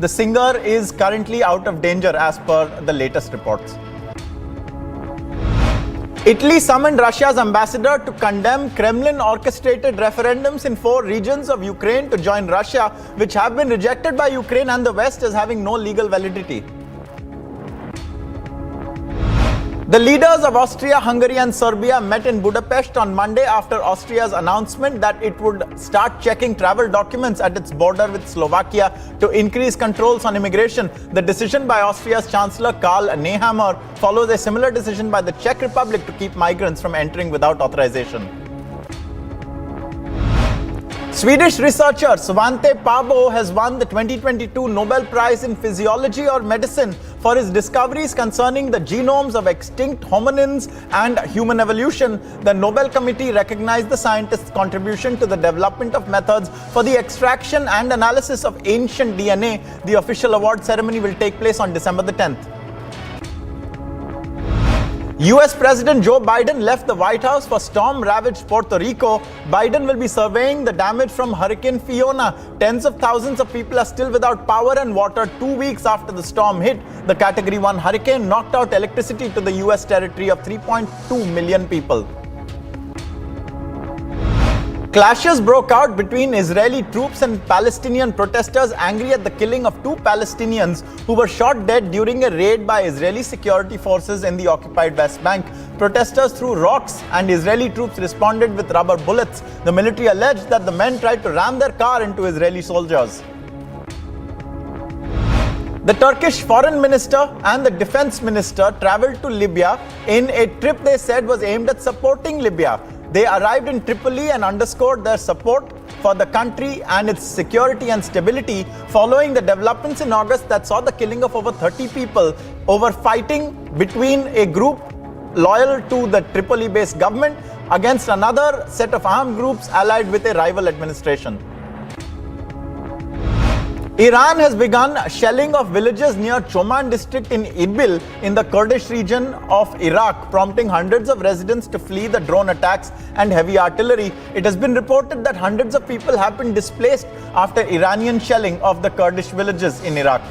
The singer is currently out of danger as per the latest reports. Italy summoned Russia's ambassador to condemn Kremlin-orchestrated referendums in 4 regions of Ukraine to join Russia, which have been rejected by Ukraine and the West as having no legal validity. The leaders of Austria, Hungary and Serbia met in Budapest on Monday after Austria's announcement that it would start checking travel documents at its border with Slovakia to increase controls on immigration. The decision by Austria's Chancellor Karl Nehammer follows a similar decision by the Czech Republic to keep migrants from entering without authorization. Swedish researcher Svante Pääbo has won the 2022 Nobel Prize in Physiology or Medicine for his discoveries concerning the genomes of extinct hominins and human evolution. The Nobel Committee recognized the scientist's contribution to the development of methods for the extraction and analysis of ancient DNA. The official award ceremony will take place on December the 10th. US President Joe Biden left the White House for storm-ravaged Puerto Rico. Biden will be surveying the damage from Hurricane Fiona. Tens of thousands of people are still without power and water 2 weeks after the storm hit. The Category 1 hurricane knocked out electricity to the US territory of 3.2 million people. Clashes broke out between Israeli troops and Palestinian protesters angry at the killing of 2 Palestinians who were shot dead during a raid by Israeli security forces in the occupied West Bank. Protesters threw rocks and Israeli troops responded with rubber bullets. The military alleged that the men tried to ram their car into Israeli soldiers. The Turkish foreign minister and the defense minister traveled to Libya in a trip they said was aimed at supporting Libya. They arrived in Tripoli and underscored their support for the country and its security and stability following the developments in August that saw the killing of over 30 people over fighting between a group loyal to the Tripoli-based government against another set of armed groups allied with a rival administration. Iran has begun shelling of villages near Choman district in Idlib in the Kurdish region of Iraq, prompting hundreds of residents to flee the drone attacks and heavy artillery. It has been reported that hundreds of people have been displaced after Iranian shelling of the Kurdish villages in Iraq.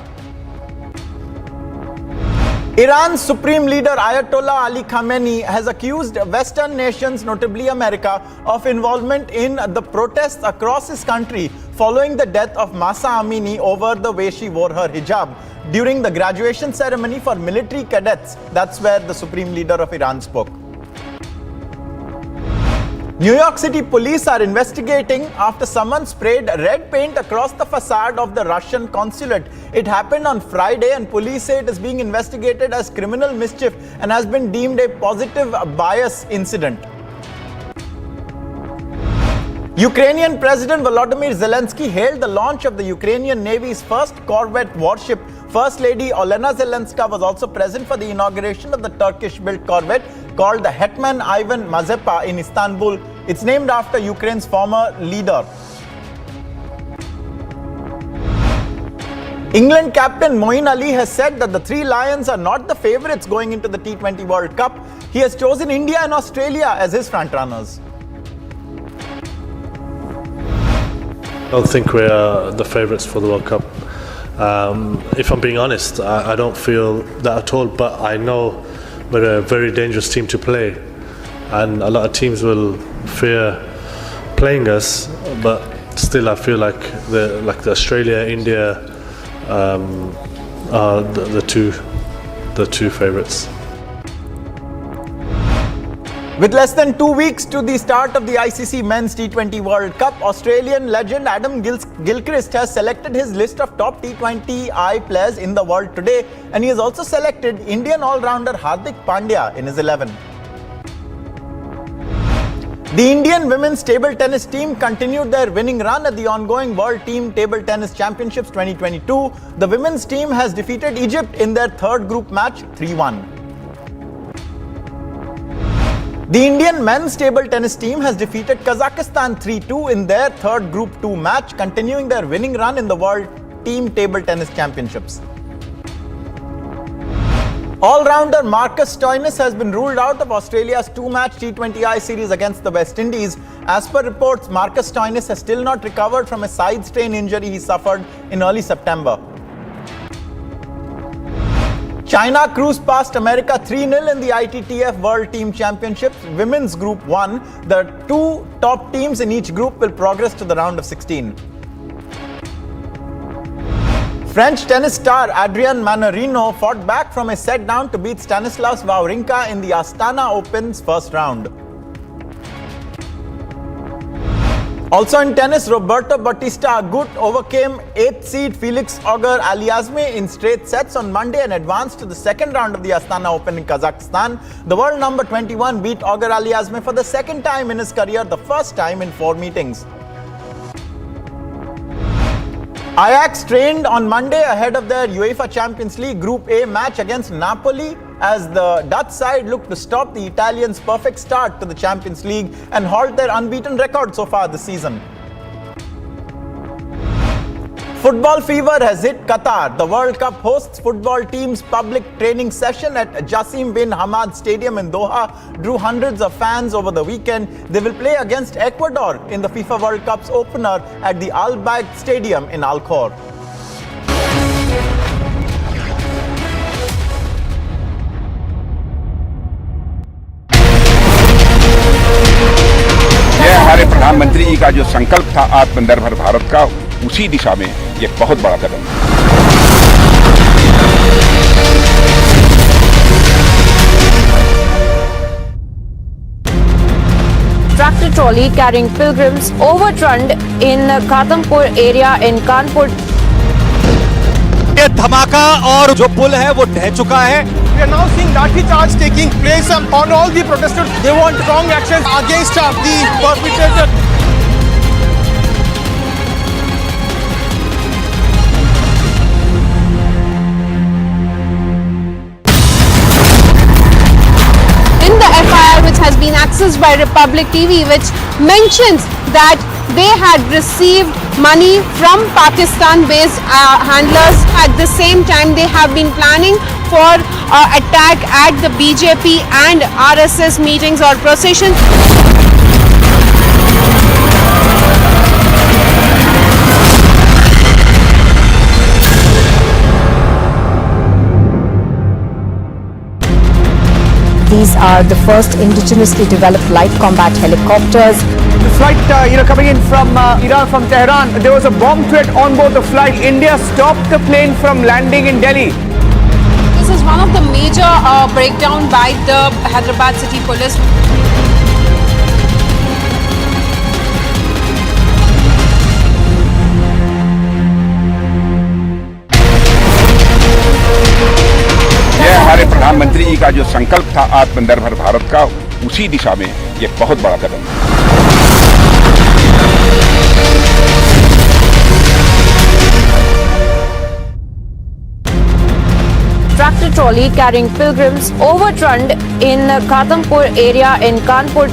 Iran's supreme leader Ayatollah Ali Khamenei has accused Western nations, notably America, of involvement in the protests across his country following the death of Mahsa Amini over the way she wore her hijab during the graduation ceremony for military cadets. That's where the supreme leader of Iran spoke. New York City police are investigating after someone sprayed red paint across the facade of the Russian consulate. It happened on Friday and police say it is being investigated as criminal mischief and has been deemed a positive bias incident. Ukrainian President Volodymyr Zelensky hailed the launch of the Ukrainian Navy's first corvette warship. First Lady Olena Zelenska was also present for the inauguration of the Turkish-built corvette called the Hetman Ivan Mazepa in Istanbul. It's named after Ukraine's former leader. England captain Moeen Ali has said that the 3 Lions are not the favourites going into the T20 World Cup. He has chosen India and Australia as his frontrunners. I don't think we are the favourites for the World Cup. If I'm being honest, I don't feel that at all, but I know we're a very dangerous team to play and a lot of teams will fear playing us, but still I feel like the Australia, India are the two favourites. With less than 2 weeks to the start of the ICC Men's T20 World Cup, Australian legend Adam Gilchrist has selected his list of top T20I players in the world today, and he has also selected Indian all-rounder Hardik Pandya in his 11. The Indian women's table tennis team continued their winning run at the ongoing World Team Table Tennis Championships 2022. The women's team has defeated Egypt in their third group match 3-1. The Indian men's table tennis team has defeated Kazakhstan 3-2 in their third Group 2 match, continuing their winning run in the World Team Table Tennis Championships. All-rounder Marcus Stoinis has been ruled out of Australia's 2-match T20I series against the West Indies. As per reports, Marcus Stoinis has still not recovered from a side strain injury he suffered in early September. China cruised past America 3-0 in the ITTF World Team Championships. Women's Group 1. The two top teams in each group will progress to the round of 16. French tennis star Adrian Manarino fought back from a set down to beat Stanislaus Wawrinka in the Astana Open's first round. Also in tennis, Roberto Bautista Agut overcame 8th seed Felix Auger-Aliassime in straight sets on Monday and advanced to the second round of the Astana Open in Kazakhstan. The world number 21 beat Auger-Aliassime for the second time in his career, the first time in 4 meetings. Ajax trained on Monday ahead of their UEFA Champions League Group A match against Napoli as the Dutch side looked to stop the Italians' perfect start to the Champions League and halt their unbeaten record so far this season. Football fever has hit Qatar. The World Cup hosts football team's public training session at Jassim bin Hamad Stadium in Doha drew hundreds of fans over the weekend. They will play against Ecuador in the FIFA World Cup's opener at the Al Bayt Stadium in Al Khor. यह हमारे प्रधानमंत्री जी का जो संकल्प था आत्मनिर्भर भारत का, उसी दिशा में ये बहुत बड़ा कदम है। Tractor trolley carrying pilgrims overturned in Khatampur area in Kanpur. ये धमाका और जो पुल है वो ढह चुका है। We are now seeing lathi charge taking place on all the protesters. They want strong action against the perpetrator. In the FIR which has been accessed by Republic TV, which mentions that they had received money from Pakistan-based handlers. At the same time, they have been planning for attack at the BJP and RSS meetings or processions. These are the first indigenously developed light combat helicopters. The flight, coming in from Iran, from Tehran, there was a bomb threat on board the flight. India stopped the plane from landing in Delhi. This is one of the major breakdown by the Hyderabad City Police. यह हमारे प्रधानमंत्री जी का जो संकल्प था आत्मनिर्भर भारत का, उसी दिशा में ये बहुत बड़ा कदम है। Tractor trolley carrying pilgrims overturned in Khatampur area in Kanpur.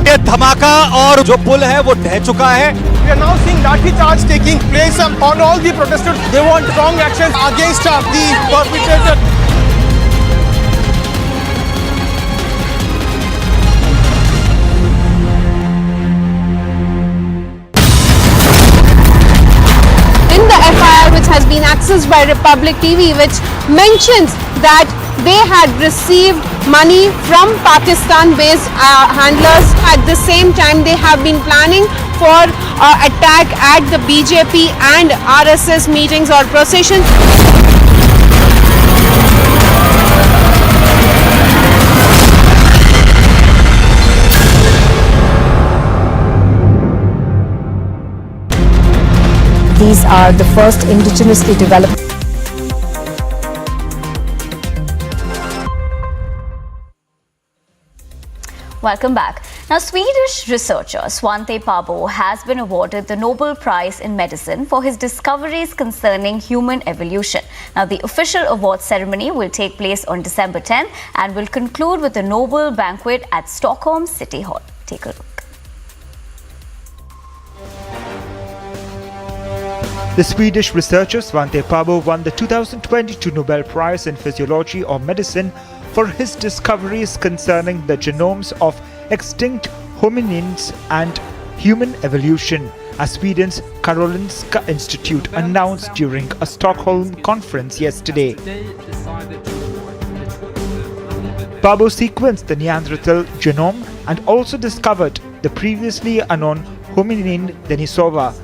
ये धमाका और जो पुल है वो ढह चुका है। We are now seeing lathi charge taking place on all the protesters. They want strong action against the perpetrator. In the FIR which has been accessed by Republic TV, which mentions that they had received money from Pakistan-based handlers. At the same time, they have been planning for attack at the BJP and RSS meetings or processions. These are the first indigenously developed. Welcome back. Now, Swedish researcher Svante Pääbo has been awarded the Nobel Prize in Medicine for his discoveries concerning human evolution. Now, the official award ceremony will take place on December 10 and will conclude with a Nobel banquet at Stockholm City Hall. Take a look. The Swedish researcher Svante Pääbo won the 2022 Nobel Prize in Physiology or Medicine for his discoveries concerning the genomes of extinct hominins and human evolution. as Sweden's Karolinska Institute announced during a Stockholm conference yesterday. Pabo sequenced the Neanderthal genome and also discovered the previously unknown hominin Denisova.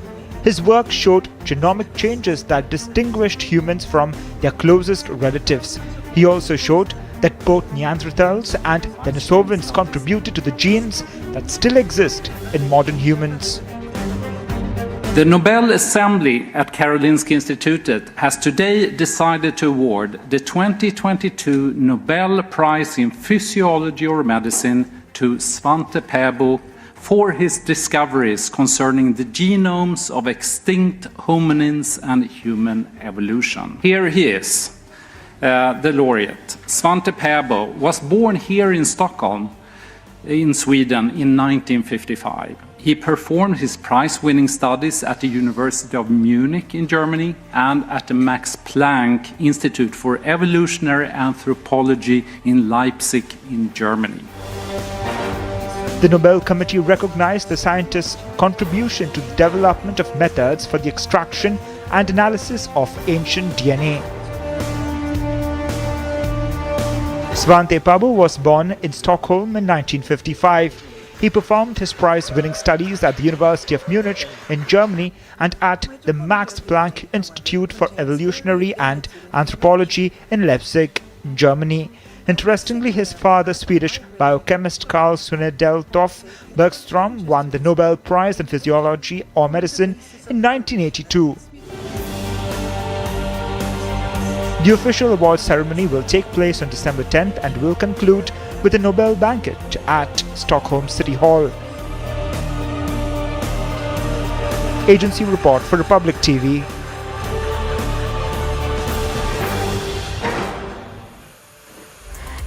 His work showed genomic changes that distinguished humans from their closest relatives. He also showed that both Neanderthals and Denisovans contributed to the genes that still exist in modern humans. The Nobel Assembly at Karolinska Institutet has today decided to award the 2022 Nobel Prize in Physiology or Medicine to Svante Pääbo for his discoveries concerning the genomes of extinct hominins and human evolution. Here he is, the laureate. Svante Pääbo was born here in Stockholm, in Sweden, in 1955. He performed his prize-winning studies at the University of Munich in Germany and at the Max Planck Institute for Evolutionary Anthropology in Leipzig in Germany. The Nobel Committee recognized the scientist's contribution to the development of methods for the extraction and analysis of ancient DNA. Svante Pääbo was born in Stockholm in 1955. He performed his prize-winning studies at the University of Munich in Germany and at the Max Planck Institute for Evolutionary and Anthropology in Leipzig, Germany. Interestingly, his father, Swedish biochemist Carl Sune-Deltoff Bergström, won the Nobel Prize in Physiology or Medicine in 1982. The official award ceremony will take place on December 10th and will conclude with a Nobel banquet at Stockholm City Hall. Agency report for Republic TV.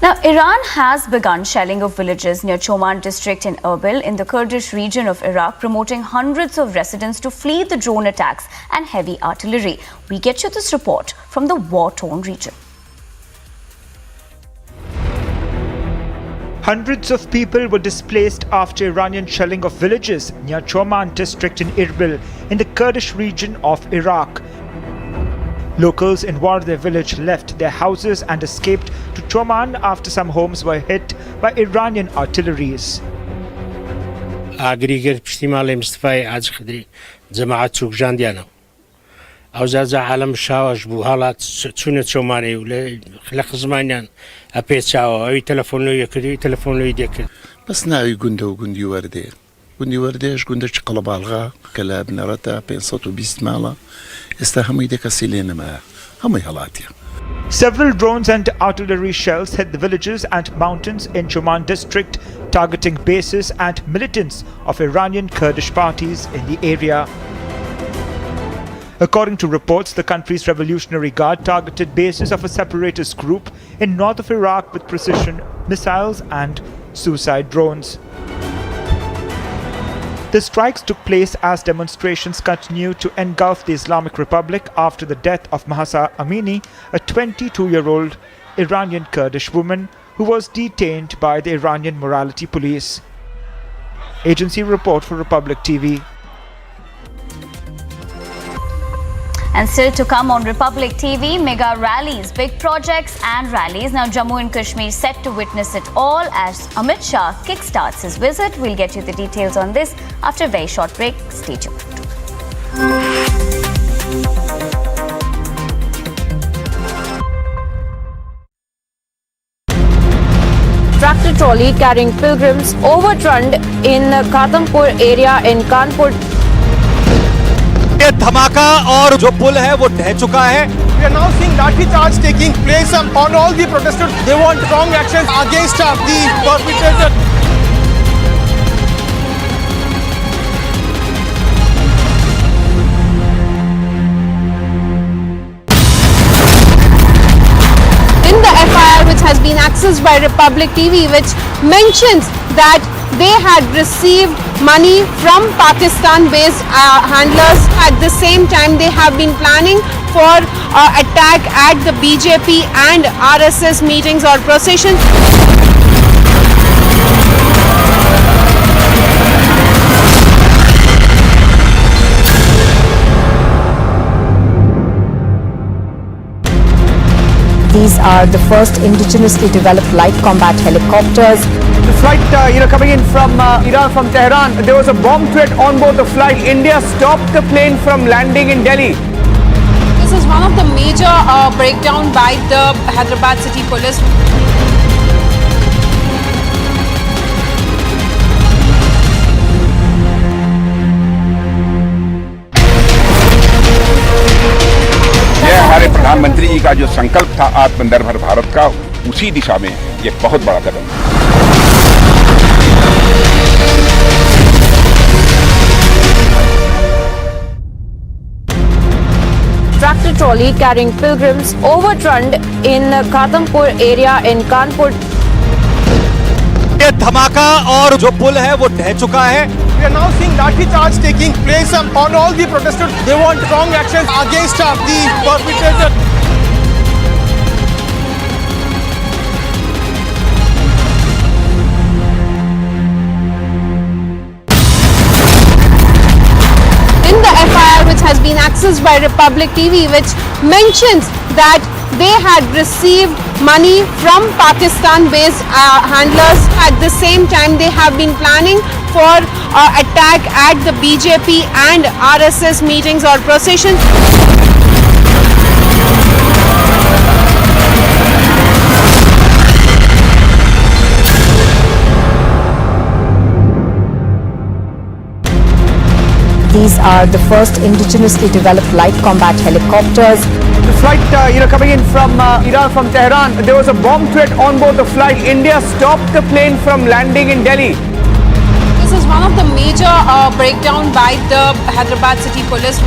Now, Iran has begun shelling of villages near Choman district in Erbil in the Kurdish region of Iraq, promoting hundreds of residents to flee the drone attacks and heavy artillery. We get you this report from the war-torn region. Hundreds of people were displaced after Iranian shelling of villages near Choman district in Erbil in the Kurdish region of Iraq. Locals in Wardah village left their houses and escaped to Choman after some homes were hit by Iranian artilleries. Agriger pishtimal Mustafa az khadri jamaat chukjandiano. Awzaza alam shawash bu halat chune Chomani ule khazmanian apechawa ay telefonu yakri telefonu yedek. بس ناوي قنده وقندي وردي قندي ورديش قنده قلب الغا كلاب نرتا بين صوت وبيست مالا استهم يدك سيلين ما هم يهلاتيا. Several drones and artillery shells hit the villages and mountains in Choman district, targeting bases and militants of Iranian Kurdish parties in the area. According to reports, the country's Revolutionary Guard targeted bases of a separatist group in north of Iraq with precision missiles and suicide drones. The strikes took place as demonstrations continued to engulf the Islamic Republic after the death of Mahsa Amini, a 22-year-old Iranian Kurdish woman who was detained by the Iranian morality police. Agency report for Republic TV. And still to come on Republic TV, mega rallies, big projects and rallies. Now Jammu and Kashmir set to witness it all as Amit Shah kickstarts his visit. We'll get you the details on this after a very short break. Stay tuned. Tractor trolley carrying pilgrims overturned in Khatampur area in Kanpur. ये धमाका और जो पुल है वो ढह चुका है. We are now seeing lathi charge taking place on all the protesters. They want strong action against the perpetrator. In the FIR which has been accessed by Republic TV, which mentions that they had received money from Pakistan-based handlers. At the same time, they have been planning for attack at the BJP and RSS meetings or processions. These are the first indigenously developed light combat helicopters. The flight, coming in from Iran, from Tehran, there was a bomb threat on board the flight. India stopped the plane from landing in Delhi. This is one of the major breakdown by the Hyderabad City Police. यह हमारे प्रधानमंत्री जी का जो संकल्प था आत्मनिर्भर भारत का, उसी दिशा में ये बहुत बड़ा कदम है। Tractor trolley carrying pilgrims overturned in Khatampur area in Kanpur. ये धमाका और जो पुल है वो ढह चुका है। We are now seeing lathi charge taking place on all the protesters. They want strong action against the perpetrator. In the FIR which has been accessed by Republic TV, which mentions that they had received money from Pakistan-based handlers. At the same time, they have been planning for attack at the BJP and RSS meetings or processions. These are the first indigenously developed light combat helicopters. The flight, coming in from Iran, from Tehran, there was a bomb threat on board the flight. India stopped the plane from landing in Delhi. This is one of the major breakdown by the Hyderabad City Police.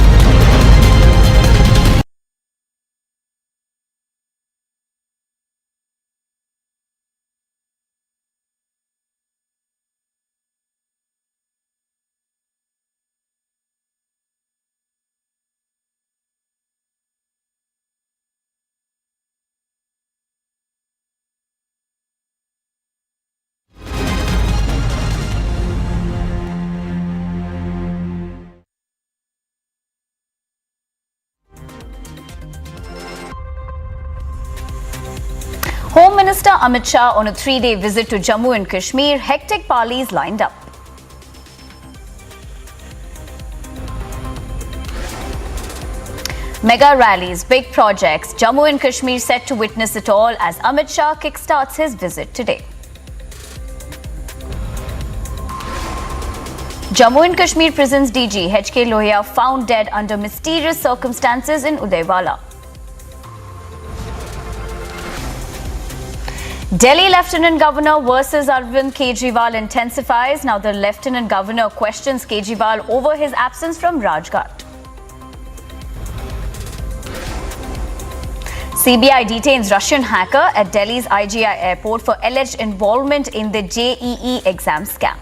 Home Minister Amit Shah on a 3-day visit to Jammu and Kashmir. Hectic parleys lined up. Mega rallies, big projects. Jammu and Kashmir set to witness it all as Amit Shah kickstarts his visit today. Jammu and Kashmir Prisons DG H.K. Lohia found dead under mysterious circumstances in Udaiwala. Delhi Lieutenant Governor versus Arvind Kejriwal intensifies. Now the Lieutenant Governor questions Kejriwal over his absence from Rajghat. CBI detains Russian hacker at Delhi's IGI airport for alleged involvement in the JEE exam scam.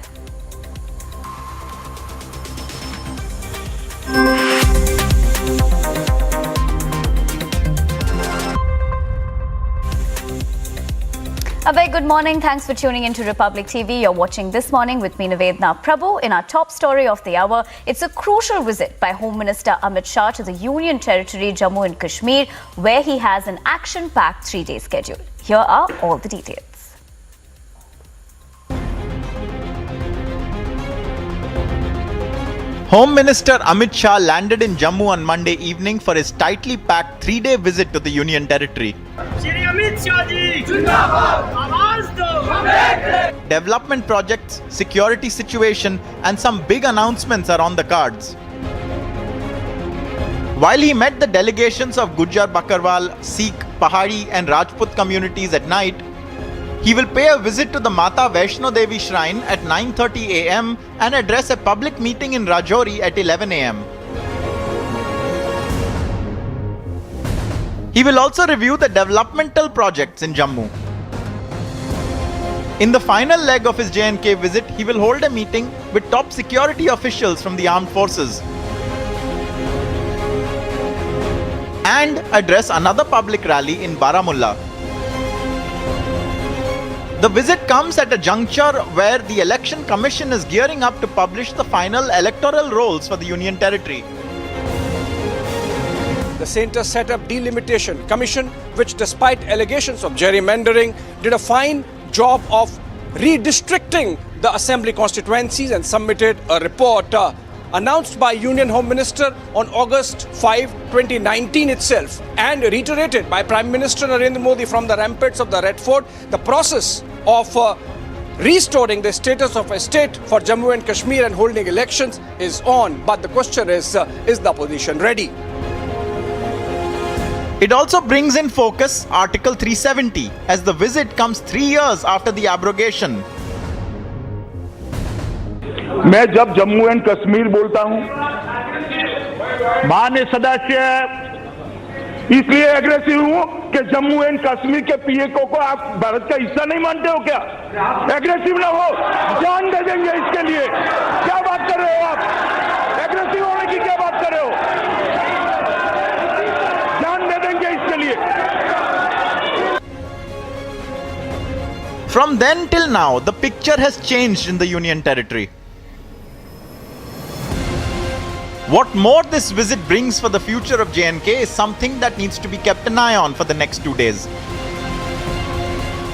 A very good morning. Thanks for tuning into Republic TV. You're watching This Morning with me, Nivedna Prabhu. In our top story of the hour, it's a crucial visit by Home Minister Amit Shah to the Union Territory Jammu and Kashmir, where he has an action-packed 3-day schedule. Here are all the details. Home Minister Amit Shah landed in Jammu on Monday evening for his tightly packed 3-day visit to the Union Territory. Development projects, security situation, and some big announcements are on the cards. While he met the delegations of Gujjar Bakarwal, Sikh, Pahari, and Rajput communities at night, he will pay a visit to the Mata Vaishno Devi shrine at 9:30 a.m. and address a public meeting in Rajouri at 11 a.m. He will also review the developmental projects in Jammu. In the final leg of his J&K visit, he will hold a meeting with top security officials from the armed forces and address another public rally in Baramulla. The visit comes at a juncture where the Election Commission is gearing up to publish the final electoral rolls for the Union Territory. the centre set up delimitation commission, which despite allegations of gerrymandering, did a fine job of redistricting the assembly constituencies and submitted a report announced by Union Home Minister on August 5, 2019 itself, and reiterated by Prime Minister Narendra Modi from the ramparts of the Red Fort. The process of restoring the status of a state for Jammu and Kashmir and holding elections is on. But the question is the opposition ready? It also brings in focus Article 370 as the visit comes 3 years after the abrogation. मैं जब Jammu and Kashmir बोलता हूं, माननीय सदस्य इसलिए aggressive हूं कि Jammu and Kashmir के पीएको को आप भारत का हिस्सा नहीं मानते हो क्या? एग्रेसिव ना हो, जान दे देंगे इसके लिए। क्या बात कर रहे हो आप? एग्रेसिव होने की क्या बात कर रहे हो? जान दे देंगे इसके लिए। From then till now, the picture has changed in the Union Territory. What more this visit brings for the future of J&K is something that needs to be kept an eye on for the next 2 days.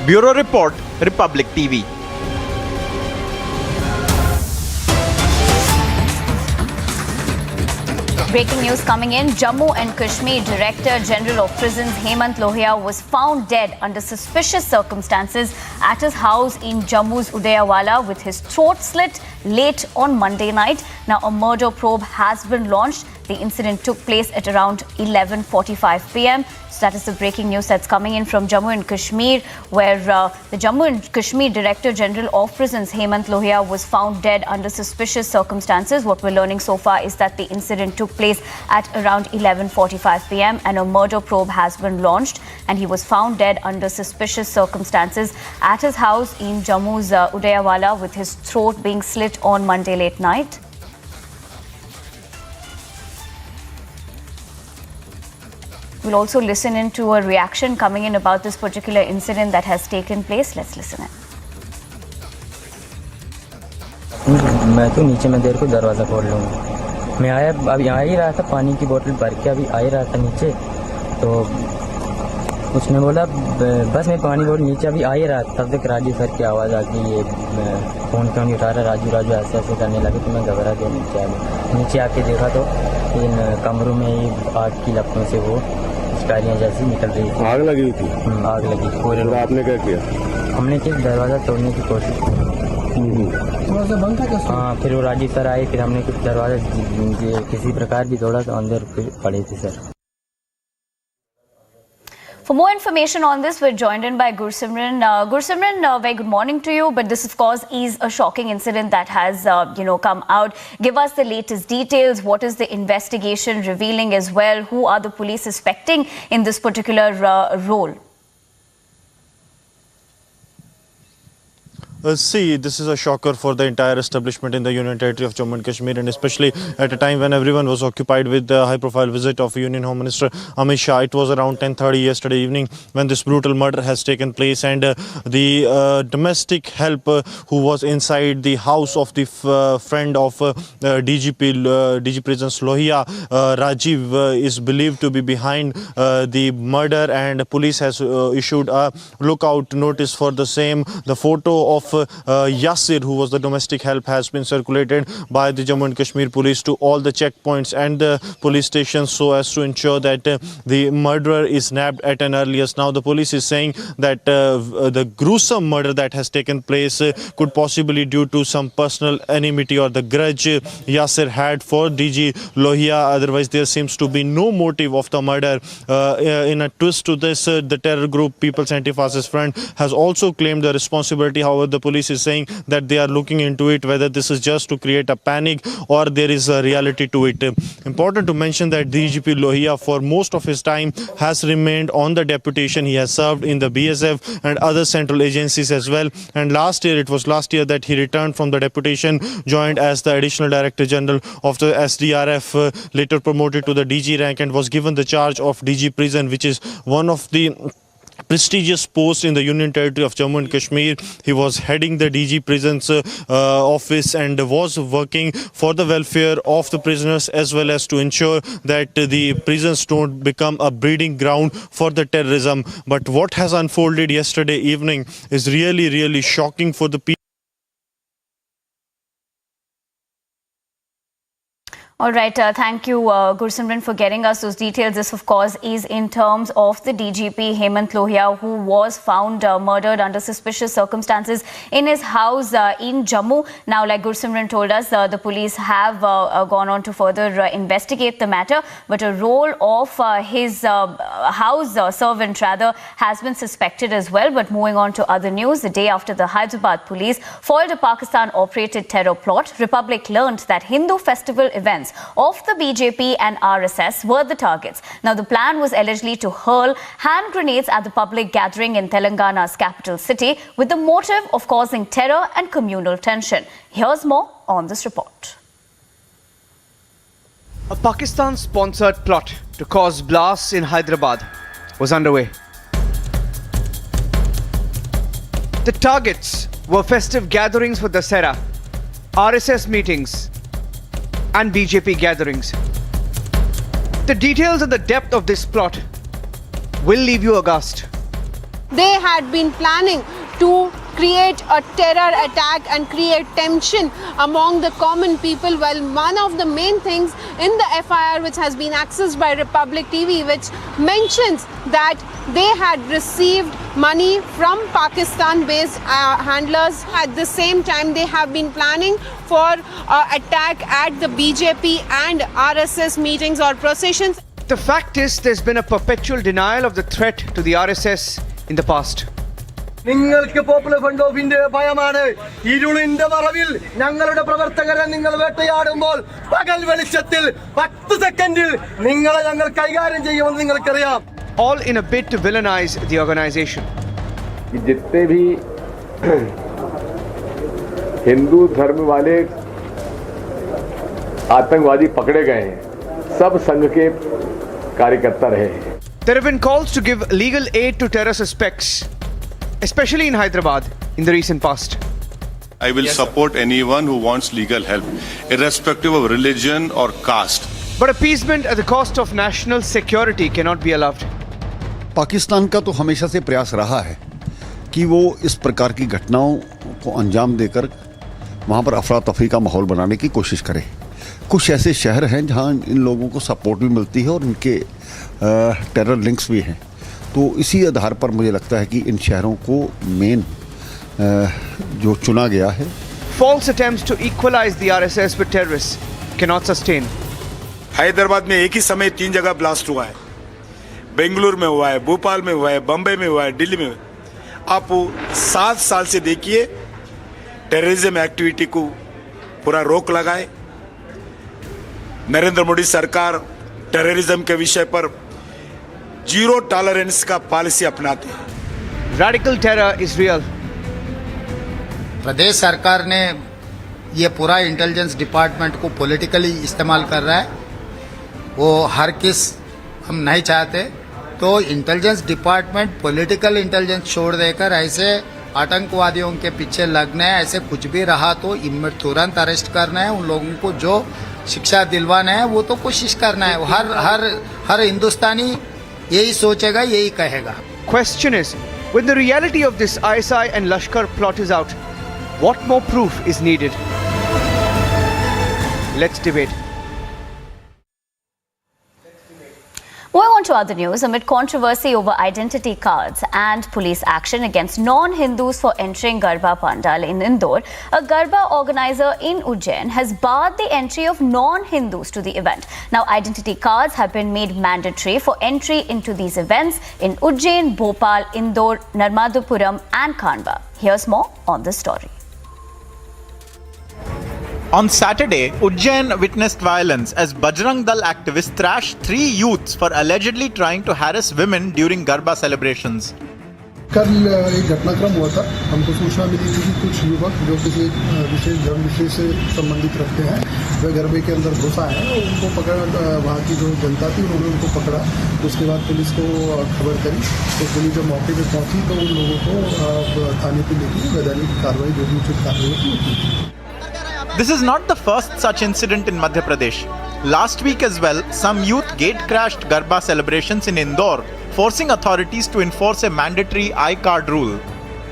Bureau Report, Republic TV. Breaking news coming in. Jammu and Kashmir Director General of Prisons Hemant Lohia was found dead under suspicious circumstances at his house in Jammu's Udayawala with his throat slit late on Monday night. Now a murder probe has been launched. The incident took place at around 11:45 p.m. So that is the breaking news that's coming in from Jammu and Kashmir, where the Jammu and Kashmir Director General of Prisons Hemant Lohia was found dead under suspicious circumstances. What we're learning so far is that the incident took place at around 11:45 p.m. and a murder probe has been launched, and he was found dead under suspicious circumstances at his house in Jammu's Udayawala with his throat being slit on Monday late night. We'll also listen into a reaction coming in about this particular incident that has taken place. Let's listen in. मैं तो नीचे में देर को दरवाज़ा खोल लूँगा। मैं आया, अभी आ ही रहा था, पानी की बोतल भर के अभी आ ही रहा था नीचे, तो उसने बोला बस मैं पानी बोतल नीचे अभी आ ही रहा था, तब तक राजू सर की आवाज़ आ गई, ये फ़ोन क्यों नहीं उठा रहा, राजू राजू ऐसे ऐसे करने लगे, तो मैं घबरा गया, नीचे आ गया। नीचे आके देखा तो इन कमरों में ही आग की लपटों से वो चिंगारियाँ जैसी निकल रही थी। आग लगी हुई थी? आग लगी पूरे। तो आपने क्या किया? हमने किस दरवाज़ा तोड़ने की कोशिश की। दरवाज़ा बंद था? हाँ, फिर वो राजीव सर आए, फिर हमने कुछ दरवाज़ा किसी प्रकार भी तोड़ा तो अंदर फिर पड़े थे sir. For more information on this, we're joined in by Gursimran. Gursimran, very good morning to you. But this, of course, is a shocking incident that has, come out. Give us the latest details. What is the investigation revealing as well? Who are the police suspecting in this particular role? See, this is a shocker for the entire establishment in the Union Territory of Jammu and Kashmir, and especially at a time when everyone was occupied with the high-profile visit of Union Home Minister Amit Shah. It was around 10:30 yesterday evening when this brutal murder has taken place, and the domestic help who was inside the house of the friend of DG Prisons Lohia, Rajiv, is believed to be behind the murder, and police has issued a lookout notice for the same. The photo of Yasir, who was the domestic help, has been circulated by the Jammu and Kashmir police to all the checkpoints and the police stations so as to ensure that the murderer is nabbed at an earliest. Now the police is saying that the gruesome murder that has taken place could possibly due to some personal enmity or the grudge Yasir had for DG Lohia. Otherwise there seems to be no motive of the murder. In a twist to this, the terror group People's Anti-Fascist Front has also claimed the responsibility. However, the police is saying that they are looking into it, whether this is just to create a panic or there is a reality to it. Important to mention that DGP Lohia for most of his time has remained on the deputation. He has served in the BSF and other central agencies as well. And it was last year that he returned from the deputation, joined as the Additional Director General of the SDRF, later promoted to the DG rank, and was given the charge of DG Prison, which is one of the prestigious post in the Union Territory of Jammu and Kashmir. He was heading the DG Prisons office and was working for the welfare of the prisoners as well as to ensure that the prisons don't become a breeding ground for the terrorism. But what has unfolded yesterday evening is really shocking for the people. All right, thank you, Gursimran, for getting us those details. This, of course, is in terms of the DGP, Hemant Lohia, who was found murdered under suspicious circumstances in his house in Jammu. Now, like Gursimran told us, the police have gone on to further investigate the matter, but a role of his house servant, rather, has been suspected as well. But moving on to other news, the day after the Hyderabad police foiled a Pakistan-operated terror plot, Republic learned that Hindu festival events of the BJP and RSS were the targets. Now, the plan was allegedly to hurl hand grenades at the public gathering in Telangana's capital city with the motive of causing terror and communal tension. Here's more on this report. A Pakistan-sponsored plot to cause blasts in Hyderabad was underway. The targets were festive gatherings for Dussehra, RSS meetings, and BJP gatherings. The details and the depth of this plot will leave you aghast. They had been planning to create a terror attack and create tension among the common people. Well, one of the main things in the FIR which has been accessed by Republic TV, which mentions that they had received money from Pakistan-based handlers. At the same time, they have been planning for attack at the BJP and RSS meetings or processions. The fact is, there's been a perpetual denial of the threat to the RSS in the past. നിങ്ങൾക്ക് popular front of India ഭയമാണ്. ഇരുളിന്റെ മറവിൽ ഞങ്ങളുടെ പ്രവർത്തകരെ നിങ്ങൾ വേട്ടയാടുമ്പോൾ പകൽ വെളിച്ചത്തിൽ 10 സെക്കൻഡിൽ നിങ്ങളെ ഞങ്ങൾ കൈകാര്യം ചെയ്യുമെന്ന് നിങ്ങൾക്കറിയാം. All in a bid to villainize the organization. जितने भी हिंदू धर्म वाले आतंकवादी पकड़े गए हैं, सब संघ के कार्यकर्ता रहे हैं. There have been calls to give legal aid to terror suspects, especially in Hyderabad in the recent past. I will support anyone who wants legal help, irrespective of religion or caste. But appeasement at the cost of national security cannot be allowed. Pakistan का तो हमेशा से प्रयास रहा है कि वो इस प्रकार की घटनाओं को अंजाम देकर वहाँ पर अफरा तफरी का माहौल बनाने की कोशिश करे. कुछ ऐसे शहर हैं जहाँ इन लोगों को सपोर्ट भी मिलती है और इनके टेरर लिंक्स भी हैं. तो इसी आधार पर मुझे लगता है कि इन शहरों को मेन जो चुना गया है. False attempts to equalize the RSS with terrorists cannot sustain. Hyderabad में एक ही समय 3 जगह ब्लास्ट हुआ है. बेंगलुरु में हुआ है, भोपाल में हुआ है, बम्बई में हुआ है, दिल्ली में हुआ है. आप 7 साल से देखिए टेररिज्म एक्टिविटी को पूरा रोक लगाए. नरेंद्र मोदी सरकार टेररिज्म के विषय पर जीरो टॉलरेंस का पॉलिसी अपनाते हैं. Radical terror is real. प्रदेश सरकार ने ये पूरा इंटेलिजेंस डिपार्टमेंट को पॉलिटिकली इस्तेमाल कर रहा है. वो हर किस हम नहीं चाहते. तो इंटेलिजेंस डिपार्टमेंट पॉलिटिकल इंटेलिजेंस छोड़ देकर ऐसे आतंकवादियों के पीछे लगना है. ऐसे कुछ भी रहा तो तुरंत अरेस्ट करना है. उन लोगों को जो शिक्षा दिलवाना है वो तो कोशिश करना है. हर हिंदुस्तानी यही सोचेगा, यही कहेगा. Question is, when the reality of this ISI and Lashkar plot is out, what more proof is needed? Let's debate. Moving on to other news, amid controversy over identity cards and police action against non-Hindus for entering Garba Pandal in Indore, a Garba organizer in Ujjain has barred the entry of non-Hindus to the event. Now, identity cards have been made mandatory for entry into these events in Ujjain, Bhopal, Indore, Narmadapuram and Khandwa. Here's more on this story. On Saturday, Ujjain witnessed violence as Bajrang Dal activists thrashed 3 youths for allegedly trying to harass women during Garba celebrations. कल एक घटनाक्रम हुआ था। हमको सूचना मिली थी कि कुछ युवक जो किसी विशेष धर्म विशेष से संबंधित रखते हैं वे गरबे के अंदर घुसा है और उनको पकड़ वहाँ की जो जनता थी उन्होंने उनको पकड़ा। उसके बाद पुलिस को खबर करी तो पुलिस जब मौके पर पहुँची तो उन लोगों को थाने पर लेकर वैधानिक कार्रवाई जो भी उचित कार्रवाई की। This is not the first such incident in Madhya Pradesh. Last week as well, some youth gate-crashed Garba celebrations in Indore, forcing authorities to enforce a mandatory I-card rule.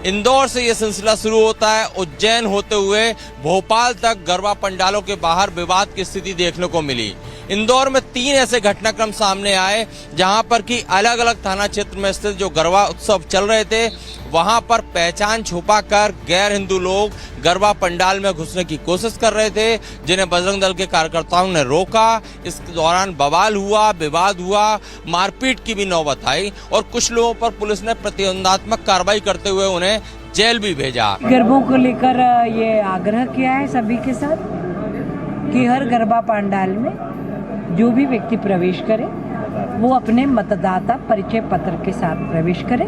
Indore से ये सिलसिला शुरू होता है। उज्जैन होते हुए भोपाल तक गरबा पंडालों के बाहर विवाद की स्थिति देखने को मिली। इंदौर में 3 ऐसे घटनाक्रम सामने आए जहां पर कि अलग अलग थाना क्षेत्र में स्थित जो गरबा उत्सव चल रहे थे वहां पर पहचान छुपाकर गैर हिंदू लोग गरबा पंडाल में घुसने की कोशिश कर रहे थे, जिन्हें बजरंग दल के कार्यकर्ताओं ने रोका। इस दौरान बवाल हुआ, विवाद हुआ, मारपीट की भी नौबत आई और कुछ लोगों पर पुलिस ने प्रतिबंधात्मक कार्रवाई करते हुए उन्हें जेल भी भेजा। गरबों को लेकर ये आग्रह किया है सभी के साथ कि हर गरबा पंडाल में जो भी व्यक्ति प्रवेश करे वो अपने मतदाता परिचय पत्र के साथ प्रवेश करे,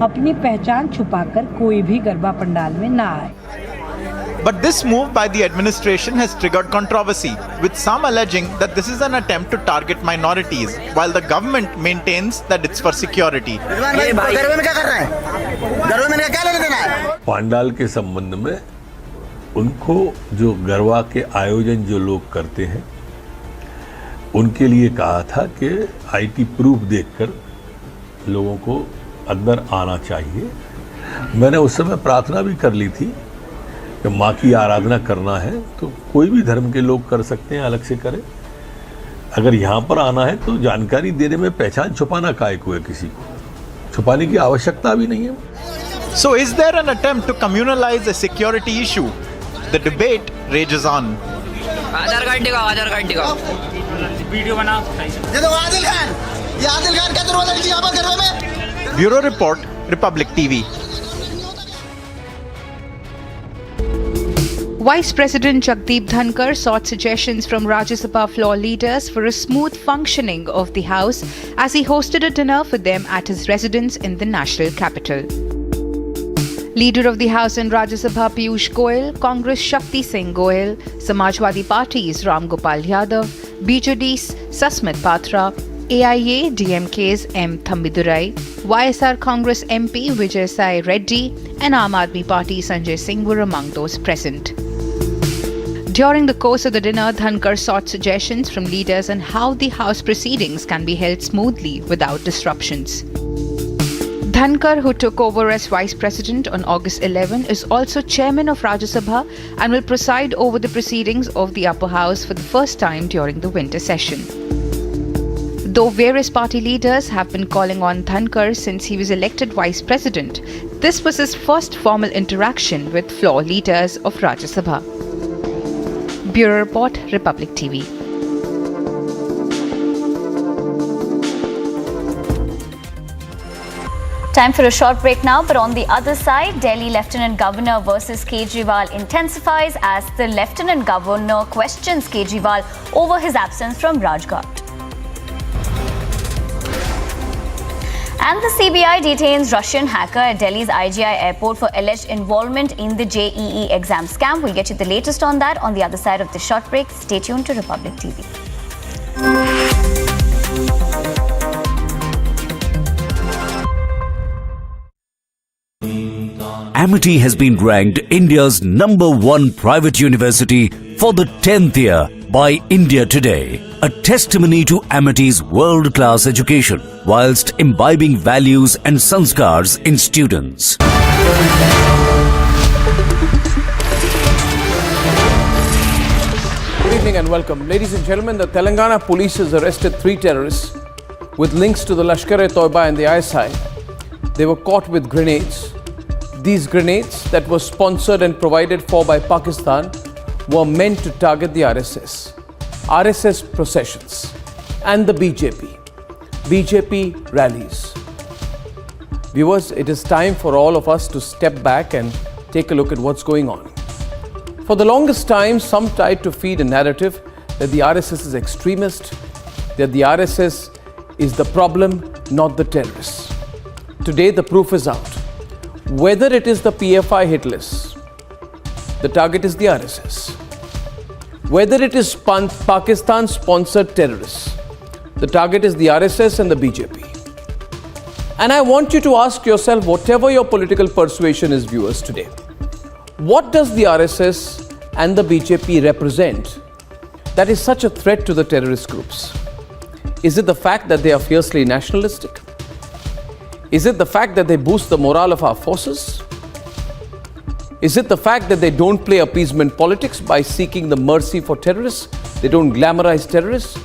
अपनी पहचान छुपाकर कोई भी गरबा पंडाल में ना आए। But this move by the administration has triggered controversy, with some alleging that this is an attempt to target minorities, while the government maintains that it's for security. Pandal के संबंध में उनको जो गरबा के आयोजन जो लोग करते हैं उनके लिए कहा था कि आईटी प्रूफ देखकर लोगों को अंदर आना चाहिए। मैंने उस समय प्रार्थना भी कर ली थी कि माँ की आराधना करना है तो कोई भी धर्म के लोग कर सकते हैं, अलग से करें। अगर यहाँ पर आना है तो जानकारी देने में पहचान छुपाना काहे को है, किसी को छुपाने की आवश्यकता भी नहीं है। So is there an attempt to communalize a security issue? The debate rages on. Aadhaar card दिखाओ वीडियो बना ये तो आदिल खान क्या दरवाजा लीजिए यहाँ पर गरबे में। Bureau Report, Republic TV. Vice President Jagdeep Dhankar sought suggestions from Rajya Sabha floor leaders for a smooth functioning of the House as he hosted a dinner for them at his residence in the national capital. Leader of the House in Rajya Sabha Piyush Goyal, Congress Shakti Singh Goyal, Samajwadi Party's Ram Gopal Yadav, BJD's Sasmit Patra, AIA DMK's M. Thambidurai, YSR Congress MP Vijay Sai Reddy and Aam Aadmi Party Sanjay Singh were among those present. During the course of the dinner, Dhankar sought suggestions from leaders on how the House proceedings can be held smoothly without disruptions. Dhankar, who took over as Vice President on August 11, is also Chairman of Rajya Sabha and will preside over the proceedings of the Upper House for the first time during the winter session. Though various party leaders have been calling on Dhankar since he was elected Vice President, this was his first formal interaction with floor leaders of Rajya Sabha. Bureau Report, Republic TV. Time for a short break now, but on the other side, Delhi Lieutenant Governor versus Kejriwal intensifies as the Lieutenant Governor questions Kejriwal over his absence from Rajghat. And the CBI detains Russian hacker at Delhi's IGI airport for alleged involvement in the JEE exam scam. We'll get you the latest on that on the other side of this short break. Stay tuned to Republic TV. Amity has been ranked India's #1 private university for the 10th year by India Today, a testimony to Amity's world-class education whilst imbibing values and sanskars in students. Good evening and welcome. Ladies and gentlemen, the Telangana police has arrested 3 terrorists with links to the Lashkar-e-Toiba and the ISI. They were caught with grenades. These grenades that were sponsored and provided for by Pakistan were meant to target the RSS processions and the BJP rallies. Viewers, it is time for all of us to step back and take a look at what's going on. For the longest time, some tried to feed a narrative that the RSS is extremist, that the RSS is the problem, not the terrorists. Today, the proof is out. whether it is the PFI hit list, the target is the RSS. Whether it is Pakistan-sponsored terrorists, the target is the RSS and the BJP. And I want you to ask yourself, whatever your political persuasion is, viewers, today, what does the RSS and the BJP represent that is such a threat to the terrorist groups? Is it the fact that they are fiercely nationalistic? Is it the fact that they boost the morale of our forces? Is it the fact that they don't play appeasement politics by seeking the mercy for terrorists? They don't glamorize terrorists?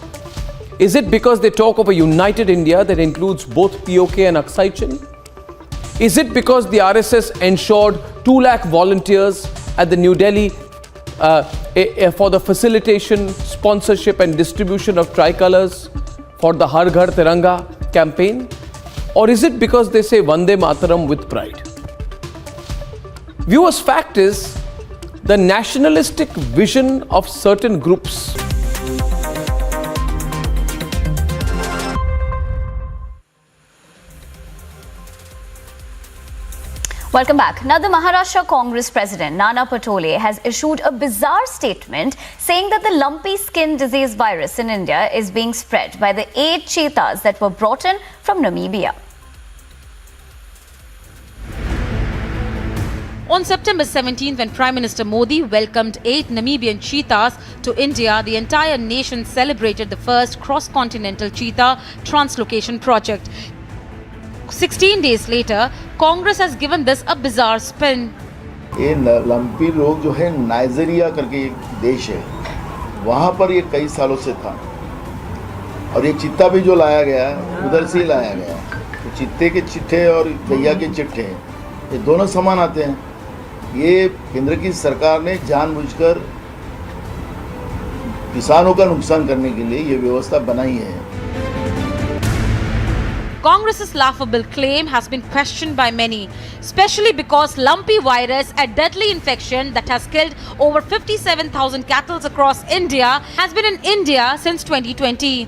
Is it because they talk of a united India that includes both POK and Aksai Chin? Is it because the RSS ensured 2 lakh volunteers at the New Delhi for the facilitation, sponsorship and distribution of tricolors for the Har Ghar Tiranga campaign? Or is it because they say Vande Mataram with pride? Viewers, fact is, the nationalistic vision of certain groups Welcome back. Now, the Maharashtra Congress President Nana Patole has issued a bizarre statement saying that the lumpy skin disease virus in India is being spread by the 8 cheetahs that were brought in from Namibia. On September 17, when Prime Minister Modi welcomed 8 Namibian cheetahs to India, the entire nation celebrated the first cross-continental cheetah translocation project. 16 days later, Congress has given this a bizarre spin. ये lumpy रोग जो है Nigeria करके एक देश है, वहाँ पर ये कई सालों से था और ये चित्ता भी जो लाया गया उधर से ही लाया गया। तो चित्ते के चिट्ठे और गैया के चिट्ठे ये दोनों समान आते हैं। ये केंद्र की सरकार ने जानबूझकर किसानों का नुकसान करने के लिए ये व्यवस्था बनाई है। Congress's laughable claim has been questioned by many, especially because lumpy virus, a deadly infection that has killed over 57,000 cattle across India, has been in India since 2020.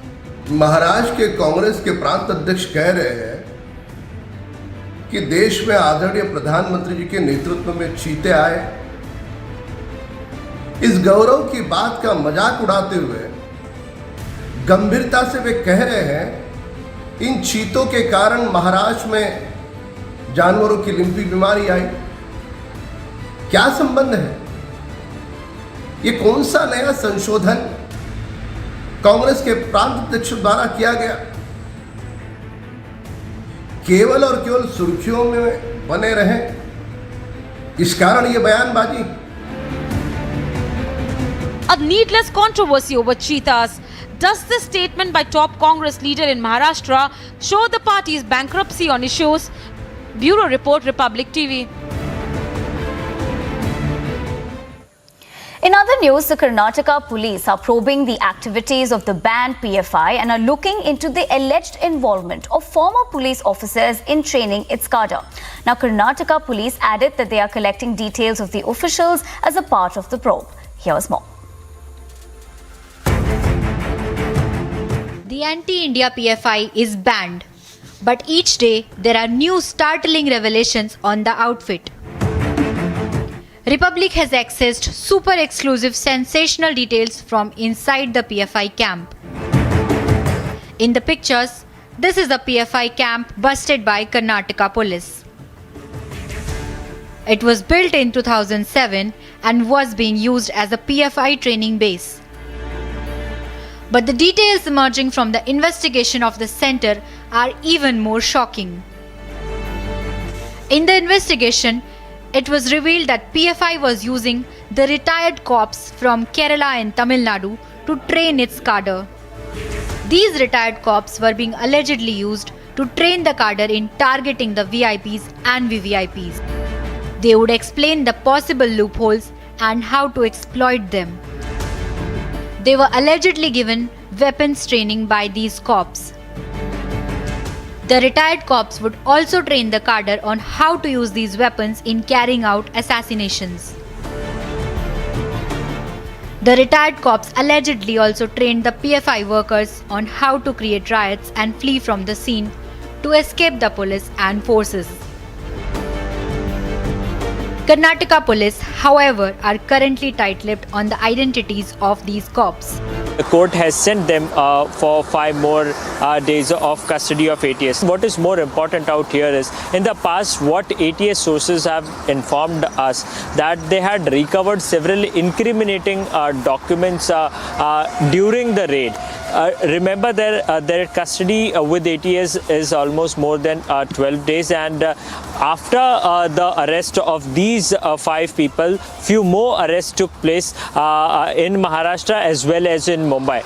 Maharashtra के कांग्रेस के प्रांत अध्यक्ष कह रहे हैं कि देश में आदरणीय प्रधानमंत्री जी के नेतृत्व में चीते आए। इस गौरव की बात का मजाक उड़ाते हुए गंभीरता से वे कह रहे हैं इन चीतों के कारण महाराष्ट्र में जानवरों की लिम्पी बीमारी आई। क्या संबंध है? ये कौन सा नया संशोधन कांग्रेस के प्रांत अध्यक्ष द्वारा किया गया? केवल और केवल सुर्खियों में बने रहे, इस कारण ये बयानबाजी। A needless controversy over cheetahs. Does this statement by top Congress leader in Maharashtra show the party's bankruptcy on issues? Bureau Report, Republic TV. In other news, the Karnataka police are probing the activities of the banned PFI and are looking into the alleged involvement of former police officers in training its cadre. Now, Karnataka police added that they are collecting details of the officials as a part of the probe. Here's more. The anti-India PFI is banned, but each day there are new startling revelations on the outfit. Republic has accessed super exclusive sensational details from inside the PFI camp. In the pictures, this is the PFI camp busted by Karnataka police. It was built in 2007 and was being used as a PFI training base. But the details emerging from the investigation of the center are even more shocking. In the investigation, it was revealed that PFI was using the retired cops from Kerala and Tamil Nadu to train its cadre. These retired cops were being allegedly used to train the cadre in targeting the VIPs and VVIPs. They would explain the possible loopholes and how to exploit them. They were allegedly given weapons training by these cops. The retired cops would also train the cadre on how to use these weapons in carrying out assassinations. The retired cops allegedly also trained the PFI workers on how to create riots and flee from the scene to escape the police and forces. Karnataka police, however, are currently tight-lipped on the identities of these cops. The court has sent them for 5 more days of custody of ATS. What is more important out here is, in the past, what ATS sources have informed us that they had recovered several incriminating documents during the raid. Remember, their custody with ATS is almost more than 12 days, and after the arrest of these 5 people, few more arrests took place in Maharashtra as well as in Mumbai.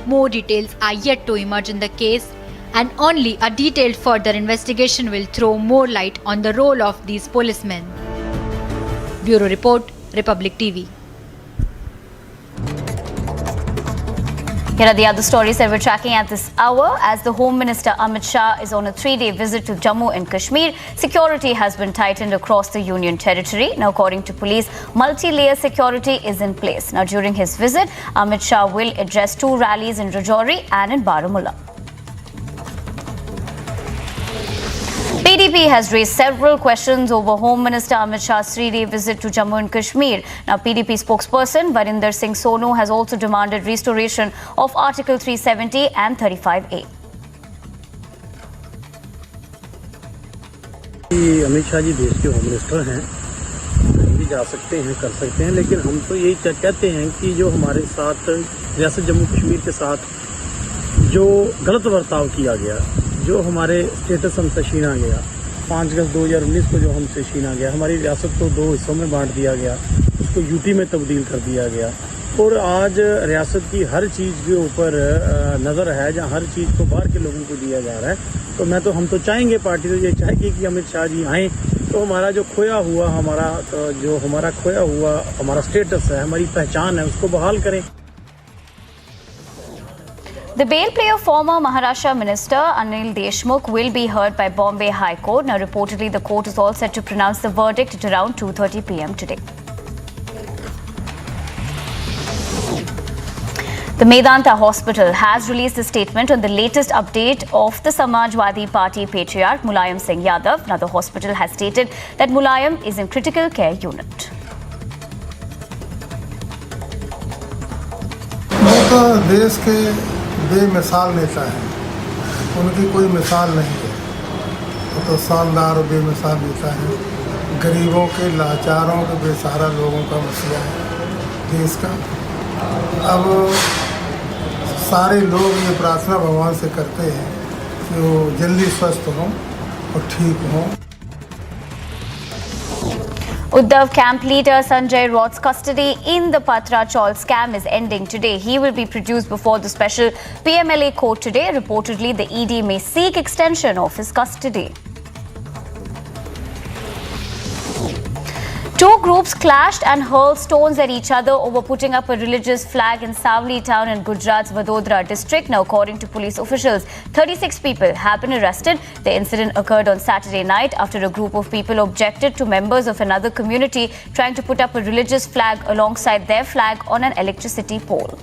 More details are yet to emerge in the case, and only a detailed further investigation will throw more light on the role of these policemen. Bureau Report, Republic TV. Here are the other stories that we're tracking at this hour. As the Home Minister Amit Shah is on a 3-day visit to Jammu and Kashmir, security has been tightened across the Union territory. Now, according to police, multi-layer security is in place. Now, during his visit, Amit Shah will address 2 rallies in Rajouri and in Baramulla. PDP has raised several questions over Home Minister Amit Shah's 3-day visit to Jammu and Kashmir. Now, PDP spokesperson Varinder Singh Sonu has also demanded restoration of Article 370 and 35A. Amit Shah ji देश के home minister हैं, कहीं भी जा सकते हैं, कर सकते हैं, लेकिन हम तो यही कहते हैं कि जो हमारे साथ रियासत जम्मू कश्मीर के साथ जो गलत बर्ताव किया गया, जो हमारे स्टेटस हमसे छीना गया, 5 अगस्त 2019 को जो हमसे छीना गया, हमारी रियासत को 2 हिस्सों में बांट दिया गया, उसको यूटी में तब्दील कर दिया गया, और आज रियासत की हर चीज़ के ऊपर नज़र है, जहाँ हर चीज़ को बाहर के लोगों को दिया जा रहा है। तो हम तो चाहेंगे, पार्टी तो ये चाहेगी कि अमित शाह जी आएँ, तो हमारा जो खोया हुआ हमारा स्टेटस है, हमारी पहचान है, उसको बहाल करें। The bail plea of former Maharashtra Minister Anil Deshmukh will be heard by Bombay High Court. Now, reportedly, the court is all set to pronounce the verdict at around 2:30 p.m. today. The Medanta Hospital has released a statement on the latest update of the Samajwadi Party patriarch Mulayam Singh Yadav. Now, the hospital has stated that Mulayam is in critical care unit. देश के बेमिसाल नेता हैं, उनकी कोई मिसाल नहीं है। वो तो शानदार और बेमिसाल नेता है। गरीबों के, लाचारों के, बेसहारा लोगों का मसला है देश का। अब सारे लोग ये प्रार्थना भगवान से करते हैं कि वो जल्दी स्वस्थ हों और ठीक हों। Uddhav camp leader Sanjay Raut's custody in the Patra Chaul scam is ending today. He will be produced before the special PMLA court today. Reportedly, the ED may seek extension of his custody. 2 groups clashed and hurled stones at each other over putting up a religious flag in Savli town in Gujarat's Vadodara district. Now, according to police officials, 36 people have been arrested. The incident occurred on Saturday night after a group of people objected to members of another community trying to put up a religious flag alongside their flag on an electricity pole.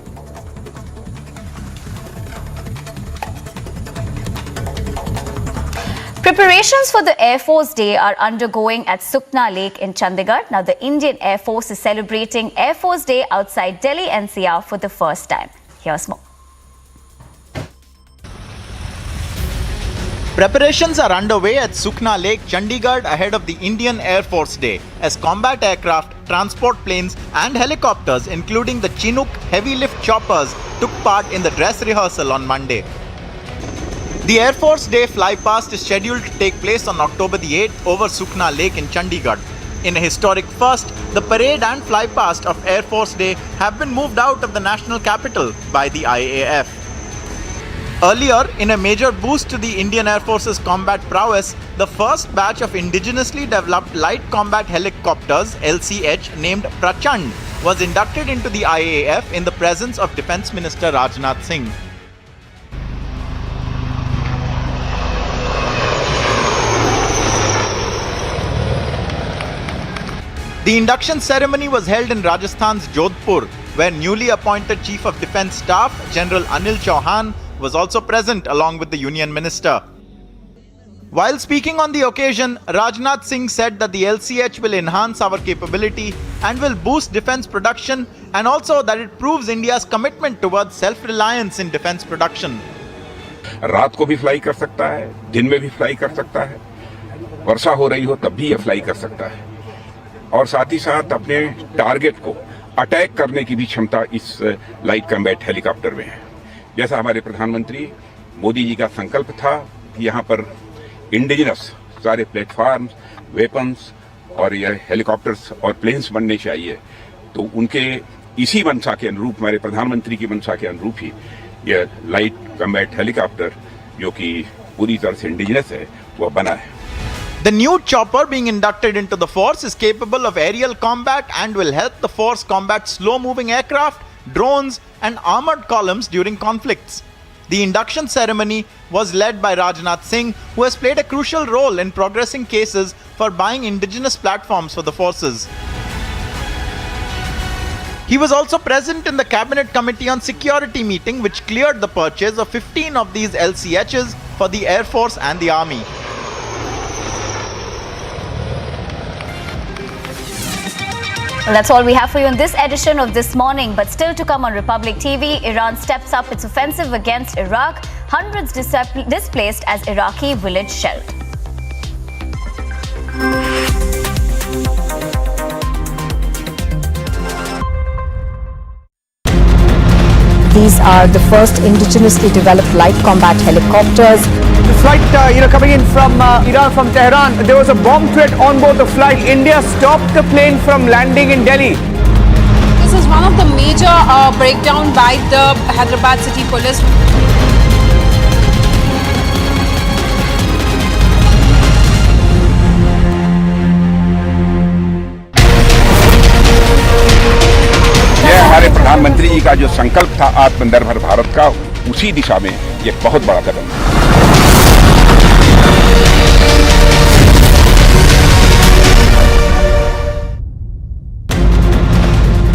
Preparations for the Air Force Day are undergoing at Sukna Lake in Chandigarh. Now, the Indian Air Force is celebrating Air Force Day outside Delhi NCR for the first time. Here's more. Preparations are underway at Sukna Lake, Chandigarh ahead of the Indian Air Force Day as combat aircraft, transport planes and helicopters including the Chinook heavy lift choppers took part in the dress rehearsal on Monday. The Air Force Day flypast is scheduled to take place on October the 8th over Sukna Lake in Chandigarh. In a historic first, the parade and flypast of Air Force Day have been moved out of the national capital by the IAF. Earlier, in a major boost to the Indian Air Force's combat prowess, the first batch of indigenously developed light combat helicopters, LCH, named Prachand, was inducted into the IAF in the presence of Defence Minister Rajnath Singh. The induction ceremony was held in Rajasthan's Jodhpur, where newly appointed Chief of Defence Staff, General Anil Chauhan, was also present along with the Union Minister. While speaking on the occasion, Rajnath Singh said that the LCH will enhance our capability and will boost defense production, and also that it proves India's commitment towards self-reliance in defense production. रात को भी fly कर सकता है, दिन में भी fly कर सकता है, वर्षा हो रही हो तब भी ये फ्लाई कर सकता है, और साथ ही साथ अपने टारगेट को अटैक करने की भी क्षमता इस लाइट कॉम्बैट हेलीकॉप्टर में है। जैसा हमारे प्रधानमंत्री मोदी जी का संकल्प था कि यहाँ पर इंडिजिनस सारे प्लेटफॉर्म, वेपन्स और ये हेलीकॉप्टर्स और प्लेन्स बनने चाहिए, तो उनके इसी मंशा के अनुरूप, हमारे प्रधानमंत्री की मंशा के अनुरूप ही ये लाइट कॉम्बैट हेलीकॉप्टर जो कि पूरी तरह से इंडिजिनस है वो बना है। The new chopper being inducted into the force is capable of aerial combat and will help the force combat slow-moving aircraft, drones and armored columns during conflicts. The induction ceremony was led by Rajnath Singh, who has played a crucial role in progressing cases for buying indigenous platforms for the forces. He was also present in the Cabinet Committee on Security meeting, which cleared the purchase of 15 of these LCHs for the Air Force and the Army. Well, that's all we have for you in this edition of This Morning. But still to come on Republic TV, Iran steps up its offensive against Iraq. Hundreds displaced as Iraqi village shelled. These are the first indigenously developed light combat helicopters. The flight, coming in from Iran, from Tehran, there was a bomb threat on board the flight. India stopped the plane from landing in Delhi. This is one of the major breakdown by the Hyderabad City Police. यह हमारे प्रधानमंत्री जी का जो संकल्प था आत्मनिर्भर भारत का, उसी दिशा में ये बहुत बड़ा कदम है।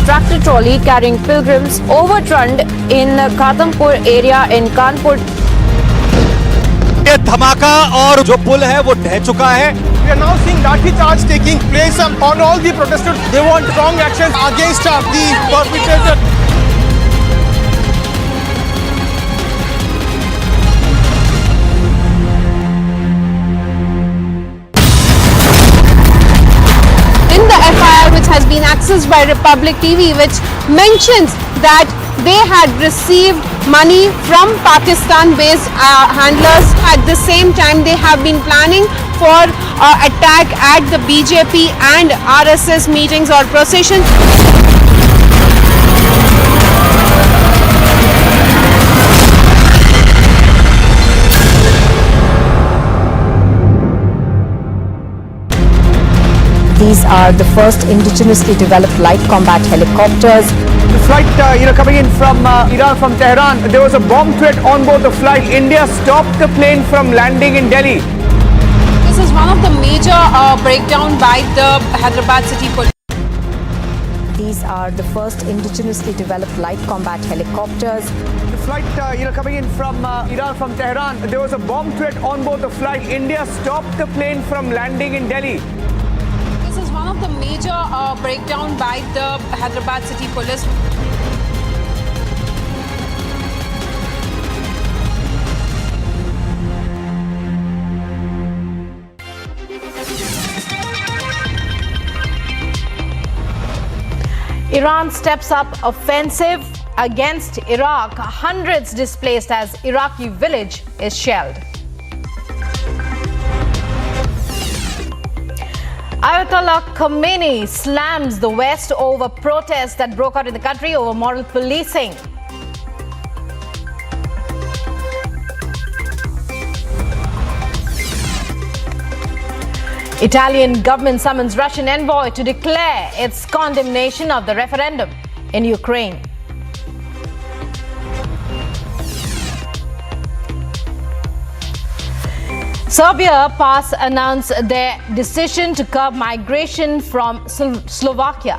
Tractor trolley carrying pilgrims overturned in Khatampur area in Kanpur. ये धमाका और जो पुल है वो ढह चुका है। We are now seeing lathi charge taking place on all the protesters. They want strong action against the perpetrator. In the FIR, which has been accessed by Republic TV, which mentions that they had received money from Pakistan-based handlers. At the same time, they have been planning for attack at the BJP and RSS meetings or processions. These are the first indigenously developed light combat helicopters. The flight, coming in from Iran, from Tehran, there was a bomb threat on board the flight. India stopped the plane from landing in Delhi. This is one of the major breakdown by the Hyderabad City Police. These are the first indigenously developed light combat helicopters. The flight, coming in from Iran, from Tehran, there was a bomb threat on board the flight. India stopped the plane from landing in Delhi. This is one of the major breakdown by the Hyderabad City Police. Iran steps up offensive against Iraq. Hundreds displaced as Iraqi village is shelled. Ayatollah Khomeini slams the West over protests that broke out in the country over moral policing. Italian government summons Russian envoy to declare its condemnation of the referendum in Ukraine. Serbia pass announced their decision to curb migration from Slovakia.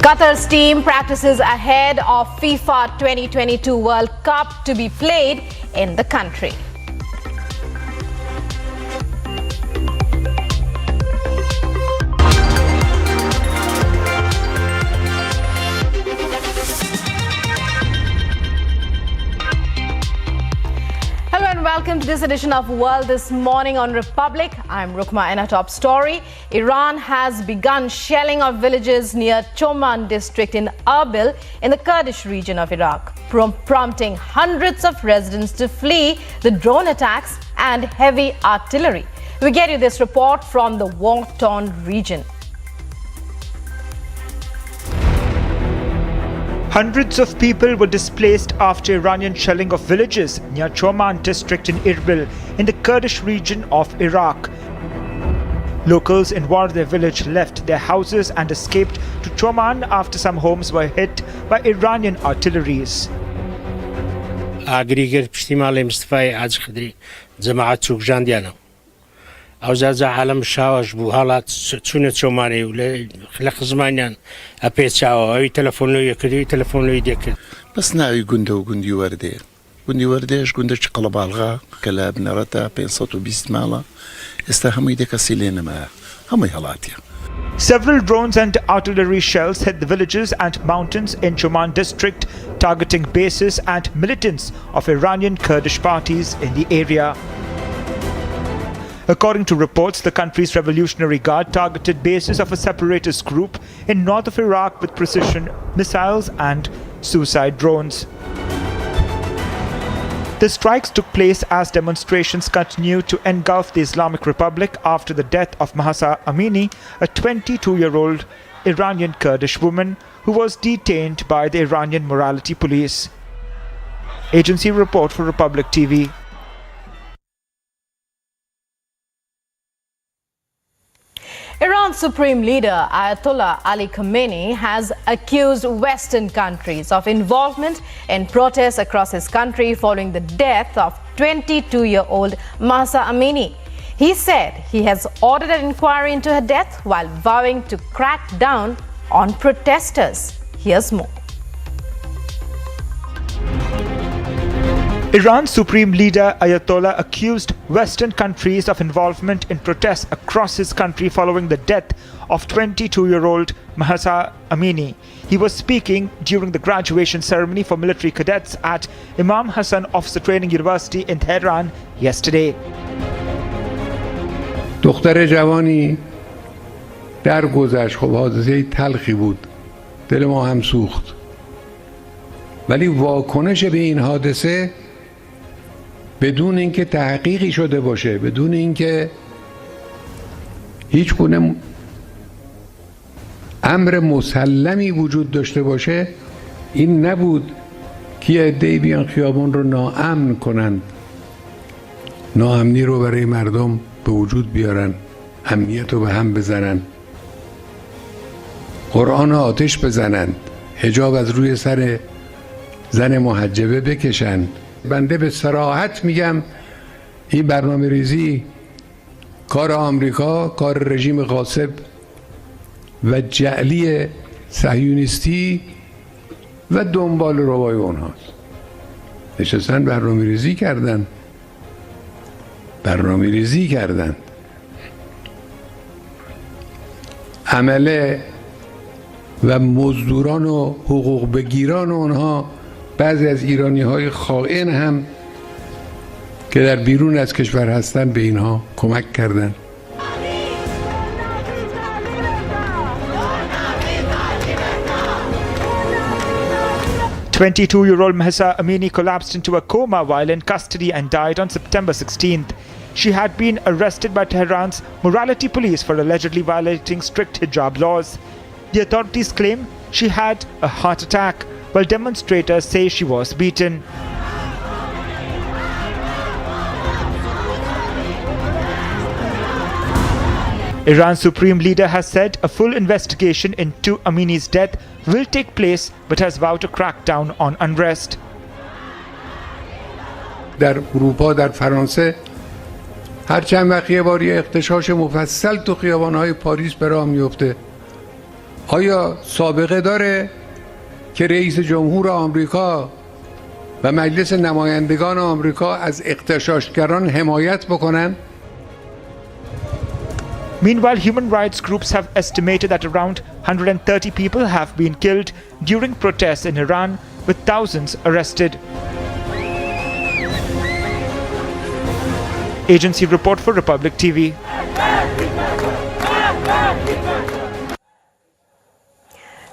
Qatar's team practices ahead of FIFA 2022 World Cup to be played in the country. Hello and welcome to this edition of World This Morning on Republic. I'm Rukma and our top story. Iran has begun shelling of villages near Choman district in Erbil in the Kurdish region of Iraq, prompting hundreds of residents to flee the drone attacks and heavy artillery. We get you this report from the war-torn region. Hundreds of people were displaced after Iranian shelling of villages near Choman district in Erbil in the Kurdish region of Iraq. Locals in Wardah village left their houses and escaped to Choman after some homes were hit by Iranian artilleries. agriger pishtimal Mustafa az khadri jamaat chukjandiana awzaza alam shawash bu halat chune chomani ule خلق زمانيان أبيتشاو أي تلفون له يكدي تلفون له يديك بس ناوي جنده وجندي وردي جندي ورديش جندش قلب علغا كلاب نرتا بين صوت وبيست مالا استهم يديك سيلين ما هم يهلاتيا. Several drones and artillery shells hit the villages and mountains in Choman district, targeting bases and militants of Iranian Kurdish parties in the area. According to reports, the country's Revolutionary Guard targeted bases of a separatist group in north of Iraq with precision missiles and suicide drones. The strikes took place as demonstrations continued to engulf the Islamic Republic after the death of Mahsa Amini, a 22-year-old Iranian Kurdish woman who was detained by the Iranian morality police. Agency report for Republic TV. Iran's supreme leader Ayatollah Ali Khamenei has accused Western countries of involvement in protests across his country following the death of 22-year-old Mahsa Amini. He said he has ordered an inquiry into her death while vowing to crack down on protesters. Here's more. Iran's supreme leader Ayatollah accused Western countries of involvement in protests across his country following the death of 22-year-old Mahsa Amini. He was speaking during the graduation ceremony for military cadets at Imam Hassan Officer Training University in Tehran yesterday. دختر جوانی در گذشت خب حادثه تلخی بود دل ما هم سوخت ولی واکنش به این حادثه بدون اینکه تحقیقی شده باشه بدون اینکه هیچ گونه امر مسلمی وجود داشته باشه این نبود که عده‌ای بیان خیابان رو ناامن کنند ناامنی رو برای مردم به وجود بیارن امنیت رو به هم بزنن قرآن آتش بزنند حجاب از روی سر زن محجبه بکشند بنده به صراحت میگم این برنامه ریزی کار آمریکا کار رژیم غاصب و جعلی صهیونیستی و دنبال روای اونهاست نشستن برنامه ریزی کردن عمله و مزدوران و حقوق بگیران اونها بعضی از ایرانی های خائن هم که در بیرون از کشور هستند به اینها کمک کردند. 22-year-old Mahsa Amini collapsed into a coma while in custody and died on September 16th. She had been arrested by Tehran's morality police for allegedly violating strict hijab laws. The authorities claim she had a heart attack, while demonstrators say she was beaten. Iran's supreme leader has said a full investigation into Amini's death will take place, but has vowed to crack down on unrest. در اروپا در فرانسه هر چند وقت یه بار یه اغتشاش مفصل تو خیابان‌های پاریس به راه میفته آیا سابقه داره که رئیس جمهور آمریکا و مجلس نمایندگان آمریکا از اغتشاشگران حمایت بکنن؟ Meanwhile, human rights groups have estimated that around 130 people have been killed during protests in Iran, with thousands arrested. Agency report for Republic TV.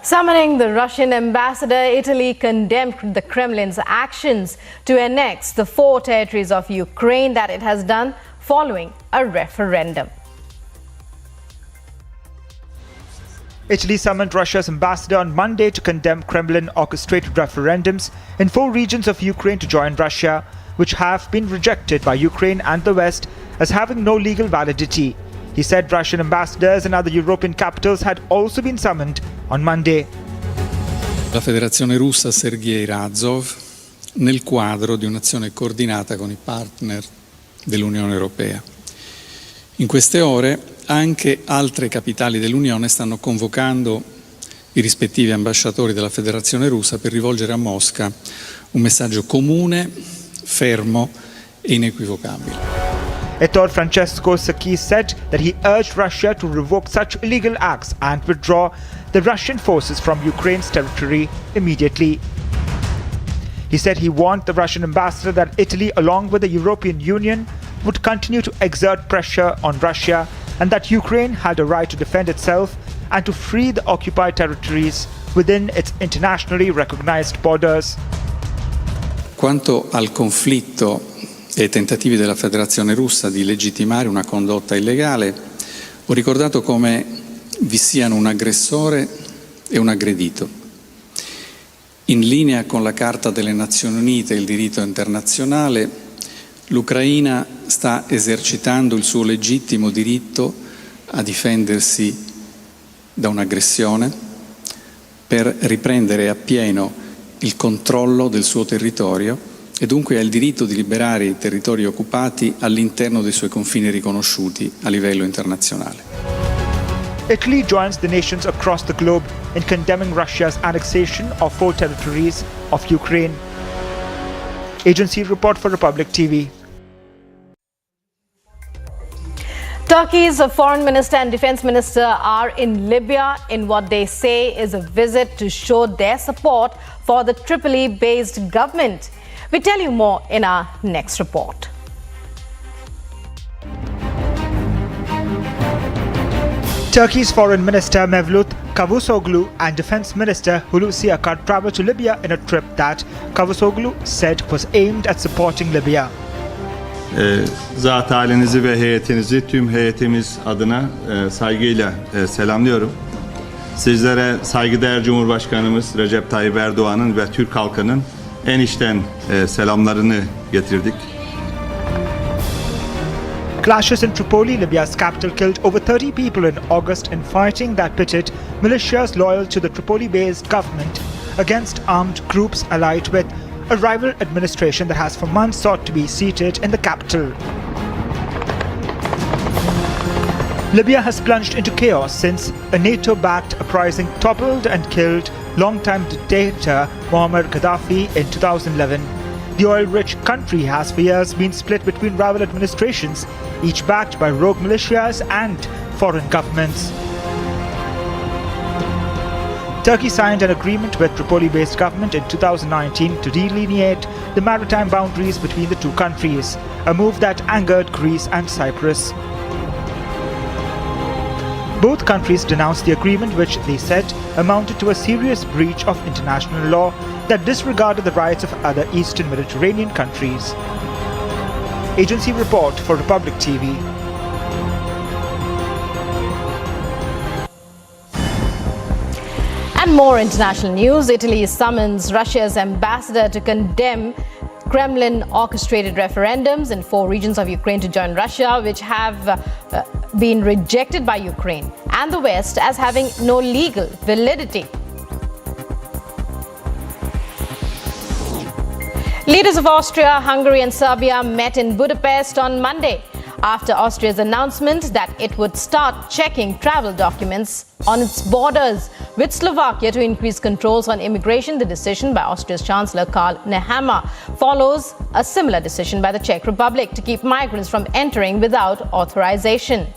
Summoning the Russian ambassador, Italy condemned the Kremlin's actions to annex the 4 territories of Ukraine that it has done following a referendum. Italy summoned Russia's ambassador on Monday to condemn Kremlin-orchestrated referendums in 4 regions of Ukraine to join Russia, which have been rejected by Ukraine and the West as having no legal validity. He said Russian ambassadors in other European capitals had also been summoned on Monday. La Federazione Russa Sergei Razov nel quadro di un'azione coordinata con i partner dell'Unione Europea. In queste ore anche altre capitali dell'Unione stanno convocando i rispettivi ambasciatori della Federazione Russa per rivolgere a Mosca un messaggio comune, fermo e inequivocabile. Ettore Francesco Sacchi said that he urged Russia to revoke such illegal acts and withdraw the Russian forces from Ukraine's territory immediately. He said he warned the Russian ambassador that Italy, along with the European Union, would continue to exert pressure on Russia and that Ukraine had a right to defend itself and to free the occupied territories within its internationally recognized borders. Quanto al conflitto e ai tentativi della Federazione Russa di legittimare una condotta illegale, ho ricordato come vi siano un aggressore e un aggredito. In linea con la Carta delle Nazioni Unite e il diritto internazionale, l'Ucraina sta esercitando il suo legittimo diritto a difendersi da un'aggressione per riprendere appieno il controllo del suo territorio e dunque ha il diritto di liberare i territori occupati all'interno dei suoi confini riconosciuti a livello internazionale. Italy joins the nations across the globe in condemning Russia's annexation of 4 territories of Ukraine. Agency report for Republic TV. Turkey's foreign minister and defense minister are in Libya in what they say is a visit to show their support for the Tripoli-based government. We tell you more in our next report. Turkey's foreign minister Mevlut Cavusoglu and defense minister Hulusi Akar traveled to Libya in a trip that Cavusoglu said was aimed at supporting Libya. Zat halinizi ve heyetinizi tüm heyetimiz adına saygıyla selamlıyorum. Sizlere saygıdeğer Cumhurbaşkanımız Recep Tayyip Erdoğan'ın ve Türk halkının en içten selamlarını getirdik. Clashes in Tripoli, Libya's capital, killed over 30 people in August in fighting that pitted militias loyal to the Tripoli-based government against armed groups allied with a rival administration that has for months sought to be seated in the capital. Libya has plunged into chaos since a NATO-backed uprising toppled and killed longtime dictator Muammar Gaddafi in 2011. The oil-rich country has for years been split between rival administrations, each backed by rogue militias and foreign governments. Turkey signed an agreement with Tripoli-based government in 2019 to delineate the maritime boundaries between the two countries, a move that angered Greece and Cyprus. Both countries denounced the agreement, which they said amounted to a serious breach of international law that disregarded the rights of other Eastern Mediterranean countries. Agency report for Republic TV. And more international news. Italy summons Russia's ambassador to condemn Kremlin-orchestrated referendums in 4 regions of Ukraine to join Russia, which have been rejected by Ukraine and the West as having no legal validity. Leaders of Austria, Hungary and Serbia met in Budapest on Monday after Austria's announcement that it would start checking travel documents on its borders with Slovakia to increase controls on immigration. The decision by Austria's Chancellor Karl Nehammer follows a similar decision by the Czech Republic to keep migrants from entering without authorization.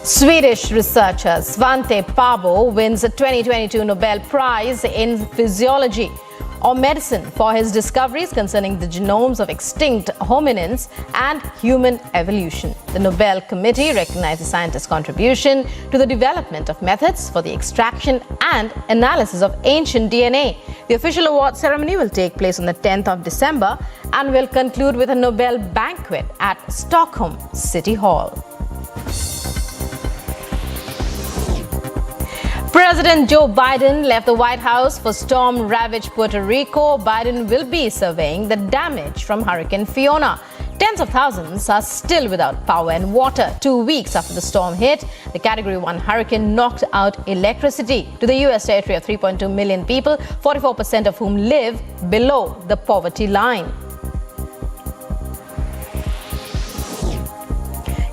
Swedish researcher Svante Pääbo wins a 2022 Nobel Prize in Physiology or Medicine for his discoveries concerning the genomes of extinct hominins and human evolution. The Nobel Committee recognized the scientist's contribution to the development of methods for the extraction and analysis of ancient DNA. The official award ceremony will take place on the 10th of December and will conclude with a Nobel banquet at Stockholm City Hall. President Joe Biden left the White House for storm-ravaged Puerto Rico. Biden will be surveying the damage from Hurricane Fiona. Tens of thousands are still without power and water. 2 weeks after the storm hit, the Category 1 hurricane knocked out electricity to the U.S. territory of 3.2 million people, 44% of whom live below the poverty line.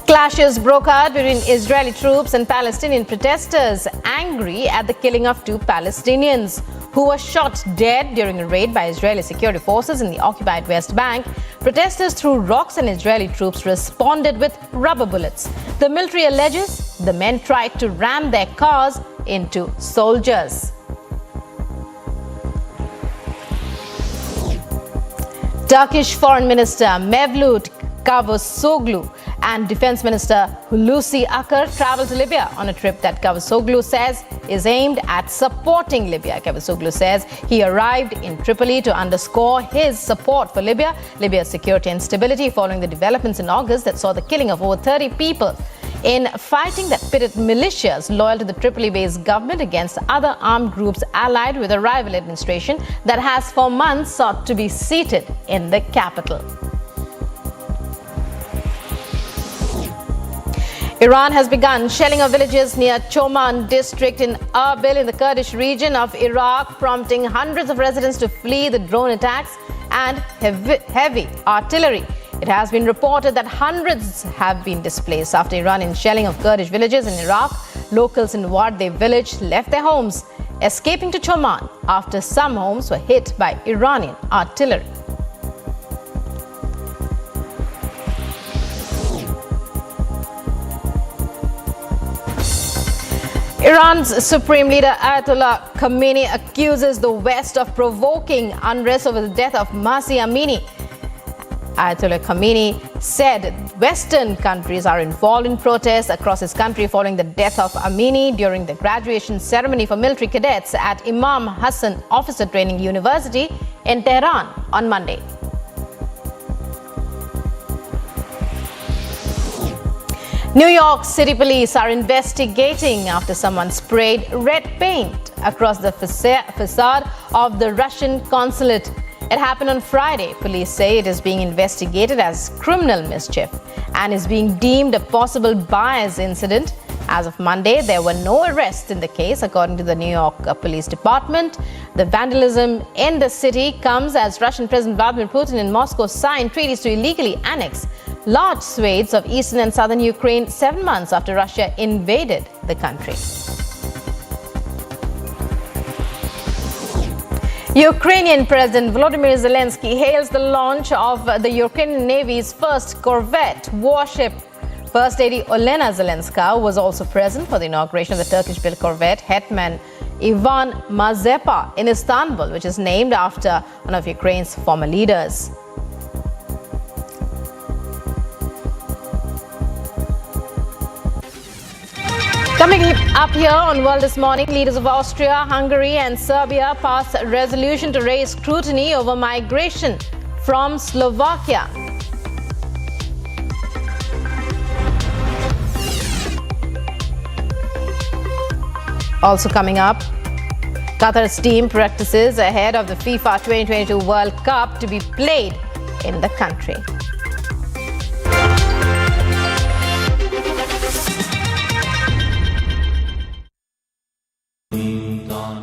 Clashes broke out between Israeli troops and Palestinian protesters, angry at the killing of 2 Palestinians who were shot dead during a raid by Israeli security forces in the occupied West Bank. Protesters threw rocks and Israeli troops responded with rubber bullets. The military alleges the men tried to ram their cars into soldiers. Turkish Foreign Minister Mevlut Cavusoglu and Defense Minister Hulusi Akar traveled to Libya on a trip that Cavusoglu says is aimed at supporting Libya. Cavusoglu says he arrived in Tripoli to underscore his support for Libya's security and stability following the developments in August that saw the killing of over 30 people in fighting that pitted militias loyal to the Tripoli-based government against other armed groups allied with a rival administration that has for months sought to be seated in the capital. Iran has begun shelling of villages near Choman district in Erbil in the Kurdish region of Iraq, prompting hundreds of residents to flee the drone attacks and heavy artillery. It has been reported that hundreds have been displaced after Iranian shelling of Kurdish villages in Iraq. Locals in Wardeh village left their homes, escaping to Choman after some homes were hit by Iranian artillery. Iran's Supreme Leader Ayatollah Khamenei accuses the West of provoking unrest over the death of Mahsa Amini. Ayatollah Khamenei said Western countries are involved in protests across his country following the death of Amini during the graduation ceremony for military cadets at Imam Hassan Officer Training University in Tehran on Monday. New York City police are investigating after someone sprayed red paint across the facade of the Russian consulate. It happened on Friday. Police say it is being investigated as criminal mischief and is being deemed a possible bias incident. As of Monday, there were no arrests in the case, according to the New York Police Department. The vandalism in the city comes as Russian President Vladimir Putin and Moscow signed treaties to illegally annex large swathes of eastern and southern Ukraine 7 months after Russia invaded the country. Ukrainian President Volodymyr Zelensky hails the launch of the Ukrainian Navy's first corvette warship. First Lady Olena Zelenska was also present for the inauguration of the Turkish-built corvette Hetman Ivan Mazepa in Istanbul, which is named after one of Ukraine's former leaders. Coming up here on World This Morning, leaders of Austria, Hungary and Serbia passed a resolution to raise scrutiny over migration from Slovakia. Also coming up, Qatar's team practices ahead of the FIFA 2022 World Cup to be played in the country.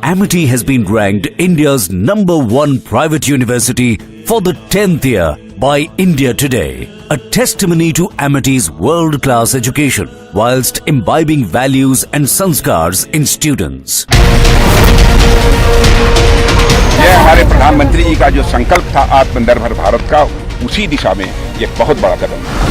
Amity has been ranked India's #1 private university for the 10th year by India Today, a testimony to Amity's world-class education whilst imbibing values and sanskars in students. यह हमारे प्रधानमंत्री जी का जो संकल्प था आत्मनिर्भर भारत का, उसी दिशा में ये बहुत बड़ा कदम है।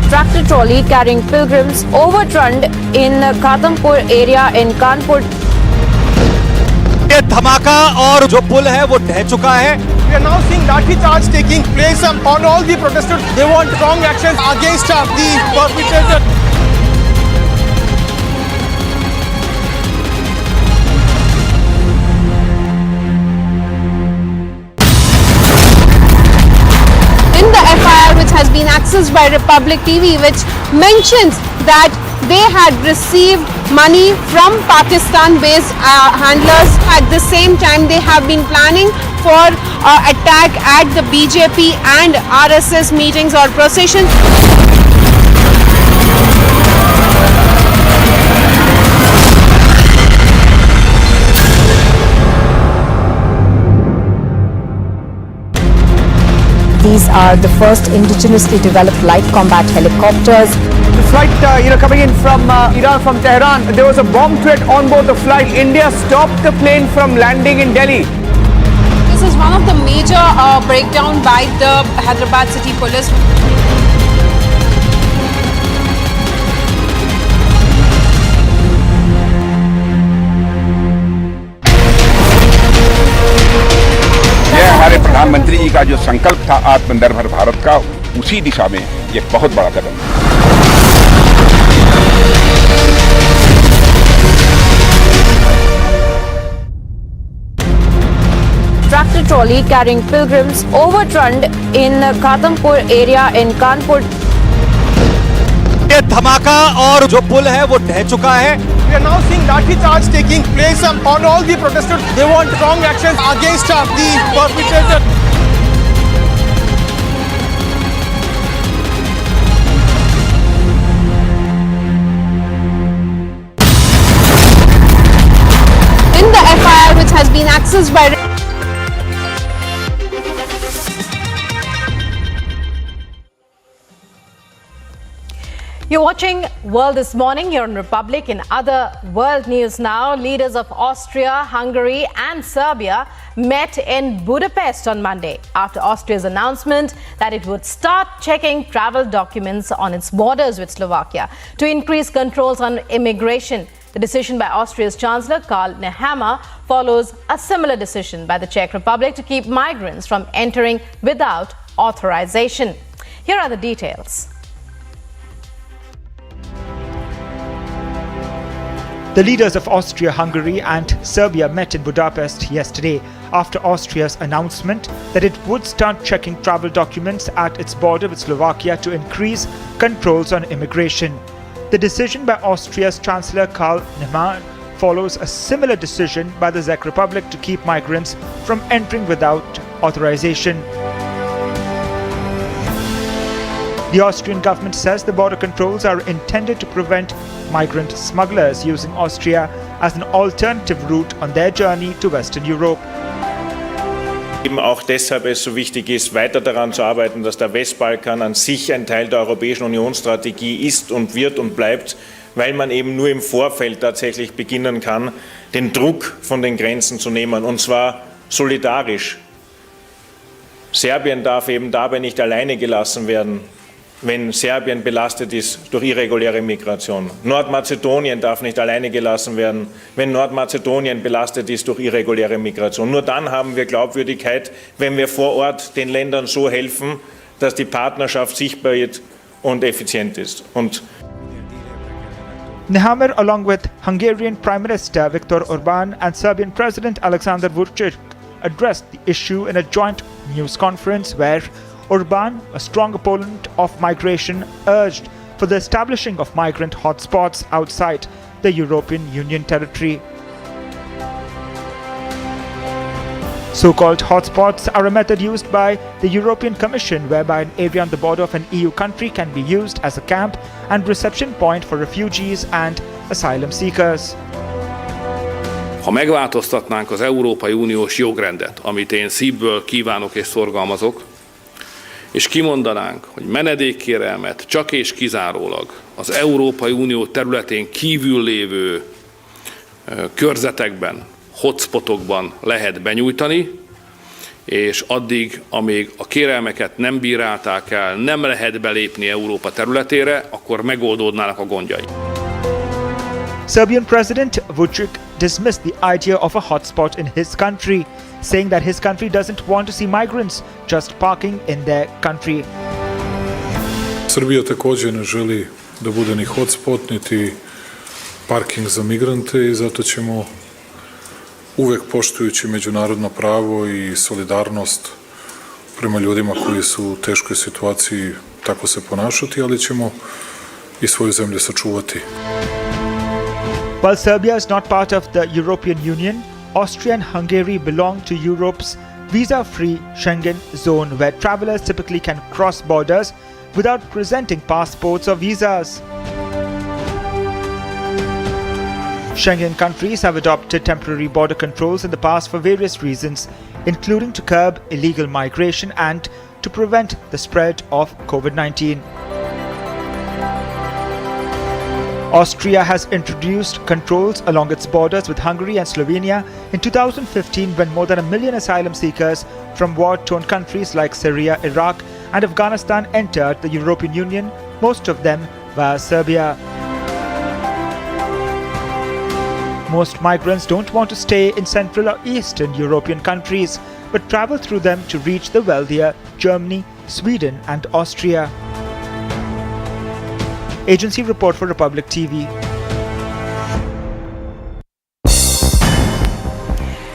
Tractor trolley carrying pilgrims overturned in Khatampur area in Kanpur. ये धमाका और जो पुल है वो ढह चुका है। We are now seeing lathi charge taking place on all the protesters. They want strong action against the perpetrator. In the FIR, which has been accessed by Republic TV, which mentions that they had received money from Pakistan-based handlers. At the same time, they have been planning for attack at the BJP and RSS meetings or processions. These are the first indigenously developed light combat helicopters. The flight, coming in from Iran, from Tehran, there was a bomb threat on board the flight. India stopped the plane from landing in Delhi. This is one of the major breakdown by the Hyderabad City Police. यह हमारे प्रधानमंत्री जी का जो संकल्प था आत्मनिर्भर भारत का, उसी दिशा में ये बहुत बड़ा कदम है। Tractor trolley carrying pilgrims overturned in Khatampur area in Kanpur. ये धमाका और जो पुल है वो ढह चुका है। We are now seeing lathi charge taking place on all the protesters. They want strong action against the perpetrator. In the FIR, which has been accessed by You're watching World This Morning here on Republic. In other world news now, leaders of Austria, Hungary and Serbia met in Budapest on Monday after Austria's announcement that it would start checking travel documents on its borders with Slovakia to increase controls on immigration. The decision by Austria's Chancellor Karl Nehammer follows a similar decision by the Czech Republic to keep migrants from entering without authorization. Here are the details. The leaders of Austria, Hungary and Serbia met in Budapest yesterday after Austria's announcement that it would start checking travel documents at its border with Slovakia to increase controls on immigration. The decision by Austria's Chancellor Karl Nehammer follows a similar decision by the Czech Republic to keep migrants from entering without authorization. The Austrian government says the border controls are intended to prevent migrant smugglers using Austria as an alternative route on their journey to Western Europe. Eben auch deshalb es so wichtig ist, weiter daran zu arbeiten, dass der Westbalkan an sich ein Teil der Europäischen Unionsstrategie ist und wird und bleibt, weil man eben nur im Vorfeld tatsächlich beginnen kann, den Druck von den Grenzen zu nehmen, und zwar solidarisch. Serbien darf eben dabei nicht alleine gelassen werden, wenn Serbien belastet ist durch irreguläre Migration. Nordmazedonien darf nicht alleine gelassen werden, wenn Nordmazedonien belastet ist durch irreguläre Migration. Nur dann haben wir Glaubwürdigkeit, wenn wir vor Ort den Ländern so helfen, dass die Partnerschaft sichtbar wird und effizient ist. Nehammer, along with Hungarian Prime Minister Viktor Orbán and Serbian President Alexander Vučić, addressed the issue in a joint news conference where Orbán, a strong opponent of migration, urged for the establishing of migrant hotspots outside the European Union territory. So-called hotspots are a method used by the European Commission whereby an area on the border of an EU country can be used as a camp and reception point for refugees and asylum seekers. Ha megváltoztatnánk az Európai Uniós jogrendet, amit én szívből kívánok és szorgalmazok, és kimondanánk, hogy menedékkérelmet csak és kizárólag az Európai Unió területén kívül lévő körzetekben, hotspotokban lehet benyújtani, és addig, amíg a kérelmeket nem bírálták el, nem lehet belépni Európa területére, akkor megoldódnának a gondjai. Serbian President Vučić dismissed the idea of a hotspot in his country, saying that his country doesn't want to see migrants just parking in their country. Srbija također ne želi da bude ni hotspot, niti parking za migrante i zato ćemo uvek poštujući međunarodno pravo i solidarnost prema ljudima koji su u teškoj situaciji tako se ponašati, ali ćemo i svoju zemlju sačuvati. While Serbia is not part of the European Union, Austria and Hungary belong to Europe's visa-free Schengen zone, where travelers typically can cross borders without presenting passports or visas. Schengen countries have adopted temporary border controls in the past for various reasons, including to curb illegal migration and to prevent the spread of COVID-19. Austria has introduced controls along its borders with Hungary and Slovenia in 2015 when more than 1 million asylum seekers from war-torn countries like Syria, Iraq and Afghanistan entered the European Union, most of them via Serbia. Most migrants don't want to stay in Central or Eastern European countries, but travel through them to reach the wealthier Germany, Sweden and Austria. Agency report for Republic TV.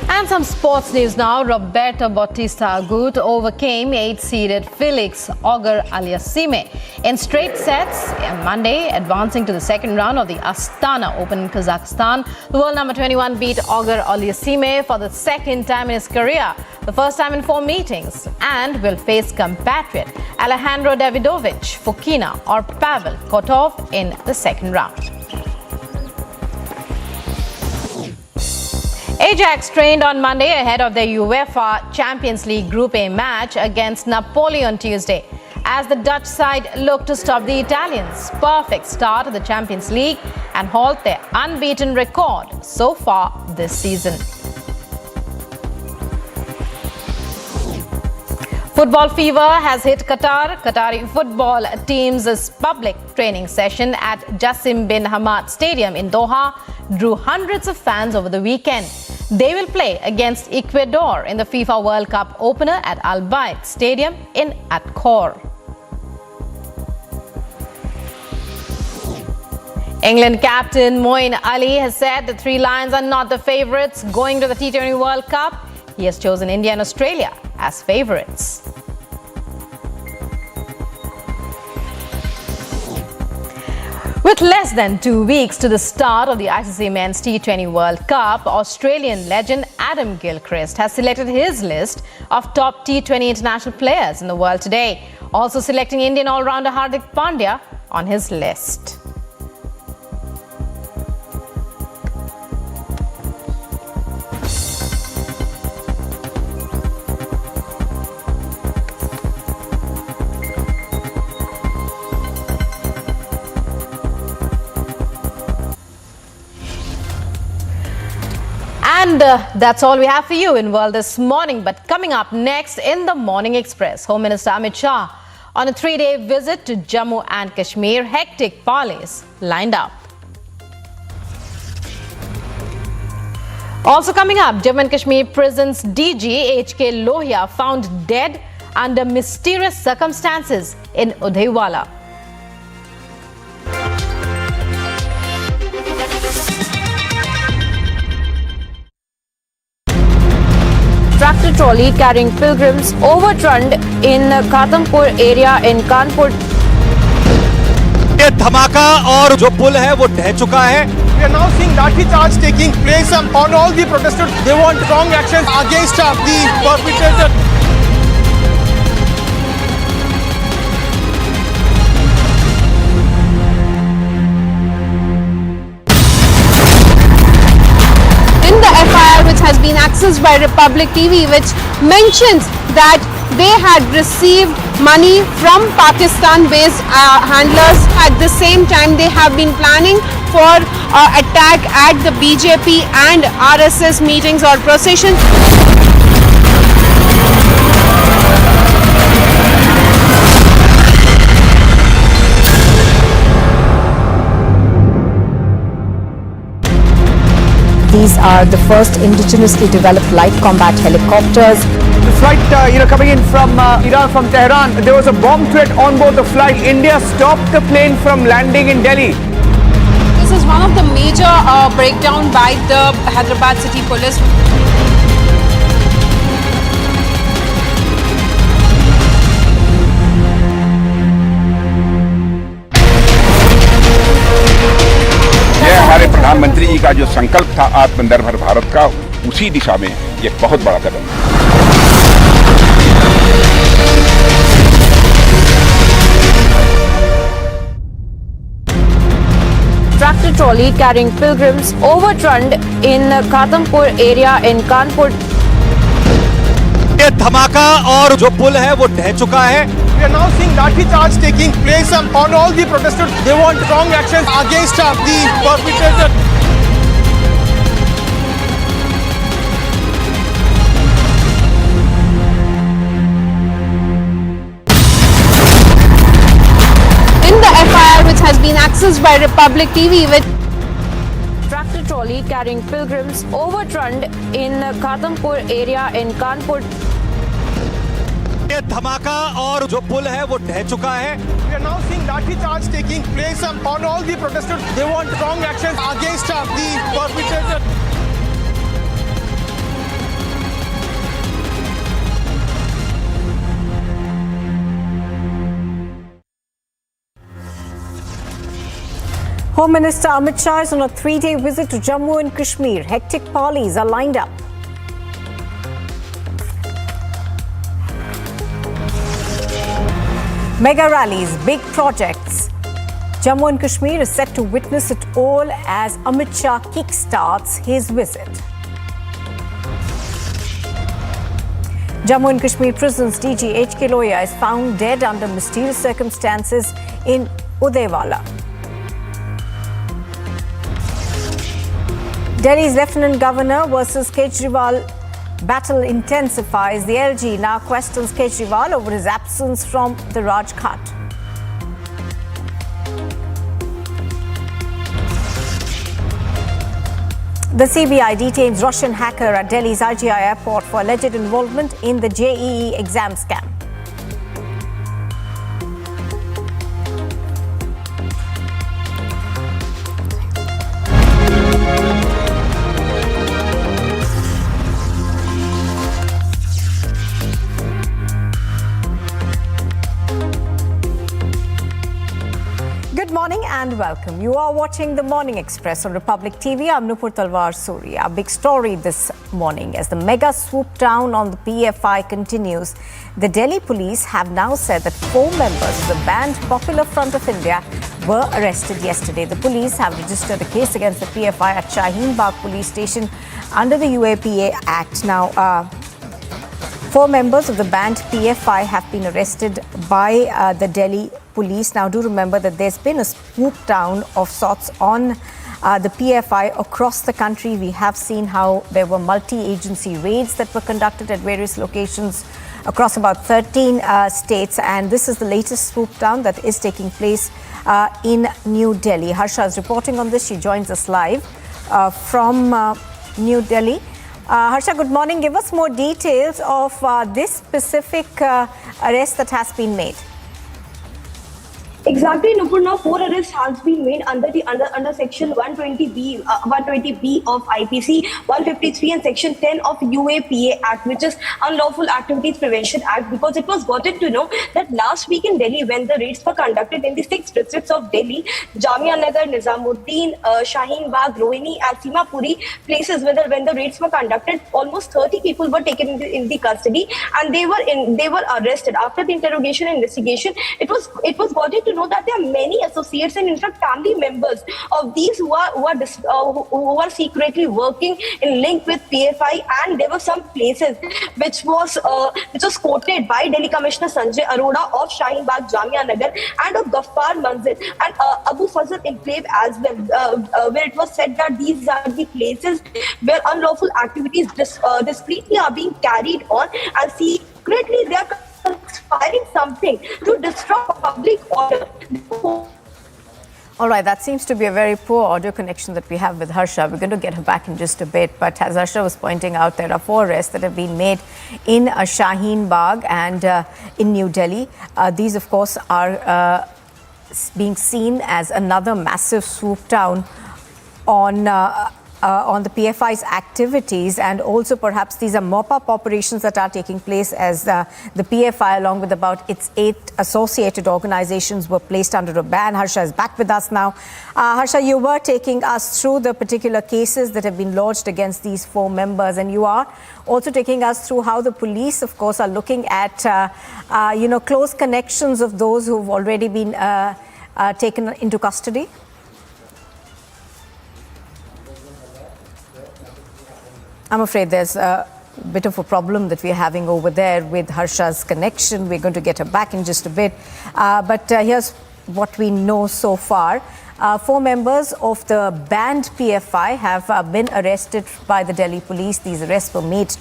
And some sports news now. Roberto Bautista Agut overcame 8-seeded Felix Auger-Aliassime in straight sets on Monday, advancing to the second round of the Astana Open in Kazakhstan. The world number 21 beat Auger-Aliassime for the second time in his career, the first time in 4 meetings, and will face compatriot Alejandro Davidovich Fokina or Pavel Kotov in the second round. Ajax trained on Monday ahead of their UEFA Champions League Group A match against Napoli on Tuesday, as the Dutch side looked to stop the Italians' perfect start of the Champions League and halt their unbeaten record so far this season. Football fever has hit Qatar. Qatari football team's public training session at Jassim bin Hamad Stadium in Doha drew hundreds of fans over the weekend. They will play against Ecuador in the FIFA World Cup opener at Al Bayt Stadium in Khor. England captain Moeen Ali has said the Three Lions are not the favourites going to the T20 World Cup. He has chosen India and Australia as favourites. With less than 2 weeks to the start of the ICC Men's T20 World Cup, Australian legend Adam Gilchrist has selected his list of top T20 international players in the world today, also selecting Indian all-rounder Hardik Pandya on his list. And that's all we have for you in World This Morning. But coming up next in the Morning Express, Home Minister Amit Shah on a 3-day visit to Jammu and Kashmir. Hectic parleys lined up. Also coming up, Jammu and Kashmir Prison's DG H.K. Lohia found dead under mysterious circumstances in Udaiwala. Tractor trolley carrying pilgrims overturned in Ghatampur area in Kanpur. ये धमाका और जो पुल है वो ढह चुका है। We are now seeing lathi charge taking place on all the protesters. They want strong action against the perpetrator. In the FIR which has been accessed by Republic TV, which mentions that they had received money from Pakistan-based handlers. At the same time, they have been planning for attack at the BJP and RSS meetings or processions. These are the first indigenously developed light combat helicopters. The flight, coming in from Iran, from Tehran, there was a bomb threat on board the flight. India stopped the plane from landing in Delhi. This is one of the major breakdown by the Hyderabad City Police. हमारे प्रधानमंत्री जी का जो संकल्प था आत्मनिर्भर भारत का, उसी दिशा में ये बहुत बड़ा कदम है। Tractor trolley carrying pilgrims overturned in Ghatampur area in Kanpur. ये धमाका और जो पुल है वो ढह चुका है। We are now seeing lathi charge taking place on all the protesters. They want strong action against the perpetrator. In the FIR which has been accessed by Republic TV, with tractor trolley carrying pilgrims overturned in Ghatampur area in Kanpur. ये धमाका और जो पुल है वो ढह चुका है। We are now seeing lathi charge taking place on all the protesters. They want strong action against the perpetrator. Home Minister Amit Shah is on a 3-day visit to Jammu and Kashmir. Hectic parleys are lined up. Mega rallies, big projects. Jammu and Kashmir is set to witness it all as Amit Shah kickstarts his visit. Jammu and Kashmir Prison's DG H.K. Loya is found dead under mysterious circumstances in Udaywala. Delhi's Lieutenant Governor versus Kejriwal battle intensifies. The LG now questions Kejriwal over his absence from the Rajghat. The CBI detains Russian hacker at Delhi's IGI airport for alleged involvement in the JEE exam scam. Good morning and welcome. You are watching the Morning Express on Republic TV. I'm Nupur Talwar Suri. Our big story this morning as the mega swoop down on the PFI continues. The Delhi police have now said that 4 members of the banned Popular Front of India were arrested yesterday. The police have registered a case against the PFI at Shaheen Bagh Police Station under the UAPA Act. Now, 4 members of the banned PFI have been arrested by the Delhi police. Now, do remember that there's been a swoop down of sorts on the PFI across the country. We have seen how there were multi-agency raids that were conducted at various locations across about 13 states. And this is the latest swoop down that is taking place in New Delhi. Harsha is reporting on this. She joins us live from New Delhi. Harsha, good morning. Give us more details of this specific arrest that has been made. Exactly, Nupur. Now 4 arrests has been made under section 120B, 120B of IPC, 153 and section 10 of UAPA Act, which is Unlawful Activities Prevention Act, because it was gotten to know that last week in Delhi, when the raids were conducted in the 6 districts of Delhi, Jamia Nagar, Nizamuddin, Shaheen Bagh, Rohini, and Simapuri places, when the raids were conducted, almost 30 people were taken in the custody, and they were arrested. After the interrogation and investigation, it was gotten to know that there are many associates and in fact family members of these who are secretly working in link with PFI, and there were some places which was quoted by Delhi Commissioner Sanjay Arora of Shaheen Bagh, Jamia Nagar, and of Ghaffar Manzil and Abu Fazl Enclave as well, where it was said that these are the places where unlawful activities discreetly are being carried on, and secretly they are conspiring something to disrupt public order. All right, that seems to be a very poor audio connection that we have with Harsha. We're going to get her back in just a bit. But as Harsha was pointing out, there are 4 arrests that have been made in Shaheen Bagh and in New Delhi. These, of course, are being seen as another massive swoop down on the PFI's activities, and also perhaps these are mop-up operations that are taking place as the PFI, along with about its 8 associated organizations, were placed under a ban. Harsha is back with us now. Harsha, you were taking us through the particular cases that have been lodged against these 4 members, and you are also taking us through how the police, of course, are looking at close connections of those who've already been taken into custody. I'm afraid there's a bit of a problem that we're having over there with Harsha's connection. We're going to get her back in just a bit. But here's what we know so far. 4 members of the banned PFI have been arrested by the Delhi police. These arrests were made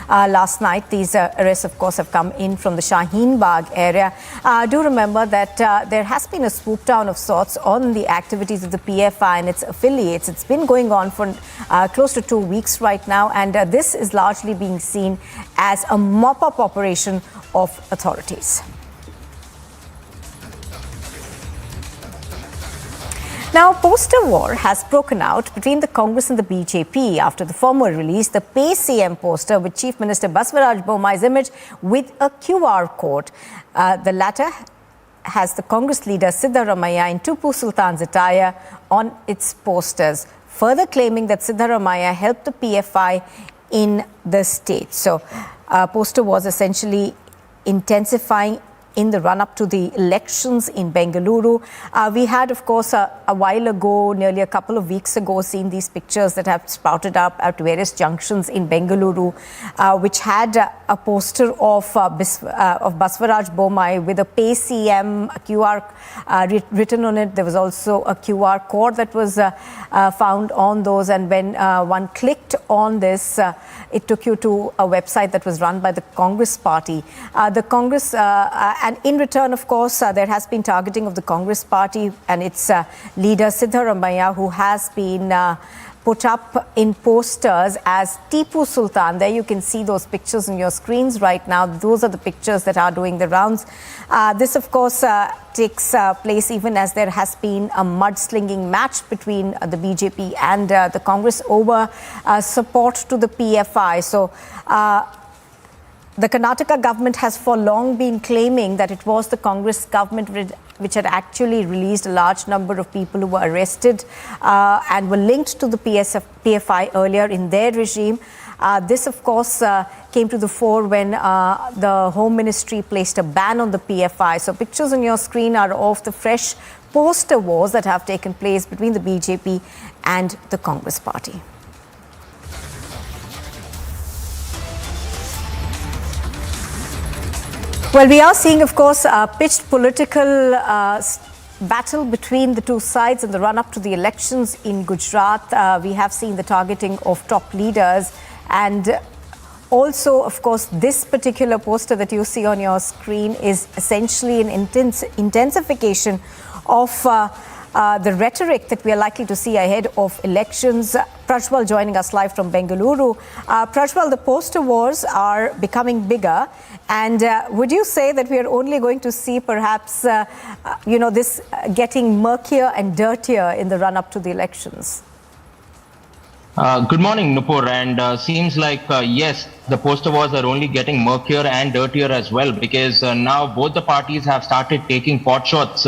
last night. These arrests, of course, have come in from the Shaheen Bagh area. Do remember that there has been a swoop down of sorts on the activities of the PFI and its affiliates. It's been going on for close to 2 weeks right now, and this is largely being seen as a mop-up operation of authorities. Now, poster war has broken out between the Congress and the BJP after the former released the Pay CM poster with Chief Minister Baswaraj Bommai's image with a QR code. The latter has the Congress leader Siddaramaiah in Tipu Sultan's attire on its posters, further claiming that Siddaramaiah helped the PFI in the state. So, poster was essentially intensifying in the run-up to the elections in Bengaluru. We had, of course, a while ago, nearly a couple of weeks ago, seen these pictures that have sprouted up at various junctions in Bengaluru, which had a poster of Baswaraj Bommai with a Pay CM QR written on it. There was also a QR code that was found on those, and when one clicked on this, it took you to a website that was run by the Congress party. The Congress, and in return, of course, there has been targeting of the Congress party and its leader Siddaramaiah, who has been put up in posters as Tipu Sultan. There you can see those pictures on your screens right now. Those are the pictures that are doing the rounds. This, of course, takes place even as there has been a mudslinging match between the BJP and the Congress over support to the PFI. So, the Karnataka government has for long been claiming that it was the Congress government which had actually released a large number of people who were arrested and were linked to the PFI earlier in their regime. This, of course, came to the fore when the Home Ministry placed a ban on the PFI. So pictures on your screen are of the fresh poster wars that have taken place between the BJP and the Congress party. Well, we are seeing, of course, a pitched political battle between the two sides in the run-up to the elections in Gujarat. We have seen the targeting of top leaders, and also, of course, this particular poster that you see on your screen is essentially an intensification of the rhetoric that we are likely to see ahead of elections. Prajwal joining us live from Bengaluru. Prajwal, the poster wars are becoming bigger, and would you say that we are only going to see perhaps, this getting murkier and dirtier in the run-up to the elections? Good morning, Nupur, and seems like, yes, the poster wars are only getting murkier and dirtier as well, because now both the parties have started taking pot shots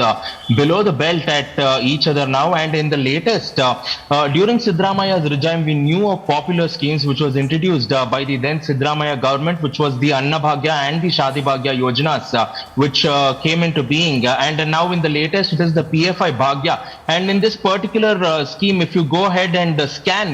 below the belt at each other now. And in the latest, during Siddaramaya's regime, we knew of popular schemes which was introduced by the then Siddaramaya government, which was the Anna Bhagya and the Shadi Bhagya Yojanas, which came into being. And now in the latest, it is the PFI Bhagya. And in this particular scheme, if you go ahead and scan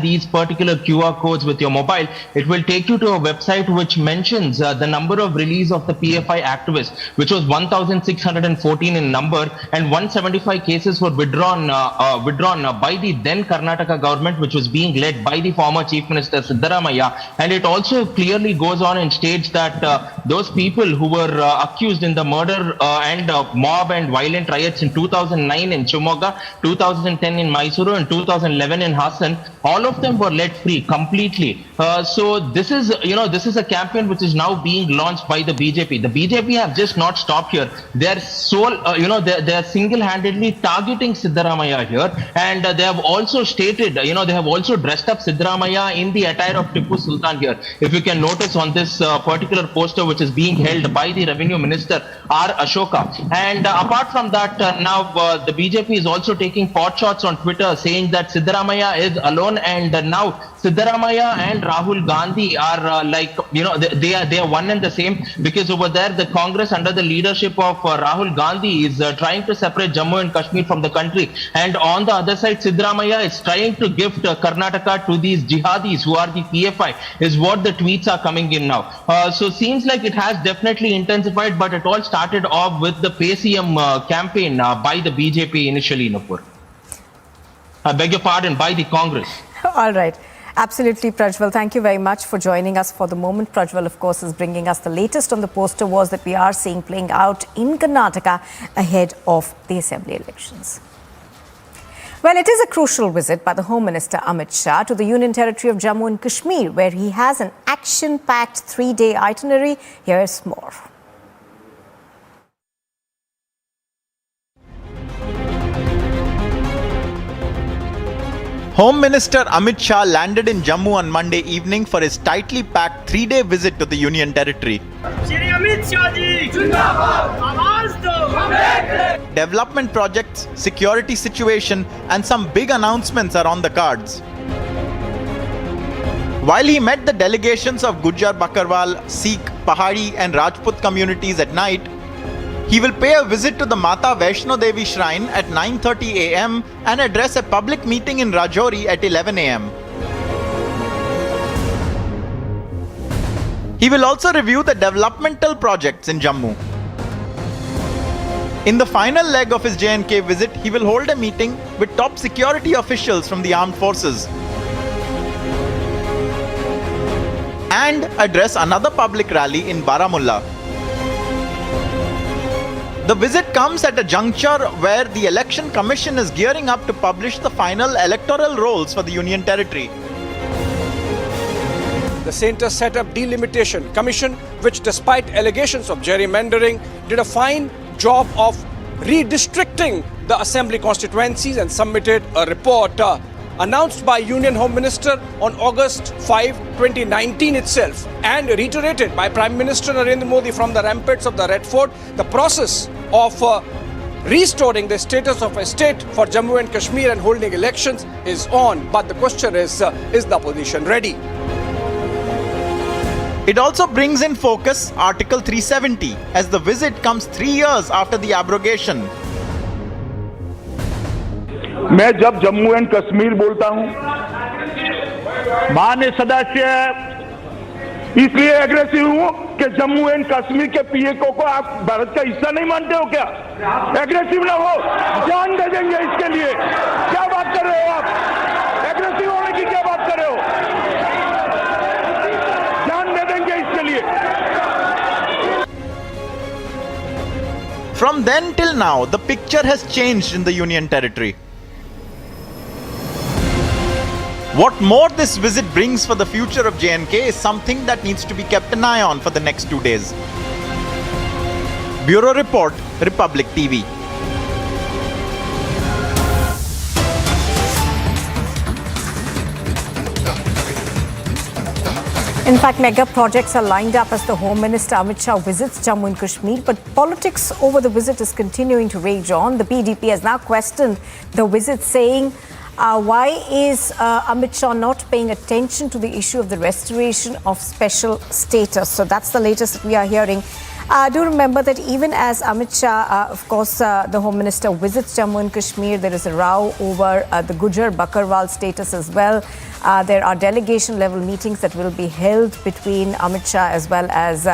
these particular QR codes with your mobile, it will take you to a website which mentions the number of release of the PFI activists, which was 1,614 in number, and 175 cases were withdrawn by the then Karnataka government, which was being led by the former Chief Minister Siddaramaya. And it also clearly goes on and states that those people who were accused in the murder and mob and violent riots in 2009 in Shimoga, 2010 in Mysuru, and 2011 in Hassan, all of them were let free completely. So this is a campaign which is now being launched by the BJP. The BJP have just not stopped here. They're they're single-handedly targeting Siddaramaya here, and they have also stated, they have also dressed up Siddaramaya in the attire of Tipu Sultan here. If you can notice on this particular poster, which is being held by the Revenue Minister R. Ashoka. And apart from that, now the BJP is also taking pot shots on Twitter, saying that Siddaramaya is alone, and now Siddaramaya and Rahul Gandhi are they are one and the same, because over there the Congress under the leadership of Rahul Gandhi is trying to separate Jammu and Kashmir from the country, and on the other side Siddaramaya is trying to gift Karnataka to these jihadis who are the PFI, is what the tweets are coming in now. So seems like it has definitely intensified, but it all started off with the PCM campaign by the BJP initially, Nupur. I beg your pardon, by the Congress. All right. Absolutely, Prajwal. Thank you very much for joining us for the moment. Prajwal, of course, is bringing us the latest on the poster wars that we are seeing playing out in Karnataka ahead of the assembly elections. Well, it is a crucial visit by the Home Minister Amit Shah to the Union Territory of Jammu and Kashmir, where he has an action-packed 3-day itinerary. Here's more. Home Minister Amit Shah landed in Jammu on Monday evening for his tightly packed 3-day visit to the Union Territory. Development projects, security situation, and some big announcements are on the cards. While he met the delegations of Gujjar Bakarwal, Sikh, Pahari and Rajput communities at night, he will pay a visit to the Mata Vaishno Devi shrine at 9:30 a.m. and address a public meeting in Rajouri at 11 a.m. He will also review the developmental projects in Jammu. In the final leg of his J&K visit, he will hold a meeting with top security officials from the armed forces and address another public rally in Baramulla. The visit comes at a juncture where the Election Commission is gearing up to publish the final electoral rolls for the Union Territory. The centre set up Delimitation Commission, which despite allegations of gerrymandering, did a fine job of redistricting the assembly constituencies and submitted a report announced by Union Home Minister on August 5, 2019 itself, and reiterated by Prime Minister Narendra Modi from the ramparts of the Red Fort. The process of restoring the status of a state for Jammu and Kashmir and holding elections is on. But the question is the opposition ready? It also brings in focus Article 370, as the visit comes 3 years after the abrogation. मैं जब Jammu and Kashmir बोलता हूं, माननीय सदस्य इसलिए aggressive हूं कि Jammu and Kashmir के पीएको को आप भारत का हिस्सा नहीं मानते हो क्या? एग्रेसिव ना हो, जान दे देंगे इसके लिए। क्या बात कर रहे हो आप? एग्रेसिव होने की क्या बात कर रहे हो? जान दे देंगे इसके लिए। From then till now, the picture has changed in the Union Territory. What more this visit brings for the future of J&K is something that needs to be kept an eye on for the next 2 days. Bureau Report, Republic TV. In fact, mega projects are lined up as the Home Minister Amit Shah visits Jammu and Kashmir, but politics over the visit is continuing to rage on. The PDP has now questioned the visit, saying, why is Amit Shah not paying attention to the issue of the restoration of special status? So that's the latest that we are hearing. Do remember that even as Amit Shah, of course, the Home Minister visits Jammu and Kashmir, there is a row over the Gujar Bakarwal status as well. There are delegation-level meetings that will be held between Amit Shah as well as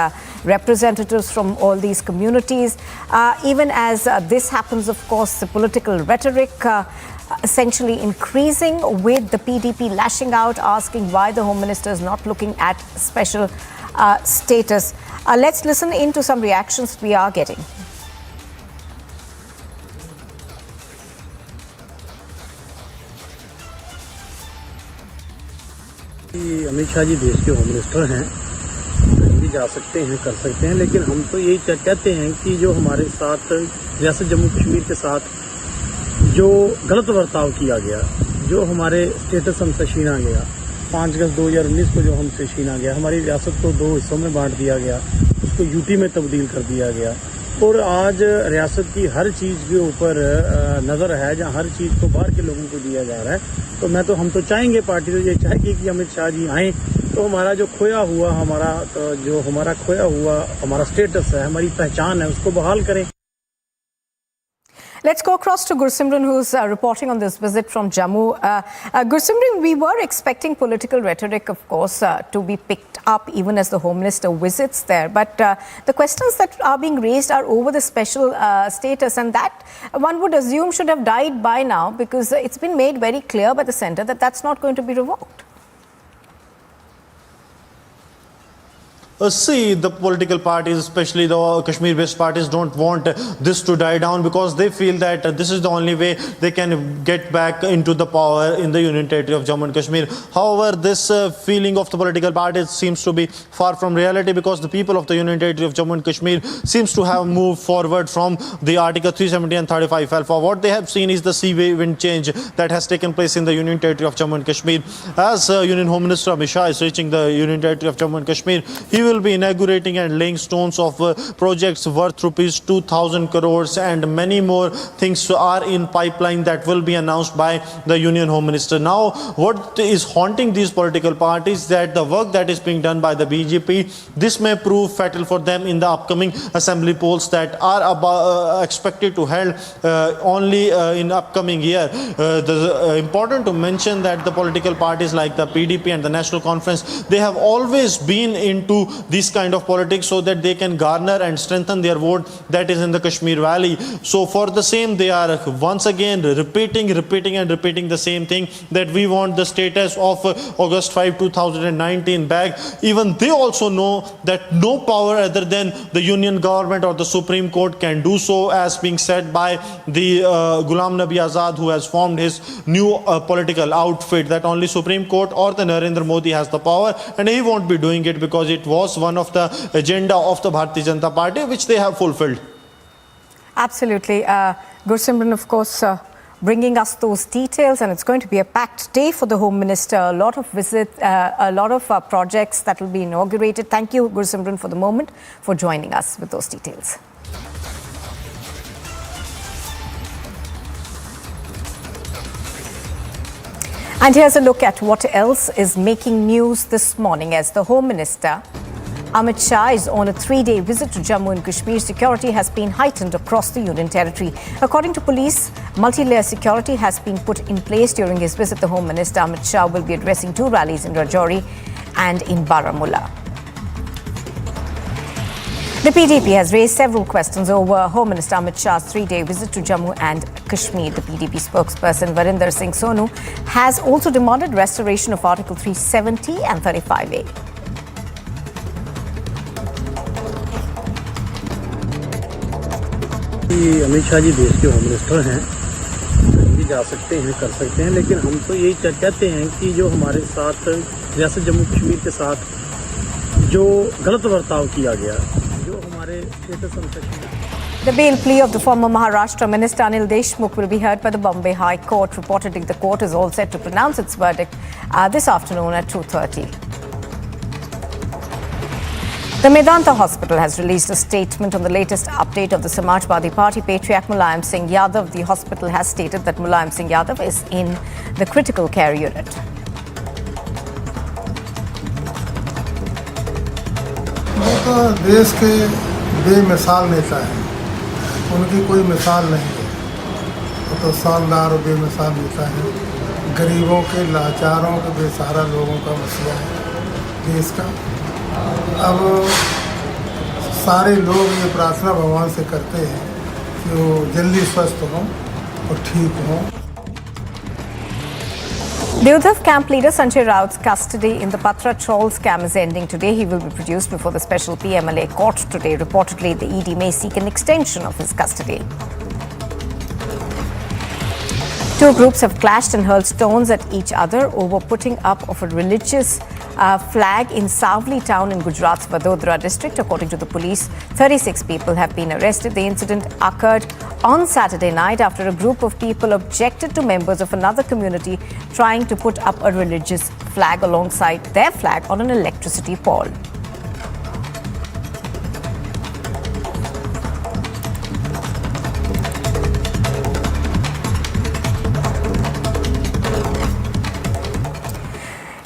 representatives from all these communities. Even as this happens, of course, the political rhetoric essentially increasing, with the PDP lashing out, asking why the Home Minister is not looking at special status. Let's listen into some reactions we are getting. Amit Shah ji देश के home minister हैं, कहीं भी जा सकते हैं, कर सकते हैं, लेकिन हम तो यही कहते हैं कि जो हमारे साथ रियासत जम्मू कश्मीर के साथ जो गलत बर्ताव किया गया, जो हमारे स्टेटस हमसे छीना गया, 5 अगस्त 2019 को जो हमसे छीना गया, हमारी रियासत को 2 हिस्सों में बांट दिया गया, उसको यूटी में तब्दील कर दिया गया, और आज रियासत की हर चीज़ के ऊपर नज़र है, जहाँ हर चीज़ को बाहर के लोगों को दिया जा रहा है। तो हम तो चाहेंगे, पार्टी तो ये चाहेगी कि अमित शाह जी आएँ, तो हमारा जो खोया हुआ हमारा स्टेटस है, हमारी पहचान है, उसको बहाल करें। Let's go across to Gursimran, who's reporting on this visit from Jammu. Gursimran, we were expecting political rhetoric, of course, to be picked up even as the Home Minister visits there. But the questions that are being raised are over the special status, and that one would assume should have died by now, because it's been made very clear by the centre that that's not going to be revoked. See, the political parties, especially the Kashmir-based parties, don't want this to die down, because they feel that this is the only way they can get back into the power in the Union Territory of Jammu and Kashmir. However, this feeling of the political parties seems to be far from reality, because the people of the Union Territory of Jammu and Kashmir seems to have moved forward from the Article 370 and 35 alpha. What they have seen is the sea wind change that has taken place in the Union Territory of Jammu and Kashmir. As Union Home Minister Amit Shah is reaching the Union Territory of Jammu and Kashmir, he will be inaugurating and laying stones of projects worth rupees 2,000 crores, and many more things are in pipeline that will be announced by the Union Home Minister. Now, what is haunting these political parties, that the work that is being done by the BJP, this may prove fatal for them in the upcoming assembly polls that are expected to held only in upcoming year. Important to mention that the political parties like the PDP and the National Conference, they have always been into this kind of politics so that they can garner and strengthen their vote that is in the Kashmir Valley. So for the same, they are once again repeating the same thing, that we want the status of August 5, 2019 back. Even they also know that no power other than the Union government or the Supreme Court can do so, as being said by the Ghulam Nabi Azad, who has formed his new political outfit, that only Supreme Court or the Narendra Modi has the power, and he won't be doing it, because it was one of the agenda of the Bharatiya Janata Party, which they have fulfilled. Absolutely. Gursimran, of course, bringing us those details, and it's going to be a packed day for the Home Minister. A lot of visits, a lot of projects that will be inaugurated. Thank you, Gursimran, for the moment, for joining us with those details. And here's a look at what else is making news this morning, as the Home Minister Amit Shah is on a 3-day visit to Jammu and Kashmir. Security has been heightened across the Union Territory. According to police, multi-layer security has been put in place during his visit. The Home Minister Amit Shah will be addressing 2 rallies in Rajouri and in Baramulla. The PDP has raised several questions over Home Minister Amit Shah's 3-day visit to Jammu and Kashmir. The PDP spokesperson Varinder Singh Sonu has also demanded restoration of Article 370 and 35A. कि अमित शाह जी देश के home minister हैं, कहीं भी जा सकते हैं, कर सकते हैं, लेकिन हम तो यही कहते हैं कि जो हमारे साथ रियासत जम्मू कश्मीर के साथ जो गलत बर्ताव किया गया, जो हमारे The bail plea of the former Maharashtra Minister Anil Deshmukh will be heard by the Bombay High Court. Reportedly, the court is all set to pronounce its verdict this afternoon at 2:30. The Medanta Hospital has released a statement on the latest update of the Samajwadi Party patriarch Mulayam Singh Yadav. The hospital has stated that Mulayam Singh Yadav is in the critical care unit. वो देश के बेमिसाल नेता हैं, उनकी कोई मिसाल नहीं है। वो तो शानदार और बेमिसाल नेता है। गरीबों के, लाचारों के, बेसहारा लोगों का मसला है देश का। अब सारे लोग ये प्रार्थना भगवान से करते हैं कि वो जल्दी स्वस्थ हों और ठीक हों। The Uddhav camp leader Sanjay Raut's custody in the Patra Troll scam is ending today. He will be produced before the special PMLA court today. Reportedly, the ED may seek an extension of his custody. Two groups have clashed and hurled stones at each other over putting up of a religious flag in Savli town in Gujarat's Vadodara district. According to the police, 36 people have been arrested. The incident occurred on Saturday night after a group of people objected to members of another community trying to put up a religious flag alongside their flag on an electricity pole.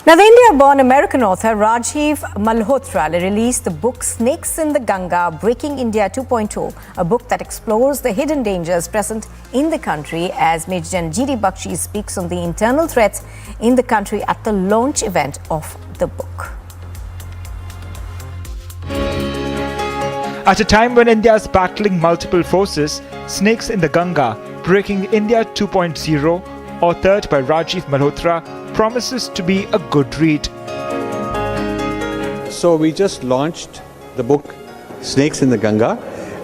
Now, the India-born American author Rajiv Malhotra released the book Snakes in the Ganga, Breaking India 2.0, a book that explores the hidden dangers present in the country as Major General G.D. Bakshi speaks on the internal threats in the country at the launch event of the book. At a time when India is battling multiple forces, Snakes in the Ganga, Breaking India 2.0, authored by Rajiv Malhotra, promises to be a good read. So we just launched the book Snakes in the Ganga,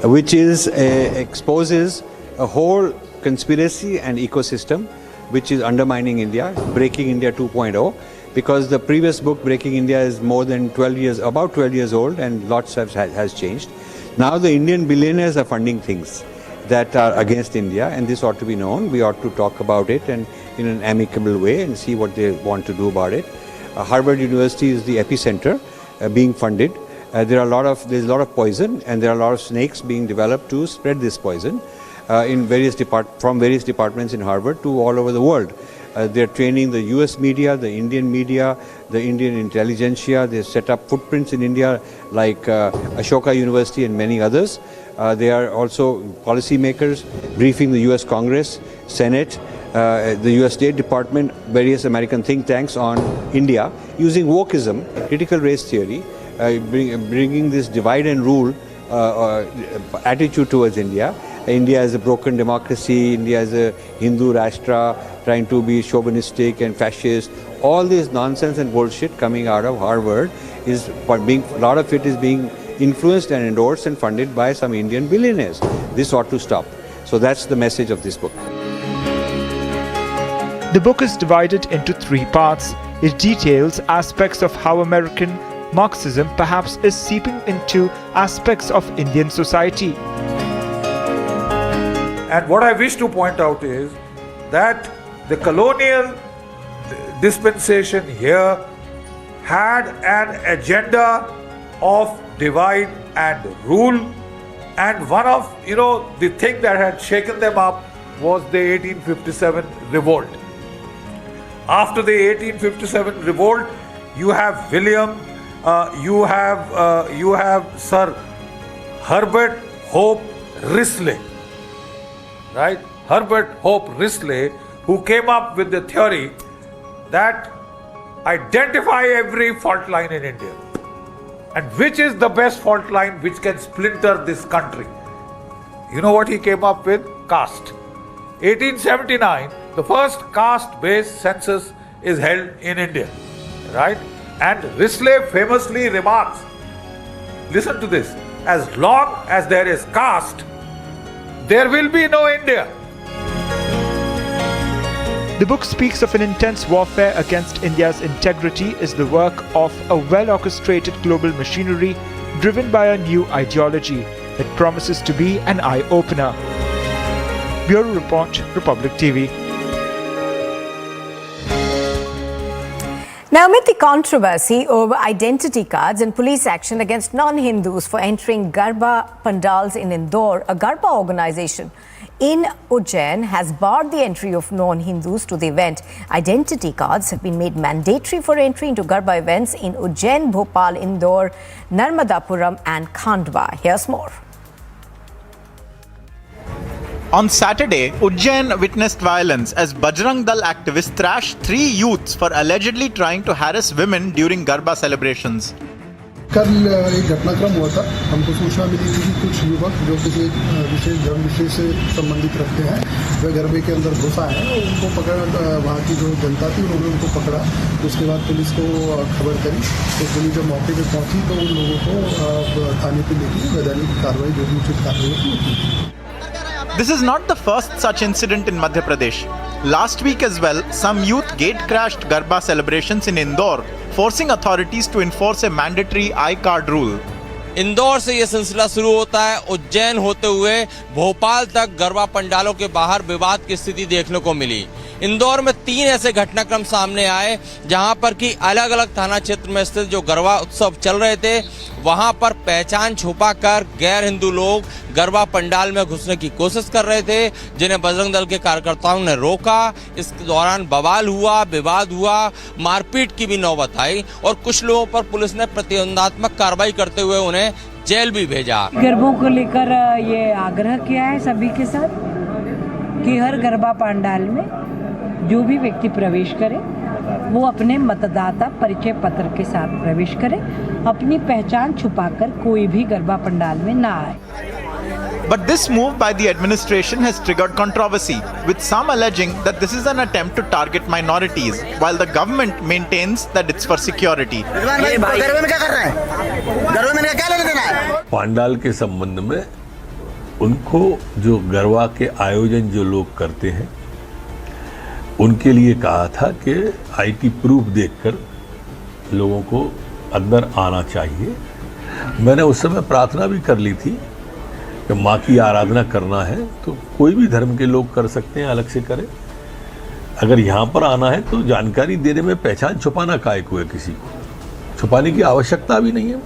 which exposes a whole conspiracy and ecosystem which is undermining India, Breaking India 2.0, because the previous book Breaking India is more than 12 years, about 12 years old, and lots has changed. Now the Indian billionaires are funding things that are against India, and this ought to be known. We ought to talk about it and in an amicable way and see what they want to do about it. Harvard University is the epicenter being funded. There's a lot of poison, and there are a lot of snakes being developed to spread this poison from various departments in Harvard to all over the world. They're training the US media, the Indian intelligentsia. They set up footprints in India like Ashoka University and many others. They are also policymakers briefing the US Congress, Senate, the US State Department, various American think tanks on India using wokeism, critical race theory, bringing this divide and rule attitude towards India. India is a broken democracy, India is a Hindu Rashtra, trying to be chauvinistic and fascist. All this nonsense and bullshit coming out of Harvard a lot of it is being influenced and endorsed and funded by some Indian billionaires. This ought to stop. So that's the message of this book. The book is divided into 3 parts. It details aspects of how American Marxism perhaps is seeping into aspects of Indian society. And what I wish to point out is that the colonial dispensation here had an agenda of divide and rule, and one of the thing that had shaken them up was the 1857 revolt. After the 1857 revolt, you have William, you have Sir Herbert Hope Risley, right? Herbert Hope Risley, who came up with the theory that identify every fault line in India, and which is the best fault line which can splinter this country. You know what he came up with? Caste. 1879, the first caste-based census is held in India, right? And Risley famously remarks, listen to this, as long as there is caste, there will be no India. The book speaks of an intense warfare against India's integrity is the work of a well-orchestrated global machinery driven by a new ideology that promises to be an eye-opener. Bureau Report, Republic TV. Now, amid the controversy over identity cards and police action against non-Hindus for entering Garba pandals in Indore, a Garba organization in Ujjain has barred the entry of non-Hindus to the event. Identity cards have been made mandatory for entry into Garba events in Ujjain, Bhopal, Indore, Narmadapuram and Khandwa. Here's more. On Saturday, Ujjain witnessed violence as Bajrang Dal activists thrashed 3 youths for allegedly trying to harass women during Garba celebrations. कल एक घटनाक्रम हुआ था। हमको सूचना मिली थी कि कुछ युवक जो किसी विशेष धर्म विशेष से संबंधित रखते हैं वे गरबे के अंदर घुसा है और उनको पकड़ा, वहाँ की जो जनता थी उन्होंने उनको पकड़ा। उसके बाद पुलिस को खबर करी तो पुलिस जब मौके पर पहुंची तो उन लोगों को थाने पर लेके वैधानिक कार्रवाई जो भी उचित कार्रवाई की। This is not the first such incident in Madhya Pradesh. Last week as well, some youth gate-crashed Garba celebrations in Indore, forcing authorities to enforce a mandatory I-card rule. Indore से ये सिलसिला शुरू होता है। उज्जैन होते हुए भोपाल तक गरबा पंडालों के बाहर विवाद की स्थिति देखने को मिली। इंदौर में 3 ऐसे घटनाक्रम सामने आए जहां पर कि अलग अलग थाना क्षेत्र में स्थित जो गरबा उत्सव चल रहे थे वहां पर पहचान छुपाकर गैर हिंदू लोग गरबा पंडाल में घुसने की कोशिश कर रहे थे, जिन्हें बजरंग दल के कार्यकर्ताओं ने रोका। इस दौरान बवाल हुआ, विवाद हुआ, मारपीट की भी नौबत आई और कुछ लोगों पर पुलिस ने प्रतिबंधात्मक कार्रवाई करते हुए उन्हें जेल भी भेजा। गरबों को लेकर ये आग्रह किया है सभी के साथ कि हर गरबा पंडाल में जो भी व्यक्ति प्रवेश करे वो अपने मतदाता परिचय पत्र के साथ प्रवेश करे, अपनी पहचान छुपाकर कोई भी गरबा पंडाल में ना आए। But this move by the administration has triggered controversy, with some alleging that this is an attempt to target minorities, while the government maintains that it's for security. Pandal के संबंध में उनको जो गरबा के आयोजन जो लोग करते हैं उनके लिए कहा था कि आईटी प्रूफ देखकर लोगों को अंदर आना चाहिए। मैंने उस समय प्रार्थना भी कर ली थी कि माँ की आराधना करना है तो कोई भी धर्म के लोग कर सकते हैं, अलग से करें। अगर यहाँ पर आना है तो जानकारी देने में पहचान छुपाना काहे को है, किसी को छुपाने की आवश्यकता भी नहीं है।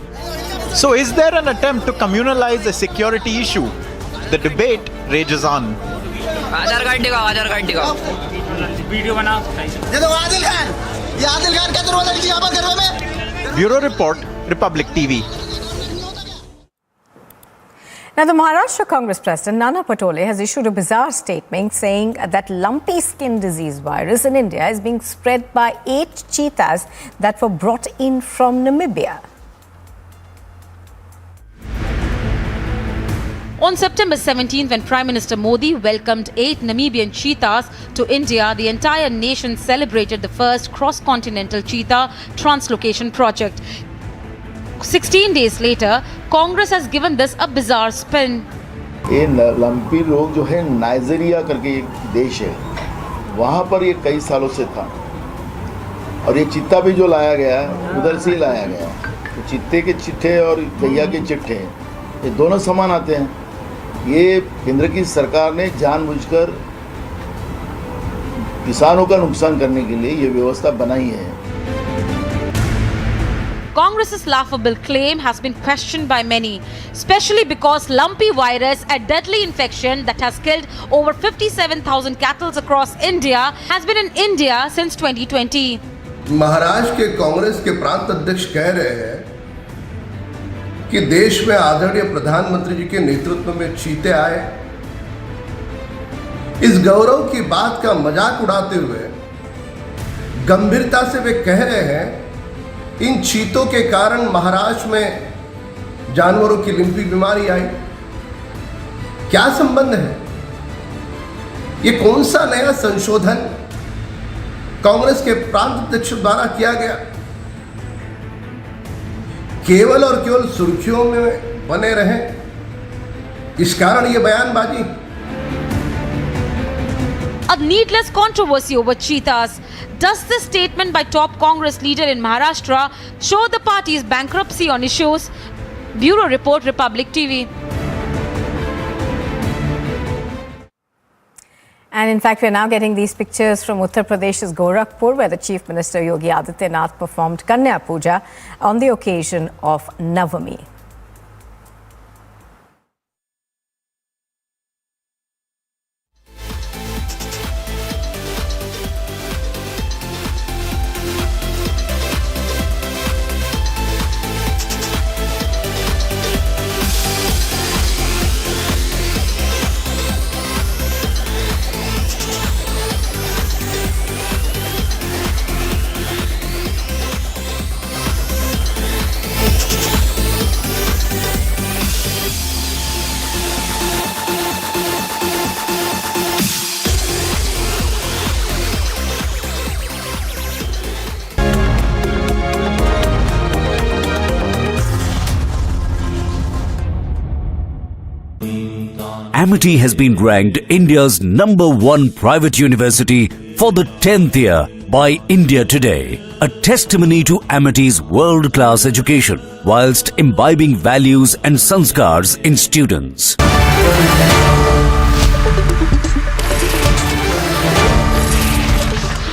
So is there an attempt to communalize a security issue? The debate rages on. Aadhaar card दिखाओ। वीडियो बनाओ। ये तो आदिल खान क्या जरूरत है यहाँ पर गरबे में? Bureau Report, Republic TV. Now, the Maharashtra Congress President Nana Patole has issued a bizarre statement saying that lumpy skin disease virus in India is being spread by 8 cheetahs that were brought in from Namibia. On September 17th, when Prime Minister Modi welcomed 8 Namibian cheetahs to India, the entire nation celebrated the first cross-continental cheetah translocation project. 16 days later, Congress has given this a bizarre spin. ये lumpy रोग जो है Nigeria करके एक देश है, वहाँ पर ये कई सालों से था और ये चित्ता भी जो लाया गया उधर से ही लाया गया। तो चित्ते के चिट्ठे और गैया के चिट्ठे ये दोनों समान आते हैं। ये केंद्र की सरकार ने जानबूझकर किसानों का नुकसान करने के लिए ये व्यवस्था बनाई है। Congress's laughable claim has been questioned by many, especially because lumpy virus, a deadly infection that has killed over 57,000 cattle across India, has been in India since 2020. Maharashtra के कांग्रेस के प्रांत अध्यक्ष कह रहे हैं कि देश में आदरणीय प्रधानमंत्री जी के नेतृत्व में चीते आए। इस गौरव की बात का मजाक उड़ाते हुए गंभीरता से वे कह रहे हैं इन चीतों के कारण महाराष्ट्र में जानवरों की लिम्पी बीमारी आई। क्या संबंध है? ये कौन सा नया संशोधन कांग्रेस के प्रांत अध्यक्ष द्वारा किया गया? केवल और केवल सुर्खियों में बने रहें, इस कारण ये बयानबाजी। a needless controversy over cheetahs. Does this statement by top Congress leader in Maharashtra show the party's bankruptcy on issues? Bureau Report, Republic TV. And in fact, we're now getting these pictures from Uttar Pradesh's Gorakhpur, where the Chief Minister Yogi Adityanath performed Kanya Puja on the occasion of Navami. Amity has been ranked India's #1 private university for the 10th year by India Today, a testimony to Amity's world-class education whilst imbibing values and sanskars in students.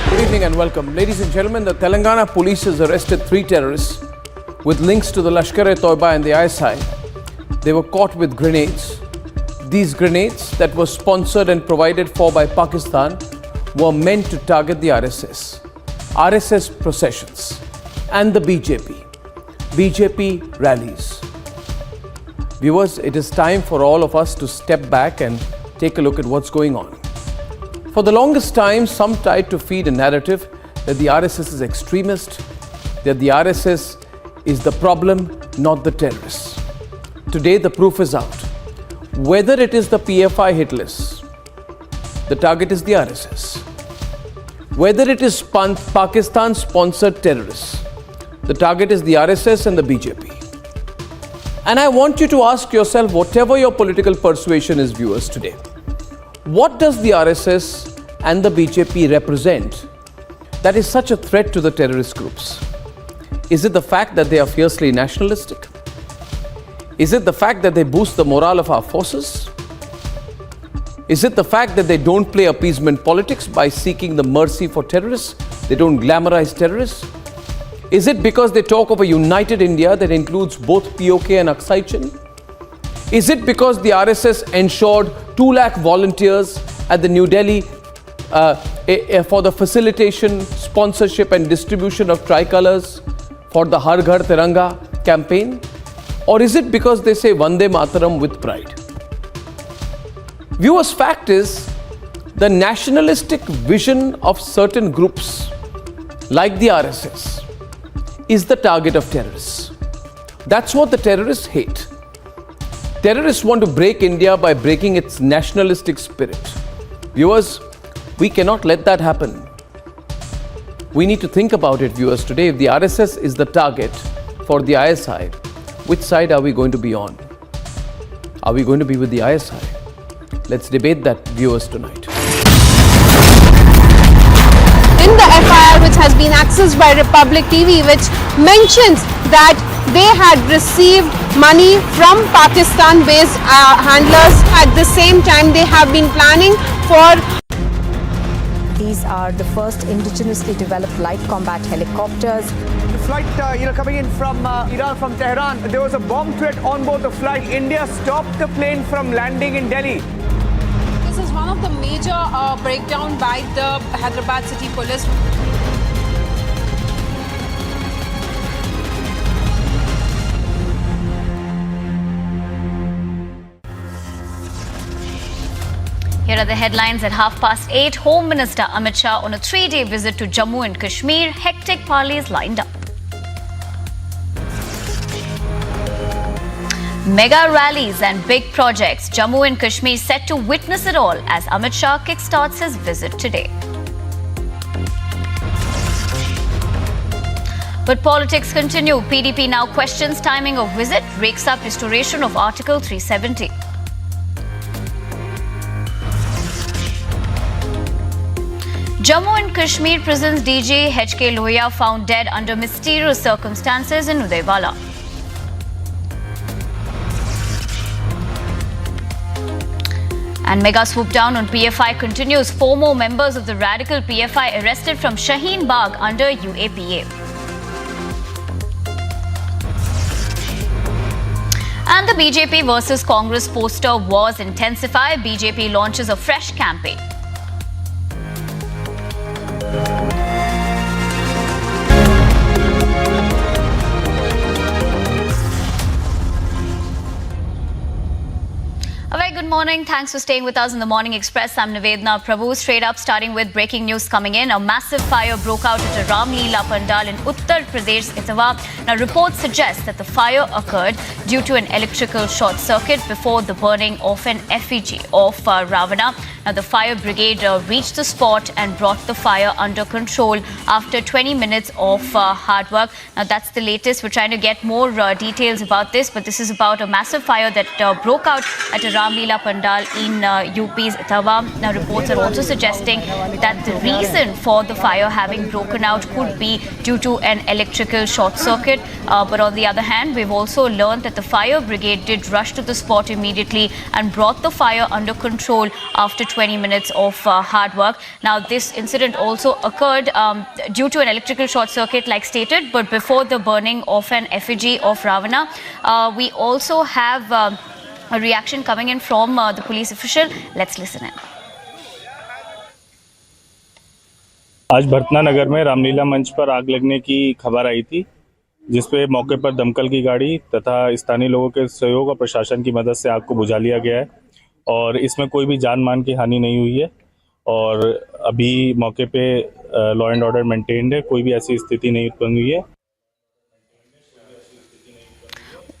Good evening and welcome. Ladies and gentlemen, the Telangana police has arrested 3 terrorists with links to the Lashkar-e-Toiba and the ISI. They were caught with grenades. These grenades that were sponsored and provided for by Pakistan were meant to target the RSS processions and the BJP rallies. Viewers, it is time for all of us to step back and take a look at what's going on. For the longest time, some tried to feed a narrative that the RSS is extremist, that the RSS is the problem, not the terrorists. Today, the proof is out. Whether it is the PFI hit list, the target is the RSS. Whether it is Pakistan-sponsored terrorists, the target is the RSS and the BJP. And I want you to ask yourself, whatever your political persuasion is, viewers, today, what does the RSS and the BJP represent that is such a threat to the terrorist groups? Is it the fact that they are fiercely nationalistic? Is it the fact that they boost the morale of our forces? Is it the fact that they don't play appeasement politics by seeking the mercy for terrorists? They don't glamorize terrorists? Is it because they talk of a united India that includes both POK and Aksai Chin? Is it because the RSS ensured 2 lakh volunteers at the New Delhi for the facilitation, sponsorship and distribution of tricolors for the Har Ghar Tiranga campaign? Or is it because they say Vande Mataram with pride? Viewers, fact is, the nationalistic vision of certain groups, like the RSS, is the target of terrorists. That's what the terrorists hate. Terrorists want to break India by breaking its nationalistic spirit. Viewers, we cannot let that happen. We need to think about it, viewers, today. If the RSS is the target for the ISI, which side are we going to be on? Are we going to be with the ISI? Let's debate that, viewers, tonight. In the FIR which has been accessed by Republic TV, which mentions that they had received money from Pakistan-based handlers. At the same time, they have been planning for... These are the first indigenously developed light combat helicopters. The flight, coming in from Iran, from Tehran, there was a bomb threat on board the flight. India stopped the plane from landing in Delhi. This is one of the major breakdown by the Hyderabad City Police. Here are the headlines at 8:30. Home Minister Amit Shah on a 3-day visit to Jammu and Kashmir. Hectic parleys lined up. Mega rallies and big projects. Jammu and Kashmir set to witness it all as Amit Shah kickstarts his visit today. But politics continue. PDP now questions timing of visit, rakes up restoration of Article 370. Jammu and Kashmir prison's DJ HK Lohia found dead under mysterious circumstances in Udaywala. And mega swoop down on PFI continues. 4 more members of the radical PFI arrested from Shaheen Bagh under UAPA. And the BJP versus Congress poster wars intensify. BJP launches a fresh campaign. A very good morning. Thanks for staying with us in the Morning Express. I'm Nivedna Prabhu. Straight up, starting with breaking news coming in. A massive fire broke out at a Ram Leela Pandal in Uttar Pradesh, Itawa. Now, reports suggest that the fire occurred due to an electrical short circuit before the burning of an effigy of Ravana. Now, the fire brigade reached the spot and brought the fire under control after 20 minutes of hard work. Now, that's the latest. We're trying to get more details about this, but this is about a massive fire that broke out at a Ram Leela Pandal in UP's Itawa. Now, reports are also suggesting that the reason for the fire having broken out could be due to an electrical short circuit. But on the other hand, we've also learned that the fire brigade did rush to the spot immediately and brought the fire under control after 20 minutes of hard work. Now, this incident also occurred due to an electrical short circuit, like stated, but before the burning of an effigy of Ravana. We also have a reaction coming in from the police official. Let's listen in. आज भरतना नगर में रामलीला मंच पर आग लगने की खबर आई थी, जिसपे मौके पर दमकल की गाड़ी तथा स्थानीय लोगों के सहयोग और प्रशासन की मदद से आग को बुझा लिया गया है और इसमें कोई भी जान मान की हानि नहीं हुई है और अभी मौके पे लॉ एंड ऑर्डर मेंटेन्ड है, कोई भी ऐसी स्थिति नहीं उत्पन्न हुई है।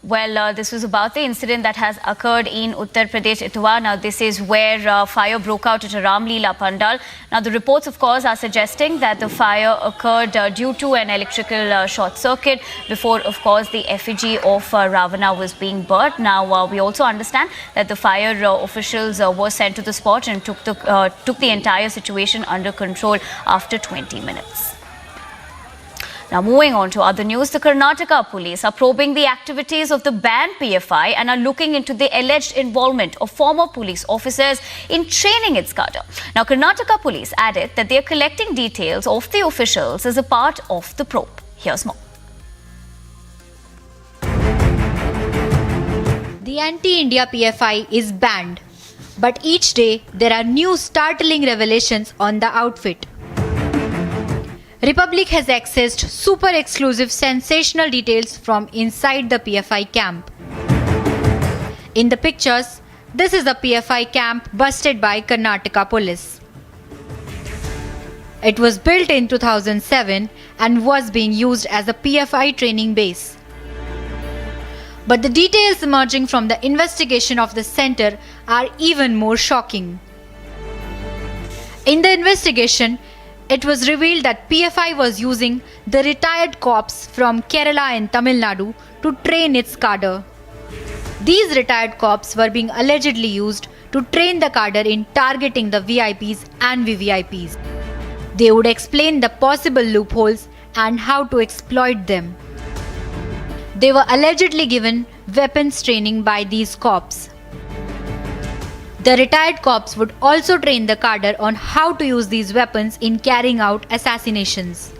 Well, this was about the incident that has occurred in Uttar Pradesh, Itawa. Now, this is where fire broke out at a Ram Leela Pandal. Now, the reports, of course, are suggesting that the fire occurred due to an electrical short circuit before, of course, the effigy of Ravana was being burnt. Now, we also understand that the fire officials were sent to the spot and took the entire situation under control after 20 minutes. Now, moving on to other news, the Karnataka police are probing the activities of the banned PFI and are looking into the alleged involvement of former police officers in training its cadre. Now, Karnataka police added that they are collecting details of the officials as a part of the probe. Here's more. The anti-India PFI is banned, but each day there are new startling revelations on the outfit. Republic has accessed super exclusive sensational details from inside the PFI camp. In the pictures, this is the PFI camp busted by Karnataka police. It was built in 2007 and was being used as a PFI training base. But the details emerging from the investigation of the center are even more shocking. In the investigation, it was revealed that PFI was using the retired cops from Kerala and Tamil Nadu to train its cadre. These retired cops were being allegedly used to train the cadre in targeting the VIPs and VVIPs. They would explain the possible loopholes and how to exploit them. They were allegedly given weapons training by these cops. The retired cops would also train the cadre on how to use these weapons in carrying out assassinations.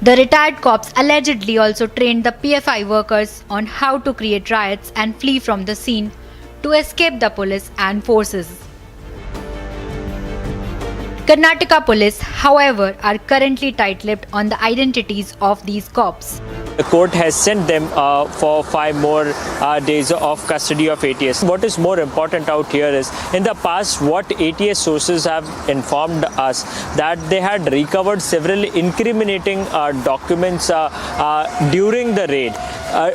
The retired cops allegedly also trained the PFI workers on how to create riots and flee from the scene to escape the police and forces. Karnataka police, however, are currently tight-lipped on the identities of these cops. The court has sent them for 5 more days of custody of ATS. What is more important out here is, in the past, what ATS sources have informed us that they had recovered several incriminating documents during the raid.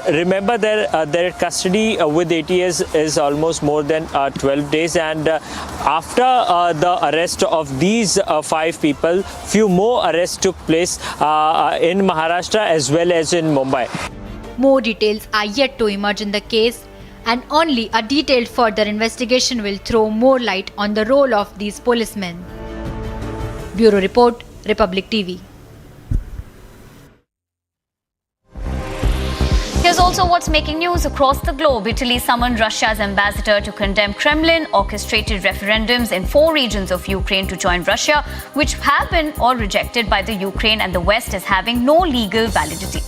Remember, their custody with ATS is almost more than 12 days, and after the arrest of these 5 people, few more arrests took place in Maharashtra as well as in Mumbai. More details are yet to emerge in the case, and only a detailed further investigation will throw more light on the role of these policemen. Bureau Report, Republic TV. Here's also what's making news across the globe. Italy summoned Russia's ambassador to condemn Kremlin-orchestrated referendums in 4 regions of Ukraine to join Russia, which have been all rejected by the Ukraine and the West as having no legal validity.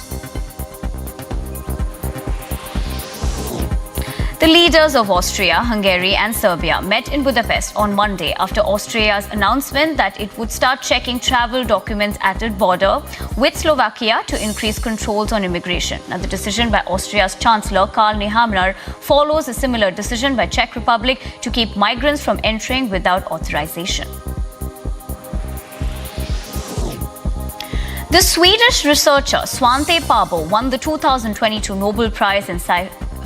The leaders of Austria, Hungary and Serbia met in Budapest on Monday after Austria's announcement that it would start checking travel documents at its border with Slovakia to increase controls on immigration. Now, the decision by Austria's Chancellor Karl Nehammer follows a similar decision by Czech Republic to keep migrants from entering without authorization. The Swedish researcher Svante Pääbo won the 2022 Nobel Prize in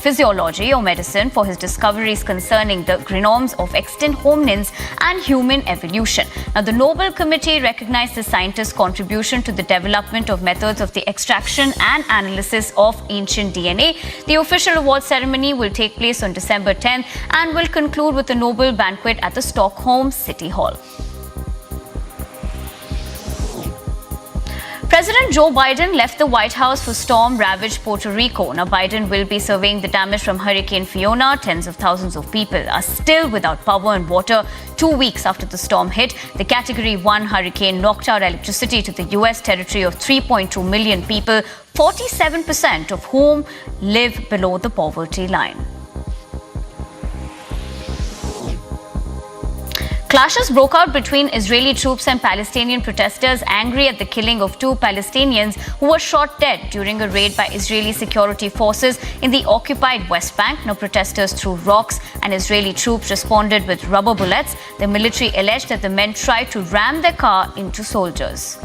Physiology or Medicine for his discoveries concerning the genomes of extinct hominins and human evolution. Now, the Nobel Committee recognized the scientist's contribution to the development of methods of the extraction and analysis of ancient DNA. The official award ceremony will take place on December 10th and will conclude with a Nobel banquet at the Stockholm City Hall. President Joe Biden left the White House for storm-ravaged Puerto Rico. Now, Biden will be surveying the damage from Hurricane Fiona. Tens of thousands of people are still without power and water 2 weeks after the storm hit. The Category 1 hurricane knocked out electricity to the U.S. territory of 3.2 million people, 47% of whom live below the poverty line. Clashes broke out between Israeli troops and Palestinian protesters angry at the killing of 2 Palestinians who were shot dead during a raid by Israeli security forces in the occupied West Bank. Now, protesters threw rocks and Israeli troops responded with rubber bullets. The military alleged that the men tried to ram their car into soldiers.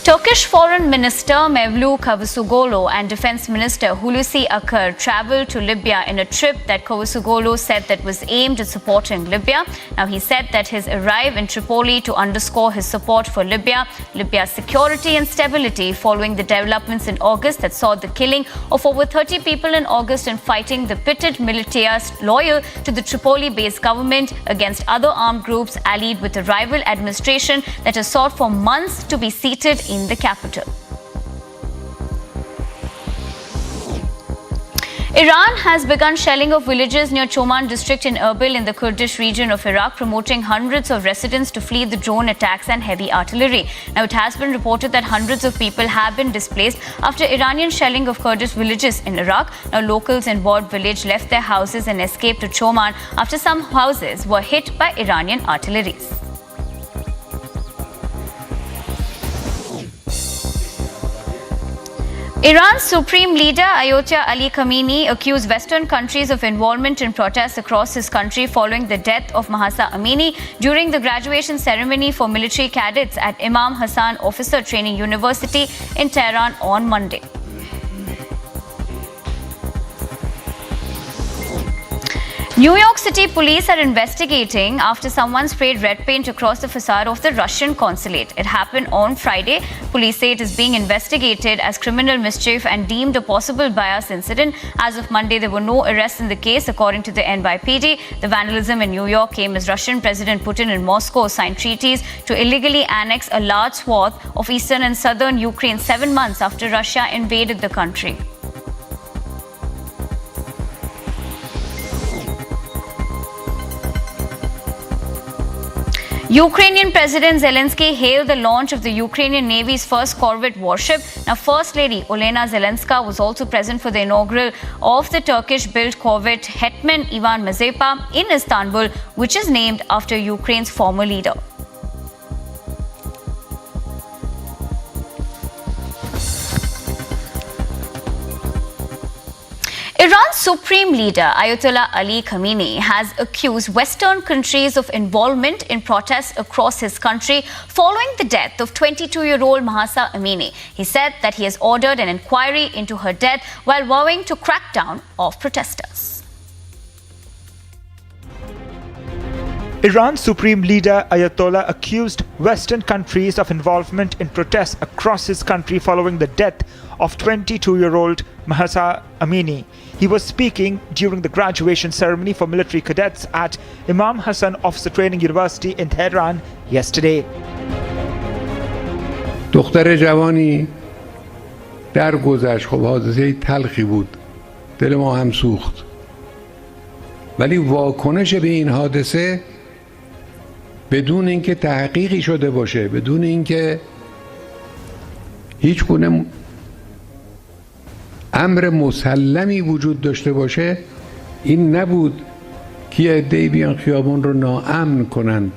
Turkish Foreign Minister Mevlut Cavusoglu and Defense Minister Hulusi Akar traveled to Libya in a trip that Cavusoglu said that was aimed at supporting Libya. Now, he said that his arrival in Tripoli to underscore his support for Libya's security and stability following the developments in August that saw the killing of over 30 people in August and fighting the pitted militias loyal to the Tripoli-based government against other armed groups allied with the rival administration that has sought for months to be seated in the capital. Iran has begun shelling of villages near Choman district in Erbil in the Kurdish region of Iraq, promoting hundreds of residents to flee the drone attacks and heavy artillery. Now, it has been reported that hundreds of people have been displaced after Iranian shelling of Kurdish villages in Iraq. Now, locals in Ward village left their houses and escaped to Choman after some houses were hit by Iranian artillery. Iran's Supreme Leader Ayatollah Ali Khamenei accused Western countries of involvement in protests across his country following the death of Mahsa Amini during the graduation ceremony for military cadets at Imam Hassan Officer Training University in Tehran on Monday. New York City police are investigating after someone sprayed red paint across the facade of the Russian consulate. It happened on Friday. Police say it is being investigated as criminal mischief and deemed a possible bias incident. As of Monday, there were no arrests in the case, according to the NYPD. The vandalism in New York came as Russian President Putin and Moscow signed treaties to illegally annex a large swath of eastern and southern Ukraine 7 months after Russia invaded the country. Ukrainian President Zelensky hailed the launch of the Ukrainian Navy's first corvette warship. Now, First Lady Olena Zelenska was also present for the inaugural of the Turkish-built corvette Hetman Ivan Mazepa in Istanbul, which is named after Ukraine's former leader. Iran's Supreme Leader Ayatollah Ali Khamenei has accused Western countries of involvement in protests across his country following the death of 22-year-old Mahsa Amini. He said that he has ordered an inquiry into her death while vowing to crack down on protesters. Iran's Supreme Leader Ayatollah accused Western countries of involvement in protests across his country following the death of 22-year-old Mahsa Amini. He was speaking during the graduation ceremony for military cadets at Imam Hassan Officer Training University in Tehran yesterday. دختر جوانی در گذشت، خب حادثه تلخی بود، دل ما هم سوخت، ولی واکنش به این حادثه بدون اینکه تحقیقی شده باشه، بدون اینکه هیچ گونه امر مسلمی وجود داشته باشه، این نبود که عده‌ای بیان خیابان رو ناامن کنند،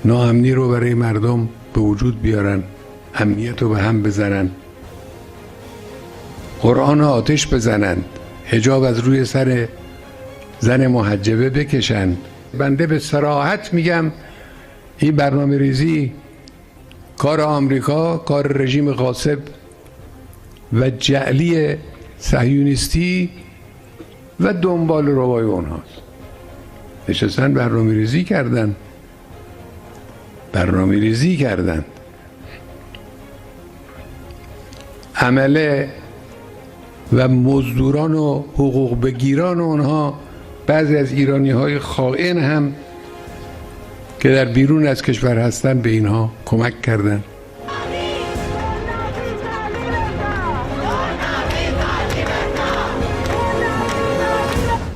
ناامنی رو برای مردم به وجود بیارن، امنیت رو به هم بزنن، قرآن آتش بزنند، حجاب از روی سر زن محجبه بکشند. بنده به صراحت میگم این برنامه ریزی کار آمریکا، کار رژیم غاصب و جعلی صهیونیستی و دنبال روای اونهاست. نشستن برنامه ریزی کردن عمله و مزدوران و حقوق بگیران اونها، بعضی از ایرانی های خائن هم که در بیرون از کشور هستن به اینها کمک کردن.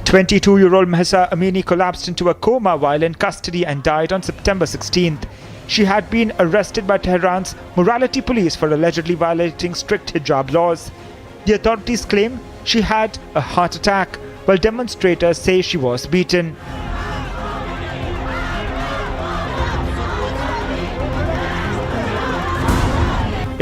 22-year-old Mahsa Amini collapsed into a coma while in custody and died on September 16th. She had been arrested by Tehran's morality police for allegedly violating strict hijab laws. The authorities claim she had a heart attack, while demonstrators say she was beaten.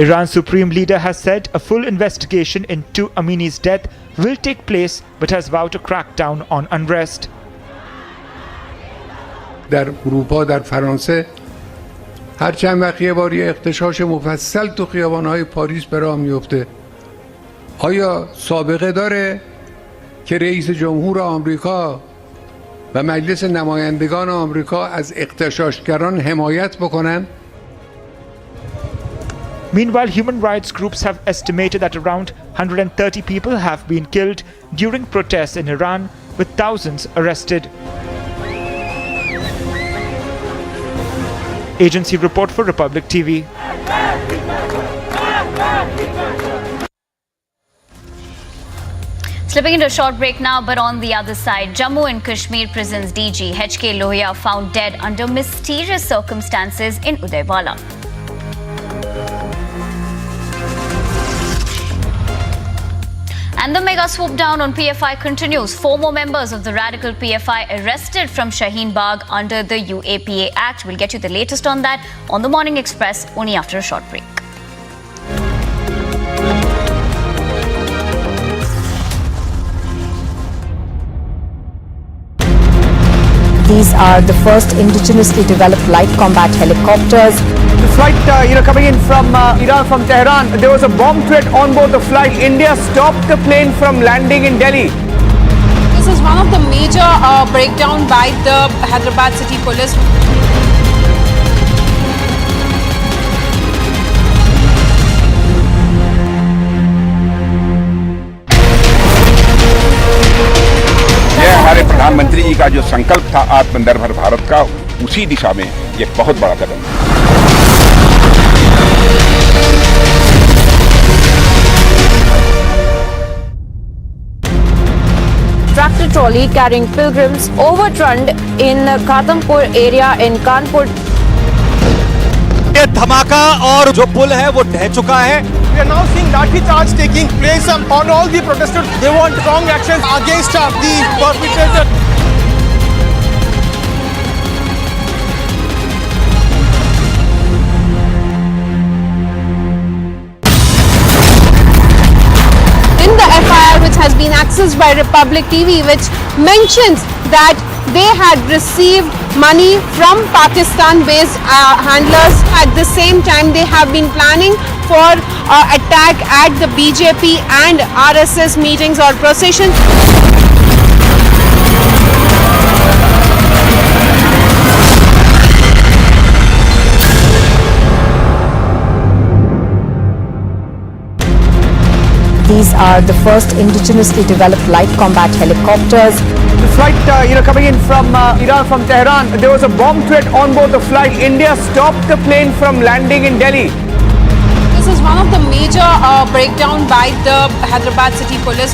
Iran's supreme leader has said a full investigation into Amini's death will take place, but has vowed to crack down on unrest. در اروپا، در فرانسه هر چند وقت یه بار یه اغتشاش مفصل تو خیابان‌های پاریس به راه میفته. آیا سابقه داره که رئیس جمهور آمریکا و مجلس نمایندگان آمریکا از اغتشاشگران حمایت بکنن؟ Meanwhile, human rights groups have estimated that around 130 people have been killed during protests in Iran, with thousands arrested. Agency report for Republic TV. Slipping into a short break now, but on the other side, Jammu and Kashmir prison's DG H.K. Lohia found dead under mysterious circumstances in Udaywala. And the mega swoop down on PFI continues. 4 more members of the radical PFI arrested from Shaheen Bagh under the UAPA Act. We'll get you the latest on that on the Morning Express only after a short break. These are the first indigenously developed light combat helicopters. The flight, coming in from Iran, from Tehran, there was a bomb threat on board the flight. India stopped the plane from landing in Delhi. This is one of the major breakdown by the Hyderabad City Police. हमारे प्रधानमंत्री जी का जो संकल्प था आत्मनिर्भर भारत का, उसी दिशा में ये बहुत बड़ा कदम है। Tractor trolley carrying pilgrims overturned in Khatampur area in Kanpur. ये धमाका और जो पुल है वो ढह चुका है। We are now seeing lathi charge taking place on all the protesters. They want strong action against the perpetrator. In the FIR which has been accessed by Republic TV, which mentions that they had received money from Pakistan-based handlers. At the same time, they have been planning for attack at the BJP and RSS meetings or processions. These are the first indigenously developed light combat helicopters. The flight, coming in from Iran, from Tehran, there was a bomb threat on board the flight. India stopped the plane from landing in Delhi. This is one of the major breakdown by the Hyderabad City Police.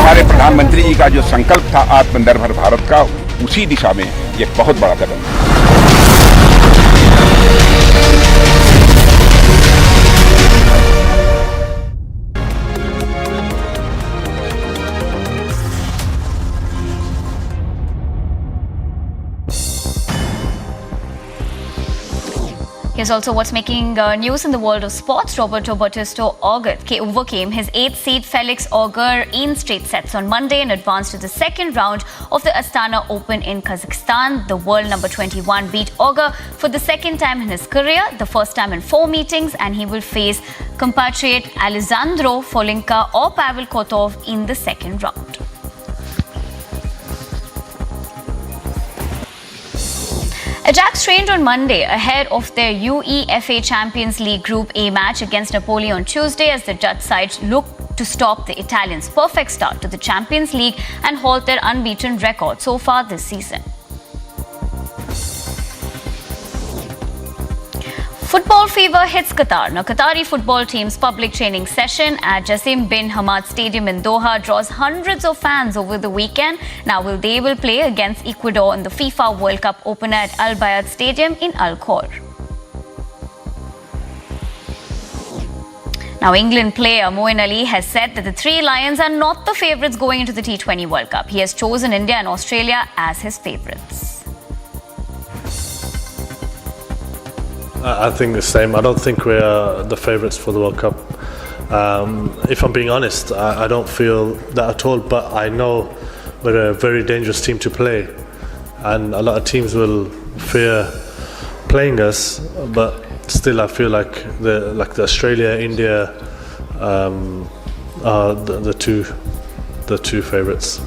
हमारे प्रधानमंत्री जी का जो संकल्प था आत्मनिर्भर भारत का, उसी दिशा में ये बहुत बड़ा कदम है। Here's also what's making news in the world of sports. Roberto Bautista overcame his 8th seed Felix Auger in straight sets on Monday and advanced to the second round of the Astana Open in Kazakhstan. The world number 21 beat Auger for the second time in his career, the first time in 4 meetings, and he will face compatriot Alessandro Folinka or Pavel Kotov in the second round. Ajax trained on Monday ahead of their UEFA Champions League Group A match against Napoli on Tuesday as the Dutch side looked to stop the Italians' perfect start to the Champions League and halt their unbeaten record so far this season. Football fever hits Qatar. Now, Qatari football team's public training session at Jassim bin Hamad Stadium in Doha draws hundreds of fans over the weekend. Now, they will play against Ecuador in the FIFA World Cup opener at Al Bayad Stadium in Al Khor. Now, England player Moeen Ali has said that the Three Lions are not the favourites going into the T20 World Cup. He has chosen India and Australia as his favourites. I think the same. I don't think we're the favourites for the World Cup. If I'm being honest, I don't feel that at all, but I know we're a very dangerous team to play, and a lot of teams will fear playing us, but still I feel like the Australia, India are the two favourites.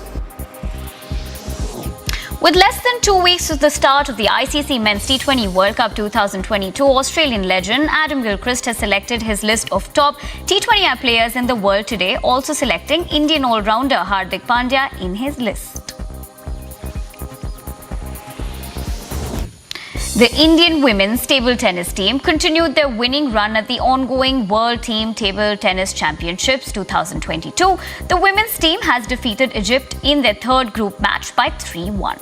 With less than 2 weeks to the start of the ICC Men's T20 World Cup 2022, Australian legend Adam Gilchrist has selected his list of top T20I players in the world today, also selecting Indian all-rounder Hardik Pandya in his list. The Indian women's table tennis team continued their winning run at the ongoing World Team Table Tennis Championships 2022. The women's team has defeated Egypt in their third group match by 3-1.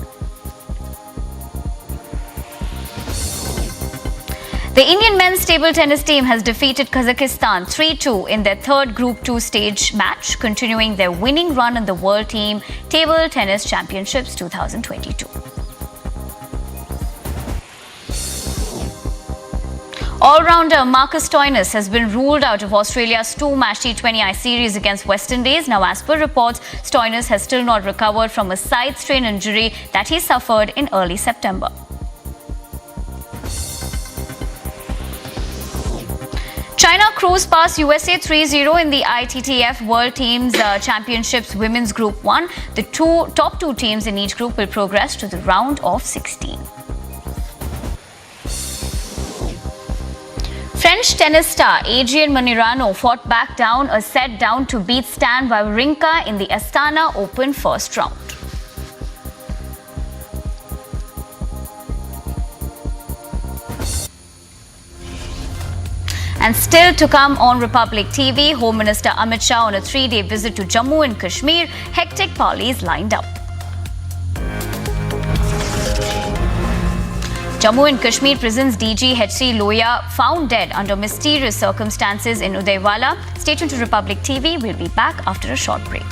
The Indian men's table tennis team has defeated Kazakhstan 3-2 in their third Group 2 stage match, continuing their winning run in the World Team Table Tennis Championships 2022. All-rounder Marcus Stoinis has been ruled out of Australia's 2-match T20I series against West Indies. Now, as per reports, Stoinis has still not recovered from a side strain injury that he suffered in early September. China cruised past USA 3-0 in the ITTF World Teams Championships Women's Group 1. The top two teams in each group will progress to the round of 16. French tennis star Adrian Manirano fought back down a set down to beat Stan Wawrinka in the Astana Open first round. And still to come on Republic TV, Home Minister Amit Shah on a 3-day visit to Jammu and Kashmir. Hectic parleys lined up. Jammu and Kashmir Prison's DG H.C. Loya found dead under mysterious circumstances in Udaywala. Stay tuned to Republic TV. We'll be back after a short break.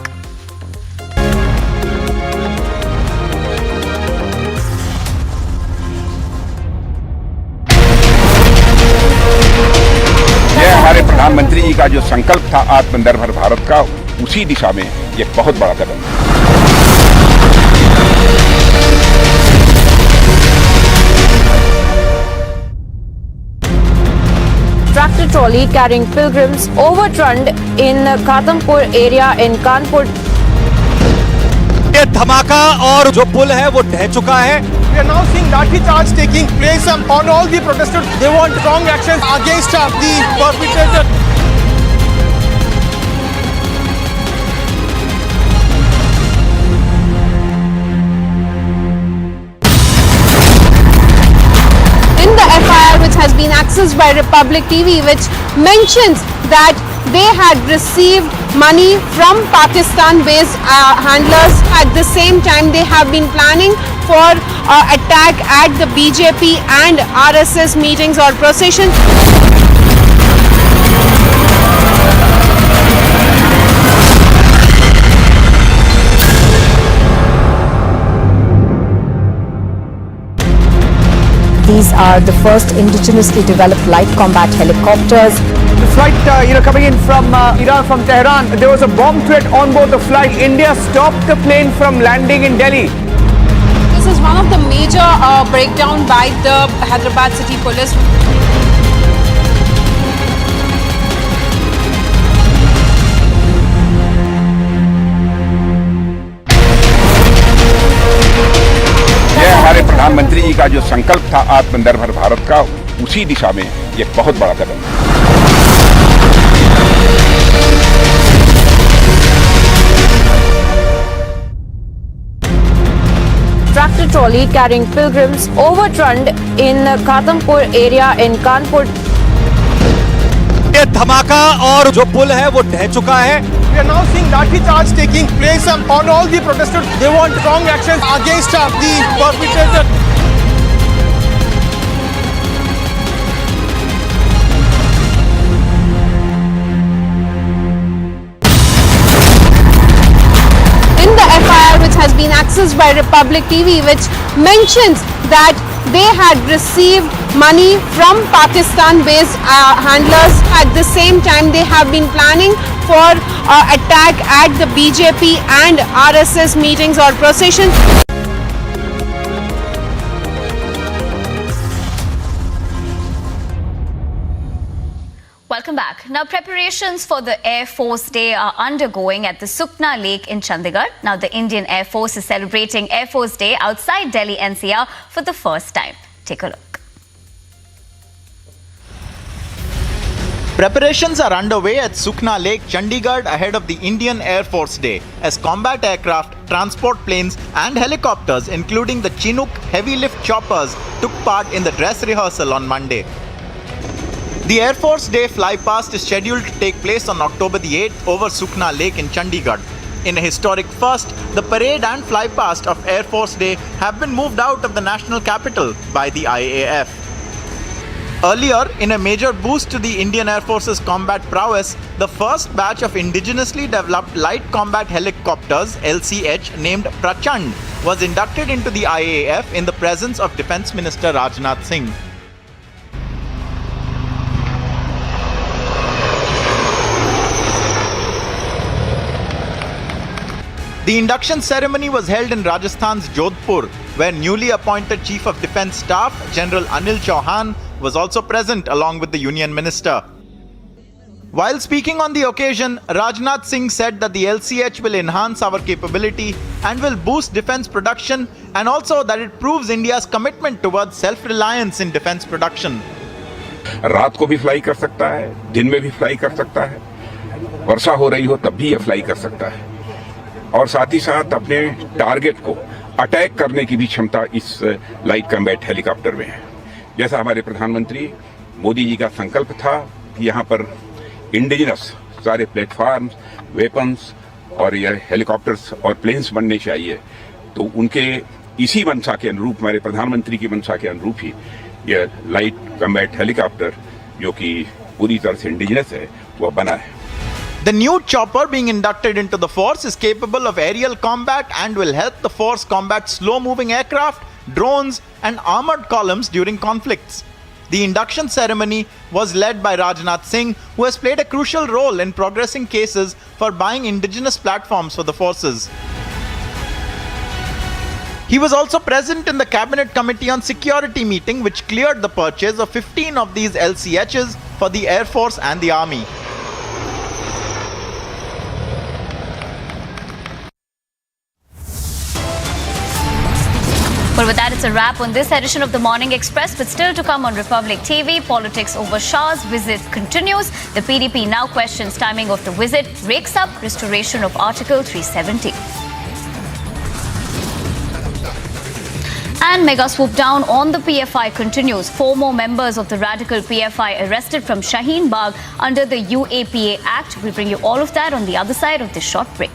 यह हमारे प्रधानमंत्री जी का जो संकल्प था आत्मनिर्भर भारत का, उसी दिशा में ये बहुत बड़ा कदम है। Tractor trolley carrying pilgrims overturned in Khatampur area in Kanpur. ये धमाका और जो पुल है वो ढह चुका है। We are now seeing lathi charge taking place on all the protesters. They want strong action against the perpetrator. In the FIR which has been accessed by Republic TV, which mentions that they had received money from Pakistan-based handlers. At the same time, they have been planning for attack at the BJP and RSS meetings or processions. These are the first indigenously developed light combat helicopters. The flight, coming in from Iran, from Tehran, there was a bomb threat on board the flight. India stopped the plane from landing in Delhi. This is one of the major breakdown by the Hyderabad City Police. हमारे प्रधानमंत्री जी का जो संकल्प था आत्मनिर्भर भारत का, उसी दिशा में ये बहुत बड़ा कदम है। Tractor trolley carrying pilgrims overturned in Khatampur area in Kanpur. ये धमाका और जो पुल है वो ढह चुका है। We are now seeing lathi charge taking place on all the protesters. They want strong action against the perpetrator. In the FIR which has been accessed by Republic TV, which mentions that they had received money from Pakistan-based handlers. At the same time, they have been planning for attack at the BJP and RSS meetings or processions. Welcome back. Now, preparations for the Air Force Day are undergoing at the Sukna Lake in Chandigarh. Now, the Indian Air Force is celebrating Air Force Day outside Delhi NCR for the first time. Take a look. Preparations are underway at Sukna Lake, Chandigarh ahead of the Indian Air Force Day as combat aircraft, transport planes and helicopters including the Chinook heavy lift choppers took part in the dress rehearsal on Monday. The Air Force Day flypast is scheduled to take place on October the 8th over Sukna Lake in Chandigarh. In a historic first, the parade and flypast of Air Force Day have been moved out of the national capital by the IAF. Earlier, in a major boost to the Indian Air Force's combat prowess, the first batch of indigenously developed light combat helicopters, LCH, named Prachand, was inducted into the IAF in the presence of Defence Minister Rajnath Singh. The induction ceremony was held in Rajasthan's Jodhpur, where newly appointed Chief of Defence Staff, General Anil Chauhan, was also present along with the Union Minister. While speaking on the occasion, Rajnath Singh said that the LCH will enhance our capability and will boost defence production, and also that it proves India's commitment towards self-reliance in defence production. रात को भी fly कर सकता है, दिन में भी fly कर सकता है, वर्षा हो रही हो तब भी ये फ्लाई कर सकता है, और साथ ही साथ अपने टारगेट को अटैक करने की भी क्षमता इस लाइट कॉम्बैट हेलीकॉप्टर में है। जैसा हमारे प्रधानमंत्री मोदी जी का संकल्प था कि यहाँ पर इंडिजिनस सारे प्लेटफार्म्स, वेपन्स और ये हेलीकॉप्टर्स और प्लेन्स बनने चाहिए, तो उनके इसी मंशा के अनुरूप, हमारे प्रधानमंत्री की मंशा के अनुरूप ही ये लाइट कॉम्बैट हेलीकॉप्टर जो कि पूरी तरह से इंडिजिनस है वो बना है। The new chopper being inducted into the force is capable of aerial combat and will help the force combat slow-moving aircraft, drones and armored columns during conflicts. The induction ceremony was led by Rajnath Singh, who has played a crucial role in progressing cases for buying indigenous platforms for the forces. He was also present in the Cabinet Committee on Security meeting, which cleared the purchase of 15 of these LCHs for the Air Force and the Army. it's a wrap on this edition of the Morning Express, but still to come on Republic TV. Politics over Shah's visit continues. The PDP now questions timing of the visit, rakes up restoration of Article 370. And mega swoop down on the PFI continues. 4 more members of the radical PFI arrested from Shaheen Bagh under the UAPA Act. We'll bring you all of that on the other side of this short break.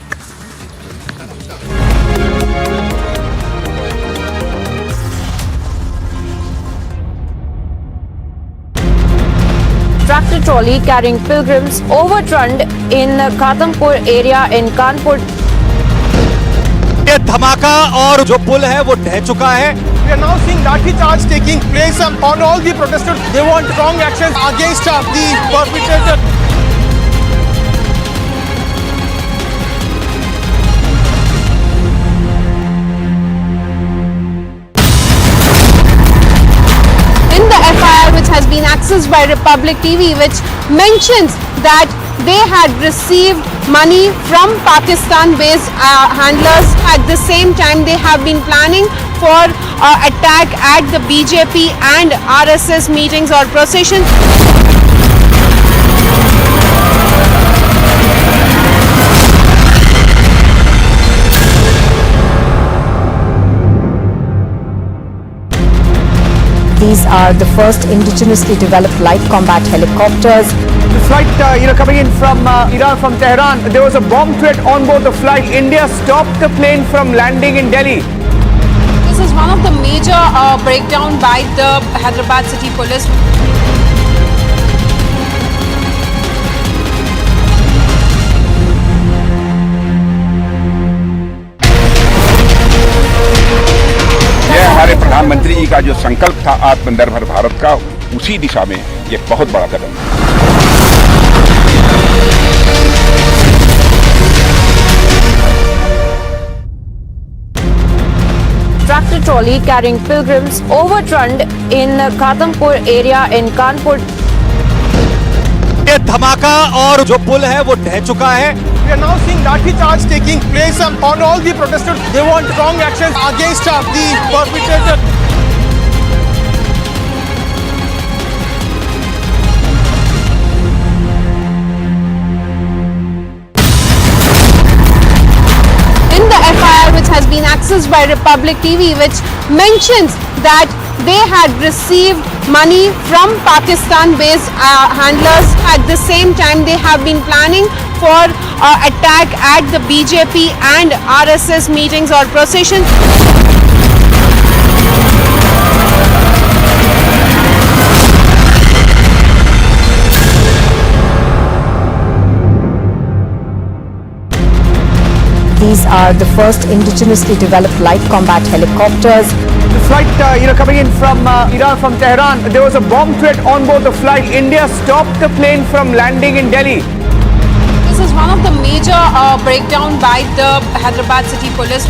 Tractor trolley carrying pilgrims overturned in Khatampur area in Kanpur. ये धमाका और जो पुल है वो ढह चुका है. We are now seeing lathi charge taking place on all the protesters. They want strong action against the perpetrator. In the FIR which has been accessed by Republic TV, which mentions that they had received money from Pakistan-based handlers. At the same time, they have been planning for attack at the BJP and RSS meetings or processions. These are the first indigenously developed light combat helicopters. The flight, coming in from Iran, from Tehran, there was a bomb threat on board the flight. India stopped the plane from landing in Delhi. This is one of the major breakdown by the Hyderabad City Police. हमारे प्रधानमंत्री जी का जो संकल्प था आत्मनिर्भर भारत का, उसी दिशा में ये बहुत बड़ा कदम है. Tractor trolley carrying pilgrims overturned in Khatampur area in Kanpur. ये धमाका और जो पुल है वो ढह चुका है. We are now seeing lathi charge taking place on all the protesters. They want strong action against the perpetrator. In the FIR which has been accessed by Republic TV, which mentions that they had received money from Pakistan-based handlers. At the same time, they have been planning for attack at the BJP and RSS meetings or processions. These are the first indigenously developed light combat helicopters. The flight, coming in from Iran, from Tehran, there was a bomb threat on board the flight. India stopped the plane from landing in Delhi. This is one of the major breakdown by the Hyderabad City Police.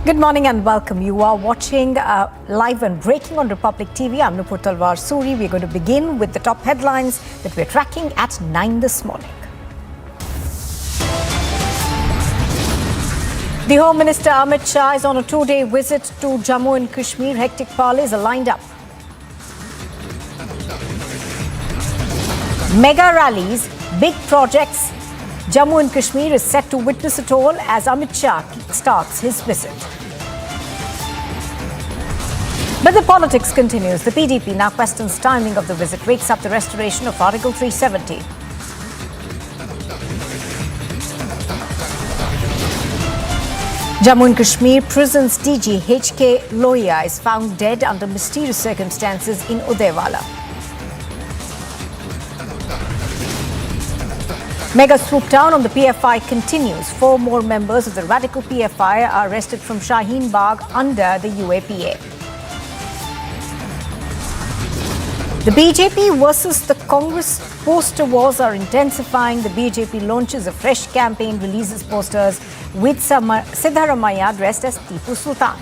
Good morning and welcome. You are watching live and breaking on Republic TV. I'm Nupur Talwar Suri. We're going to begin with the top headlines that we're tracking at 9 this morning. The Home Minister Amit Shah is on a 2-day visit to Jammu and Kashmir. Hectic parleys are lined up. Mega rallies, big projects. Jammu and Kashmir is set to witness it all as Amit Shah starts his visit. But the politics continues. The PDP now questions timing of the visit, wakes up the restoration of Article 370. Jammu and Kashmir prison's DG H.K. Lohia is found dead under mysterious circumstances in Udaiwala. Mega swoop down on the PFI continues. 4 more members of the radical PFI are arrested from Shaheen Bagh under the UAPA. The BJP versus the Congress poster wars are intensifying. The BJP launches a fresh campaign, releases posters with Siddaramaiah dressed as Tipu Sultan.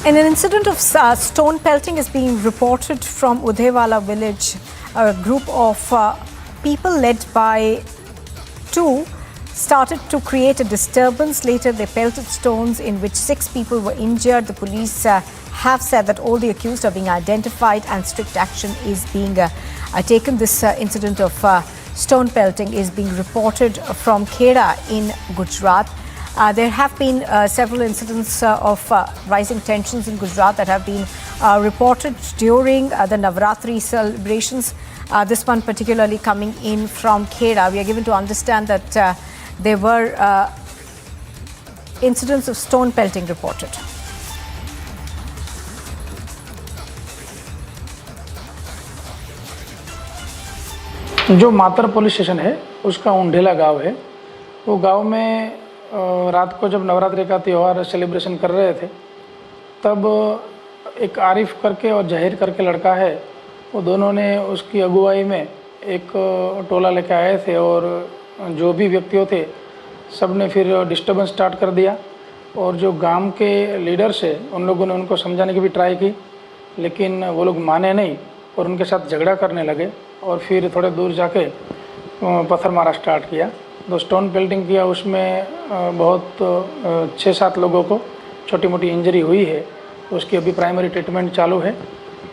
And an incident of stone pelting is being reported from Udhewala village. A group of people led by two started to create a disturbance. Later, they pelted stones in which 6 people were injured. The police have said that all the accused are being identified and strict action is being taken. This incident of stone pelting is being reported from Kheda in Gujarat. There have been several incidents of rising tensions in Gujarat that have been reported during the Navratri celebrations. This one particularly coming in from Kheda. We are given to understand that there were incidents of stone pelting reported. जो मातर police station है उसका उंडेला गांव है। वो गांव में रात को जब नवरात्रि का त्यौहार सेलिब्रेशन कर रहे थे तब एक आरिफ करके और जहीर करके लड़का है, वो दोनों ने उसकी अगुवाई में एक टोला लेके आए थे और जो भी व्यक्तियों थे सब ने फिर डिस्टर्बेंस स्टार्ट कर दिया। और जो गांव के लीडर्स है उन लोगों ने उनको समझाने की भी ट्राई की, लेकिन वो लोग माने नहीं और उनके साथ झगड़ा करने लगे और फिर थोड़े दूर जाके पत्थर मारा स्टार्ट किया। तो स्टोन पेल्टिंग किया, उसमें बहुत 6-7 लोगों को छोटी मोटी इंजरी हुई है। उसकी अभी प्राइमरी ट्रीटमेंट चालू है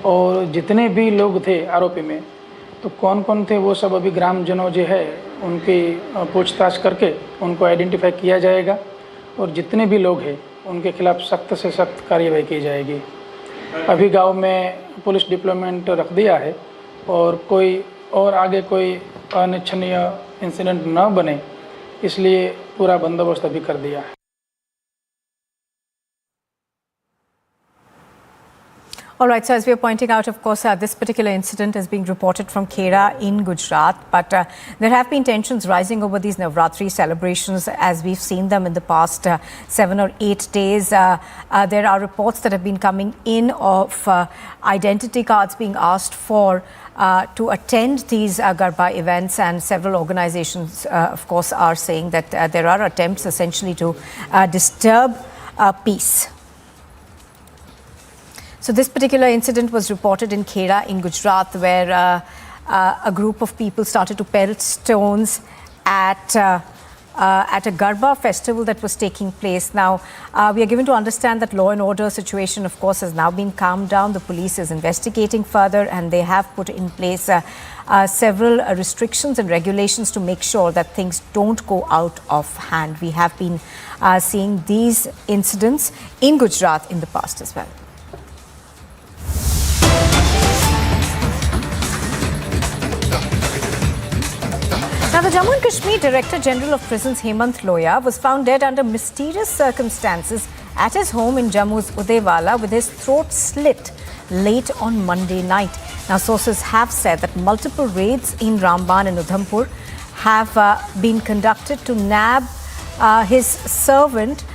और जितने भी लोग थे आरोपी में तो कौन कौन थे वो सब अभी ग्रामजनों जो है उनकी पूछताछ करके उनको आइडेंटिफाई किया जाएगा और जितने भी लोग हैं उनके खिलाफ सख्त से सख्त कार्रवाई की जाएगी। अभी गांव में पुलिस डिप्लॉयमेंट रख दिया है और कोई और आगे कोई अनिच्छनीय इंसिडेंट न बने इसलिए पूरा बंदोबस्त अभी कर दिया है। All right, so as we are pointing out, of course, this particular incident is being reported from Kheda in Gujarat, but there have been tensions rising over these Navratri celebrations as we've seen them in the past 7 or 8 days. There are reports that have been coming in of identity cards being asked for to attend these Garba events, and several organizations, of course, are saying that there are attempts essentially to disturb peace. So this particular incident was reported in Kheda in Gujarat, where a group of people started to pelt stones at a Garba festival that was taking place. Now, we are given to understand that law and order situation, of course, has now been calmed down. The police is investigating further, and they have put in place several restrictions and regulations to make sure that things don't go out of hand. We have been seeing these incidents in Gujarat in the past as well. Now, the Jammu and Kashmir Director General of Prisons, Hemant Lohia, was found dead under mysterious circumstances at his home in Jammu's Udhewala with his throat slit late on Monday night. Now, sources have said that multiple raids in Ramban and Udhampur have been conducted to nab his servant.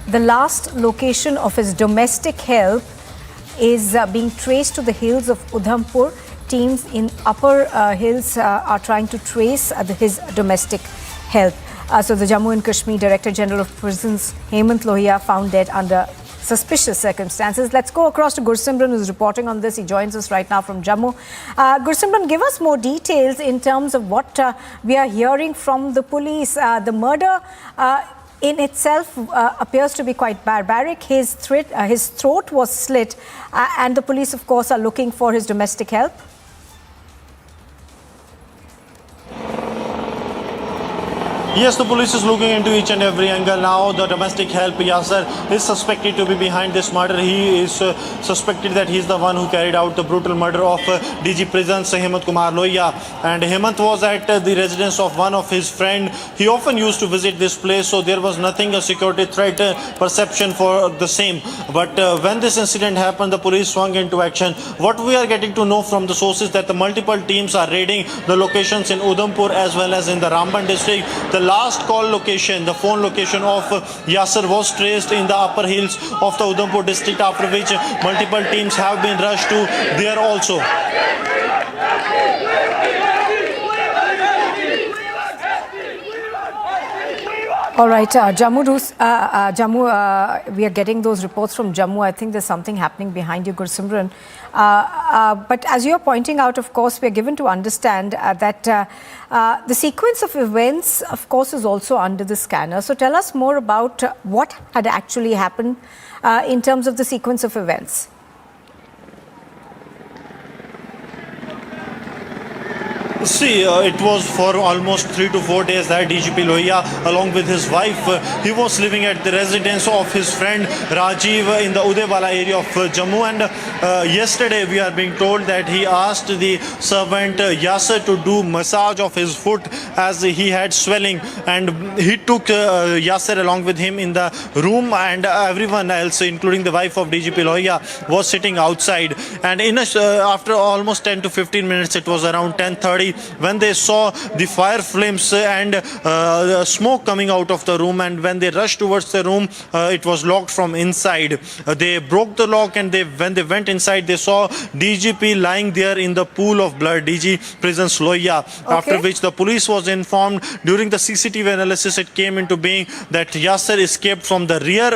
The last location of his domestic help is being traced to the hills of Udhampur. Teams in upper hills are trying to trace his domestic help. So the Jammu and Kashmir Director General of Prisons, Hemant Lohia, found dead under suspicious circumstances. Let's go across to Gursimran, who's reporting on this. He joins us right now from Jammu. Gursimran, give us more details in terms of what we are hearing from the police. The murder in itself appears to be quite barbaric. His throat was slit, and the police, of course, are looking for his domestic help. Yes, the police is looking into each and every angle now. The domestic help, Yasser, is suspected to be behind this murder. He is suspected that he is the one who carried out the brutal murder of DG Prisons Hemant Kumar Lohia. And Hemant was at the residence of one of his friend. He often used to visit this place, so there was nothing a security threat perception for the same. But when this incident happened, the police swung into action. What we are getting to know from the sources that the multiple teams are raiding the locations in Udhampur as well as in the Ramban district. The last call location, the phone location of Yasser was traced in the upper hills of the Udhampur district, after which multiple teams have been rushed to there also. All right, Jammu, we are getting those reports from Jammu. I think there's something happening behind you, Gursimran. But as you're pointing out, of course, we are given to understand that the sequence of events, of course, is also under the scanner. So tell us more about what had actually happened in terms of the sequence of events. See, it was for almost 3 to 4 days that DGP Lohia, along with his wife, he was living at the residence of his friend Rajiv in the Udewala area of Jammu. And yesterday we are being told that he asked the servant Yasser to do massage of his foot as he had swelling, and he took Yasser along with him in the room, and everyone else, including the wife of DGP Lohia, was sitting outside. And after almost 10 to 15 minutes, it was around 10:30, when they saw the fire flames and smoke coming out of the room, and when they rushed towards the room, it was locked from inside. They broke the lock, and when they went inside, they saw DGP lying there in the pool of blood, DG Prisons Lohia. Okay. After which the police was informed. During the CCTV analysis, it came into being that Yasser escaped from the rear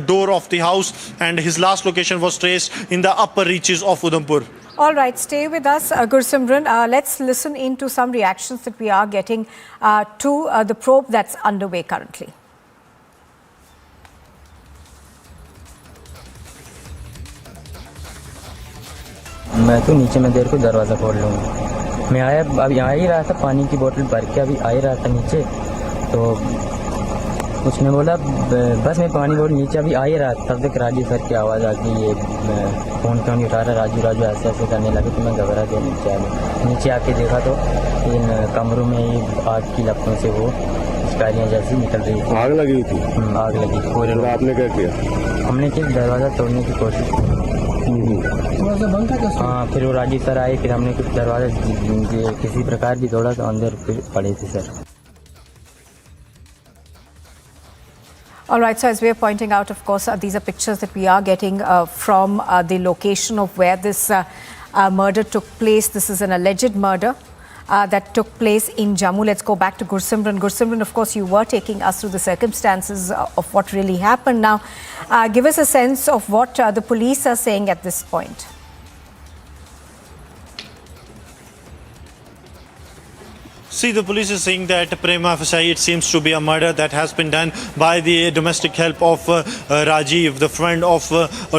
door of the house, and his last location was traced in the upper reaches of Udhampur. All right, stay with us, Gursimran. Let's listen into some reactions that we are getting to the probe that's underway currently. मैं तो नीचे में देर को दरवाज़ा खोल लूँगा। मैं आया, अभी आ ही रहा था, पानी की बोतल भर के अभी आ ही रहा था नीचे, तो उसने बोला बस मैं पानी बोतल नीचे अभी आ ही रहा था, तब तक राजू सर की आवाज़ आ गई, ये फ़ोन क्यों नहीं उठा रहा, राजू राजू ऐसे ऐसे करने लगे, तो मैं घबरा गया, नीचे आ गया। नीचे आके देखा तो इन कमरों में ये आग की लपटों से वो स्टाइलियाँ जैसी निकल रही थी। आग लगी थी? आग लगी पूरे। आपने क्या किया? हमने सिर्फ दरवाज़ा तोड़ने की कोशिश की। हाँ, फिर वो राजू सर आए, फिर हमने कुछ दरवाज़ा किसी प्रकार भी तोड़ा, तो अंदर फिर पड़े थे sir. All right, so as we are pointing out, of course, these are pictures that we are getting from the location of where this murder took place. This is an alleged murder that took place in Jammu. Let's go back to Gursimran. Gursimran, of course, you were taking us through the circumstances of what really happened. Now, give us a sense of what the police are saying at this point. See, the police is saying that prima facie it seems to be a murder that has been done by the domestic help of Rajiv, the friend of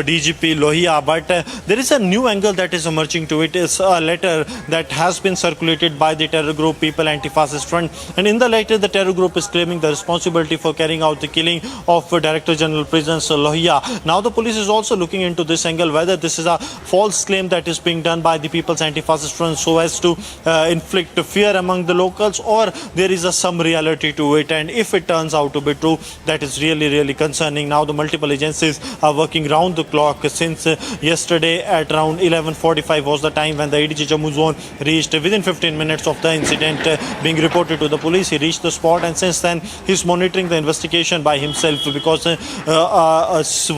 DGP Lohia. But there is a new angle that is emerging to it. Is a letter that has been circulated by the terror group People Anti-Fascist Front. And in the letter, the terror group is claiming the responsibility for carrying out the killing of Director General Prisons Lohia. Now the police is also looking into this angle, whether this is a false claim that is being done by the People's Anti-Fascist Front so as to inflict fear among the locals, or there is some reality to it. And if it turns out to be true, that is really, really concerning. Now the multiple agencies are working round the clock since yesterday at around 11:45 was the time when the ADG Jammu zone reached. Within 15 minutes of the incident being reported to the police, he reached the spot, and since then he's monitoring the investigation by himself, because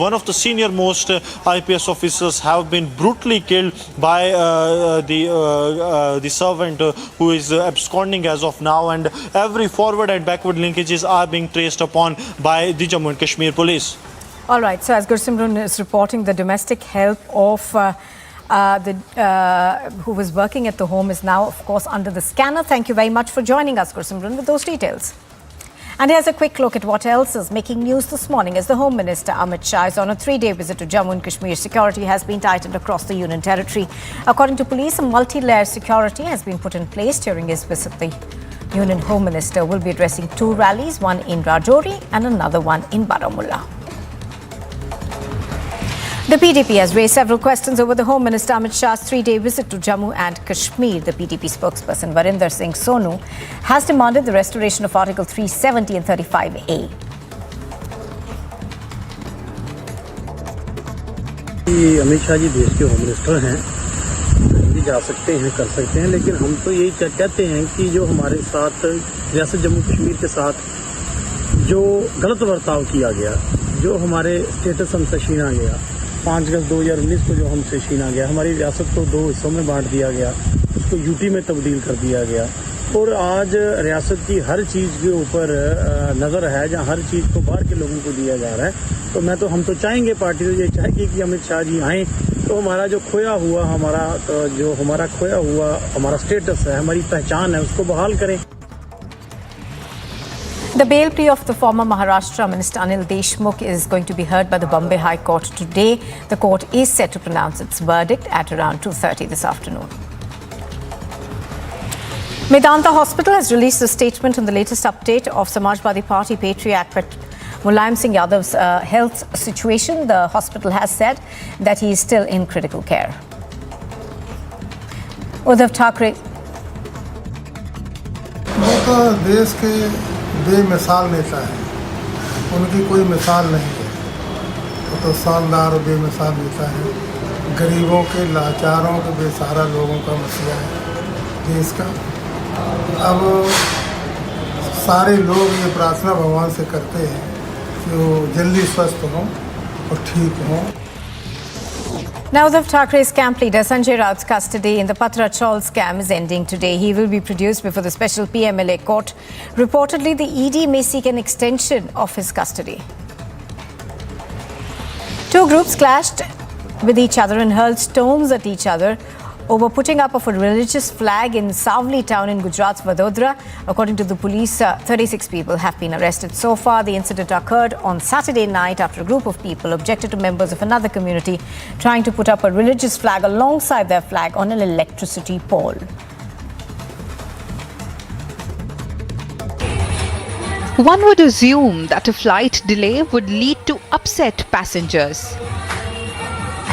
one of the senior most IPS officers have been brutally killed by the servant who is absconding as of now, and every forward and backward linkages are being traced upon by the Jammu and Kashmir police. All right, so as Gursimran is reporting, the domestic help of who was working at the home is now, of course, under the scanner. Thank you very much for joining us, Gursimran, with those details. And here's a quick look at what else is making news this morning as the Home Minister Amit Shah is on a 3-day visit to Jammu and Kashmir. Security has been tightened across the Union Territory. According to police, a multi-layer security has been put in place during his visit. The Union Home Minister will be addressing two rallies, one in Rajouri and another one in Baramulla. The PDP has raised several questions over the Home Minister Amit Shah's three-day visit to Jammu and Kashmir. The PDP spokesperson Varinder Singh Sonu has demanded the restoration of Article 370 and 35A. Amit Shah ji देश के home minister हैं, कहीं भी जा सकते हैं, कर सकते हैं, लेकिन हम तो यही कहते हैं कि जो हमारे साथ रियासत जम्मू कश्मीर के साथ जो गलत बर्ताव किया गया, जो हमारे स्टेटस हमसे छीना गया, 5 अगस्त 2019 को जो हमसे छीना गया, हमारी रियासत को 2 हिस्सों में बांट दिया गया, उसको यूटी में तब्दील कर दिया गया और आज रियासत की हर चीज़ के ऊपर नज़र है, जहाँ हर चीज़ को बाहर के लोगों को दिया जा रहा है। तो हम तो चाहेंगे, पार्टी तो ये चाहेगी कि अमित शाह जी आएँ तो हमारा जो खोया हुआ हमारा स्टेटस है, हमारी पहचान है, उसको बहाल करें। The bail plea of the former Maharashtra Minister Anil Deshmukh is going to be heard by the Bombay High Court today. The court is set to pronounce its verdict at around 2:30 this afternoon. Medanta Hospital has released a statement on the latest update of Samajwadi Party patriarch Mulayam Singh Yadav's health situation. The hospital has said that he is still in critical care. Uddhav Thackeray. देश के बेमिसाल नेता है, उनकी कोई मिसाल नहीं है, वो तो शानदार और बेमिसाल नेता है। गरीबों के, लाचारों के, बेसहारा लोगों का मसला है देश का। अब सारे लोग ये प्रार्थना भगवान से करते हैं कि वो जल्दी स्वस्थ हों और ठीक हों। Now, Uddhav Thackeray's camp leader Sanjay Raut's custody in the Patrachal scam is ending today. He will be produced before the special PMLA court. Reportedly, the ED may seek an extension of his custody. Two groups clashed with each other and hurled stones at each other over putting up of a religious flag in Savli town in Gujarat's Vadodara. According to the police, 36 people have been arrested so far. The incident occurred on Saturday night after a group of people objected to members of another community trying to put up a religious flag alongside their flag on an electricity pole. One would assume that a flight delay would lead to upset passengers.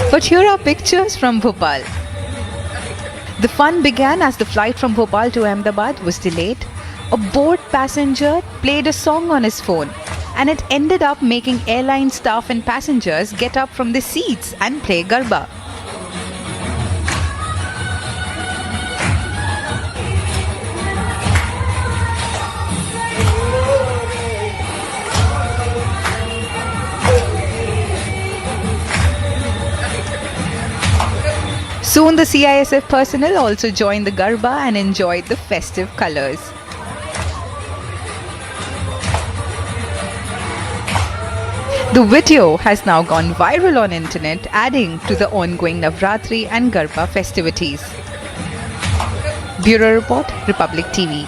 But here are pictures from Bhopal. The fun began as the flight from Bhopal to Ahmedabad was delayed. A bored passenger played a song on his phone, and it ended up making airline staff and passengers get up from their seats and play Garba. Soon the CISF personnel also joined the Garba and enjoyed the festive colours. The video has now gone viral on internet, adding to the ongoing Navratri and Garba festivities. Bureau Report, Republic TV.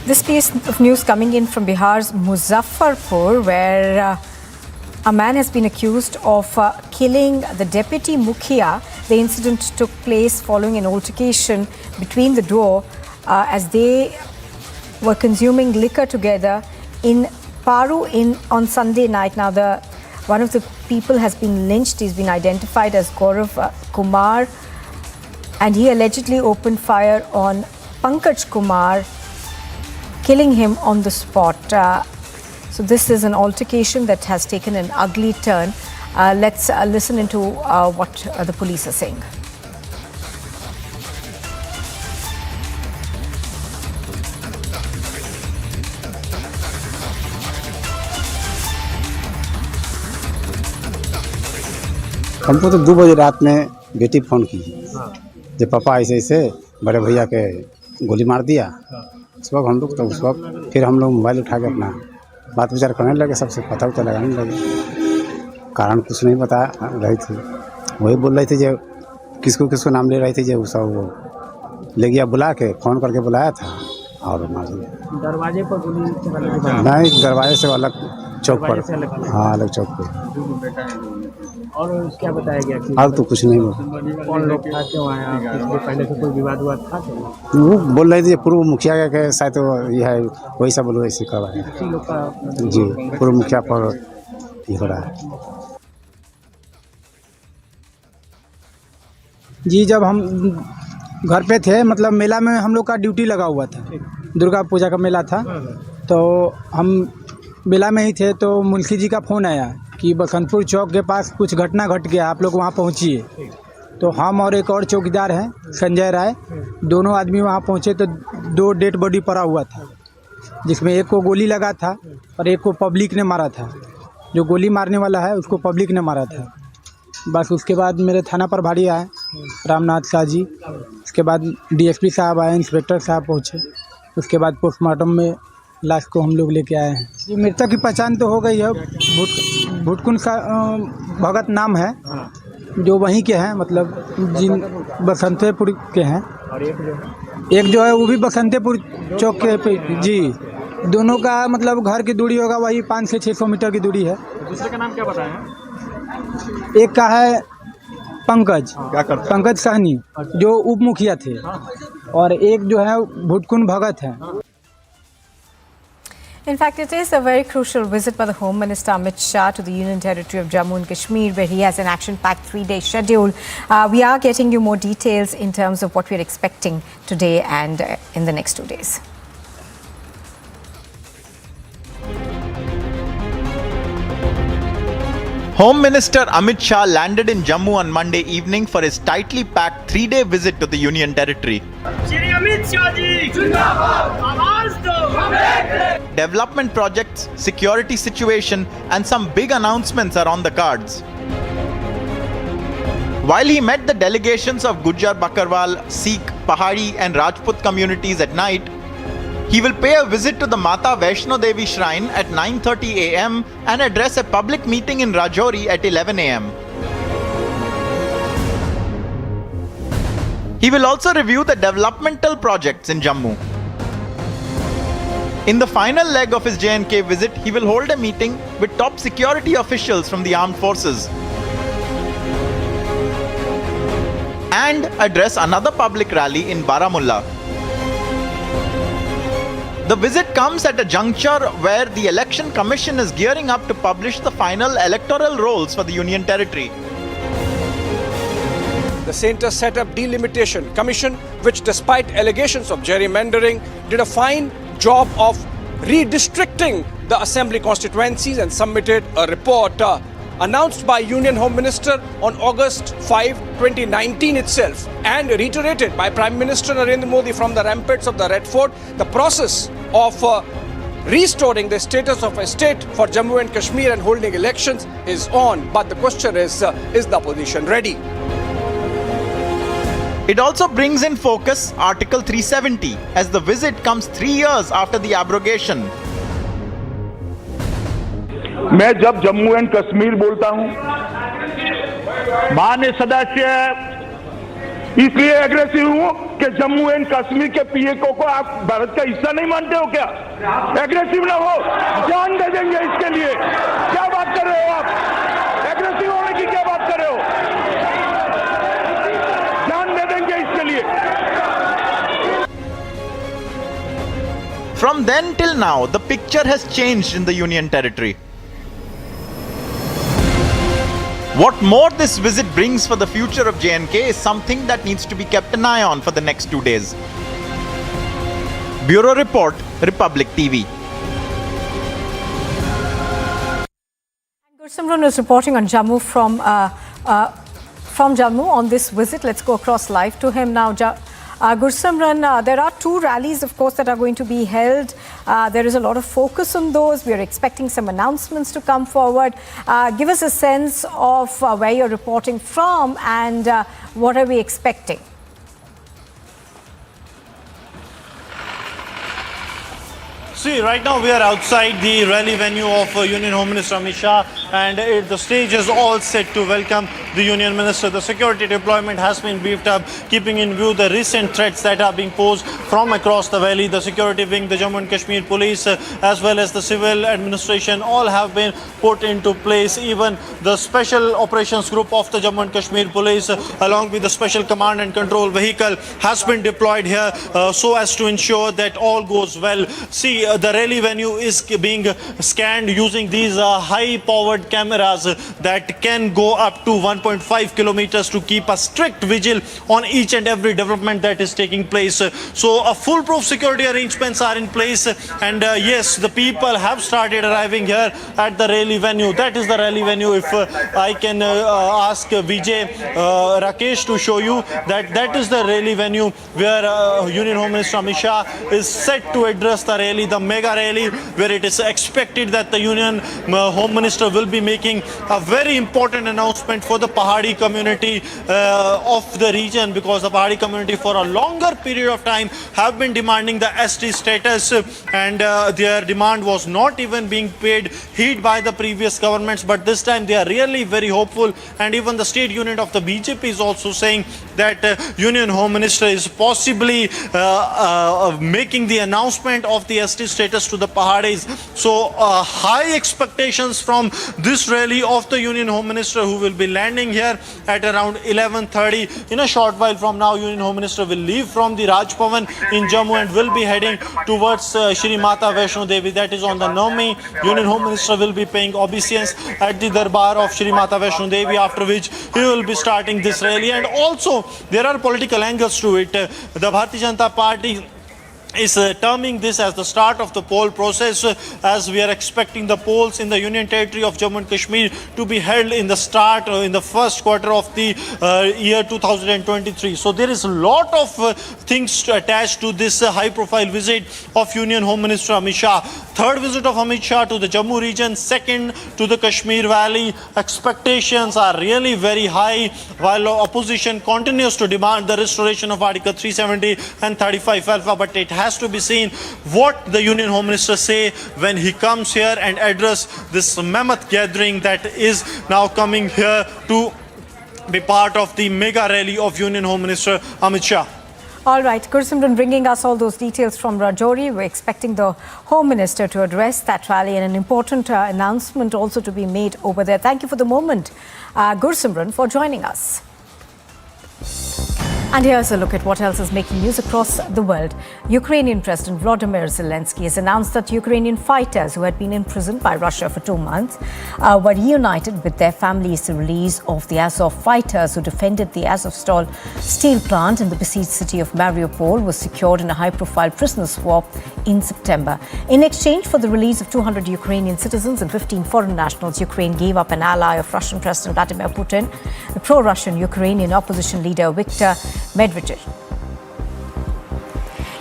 This piece of news coming in from Bihar's Muzaffarpur, where a man has been accused of killing the deputy Mukhia. The incident took place following an altercation between the duo as they were consuming liquor together in Paru on Sunday night. Now, one of the people has been lynched. He's been identified as Gaurav Kumar, and he allegedly opened fire on Pankaj Kumar, killing him on the spot. So this is an altercation that has taken an ugly turn. Let's listen into what the police are saying. हमको तो 2 बजे रात में बेटी phone की जब पापा ऐसे ऐसे बड़े भैया के गोली मार दिया। उस वक्त हम लोग फिर हम लोग मोबाइल उठा के अपना बात विचार करने लगे, सबसे पता उता लगाने लगे। कारण कुछ नहीं बता रही थी, वही बोल रही थी जो किसको नाम ले रही थी, जो सब वो ले गया, बुला के फ़ोन करके बुलाया था और मार दिया। दरवाजे पर गोली नहीं, दरवाजे से अलग चौक पर। हाँ, अलग चौक पे। और क्या बताया गया कि अब तो कुछ नहीं बोल। कौन लोग था, क्यों आया, इसके पहले से कोई विवाद हुआ था? वो बोल रहे थे पूर्व मुखिया का शायद ये है, वही सब बोलो ऐसे करवाया जी। पूर्व मुखिया पर ये हो रहा है जी। जब हम घर पे थे, मतलब मेला में हम लोग का ड्यूटी लगा हुआ था, दुर्गा पूजा का मेला था, तो हम मेला में ही थे तो मुंशी जी का फ़ोन आया कि बसंतपुर चौक के पास कुछ घटना घट गया, आप लोग वहाँ पहुँचिए। तो हम और एक और चौकीदार हैं संजय राय, दोनों आदमी वहाँ पहुँचे तो 2 डेड बॉडी पड़ा हुआ था, जिसमें एक को गोली लगा था और एक को पब्लिक ने मारा था। जो गोली मारने वाला है उसको पब्लिक ने मारा था। बस उसके बाद मेरे थाना पर भारी आए रामनाथ शाह जी, उसके बाद डीएसपी साहब आए, इंस्पेक्टर साहब पहुँचे, उसके बाद पोस्टमार्टम में लाश को हम लोग लेके आए हैं। ये मृतक की पहचान तो हो गई है, भुटकुन का भगत नाम है, जो वहीं के हैं, मतलब जिन बसंतपुर के हैं। और एक जो है वो भी बसंतपुर चौक के पे जी। दोनों का मतलब घर की दूरी होगा वही 500 से 600 मीटर की दूरी है। दूसरे का नाम क्या बताया? एक का है पंकज, पंकज सहनी, जो उप मुखिया थे, और एक जो है भुटकुन भगत है। In fact, it is a very crucial visit by the Home Minister Amit Shah to the Union Territory of Jammu and Kashmir, where he has an action-packed 3-day schedule. We are getting you more details in terms of what we are expecting today and in the next 2 days. Home Minister Amit Shah landed in Jammu on Monday evening for his tightly packed 3-day visit to the Union Territory. Development projects, security situation, and some big announcements are on the cards. While he met the delegations of Gujjar Bakarwal, Sikh, Pahari, and Rajput communities at night, he will pay a visit to the Mata Vaishno Devi shrine at 9:30 a.m. and address a public meeting in Rajouri at 11 a.m. He will also review the developmental projects in Jammu. In the final leg of his J&K visit, he will hold a meeting with top security officials from the armed forces and address another public rally in Baramulla. The visit comes at a juncture where the Election Commission is gearing up to publish the final electoral rolls for the Union Territory. The centre set up Delimitation Commission, which despite allegations of gerrymandering, did a fine job of redistricting the assembly constituencies and submitted a report announced by Union Home Minister on August 5, 2019 itself, and reiterated by Prime Minister Narendra Modi from the ramparts of the Red Fort. The process of restoring the status of a state for Jammu and Kashmir and holding elections is on. But the question is the opposition ready? It also brings in focus Article 370 as the visit comes 3 years after the abrogation. मैं जब Jammu and Kashmir बोलता हूं, माननीय सदस्य इसलिए aggressive हूं कि Jammu and Kashmir के पीएको को आप भारत का हिस्सा नहीं मानते हो क्या? एग्रेसिव ना हो, जान दे देंगे इसके लिए। क्या बात कर रहे हो आप? एग्रेसिव होने की क्या बात कर रहे हो? जान दे देंगे इसके लिए। From then till now, the picture has changed in the Union Territory. What more this visit brings for the future of J&K is something that needs to be kept an eye on for the next 2 days. Bureau Report, Republic TV. Gursimran is reporting on Jammu from Jammu on this visit. Let's go across live to him now. Gursimran, there are 2 rallies, of course, that are going to be held. There is a lot of focus on those. We are expecting some announcements to come forward. Give us a sense of where you're reporting from and what are we expecting? See, right now we are outside the rally venue of Union Home Minister Amit Shah, and the stage is all set to welcome the Union Minister. The security deployment has been beefed up, keeping in view the recent threats that are being posed from across the valley. The security wing, the Jammu and Kashmir police, as well as the civil administration, all have been put into place. Even the special operations group of the Jammu and Kashmir police, along with the special command and control vehicle, has been deployed here so as to ensure that all goes well. See, the rally venue is being scanned using these high-powered cameras that can go up to 1.5 kilometers to keep a strict vigil on each and every development that is taking place. So, foolproof security arrangements are in place, and yes, the people have started arriving here at the rally venue. That is the rally venue. If I can ask Vijay Rakesh to show you that is the rally venue where Union Home Minister Amit Shah is set to address the rally, the mega rally, where it is expected that the Union Home Minister will be making a very important announcement for the Pahadi community of the region, because the Pahadi community for a longer period of time have been demanding the ST status, and their demand was not even being paid heed by the previous governments, but this time they are really very hopeful, and even the state unit of the BJP is also saying that Union Home Minister is possibly making the announcement of the ST status to the Pahadis. So high expectations from this rally of the Union Home Minister, who will be landing here at around 11:30. In a short while from now, Union Home Minister will leave from the Raj Bhavan in Jammu and will be heading towards Shri Mata Vaishno Devi, that is on the Navami. Union Home Minister will be paying obeisance at the Darbar of Shri Mata Vaishno Devi, after which he will be starting this rally. And also there are political angles to it. The Bharatiya Janata Party is terming this as the start of the poll process, as we are expecting the polls in the Union Territory of Jammu and Kashmir to be held in the start in the first quarter of the year 2023. So there is a lot of things attached to this high profile visit of Union Home Minister Amit Shah. Third visit of Amit Shah to the Jammu region, second to the Kashmir Valley. Expectations are really very high, while opposition continues to demand the restoration of Article 370 and 35 Alpha, but it has to be seen what the Union Home Minister say when he comes here and address this mammoth gathering that is now coming here to be part of the mega rally of Union Home Minister Amit Shah. All right, Gursimran bringing us all those details from Rajouri. We're expecting the Home Minister to address that rally and an important announcement also to be made over there. Thank you for the moment, Gursimran, for joining us. And here's a look at what else is making news across the world. Ukrainian President Volodymyr Zelensky has announced that Ukrainian fighters who had been imprisoned by Russia for 2 months were reunited with their families. The release of the Azov fighters who defended the Azovstal steel plant in the besieged city of Mariupol was secured in a high-profile prisoner swap in September. In exchange for the release of 200 Ukrainian citizens and 15 foreign nationals, Ukraine gave up an ally of Russian President Vladimir Putin, the pro-Russian Ukrainian opposition leader Viktor Medvedchuk.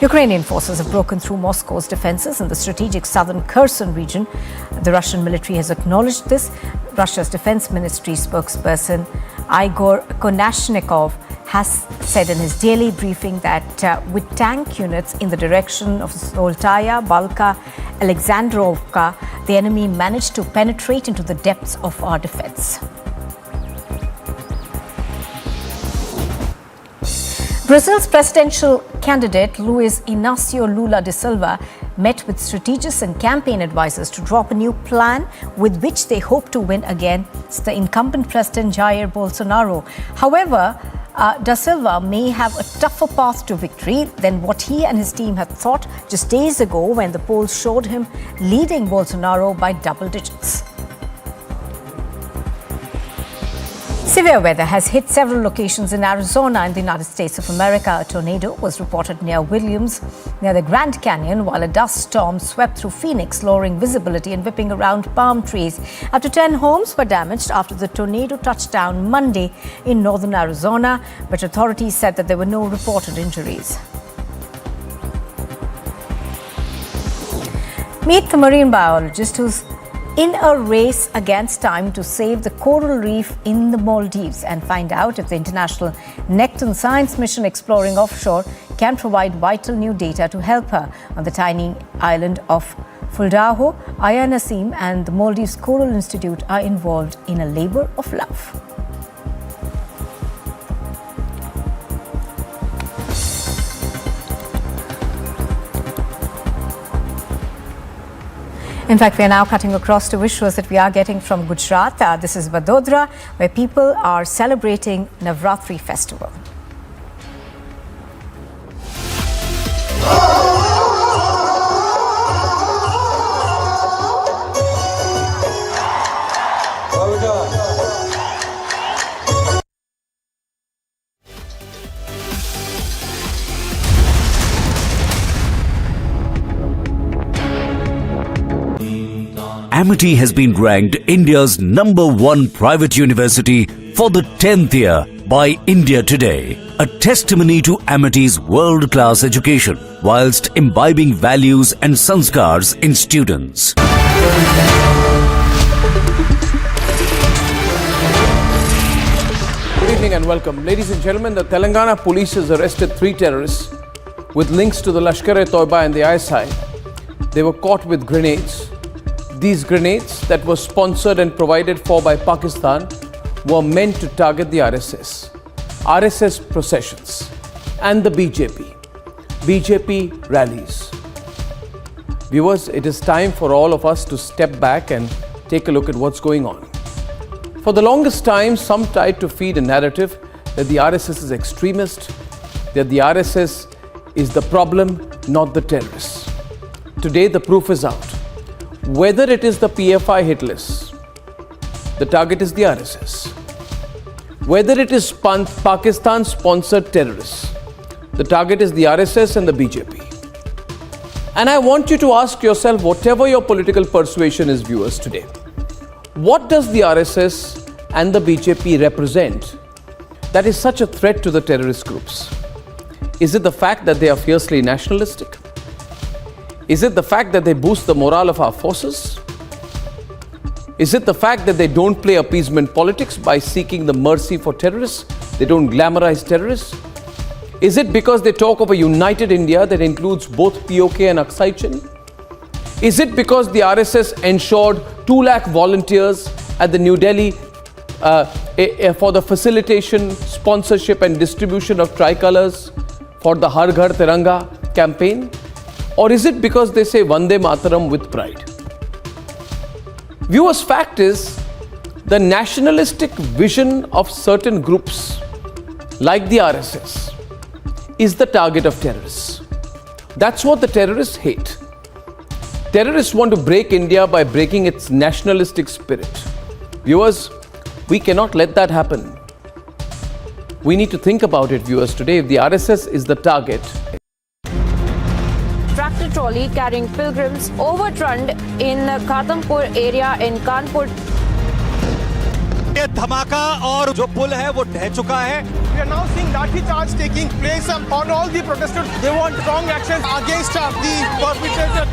Ukrainian forces have broken through Moscow's defenses in the strategic southern Kherson region. The Russian military has acknowledged this. Russia's defense ministry spokesperson Igor Konashnikov has said in his daily briefing that with tank units in the direction of Zoltaya, Balka, Alexandrovka, the enemy managed to penetrate into the depths of our defense. Brazil's presidential candidate Luiz Inácio Lula da Silva met with strategists and campaign advisors to drop a new plan with which they hope to win against the incumbent president Jair Bolsonaro. However, da Silva may have a tougher path to victory than what he and his team had thought just days ago when the polls showed him leading Bolsonaro by double digits. Severe weather has hit several locations in Arizona in the United States of America. A tornado was reported near Williams, near the Grand Canyon, while a dust storm swept through Phoenix, lowering visibility and whipping around palm trees. Up to 10 homes were damaged after the tornado touched down Monday in northern Arizona, but authorities said that there were no reported injuries. Meet the marine biologist who's in a race against time to save the coral reef in the Maldives and find out if the International Necton Science Mission exploring offshore can provide vital new data to help her on the tiny island of Fuldaho. Aya Naseem and the Maldives Coral Institute are involved in a labor of love. In fact, we are now cutting across to visuals that we are getting from Gujarat. This is Vadodara, where people are celebrating Navratri festival. Amity has been ranked India's #1 private university for the 10th year by India Today, a testimony to Amity's world-class education whilst imbibing values and sanskars in students. Good evening and welcome. Ladies and gentlemen, the Telangana police has arrested 3 terrorists with links to the Lashkar-e-Toiba and the ISI. They were caught with grenades. These grenades that were sponsored and provided for by Pakistan were meant to target the RSS processions and the BJP rallies. Viewers, it is time for all of us to step back and take a look at what's going on. For the longest time, some tried to feed a narrative that the RSS is extremist, that the RSS is the problem, not the terrorists. Today, the proof is out. Whether it is the PFI hit list, the target is the RSS. Whether it is Pakistan-sponsored terrorists, the target is the RSS and the BJP. And I want you to ask yourself, whatever your political persuasion is, viewers, today, what does the RSS and the BJP represent that is such a threat to the terrorist groups? Is it the fact that they are fiercely nationalistic? Is it the fact that they boost the morale of our forces? Is it the fact that they don't play appeasement politics by seeking the mercy for terrorists? They don't glamorize terrorists? Is it because they talk of a united India that includes both POK and Aksai Chin? Is it because the RSS ensured 2 lakh volunteers at the New Delhi for the facilitation, sponsorship and distribution of tricolors for the Har Ghar Tiranga campaign? Or is it because they say Vande Mataram with pride? Viewers, fact is, the nationalistic vision of certain groups, like the RSS, is the target of terrorists. That's what the terrorists hate. Terrorists want to break India by breaking its nationalistic spirit. Viewers, we cannot let that happen. We need to think about it, viewers, today. If the RSS is the target, tractor trolley carrying pilgrims overturned in Khatampur area in Kanpur. ये धमाका और जो पुल है वो ढह चुका है. We are now seeing lathi charge taking place on all the protesters. They want strong action against the perpetrator.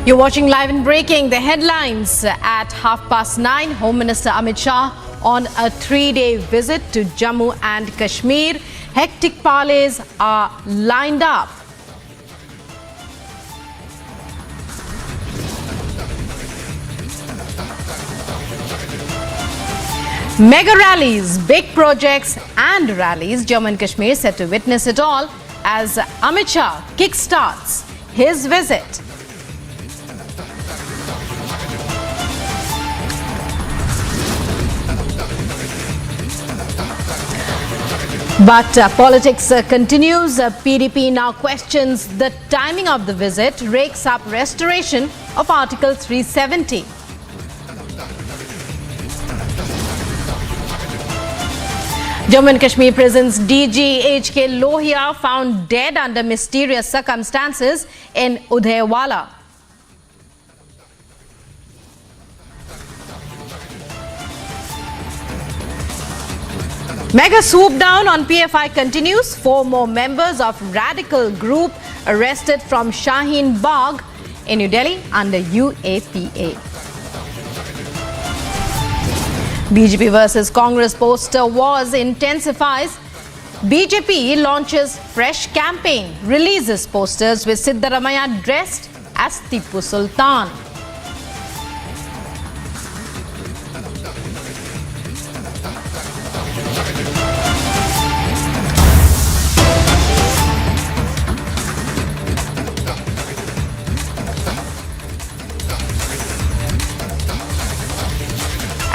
You're watching Live and Breaking. The headlines at 9:30. Home Minister Amit Shah on a 3-day visit to Jammu and Kashmir. Hectic parleys are lined up. Mega rallies, big projects and rallies. Jammu and Kashmir set to witness it all as Amit Shah kickstarts his visit. But politics continues. PDP now questions the timing of the visit, rakes up restoration of Article 370. Jammu and Kashmir prison's DG H.K. Lohia found dead under mysterious circumstances in Udayawala. Mega swoop down on PFI continues. 4 more members of radical group arrested from Shaheen Bagh in New Delhi under UAPA. BJP versus Congress poster wars intensifies. BJP launches fresh campaign, releases posters with Siddaramaiah dressed as Tipu Sultan.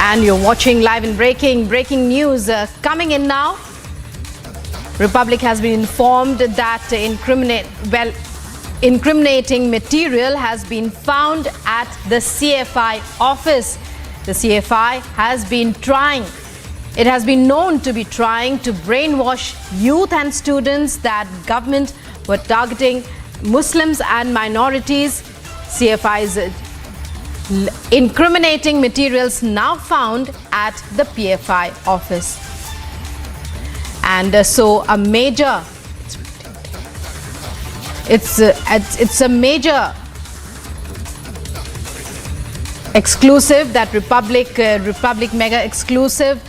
And you're watching live and breaking news coming in now. Republic has been informed that incriminating material has been found at the CFI office. The CFI has been known to be trying to brainwash youth and students that government were targeting Muslims and minorities. CFI's incriminating materials now found at the PFI office. And so a major, it's a major exclusive that Republic mega exclusive.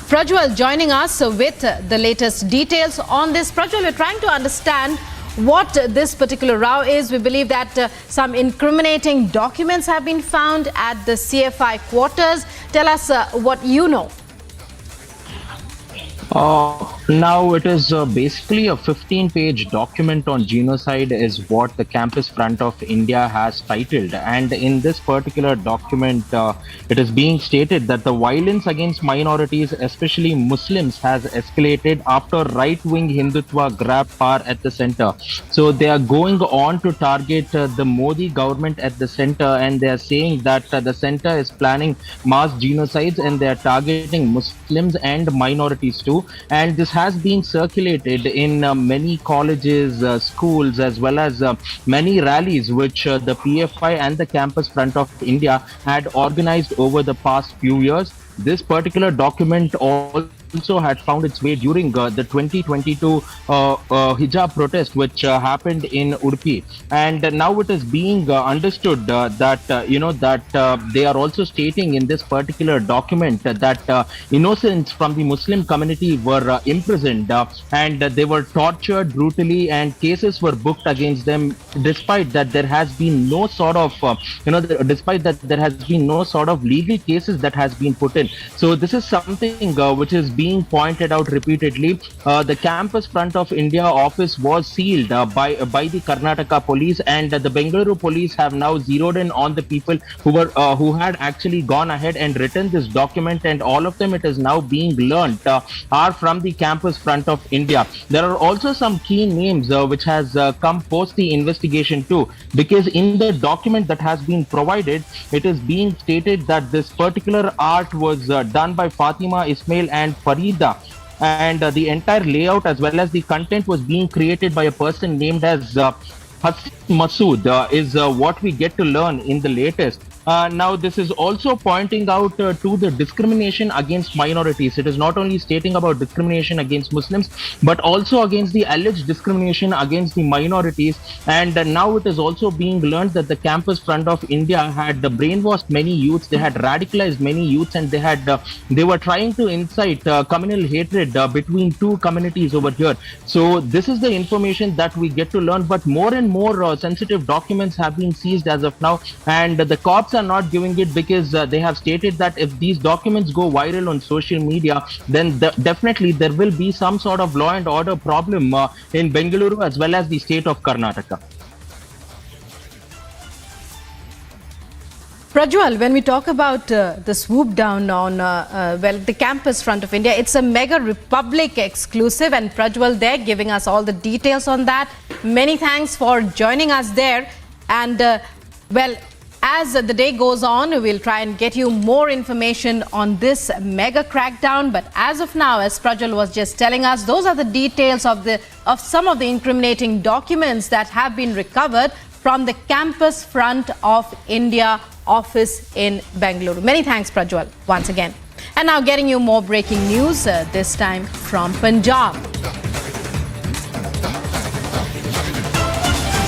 Prajwal joining us with the latest details on this. Prajwal, we're trying to understand what this particular row is. We believe that some incriminating documents have been found at the CFI quarters. Tell us what you know. Now it is basically a 15-page document on genocide is what the Campus Front of India has titled, and in this particular document it is being stated that the violence against minorities, especially Muslims, has escalated after right-wing Hindutva grabbed power at the center. So they are going on to target the Modi government at the center, and they are saying that the center is planning mass genocides and they are targeting Muslims and minorities too. And this has been circulated in many colleges, schools, as well as many rallies which the PFI and the Campus Front of India had organized over the past few years. This particular document also had found its way during the 2022 hijab protest which happened in Udupi, and now it is being understood that they are also stating in this particular document that innocents from the Muslim community were imprisoned and they were tortured brutally, and cases were booked against them despite that there has been no sort of legal cases that has been put in. So this is something which is being pointed out repeatedly. The Campus Front of India office was sealed by the Karnataka police, and the Bengaluru police have now zeroed in on the people who had actually gone ahead and written this document, and all of them, it is now being learnt, are from the Campus Front of India. There are also some key names which has come post the investigation too, because in the document that has been provided, it is being stated that this particular art was done by Fatima Ismail and Farida, and the entire layout as well as the content was being created by a person named as Hassan Masood, is what we get to learn in the latest. Now this is also pointing out to the discrimination against minorities. It is not only stating about discrimination against Muslims, but also against the alleged discrimination against the minorities. And now it is also being learned that the Campus Front of India had brainwashed many youths, they had radicalized many youths, and they were trying to incite communal hatred between two communities over here. So this is the information that we get to learn, but more and more sensitive documents have been seized as of now, and the cops are not giving it because they have stated that if these documents go viral on social media, then definitely there will be some sort of law and order problem in Bengaluru as well as the state of Karnataka. Prajwal, when we talk about the swoop down on the campus front of India, it's a Mega Republic exclusive, and Prajwal there giving us all the details on that. Many thanks for joining us there. And as the day goes on, we'll try and get you more information on this mega crackdown. But as of now, as Prajwal was just telling us, those are the details of some of the incriminating documents that have been recovered from the campus front of India office in Bengaluru. Many thanks, Prajwal, once again. And now getting you more breaking news, this time from Punjab.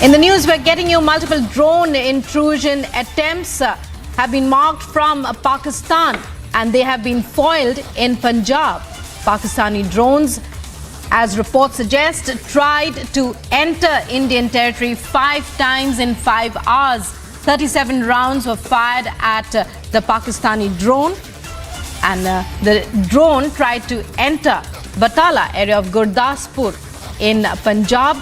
In the news, we're getting you multiple drone intrusion attempts have been marked from Pakistan, and they have been foiled in Punjab. Pakistani drones, as reports suggest, tried to enter Indian territory 5 times in 5 hours. 37 rounds were fired at the Pakistani drone, and the drone tried to enter Batala area of Gurdaspur in Punjab.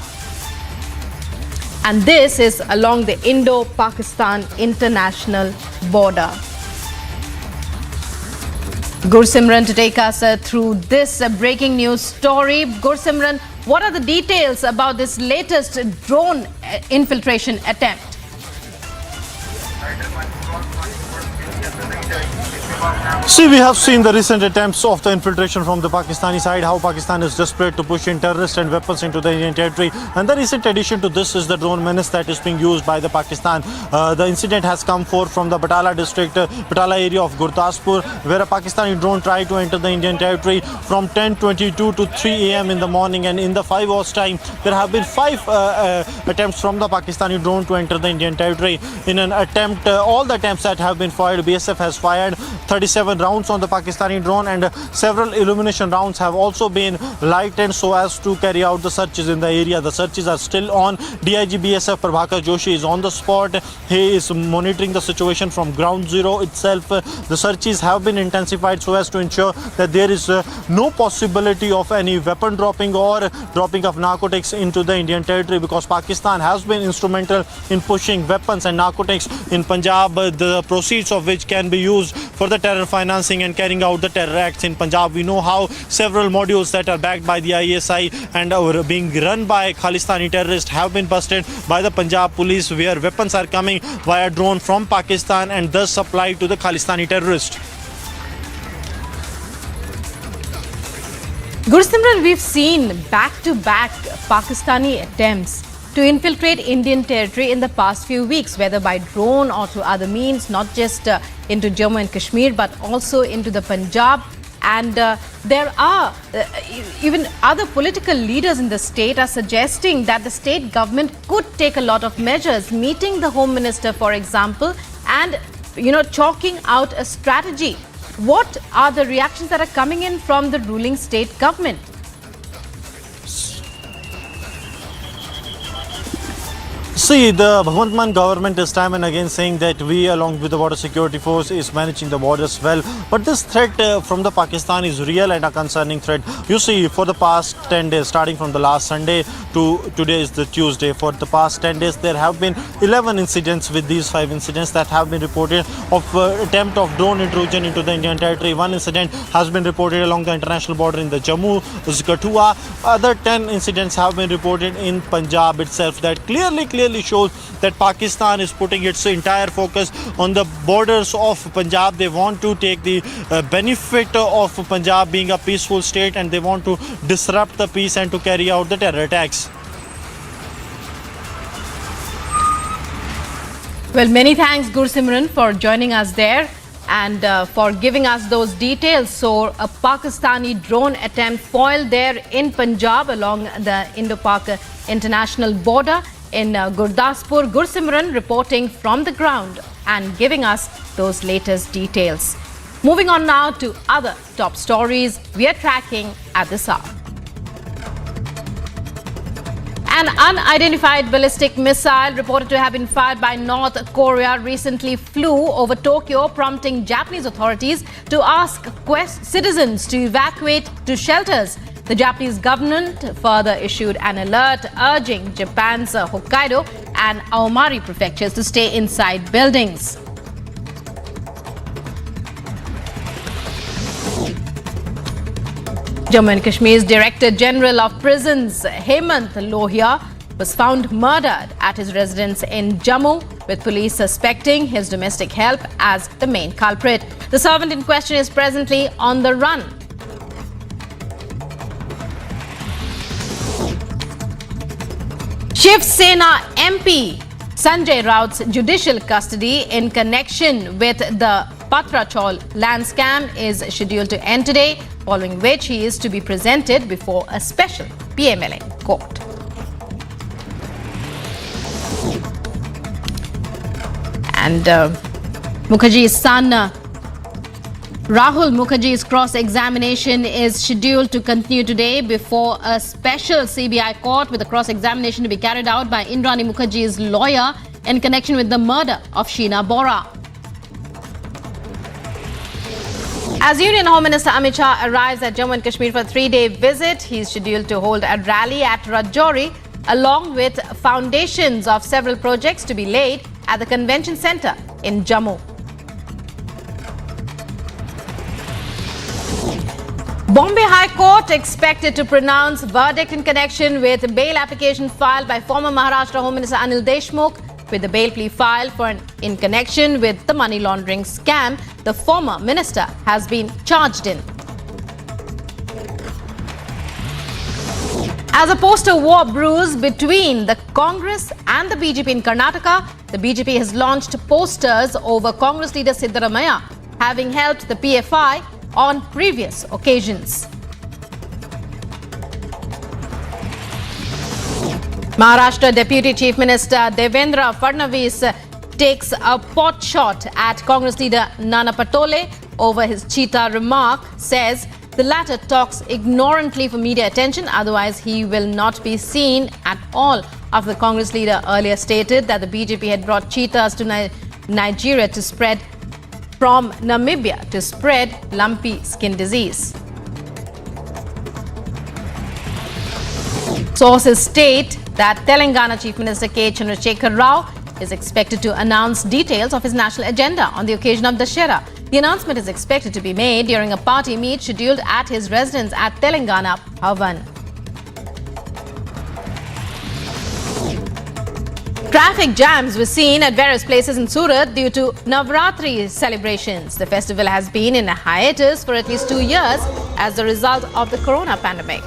And this is along the Indo-Pakistan international border. Gursimran to take us through this breaking news story. Gursimran, what are the details about this latest drone infiltration attempt? See, we have seen the recent attempts of the infiltration from the Pakistani side, how Pakistan is desperate to push in terrorists and weapons into the Indian territory. And the recent addition to this is the drone menace that is being used by the Pakistan. The incident has come forth from the Batala district, Batala area of Gurdaspur, where a Pakistani drone tried to enter the Indian territory from 10:22 to 3 a.m. in the morning. And in the 5 hours time, there have been 5 attempts from the Pakistani drone to enter the Indian territory. In an attempt, all the attempts that have been fired, BSF has fired 37 rounds on the Pakistani drone, and several illumination rounds have also been lightened so as to carry out the searches in the area. The searches are still on. DIG BSF Prabhakar Joshi is on the spot. He is monitoring the situation from ground zero itself. The searches have been intensified so as to ensure that there is no possibility of any weapon dropping or dropping of narcotics into the Indian territory, because Pakistan has been instrumental in pushing weapons and narcotics in Punjab, the proceeds of which can be used for the terror financing and carrying out the terror acts in Punjab. We know how several modules that are backed by the ISI and are being run by Khalistani terrorists have been busted by the Punjab police, where weapons are coming via drone from Pakistan and thus supplied to the Khalistani terrorists. Gursimran, we've seen back-to-back Pakistani attempts to infiltrate Indian territory in the past few weeks, whether by drone or through other means, not just into Jammu and Kashmir, but also into the Punjab. And there are even other political leaders in the state are suggesting that the state government could take a lot of measures, meeting the Home Minister, for example, and chalking out a strategy. What are the reactions that are coming in from the ruling state government? See, the Bhagwant Mann government is time and again saying that we, along with the border security force, is managing the borders well. But this threat from the Pakistan is real and a concerning threat. You see, for the past 10 days, starting from the last Sunday to today is the Tuesday, for the past 10 days, there have been 11 incidents with these 5 incidents that have been reported of attempt of drone intrusion into the Indian territory. 1 incident has been reported along the international border in the Jammu, Kathua. Other 10 incidents have been reported in Punjab itself. That clearly shows that Pakistan is putting its entire focus on the borders of Punjab. They want to take the benefit of Punjab being a peaceful state, and they want to disrupt the peace and to carry out the terror attacks. Well, many thanks, Gursimran, for joining us there and for giving us those details. So, a Pakistani drone attempt foiled there in Punjab along the Indo-Pak international border in Gurdaspur. Gursimran reporting from the ground and giving us those latest details. Moving on now to other top stories we are tracking at this hour. An unidentified ballistic missile reported to have been fired by North Korea recently flew over Tokyo, prompting Japanese authorities to ask citizens to evacuate to shelters. The Japanese government further issued an alert urging Japan's Hokkaido and Aomori prefectures to stay inside buildings. Jammu and Kashmir's Director General of Prisons, Hemant Lohia, was found murdered at his residence in Jammu, with police suspecting his domestic help as the main culprit. The servant in question is presently on the run. Shiv Sena MP Sanjay Raut's judicial custody in connection with the Patrachol land scam is scheduled to end today, following which he is to be presented before a special PMLA court. And Mukherjee's son, Rahul Mukherjee's cross-examination is scheduled to continue today before a special CBI court, with the cross-examination to be carried out by Indrani Mukherjee's lawyer in connection with the murder of Sheena Bora. As Union Home Minister Amit Shah arrives at Jammu and Kashmir for a 3-day visit, he is scheduled to hold a rally at Rajouri, along with foundations of several projects to be laid at the convention centre in Jammu. Bombay High Court expected to pronounce verdict in connection with bail application filed by former Maharashtra Home Minister Anil Deshmukh. With the bail plea filed in connection with the money laundering scam, the former minister has been charged in. As a poster war brews between the Congress and the BJP in Karnataka, the BJP has launched posters over Congress leader Siddaramaiah, having helped the PFI on previous occasions. Maharashtra Deputy Chief Minister Devendra Fadnavis takes a pot shot at Congress leader Nana Patole over his cheetah remark, says the latter talks ignorantly for media attention, otherwise he will not be seen at all. After the Congress leader earlier stated that the BJP had brought cheetahs to Nigeria to spread from Namibia to spread lumpy skin disease. Sources state that Telangana Chief Minister K. Chandrasekhar Rao is expected to announce details of his national agenda on the occasion of Dussehra. The announcement is expected to be made during a party meet scheduled at his residence at Telangana Bhavan. Traffic jams were seen at various places in Surat due to Navratri celebrations. The festival has been in a hiatus for at least 2 years as a result of the corona pandemic.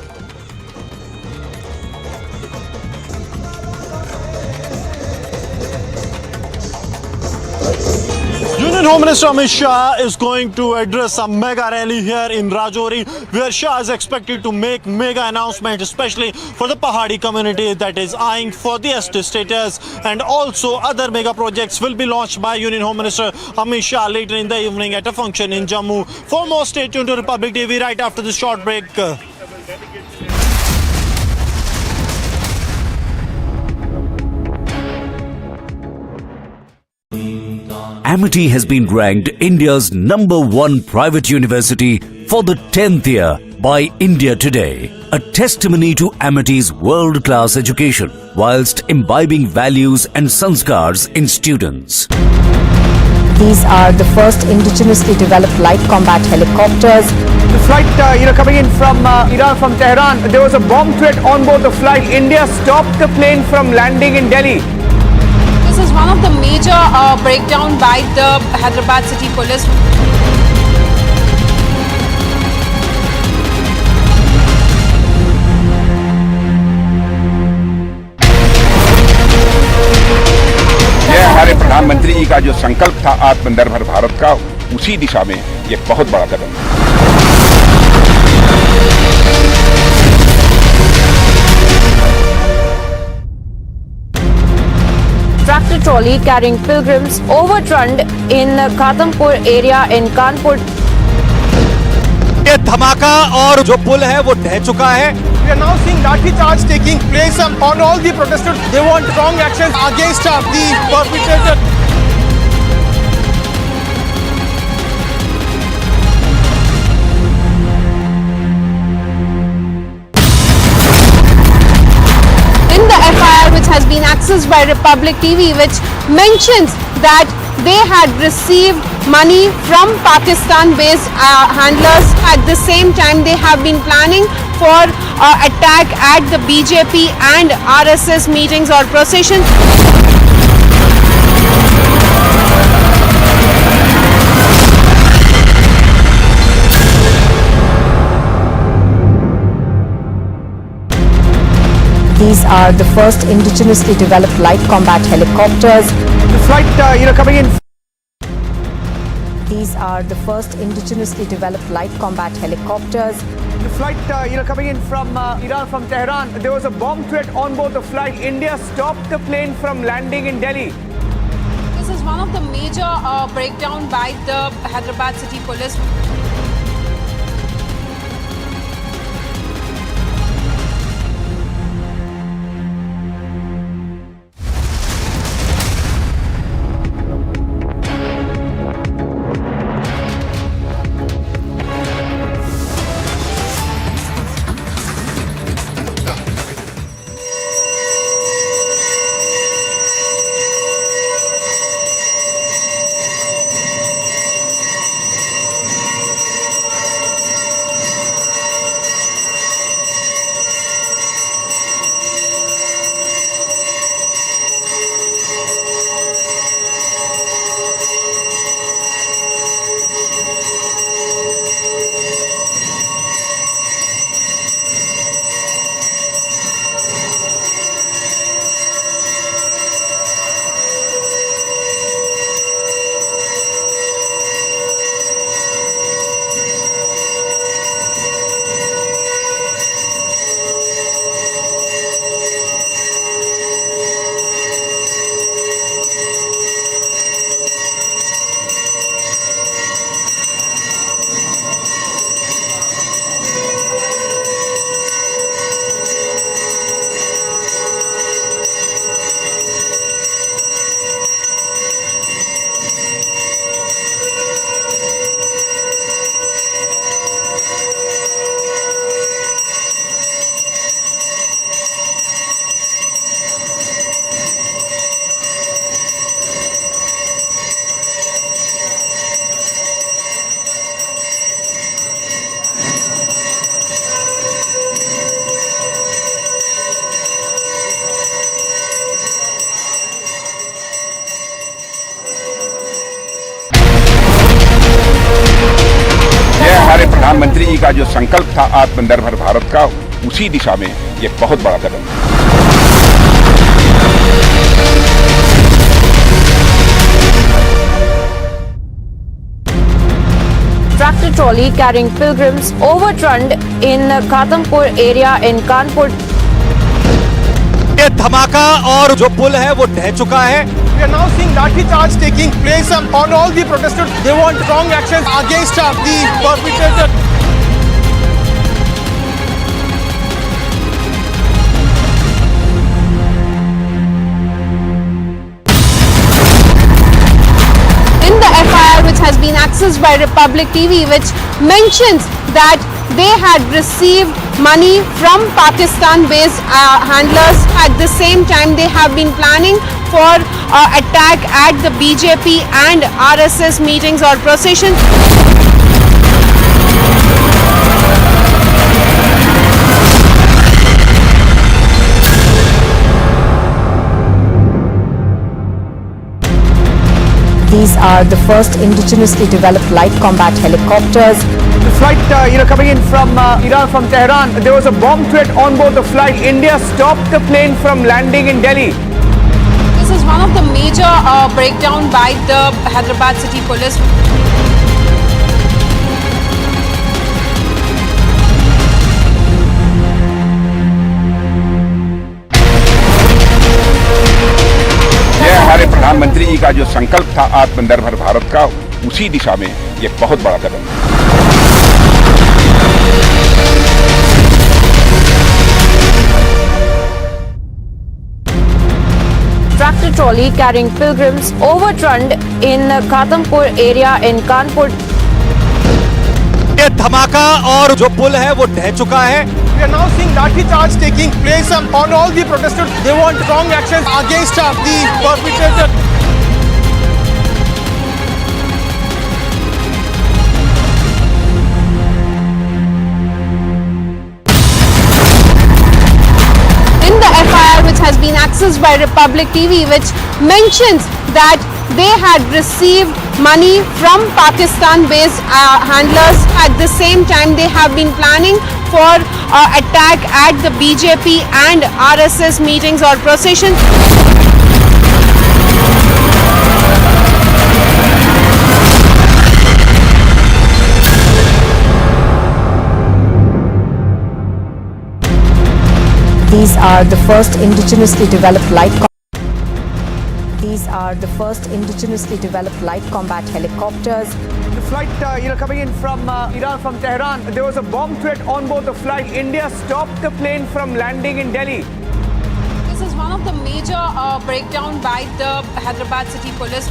Union Home Minister Amit Shah is going to address a mega rally here in Rajouri, where Shah is expected to make mega announcements, especially for the Pahadi community that is eyeing for the ST status, and also other mega projects will be launched by Union Home Minister Amit Shah later in the evening at a function in Jammu. For more, stay tuned to Republic TV right after this short break. Amity has been ranked India's #1 private university for the 10th year by India Today, a testimony to Amity's world-class education whilst imbibing values and sanskars in students. These are the first indigenously developed light combat helicopters. The flight, coming in from Iran, from Tehran, there was a bomb threat on board the flight. India stopped the plane from landing in Delhi. This is one of the major breakdown by the Hyderabad City Police. यह हमारे प्रधानमंत्री जी का जो संकल्प था आत्मनिर्भर भारत का, उसी दिशा में ये बहुत बड़ा कदम है। Tractor trolley carrying pilgrims overturned in Ghatampur area in Kanpur. ये धमाका और जो पुल है वो ढह चुका है। We are now seeing lathi charge taking place on all the protesters. They want strong action against the perpetrator. In the FIR which has been accessed by Republic TV, which mentions that they had received money from Pakistan-based handlers. At the same time, they have been planning for attack at the BJP and RSS meetings or processions. These are the first indigenously developed light combat helicopters. The flight, coming in. These are the first indigenously developed light combat helicopters. The flight, coming in from Iran, from Tehran. There was a bomb threat on board the flight. India stopped the plane from landing in Delhi. This is one of the major breakdown by the Hyderabad City Police. प्रधानमंत्री जी का जो संकल्प था आत्मनिर्भर भारत का, उसी दिशा में ये बहुत बड़ा कदम है। Tractor trolley carrying pilgrims overturned in Ghatampur area in Kanpur. ये धमाका और जो पुल है वो ढह चुका है। We are now seeing lathi charge taking place on all the protesters. They want strong action against the perpetrator. In the FIR which has been accessed by Republic TV, which mentions that they had received money from Pakistan-based handlers. At the same time, they have been planning for attack at the BJP and RSS meetings or processions. These are the first indigenously developed light combat helicopters. The flight, coming in from Iran, from Tehran. There was a bomb threat on board the flight. India stopped the plane from landing in Delhi. This is one of the major breakdown by the Hyderabad City Police. हमारे प्रधानमंत्री जी का जो संकल्प था आत्मनिर्भर भारत का, उसी दिशा में ये बहुत बड़ा कदम है। Tractor trolley carrying pilgrims overturned in Ghatampur area in Kanpur. ये धमाका और जो पुल है वो ढह चुका है। We are now seeing lathi charge taking place on all the protesters. They want strong action against the perpetrator. has been accessed by Republic TV, which mentions that they had received money from Pakistan-based handlers. At the same time, they have been planning for attack at the BJP and RSS meetings or processions. These are the first indigenously developed light combat helicopters. The flight, coming in from Iran, from Tehran, there was a bomb threat on board the flight. India stopped the plane from landing in Delhi. This is one of the major breakdown by the Hyderabad City Police.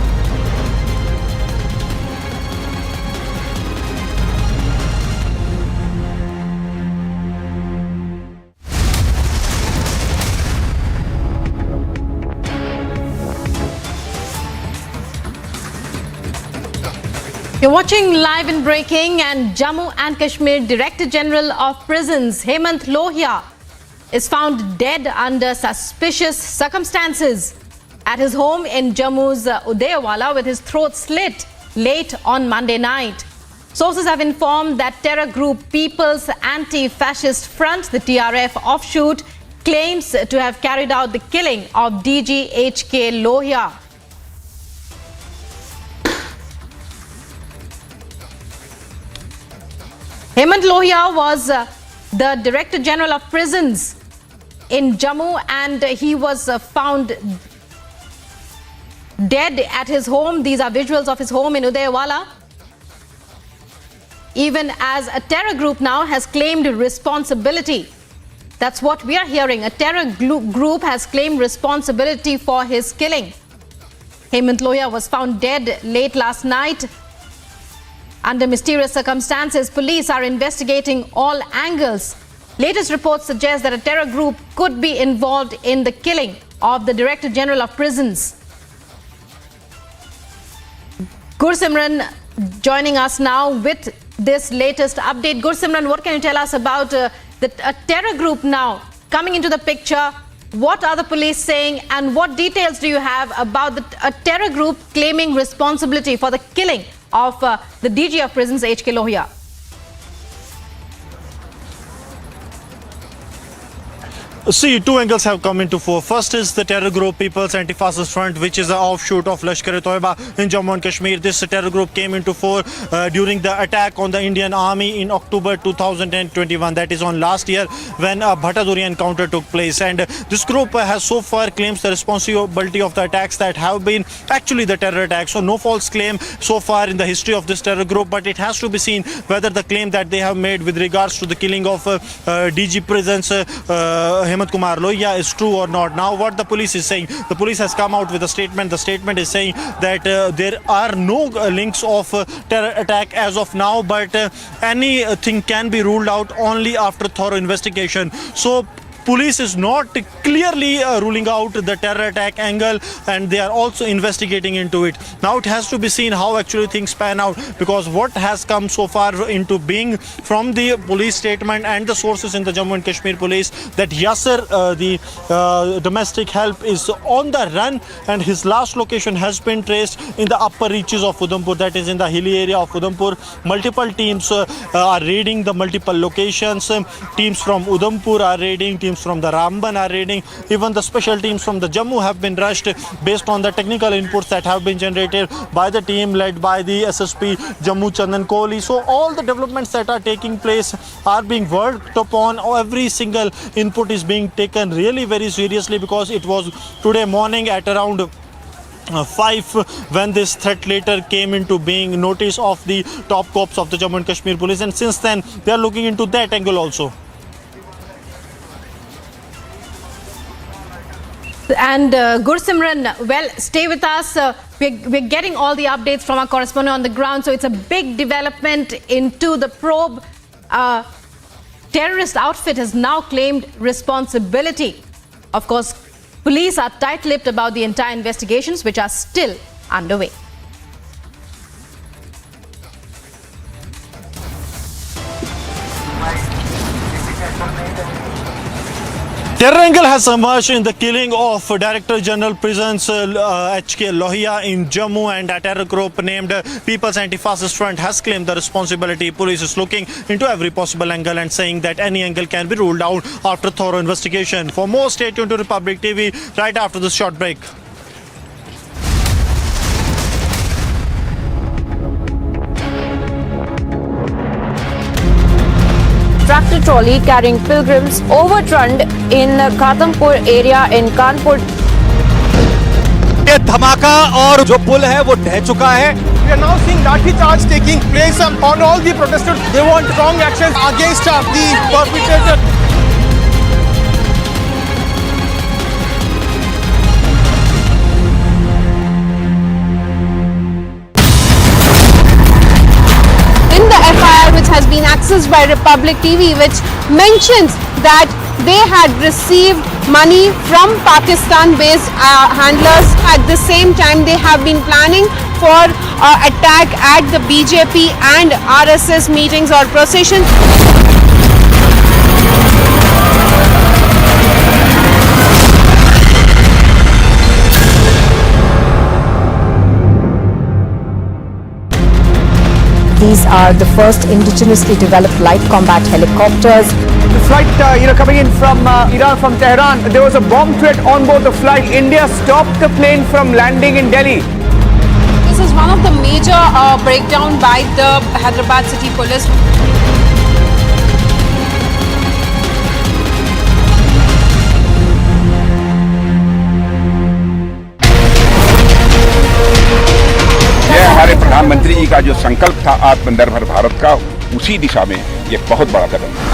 You're watching Live and Breaking, and Jammu and Kashmir Director General of Prisons Hemant Lohia is found dead under suspicious circumstances at his home in Jammu's Udayawala with his throat slit late on Monday night. Sources have informed that terror group People's Anti-Fascist Front, the TRF offshoot, claims to have carried out the killing of DG H.K. Lohia. Hemant Lohia was the Director General of Prisons in Jammu, and he was found dead at his home. These are visuals of his home in Udayawala. Even as a terror group now has claimed responsibility. That's what we are hearing. A terror group has claimed responsibility for his killing. Hemant Lohia was found dead late last night. Under mysterious circumstances, police are investigating all angles. Latest reports suggest that a terror group could be involved in the killing of the Director General of Prisons. Gursimran joining us now with this latest update. Gursimran, what can you tell us about a terror group now coming into the picture? What are the police saying, and what details do you have about a terror group claiming responsibility for the killing of the DG of Prisons, H.K. Lohia? See, two angles have come into fore. First is the terror group People's Anti-Fascist Front, which is an offshoot of Lashkar-e-Toiba in Jammu and Kashmir. This terror group came into fore during the attack on the Indian Army in October 2021. That is on last year, when a Rajouri encounter took place. And this group has so far claims the responsibility of the attacks that have been actually the terror attacks. So no false claim so far in the history of this terror group, but it has to be seen whether the claim that they have made with regards to the killing of DG Prisons Hemant Kumar Lohia is true or not. Now what the police is saying, the police has come out with a statement. The statement is saying that there are no links of terror attack as of now, but anything can be ruled out only after thorough investigation. So police is not clearly ruling out the terror attack angle, and they are also investigating into it. Now it has to be seen how actually things pan out, because what has come so far into being from the police statement and the sources in the Jammu and Kashmir police, that Yasser, the domestic help, is on the run, and his last location has been traced in the upper reaches of Udhampur, that is in the hilly area of Udhampur. Multiple teams are raiding the multiple locations. Teams from Udhampur are raiding, teams from the Ramban are raiding. Even the special teams from the Jammu have been rushed based on the technical inputs that have been generated by the team led by the SSP Jammu Chandan Kohli. So all the developments that are taking place are being worked upon. Every single input is being taken really very seriously, because it was today morning at around 5 when this threat later came into being, notice of the top cops of the Jammu and Kashmir police, and since then they are looking into that angle also. And Gursimran, well, stay with us. We're getting all the updates from our correspondent on the ground. So it's a big development into the probe. Terrorist outfit has now claimed responsibility. Of course, police are tight-lipped about the entire investigations, which are still underway. Terror angle has emerged in the killing of Director General Prisons H.K. Lohia in Jammu, and a terror group named People's Anti-Fascist Front has claimed the responsibility. Police is looking into every possible angle and saying that any angle can be ruled out after thorough investigation. For more, stay tuned to Republic TV right after this short break. Tractor trolley carrying pilgrims overturned in Ghatampur area in Kanpur. ये धमाका और जो पुल है वो ढह चुका है. We are now seeing lathi charge taking place on all the protesters. They want strong action against the perpetrator. In the FIR which has been accessed by Republic TV, which mentions that they had received money from Pakistan-based handlers. At the same time, they have been planning for attack at the BJP and RSS meetings or processions. These are the first indigenously developed light combat helicopters. The flight, coming in from Iran, from Tehran, there was a bomb threat on board the flight. India stopped the plane from landing in Delhi. This is one of the major breakdown by the Hyderabad City Police. हमारे प्रधानमंत्री जी का जो संकल्प था आत्मनिर्भर भारत का, उसी दिशा में ये बहुत बड़ा कदम है.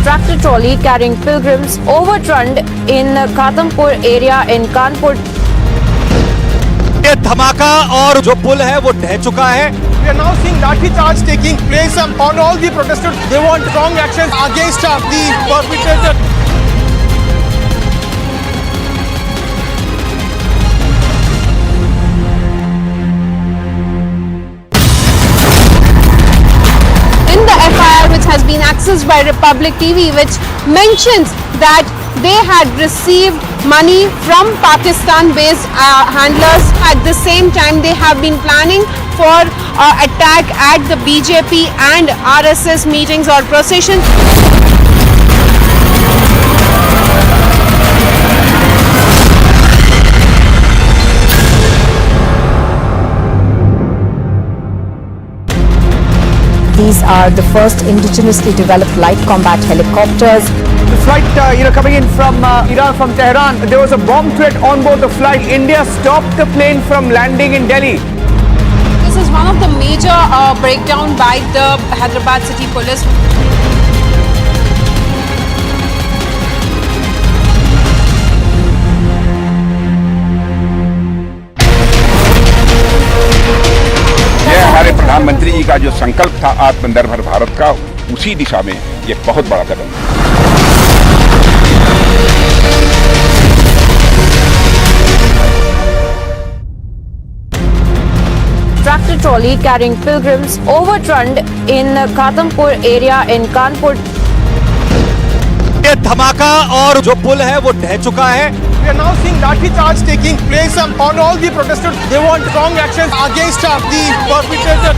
Tractor trolley carrying pilgrims overturned in Ghatampur area in Kanpur. ये धमाका और जो पुल है वो ढह चुका है. We are now seeing lathi charge taking place on all the protesters. They want strong action against the perpetrator. In the FIR which has been accessed by Republic TV, which mentions that they had received money from Pakistan-based handlers. At the same time, they have been planning for attack at the BJP and RSS meetings or processions. These are the first indigenously developed light combat helicopters. The flight, coming in from Iran, from Tehran, there was a bomb threat on board the flight. India stopped the plane from landing in Delhi. This is one of the major breakdown by the Hyderabad City Police. हमारे प्रधानमंत्री जी का जो संकल्प था आत्मनिर्भर भारत का, उसी दिशा में ये बहुत बड़ा कदम है. Tractor trolley carrying pilgrims overturned in Ghatampur area in Kanpur. ये धमाका और जो पुल है वो ढह चुका है. We are now seeing lathi charge taking place on all the protesters. They want strong action against the perpetrator.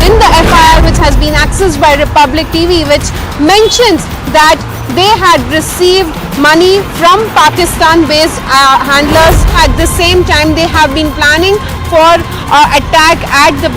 In the FIR which has been accessed by Republic TV, which mentions that they had received money from Pakistan-based handlers. At the same time, they have been planning for attack at the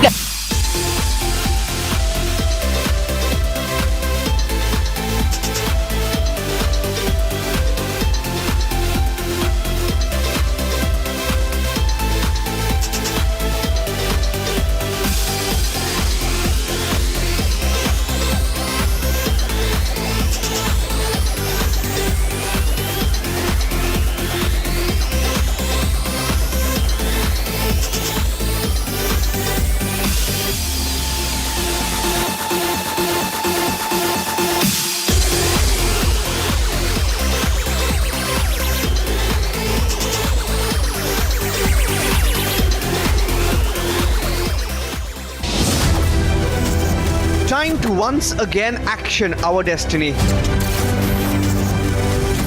once again action our destiny.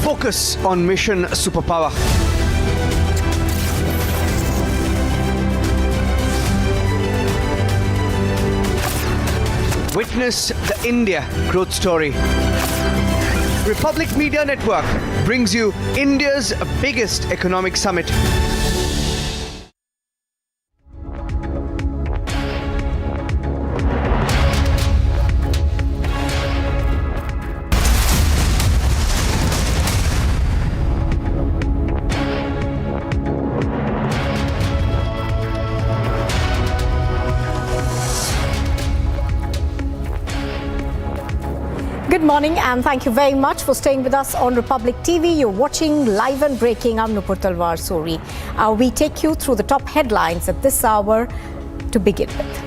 Focus on mission superpower. Witness the India growth story. Republic Media Network brings you India's biggest economic summit. Good morning and thank you very much for staying with us on Republic TV. You're watching Live and Breaking. I'm Nupur Talwar Suri. We take you through the top headlines at this hour to begin with.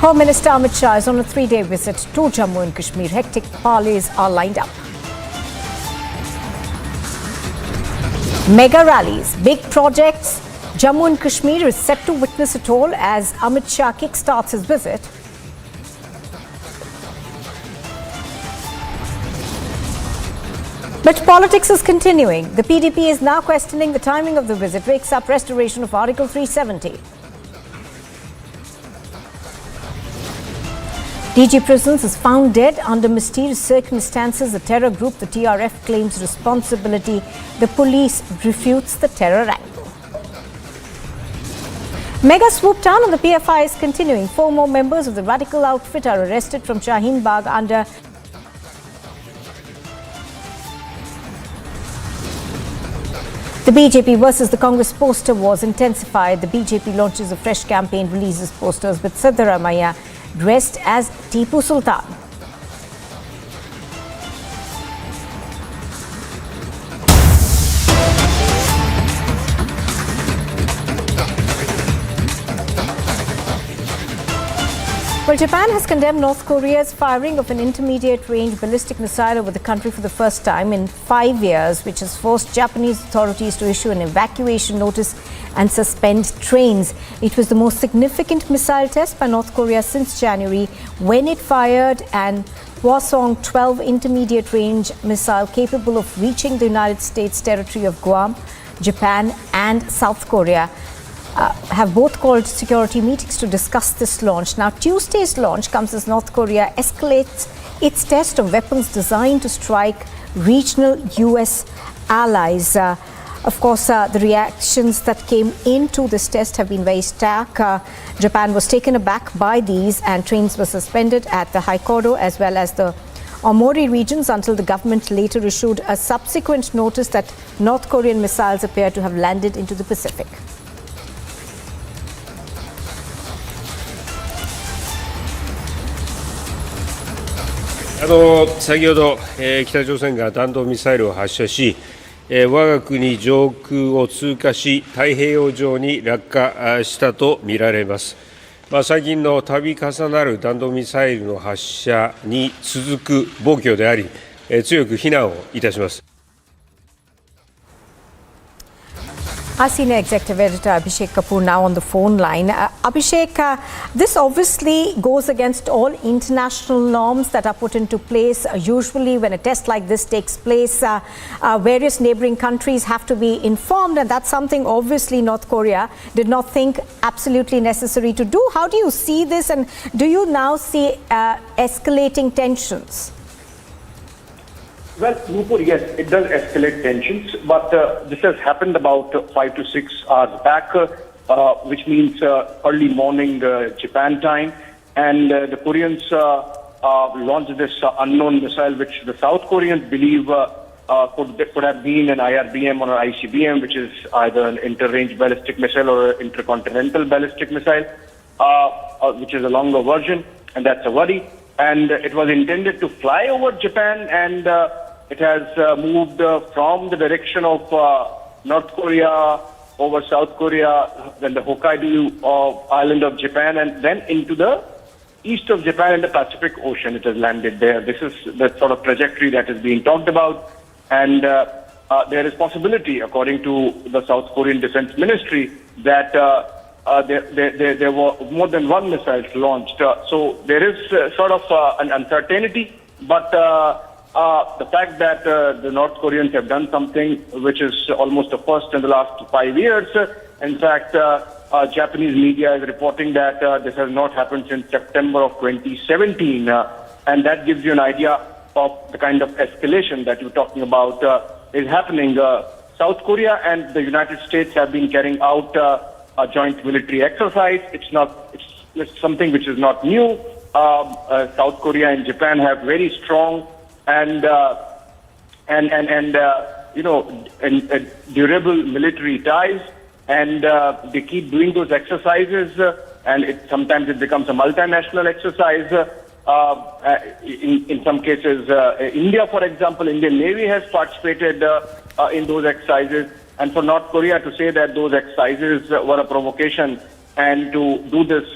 Home Minister Amit Shah is on a 3-day visit to Jammu and Kashmir. Hectic parleys are lined up. Mega rallies, big projects. Jammu and Kashmir is set to witness it all as Amit Shah kickstarts his visit. But politics is continuing. The PDP is now questioning the timing of the visit, wakes up restoration of Article 370. DG Prisons is found dead under mysterious circumstances. The terror group, the TRF, claims responsibility. The police refutes the terror angle. Mega swoop down on the PFI is continuing. 4 more members of the radical outfit are arrested from Shaheen Bagh under the BJP versus the Congress poster wars intensified. The BJP launches a fresh campaign, releases posters with Siddaramaiah dressed as Tipu Sultan. Well, Japan has condemned North Korea's firing of an intermediate-range ballistic missile over the country for the first time in 5 years, which has forced Japanese authorities to issue an evacuation notice and suspend trains. It was the most significant missile test by North Korea since January, when it fired an Hwasong 12 intermediate-range missile capable of reaching the United States territory of Guam. Japan and South Korea have both called security meetings to discuss this launch. Now, Tuesday's launch comes as North Korea escalates its test of weapons designed to strike regional U.S. allies. Of course, the reactions that came into this test have been very stark. Japan was taken aback by these, and trains were suspended at the Hokkaido as well as the Omori regions until the government later issued a subsequent notice that North Korean missiles appear to have landed into the Pacific.先ほど、北朝鮮が弾道ミサイルを発射し、我が国上空を通過し、太平洋上に落下したとみられます。最近の度重なる弾道ミサイルの発射に続く暴挙であり、強く非難をいたします。Our senior executive editor Abhishek Kapoor now on the phone line. Abhishek, this obviously goes against all international norms that are put into place. Usually when a test like this takes place, various neighboring countries have to be informed, and that's something obviously North Korea did not think absolutely necessary to do. How do you see this, and do you now see escalating tensions? Well, Nupur, yes, it does escalate tensions, but this has happened about 5 to 6 hours back, which means early morning Japan time, and the Koreans launched this unknown missile, which the South Koreans believe could have been an IRBM or an ICBM, which is either an inter-range ballistic missile or an intercontinental ballistic missile, which is a longer version, and that's a worry. And it was intended to fly over Japan, and it has moved from the direction of North Korea over South Korea, then the Hokkaido island of Japan, and then into the east of Japan in the Pacific Ocean. It has landed there. This is the sort of trajectory that is being talked about, and there is possibility, according to the South Korean Defense Ministry, that there were more than one missile launched. So there is sort of an uncertainty, but the fact that the North Koreans have done something which is almost the first in the last 5 years. In fact, Japanese media is reporting that this has not happened since September of 2017, and that gives you an idea of the kind of escalation that you're talking about is happening. South Korea and the United States have been carrying out a joint military exercise. It's something which is not new. South Korea and Japan have very strong and durable military ties, and they keep doing those exercises, and sometimes it becomes a multinational exercise. In some cases, India, for example, Indian Navy has participated in those exercises, and for North Korea to say that those exercises were a provocation and to do this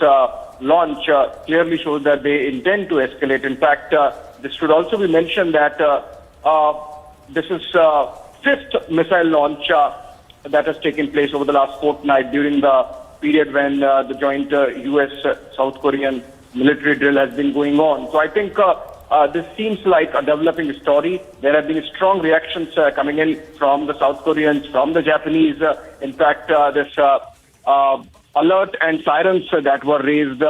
launch clearly shows that they intend to escalate. In fact, this should also be mentioned that this is fifth missile launch that has taken place over the last fortnight during the period when the joint US-South Korean military drill has been going on. So I think this seems like a developing story. There have been strong reactions coming in from the South Koreans, from the Japanese. In fact, this alert and sirens that were raised,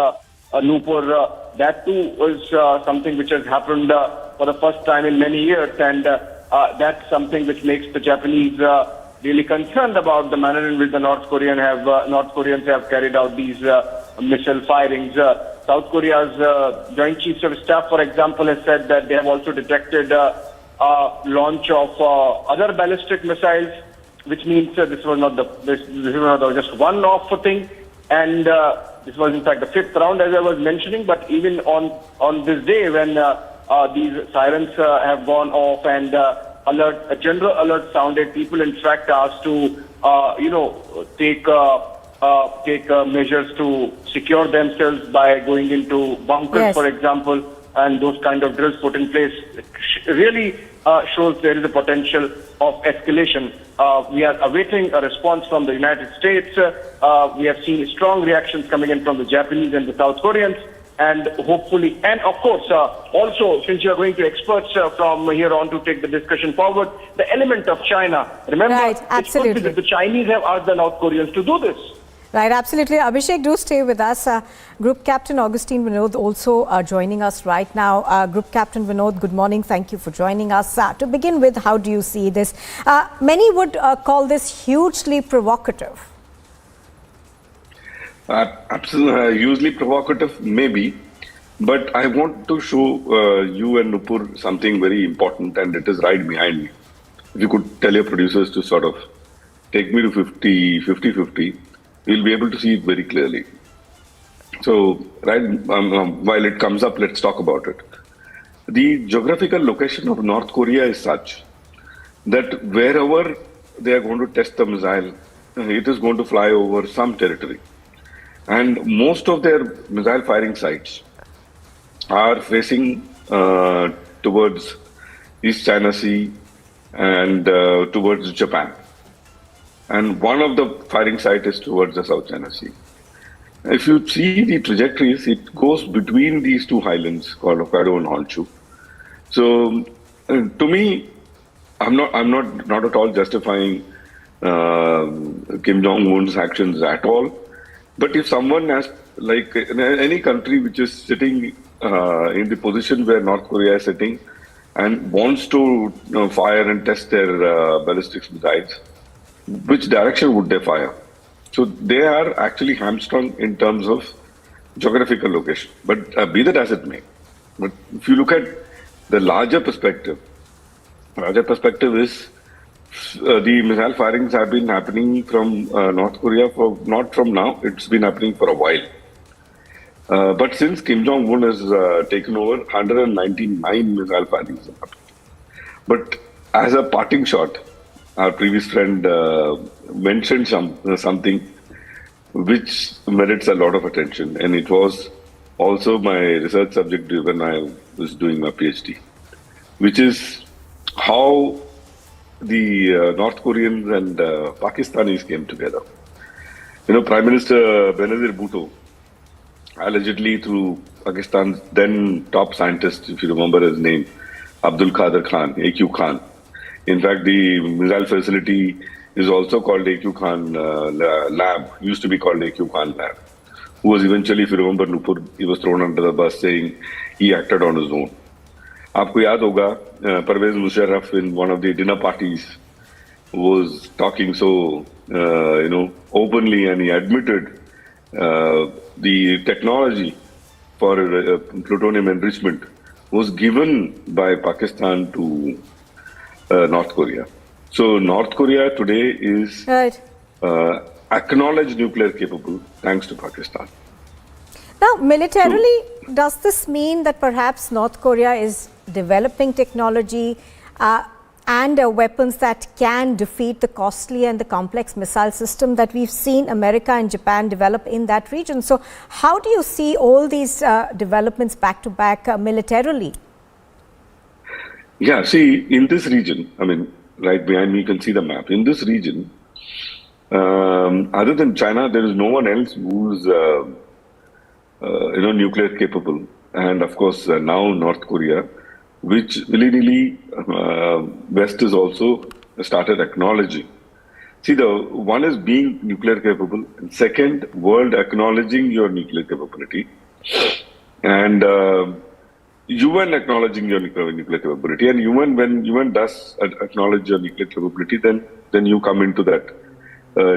Nupur, that too was something which has happened for the first time in many years, and that's something which makes the Japanese really concerned about the manner in which the North Koreans have carried out these missile firings. South Korea's Joint Chiefs of Staff, for example, has said that they have also detected launch of other ballistic missiles, which means this was not just one-off thing, and this was in fact the fifth round, as I was mentioning. But even on this day, when these sirens have gone off and a general alert sounded, people in fact asked to take measures to secure themselves by going into bunkers, for example, and those kind of drills put in place really shows there is a potential of escalation. We are awaiting a response from the United States. We have seen strong reactions coming in from the Japanese and the South Koreans. And hopefully, and of course, also, since you are going to experts from here on to take the discussion forward, the element of China. Remember, it's good because the Chinese have asked the North Koreans to do this. Right, absolutely. Abhishek, do stay with us. Group Captain Augustine Vinod also joining us right now. Group Captain Vinod, good morning. Thank you for joining us. To begin with, how do you see this? Many would call this hugely provocative. Absolutely, hugely provocative, maybe. But I want to show you and Nupur something very important, and it is right behind me. If you could tell your producers to sort of take me to 50-50, you'll be able to see it very clearly. So, while it comes up, let's talk about it. The geographical location of North Korea is such that wherever they are going to test the missile, it is going to fly over some territory. And most of their missile firing sites are facing towards East China Sea and towards Japan. And one of the firing sites is towards the South China Sea. If you see the trajectories, it goes between these two highlands called Hokkaido and Honshu. So, to me, I'm not at all justifying Kim Jong-un's actions at all. But if someone has, like any country which is sitting in the position where North Korea is sitting and wants to fire and test their ballistic missiles, which direction would they fire? So they are actually hamstrung in terms of geographical location. But be that as it may, but if you look at the larger perspective is the missile firings have been happening from North Korea not from now, it's been happening for a while. But since Kim Jong-un has taken over, 199 missile firings have happened. But as a parting shot, our previous friend mentioned something which merits a lot of attention, and it was also my research subject when I was doing my PhD, which is how the North Koreans and Pakistanis came together. Prime Minister Benazir Bhutto, allegedly through Pakistan's then top scientist, if you remember his name, Abdul Qadir Khan, AQ Khan. In fact, the missile facility is also called AQ Khan Lab, used to be called AQ Khan Lab, who was eventually, if you remember, Nupur, he was thrown under the bus saying he acted on his own. आपको याद होगा, Pervez Musharraf in one of the dinner parties was talking so, openly, and he admitted the technology for plutonium enrichment was given by Pakistan to North Korea. So North Korea today is acknowledged nuclear capable thanks to Pakistan. Now, militarily, does this mean that perhaps North Korea is developing technology and weapons that can defeat the costly and the complex missile system that we've seen America and Japan develop in that region? So how do you see all these developments back to back militarily? Yeah, see, in this region, I mean, right behind me, you can see the map. In this region, other than China, there is no one else who's, nuclear capable. And of course, now North Korea, which willy-nilly West is also started acknowledging. See, the one is being nuclear capable, and second, world acknowledging your nuclear capability, and UN acknowledging your nuclear capability. And UN, when UN does acknowledge your nuclear capability, then you come into that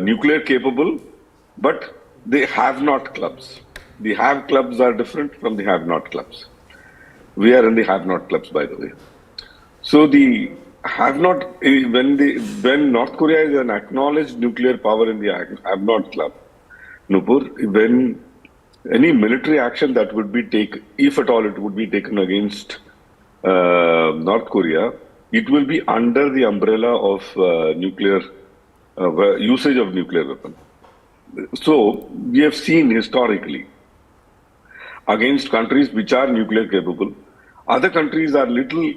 nuclear capable, but they have not clubs. The have clubs are different from the have not clubs. We are in the have not clubs, by the way. So the have not, when North Korea is an acknowledged nuclear power in the have not club, Nupur, when any military action that would be taken, if at all it would be taken against North Korea, it will be under the umbrella of nuclear usage of nuclear weapon. So we have seen historically against countries which are nuclear capable, other countries are little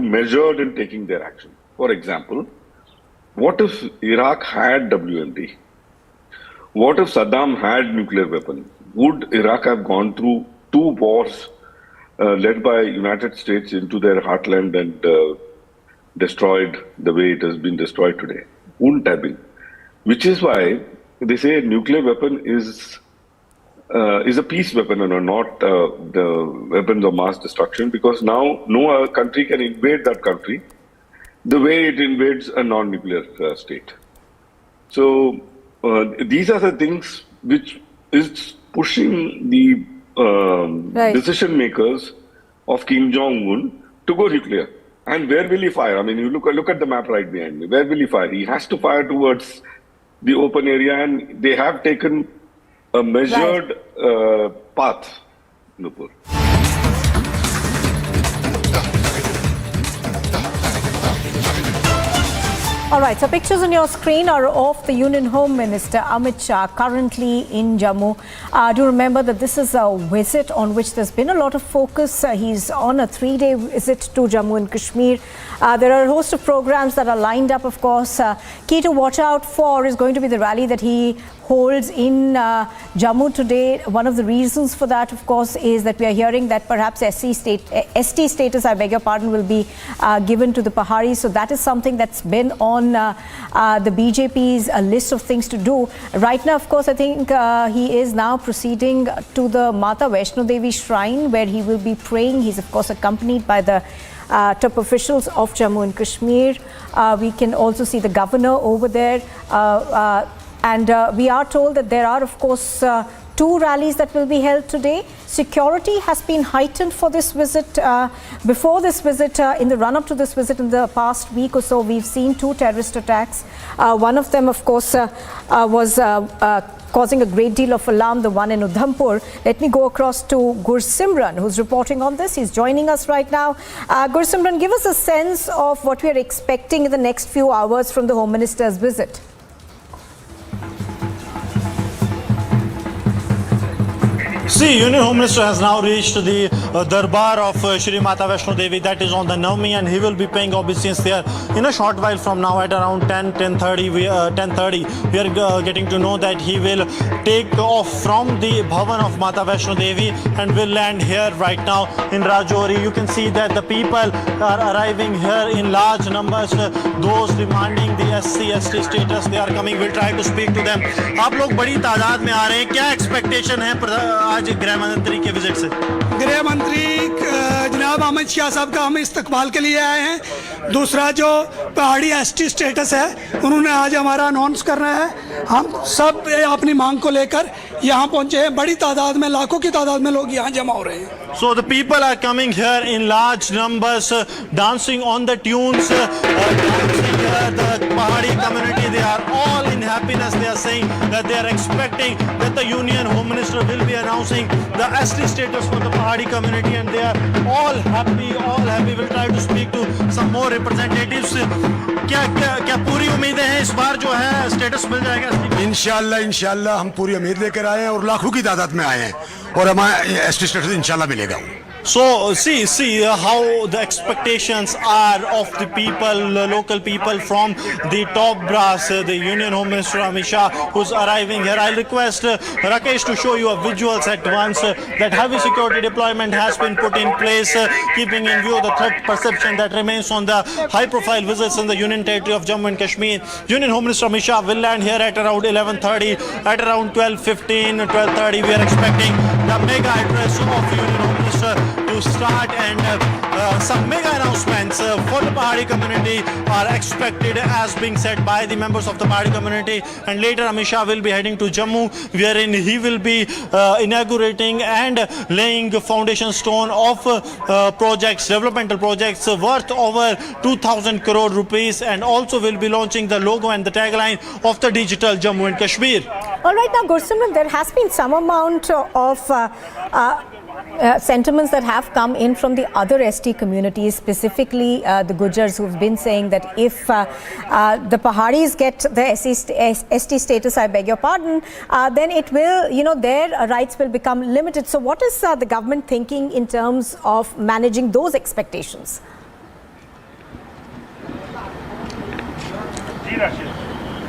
measured in taking their action. For example, what if Iraq had WMD? What if Saddam had nuclear weapon? Would Iraq have gone through 2 wars led by United States into their heartland and destroyed the way it has been destroyed today? Wouldn't have been. Which is why they say a nuclear weapon is a peace weapon and not the weapons of mass destruction, because now no country can invade that country the way it invades a non-nuclear state. So these are the things which is pushing the decision makers of Kim Jong-un to go nuclear. And where will he fire? I mean, you look at the map right behind me. Where will he fire? He has to fire towards the open area, and they have taken a measured path, Nupur. All right, so pictures on your screen are of the Union Home Minister Amit Shah currently in Jammu. Do remember that this is a visit on which there's been a lot of focus. He's on a 3-day visit to Jammu and Kashmir. There are a host of programs that are lined up, of course. Key to watch out for is going to be the rally that he holds in Jammu today. One of the reasons for that, of course, is that we are hearing that perhaps ST status, I beg your pardon, will be given to the Paharis. So that is something that's been on the BJP's list of things to do. Right now, of course, I think he is now proceeding to the Mata Vaishno Devi shrine, where he will be praying. He's, of course, accompanied by the top officials of Jammu and Kashmir. We can also see the governor over there. And we are told that there are, of course, 2 rallies that will be held today. Security has been heightened for this visit. Before this visit, in the run-up to this visit in the past week or so, we've seen 2 terrorist attacks. One of them, of course, was causing a great deal of alarm, the one in Udhampur. Let me go across to Gursimran, who's reporting on this. He's joining us right now. Gursimran, give us a sense of what we are expecting in the next few hours from the Home Minister's visit. See, Union Home Minister has now reached the Darbar of Shri Mata Vaishno Devi, that is on the Navami, and he will be paying obeisance there in a short while from now at around 10:30. We are getting to know that he will take off from the Bhavan of Mata Vaishno Devi and will land here right now in Rajouri. You can see that the people are arriving here in large numbers. Those demanding the SC/ST status, they are coming. We'll try to speak to them. आप लोग बड़ी तादाद में आ रहे हैं, क्या expectation है आज गृह मंत्री के विजिट से? गृह मंत्री जनाब अमित शाह साहब का हम इस्तकबाल के लिए आए हैं। दूसरा जो पहाड़ी एसटी स्टेटस है उन्होंने आज हमारा अनाउंस करना है। हम सब अपनी मांग को लेकर यहाँ पहुँचे हैं। बड़ी तादाद में, लाखों की तादाद में लोग यहाँ जमा हो रहे हैं। So the people are coming here in large numbers, dancing on the tunes, dancing the Pahadi community. They are all in happiness. They are saying that they are expecting that the Union Home Minister will be announcing the ST status for the Pahadi community, and they are all happy, all happy. We'll try to speak to some more representatives. क्या पूरी उम्मीदें हैं इस बार जो है status मिल जाएगा? इंशाल्लाह हम पूरी उम्मीद लेकर आए हैं और लाखों की तादाद में आए हैं और हमारा एसटी स्टेटस इंशाल्लाह मिलेगा। So see how the expectations are of the people, local people from the top brass, the Union Home Minister Amit Shah, who's arriving here. I'll request Rakesh to show you a visuals at once. That heavy security deployment has been put in place, keeping in view the threat perception that remains on the high-profile visits in the Union Territory of Jammu and Kashmir. Union Home Minister Amit Shah will land here at around 11:30. At around 12:15, 12:30, we are expecting the mega address of Union Home Minister to start, and some mega announcements for the Pahadi community are expected as being said by the members of the Pahadi community. And later Amit Shah will be heading to Jammu, wherein he will be inaugurating and laying foundation stone of projects, developmental projects worth over 2,000 crore rupees, and also will be launching the logo and the tagline of the digital Jammu and Kashmir. All right, now Gursimran, there has been some amount of sentiments that have come in from the other ST communities, specifically the Gujars, who've been saying that if the Pahadis get the ST status, I beg your pardon, then it will, their rights will become limited. So what is the government thinking in terms of managing those expectations?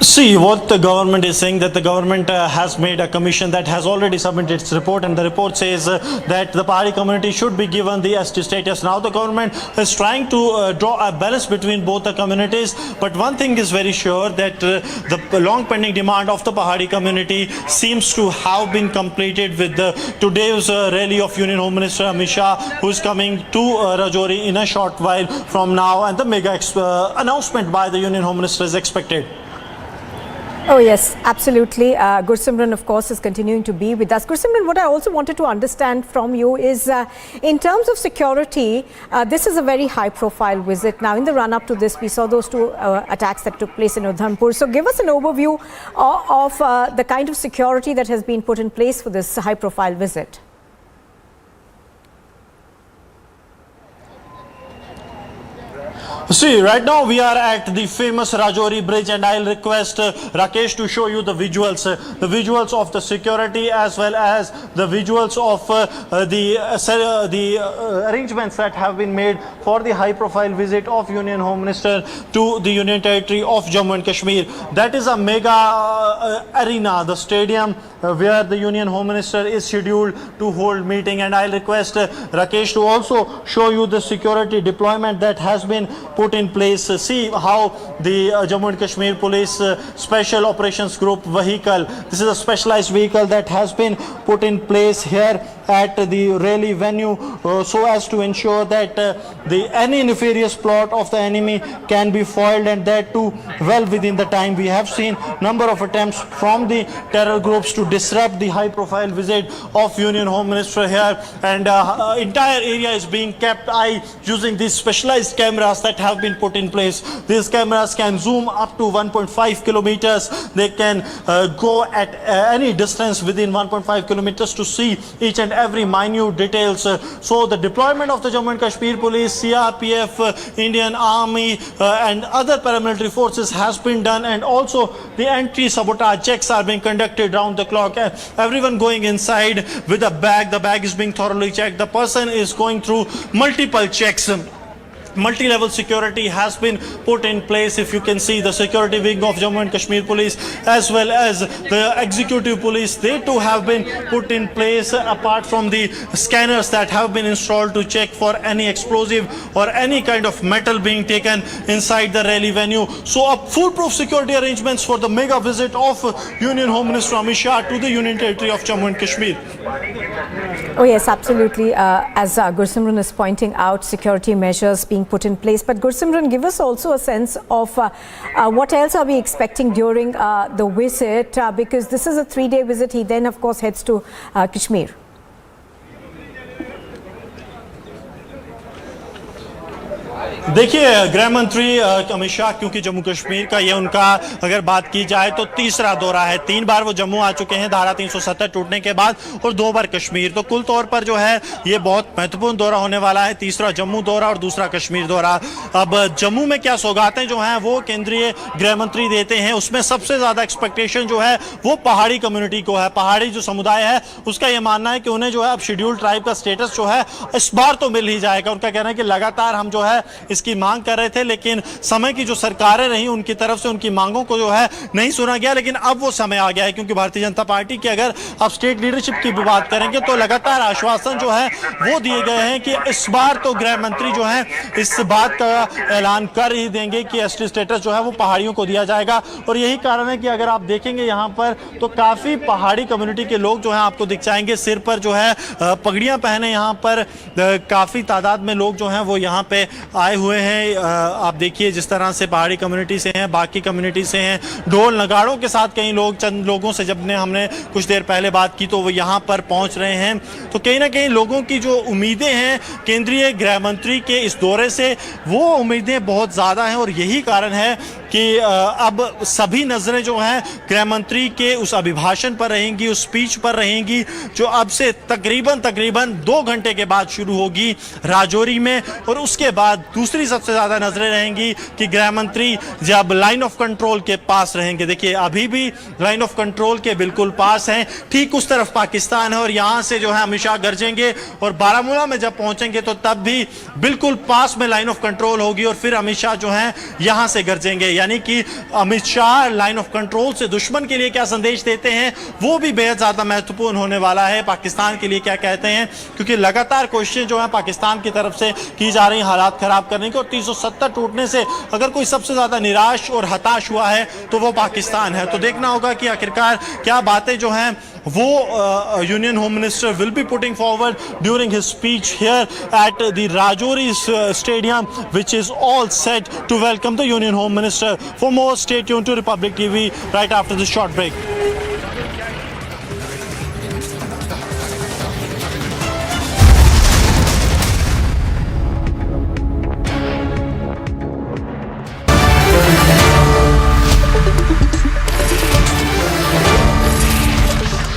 See, what the government is saying, that the government has made a commission that has already submitted its report, and the report says that the Pahadi community should be given the ST status. Now the government is trying to draw a balance between both the communities, but one thing is very sure, that the long pending demand of the Pahadi community seems to have been completed with today's rally of Union Home Minister Amit Shah, who is coming to Rajouri in a short while from now, and the mega announcement by the Union Home Minister is expected. Oh yes, absolutely. Gursimran, of course, is continuing to be with us. Gursimran, what I also wanted to understand from you is, in terms of security, this is a very high-profile visit. Now, in the run-up to this, we saw those two attacks that took place in Udhampur. So, give us an overview of the kind of security that has been put in place for this high-profile visit. See, right now we are at the famous Rajouri bridge, and I'll request Rakesh to show you the visuals of the security, as well as the visuals of the arrangements that have been made for the high-profile visit of Union Home Minister to the Union Territory of Jammu and Kashmir. That is a mega arena, the stadium where the Union Home Minister is scheduled to hold meeting, and I'll request Rakesh to also show you the security deployment that has been put in place. See how the Jammu and Kashmir Police Special Operations Group vehicle, this is a specialized vehicle that has been put in place here at the rally venue, so as to ensure that any nefarious plot of the enemy can be foiled, and that too well within the time. We have seen number of attempts from the terror groups to disrupt the high-profile visit of Union Home Minister here, and entire area is being kept eye using these specialized cameras that have been put in place. These cameras can zoom up to 1.5 kilometers. They can go at any distance within 1.5 kilometers to see each and every minute details. So the deployment of the Jammu and Kashmir Police, CRPF, Indian Army and other paramilitary forces has been done, and also the anti-sabotage checks are being conducted round the clock. Everyone going inside with a bag, the bag is being thoroughly checked. The person is going through multiple checks. Multi-level security has been put in place. If you can see the security wing of Jammu and Kashmir Police as well as the executive police, they too have been put in place, apart from the scanners that have been installed to check for any explosive or any kind of metal being taken inside the rally venue. So a foolproof security arrangements for the mega visit of Union Home Minister Amit Shah to the Union Territory of Jammu and Kashmir. Oh yes, absolutely. As Gursimran is pointing out, security measures being put in place. But Gursimran, give us also a sense of what else are we expecting during the visit, because this is a 3-day visit. He then, of course, heads to Kashmir. देखिए, गृह मंत्री अमित शाह, क्योंकि जम्मू कश्मीर का ये उनका अगर बात की जाए तो तीसरा दौरा है। 3 बार वो जम्मू आ चुके हैं धारा 370 टूटने के बाद, और 2 बार कश्मीर। तो कुल तौर पर जो है ये बहुत महत्वपूर्ण दौरा होने वाला है। तीसरा जम्मू दौरा और दूसरा कश्मीर दौरा। अब जम्मू में क्या सौगातें जो हैं वो केंद्रीय गृह मंत्री देते हैं, उसमें सबसे ज्यादा एक्सपेक्टेशन जो है वो पहाड़ी कम्युनिटी को है। पहाड़ी जो समुदाय है उसका ये मानना है कि उन्हें जो है अब शेड्यूल्ड ट्राइब का स्टेटस जो है इस बार तो मिल ही जाएगा। उनका कहना है कि लगातार हम जो है इसकी मांग कर रहे थे, लेकिन समय की जो सरकारें रही उनकी तरफ से उनकी मांगों को जो है नहीं सुना गया। लेकिन अब वो समय आ गया है, क्योंकि भारतीय जनता पार्टी की अगर अब स्टेट लीडरशिप की भी बात करेंगे तो लगातार आश्वासन जो है वो दिए गए हैं कि इस बार तो गृह मंत्री जो है इस बात का ऐलान कर ही देंगे कि एसटी स्टेटस जो है वो पहाड़ियों को दिया जाएगा। और यही कारण है कि अगर आप देखेंगे यहाँ पर तो काफी पहाड़ी कम्युनिटी के लोग जो है आपको दिख जाएंगे, सिर पर जो है पगड़ियां पहने यहाँ पर काफी तादाद में लोग जो हैं वो यहाँ पे आए हुए हैं। आप देखिए जिस तरह से पहाड़ी कम्युनिटी से हैं, बाकी कम्युनिटी से हैं, ढोल नगाड़ों के साथ कई लोग, चंद लोगों से जब हमने कुछ देर पहले बात की तो वो यहाँ पर पहुँच रहे हैं। तो कहीं ना कहीं लोगों की जो उम्मीदें हैं केंद्रीय गृह मंत्री के इस दौरे से, वो उम्मीदें बहुत ज़्यादा हैं। और यही कारण है कि अब सभी नज़रें जो हैं गृह मंत्री के उस अभिभाषण पर रहेंगी, उस स्पीच पर रहेंगी, जो अब से तकरीबन 2 घंटे के बाद शुरू होगी राजौरी में। और उसके बाद दूसरी सबसे ज़्यादा नज़रें रहेंगी कि गृह मंत्री जब लाइन ऑफ कंट्रोल के पास रहेंगे। देखिए अभी भी लाइन ऑफ कंट्रोल के बिल्कुल पास हैं, ठीक उस तरफ पाकिस्तान है, और यहाँ से जो है अमित शाह गरजेंगे और बारामूला में जब पहुँचेंगे तो तब भी बिल्कुल पास में लाइन ऑफ कंट्रोल होगी और फिर अमित शाह जो है यहाँ से गरजेंगे। यानी कि Amit Shah line of control से दुश्मन के लिए क्या संदेश देते हैं वो भी बेहद ज़्यादा महत्वपूर्ण होने वाला है। पाकिस्तान के लिए क्या कहते हैं, क्योंकि लगातार कोशिशें जो है पाकिस्तान की तरफ से की जा रही हालात खराब करने की। और 370 टूटने से अगर कोई सबसे ज़्यादा निराश और हताश हुआ है तो वो पाकिस्तान है। तो देखना होगा कि आखिरकार क्या बातें जो हैं वो union home minister will be putting forward during his speech here at the Rajouri stadium, which is all set to welcome the Union Home Minister. For more, stay tuned to Republic TV right after this short break.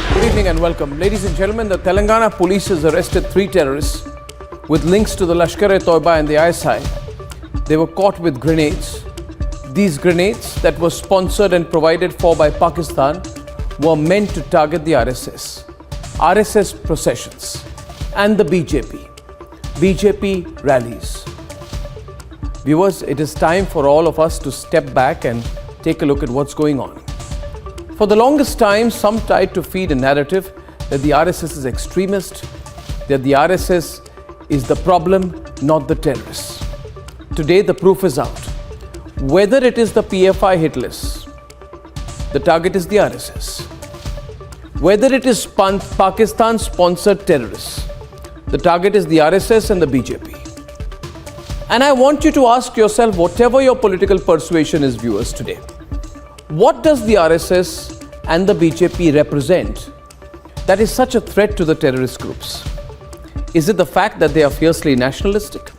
Good evening and welcome. Ladies and gentlemen, the Telangana police has arrested 3 terrorists with links to the Lashkar-e-Toiba and the ISI. They were caught with grenades. These grenades that were sponsored and provided for by Pakistan were meant to target the RSS processions and the BJP rallies. Viewers, it is time for all of us to step back and take a look at what's going on. For the longest time, some tried to feed a narrative that the RSS is extremist, that the RSS is the problem, not the terrorists. Today, the proof is out. Whether it is the PFI hit list, the target is the RSS. Whether it is Pakistan-sponsored terrorists, the target is the RSS and the BJP. And I want you to ask yourself, whatever your political persuasion is, viewers, today, what does the RSS and the BJP represent that is such a threat to the terrorist groups? Is it the fact that they are fiercely nationalistic?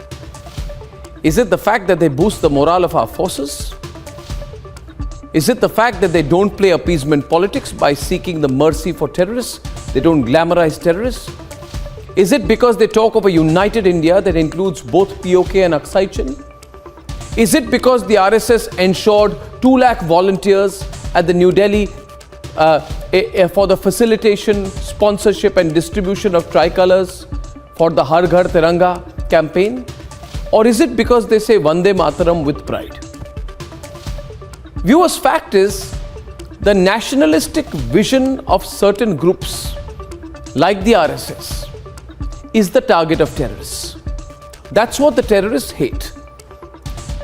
Is it the fact that they boost the morale of our forces? Is it the fact that they don't play appeasement politics by seeking the mercy for terrorists? They don't glamorize terrorists? Is it because they talk of a united India that includes both POK and Aksai Chin? Is it because the RSS ensured 2 lakh volunteers at the New Delhi for the facilitation, sponsorship and distribution of tricolors for the Har Ghar Tiranga campaign? Or is it because they say Vande Mataram with pride? Viewers, fact is, the nationalistic vision of certain groups like the RSS is the target of terrorists. That's what the terrorists hate.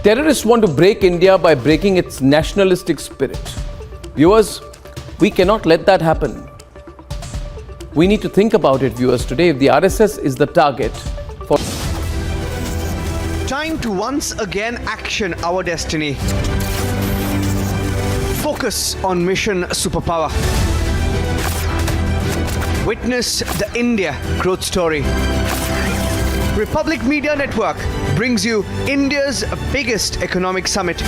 Terrorists want to break India by breaking its nationalistic spirit. Viewers, we cannot let that happen. We need to think about it, viewers, today. If the RSS is the target for... Time to once again action our destiny. Focus on mission superpower. Witness the India growth story. Republic Media Network brings you India's biggest economic summit.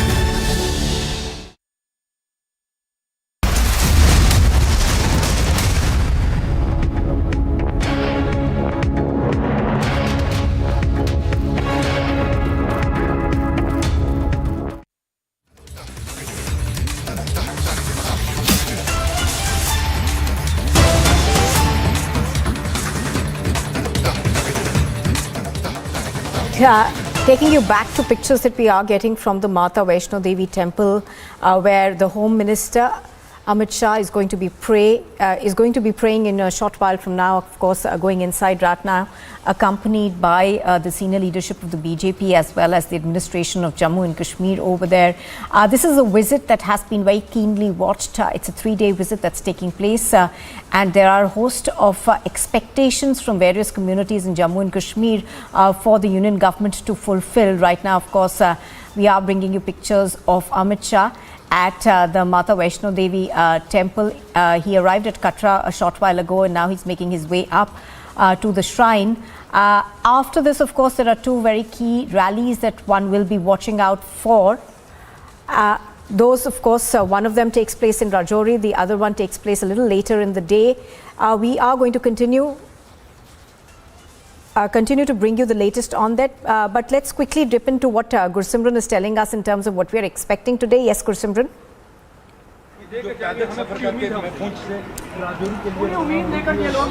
Taking you back to pictures that we are getting from the Mata Vaishno Devi temple, where the Home Minister Amit Shah is going to be praying in a short while from now, of course, going inside right now, accompanied by the senior leadership of the BJP as well as the administration of Jammu and Kashmir over there. This is a visit that has been very keenly watched. It's a 3-day visit that's taking place, and there are a host of expectations from various communities in Jammu and Kashmir for the union government to fulfill. Right now, of course, we are bringing you pictures of Amit Shah at the Mata Vaishno Devi temple. He arrived at Katra a short while ago, and now he's making his way up to the shrine. After this, of course, there are 2 very key rallies that one will be watching out for. Those, of course, one of them takes place in Rajouri, the other one takes place a little later in the day. We are going to continue to bring you the latest on that, but let's quickly dip into what Gursimran is telling us in terms of what we are expecting today. Yes, Gursimran.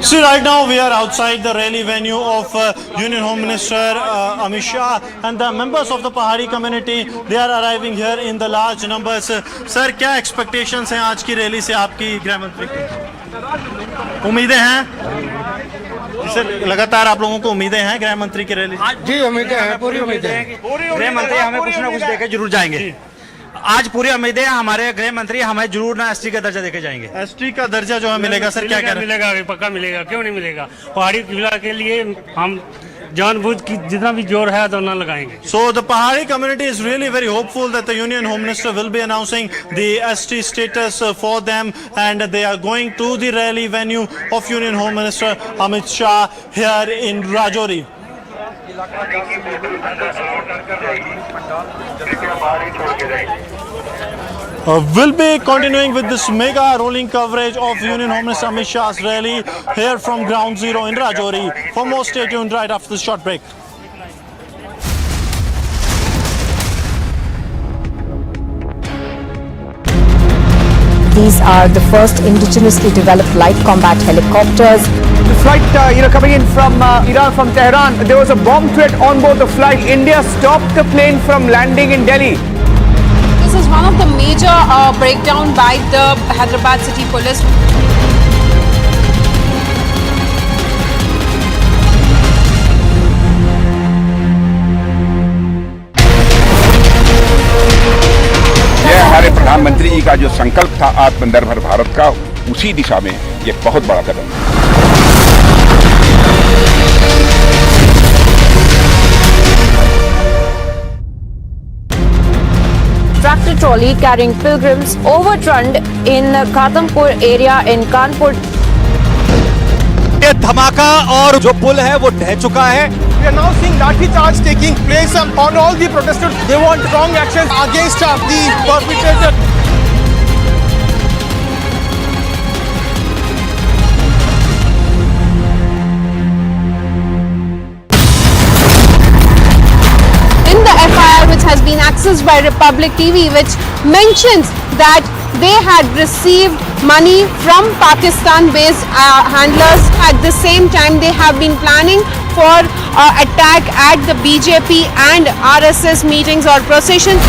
See, right now we are outside the rally venue of Union Home Minister Amit Shah, and the members of the Pahari community, they are arriving here in the large numbers. Sir, क्या expectations हैं आज की rally से आपकी गृह मंत्री की? उम्मीदें हैं? सर, लगातार आप लोगों को उम्मीदें हैं गृह मंत्री की रैली? जी, उम्मीदें हैं, पूरी उम्मीदें हैं। गृह मंत्री हमें कुछ ना कुछ देकर जरूर जाएंगे। आज पूरी उम्मीदें हैं, हमारे गृह मंत्री हमें जरूर ना एसटी का दर्जा देके जाएंगे। एसटी का दर्जा जो है मिलेगा सर, क्या कह रहे हैं? मिलेगा, पक्का मिलेगा, क्यों नहीं मिलेगा। पहाड़ी जिला के लिए हम जानबूझ की जितना भी जोर है दोनों लगाएंगे। So the Pahari community is really very hopeful that the Union Home Minister will be announcing the ST status for them, and they are going to the rally venue of Union Home Minister Amit Shah here in Rajouri. We'll be continuing with this mega rolling coverage of Union Home Minister Amit Shah's rally here from Ground Zero in Rajouri. For more, stay tuned right after this short break. These are the first indigenously developed light combat helicopters. The flight, coming in from Iran, from Tehran, there was a bomb threat on board the flight. India stopped the plane from landing in Delhi. This is one of the major breakdown by the Hyderabad City Police. यह हमारे प्रधानमंत्री जी का जो संकल्प था आत्मनिर्भर भारत का, उसी दिशा में ये बहुत बड़ा कदम है। Tractor trolley carrying pilgrims overturned in Ghatampur area in Kanpur. India ये धमाका और जो पुल है वो ढह चुका है। We are now seeing lathi charge taking place on all the protesters. They want strong action against the perpetrator. In the FIR which has been accessed by Republic TV, which mentions that they had received money from Pakistan-based handlers. At the same time, they have been planning for attack at the BJP and RSS meetings or processions.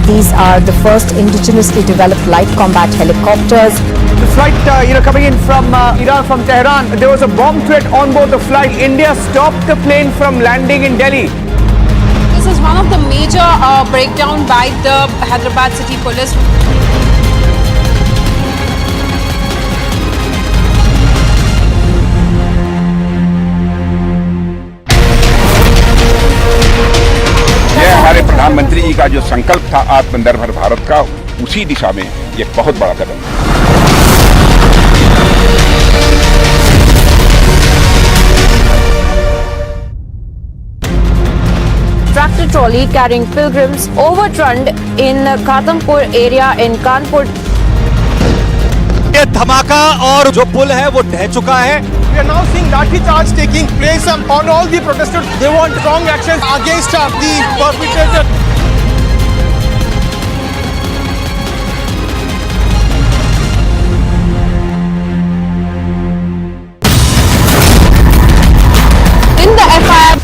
These are the first indigenously developed light combat helicopters. The flight, coming in from Iran, from Tehran, there was a bomb threat on board the flight. India stopped the plane from landing in Delhi. This is one of the major breakdown by the Hyderabad City Police. यह हमारे प्रधानमंत्री जी का जो संकल्प था आत्मनिर्भर भारत का, उसी दिशा में ये बहुत बड़ा कदम है। Tractor trolley carrying pilgrims overturned in Ghatampur area in Kanpur. ये धमाका और जो पुल है वो ढह चुका है। We are now seeing lathi charge taking place on all the protesters. They want strong action against the perpetrator. In the FIR.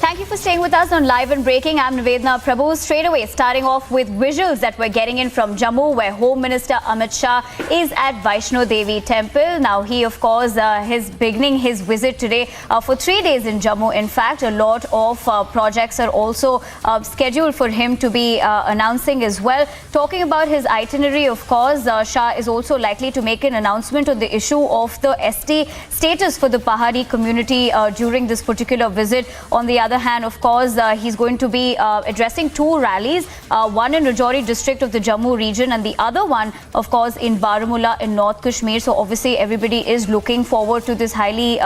Thank you for staying with us on Live and Breaking. I'm Nivedna Prabhu. Straight away, starting off with visuals that we're getting in from Jammu, where Home Minister Amit Shah is at Vaishno Devi Temple. Now, he, of course, is beginning his visit today for 3 days in Jammu. In fact, a lot of projects are also scheduled for him to be announcing as well. Talking about his itinerary, of course, Shah is also likely to make an announcement on the issue of the ST status for the Pahari community during this particular visit. On the other hand, of course, he's going to be addressing 2 rallies, one in Rajouri district of the Jammu region and the other one, of course, in Baramulla in North Kashmir. So obviously everybody is looking forward to this highly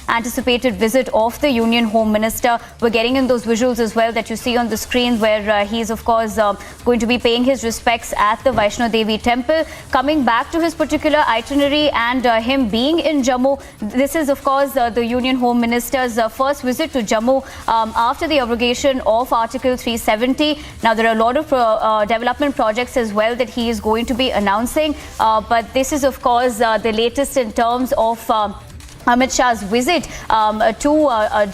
anticipated visit of the Union Home Minister. We're getting in those visuals as well that you see on the screen, where he's, of course, going to be paying his respects at the Vaishno Devi Temple. Coming back to his particular itinerary and him being in Jammu, this is, of course, the Union Home Minister's first visit to Jammu after the abrogation of Article 370. Now, there are a lot of development projects as well that he is going to be announcing. But this is, of course, the latest in terms of Amit Shah's visit to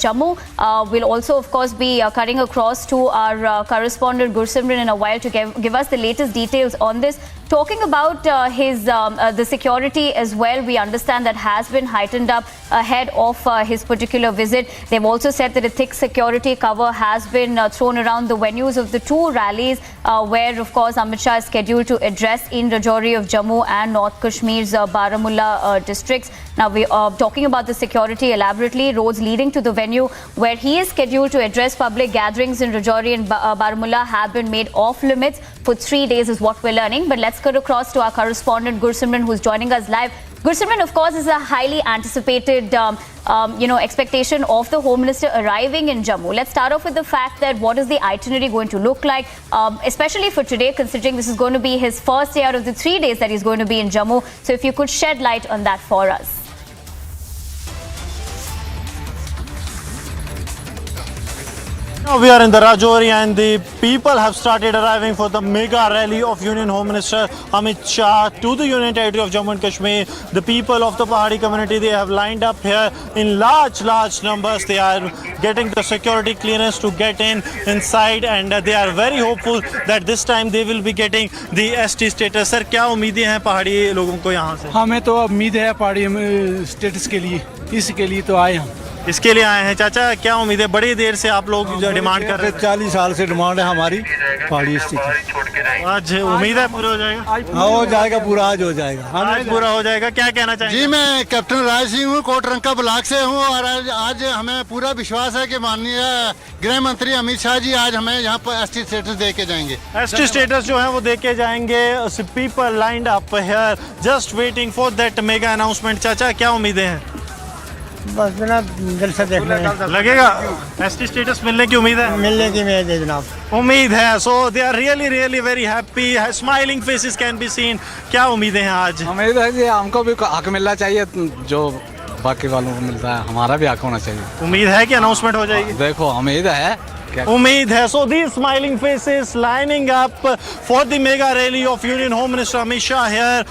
Jammu. Will also, of course, be cutting across to our correspondent Gursimran in a while to give us the latest details on this. Talking about the security as well, we understand that has been heightened up ahead of his particular visit. They've also said that a thick security cover has been thrown around the venues of the 2 rallies, where, of course, Amit Shah is scheduled to address in Rajouri of Jammu and North Kashmir's Baramulla districts. Now, we are talking about the security elaborately. Roads leading to the venue where he is scheduled to address public gatherings in Rajouri and Baramulla have been made off limits for 3 days, is what we're learning. But let's cut across to our correspondent Gursimran, who's joining us live. Gursimran, of course, is a highly anticipated expectation of the Home Minister arriving in Jammu. Let's start off with the fact that what is the itinerary going to look like, especially for today, considering this is going to be his first day out of the 3 days that he's going to be in Jammu. So if you could shed light on that for us. Now we are in the Rajouri and the people have started arriving for the mega rally of Union Home Minister Amit Shah to the Union Territory of Jammu and Kashmir. The people of the Pahari community, they have lined up here in large numbers. They are getting the security clearance to get inside, and they are very hopeful that this time they will be getting the ST status. Sir, क्या उम्मीदें हैं पहाड़ी लोगों को यहाँ से? हमें तो उम्मीद है पहाड़ी स्टेटस के लिए, इसके लिए तो आए हम। इसके लिए आए हैं। चाचा क्या उम्मीद है, बड़ी देर से आप लोग डिमांड कर रहे हैं? 40 साल से डिमांड है हमारी पहाड़ी स्थिति। आज उम्मीद है पूरा हो जाएगा? हाँ हो जाएगा पूरा, आज हो जाएगा, आज पूरा हो जाएगा। क्या कहना चाहिए? जी मैं कैप्टन राज सिंह हूँ, कोटरंका ब्लॉक से हूँ और आज हमें पूरा विश्वास है कि माननीय गृह मंत्री अमित शाह जी आज हमें यहाँ पर एसटी स्टेटस दे के जाएंगे। एसटी स्टेटस जो है वो दे के जाएंगे। People lined up here just waiting for that mega announcement. चाचा क्या उम्मीदें हैं? बस बिना दिल से देखना लगेगा एसटी स्टेटस मिलने की उम्मीद है? मिलने की उम्मीद है जनाब, उम्मीद है। So they are really very happy, smiling faces can be seen. क्या उम्मीदें हैं आज? उम्मीद है कि हमको भी हक मिलना चाहिए जो बाकी वालों को मिलता है, हमारा भी हक होना चाहिए। उम्मीद है कि अनाउंसमेंट हो जाएगी? देखो उम्मीद है, उम्मीद है। So these smiling faces lining up for the mega rally of Union Home Minister Amit Shah here.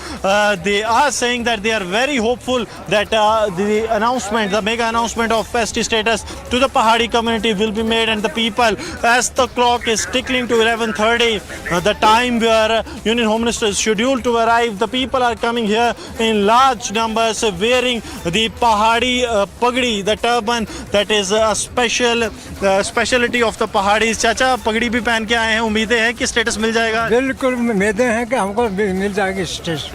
They are saying that they are very hopeful that the announcement, the mega announcement of ST status to the Pahadi community will be made, and the people, as the clock is ticking to 11:30, the time where Union Home Minister is scheduled to arrive, the people are coming here in large numbers wearing the Pahadi pagdi, the turban that is a speciality of the पहाड़ी। चाचा पगड़ी भी पहन के आए हैं, उम्मीदें हैं कि स्टेटस मिल जाएगा? बिल्कुल उम्मीदें हैं कि हमको मिल जाएगी status.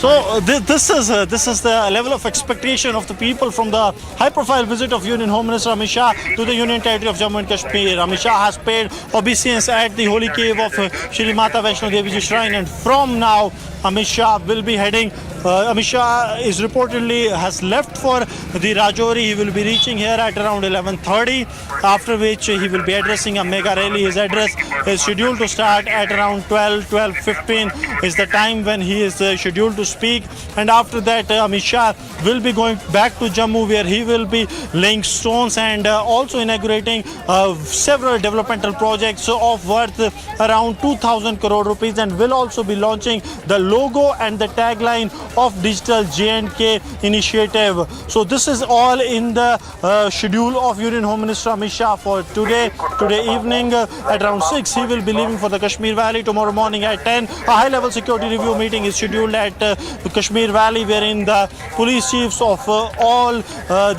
So this is the level of expectation of the people from the high-profile visit of Union Home Minister Amit Shah to the Union Territory of Jammu and Kashmir. Amit Shah has paid obeisance at the holy cave of Shri Mata Vaishno Devi Ji Shrine, and from now Amit Shah will be heading. Amit Shah is reportedly has left for the Rajouri. He will be reaching here at around 11:30, after which he will be addressing a mega rally. His address is scheduled to start at around 12:15 is the time when he is scheduled to speak, and after that Amit Shah will be going back to Jammu, where he will be laying stones and also inaugurating several developmental projects of worth around 2,000 crore rupees, and will also be launching the logo and the tagline of Digital J&K initiative. So this is all in the schedule of Union Home Minister Amit Shah for today evening at around 6. He will be leaving for the Kashmir Valley. Tomorrow morning at 10, a high-level security review meeting is scheduled at Kashmir Valley, wherein the police chiefs of all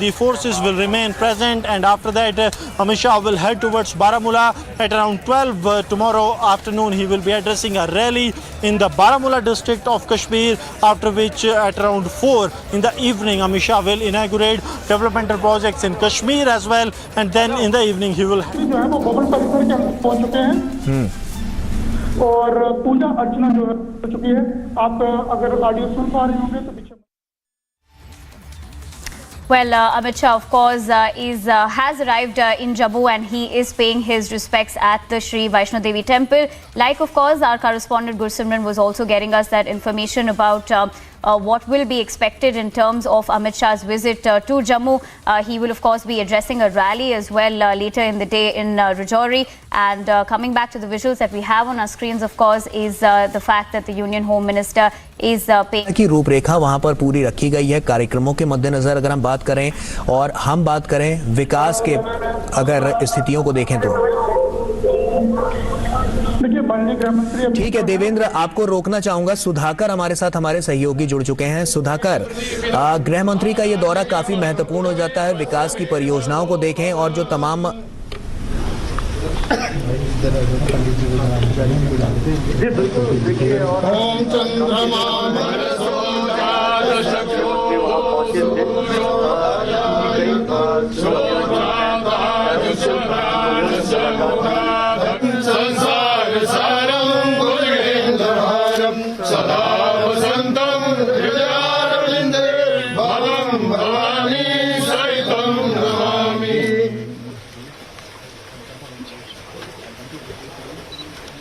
the forces will remain present, and after that Amit Shah will head towards Baramulla at around 12 tomorrow afternoon. He will be addressing a rally in the Baramulla district of Kashmir, after which at around 4 in the evening Amit Shah will inaugurate developmental projects in Kashmir as well, and then in the evening he will और पूजा अर्चना जो है हो चुकी है। आप अगर audio सुन पा रहे होंगे तो पीछे। Well, Amit Shah, of course, has arrived in Jammu, and he is paying his respects at the Shri Vaishno Devi Temple. Like, of course, our correspondent Gursimran was also getting us that information about what will be expected in terms of Amit Shah's visit to Jammu. He will, of course, be addressing a rally as well later in the day in Rajouri. And coming back to the visuals that we have on our screens, of course, is the fact that the Union Home Minister is paying. की रूपरेखा वहां पर पूरी रखी गई है कार्यक्रमों के मद्देनजर। अगर हम बात करें और हम बात करें विकास के अगर स्थितियों को देखें तो ठीक है देवेंद्र, आपको रोकना चाहूंगा। सुधाकर हमारे साथ हमारे सहयोगी जुड़ चुके हैं। सुधाकर, गृह मंत्री का ये दौरा काफी महत्वपूर्ण हो जाता है। विकास की परियोजनाओं को देखें और जो तमाम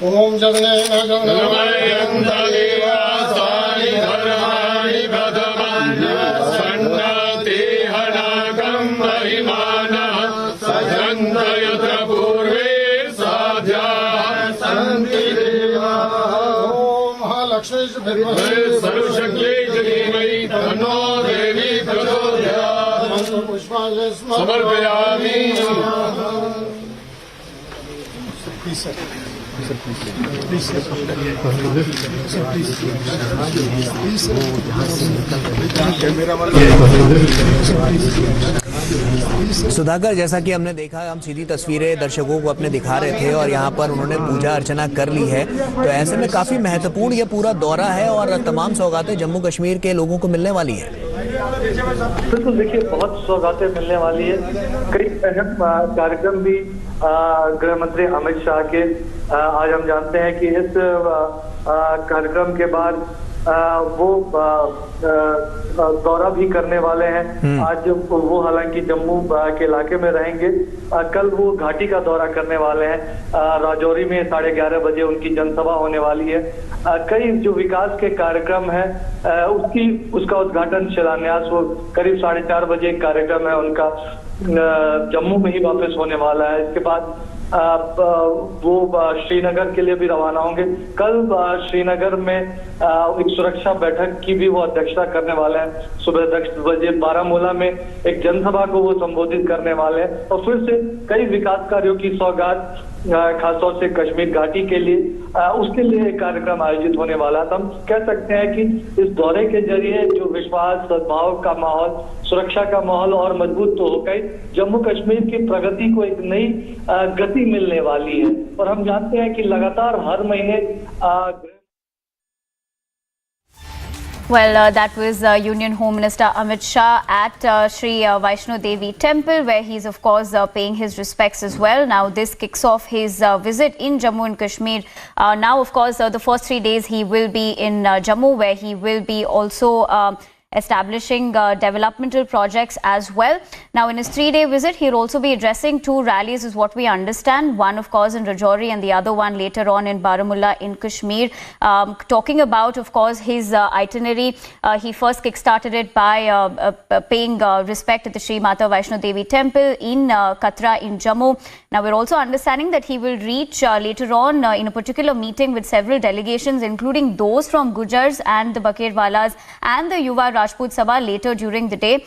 ओम जगन्नाथानि धर्माणि सन्नति हनाकं महिमानः सजन्तयत्र पूर्वे साध्याः सन्ति देवाः। ओम महालक्ष्मी सर्वशक्त्यै धीमहि तन्नो देवी प्रचोदयात्। पुष्पाञ्जलिं समर्पयामि। सुधाकर, जैसा कि हमने देखा, हम सीधी तस्वीरें दर्शकों को अपने दिखा रहे थे और यहाँ पर उन्होंने पूजा अर्चना कर ली है, तो ऐसे में काफी महत्वपूर्ण ये पूरा दौरा है और तमाम सौगातें जम्मू कश्मीर के लोगों को मिलने वाली है। बिल्कुल, देखिए बहुत सौगातें मिलने वाली है। कई अहम कार्यक्रम भी गृह मंत्री अमित शाह के आज हम जानते हैं कि इस कार्यक्रम के बाद वो दौरा भी करने वाले हैं। आज वो हालांकि जम्मू के इलाके में रहेंगे, कल वो घाटी का दौरा करने वाले हैं। राजौरी में 11:30 बजे उनकी जनसभा होने वाली है। कई जो विकास के कार्यक्रम है उसका उद्घाटन शिलान्यास वो करीब 4:30 बजे कार्यक्रम है उनका जम्मू में ही वापस होने वाला है। इसके बाद वो श्रीनगर के लिए भी रवाना होंगे। कल श्रीनगर में एक सुरक्षा बैठक की भी वो अध्यक्षता करने वाले हैं। सुबह 10 बजे बारामूला में एक जनसभा को वो संबोधित करने वाले हैं और फिर से कई विकास कार्यों की सौगात खासतौर से कश्मीर घाटी के लिए उसके लिए एक कार्यक्रम आयोजित होने वाला था। हम कह सकते हैं कि इस दौरे के जरिए जो विश्वास, सद्भाव का माहौल, सुरक्षा का माहौल और मजबूत तो होगा ही, जम्मू कश्मीर की प्रगति को एक नई गति मिलने वाली है। और हम जानते हैं कि लगातार हर महीने Well, that was Union Home Minister Amit Shah at Sri Vaishno Devi Temple, where he's of course paying his respects as well. Now this kicks off his visit in Jammu and Kashmir. Now, of course, the first 3 days he will be in Jammu, where he will be also establishing developmental projects as well. Now, in his 3-day visit, he'll also be addressing 2 rallies, is what we understand. One, of course, in Rajouri, and the other one later on in Baramulla in Kashmir. Talking about, of course, his itinerary, he first kick-started it by paying respect at the Sri Mata Vaishno Devi Temple in Katra in Jammu. Now, we're also understanding that he will reach later on in a particular meeting with several delegations, including those from Gujars and the Bakerwalas and the Yuva Rajput Sabha later during the day,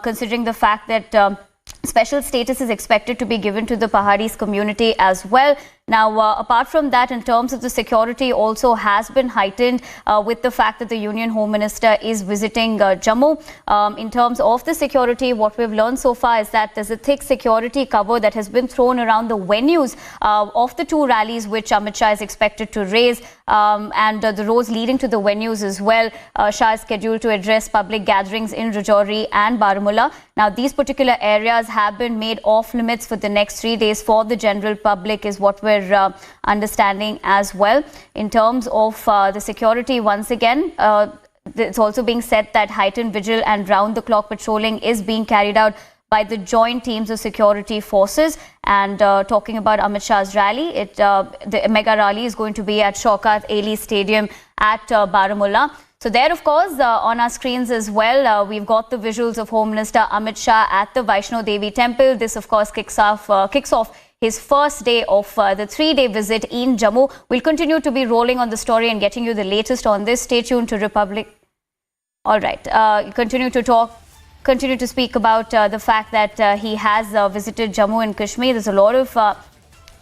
considering the fact that special status is expected to be given to the Pahadis community as well. Now, apart from that, in terms of the security also has been heightened with the fact that the Union Home Minister is visiting Jammu. In terms of the security, what we've learned so far is that there's a thick security cover that has been thrown around the venues of the 2 rallies which Amit Shah is expected to raise, and the roads leading to the venues as well. Shah is scheduled to address public gatherings in Rajouri and Baramulla. Now, these particular areas have been made off limits for the next 3 days for the general public, is what we're understanding as well. In terms of the security, once again, it's also being said that heightened vigil and round-the-clock patrolling is being carried out by the joint teams of security forces. And talking about Amit Shah's rally, the mega rally is going to be at Shaukat Ali Stadium at Baramulla. So there, of course, on our screens as well, we've got the visuals of Home Minister Amit Shah at the Vaishno Devi Temple. This, of course, kicks off his first day of the 3-day visit in Jammu. We'll continue to be rolling on the story and getting you the latest on this. Stay tuned to Republic. All right, continue to speak about the fact that he has visited Jammu and Kashmir. There's a lot of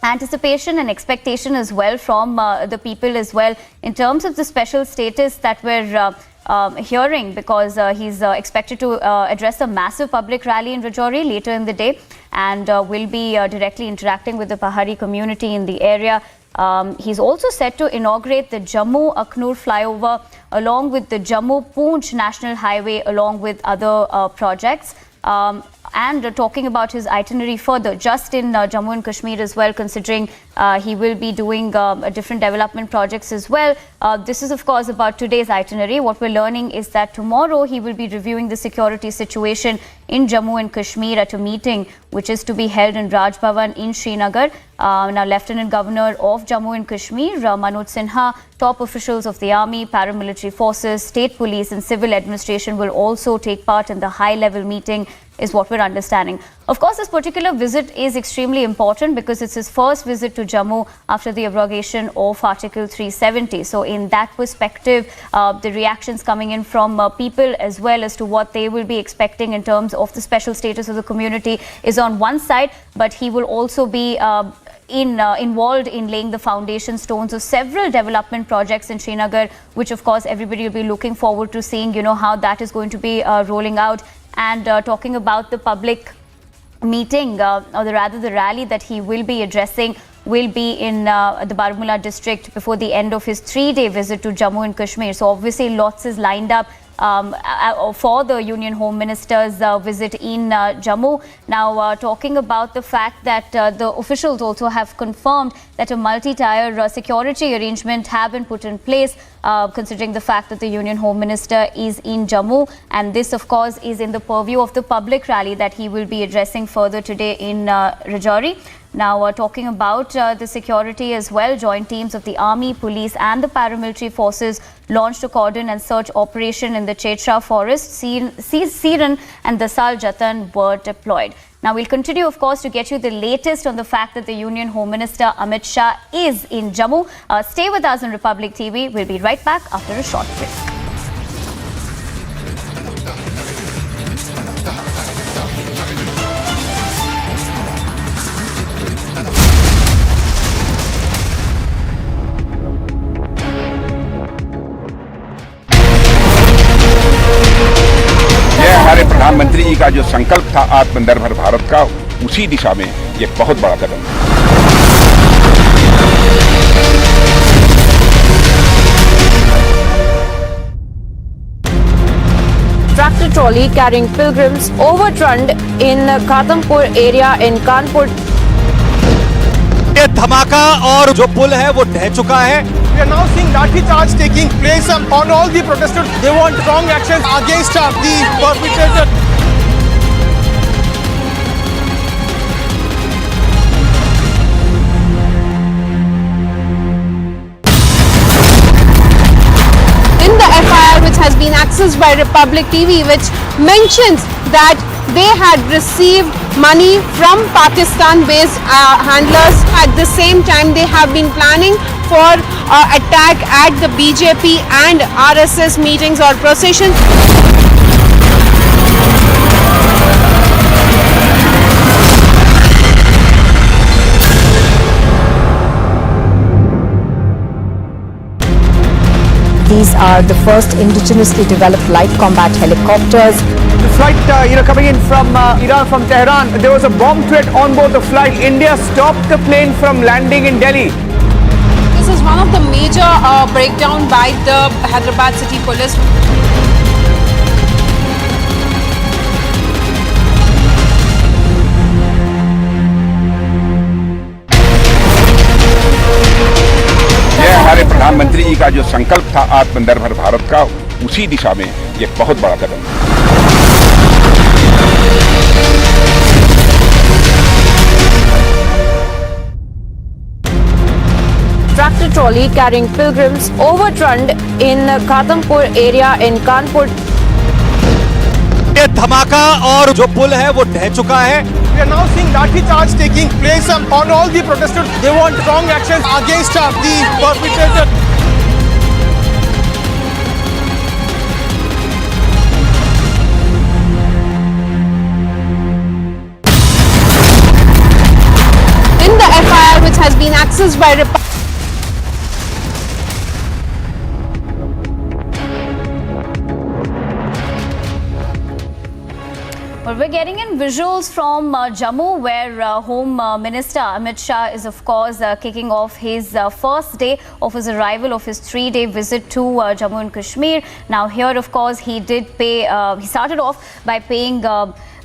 anticipation and expectation as well from the people as well in terms of the special status that we're hearing, because he's expected to address a massive public rally in Rajouri later in the day, and will be directly interacting with the Pahari community in the area. He's also set to inaugurate the Jammu-Akhnur flyover along with the Jammu-Poonch National Highway, along with other projects. And talking about his itinerary further, just in Jammu and Kashmir as well, considering he will be doing different development projects as well. This is, of course, about today's itinerary. What we're learning is that tomorrow he will be reviewing the security situation in Jammu and Kashmir at a meeting which is to be held in Raj Bhavan in Srinagar. Now, Lieutenant Governor of Jammu and Kashmir, Manoj Sinha, top officials of the army, paramilitary forces, state police and civil administration will also take part in the high-level meeting, is what we're understanding. Of course, this particular visit is extremely important because it's his first visit to Jammu after the abrogation of Article 370. So in that perspective, the reactions coming in from people as well as to what they will be expecting in terms of the special status of the community is on one side, but he will also be involved in laying the foundation stones of several development projects in Srinagar, which of course everybody will be looking forward to seeing, how that is going to be rolling out. And talking about the public meeting, or the rally that he will be addressing will be in the Baramulla district before the end of his 3-day visit to Jammu and Kashmir. So obviously lots is lined up for the Union Home Minister's visit in Jammu. Now, talking about the fact that the officials also have confirmed that a multi-tier security arrangement have been put in place, considering the fact that the Union Home Minister is in Jammu, and this of course is in the purview of the public rally that he will be addressing further today in Rajouri. Now, talking about the security as well, joint teams of the army, police and the paramilitary forces launched a cordon and search operation in the Chetra forest. Siran and Dasal Jatan were deployed. Now, we'll continue, of course, to get you the latest on the fact that the Union Home Minister Amit Shah is in Jammu. Stay with us on Republic TV. We'll be right back after a short break. हमारे प्रधानमंत्री जी का जो संकल्प था आत्मनिर्भर भारत का, उसी दिशा में ये बहुत बड़ा कदम है। Tractor trolley carrying pilgrims overturned in Ghatampur area in Kanpur. ये धमाका और जो पुल है वो ढह चुका है। We are now seeing lathi charge taking place on all the protesters. They want strong action against the perpetrator. In the FIR which has been accessed by Republic TV, which mentions that they had received money from Pakistan-based handlers. At the same time, they have been planning for attack at the BJP and RSS meetings or processions. These are the first indigenously developed light combat helicopters. The flight, coming in from Iran, from Tehran, there was a bomb threat on board the flight. India stopped the plane from landing in Delhi. This is one of the major breakdown by the Hyderabad City Police. हमारे प्रधानमंत्री जी का जो संकल्प था आत्मनिर्भर भारत का, उसी दिशा में ये बहुत बड़ा कदम है। Tractor trolley carrying pilgrims overturned in Ghatampur area in Kanpur. ये धमाका और जो पुल है वो ढह चुका है। We are now seeing lathi charge taking place on all the protesters. They want strong action against the perpetrator. In the FIR which has been accessed by Well, we're getting in visuals from Jammu, where Home Minister Amit Shah is, of course, kicking off his first day of his arrival of his 3-day visit to Jammu and Kashmir. Now, here, of course, he started off by paying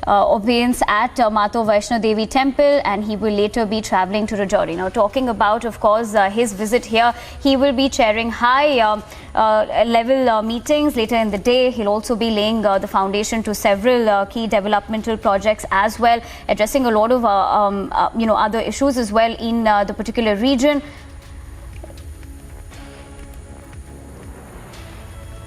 obedience at Mata Vaishno Devi Temple, and he will later be travelling to Rajouri. Now, talking about, of course, his visit here, he will be chairing high level meetings later in the day. He'll also be laying the foundation to several key developmental projects as well, addressing a lot of other issues as well in the particular region.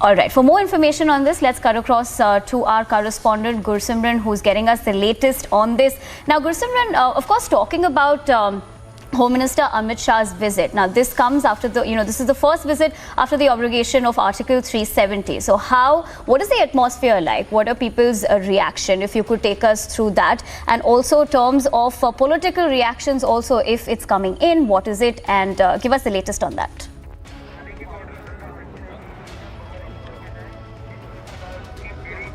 All right, for more information on this, let's cut across to our correspondent Gursimran, who's getting us the latest on this. Now, Gursimran, of course, talking about Home Minister Amit Shah's visit. Now, this comes after this is the first visit after the abrogation of Article 370. So, what is the atmosphere like? What are people's reaction? If you could take us through that, and also terms of political reactions, also if it's coming in, what is it, and give us the latest on that.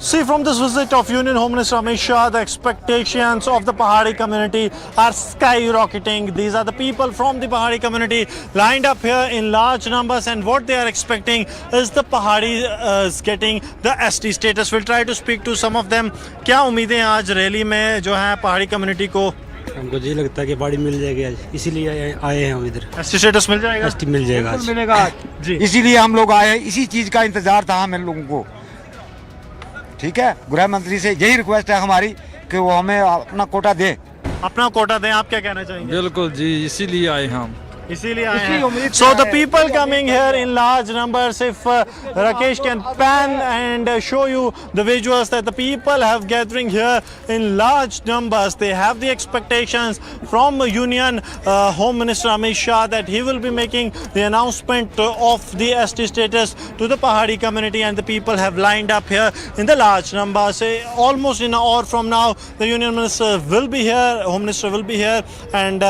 See, from this visit of Union Home Minister Amit Shah, the expectations of the Pahari community are skyrocketing. These are the people from the Pahari community lined up here in large numbers, and what they are expecting is the Pahari is getting the ST status. We'll try to speak to some of them. क्या उम्मीदें आज rally में जो है पहाड़ी community को? हमको जी लगता है कि बाड़ी मिल जाएगी आज, इसीलिए आए हैं हम इधर। ST स्टेटस मिल जाएगा? ST मिल जाएगा आज। मिलेगा जी, इसीलिए हम लोग आए, इसी चीज का इंतजार था हम लोगों को। ठीक है, गृह मंत्री से यही रिक्वेस्ट है हमारी कि वो हमें अपना कोटा दे। अपना कोटा दें, आप क्या कहना चाहेंगे? बिल्कुल जी, इसीलिए आए हम। इसीलिए आए हैं। So the people coming here in large numbers. If Rakesh can pan and show you the visuals that the people have gathering here in large numbers. They have the expectations from Union Home Minister Amit Shah that he will be making the announcement of the ST status to the Pahari community, and the people have lined up here in the large numbers. Almost in an hour from now, the Union Minister will be here, Home Minister will be here, and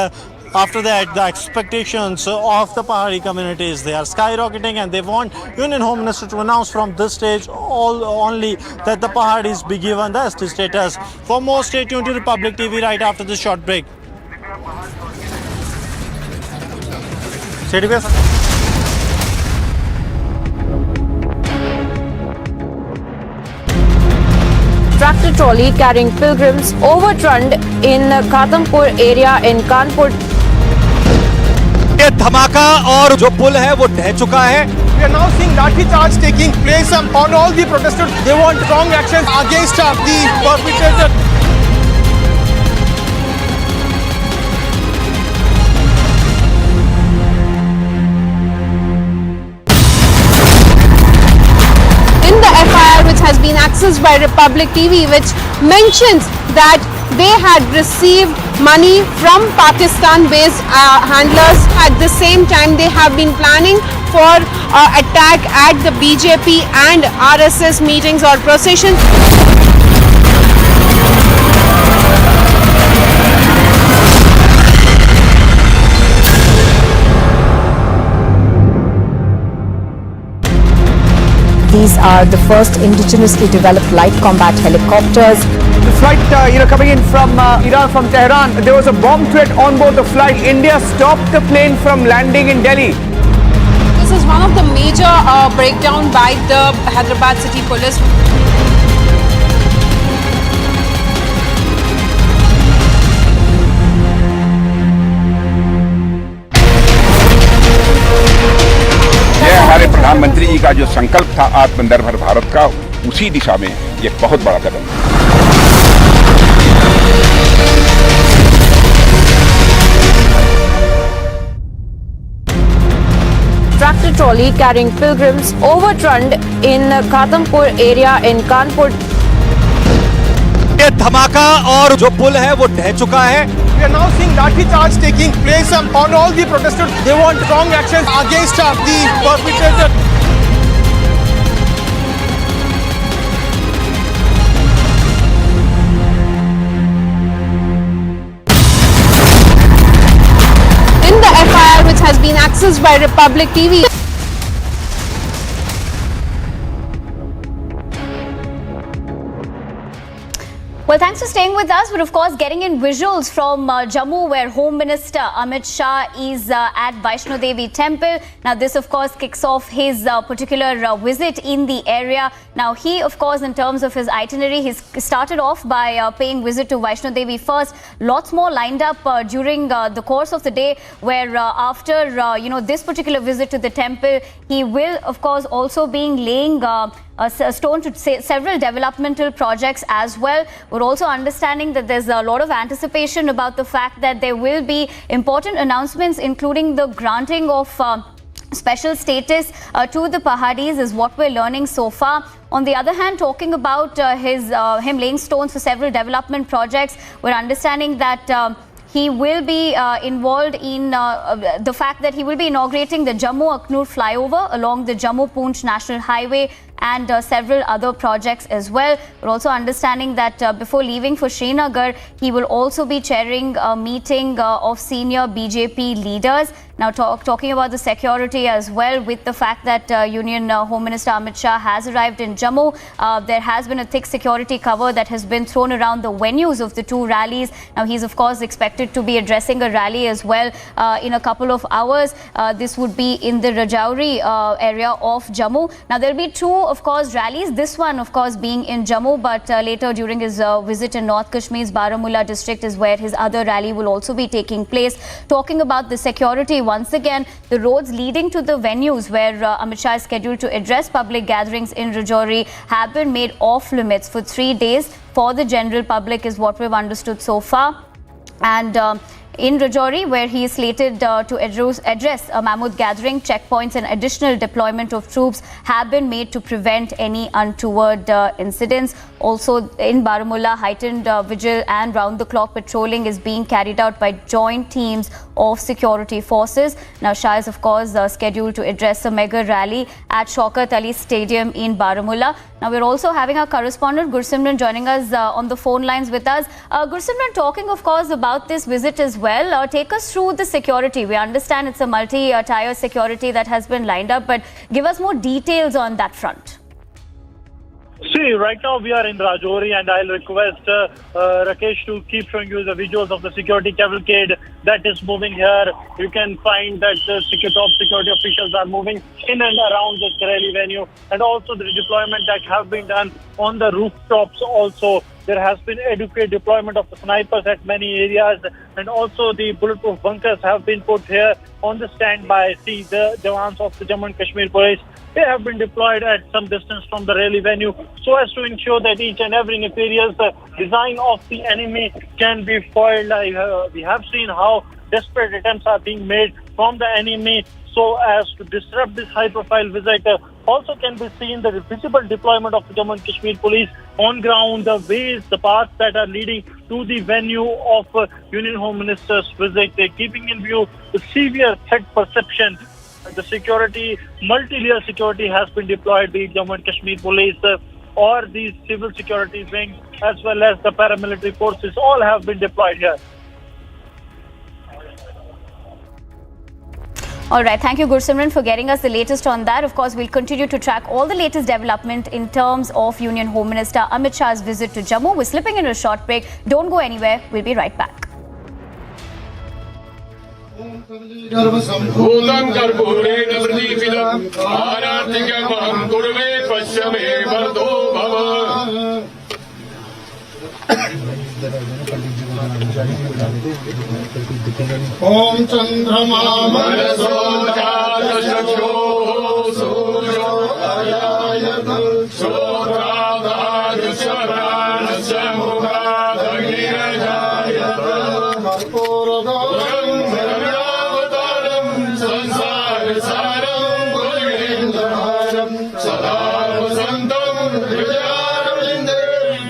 after that, the expectations of the Pahari communities, they are skyrocketing, and they want Union Home Minister to announce from this stage only that the Paharis be given the ST status. For more, stay tuned to Republic TV right after this short break. Tractor trolley carrying pilgrims overturned in Ghatampur area in Kanpur. ये धमाका और जो पुल है वो ढह चुका है। We are now seeing lathi charge taking place on all the protesters. They want strong action against the perpetrator. In the FIR which has been accessed by Republic TV, which mentions that they had received money from Pakistan-based handlers. At the same time, they have been planning for attack at the BJP and RSS meetings or processions. These are the first indigenously developed light combat helicopters. The flight, coming in from Iran, from Tehran, there was a bomb threat on board the flight. India stopped the plane from landing in Delhi. This is one of the major breakdown by the Hyderabad City Police. हमारे प्रधानमंत्री जी का जो संकल्प था आत्मनिर्भर भारत का, उसी दिशा में ये बहुत बड़ा कदम है। Tractor trolley carrying pilgrims overturned in Ghatampur area in Kanpur. ये धमाका और जो पुल है वो ढह चुका है। We are now seeing lathi charge taking place on all the protesters. They want strong action against the perpetrator. In the FIR which has been accessed by Republic TV. Well, thanks for staying with us. But of course, getting in visuals from Jammu, where Home Minister Amit Shah is at Vaishno Devi Temple. Now, this of course kicks off his particular visit in the area. Now, he of course, in terms of his itinerary, he's started off by paying visit to Vaishno Devi first. Lots more lined up during the course of the day, where after this particular visit to the temple, he will of course also be laying a stone to several developmental projects as well. We're also understanding that there's a lot of anticipation about the fact that there will be important announcements, including the granting of special status to the Pahadis is what we're learning so far. On the other hand, talking about him laying stones for several development projects, we're understanding that he will be involved in the fact that he will be inaugurating the Jammu-Aknur flyover along the Jammu-Poonch National Highway and several other projects as well. We're also understanding that before leaving for Srinagar, he will also be chairing a meeting of senior BJP leaders. Now talking about the security as well, with the fact that Union Home Minister Amit Shah has arrived in Jammu, there has been a thick security cover that has been thrown around the venues of the two rallies. Now he's of course expected to be addressing a rally as well in a couple of hours. This would be in the Rajouri area of Jammu. Now there'll be two of course rallies, this one of course being in Jammu, but later during his visit in North Kashmir's Baramulla district is where his other rally will also be taking place. Talking about the security, once again, the roads leading to the venues where Amit Shah is scheduled to address public gatherings in Rajouri have been made off limits for 3 days for the general public, is what we've understood so far. And in Rajouri, where he is slated to address a mammoth gathering, checkpoints and additional deployment of troops have been made to prevent any untoward incidents. Also in Baramulla, heightened vigil and round-the-clock patrolling is being carried out by joint teams of security forces. Now Shah is of course scheduled to address a mega rally at Shaukat Ali Stadium in Baramulla. Now we're also having our correspondent Gursimran joining us on the phone lines with us. Gursimran, talking of course about this visit as well, take us through the security. We understand it's a multi-tier security that has been lined up, but give us more details on that front. See, right now we are in Rajouri, and I'll request Rakesh to keep showing you the visuals of the security cavalcade that is moving here. You can find that top security officials are moving in and around the rally venue, and also the deployment that have been done on the rooftops also. There has been adequate deployment of the snipers at many areas, and also the bulletproof bunkers have been put here on the standby. See, the jawans of the Jammu and Kashmir police, they have been deployed at some distance from the rally venue so as to ensure that each and every nefarious design of the enemy can be foiled. We have seen how desperate attempts are being made from the enemy so as to disrupt this high-profile visit. Also can be seen the visible deployment of the Jammu and Kashmir police on ground, the ways, the paths that are leading to the venue of Union Home Minister's visit, keeping in view the severe threat perception. The security, multi-layer security has been deployed, be it Jammu and Kashmir police or the civil security wing, as well as the paramilitary forces, all have been deployed here. All right, thank you Gursimran for getting us the latest on that. Of course, we'll continue to track all the latest development in terms of Union Home Minister Amit Shah's visit to Jammu. We're slipping in a short break. Don't go anywhere. We'll be right back. Om Chandrama Manaso Jagashakyo Suryo Ayayadal Shokradharucharanasya Mukadagirajayadal Marpuragam Sarvavataram Sansarasaram Gurvindaram Sada Vasantam Vijaravinde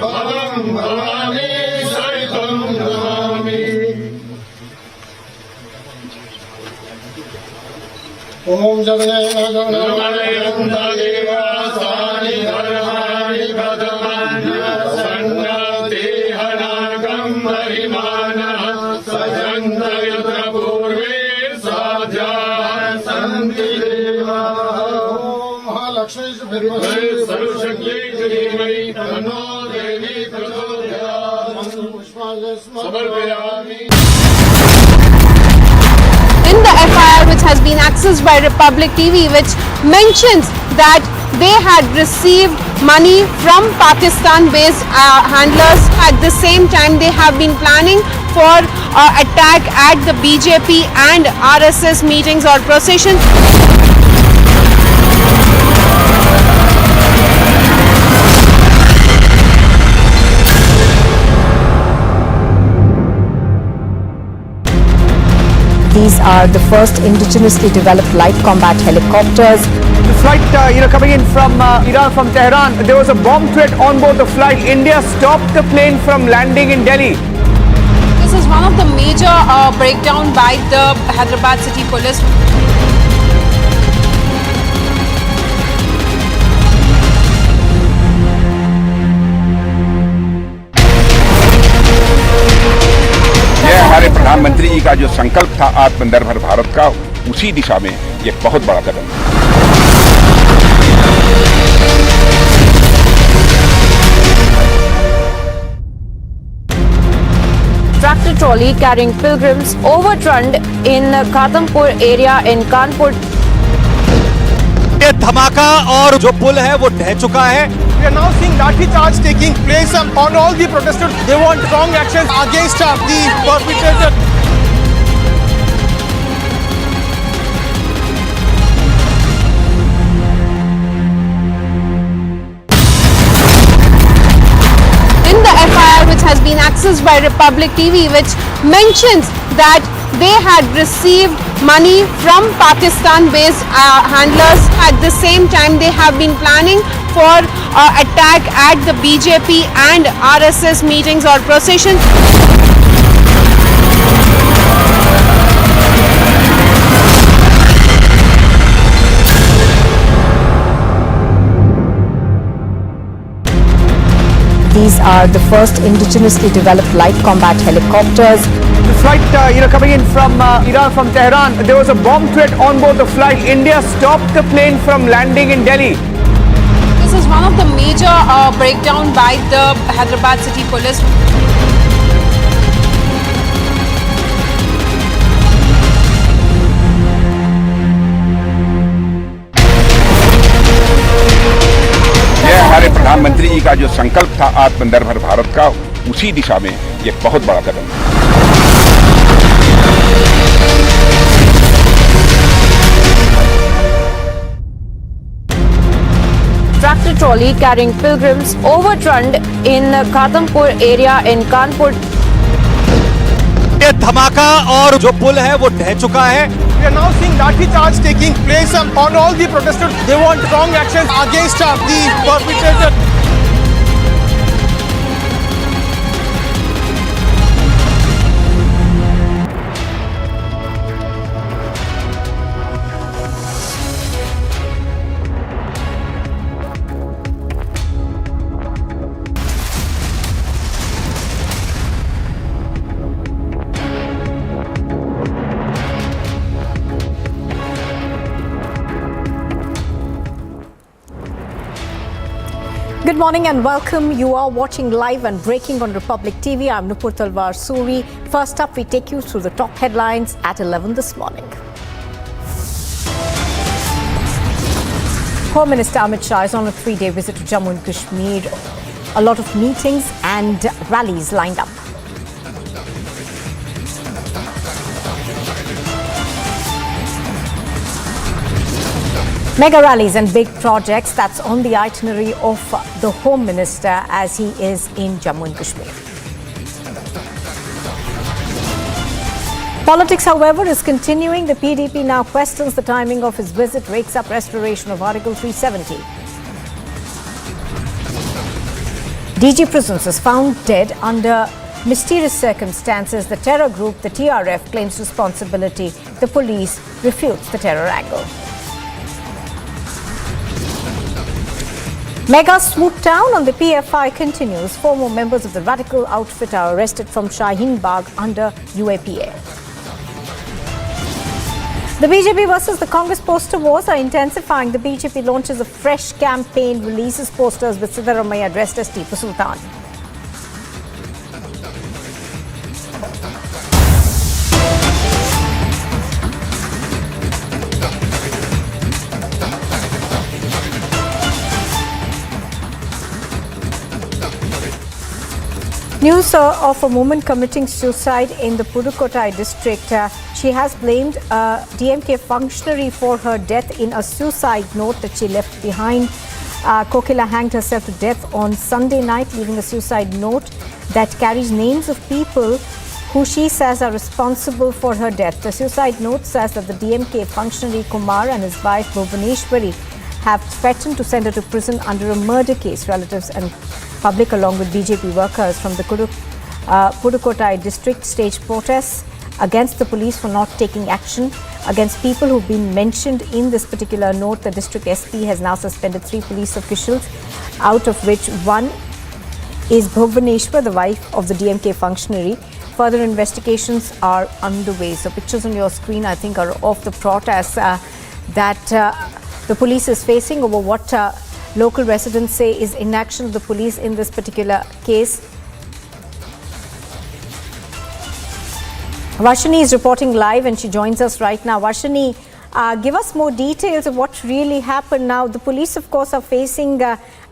Bhavam Bhavani Saitam Nami. Om Jagannath Devasani Dharmani Pradamanya Sannati Hanakam Marimana Sajanta Yatra Purve Sadhya Santi Deva Om Mahalakshmi Sarvashakti Dhimai Tanno Devi Prachodhyat Samarpayami. In the FIR which has been accessed by Republic TV, which mentions that they had received money from Pakistan-based handlers. At the same time, they have been planning for attack at the BJP and RSS meetings or processions. These are the first indigenously developed light combat helicopters. The flight, coming in from Iran, from Tehran, there was a bomb threat on board the flight. India stopped the plane from landing in Delhi. This is one of the major breakdown by the Hyderabad City Police. यह हमारे प्रधानमंत्री जी का जो संकल्प था आत्मनिर्भर भारत का, उसी दिशा में ये बहुत बड़ा कदम है। Tractor trolley carrying pilgrims overturned in Ghatampur area in Kanpur. ये धमाका और जो पुल है वो ढह चुका है। We are now seeing lathi charge taking place on all the protesters. They want strong action against the perpetrator. In the FIR which has been accessed by Republic TV, which mentions that they had received money from Pakistan-based handlers. At the same time, they have been planning for attack at the BJP and RSS meetings or processions. These are the first indigenously developed light combat helicopters. The flight, coming in from Iran, from Tehran, there was a bomb threat on board the flight. India stopped the plane from landing in Delhi. This is one of the major breakdown by the Hyderabad City Police. यह हमारे प्रधानमंत्री जी का जो संकल्प था आत्मनिर्भर भारत का, उसी दिशा में ये बहुत बड़ा कदम है। Tractor trolley carrying pilgrims overturned in Ghatampur area in Kanpur. ये धमाका और जो पुल है वो ढह चुका है। We are now seeing lathi charge taking place on all the protesters. They want strong action against the perpetrator. Good morning and welcome. You are watching live and breaking on Republic TV. I'm Nupur Talwar Suri. First up, we take you through the top headlines at 11 this morning. Home Minister Amit Shah is on a 3-day visit to Jammu and Kashmir. A lot of meetings and rallies lined up. Mega rallies and big projects, that's on the itinerary of the Home Minister as he is in Jammu and Kashmir. Politics, however, is continuing. The PDP now questions the timing of his visit, rakes up restoration of Article 370. DG Prisons is found dead under mysterious circumstances. The terror group, the TRF, claims responsibility. The police refutes the terror angle. Mega swoop down on the PFI continues. 4 more members of the radical outfit are arrested from Shaheen Bagh under UAPA. The BJP versus the Congress poster wars are intensifying. The BJP launches a fresh campaign, releases posters with Siddaramaiah addressed as Tipu Sultan. News of a woman committing suicide in the Pudukkottai district. She has blamed a DMK functionary for her death in a suicide note that she left behind. Kokila hanged herself to death on Sunday night, leaving a suicide note that carries names of people who she says are responsible for her death. The suicide note says that the DMK functionary Kumar and his wife Bhuvaneshwari have threatened to send her to prison under a murder case. Relatives and public along with BJP workers from the Pudukkottai district staged protests against the police for not taking action against people who've been mentioned in this particular note. The district SP has now suspended 3 police officials, out of which one is Bhuvaneshwar, the wife of the DMK functionary. Further investigations are underway. So pictures on your screen, I think, are of the protests that the police is facing over what local residents say is inaction of the police in this particular case. Varshini is reporting live and she joins us right now. Varshini, give us more details of what really happened. Now, the police, of course, are facing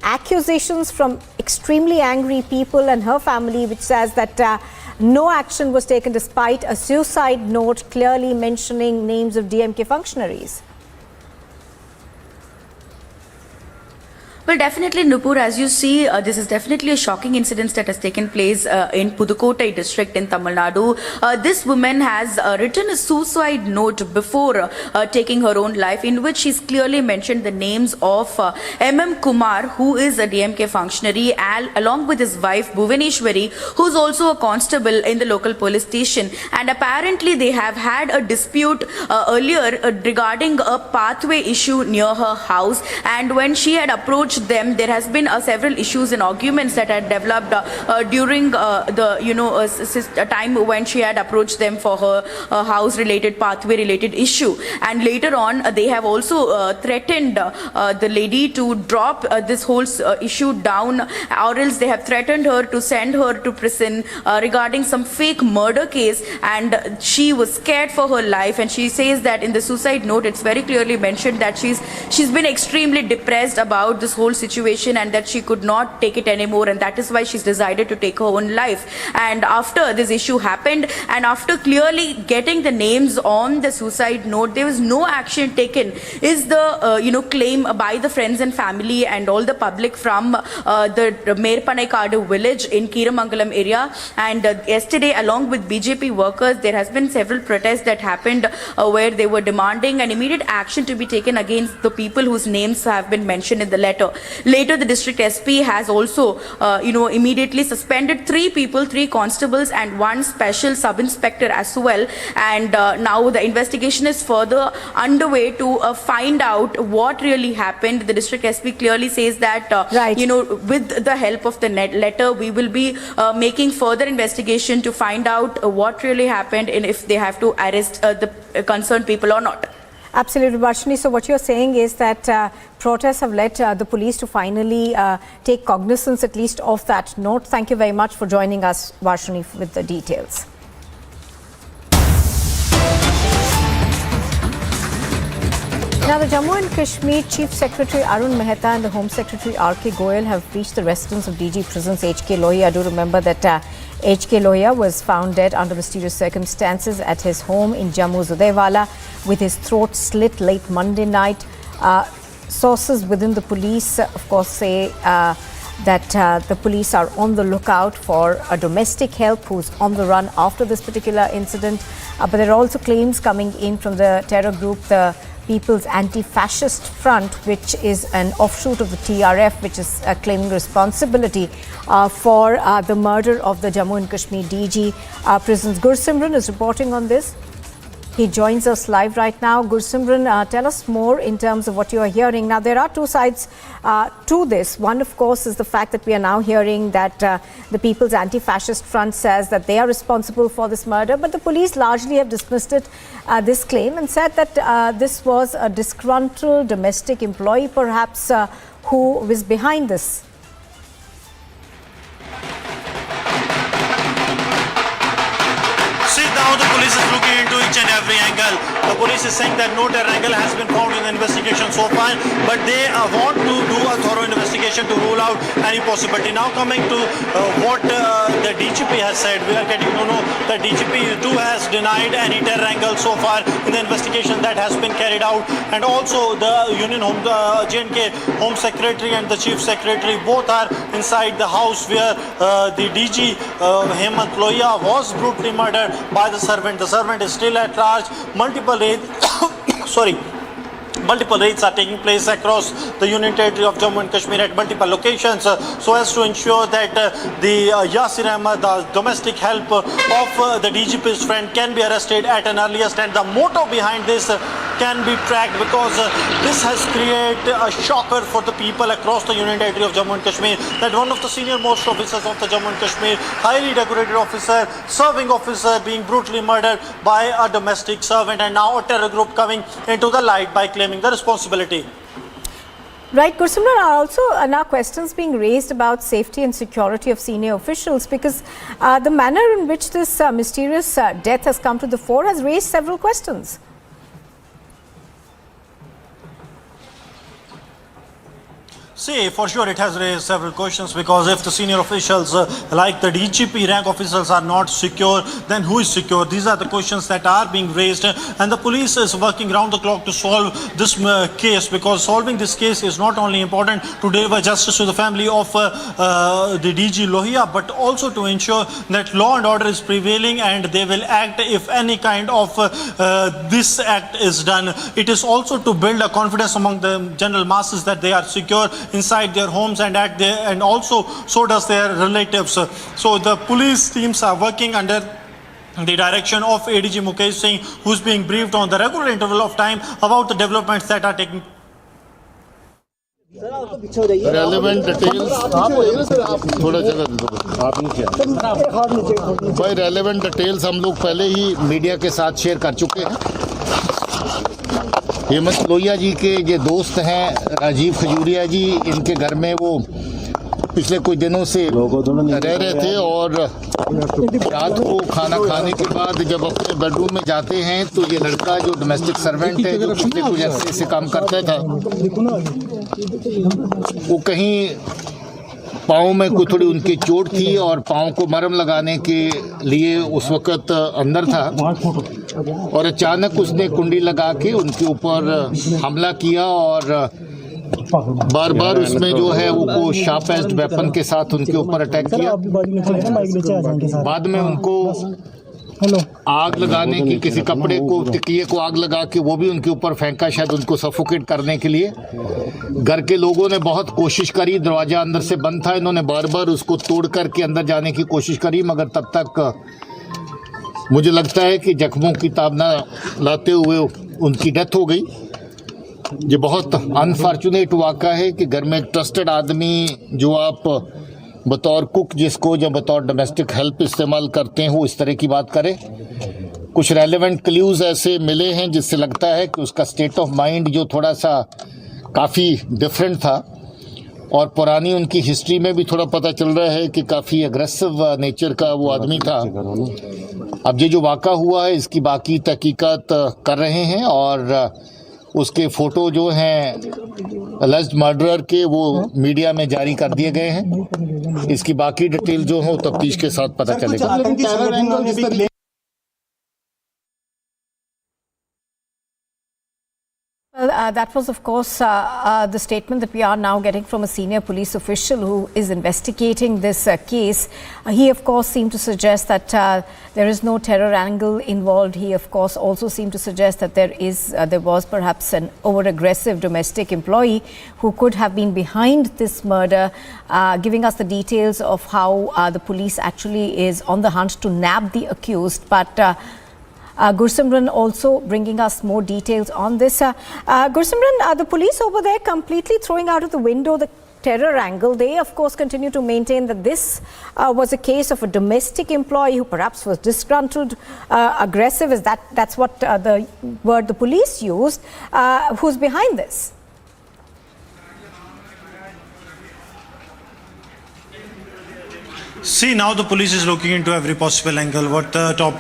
accusations from extremely angry people and her family, which says that no action was taken despite a suicide note clearly mentioning names of DMK functionaries. Well, definitely, Nupur, as you see, this is definitely a shocking incident that has taken place in Pudukkottai district in Tamil Nadu. This woman has written a suicide note before taking her own life, in which she's clearly mentioned the names of Kumar, who is a DMK functionary, along with his wife Bhuvaneshwari, who's also a constable in the local police station. And apparently they have had a dispute earlier regarding a pathway issue near her house. And when she had approached them, there has been several issues and arguments that had developed during the time when she had approached them for her house related, pathway related issue. And later on they have also threatened the lady to drop this whole issue down, or else they have threatened her to send her to prison regarding some fake murder case. And she was scared for her life, and she says that in the suicide note it's very clearly mentioned that she's been extremely depressed about this whole situation and that she could not take it anymore, and that is why she's decided to take her own life. And after this issue happened, and after clearly getting the names on the suicide note, there was no action taken, is the claim by the friends and family and all the public from the Merpanaikadu village in Kiramangalam area. And yesterday, along with BJP workers, there has been several protests that happened where they were demanding an immediate action to be taken against the people whose names have been mentioned in the letter. Later, the district SP has also, immediately suspended 3 people, 3 constables and 1 special sub-inspector as well. And now the investigation is further underway to find out what really happened. The district SP clearly says that, with the help of the letter, we will be making further investigation to find out what really happened and if they have to arrest the concerned people or not. Absolutely, Varshini. So what you're saying is that protests have led the police to finally take cognizance at least of that note. Thank you very much for joining us, Varshini, with the details. Now, the Jammu and Kashmir Chief Secretary Arun Mehta and the Home Secretary R.K. Goyal have reached the residence of DG Prisons H.K. Lohia. Do remember that H.K. Lohia was found dead under mysterious circumstances at his home in Jammu's Udaiwala with his throat slit late Monday night. Sources within the police, of course, say that the police are on the lookout for a domestic help who's on the run after this particular incident. But there are also claims coming in from the terror group, the People's Anti-Fascist Front, which is an offshoot of the TRF, which is claiming responsibility for the murder of the Jammu and Kashmir DG prisons. Gursimran is reporting on this. He joins us live right now. Gursimran, tell us more in terms of what you are hearing. Now, there are 2 sides to this. One, of course, is the fact that we are now hearing that the People's Anti-Fascist Front says that they are responsible for this murder, but the police largely have dismissed it, this claim, and said that this was a disgruntled domestic employee, perhaps, who was behind this. See, now the police is looking into each and every kidnapping angle. The police is saying that no terror angle has been found in the investigation so far, but they want to do a thorough investigation to rule out any possibility. Now coming to what the DGP has said, we are getting to know that DGP too has denied any terror angle so far in the investigation that has been carried out, and also the Union Home, J&K Home Secretary and the Chief Secretary both are inside the house where the DG Hemant Lohia was brutally murdered by the servant. The servant is still at large. Multiple raids are taking place across the Union Territory of Jammu and Kashmir at multiple locations so as to ensure that the Yasir Ahmad, the domestic help of the DGP's friend, can be arrested at an earliest, and the motive behind this can be tracked, because this has created a shocker for the people across the Union Territory of Jammu and Kashmir, that one of the senior most officers of the Jammu and Kashmir, highly decorated officer, serving officer, being brutally murdered by a domestic servant, and now a terror group coming into the light by claiming the responsibility. Right, Gursimran, are also now questions being raised about safety and security of senior officials, because the manner in which this mysterious death has come to the fore has raised several questions. See, for sure it has raised several questions, because if the senior officials like the DGP rank officials are not secure, then who is secure? These are the questions that are being raised, and the police is working round the clock to solve this case, because solving this case is not only important to deliver justice to the family of the DG Lohia, but also to ensure that law and order is prevailing and they will act if any kind of this act is done. It is also to build a confidence among the general masses that they are secure inside their homes and and also so does their relatives. So the police teams are working under the direction of ADG Mukesh Singh, who's being briefed on the regular interval of time about the developments that are taking. Relevant details थोड़ा जगह दे दो आप नीचे भाई relevant details हम लोग पहले ही media के साथ शेयर कर चुके हैं। हेमंत लोहिया जी के ये दोस्त हैं राजीव खजूरिया जी, इनके घर में वो पिछले कुछ दिनों से रह रहे थे, और रात को खाना खाने के बाद जब अपने बेडरूम में जाते हैं तो ये लड़का जो डोमेस्टिक सर्वेंट है, जो पिछले कुछ अर्से से काम करता था, वो कहीं पाँव में कोई थोड़ी उनकी चोट थी और पाँव को मरहम लगाने के लिए उस वक़्त अंदर था, और अचानक उसने कुंडी लगा के उनके ऊपर हमला किया और बार बार उसमें जो है वो शार्प एज्ड वेपन के साथ उनके ऊपर अटैक किया। बाद में उनको आग लगाने की, किसी कपड़े को, तकिए को आग लगा के वो भी उनके ऊपर फेंका, शायद उनको सफोकेट करने के लिए। घर के लोगों ने बहुत कोशिश करी, दरवाज़ा अंदर से बंद था, इन्होंने बार बार उसको तोड़ करके अंदर जाने की कोशिश करी, मगर तब तक मुझे लगता है कि जख्मों की ताब न लाते हुए उनकी डेथ हो गई। ये बहुत अनफॉर्चुनेट वाक़ा है कि घर में एक ट्रस्टेड आदमी जो आप बतौर कुक जिसको या बतौर डोमेस्टिक हेल्प इस्तेमाल करते हैं वो इस तरह की बात करे। कुछ रेलेवेंट क्ल्यूज़ ऐसे मिले हैं जिससे लगता है कि उसका स्टेट ऑफ माइंड जो थोड़ा सा काफ़ी डिफरेंट था, और पुरानी उनकी हिस्ट्री में भी थोड़ा पता चल रहा है कि काफ़ी एग्रेसिव नेचर का वो आदमी था। अब ये जो वाक़ा हुआ है इसकी बाकी तहकीकात कर रहे हैं, और उसके फ़ोटो जो हैं अलेज्ड मर्डरर के वो मीडिया में जारी कर दिए गए हैं। इसकी बाकी डिटेल जो हो तफ्तीश के साथ पता चलेगा। Well, that was, of course, the statement that we are now getting from a senior police official who is investigating this case. He, of course, seemed to suggest that there is no terror angle involved. He, of course, also seemed to suggest that there was perhaps an over-aggressive domestic employee who could have been behind this murder, giving us the details of how the police actually is on the hunt to nab the accused. But Gursimran also bringing us more details on this. Gursimran, the police over there completely throwing out of the window the terror angle. They, of course, continue to maintain that this was a case of a domestic employee who perhaps was disgruntled, aggressive. Is that's what the word the police used? Who's behind this? See, now the police is looking into every possible angle. What the top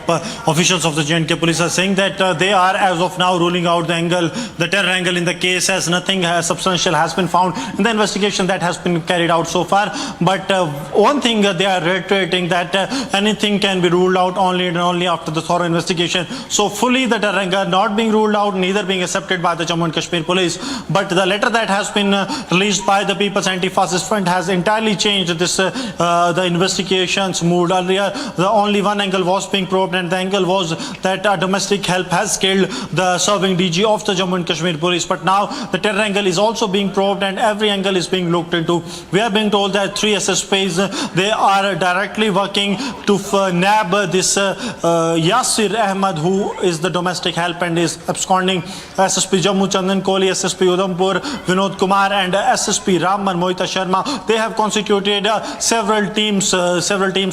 officials of the J&K police are saying that they are, as of now, ruling out the angle, the terror angle in the case, as nothing substantial has been found in the investigation that has been carried out so far. But one thing they are reiterating that anything can be ruled out only and only after the thorough investigation. So fully the terror angle not being ruled out, neither being accepted by the Jammu and Kashmir police. But the letter that has been released by the People's Anti-Fascist Front has entirely changed this the investigations moved. Earlier, the only one angle was being probed, and the angle was that domestic help has killed the serving DG of the Jammu and Kashmir police. But now the terror angle is also being probed, and every angle is being looked into. We are being told that 3 SSPs, they are directly working to nab this Yasir Ahmed, who is the domestic help and is absconding. SSP Jammu Chandan Kohli, SSP Udhampur Vinod Kumar, and SSP Ramban Mohita Sharma, they have constituted several teams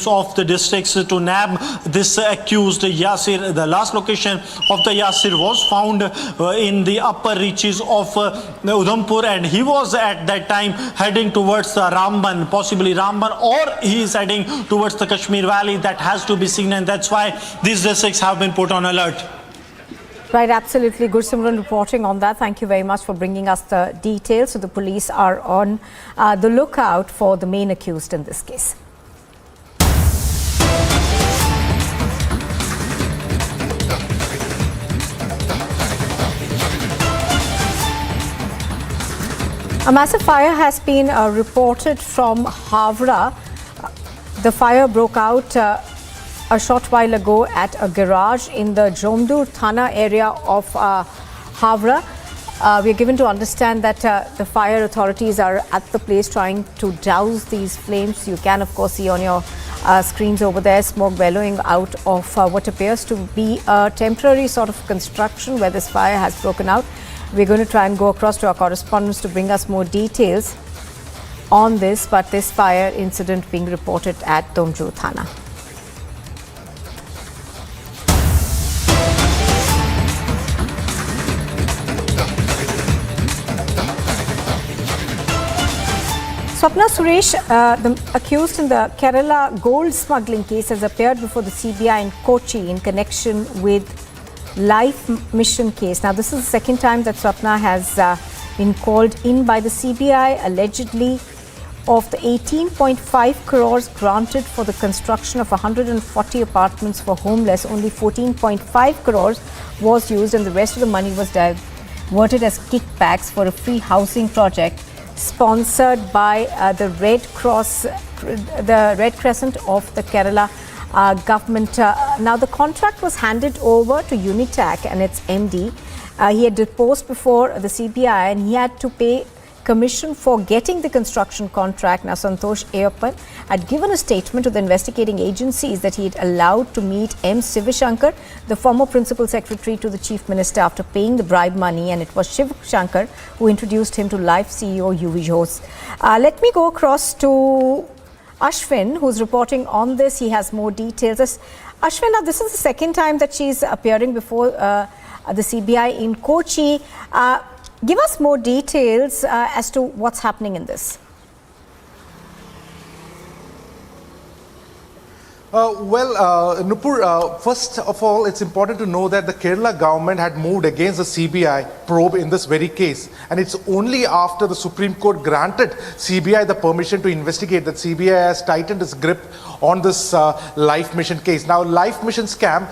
of the districts to nab this accused Yasir. The last location of the Yasir was found in the upper reaches of Udhampur, and he was at that time heading towards Ramban, possibly Ramban, or he is heading towards the Kashmir Valley. That has to be seen, and that's why these districts have been put on alert. Right, absolutely. Gursimran reporting on that. Thank you very much for bringing us the details. So the police are on the lookout for the main accused in this case. A massive fire has been reported from Havra. The fire broke out a short while ago at a garage in the Jammu Thana area of Havra. We are given to understand that the fire authorities are at the place trying to douse these flames. You can, of course, see on your screens over there smoke bellowing out of what appears to be a temporary sort of construction where this fire has broken out. We're going to try and go across to our correspondents to bring us more details on this, but this fire incident being reported at Jammu Thana. Swapna Suresh, the accused in the Kerala gold smuggling case, has appeared before the CBI in Kochi in connection with Life Mission case. Now, this is the second time that Swapna has been called in by the CBI, allegedly of the 18.5 crores granted for the construction of 140 apartments for homeless. Only 14.5 crores was used, and the rest of the money was diverted as kickbacks for a free housing project sponsored by the Red Crescent of the Kerala government. Now, the contract was handed over to Unitac and its MD. He had deposed before the CBI, and he had to pay commission for getting the construction contract. Now, Santosh Ayappan had given a statement to the investigating agencies that he had allowed to meet M. Sivashankar, the former principal secretary to the chief minister, after paying the bribe money, and it was Sivashankar who introduced him to Life CEO UV Jose. Let me go across to Ashwin, who's reporting on this. He has more details. Ashwin, now this is the second time that she's appearing before the CBI in Kochi. Give us more details as to what's happening in this. Nupur, first of all, it's important to know that the Kerala government had moved against the CBI probe in this very case. And it's only after the Supreme Court granted CBI the permission to investigate that CBI has tightened its grip on this Life Mission case. Now, Life Mission scam,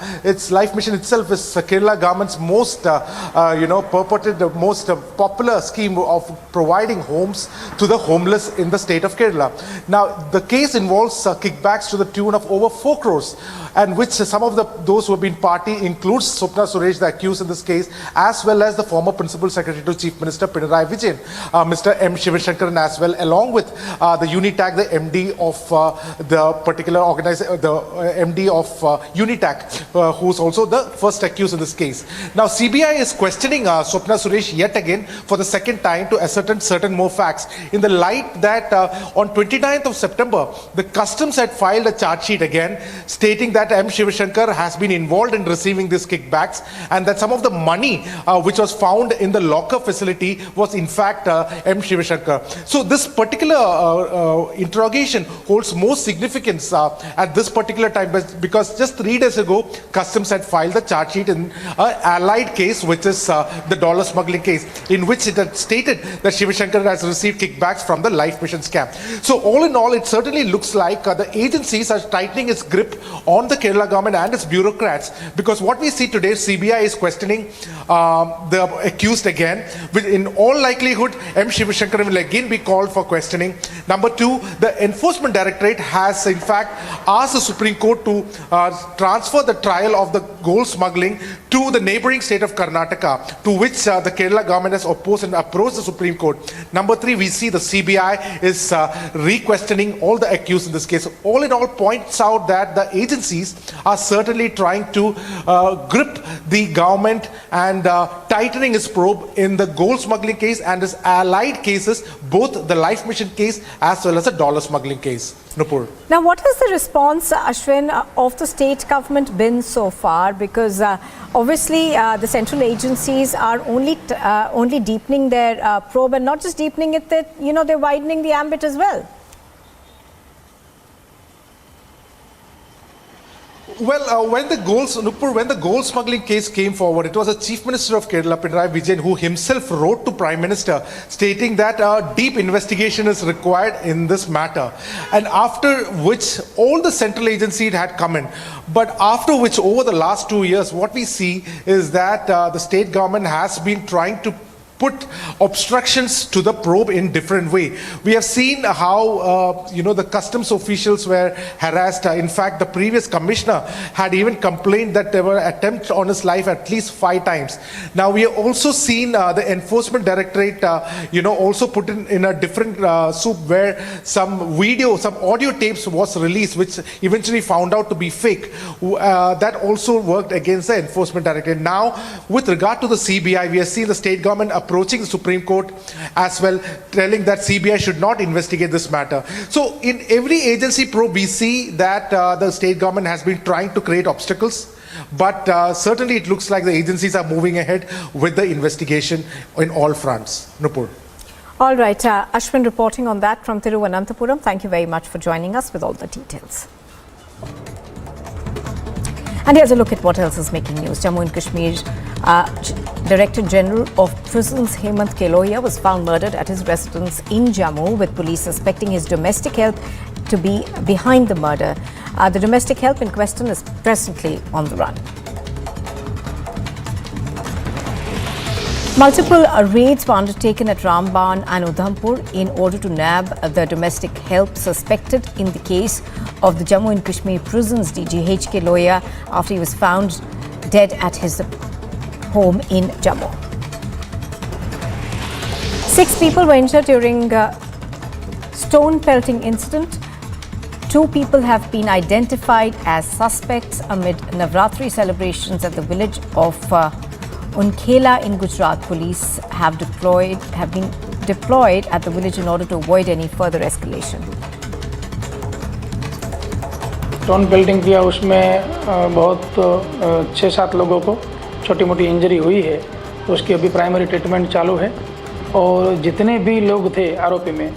Life Mission itself is Kerala government's most, purported, most popular scheme of providing homes to the homeless in the state of Kerala. Now, the case involves kickbacks to the tune of over 4 crores, and which some of those who have been party includes Swapna Suresh, the accused in this case, as well as the former principal secretary to Chief Minister Pinarayi Vijayan, Mr. M. Sivashankaran, as well, along with the Unitac, the MD of the particular organization, the MD of Unitac, who's also the first accused in this case. Now, CBI is questioning Swapna Suresh yet again for the second time to ascertain certain more facts in the light that on 29th of September, the customs had filed a charge sheet again, stating that M. Sivashankar has been involved in receiving these kickbacks, and that some of the money which was found found in the locker facility was in fact M. Shivashankar. So this particular interrogation holds more significance at this particular time because just 3 days ago, Customs had filed a charge sheet in an allied case, which is the dollar smuggling case, in which it had stated that Shivashankar has received kickbacks from the Life Mission scam. So all in all, it certainly looks like the agencies are tightening its grip on the Kerala government and its bureaucrats, because what we see today, CBI is questioning the accused again. In all likelihood, M. Shivashankar will again be called for questioning. Number two, the Enforcement Directorate has in fact asked the Supreme Court to transfer the trial of the gold smuggling to the neighboring state of Karnataka, to which the Kerala government has opposed and approached the Supreme Court. Number three, we see the CBI is re-questioning all the accused in this case. All in all, points out that the agencies are certainly trying to grip the government and tightening its probe in the gold smuggling case and its allied cases, both the Life Mission case as well as the dollar smuggling case. Nupur. Now, what has the response, Ashwin, of the state government been so far? Because obviously the central agencies are only deepening their probe, and not just deepening it, that they're widening the ambit as well. Well, when the gold smuggling case came forward, it was the Chief Minister of Kerala, Pinarayi Vijayan, who himself wrote to Prime Minister stating that a deep investigation is required in this matter, and after which all the central agencies had come in. But after which, over the last 2 years, what we see is that the state government has been trying to put obstructions to the probe in different way. We have seen how the customs officials were harassed. In fact, the previous commissioner had even complained that there were attempts on his life at least 5 times. Now we have also seen the Enforcement Directorate also put in a different soup, where some audio tapes was released, which eventually found out to be fake. That also worked against the Enforcement Directorate. Now, with regard to the CBI, we have seen the state government approaching the Supreme Court as well, telling that CBI should not investigate this matter. So in every agency probe, we see that the state government has been trying to create obstacles, but certainly it looks like the agencies are moving ahead with the investigation in all fronts. Nupur. All right, Ashwin reporting on that from Thiruvananthapuram. Thank you very much for joining us with all the details. And here's a look at what else is making news. Jammu and Kashmir's Director General of Prisons, Hemant Keloia, was found murdered at his residence in Jammu, with police suspecting his domestic help to be behind the murder. The domestic help in question is presently on the run. Multiple raids were undertaken at Ramban and Udhampur in order to nab the domestic help suspected in the case of the Jammu and Kashmir prisons DG H. Keloia after he was found dead at his home in Jammu. 6 people were injured during a stone pelting incident. 2 people have been identified as suspects amid Navratri celebrations at the village of Unkhela in Gujarat. Police have been deployed at the village in order to avoid any further escalation. Stone pelting किया, उसमें बहुत 6-7 लोगों को छोटी मोटी injury हुई है, उसकी अभी प्राइमरी ट्रीटमेंट चालू है। और जितने भी लोग थे आरोपी में,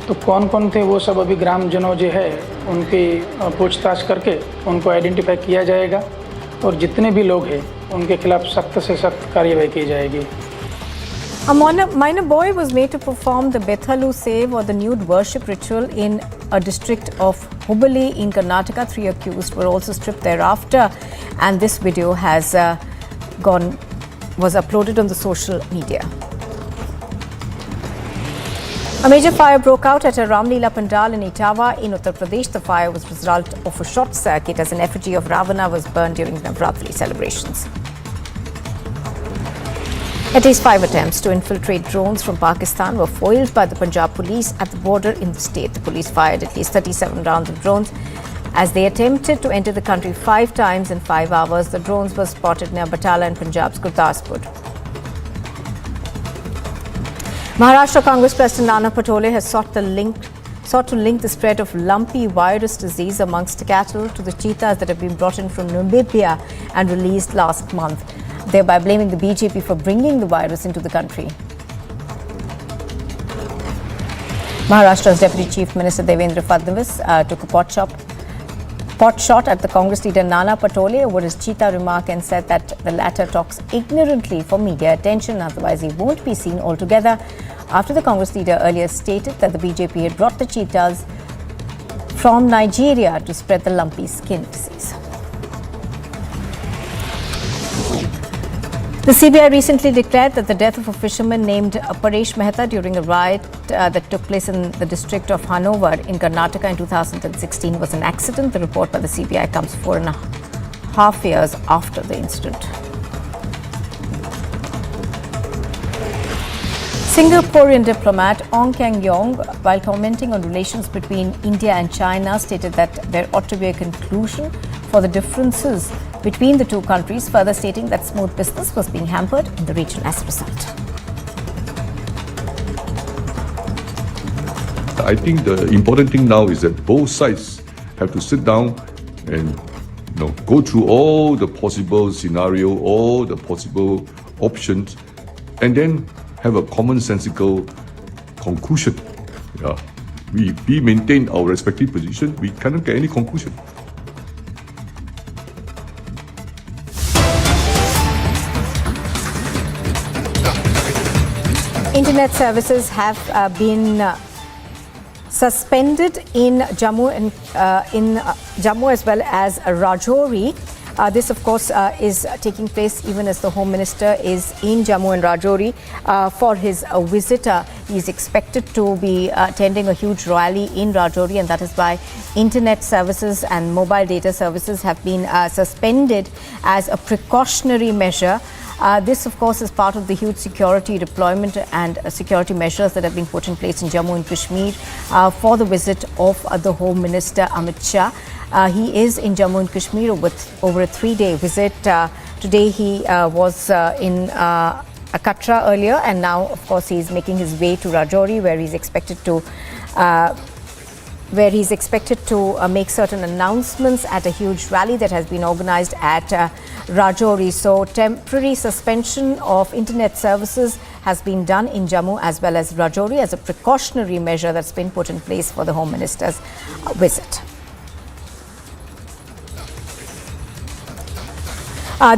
तो कौन कौन थे वो सब अभी ग्रामजनों जो है उनकी पूछताछ करके उनको आइडेंटिफाई किया जाएगा, और जितने भी लोग हैं उनके खिलाफ सख्त से सख्त कार्यवाही की जाएगी। A minor boy was made to perform the Bethalu Save, or the nude worship ritual, in a district of Hubballi in Karnataka. 3 accused were also stripped thereafter, and this video was uploaded on the social media. A major fire broke out at a Ramleela Pandal in Itawa in Uttar Pradesh. The fire was the result of a short circuit as an effigy of Ravana was burned during Navratri celebrations. At least 5 attempts to infiltrate drones from Pakistan were foiled by the Punjab police at the border in the state. The police fired at least 37 rounds of drones as they attempted to enter the country 5 times in 5 hours. The drones were spotted near Batala in Punjab's Gurdaspur. Maharashtra Congress President Nana Patole has sought to link the spread of lumpy virus disease amongst cattle to the cheetahs that have been brought in from Namibia and released last month. thereby blaming the BJP for bringing the virus into the country. Maharashtra's Deputy Chief Minister Devendra Fadnavis took a pot shot at the Congress leader Nana Patole over his cheetah remark and said that the latter talks ignorantly for media attention, otherwise he won't be seen altogether, after the Congress leader earlier stated that the BJP had brought the cheetahs from Nigeria to spread the lumpy skin disease. The CBI recently declared that the death of a fisherman named Paresh Mehta during a riot that took place in the district of Hanover in Karnataka in 2016 was an accident. The report by the CBI comes 4.5 years after the incident. Singaporean diplomat Ong Keng Yong, while commenting on relations between India and China, stated that there ought to be a conclusion for the differences between the two countries, further stating that smooth business was being hampered in the region as a result. I think the important thing now is that both sides have to sit down and go through all the possible scenario, all the possible options, and then have a commonsensical conclusion. Yeah. We maintain our respective position, we cannot get any conclusion. Internet services have been suspended in Jammu and in Jammu as well as Rajouri. This, of course, is taking place even as the Home Minister is in Jammu and Rajouri for his visit. He is expected to be attending a huge rally in Rajouri, and that is why internet services and mobile data services have been suspended as a precautionary measure. This, of course, is part of the huge security deployment and security measures that have been put in place in Jammu and Kashmir for the visit of the Home Minister Amit Shah. He is in Jammu and Kashmir with over a 3-day visit. Today he was in Katra earlier, and now, of course, he is making his way to Rajouri, where he's expected to make certain announcements at a huge rally that has been organized at Rajouri. So temporary suspension of internet services has been done in Jammu as well as Rajouri as a precautionary measure that's been put in place for the Home Minister's visit.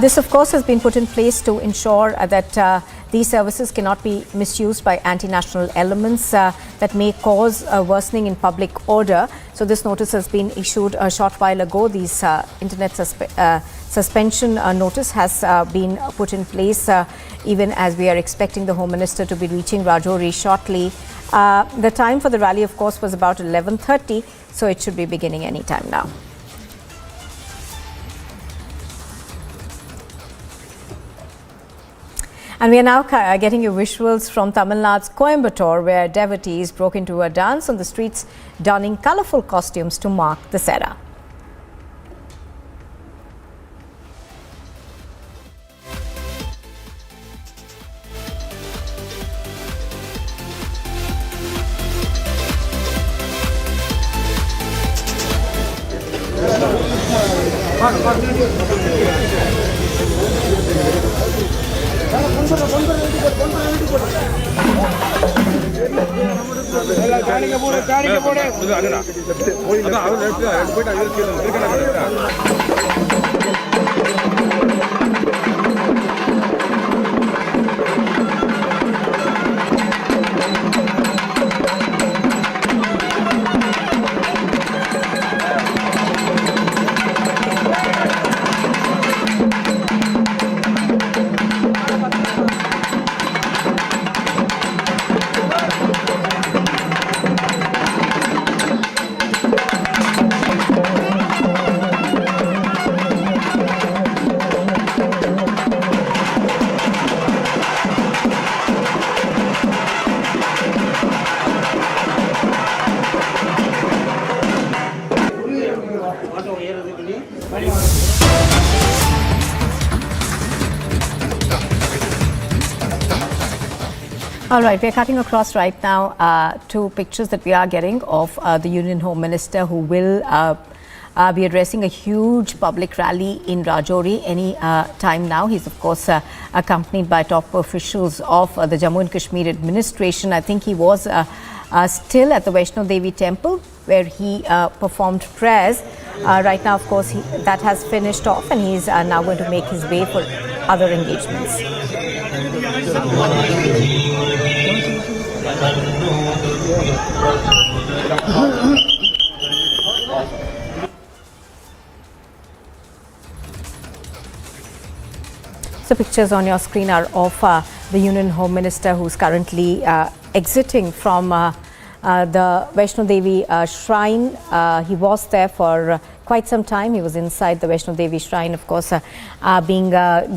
This, of course, has been put in place to ensure that these services cannot be misused by anti-national elements that may cause a worsening in public order. So this notice has been issued a short while ago. These internet suspension notice has been put in place even as we are expecting the Home Minister to be reaching Rajouri shortly. The time for the rally, of course, was about 11:30, so it should be beginning any time now. And we are now getting you visuals from Tamil Nadu's Coimbatore, where devotees broke into a dance on the streets, donning colourful costumes to mark the Sera. All right, we're cutting across right now to pictures that we are getting of the Union Home Minister who will be addressing a huge public rally in Rajouri any time now. He's, of course, accompanied by top officials of the Jammu and Kashmir administration. I think he was still at the Vaishno Devi temple where he performed prayers. Right now, of course, that has finished off and he's now going to make his way for other engagements. So pictures on your screen are of the Union Home Minister who's currently exiting from the Vaishno Devi shrine. He was there for quite some time. He was inside the Vaishno Devi shrine, of course, being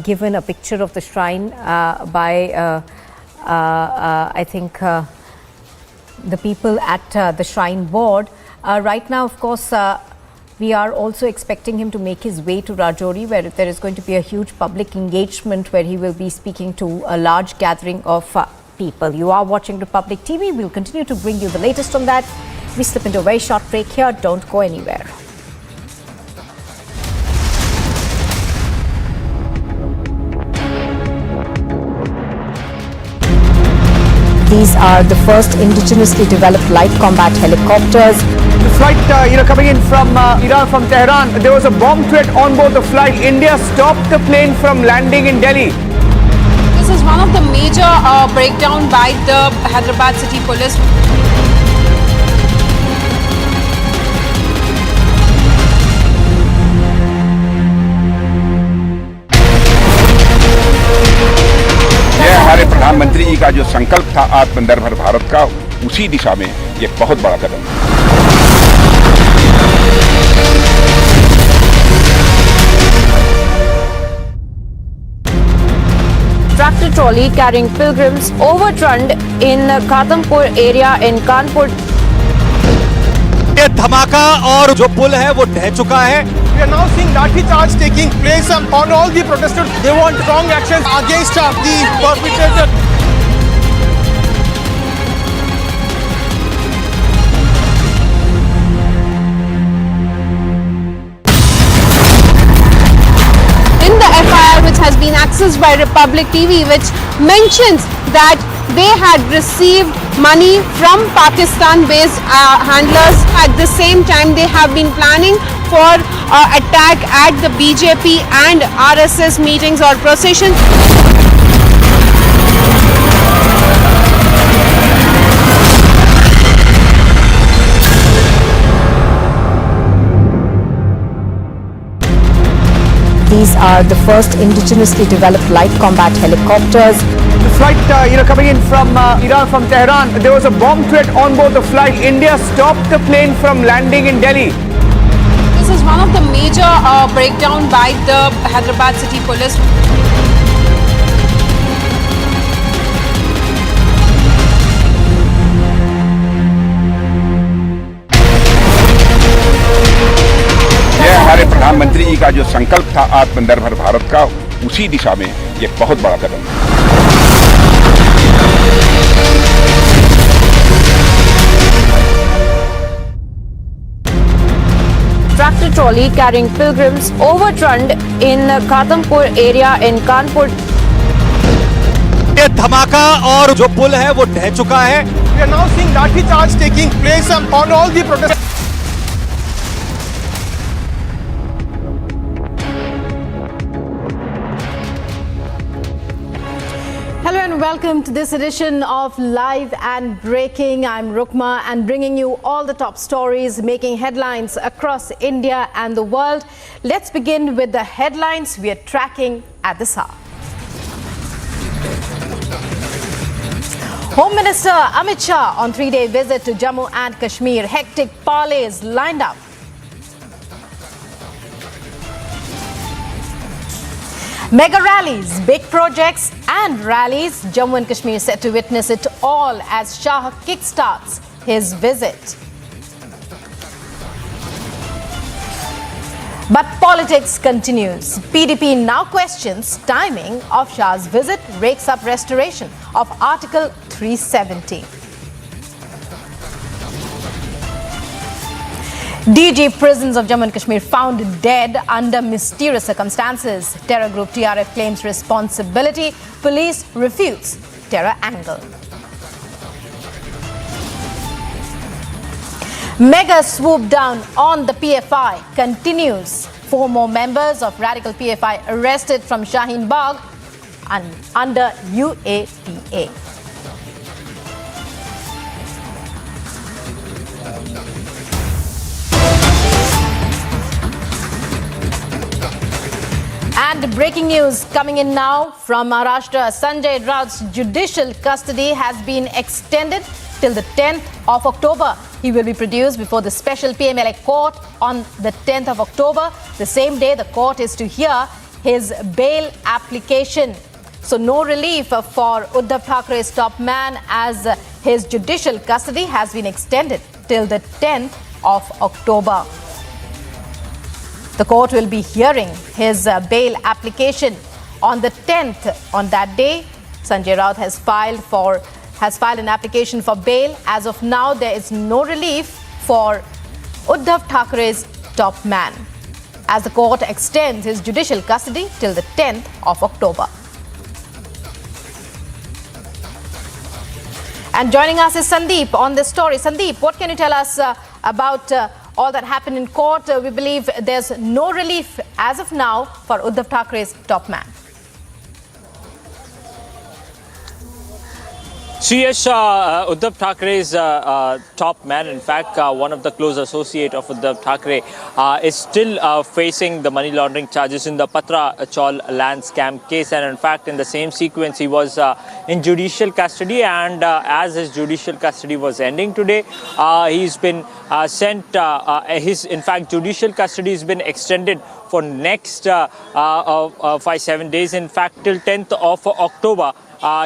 given a picture of the shrine by, I think, the people at the shrine board. Right now, of course, we are also expecting him to make his way to Rajouri, where there is going to be a huge public engagement where he will be speaking to a large gathering of people. You are watching Republic TV. We'll continue to bring you the latest on that. We slip into a very short break here. Don't go anywhere. These are the first indigenously developed light combat helicopters. The flight, coming in from Iran, from Tehran, there was a bomb threat on board the flight. India stopped the plane from landing in Delhi. This is one of the major breakdown by the Hyderabad City Police. यह हमारे प्रधानमंत्री जी का जो संकल्प था आत्मनिर्भर भारत का, उसी दिशा में ये बहुत बड़ा कदम है। Tractor trolley carrying pilgrims overturned in Ghatampur area in Kanpur. ये धमाका और जो पुल है वो ढह चुका है. We are now seeing lathi charge taking place on all the protesters. They want strong action against the perpetrator. In the FIR which has been accessed by Republic TV, which mentions that they had received money from Pakistan-based handlers. At the same time, they have been planning for attack at the BJP and RSS meetings or processions. These are the first indigenously developed light combat helicopters. The flight, coming in from Iran, from Tehran, there was a bomb threat on board the flight. India stopped the plane from landing in Delhi. This is one of the major breakdown by the Hyderabad City Police. यह हमारे प्रधानमंत्री जी का जो संकल्प था आत्मनिर्भर भारत का, उसी दिशा में ये बहुत बड़ा कदम है। Tractor trolley carrying pilgrims overturned in Ghatampur area in Kanpur. ये धमाका और जो पुल है वो ढह चुका है. We are now seeing lathi charge taking place on all the protesters. Hello and welcome to this edition of Live and Breaking. I'm Rukma and bringing you all the top stories making headlines across India and the world. Let's begin with the headlines we are tracking at this hour. Home Minister Amit Shah on 3-day visit to Jammu and Kashmir. Hectic parleys lined up. Mega rallies, big projects and rallies. Jammu and Kashmir set to witness it all as Shah kickstarts his visit. But politics continues. PDP now questions timing of Shah's visit, rakes up restoration of Article 370. DG prisons of Jammu and Kashmir found dead under mysterious circumstances. Terror group TRF claims responsibility. Police refutes terror angle. Mega swoop down on the PFI continues. 4 more members of radical PFI arrested from Shaheen Bagh and under UAPA. And breaking news coming in now from Maharashtra. Sanjay Raut's judicial custody has been extended till the 10th of October. He will be produced before the special PMLA court on the 10th of October. The same day the court is to hear his bail application. So no relief for Uddhav Thackeray's top man as his judicial custody has been extended till the 10th of October. The court will be hearing his bail application on the 10th. On that day, Sanjay Raut has filed an application for bail. As of now, there is no relief for Uddhav Thackeray's top man, as the court extends his judicial custody till the 10th of October. And joining us is Sandeep on this story. Sandeep, what can you tell us about all that happened in court? We believe there's no relief as of now for Uddhav Thackeray's top man. So yes, Uddhav Thackeray's top man, in fact, one of the close associate of Uddhav Thackeray, is still facing the money laundering charges in the Patra Chaul land scam case. And in fact, in the same sequence, he was in judicial custody. And as his judicial custody was ending today, he's been sent, in fact, judicial custody has been extended for next 5-7 days. In fact, till 10th of October.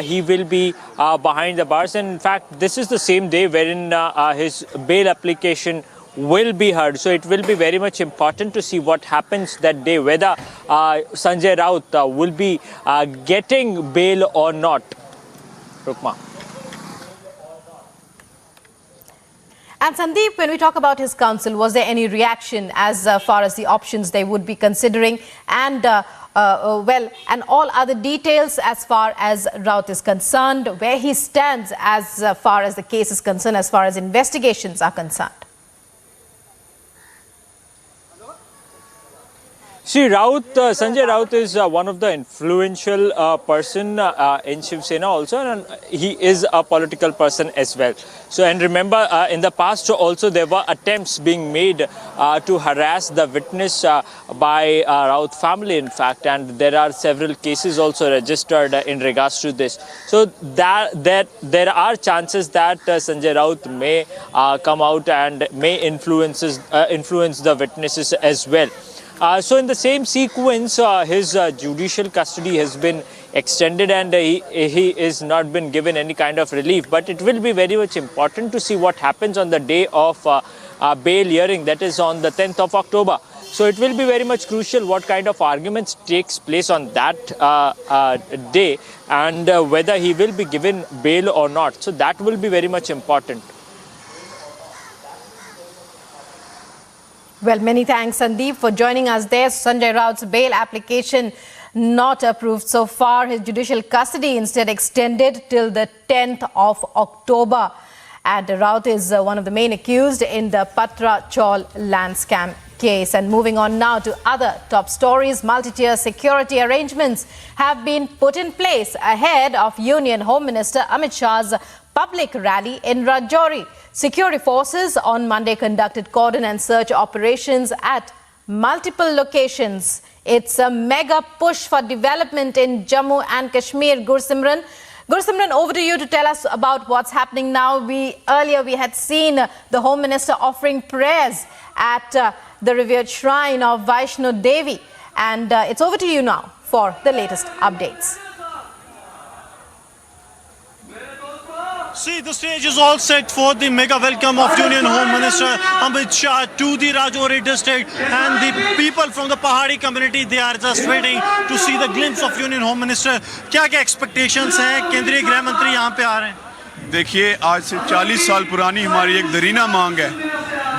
He will be behind the bars, and in fact this is the same day wherein his bail application will be heard. So it will be very much important to see what happens that day, whether Sanjay Raut will be getting bail or not. Rukma. And Sandeep, when we talk about his counsel, was there any reaction as far as the options they would be considering and and all other details as far as Raut is concerned, where he stands as far as the case is concerned, as far as investigations are concerned? See, Sanjay Raut is one of the influential person in Shiv Sena also, and he is a political person as well. So, and remember, in the past also there were attempts being made to harass the witness by Raut family, in fact, and there are several cases also registered in regards to this. So, there are chances that Sanjay Raut may come out and may influence the witnesses as well. So in the same sequence, his judicial custody has been extended and he is not been given any kind of relief. But it will be very much important to see what happens on the day of bail hearing, that is on the 10th of October. So it will be very much crucial what kind of arguments takes place on that day and whether he will be given bail or not. So that will be very much important. Well, many thanks, Sandeep, for joining us there. Sanjay Raut's bail application not approved so far. His judicial custody instead extended till the 10th of October. And Raut is one of the main accused in the Patra Chaul land scam case. And moving on now to other top stories, multi-tier security arrangements have been put in place ahead of Union Home Minister Amit Shah's public rally in Rajouri. Security forces on Monday conducted cordon and search operations at multiple locations. It's a mega push for development in Jammu and Kashmir. Gursimran, over to you to tell us about what's happening now. Earlier we had seen the Home Minister offering prayers at the revered shrine of Vaishno Devi. And it's over to you now for the latest updates. See, the stage is all set for the mega welcome of Union Home Minister Amit Shah to the Rajouri district, and the people from the Pahadi community, they are just waiting to see the glimpse of Union Home Minister. क्या expectations हैं? केंद्रीय गृह मंत्री यहाँ पे आ रहे हैं। देखिए, आज से 40 साल पुरानी हमारी एक दरीना मांग है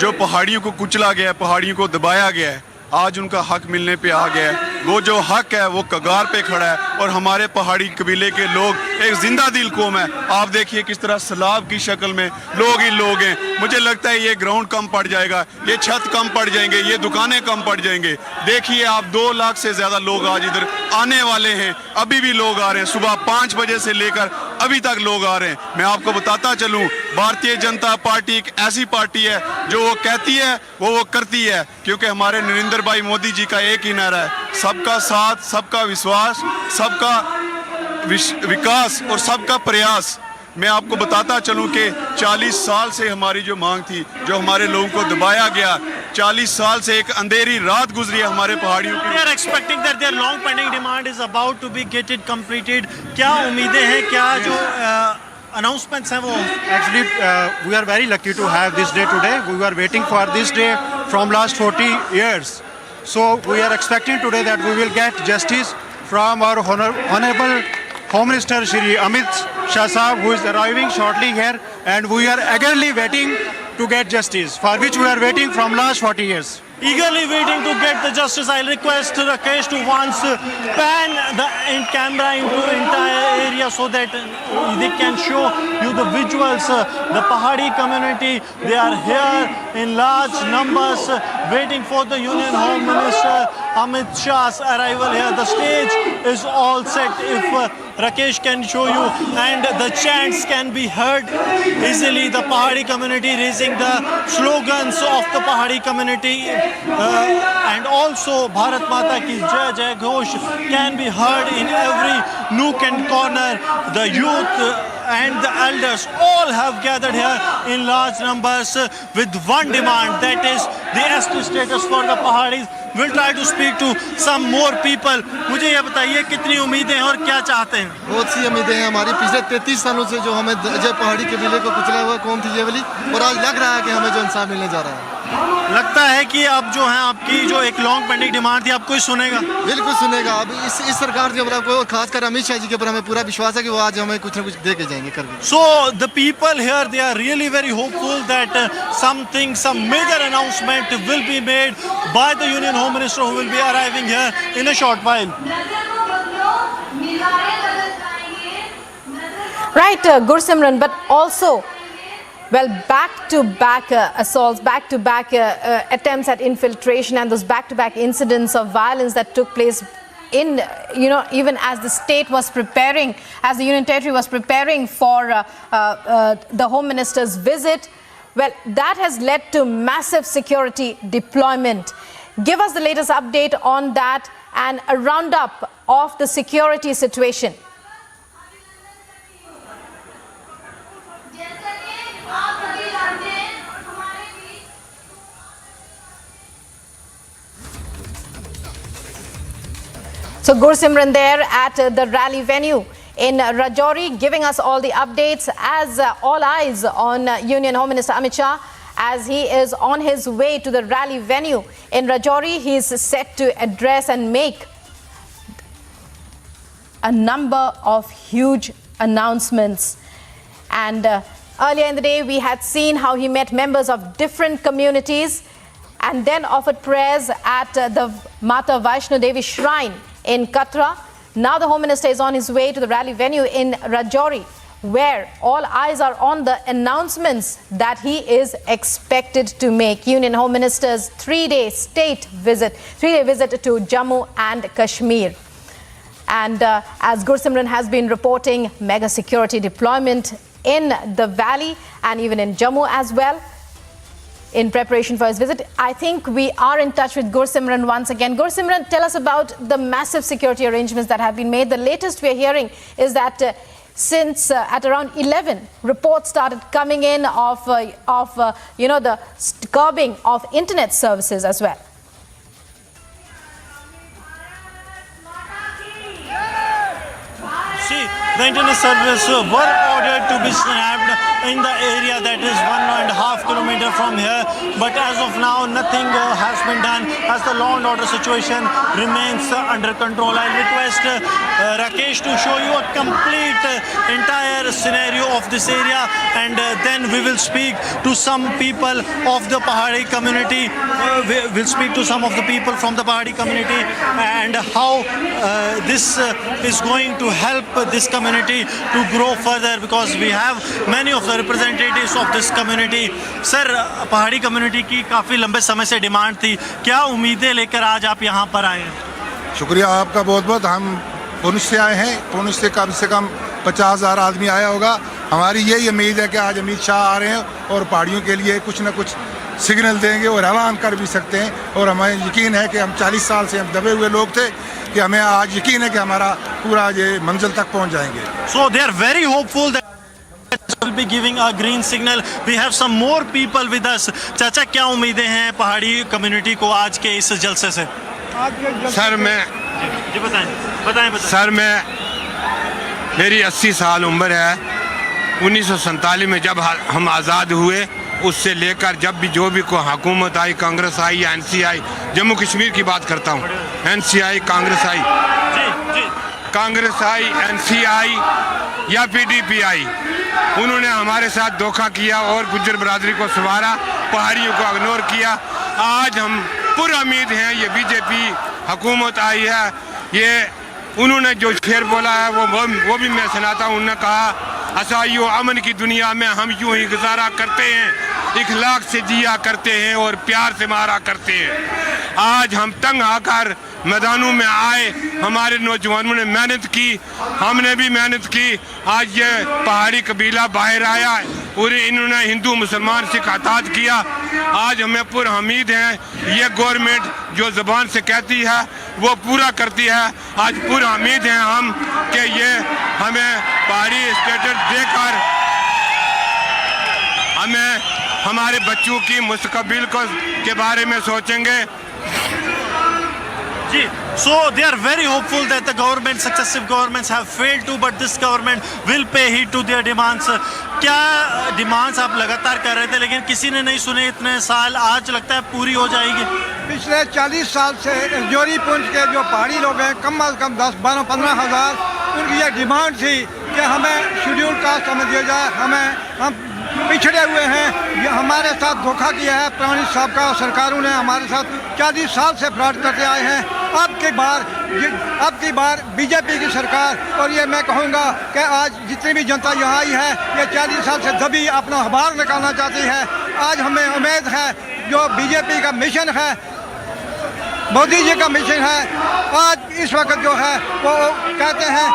जो पहाड़ियों को कुचला गया है, पहाड़ियों को दबाया गया है, आज उनका हक मिलने पे आ गया है। वो जो हक है वो कगार पे खड़ा है और हमारे पहाड़ी कबीले के लोग एक जिंदा दिल कौम है। आप देखिए किस तरह सैलाब की शक्ल में लोग ही लोग हैं। मुझे लगता है ये ग्राउंड कम पड़ जाएगा, ये छत कम पड़ जाएंगे, ये दुकानें कम पड़ जाएंगे। देखिए आप 2 लाख से ज्यादा लोग आज इधर आने वाले हैं। अभी भी लोग आ रहे हैं, सुबह 5 बजे से लेकर अभी तक लोग आ रहे हैं। मैं आपको बताता चलूं, भारतीय जनता पार्टी एक ऐसी पार्टी है जो वो कहती है वो करती है, क्योंकि हमारे नरेंद्र भाई मोदी जी का एक ही नारा है, सबका साथ, सबका विश्वास, सबका विकास और सबका प्रयास। मैं आपको बताता चलूं कि 40 साल से हमारी जो मांग थी, जो हमारे लोगों को दबाया गया, 40 साल से एक अंधेरी रात गुजरी है हमारे पहाड़ियों की। We are expecting that their long pending demand is about to be get completed. क्या उम्मीदें हैं, क्या जो announcements हैं वो? Actually, we are very lucky to have this day today. We were waiting for this day from last 40 years. So we are expecting today that we will get justice from our honorable Home Minister Shri Amit Shah Sahab, who is arriving shortly here, and we are eagerly waiting to get justice, for which we are waiting from last 40 years. Eagerly waiting to get the justice. I'll request Rakesh to once pan the camera into entire area so that they can show you the visuals. The Pahadi community, they are here in large numbers waiting for the Union Home Minister Amit Shah's arrival here. The stage is all set. If Rakesh can show you, and the chants can be heard easily. The Pahadi community raising the slogans of the Pahadi community, and also Bharat Mata ki Jai Jai Ghosh can be heard in every nook and corner. The youth and the elders all have gathered here in large numbers with one demand, that is the ST status for the Pahadis. We'll try to speak to some more people. मुझे ये बताइए कितनी उम्मीदें हैं और क्या चाहते हैं? बहुत सी उम्मीदें हैं हमारी। पिछले 33 सालों से जो हमें जो पहाड़ी कबीले को कुचला हुआ कौम थी ये वाली, और आज लग रहा है कि हमें जो इंसाफ मिलने जा रहा है। लगता है कि अब जो है आपकी जो एक लॉन्ग पेंडिंग डिमांड थी, अब कोई सुनेगा? बिल्कुल सुनेगा। अब इस सरकार के ऊपर आपको, खासकर अमित शाह जी के ऊपर हमें पूरा विश्वास है कि वो आज हमें कुछ न कुछ दे के जाएंगे करके। So the people here, they are really very hopeful that some major announcement will be made by the Union Home Minister, who will be arriving here in a short while. Right, Gursimran, but also, well, back-to-back assaults, back-to-back attempts at infiltration, and those back-to-back incidents of violence that took place in, even as the state was preparing, as the Union Territory was preparing for the Home Minister's visit, well, that has led to massive security deployment. Give us the latest update on that and a roundup of the security situation. So Gursimran there at the rally venue in Rajouri, giving us all the updates, as all eyes on Union Home Minister Amit Shah as he is on his way to the rally venue in Rajouri. He is set to address and make a number of huge announcements. And earlier in the day, we had seen how he met members of different communities and then offered prayers at the Mata Vaishno Devi Shrine in Katra. Now the Home Minister is on his way to the rally venue in Rajouri, where all eyes are on the announcements that he is expected to make. Union Home Minister's three-day visit to Jammu and Kashmir. And as Gursimran has been reporting, mega security deployment in the valley and even in Jammu as well, in preparation for his visit. I think we are in touch with Gursimran once again. Gursimran, tell us about the massive security arrangements that have been made. The latest we're hearing is that since at around 11, reports started coming in of the curbing of internet services as well. See, maintenance service were ordered to be snapped in the area that is 1.5 kilometers from here. But as of now, nothing has been done as the law and order situation remains under control. I'll request Rakesh to show you a complete entire scenario of this area, and then we will speak to some people of the Pahari community. We'll speak to some of the people from the Pahari community and how this is going to help this community to grow further, because we have many of the representatives of this community. Sir, पहाड़ी community की काफ़ी लंबे समय से demand थी, क्या उम्मीदें लेकर आज आप यहाँ पर आए हैं? शुक्रिया आपका बहुत बहुत। हम पुणे से आए हैं, पुणे से कम 50,000 आदमी आया होगा। हमारी यही उम्मीद है कि आज अमित शाह आ रहे हैं और पहाड़ियों के लिए कुछ न कुछ सिग्नल देंगे और ऐलान कर भी सकते हैं। और हमें यकीन है कि हम 40 साल से हम दबे हुए लोग थे कि हमें आज यकीन है कि हमारा पूरा ये मंजिल तक पहुंच जाएंगे। So they are very hopeful that will be giving a green signal. We have some more people with us. चाचा, क्या उम्मीदें हैं पहाड़ी कम्युनिटी को आज के इस जलसे से? सर मैं जी बताएं। सर मैं मेरी 80 साल उम्र है। 1947 में जब हम आज़ाद हुए उससे लेकर जब भी जो भी कोई हुकूमत आई, कांग्रेस आई या एनसी आई, जम्मू कश्मीर की बात करता हूँ, एनसी आई, कांग्रेस आई, एनसी आई या पीडीपी आई, उन्होंने हमारे साथ धोखा किया और गुज्जर बरादरी को सवारा, पहाड़ियों को इग्नोर किया। आज हम पूरा उम्मीद हैं ये बीजेपी हुकूमत आई है, ये उन्होंने जो शेर बोला है वो भी मैं सुनाता हूँ। उन्होंने कहा आसाई और अमन की दुनिया में हम यूं ही गुजारा करते हैं, इखलाक से जिया करते हैं और प्यार से मारा करते हैं। आज हम तंग आकर मैदानों में आए, हमारे नौजवानों ने मेहनत की, हमने भी मेहनत की। आज ये पहाड़ी कबीला बाहर आया और इन्होंने हिंदू मुसलमान सिख अताज किया। आज हमें पूरा उम्मीद है ये गवर्नमेंट जो ज़बान से कहती है वो पूरा करती है। आज पूरा उम्मीद है हम कि ये हमें पहाड़ी स्टेटस देकर हमें हमारे बच्चों की मुस्तकबिल के बारे में सोचेंगे। So they are very hopeful that the government, successive governments have failed to, but this government will pay heed to their demands. क्या डिमांड्स आप लगातार कर रहे थे लेकिन किसी ने नहीं सुने इतने साल, आज लगता है पूरी हो जाएगी? पिछले 40 साल से राजौरी पुंछ के जो पहाड़ी लोग हैं, कम अज कम 10, 12, 15 हज़ार, उनकी ये डिमांड थी कि हमें शेड्यूल कास्ट हमें दिया जाए, हम पिछड़े हुए हैं, ये हमारे साथ धोखा किया है पुरानी साबका सरकारों ने, हमारे साथ 40 साल से फ्रॉड करते आए हैं। अब की बार बीजेपी की सरकार, और ये मैं कहूँगा कि आज जितनी भी जनता यहाँ आई है ये 40 साल से दबी अपना हबार निकालना चाहती है। आज हमें उम्मीद है जो बीजेपी का मिशन है, मोदी जी का मिशन है, आज इस वक्त जो है वो कहते हैं,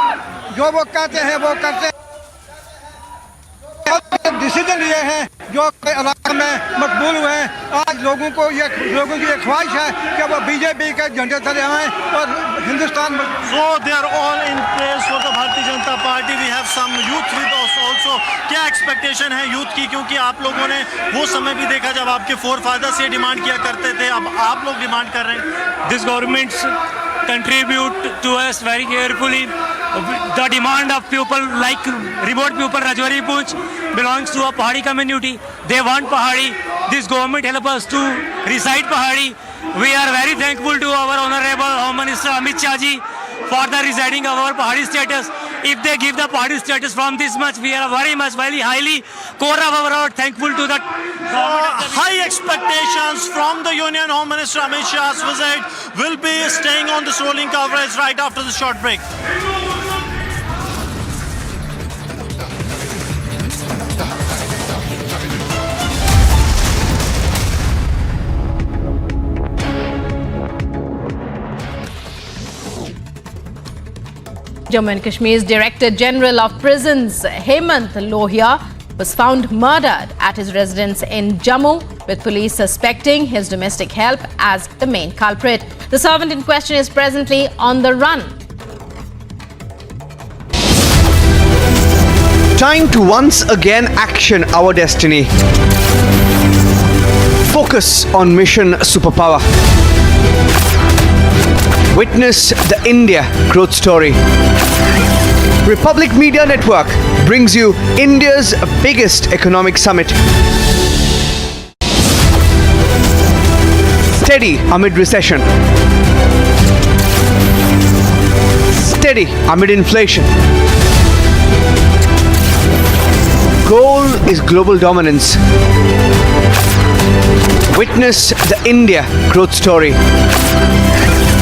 जो वो कहते हैं वो करते हैं। डिसीजन लिए हैं जो इलाके में मकबूल हुए हैं। आज लोगों की ये ख्वाहिश है कि वो बीजेपी के झंडे तले आएं और हिंदुस्तान में। So they are all in place for the Bharatiya Janata party. We have some youth with us also. क्या एक्सपेक्टेशन है यूथ की, क्योंकि आप लोगों ने वो समय भी देखा जब आपके forefathers ये डिमांड किया करते थे, अब आप लोग डिमांड कर रहे हैं? This government contribute to us very carefully. The demand of people like remote people, Rajouri Punch belongs to a Pahari community. They want Pahari. This government help us to reside Pahari. We are very thankful to our Honorable Home Minister Amit Shah ji for the residing of our Pahari status. If they give the Pahari status from this much, we are very highly core of our thankful to the high expectations from the Union Home Minister Amit Shah's visit. Will be staying on this rolling coverage right after the short break. Jammu and Kashmir's Director General of Prisons, Hemant Lohia, was found murdered at his residence in Jammu, with police suspecting his domestic help as the main culprit. The servant in question is presently on the run. Time to once again action our destiny. Focus on mission superpower. Witness the India growth story. Republic Media Network brings you India's biggest economic summit. Steady amid recession. Steady amid inflation. Goal is global dominance. Witness the India growth story.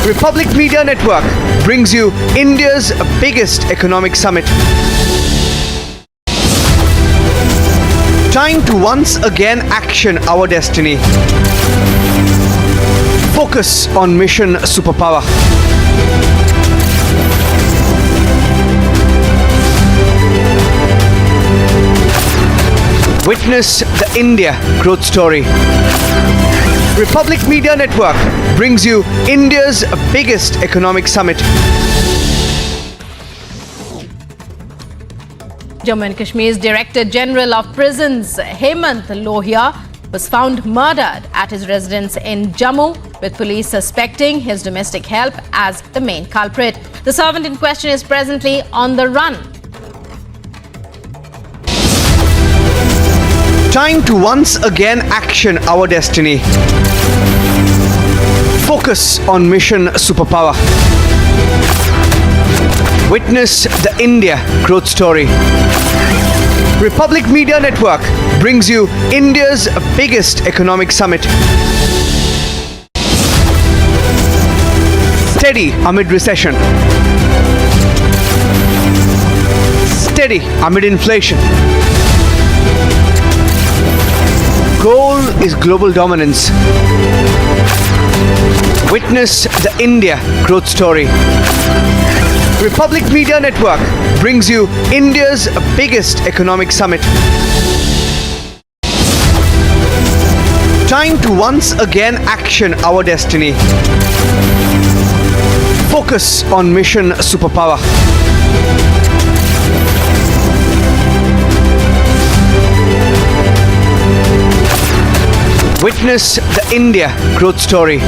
Republic Media Network brings you India's biggest economic summit. Time to once again action our destiny. Focus on mission superpower. Witness the India growth story. Republic Media Network brings you India's biggest economic summit. Jammu and Kashmir's Director General of Prisons, Hemant Lohia, was found murdered at his residence in Jammu, with police suspecting his domestic help as the main culprit. The servant in question is presently on the run. Time to once again action our destiny. Focus on mission superpower. Witness the India growth story. Republic Media Network brings you India's biggest economic summit. Steady amid recession. Steady amid inflation. Goal is global dominance. Witness the India growth story. Republic Media Network brings you India's biggest economic summit. Time to once again action our destiny. Focus on mission superpower. Witness the India growth story.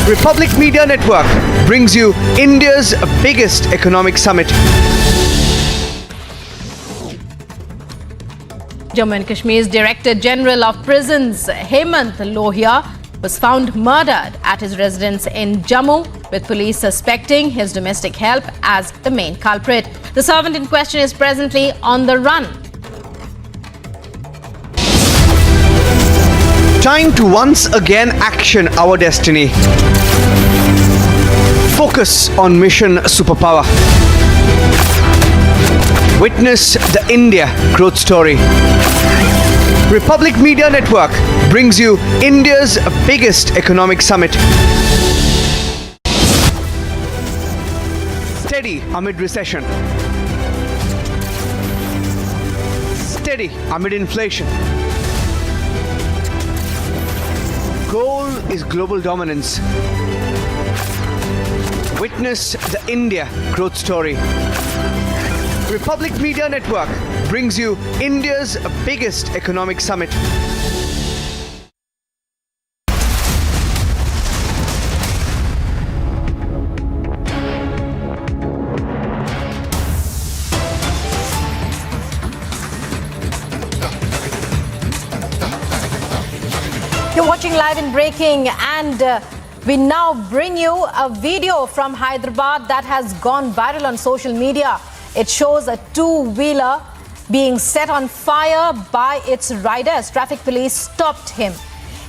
Republic Media Network brings you India's biggest economic summit. Jammu and Kashmir's Director General of Prisons, Hemant Lohia, was found murdered at his residence in Jammu, with police suspecting his domestic help as the main culprit. The servant in question is presently on the run. Time to once again action our destiny. Focus on mission superpower. Witness the India growth story. Republic Media Network brings you India's biggest economic summit. Steady amid recession. Steady amid inflation. Goal is global dominance. Witness the India growth story. Republic Media Network brings you India's biggest economic summit. You're watching Live in Breaking, and we now bring you a video from Hyderabad that has gone viral on social media. It shows a two-wheeler being set on fire by its rider as traffic police stopped him.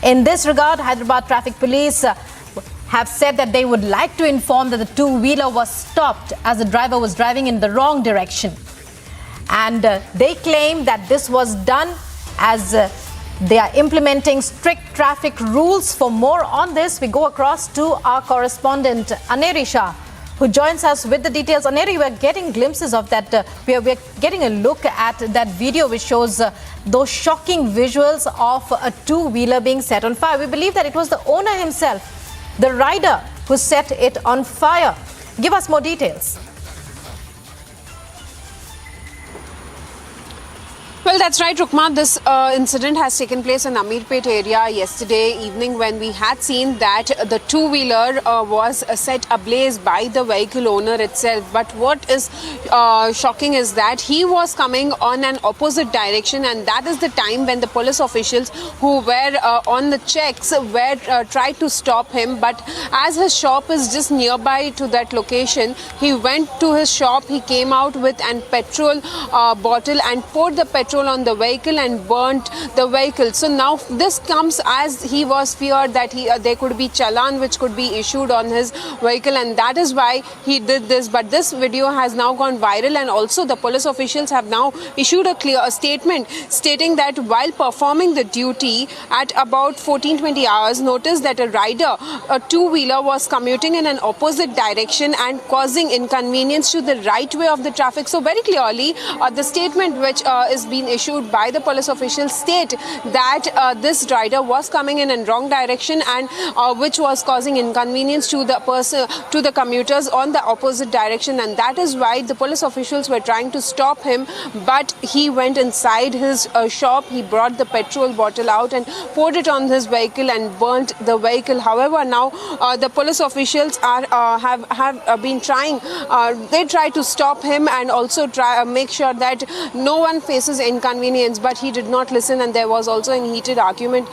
In this regard, Hyderabad traffic police have said that they would like to inform that the two-wheeler was stopped as the driver was driving in the wrong direction. And they claim that this was done as they are implementing strict traffic rules. For more on this, we go across to our correspondent Aneri Shah, who joins us with the details. Aneri, we're getting glimpses of that. We're getting a look at that video which shows those shocking visuals of a two-wheeler being set on fire. We believe that it was the owner himself, the rider, who set it on fire. Give us more details. Well, that's right, Rukma. This incident has taken place in Amirpet area yesterday evening when we had seen that the two-wheeler was set ablaze by the vehicle owner itself. But what is shocking is that he was coming on an opposite direction, and that is the time when the police officials who were on the checks were tried to stop him. But as his shop is just nearby to that location, he went to his shop, he came out with an petrol bottle and poured the petrol on the vehicle and burnt the vehicle. So now this comes as he was feared that there could be challan which could be issued on his vehicle, and that is why he did this. But this video has now gone viral, and also the police officials have now issued a statement stating that while performing the duty at about 14:20 hours, noticed that a rider, a two-wheeler, was commuting in an opposite direction and causing inconvenience to the right way of the traffic. So very clearly the statement which is being issued by the police officials state that this rider was coming in wrong direction and which was causing inconvenience to the commuters on the opposite direction, and that is why the police officials were trying to stop him. But he went inside his shop, he brought the petrol bottle out and poured it on his vehicle and burnt the vehicle. However, now the police officials have been trying. They try to stop him and also try make sure that no one faces inconvenience, but he did not listen, and there was also a heated argument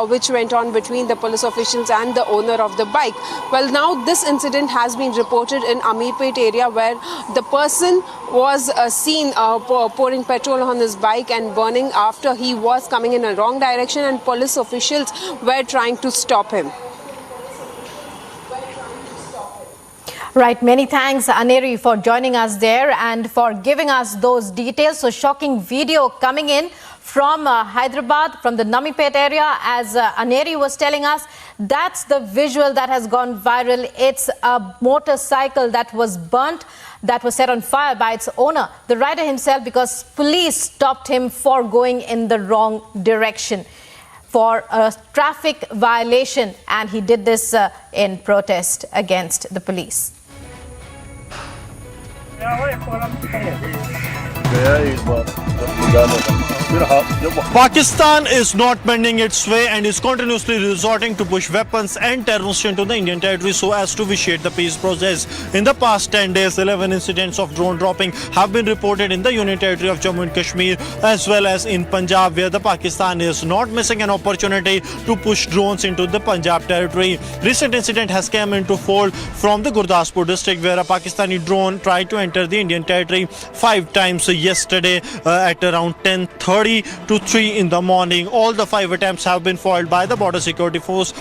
which went on between the police officials and the owner of the bike. Well, now this incident has been reported in Amirpet area where the person was seen pouring petrol on his bike and burning after he was coming in a wrong direction, and police officials were trying to stop him. Right, many thanks, Aneri, for joining us there and for giving us those details. So, shocking video coming in from Hyderabad, from the Namipet area, as Aneri was telling us. That's the visual that has gone viral. It's a motorcycle that was burnt, that was set on fire by its owner, the rider himself, because police stopped him for going in the wrong direction for a traffic violation, and he did this in protest against the police. Pakistan is not bending its way and is continuously resorting to push weapons and terrorists into the Indian territory so as to vitiate the peace process. In the past 10 days, 11 incidents of drone dropping have been reported in the Union territory of Jammu and Kashmir as well as in Punjab, where the Pakistan is not missing an opportunity to push drones into the Punjab territory. Recent incident has come into fold from the Gurdaspur district, where a Pakistani drone tried to enter the Indian territory 5 times yesterday at around 10:30 to 3 in the morning. All the 5 attempts have been foiled by the border security force.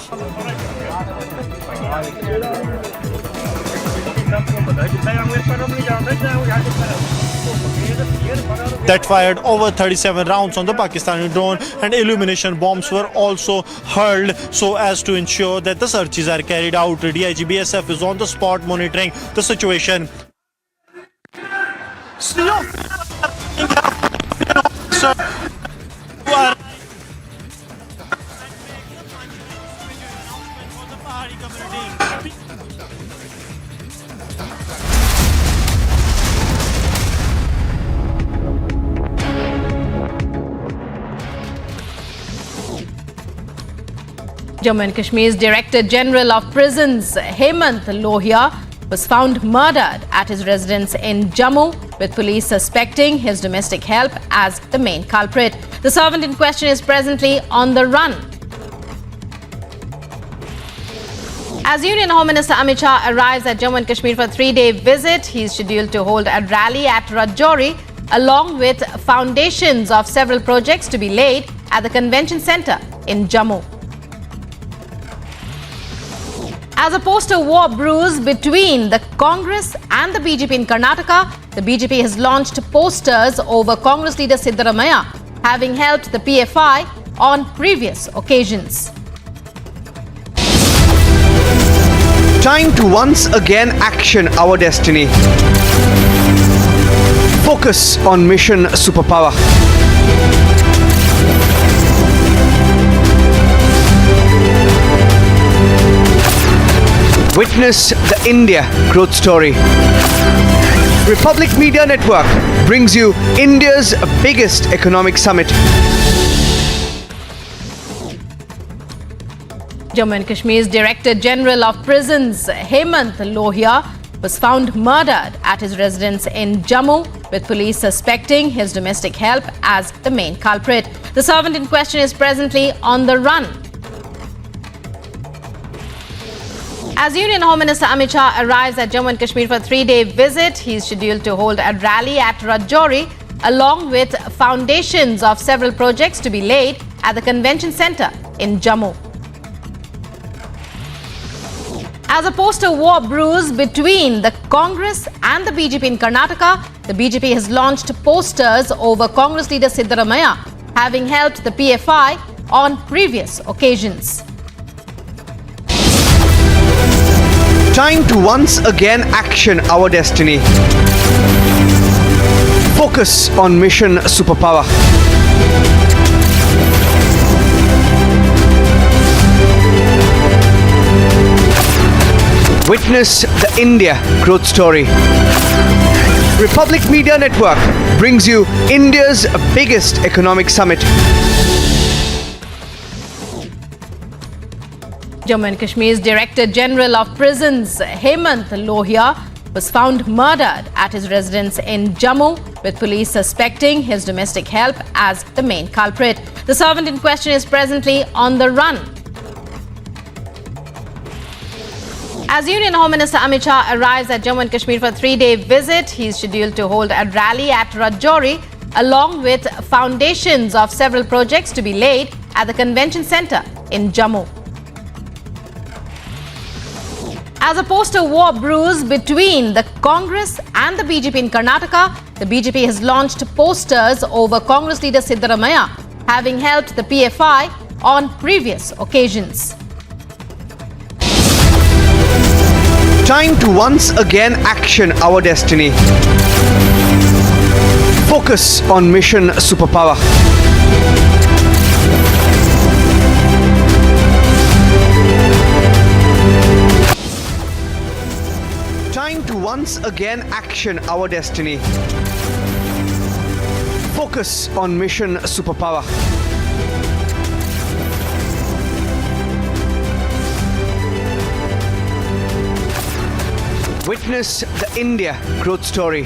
That fired over 37 rounds on the Pakistani drone, and illumination bombs were also hurled so as to ensure that the searches are carried out. DIG BSF is on the spot monitoring the situation. Jammu and Kashmir's Director General of Prisons, Hemant Lohia, was found murdered at his residence in Jammu, with police suspecting his domestic help as the main culprit. The servant in question is presently on the run. As Union Home Minister Amit Shah arrives at Jammu and Kashmir for a 3-day visit, he is scheduled to hold a rally at Rajouri, along with foundations of several projects to be laid at the convention centre in Jammu. As a poster war brews between the Congress and the BJP in Karnataka, the BJP has launched posters over Congress leader Siddaramaiah, having helped the PFI on previous occasions. Time to once again action our destiny. Focus on mission superpower. Witness the India growth story. Republic Media Network brings you India's biggest economic summit. Jammu and Kashmir's Director General of Prisons, Hemant Lohia, was found murdered at his residence in Jammu, with police suspecting his domestic help as the main culprit. The servant in question is presently on the run. As Union Home Minister Amit Shah arrives at Jammu and Kashmir for a 3-day visit, he is scheduled to hold a rally at Rajouri, along with foundations of several projects to be laid at the convention centre in Jammu. As a poster war brews between the Congress and the BJP in Karnataka, the BJP has launched posters over Congress leader Siddaramaiah, having helped the PFI on previous occasions. Time to once again action our destiny. Focus on mission superpower. Witness the India growth story. Republic Media Network brings you India's biggest economic summit. Jammu and Kashmir's Director General of Prisons, Hemant Lohia, was found murdered at his residence in Jammu, with police suspecting his domestic help as the main culprit. The servant in question is presently on the run. As Union Home Minister Amit Shah arrives at Jammu and Kashmir for a 3-day visit, he is scheduled to hold a rally at Rajouri, along with foundations of several projects to be laid at the convention centre in Jammu. As a poster war brews between the Congress and the BJP in Karnataka, the BJP has launched posters over Congress leader Siddaramaiah, having helped the PFI on previous occasions. Time to once again action our destiny. Focus on mission superpower. Time to once again action our destiny. Focus on mission superpower. Witness the India growth story.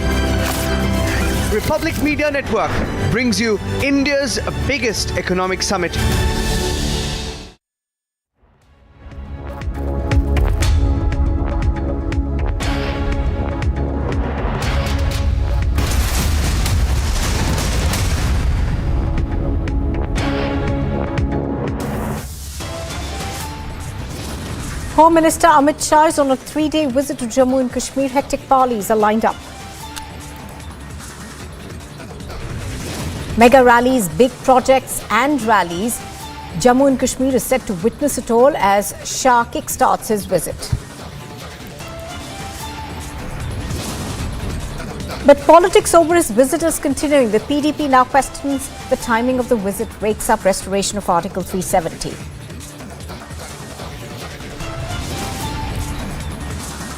Republic Media Network brings you India's biggest economic summit. Home Minister Amit Shah is on a 3-day visit to Jammu and Kashmir. Hectic parleys are lined up. Mega rallies, big projects and rallies. Jammu and Kashmir is set to witness it all as Shah kickstarts his visit. But politics over his visit is continuing. The PDP now questions the timing of the visit, rakes up restoration of Article 370.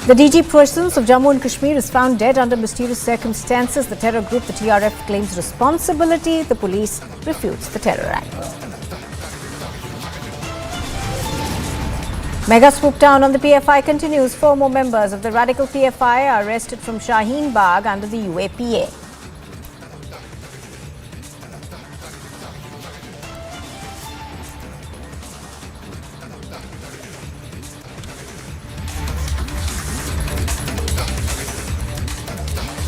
The DG Prisons of Jammu and Kashmir is found dead under mysterious circumstances. The terror group, the TRF, claims responsibility. The police refutes the terror act. Mega swoop down on the PFI continues. 4 more members of the radical PFI are arrested from Shaheen Bagh under the UAPA.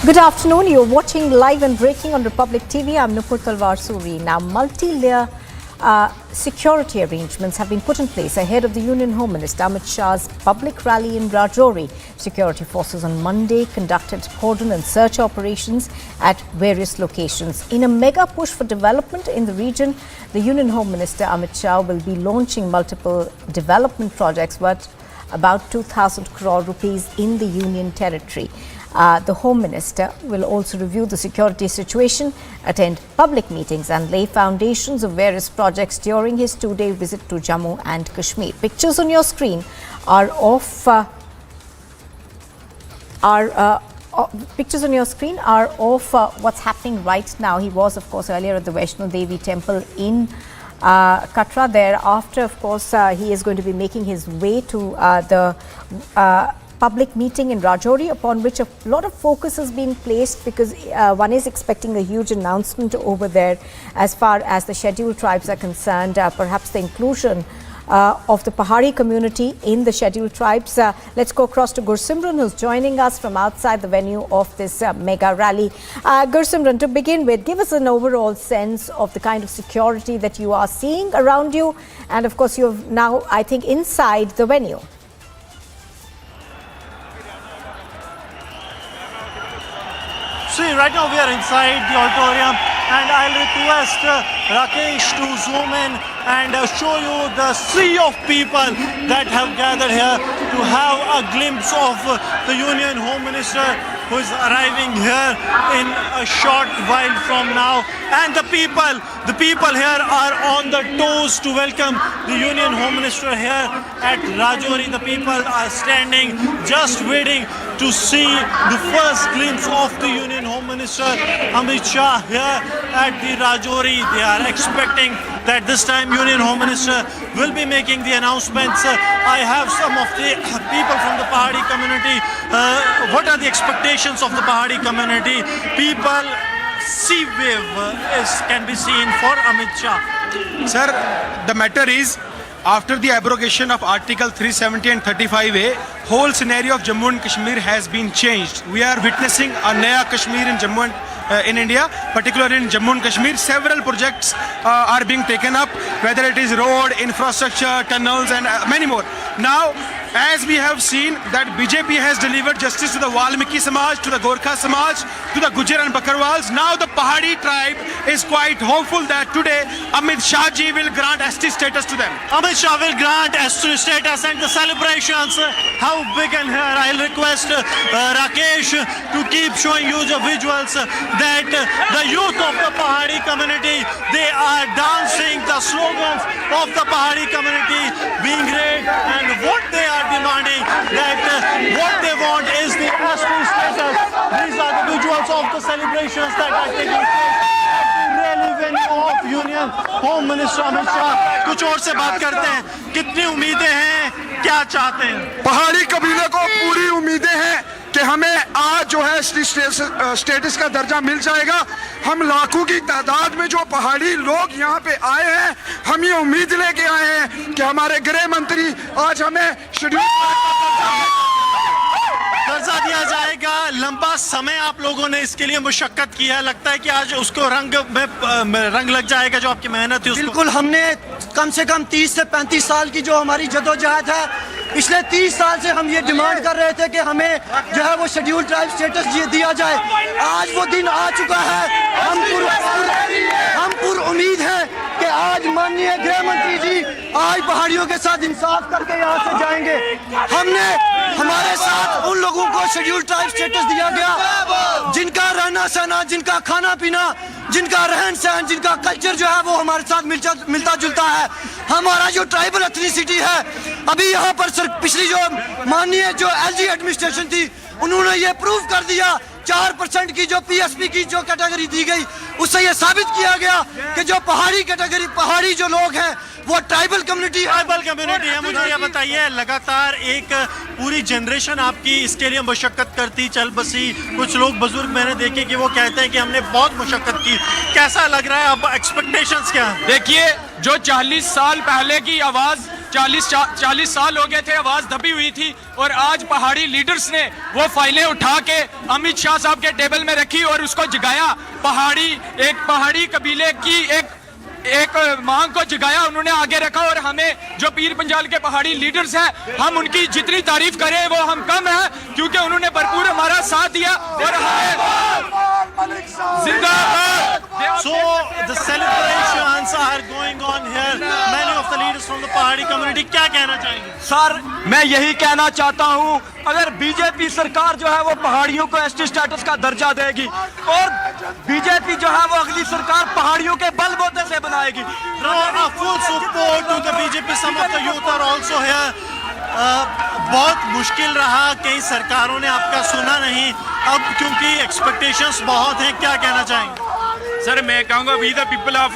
Good afternoon. You're watching live and breaking on Republic TV. I'm Nupur Talwar Suri. Now, multi-layer security arrangements have been put in place ahead of the Union Home Minister Amit Shah's public rally in Rajouri. Security forces on Monday conducted cordon and search operations at various locations. In a mega push for development in the region, the Union Home Minister Amit Shah will be launching multiple development projects worth about 2,000 crore rupees in the Union territory. The Home Minister will also review the security situation, attend public meetings and lay foundations of various projects during his 2-day visit to Jammu and Kashmir. Pictures on your screen are of pictures on your screen are of what's happening right now. He was, of course, earlier at the Vaishno Devi temple in Katra. Thereafter, of course, he is going to be making his way to the public meeting in Rajouri, upon which a lot of focus has been placed, because one is expecting a huge announcement over there as far as the scheduled tribes are concerned, perhaps the inclusion of the Pahari community in the scheduled tribes. Let's go across to Gursimran, who's joining us from outside the venue of this mega rally. Gursimran, to begin with, give us an overall sense of the kind of security that you are seeing around you, and of course you're now, I think, inside the venue. See, right now we are inside the auditorium, and I'll request Rakesh to zoom in and show you the sea of people that have gathered here to have a glimpse of the Union Home Minister, who is arriving here in a short while from now. And the people here are on the toes to welcome the Union Home Minister here at Rajouri. The people are standing, just waiting to see the first glimpse of the Union Home Minister, Amit Shah, here at the Rajouri. They are expecting that this time Union Home Minister will be making the announcements. I have some of the people from the Pahari community. What are the expectations of the Pahari community? People, sea wave can be seen for Amit Shah. Sir, the matter is, after the abrogation of Article 370 and 35A, whole scenario of Jammu and Kashmir has been changed. We are witnessing a Naya Kashmir in Jammu and in India, particularly in Jammu and Kashmir. Several projects are being taken up, whether it is road, infrastructure, tunnels, and many more. Now, as we have seen that BJP has delivered justice to the Valmiki Samaj, to the Gorkha Samaj, to the Gujar and Bakarwals. Now the Pahari tribe is quite hopeful that today Amit Shah ji will grant ST status to them. Amit Shah will grant ST status, and the celebrations have begun here. I'll request Rakesh to keep showing you the visuals that the youth of the Pahari community, they are dancing the slogans of the Pahari community being great, and what they are demanding, that what they want is the ST status. These are the visuals of the celebrations that are taking place at the rally venue of Union Home Minister Amit Shah. कुछ और से बात करते हैं, कितनी उम्मीदें हैं, क्या चाहते हैं? पहाड़ी कबीले को पूरी उम्मीदें हैं कि हमें आज जो है स्टेटस का दर्जा मिल जाएगा। हम लाखों की तादाद में जो पहाड़ी लोग यहाँ पे आए हैं, हम ये उम्मीद लेके आए हैं कि हमारे गृह मंत्री आज हमें शेड्यूल दर्जा दिया जाएगा। लंबा समय आप लोगों ने इसके लिए मुशक्कत की है, लगता है कि आज उसको रंग लग जाएगा जो आपकी मेहनत थी उसको? बिल्कुल, हमने कम से कम 30 से 35 साल की जो हमारी जदोजहद है, पिछले 30 साल से हम ये डिमांड कर रहे थे कि हमें जो है वो शेड्यूल ट्राइब स्टेटस दिया जाए। आज वो दिन आ चुका है। हम पूरी उम्मीद है कि आज माननीय गृह मंत्री जी आज पहाड़ियों के साथ इंसाफ करके यहाँ से जाएंगे। हमारे साथ उन लोगों को शेड्यूल ट्राइब स्टेटस दिया गया जिनका रहना सहना, जिनका खाना पीना, जिनका रहन सहन, जिनका कल्चर जो है वो हमारे साथ मिलता जुलता है। हमारा जो ट्राइबल एथनिसिटी है, अभी यहाँ पर पिछली जो माननीय जो एलजी एडमिनिस्ट्रेशन थी, उन्होंने ये प्रूव कर दिया 4% की जो पीएसपी की जो कैटेगरी दी गई, उससे ये साबित किया गया कि जो पहाड़ी कैटेगरी, पहाड़ी जो लोग हैं वो ट्राइबल कम्युनिटी है। मुझे ये बताइए, लगातार एक पूरी जनरेशन आपकी इसके लिए मुशक्कत करती चल बसी। कुछ लोग बुजुर्ग मैंने देखे कि वो कहते हैं कि हमने बहुत मुशक्कत की। कैसा लग रहा है, अब एक्सपेक्टेशंस क्या है? देखिए, जो 40 साल पहले की आवाज़, 40 साल हो गए थे, आवाज़ दबी हुई थी, और आज पहाड़ी लीडर्स ने वो फाइलें उठा के अमित शाह साहब के टेबल में रखी और उसको जगाया। एक पहाड़ी कबीले की एक मांग को जगाया, उन्होंने आगे रखा। और हमें जो पीर पंजाल के पहाड़ी लीडर्स हैं, हम उनकी जितनी तारीफ करें वो हम कम है, क्योंकि उन्होंने भरपूर हमारा साथ दिया और हमें जिंदाबाद। So the celebrations are going on here. Many of the leaders from the Pahari community, क्या कहना चाहेंगे? सर, मैं यही कहना चाहता हूँ, अगर बीजेपी सरकार जो है वो पहाड़ियों को एसटी स्टेटस का दर्जा देगी, और बीजेपी जो है वो अगली सरकार पहाड़ियों के बलबूते से बनाएगी। Full support to the BJP. Some of the youth are also here. बहुत मुश्किल रहा, कई सरकारों ने आपका सुना नहीं, अब क्योंकि एक्सपेक्टेशंस बहुत हैं, क्या कहना चाहेंगे? सर मैं कहूँगा we the people of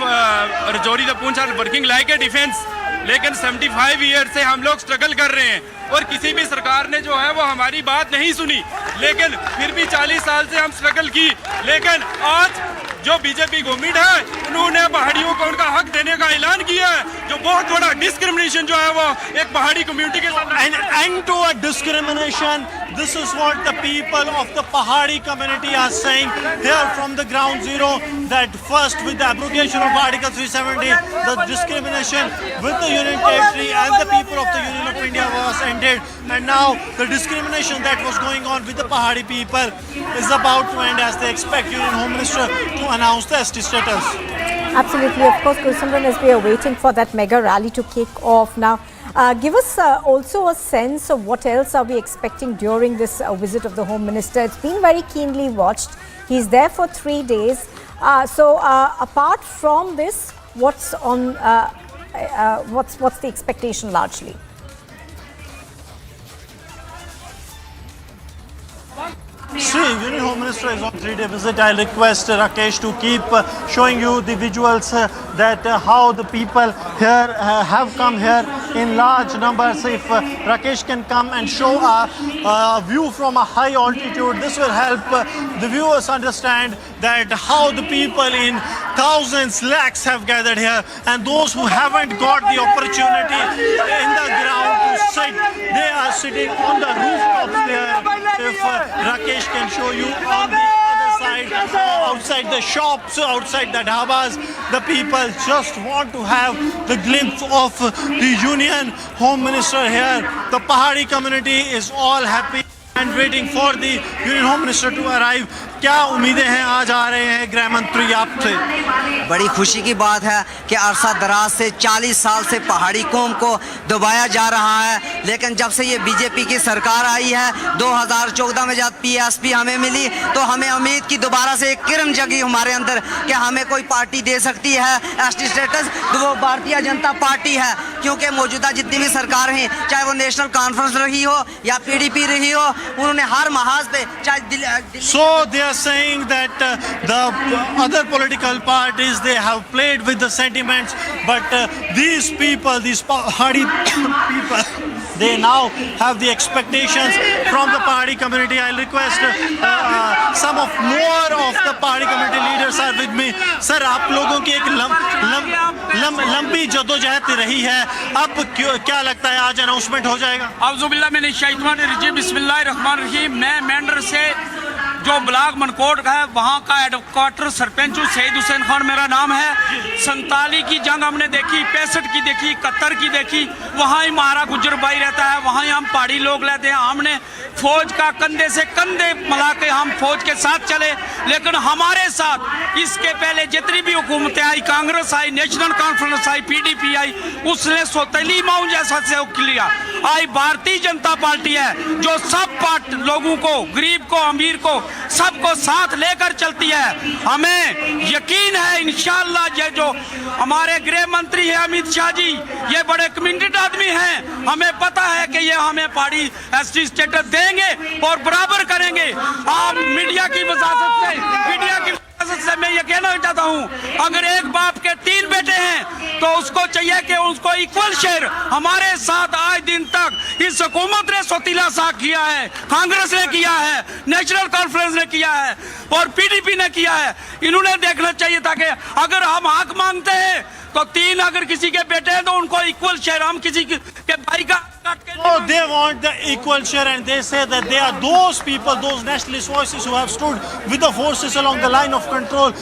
Rajouri the Poonch are working like a defence, लेकिन 75 ईयर से हम लोग स्ट्रगल कर रहे हैं और किसी भी सरकार ने जो है वो हमारी बात नहीं सुनी, लेकिन फिर भी 40 साल से हम स्ट्रगल की। लेकिन आज जो बीजेपी गवर्नमेंट है उन्होंने पहाड़ियों को उनका हक देने का ऐलान किया है, जो बहुत बड़ा डिस्क्रिमिनेशन जो है वो एक पहाड़ी कम्युनिटी के साथ end to a discrimination, this is what the people of the Pahadi community are saying here from the ground zero, that first with the abrogation of Article 370, the discrimination with the Union Territory and the people of the Union of India was ended, and now the discrimination that was going on with the Pahadi people is about to end as they expect Union Home Minister to announce the ST status. Absolutely, of course, Gulsimran, as we are waiting for that mega rally to kick off now. Give us also a sense of what else are we expecting during this visit of the Home Minister. It's been very keenly watched. He's there for 3 days. So apart from this, what's on? What's the expectation largely? See, Union Home Minister is on 3-day visit. I request Rakesh to keep showing you the visuals that how the people here have come here in large numbers. If Rakesh can come and show a view from a high altitude, this will help the viewers understand that how the people in thousands, lakhs have gathered here, and those who haven't got the opportunity in the ground to sit, they are sitting on the rooftops there. If Rakesh can show you on the other side, outside the shops, outside the dhabas, the people just want to have the glimpse of the Union Home Minister here. The Pahadi community is all happy and waiting for the Union Home Minister to arrive. क्या उम्मीदें हैं, आज आ रहे हैं गृह मंत्री आपसे? बड़ी खुशी की बात है कि अरसा दराज से 40 साल से पहाड़ी कौम को दबाया जा रहा है, लेकिन जब से ये बीजेपी की सरकार आई है 2014 में जब पीएसपी हमें मिली तो हमें उम्मीद की दोबारा से एक किरण जगी हमारे अंदर कि हमें कोई पार्टी दे सकती है एसटी स्टेटस, तो वो भारतीय जनता पार्टी है। क्योंकि मौजूदा जितनी भी सरकार हैं, चाहे वो नेशनल कॉन्फ्रेंस रही हो या पीडीपी रही हो, उन्होंने हर महाज पे चाहे So they are saying that the other political parties, they have played with the sentiments, but these people, these Pahadi people, they now have the expectations from the Pahadi community. I'll request some of more of the Pahadi community leaders are with me. Sir, आप लोगों की एक लंबी जदोजहद रही है, अब क्या लगता है आज अनाउंसमेंट हो जाएगा? औज़ुबिल्लाह मिनश शैतानिर रजीम, बिस्मिल्लाहिर रहमानिर रहीम। मैं मेंढर से जो ब्लॉक मनकोट है वहाँ का हेडक्वार्टर सरपंच हूँ, शहीद हुसैन खान मेरा नाम है। 47 की जंग हमने देखी, 65 की देखी, 71 की देखी, वहाँ ही महारा गुजर भाई रहता है, वहाँ ही हम पहाड़ी लोग रहते हैं। हमने फौज का कंधे से कंधे मिला के हम फौज के साथ चले, लेकिन हमारे साथ इसके पहले जितनी भी हुकूमतें आई, कांग्रेस आई, नेशनल कॉन्फ्रेंस आई, पीडीपी आई, उसने सौतेली माऊ जैसा सहयोग किया। आई भारतीय जनता पार्टी है जो सब लोगों को, गरीब को, अमीर को, सबको साथ लेकर चलती है। हमें यकीन है इंशाअल्लाह ये जो हमारे गृह मंत्री है अमित शाह जी, ये बड़े कमिटेड आदमी हैं। हमें पता है कि ये हमें पहाड़ी एसटी स्टेटस देंगे और बराबर करेंगे। आप मीडिया की वजाहत से मैं ये कहना चाहता हूँ, अगर एक बाप के 3 बेटे हैं तो उसको चाहिए कि उसको इक्वल शेयर। हमारे साथ आज दिन तक इस हुकूमत ने सौतीला सा किया है, कांग्रेस ने किया है, नेशनल कॉन्फ्रेंस ने किया है और पीडीपी ने किया है। इन्होंने देखना चाहिए था कि अगर हम हक मांगते हैं तो 3 अगर किसी के बेटे हैं तो उनको इक्वल शेयर, हम किसी के भाई का Oh, they want the equal share, and they say that they are those people, those nationalist voices who have stood with the forces along the line of control,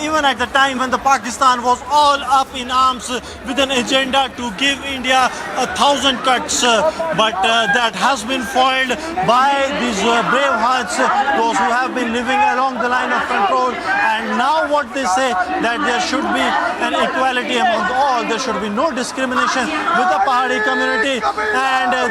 even at the time when the Pakistan was all up in arms with an agenda to give India 1,000 cuts. But that has been foiled by these brave hearts, those who have been living along the line of control. And now what they say, that there should be an equality among all, there should be no discrimination with the Pahadi community. And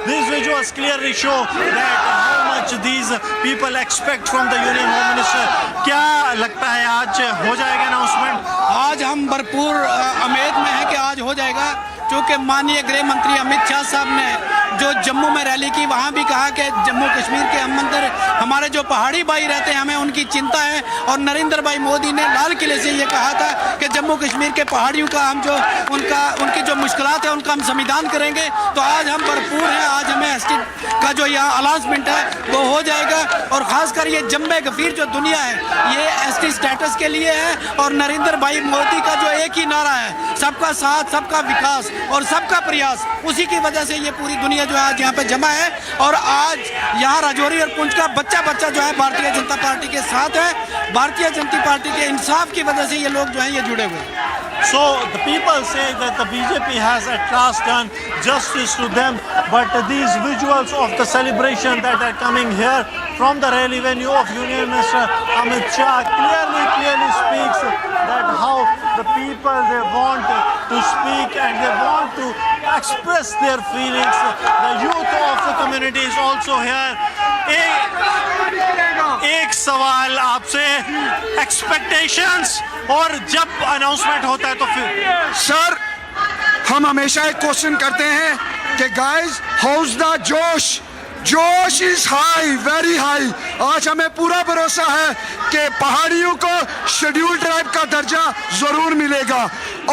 these visuals clearly show that how much these people expect from the Union Home Minister. क्या लगता है आज हो जाएगा announcement? आज हम भरपूर उम्मीद में हैं कि आज हो जाएगा, चूँकि माननीय गृह मंत्री अमित शाह साहब ने जो जम्मू में रैली की, वहाँ भी कहा कि जम्मू कश्मीर के अंदर हमारे जो पहाड़ी भाई रहते हैं हमें उनकी चिंता है। और नरेंद्र भाई मोदी ने लाल किले से ये कहा था कि जम्मू कश्मीर के पहाड़ियों का हम जो उनकी जो मुश्किलात है उनका हम समाधान करेंगे। तो आज हम भरपूर हैं, आज हमें एसटी का जो यहाँ अनाउंसमेंट है वो हो जाएगा। और ख़ासकर ये जम्मे गफीर जो दुनिया है ये एसटी स्टेटस के लिए है। और नरेंद्र भाई मोदी का जो एक ही नारा है, सबका साथ, सबका विकास और सबका प्रयास, उसी की वजह से ये पूरी दुनिया जो है आज यहाँ पे जमा है। और आज यहाँ राजौरी और पुंछ का बच्चा बच्चा जो है भारतीय जनता पार्टी के साथ है। भारतीय जनता पार्टी के इंसाफ की वजह से ये लोग जो हैं ये जुड़े हुए हैं। So the people say that the BJP has at last done justice to them, but these visuals of the celebration that are coming here from the rally venue of Union Minister Amit Shah clearly speaks that how the people, they want to speak and they want to express their feelings. The youth of the community is also here. एक सवाल आपसे, expectations और जब announcement होता है तो फिर sir हम हमेशा एक क्वेश्चन करते हैं कि गाइस हाउस द जोश इज हाई, वेरी हाई। आज हमें पूरा भरोसा है कि पहाड़ियों को शेड्यूल ट्राइब का दर्जा जरूर मिलेगा।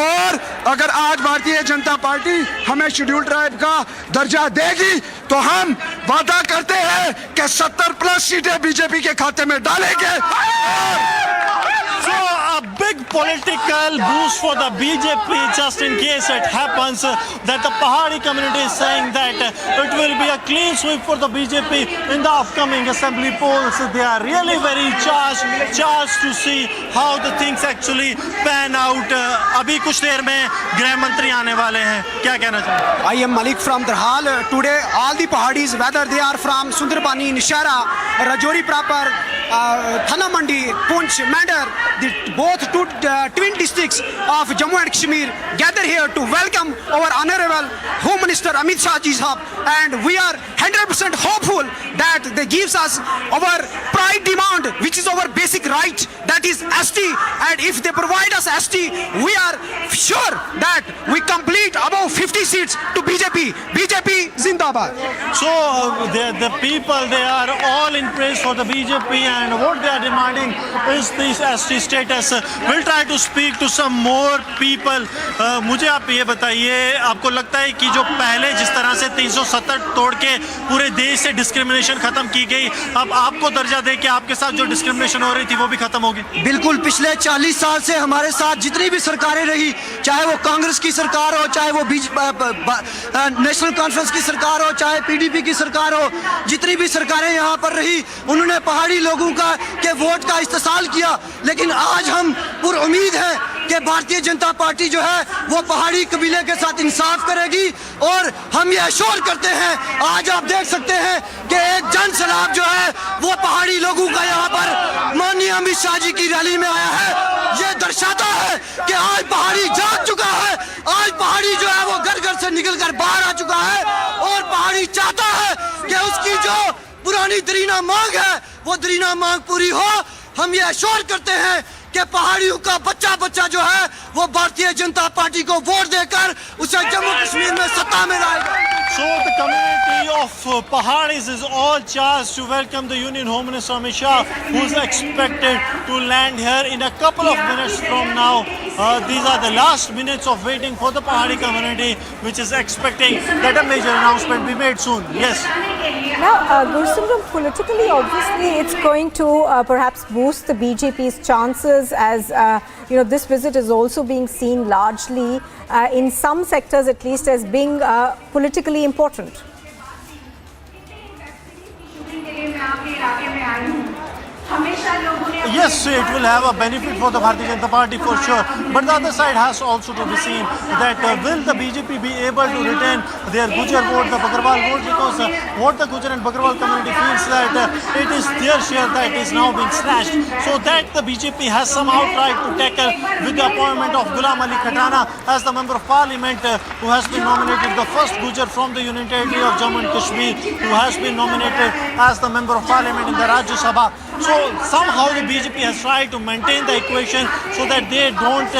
और अगर आज भारतीय जनता पार्टी हमें शेड्यूल ट्राइब का दर्जा देगी तो हम वादा करते हैं कि 70+ सीटें बीजेपी के खाते में डालेंगे। So a big political boost for the BJP just in case it happens that the Pahari community is saying that it will be a clean sweep for the BJP in the upcoming assembly polls. They are really very charged to see how the things actually pan out. अभी कुछ देर में गृह मंत्री आने वाले हैं, क्या कहना चाहेंगे? I am Malik from Darhal. Today all the Pahadis, whether they are from Sundarbani, Nishara, Rajouri proper, Thana Mandi, Poonch, Mandar, both two twin districts of Jammu and Kashmir gather here to welcome our Honorable Home Minister Amit Shah ji sahab, and we are 100% hopeful that they gives us our pride demand, which is our basic right, that is ST, and if they provide us ST, we are sure that we complete above 50 seats to BJP. BJP Zindabad. So the people, they are all in praise for the BJP, and what they are demanding is this ST status. We'll try to speak to some more people. मुझे आप ये बताइए, आपको लगता है कि जो पहले जिस तरह से 370 तोड़ के पूरे देश से डिस्क्रिमिनेशन खत्म की गई, अब आपको दर्जा दे के आपके साथ जो डिस्क्रिमिनेशन हो रही थी वो भी खत्म होगी? बिल्कुल, पिछले 40 साल से हमारे साथ जितनी भी सरकारें रही, चाहे वो कांग्रेस की सरकार हो, चाहे वो नेशनल कॉन्फ्रेंस की सरकार हो, चाहे पीडीपी की सरकार हो, जितनी भी सरकारें यहाँ पर रही, उन्होंने पहाड़ी लोगों का के वोट का इस्तेमाल किया। लेकिन आज हम पूरी उम्मीद है कि भारतीय जनता पार्टी जो है वो पहाड़ी कबीले के साथ इंसाफ करेगी। और हम ये अश्योर करते हैं, आज आप देख सकते हैं कि एक जन सैलाब जो है वो पहाड़ी लोगों का यहाँ पर माननीय अमित शाह जी की रैली में आया है। ये दर्शाता है कि आज पहाड़ी जाग चुका है, आज पहाड़ी जो है वो घर घर से निकल कर बाहर आ चुका है और पहाड़ी चाहता है कि उसकी जो पुरानी दरीना मांग है वो दरीना मांग पूरी हो। हम ये अश्योर करते हैं कि पहाड़ियों का बच्चा बच्चा जो है वो भारतीय जनता पार्टी को वोट देकर उसे जम्मू कश्मीर में सत्ता में लाएगा। So the community of Pahadis is all charged to welcome the Union Home Minister Amit Shah, who is expected to land here in a couple of minutes from now. These are the last minutes of waiting for the Pahadi community, which is expecting that a major announcement be made soon. Yes. Now, Gursimran, politically, obviously, it's going to perhaps boost the BJP's chances, as this visit is also being seen largely in some sectors, at least, as being politically important. Yes, it will have a benefit for the Bharatiya Janata Party for sure. But the other side has also to be seen that will the BJP be able to retain their Gujar vote, the Bakarwal vote, because what the Gujar and Bakarwal community feels that it is their share that is now being snatched. So that the BJP has somehow tried to tackle with the appointment of Ghulam Ali Khatana as the Member of Parliament who has been nominated, the first Gujar from the Union Territory of Jammu and Kashmir who has been nominated as the Member of Parliament in the Rajya Sabha. So somehow the BJP has tried to maintain the equation so that they don't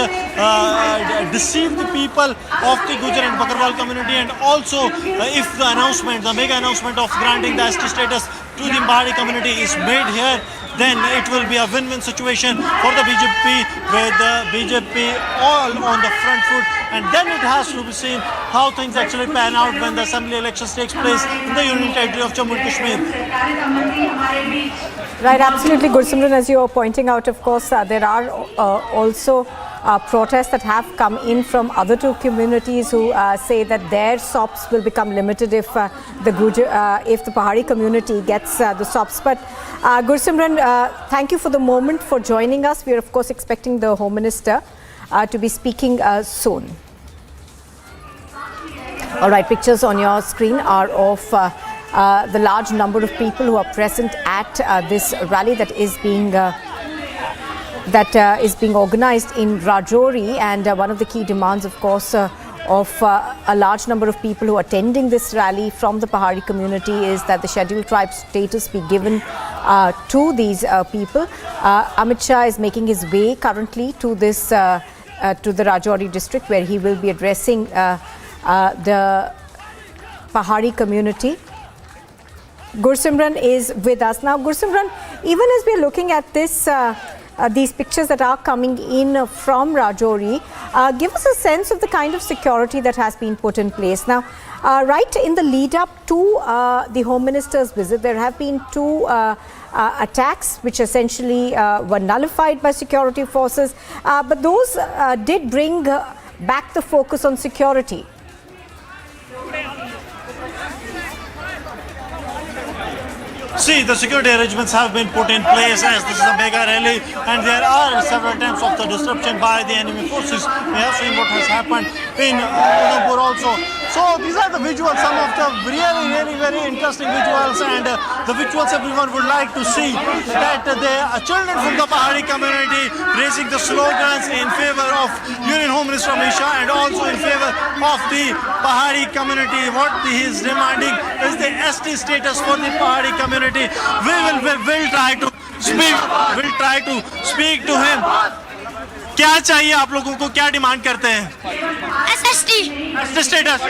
deceive the people of the Gujar and Bakarwal community. And also if the mega announcement of granting the ST status to the Pahari community is made here, then it will be a win-win situation for the BJP, with the BJP all on the front foot. And then it has to be seen how things actually pan out when the assembly elections takes place in the Union Territory of Jammu and Kashmir. Right, absolutely, Gursimran, as you are pointing out, of course, there are also protests that have come in from other two communities who say that their SOPs will become limited if the Pahari community gets the SOPs. But Gursimran, thank you for the moment for joining us. We are of course expecting the Home Minister to be speaking soon. All right, pictures on your screen are of the large number of people who are present at this rally that is being organized in Rajouri, and one of the key demands, of course, of a large number of people who are attending this rally from the Pahari community is that the scheduled tribe status be given to these people. Amit Shah is making his way currently to this to the Rajouri district, where he will be addressing the Pahari community. Gursimran is with us now. Gursimran, even as we are looking at this these pictures that are coming in from Rajouri, give us a sense of the kind of security that has been put in place. Now, right in the lead up to the Home Minister's visit, there have been two attacks which essentially were nullified by security forces, but those did bring back the focus on security. See, the security arrangements have been put in place as this is a mega rally, and there are several attempts of the disruption by the enemy forces. We have seen what has happened in Udhampur also. So these are the visuals, some of the really very interesting visuals, and the visuals everyone would like to see, that there are children from the Pahari community raising the slogans in favor of Union Home Minister Amit Shah and also in favor of the Pahari community. What he is demanding is the ST status for the Pahari community. We will try to speak to him. क्या चाहिए आप लोगों को, क्या demand करते हैं? ST status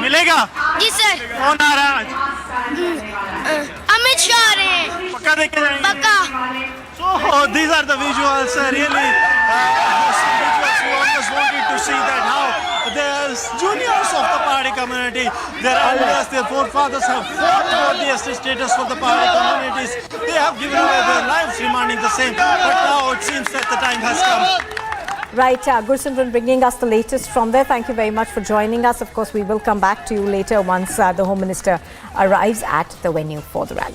मिलेगा? जी sir. कौन आ रहा है आज? अमित शाह आ रहे हैं। पक्का देके जाएंगे? पक्का। So these are the visuals. Really, visuals we always wanted to see that how the juniors of the Pahari community, their elders, their forefathers have fought for the ST status for the Pahari communities. They have given away their lives demanding the same. But now it seems that the time has come. Right, Gursimran bringing us the latest from there. Thank you very much for joining us. Of course, we will come back to you later once the Home Minister arrives at the venue for the rally.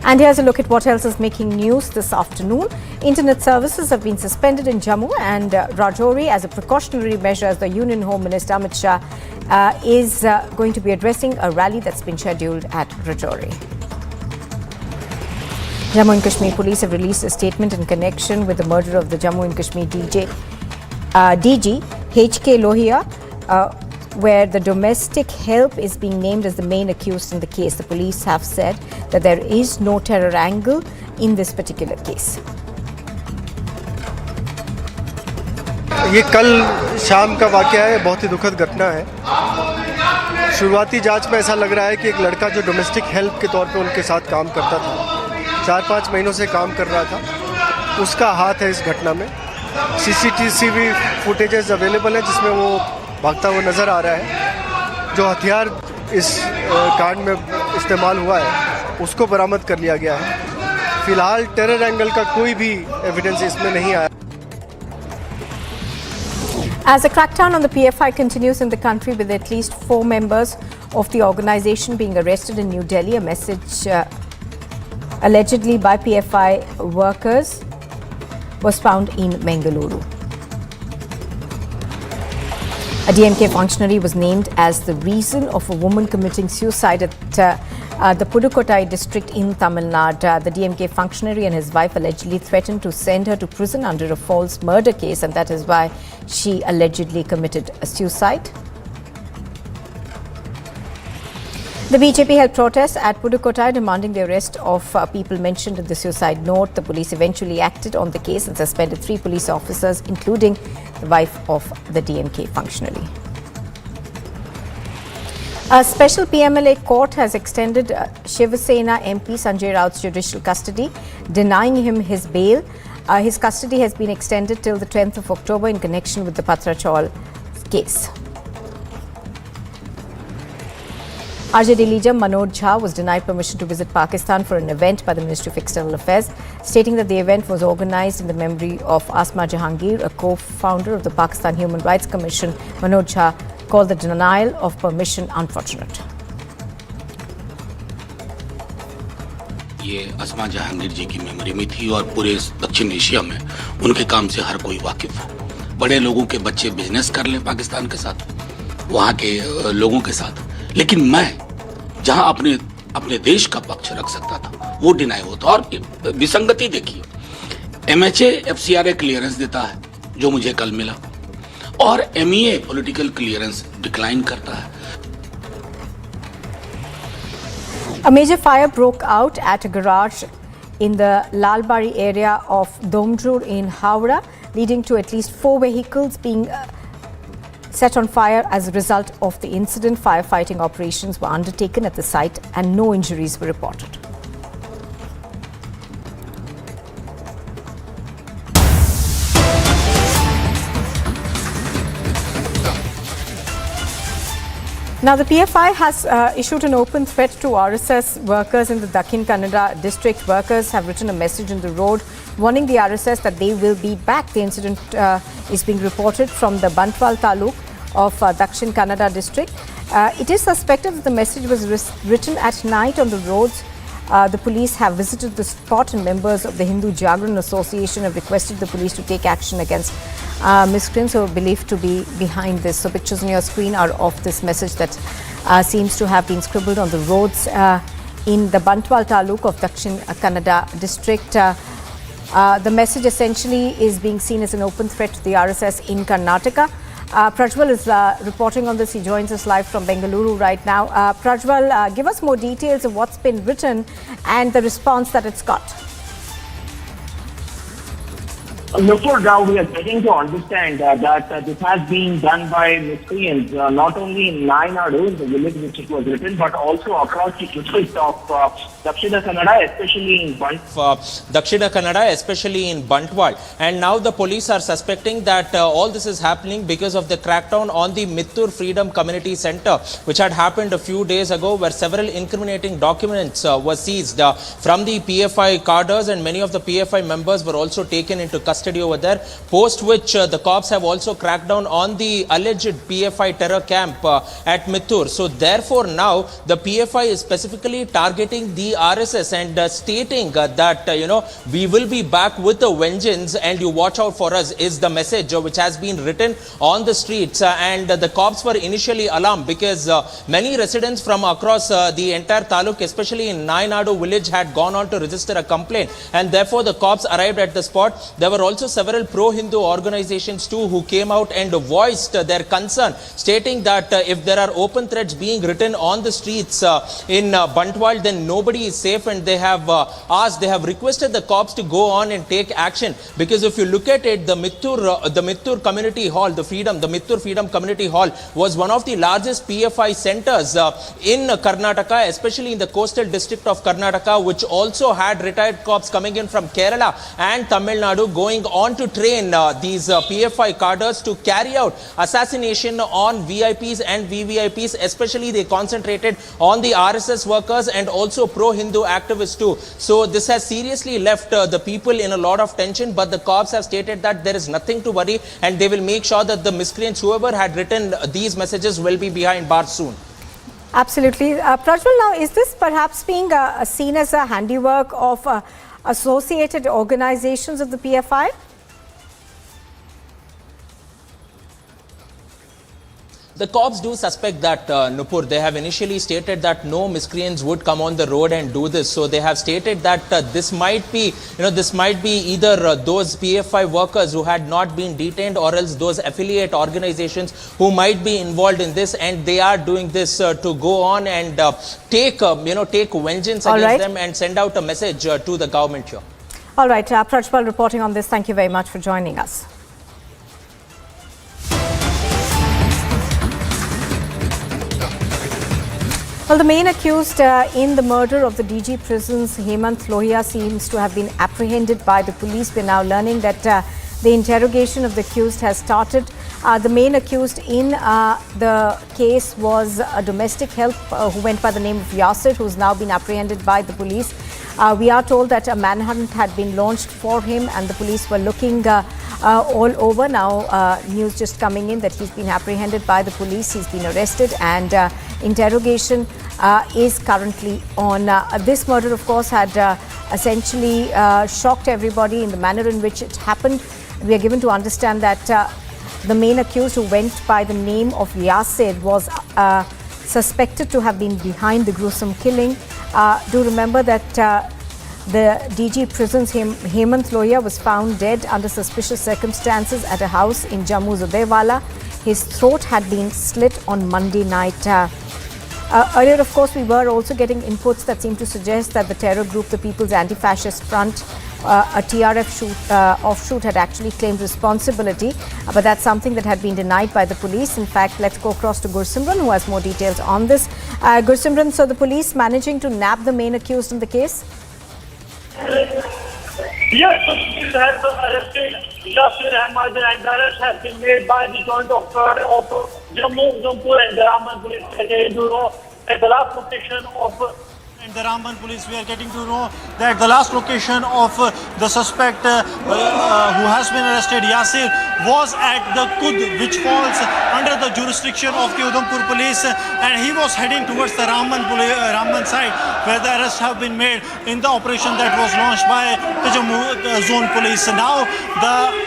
And here's a look at what else is making news this afternoon. Internet services have been suspended in Jammu and Rajouri as a precautionary measure, as the Union Home Minister Amit Shah is going to be addressing a rally that's been scheduled at Rajouri. Jammu and Kashmir police have released a statement in connection with the murder of the Jammu and Kashmir DG HK Lohia, where the domestic help is being named as the main accused in the case. The police have said that there is no terror angle in this particular case. ये कल शाम का वाकया है, बहुत ही दुखद घटना है। शुरुआती जांच में ऐसा लग रहा है कि एक लड़का जो डोमेस्टिक हेल्प के तौर पे उनके साथ काम करता था, 4-5 महीनों से काम कर रहा था, उसका हाथ है इस घटना में। CCTV फुटेजेस अवेलेबल है जिसमें वो भागता हुआ नज़र आ रहा है। जो हथियार इस कांड में इस्तेमाल हुआ है उसको बरामद कर लिया गया है। फिलहाल टेरर एंगल का कोई भी एविडेंस इसमें नहीं आया। As the crackdown on the PFI continues in the country, with at least 4 members of the organization being arrested in New Delhi, a message allegedly by PFI workers was found in Bengaluru. A DMK functionary was named as the reason of a woman committing suicide at the Pudukkottai district in Tamil Nadu. The DMK functionary and his wife allegedly threatened to send her to prison under a false murder case, and that is why she allegedly committed a suicide. The BJP held protests at Pudukkottai demanding the arrest of people mentioned in the suicide note. The police eventually acted on the case and suspended 3 police officers, including the wife of the DMK functionary. A special PMLA court has extended Shiv Sena MP Sanjay Raut's judicial custody, denying him his bail. His custody has been extended till the 10th of October in connection with the Patrachal case. RJD leader Manoj Shah was denied permission to visit Pakistan for an event by the Ministry of External Affairs, stating that the event was organized in the memory of Asma Jahangir, a co-founder of the Pakistan Human Rights Commission. Manoj Shah called the denial of permission unfortunate. ये अस्मा जहांगीर जी की memory में थी और पूरे दक्षिण Asia में उनके काम से हर कोई वाकिफ है। बड़े लोगों के बच्चे बिजनेस कर लें पाकिस्तान के साथ, वहाँ के लोगों के साथ, लेकिन मैं जहाँ अपने देश का पक्ष रख सकता था वो डिनाई होता। और विसंगति देखिए, MHA FCRA क्लियरेंस देता है जो मुझे कल मिला, और MEA पॉलिटिकल क्लियरेंस डिक्लाइन करता है। A major fire broke out at a garage in the Lalbari area of Domjur in Howrah, leading to at least 4 vehicles being set on fire. As a result of the incident, firefighting operations were undertaken at the site and no injuries were reported. Now, the PFI has issued an open threat to RSS workers in the Dakhin Kannada district. Workers have written a message on the road warning the RSS that they will be back. The incident is being reported from the Bantwal Taluk of Dakshin Kannada district. It is suspected that the message was written at night on the roads. The police have visited the spot and members of the Hindu Jagran Association have requested the police to take action against miscreants who are believed to be behind this. So pictures on your screen are of this message that seems to have been scribbled on the roads in the Bantwal Taluk of Dakshin Kannada district. The message essentially is being seen as an open threat to the RSS in Karnataka. Prajwal is reporting on this. He joins us live from Bengaluru right now. Prajwal, give us more details of what's been written and the response that it's got. Before now, we are getting to understand that this has been done by miscreants, not only in Nainadu, in the village which it was written, but also across the district of Dakshina Kannada, especially in Bantwal. And now the police are suspecting that all this is happening because of the crackdown on the Mittur Freedom Community Center, which had happened a few days ago, where several incriminating documents were seized from the PFI cadres, and many of the PFI members were also taken into custody over there, post which the cops have also cracked down on the alleged PFI terror camp at Mittur. So therefore now the PFI is specifically targeting the RSS and stating that we will be back with a vengeance and you watch out for us, is the message which has been written on the streets. And the cops were initially alarmed because many residents from across the entire taluk, especially in Nainadu village, had gone on to register a complaint, and therefore the cops arrived at the spot. There were also several pro-Hindu organizations too who came out and voiced their concern, stating that if there are open threats being written on the streets in Bantwal, then nobody is safe, and they have requested the cops to go on and take action. Because if you look at it, the Mittur Community Hall, the Mittur Freedom Community Hall was one of the largest PFI centers in Karnataka, especially in the coastal district of Karnataka, which also had retired cops coming in from Kerala and Tamil Nadu, going on to train these PFI cadres to carry out assassination on VIPs and VVIPs. Especially they concentrated on the RSS workers and also pro-Hindu activists too. So this has seriously left the people in a lot of tension, but the cops have stated that there is nothing to worry and they will make sure that the miscreants, whoever had written these messages, will be behind bars soon. Absolutely. Prajwal, now is this perhaps being seen as a handiwork of associated organizations of the PFI? The cops do suspect that, Nupur. They have initially stated that no miscreants would come on the road and do this. So they have stated that this might be, either those PFI workers who had not been detained, or else those affiliate organizations who might be involved in this, and they are doing this to go on and take vengeance against them and send out a message to the government here. All right, Prajpal reporting on this. Thank you very much for joining us. Well, the main accused in the murder of the DG prisons, Hemant Lohia, seems to have been apprehended by the police. We're now learning that the interrogation of the accused has started. The main accused in the case was a domestic help who went by the name of Yasir, who's now been apprehended by the police. We are told that a manhunt had been launched for him and the police were looking all over. Now, news just coming in that he's been apprehended by the police. He's been arrested and interrogation is currently on. This murder, of course, had essentially shocked everybody in the manner in which it happened. We are given to understand that the main accused, who went by the name of Yasir, was suspected to have been behind the gruesome killing. Do remember that the DG prisons, Hemant Lohia, was found dead under suspicious circumstances at a house in Jammu's Udaiwala. His throat had been slit on Monday night. Earlier, of course, we were also getting inputs that seemed to suggest that the terror group, the People's Anti-Fascist Front, a TRF offshoot, had actually claimed responsibility. But that's something that had been denied by the police. In fact, let's go across to Gursimran, who has more details on this. Gursimran, so the police managing to nab the main accused in the case? Yes, police have arrested Yasir Ahmad, and the arrest has been made by the joint officer of Jammu, Udhampur and the Raman police. At the last location of the Raman police, we are getting to know that the last location of the suspect who has been arrested, Yasir, was at the Kud, which falls under the jurisdiction of the Udhampur police, and he was heading towards the Raman side, where the arrests have been made in the operation that was launched by the Jammu zone police. Now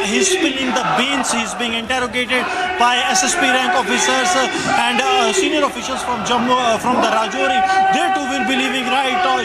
he's spilling the beans. He's being interrogated by SSP rank officers and senior officials from Jammu, from the Rajouri. They too will be leaving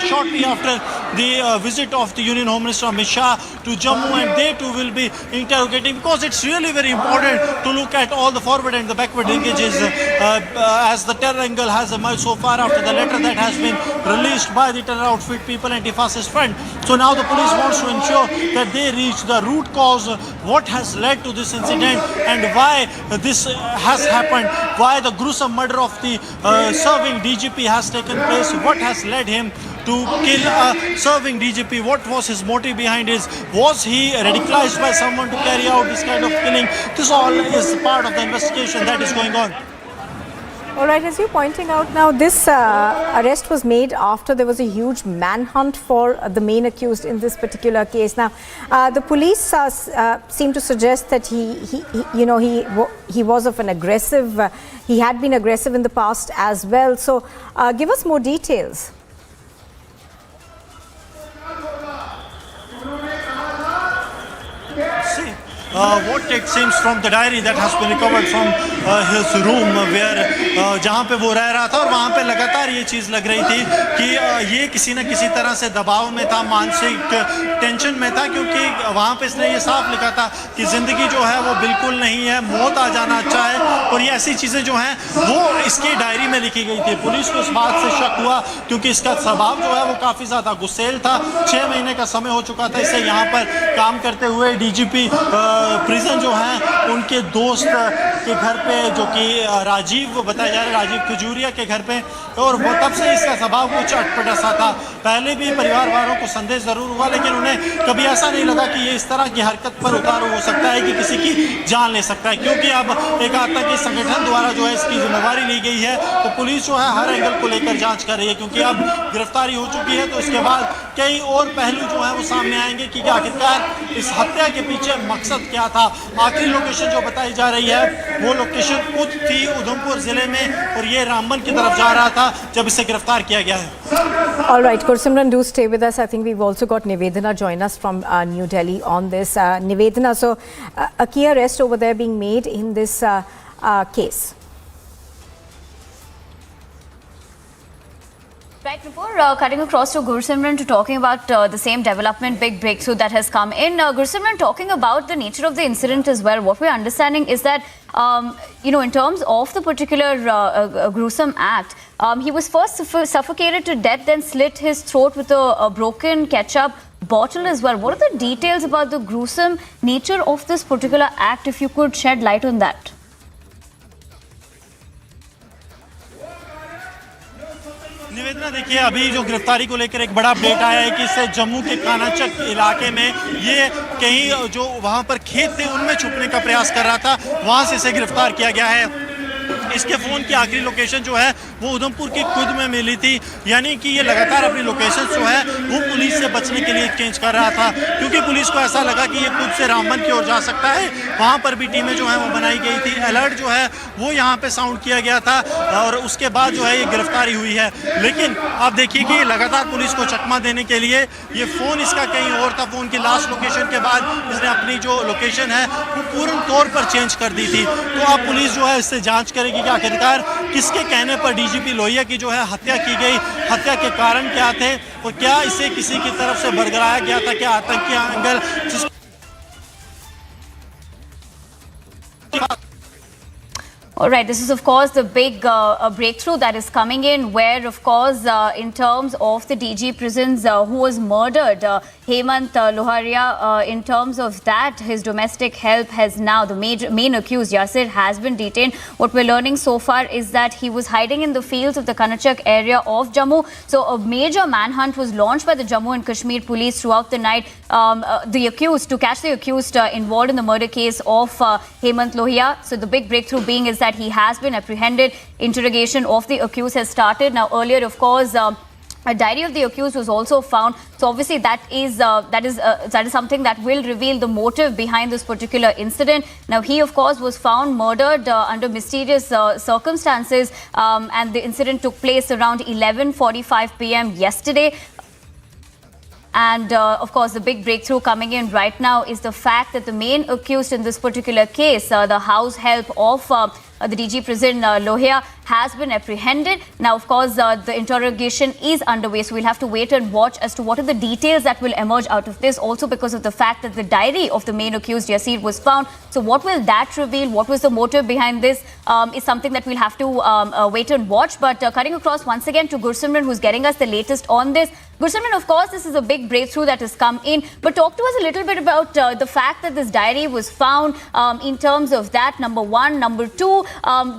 shortly after the visit of the Union Home Minister Amit Shah to Jammu, and they too will be interrogating, because it's really very important to look at all the forward and the backward linkages as the terror angle has emerged so far after the letter that has been released by the terror outfit People Anti-Fascist Front. So now the police wants to ensure that they reach the root cause, what has led to this incident and why this has happened, why the gruesome murder of the serving DGP has taken place, what has led him to kill a serving DGP, what was his motive behind it, was he radicalized by someone to carry out this kind of killing? This all is part of the investigation that is going on. All right, as you're pointing out now, this arrest was made after there was a huge manhunt for the main accused in this particular case. Now, the police seem to suggest that he was of an aggressive, he had been aggressive in the past as well. So, give us more details. What it seems from the diary that has been recovered from his room, where जहाँ पे वो रह रहा था, और वहाँ पे लगातार ये चीज़ लग रही थी कि ये किसी न किसी तरह से दबाव में था, मानसिक टेंशन में था, क्योंकि वहाँ पे इसने ये साफ लिखा था कि ज़िंदगी जो है वो बिल्कुल नहीं है, मौत आ जाना अच्छा है, और ये ऐसी चीज़ें जो हैं वो इसकी डायरी में लिखी गई थी। पुलिस को इस बात से शक हुआ क्योंकि इसका स्वभाव जो है वो काफ़ी ज़्यादा गुस्सेल था। 6 महीने का समय हो चुका था इसे यहाँ पर काम करते हुए। डीजीपी प्रिजन जो हैं उनके दोस्त के घर पे, जो कि राजीव बताया जा रहा है, राजीव खजूरिया के घर पे, और वो तब से इसका स्वभाव कुछ अटपटा सा था। पहले भी परिवार वालों को संदेह ज़रूर हुआ, लेकिन उन्हें कभी ऐसा नहीं लगा कि ये इस तरह की हरकत पर उतारू हो सकता है कि किसी की जान ले सकता है, क्योंकि अब एक आतंकी संगठन द्वारा जो है इसकी जिम्मेवारी ली गई है। तो पुलिस जो है हर एंगल को लेकर जाँच कर रही है, क्योंकि अब गिरफ्तारी हो चुकी है, तो इसके बाद कई और पहलू जो है वो सामने आएंगे कि आखिरकार इस हत्या के पीछे मकसद क्या था। आखिरी लोकेशन जो बताई जा रही है वो लोकेशन खुद थी उधमपुर जिले में, और ये रामबन की तरफ जा रहा था जब इसे गिरफ्तार किया गया है। All right, Gursimran, do stay with us. I think we've also got Nivedana join us from New Delhi on this. Nivedana, so a key arrest over there being made in this case. Right, before cutting across to Gursimran to talking about the same development, big breakthrough that has come in. Gursimran, talking about the nature of the incident as well, what we're understanding is that, in terms of the particular gruesome act, he was first suffocated to death, then slit his throat with a broken ketchup bottle as well. What are the details about the gruesome nature of this particular act, if you could shed light on that? निवेदना, देखिए अभी जो गिरफ्तारी को लेकर एक बड़ा update आया है कि इससे जम्मू के कानाचक इलाके में ये कहीं जो वहां पर खेत थे उनमें छुपने का प्रयास कर रहा था, वहां से इसे गिरफ्तार किया गया है। इसके फ़ोन की आखिरी लोकेशन जो है वो उधमपुर की खुद में मिली थी, यानी कि ये लगातार अपनी लोकेशन जो है वो पुलिस से बचने के लिए चेंज कर रहा था, क्योंकि पुलिस को ऐसा लगा कि ये खुद से रामबन की ओर जा सकता है। वहाँ पर भी टीमें जो है वो बनाई गई थी, अलर्ट जो है वो यहाँ पे साउंड किया गया था और उसके बाद जो है ये गिरफ्तारी हुई है। लेकिन आप देखिए कि लगातार पुलिस को चकमा देने के लिए ये फ़ोन इसका कहीं और था, फ़ोन की लास्ट लोकेशन के बाद इसने अपनी जो लोकेशन है वो पूर्ण तौर पर चेंज कर दी थी। तो अब पुलिस जो है इससे जाँच करेगी कि आखिरकार किसके कहने पर डीजीपी लोहिया की जो है हत्या की गई, हत्या के कारण क्या थे और क्या इसे किसी की तरफ से बरगलाया गया था, क्या आतंकी angle. All right, this is of course the big breakthrough that is coming in, where of course in terms of the DG prisons who was murdered, Hemant Loharia, in terms of that, his domestic help has now, the main accused Yasir has been detained. What we're learning so far is that he was hiding in the fields of the Kanachak area of Jammu. So a major manhunt was launched by the Jammu and Kashmir police throughout the night. To catch the accused involved in the murder case of Hemant Lohia. So the big breakthrough being is that he has been apprehended. Interrogation of the accused has started. Now earlier, of course, a diary of the accused was also found. So obviously that is something that will reveal the motive behind this particular incident. Now he of course was found murdered under mysterious circumstances, and the incident took place around 11:45 p.m. yesterday. And of course, the big breakthrough coming in right now is the fact that the main accused in this particular case, the house help of the DG prison Lohia, has been apprehended. Now, of course, the interrogation is underway, so we'll have to wait and watch as to what are the details that will emerge out of this. Also, because of the fact that the diary of the main accused Yasir was found. So, what will that reveal? What was the motive behind this? Is something that we'll have to wait and watch. But cutting across once again to Gursimran, who's getting us the latest on this. Gursimran, of course, this is a big breakthrough that has come in. But talk to us a little bit about the fact that this diary was found in terms of that, number one. Number two,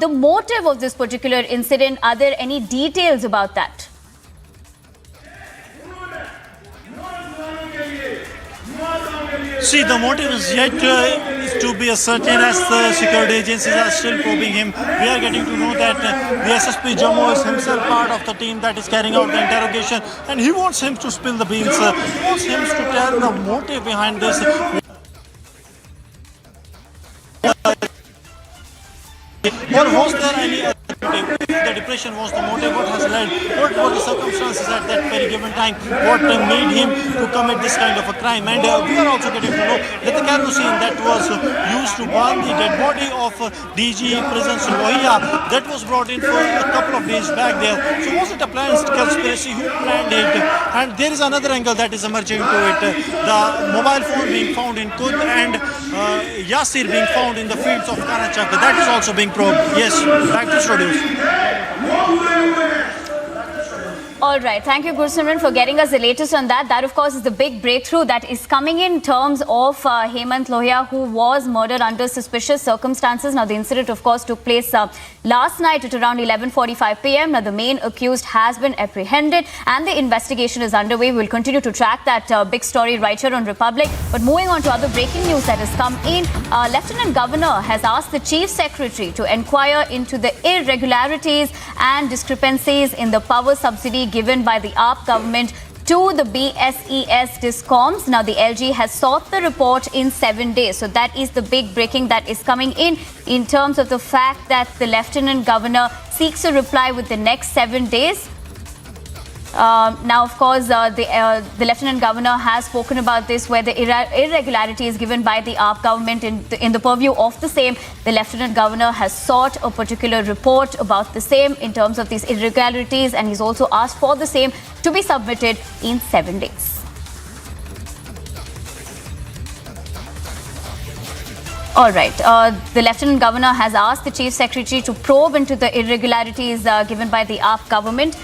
the motive of this particular incident. Are there any details about that? See, the motive is yet to be ascertained, as the security agencies are still probing him. We are getting to know that the SSP Jammu is himself part of the team that is carrying out the interrogation, and he wants him to spill the beans. He wants him to tell the motive behind this. Or was there any the depression was the motive, what has led, what were the circumstances at that very given time, what made him to commit this kind of a crime. And we are also getting to know that the kerosene that was used to burn the dead body of DG prisons Lohia, that was brought in for a couple of days back there. So was it a planned conspiracy? Who planned it? And there is another angle that is emerging to it. The mobile phone being found in Kud and Yasir being found in the fields of Karachak. That is also being probed. Yes, back to studios. All right. Thank you, Gursimran, for getting us the latest on that. That, of course, is the big breakthrough that is coming in terms of Hemant Lohia, who was murdered under suspicious circumstances. Now, the incident, of course, took place last night at around 11:45 p.m. Now, the main accused has been apprehended and the investigation is underway. We'll continue to track that big story right here on Republic. But moving on to other breaking news that has come in, Lieutenant Governor has asked the Chief Secretary to inquire into the irregularities and discrepancies in the power subsidy given by the AAP government to the BSES Discoms. Now, the LG has sought the report in 7 days. So that is the big breaking that is coming in terms of the fact that the Lieutenant Governor seeks a reply with the next 7 days. Now, of course, the Lieutenant Governor has spoken about this, where the irregularities given by the AAP government in the purview of the same. The Lieutenant Governor has sought a particular report about the same in terms of these irregularities, and he's also asked for the same to be submitted in 7 days. All right. The Lieutenant Governor has asked the Chief Secretary to probe into the irregularities given by the AAP government.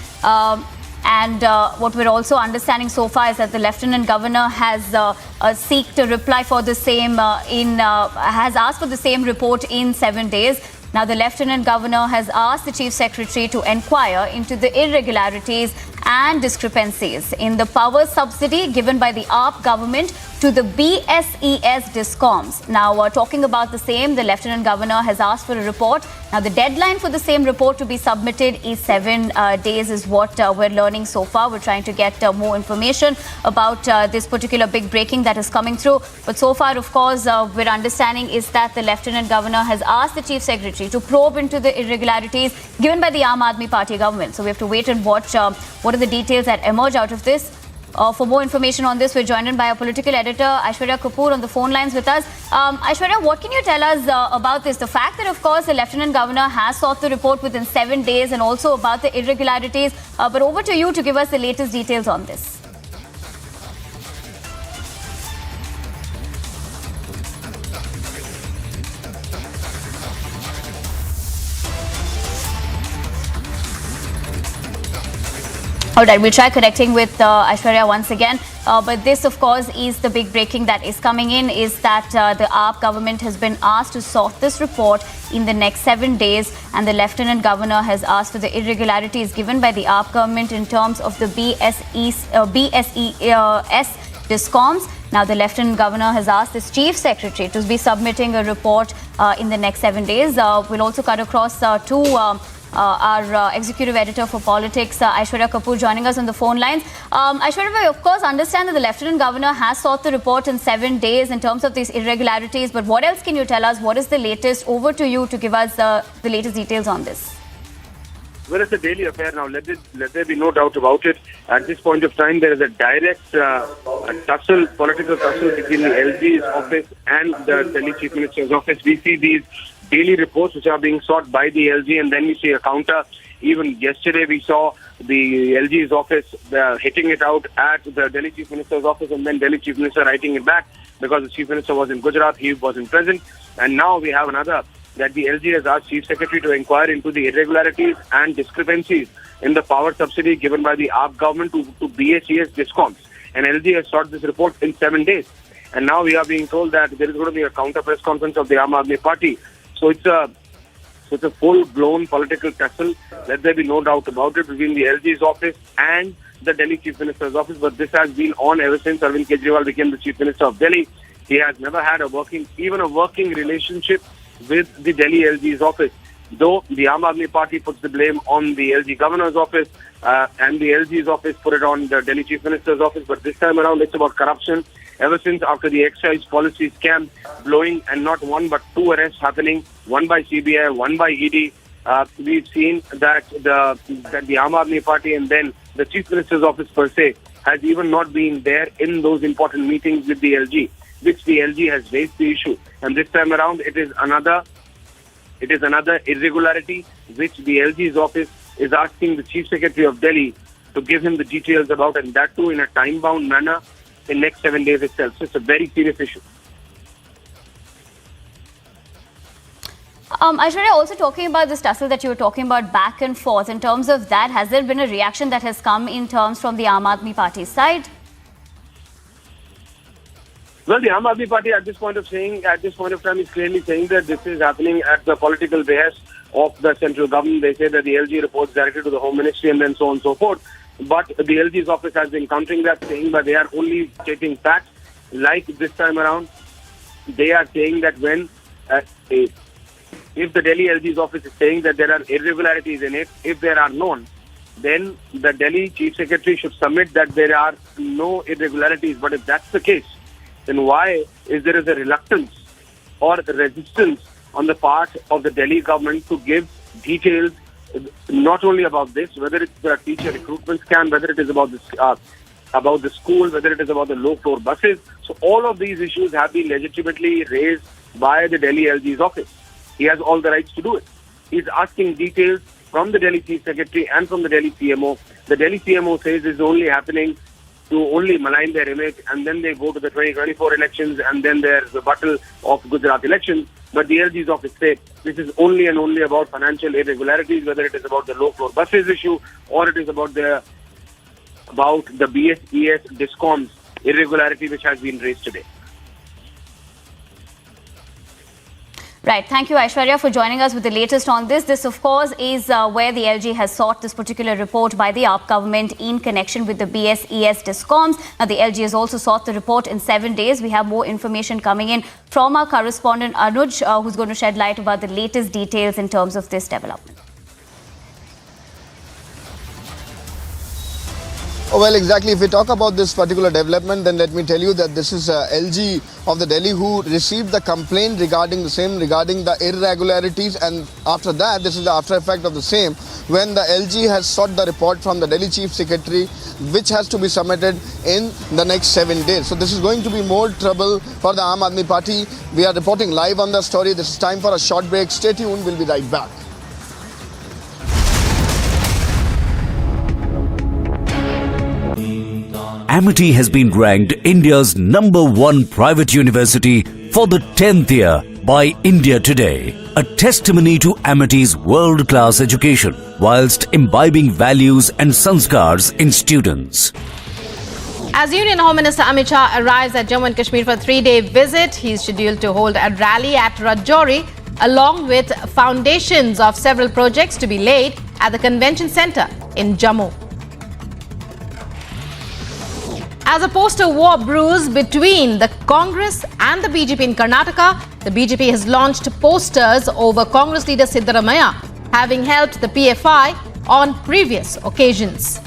And what we're also understanding so far is that the Lieutenant Governor has sought a reply for the same has asked for the same report in 7 days. Now, the Lieutenant Governor has asked the Chief Secretary to inquire into the irregularities and discrepancies in the power subsidy given by the AAP government to the BSES discoms. Now, talking about the same, the Lieutenant Governor has asked for a report. Now, the deadline for the same report to be submitted is 7 days is what we're learning so far. We're trying to get more information about this particular big breaking that is coming through. But so far, of course, we're understanding is that the Lieutenant Governor has asked the Chief Secretary to probe into the irregularities given by the Aam Aadmi Party government. So we have to wait and watch what are the details that emerge out of this. For more information on this, we're joined by our political editor, Aishwarya Kapoor, on the phone lines with us. Aishwarya, what can you tell us about this? The fact that, of course, the Lieutenant Governor has sought the report within 7 days and also about the irregularities. But over to you to give us the latest details on this. All right, we'll try connecting with Aishwarya once again. But this, of course, is the big breaking that is coming in, is that the AAP government has been asked to sort this report in the next 7 days. And the Lieutenant Governor has asked for the irregularities given by the AAP government in terms of the BSES discoms. Now, the Lieutenant Governor has asked this Chief Secretary to be submitting a report in the next 7 days. We'll also cut across to our executive editor for politics, Aishwarya Kapoor, joining us on the phone lines. Aishwarya, we of course understand that the Lieutenant Governor has sought the report in 7 days in terms of these irregularities. But what else can you tell us? What is the latest? Over to you to give us the latest details on this. Well, it's a daily affair now. Let there be no doubt about it. At this point of time, there is a direct political tussle between the LG's office and the Delhi Chief Minister's office. We see these daily reports which are being sought by the LG, and then we see a counter. Even yesterday, we saw the LG's office hitting it out at the Delhi Chief Minister's office, and then Delhi Chief Minister writing it back because the Chief Minister was in Gujarat, he wasn't present. And now we have another, that the LG has asked Chief Secretary to inquire into the irregularities and discrepancies in the power subsidy given by the AAP government to BSES discoms. And LG has sought this report in 7 days. And now we are being told that there is going to be a counter press conference of the Aam Aadmi Party. So it's a full-blown political tussle. Let there be no doubt about it, between the LG's office and the Delhi Chief Minister's office. But this has been on ever since Arvind Kejriwal became the Chief Minister of Delhi. He has never had a working relationship with the Delhi LG's office. Though the Aam Aadmi Party puts the blame on the LG Governor's office and the LG's office put it on the Delhi Chief Minister's office. But this time around, it's about corruption. Ever since after the excise policy scam blowing, and not one but two arrests happening, one by CBI, one by ED, we've seen that the Aam Aadmi Party and then the Chief Minister's office per se has even not been there in those important meetings with the LG, which the LG has raised the issue. And this time around, it is another irregularity which the LG's office is asking the Chief Secretary of Delhi to give him the details about, and that too in a time-bound manner in next 7 days itself. So it's a very serious issue. Aishwarya, also talking about this tussle that you were talking about back and forth, in terms of that, has there been a reaction that has come in terms from the Aam Aadmi Party side? Well, the Aam Aadmi Party at this point of time is clearly saying that this is happening at the political behest of the central government. They say that the LG reports directly to the Home Ministry and then so on and so forth. But the LG's office has been countering that, saying that they are only stating facts. Like this time around, they are saying that when if the Delhi LG's office is saying that there are irregularities in it, if there are none, then the Delhi Chief Secretary should submit that there are no irregularities. But if that's the case, then why is there a reluctance or resistance on the part of the Delhi government to give details not only about this, whether it's the teacher recruitment scam, whether it is about the school, whether it is about the low-floor buses. So all of these issues have been legitimately raised by the Delhi LG's office. He has all the rights to do it. He's asking details from the Delhi Chief Secretary and from the Delhi CMO. The Delhi CMO says this is only happening to only malign their image, and then they go to the 2024 elections, and then there's the battle of Gujarat elections. But the LG's office says this is only and only about financial irregularities, whether it is about the low-floor buses issue or it is about the BSES Discom's irregularity which has been raised today. Right. Thank you, Aishwarya, for joining us with the latest on this. This, of course, is where the LG has sought this particular report by the AAP government in connection with the BSES Discoms. Now, the LG has also sought the report in 7 days. We have more information coming in from our correspondent Anuj, who's going to shed light about the latest details in terms of this development. Well, exactly. If we talk about this particular development, then let me tell you that this is LG of the Delhi who received the complaint regarding the irregularities, and after that, this is the after effect of the same, when the LG has sought the report from the Delhi Chief Secretary, which has to be submitted in the next 7 days. So this is going to be more trouble for the Aam Aadmi Party. We are reporting live on the story. This is time for a short break. Stay tuned. We'll be right back. Amity has been ranked India's #1 private university for the 10th year by India Today, a testimony to Amity's world-class education whilst imbibing values and sanskars in students. As Union Home Minister Amit Shah arrives at Jammu and Kashmir for a 3-day visit, he is scheduled to hold a rally at Rajouri along with foundations of several projects to be laid at the convention centre in Jammu. As a poster war brews between the Congress and the BJP in Karnataka, the BJP has launched posters over Congress leader Siddaramaiah, having helped the PFI on previous occasions.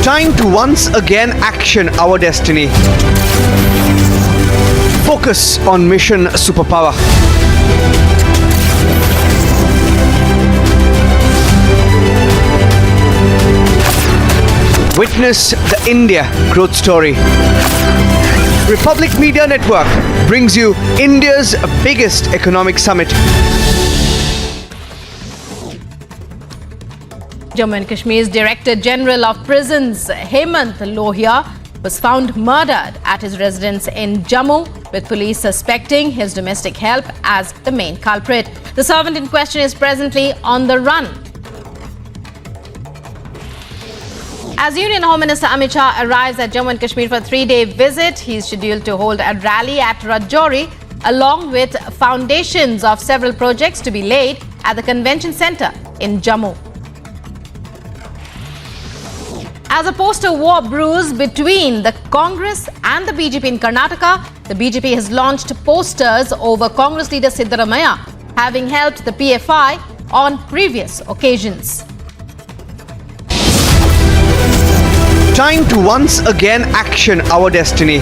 Time to once again action our destiny. Focus on mission superpower. Witness the India growth story. Republic Media Network brings you India's biggest economic summit. Jammu and Kashmir's Director General of Prisons, Hemant Lohia, was found murdered at his residence in Jammu, with police suspecting his domestic help as the main culprit. The servant in question is presently on the run. As Union Home Minister Amit Shah arrives at Jammu and Kashmir for a 3-day visit, he is scheduled to hold a rally at Rajouri along with foundations of several projects to be laid at the convention centre in Jammu. As a poster war brews between the Congress and the BJP in Karnataka, the BJP has launched posters over Congress leader Siddaramaiah, having helped the PFI on previous occasions. Time to once again action our destiny.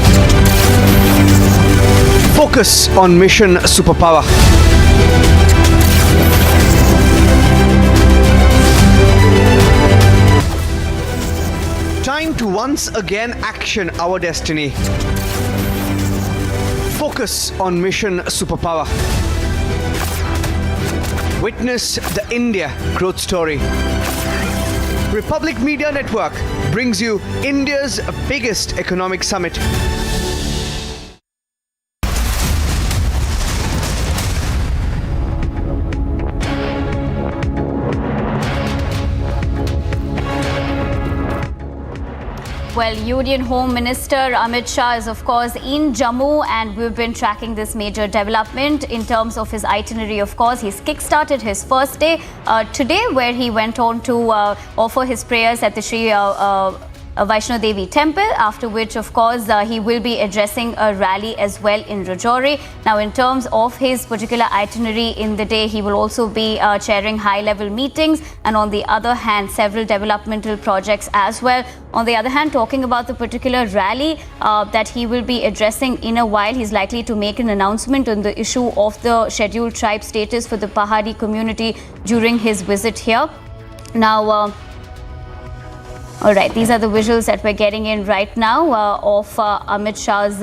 Focus on mission superpower. Time to once again action our destiny. Focus on mission superpower. Witness the India growth story. Republic Media Network brings you India's biggest economic summit. Well, Union Home Minister Amit Shah is, of course, in Jammu, and we've been tracking this major development in terms of his itinerary. Of course, he's kick-started his first day today, where he went on to offer his prayers at the Shri Vaishno Devi temple, after which, of course, he will be addressing a rally as well in Rajouri. Now, in terms of his particular itinerary in the day, he will also be chairing high-level meetings, and on the other hand, several developmental projects as well. On the other hand, talking about the particular rally that he will be addressing in a while, he's likely to make an announcement on the issue of the scheduled tribe status for the Pahari community during his visit here. Now, all right, these are the visuals that we're getting in right now of Amit Shah's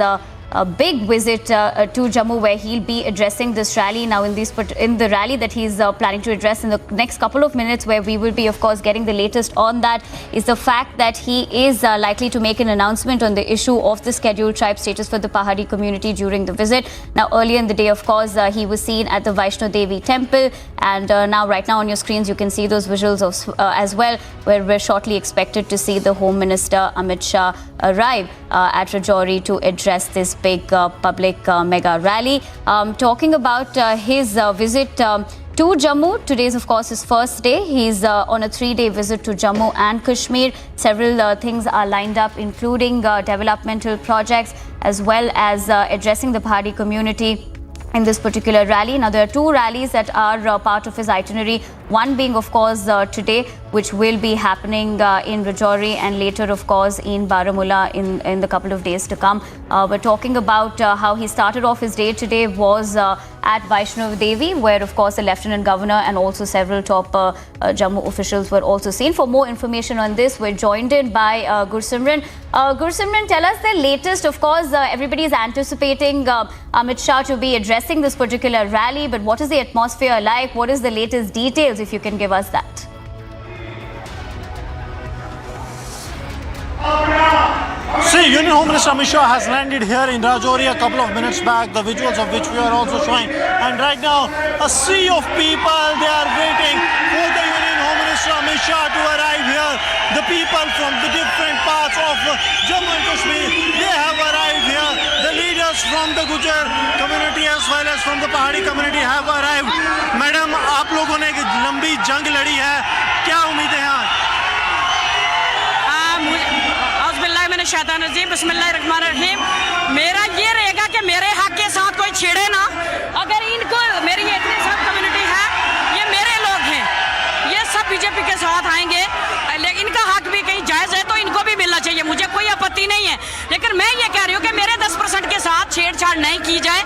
big visit to Jammu, where he'll be addressing this rally. Now, in the rally that he's planning to address in the next couple of minutes, where we will be, of course, getting the latest on that, is the fact that he is likely to make an announcement on the issue of the scheduled tribe status for the Pahari community during the visit. Now, earlier in the day, of course, he was seen at the Vaishno Devi temple, and right now on your screens, you can see those visuals as well, where we're shortly expected to see the Home Minister Amit Shah arrive at Rajouri to address this big public mega rally. Talking about his visit to Jammu, today is, of course, his first day. He's on a 3-day visit to Jammu and Kashmir. Several things are lined up, including developmental projects, as well as addressing the Pahari community in this particular rally. Now, there are 2 rallies that are part of his itinerary. One being, of course, today, which will be happening in Rajouri, and later, of course, in Baramulla in the couple of days to come. We're talking about how he started off his day today was at Vaishno Devi, where, of course, the Lieutenant Governor and also several top Jammu officials were also seen. For more information on this, we're joined in by Gursimran. Gursimran, tell us the latest. Of course, everybody is anticipating Amit Shah to be addressing this particular rally, but what is the atmosphere like? What is the latest details, if you can give us that? See, Union Home Minister Amit Shah has landed here in Rajouri a couple of minutes back, the visuals of which we are also showing. And right now, a sea of people, they are waiting for the Union Home Minister Amit Shah to arrive here. The people from the different parts of Jammu and Kashmir, they have arrived here. The leaders from the Gujar community as well as from the Pahari community have arrived. Madam, आप लोगों ने एक लंबी जंग लड़ी है, क्या उम्मीदें हैं आज? बिस्मिल्लाहिर्रहमानिर्रहीम। मेरा ये रहेगा कि मेरे हक के साथ कोई छेड़े ना। अगर इनको, मेरी ये इतनी सब कम्युनिटी है, ये मेरे लोग हैं, ये सब बीजेपी के साथ आएंगे, लेकिन इनका हक भी कहीं जायज़ है तो इनको भी मिलना चाहिए, मुझे कोई आपत्ति नहीं है। लेकिन मैं ये कह रही हूँ कि मेरे 10% के साथ छेड़छाड़ नहीं की जाए।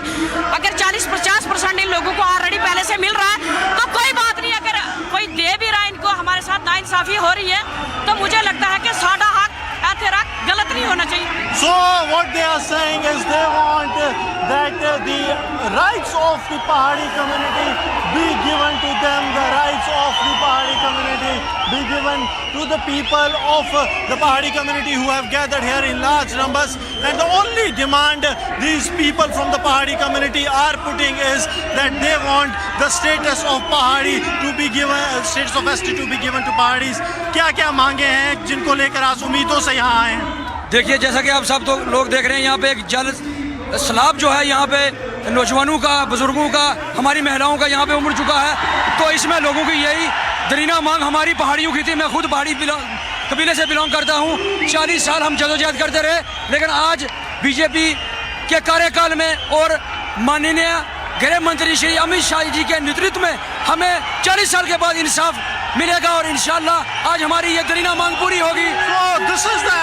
अगर 40-50% इन लोगों को ऑलरेडी पहले से मिल रहा है तो कोई बात नहीं। अगर कोई दे भी रहा है इनको, हमारे साथ नाइंसाफ़ी हो रही है, तो मुझे लगता है कि साडा हक गलत नहीं होना चाहिए। So what they are saying is they want that the rights of the Pahari community be given to them, the rights of the Pahari community be given to the people of the Pahari community who have gathered here in large numbers. And the only demand these people from the Pahari community are putting is that they want the status of Pahari to be given, status of ST to be given to Paharis. क्या-क्या मांगे हैं जिनको लेकर आज उम्मीदों से यहाँ आए हैं? देखिए, जैसा कि आप सब तो लोग देख रहे हैं, यहाँ पे एक जल सैलाब जो है, यहाँ पे नौजवानों का, बुजुर्गों का, हमारी महिलाओं का यहाँ पे उमड़ चुका है। तो इसमें लोगों की यही दरीना मांग हमारी पहाड़ियों की थी। मैं खुद पहाड़ी कबीले से बिलोंग करता हूँ। 40 साल हम जदोजहद करते रहे, लेकिन आज बीजेपी के कार्यकाल में और माननीय गृह मंत्री श्री अमित शाह जी के नेतृत्व में हमें 40 साल के बाद इंसाफ मिलेगा और इंशाल्लाह आज हमारी ये दरीना मांग पूरी होगी। This is the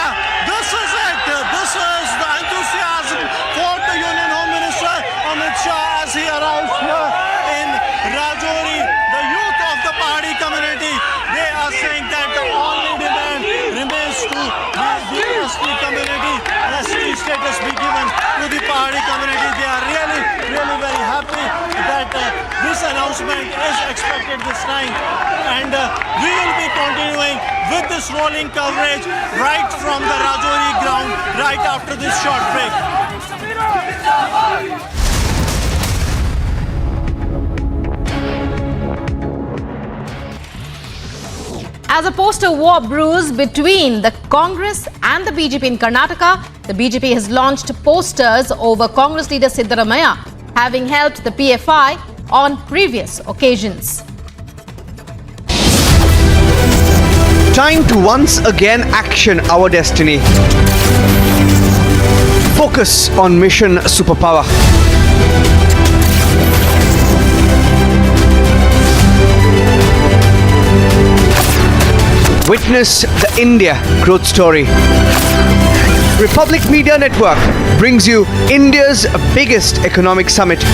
enthusiasm for the Union Home Minister Amit Shah as he arrives here in Rajouri. The youth of the Pahari community, they are saying that the only demand remains to the ST community, ST status be given to the Pahari community. They are really very happy that this announcement is expected this time, and we will be continuing with this rolling coverage right from the Rajouri ground right after this short break. As a poster war brews between the Congress and the BJP in Karnataka, the BJP has launched posters over Congress leader Siddaramaiah having helped the PFI on previous occasions. Time to once again action our destiny. Focus on mission superpower. Witness the India growth story. Republic Media Network brings you India's biggest economic summit.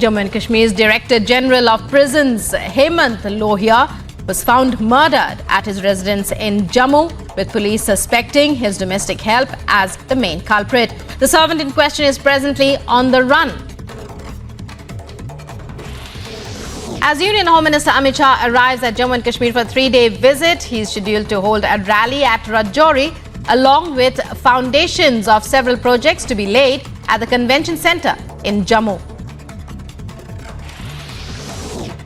Jammu and Kashmir's Director General of Prisons, Hemant Lohia, was found murdered at his residence in Jammu, with police suspecting his domestic help as the main culprit. The servant in question is presently on the run. As Union Home Minister Amit Shah arrives at Jammu and Kashmir for a 3-day visit, he is scheduled to hold a rally at Rajouri, along with foundations of several projects to be laid at the convention centre in Jammu.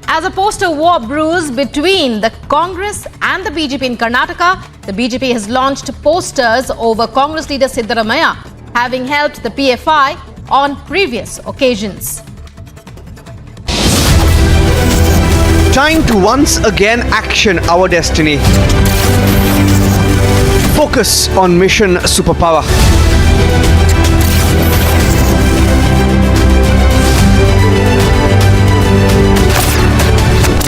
As a poster war brews between the Congress and the BJP in Karnataka, the BJP has launched posters over Congress leader Siddaramaiah, having helped the PFI on previous occasions. Time to once again action our destiny. Focus on mission superpower.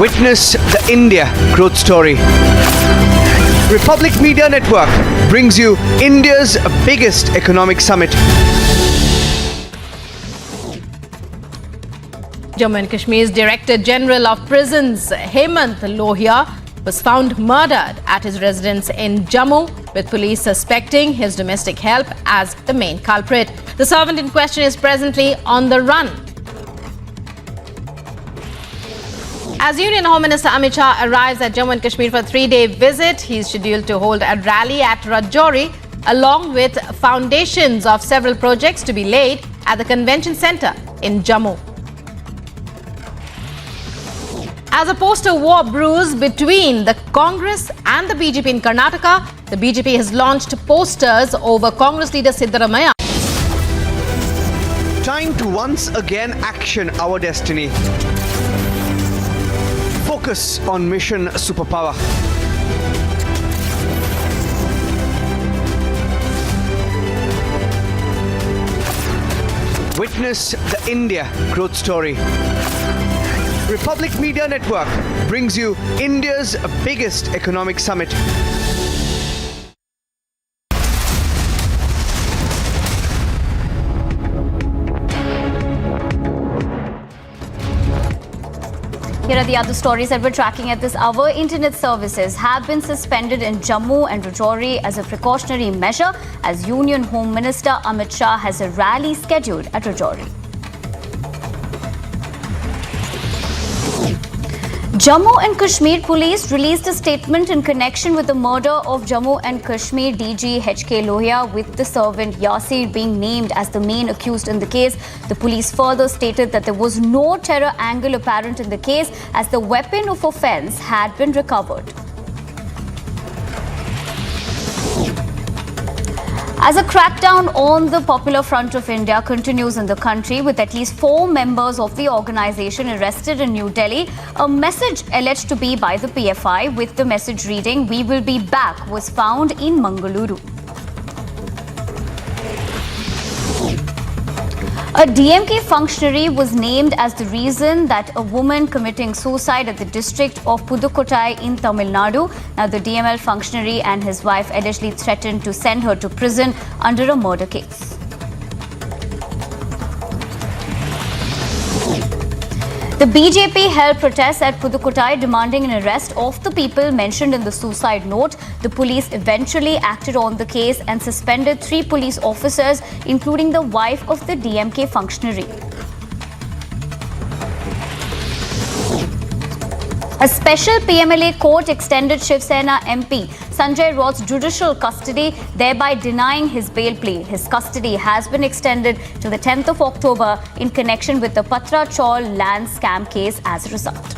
Witness the India growth story. Republic Media Network brings you India's biggest economic summit. Jammu and Kashmir's Director General of Prisons, Hemant Lohia, was found murdered at his residence in Jammu, with police suspecting his domestic help as the main culprit. The servant in question is presently on the run. As Union Home Minister Amit Shah arrives at Jammu and Kashmir for a 3-day visit, he is scheduled to hold a rally at Rajouri, along with foundations of several projects to be laid at the convention centre in Jammu. As a poster war brews between the Congress and the BJP in Karnataka, the BJP has launched posters over Congress leader Siddaramaiah. Time to once again action our destiny. Focus on mission superpower. Witness the India growth story. Republic Media Network brings you India's biggest economic summit. Here are the other stories that we're tracking at this hour. Internet services have been suspended in Jammu and Rajouri as a precautionary measure, as Union Home Minister Amit Shah has a rally scheduled at Rajouri. Jammu and Kashmir police released a statement in connection with the murder of Jammu and Kashmir DG HK Lohia, with the servant Yasir being named as the main accused in the case. The police further stated that there was no terror angle apparent in the case, as the weapon of offence had been recovered. As a crackdown on the Popular Front of India continues in the country, with at least 4 members of the organisation arrested in New Delhi, a message alleged to be by the PFI, with the message reading, "We will be back," was found in Mangaluru. A DMK functionary was named as the reason that a woman committing suicide at the district of Pudukkottai in Tamil Nadu. Now, the DML functionary and his wife allegedly threatened to send her to prison under a murder case. The BJP held protests at Pudukkottai demanding an arrest of the people mentioned in the suicide note. The police eventually acted on the case and suspended 3 police officers, including the wife of the DMK functionary. A special PMLA court extended Shiv Sena MP Sanjay Raut's judicial custody, thereby denying his bail plea. His custody has been extended to the 10th of October in connection with the Patra Chaul land scam case as a result.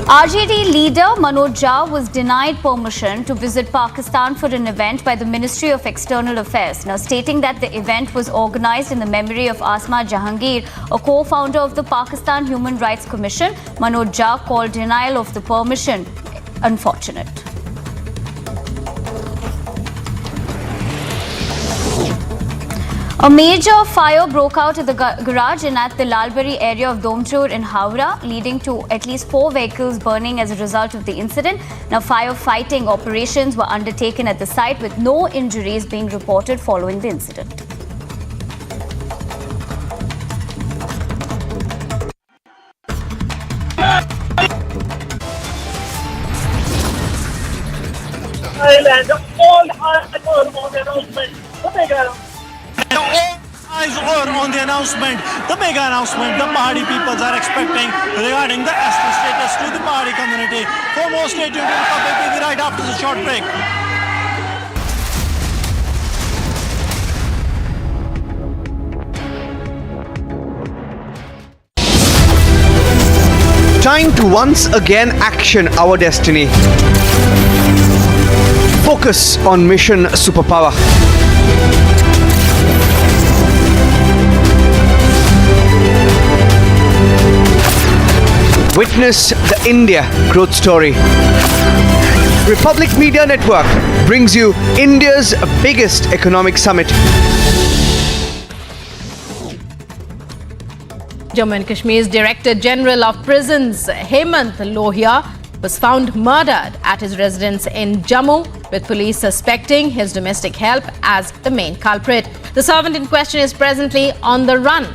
RJD leader Manoj Shah was denied permission to visit Pakistan for an event by the Ministry of External Affairs, now stating that the event was organized in the memory of Asma Jahangir, a co-founder of the Pakistan Human Rights Commission. Manoj Shah called denial of the permission unfortunate. A major fire broke out at the garage and at the Lalbari area of Domchur in Howrah, leading to at least 4 vehicles burning as a result of the incident. Now, firefighting operations were undertaken at the site with no injuries being reported following the incident. Eyes are on the announcement, the mega announcement the Pahadi peoples are expecting regarding the status to the Pahadi community. For more, stay tuned to Republic TV right after the short break. Time to once again action our destiny. Focus on mission superpower. Witness the India growth story. Republic Media Network brings you India's biggest economic summit. Jammu and Kashmir's Director General of Prisons, Hemant Lohia, was found murdered at his residence in Jammu, with police suspecting his domestic help as the main culprit. The servant in question is presently on the run.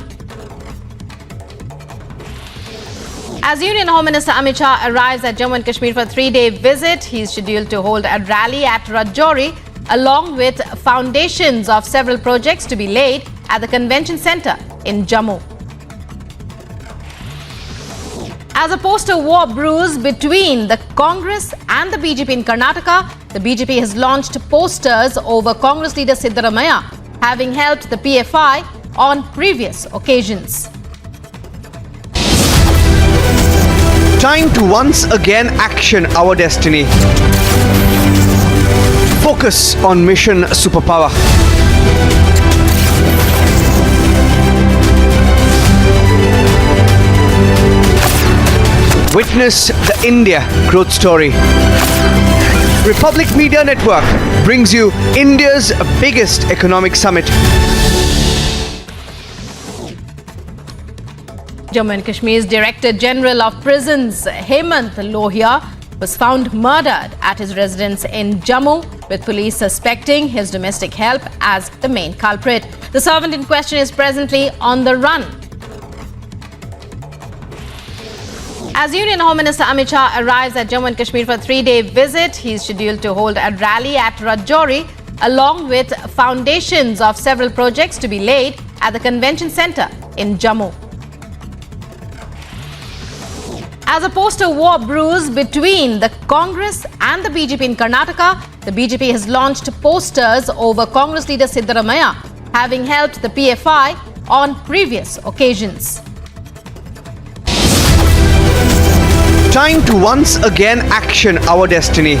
As Union Home Minister Amit Shah arrives at Jammu and Kashmir for a 3-day visit, he is scheduled to hold a rally at Rajouri, along with foundations of several projects to be laid at the convention centre in Jammu. As a poster war brews between the Congress and the BJP in Karnataka, the BJP has launched posters over Congress leader Siddaramaiah, having helped the PFI on previous occasions. Time to once again action our destiny. Focus on mission superpower. Witness the India growth story. Republic Media Network brings you India's biggest economic summit. Jammu and Kashmir's Director General of Prisons, Hemant Lohia, was found murdered at his residence in Jammu, with police suspecting his domestic help as the main culprit. The servant in question is presently on the run. As Union Home Minister Amit Shah arrives at Jammu and Kashmir for a 3-day visit, he is scheduled to hold a rally at Rajouri, along with foundations of several projects to be laid at the convention centre in Jammu. As a poster war brews between the Congress and the BJP in Karnataka, the BJP has launched posters over Congress leader Siddaramaiah, having helped the PFI on previous occasions. Time to once again action our destiny.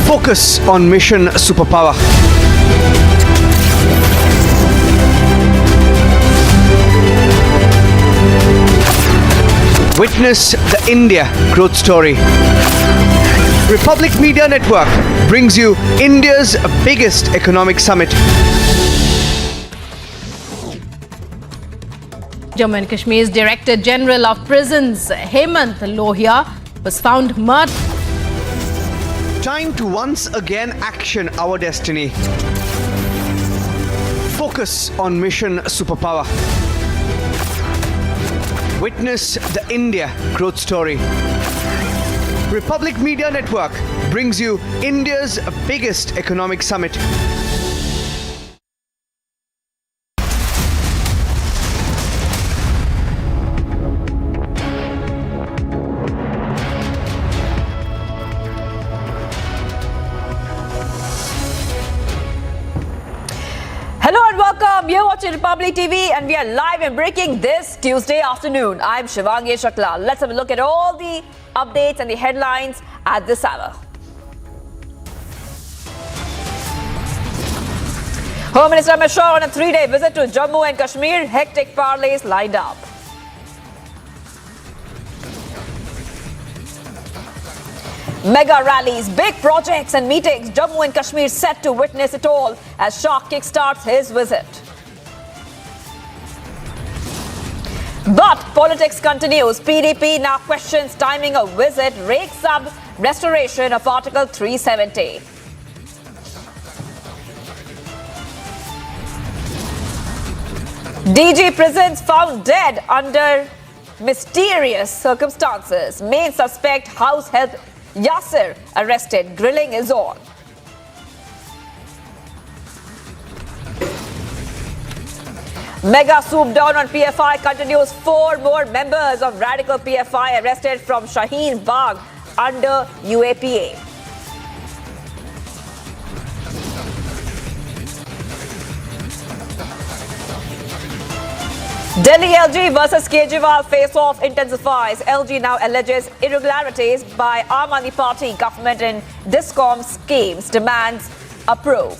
Focus on mission superpower. Witness the India growth story. Republic Media Network brings you India's biggest economic summit. Jammu and Kashmir's Director General of Prisons, Hemant Lohia, was found murdered. Time to once again action our destiny. Focus on mission superpower. Witness the India growth story. Republic Media Network brings you India's biggest economic summit. Hello and welcome. You're watching Republic TV and we are live and breaking this Tuesday afternoon. I'm Shivangi Shakla. Let's have a look at all the updates and the headlines at this hour. Home Minister Amit Shah on a 3-day visit to Jammu and Kashmir. Hectic parleys lined up. Mega rallies, big projects and meetings. Jammu and Kashmir set to witness it all as Shah kickstarts his visit. But politics continues. PDP now questions timing of visit, rakes up restoration of Article 370. DG prisons found dead under mysterious circumstances. Main suspect, house help Yasir, arrested. Grilling is on. Mega swoop down on PFI continues. 4 more members of radical PFI arrested from Shaheen Bagh under UAPA. Delhi LG versus Kejriwal face-off intensifies. LG now alleges irregularities by Aam Aadmi Party government in Discom schemes, demands a probe.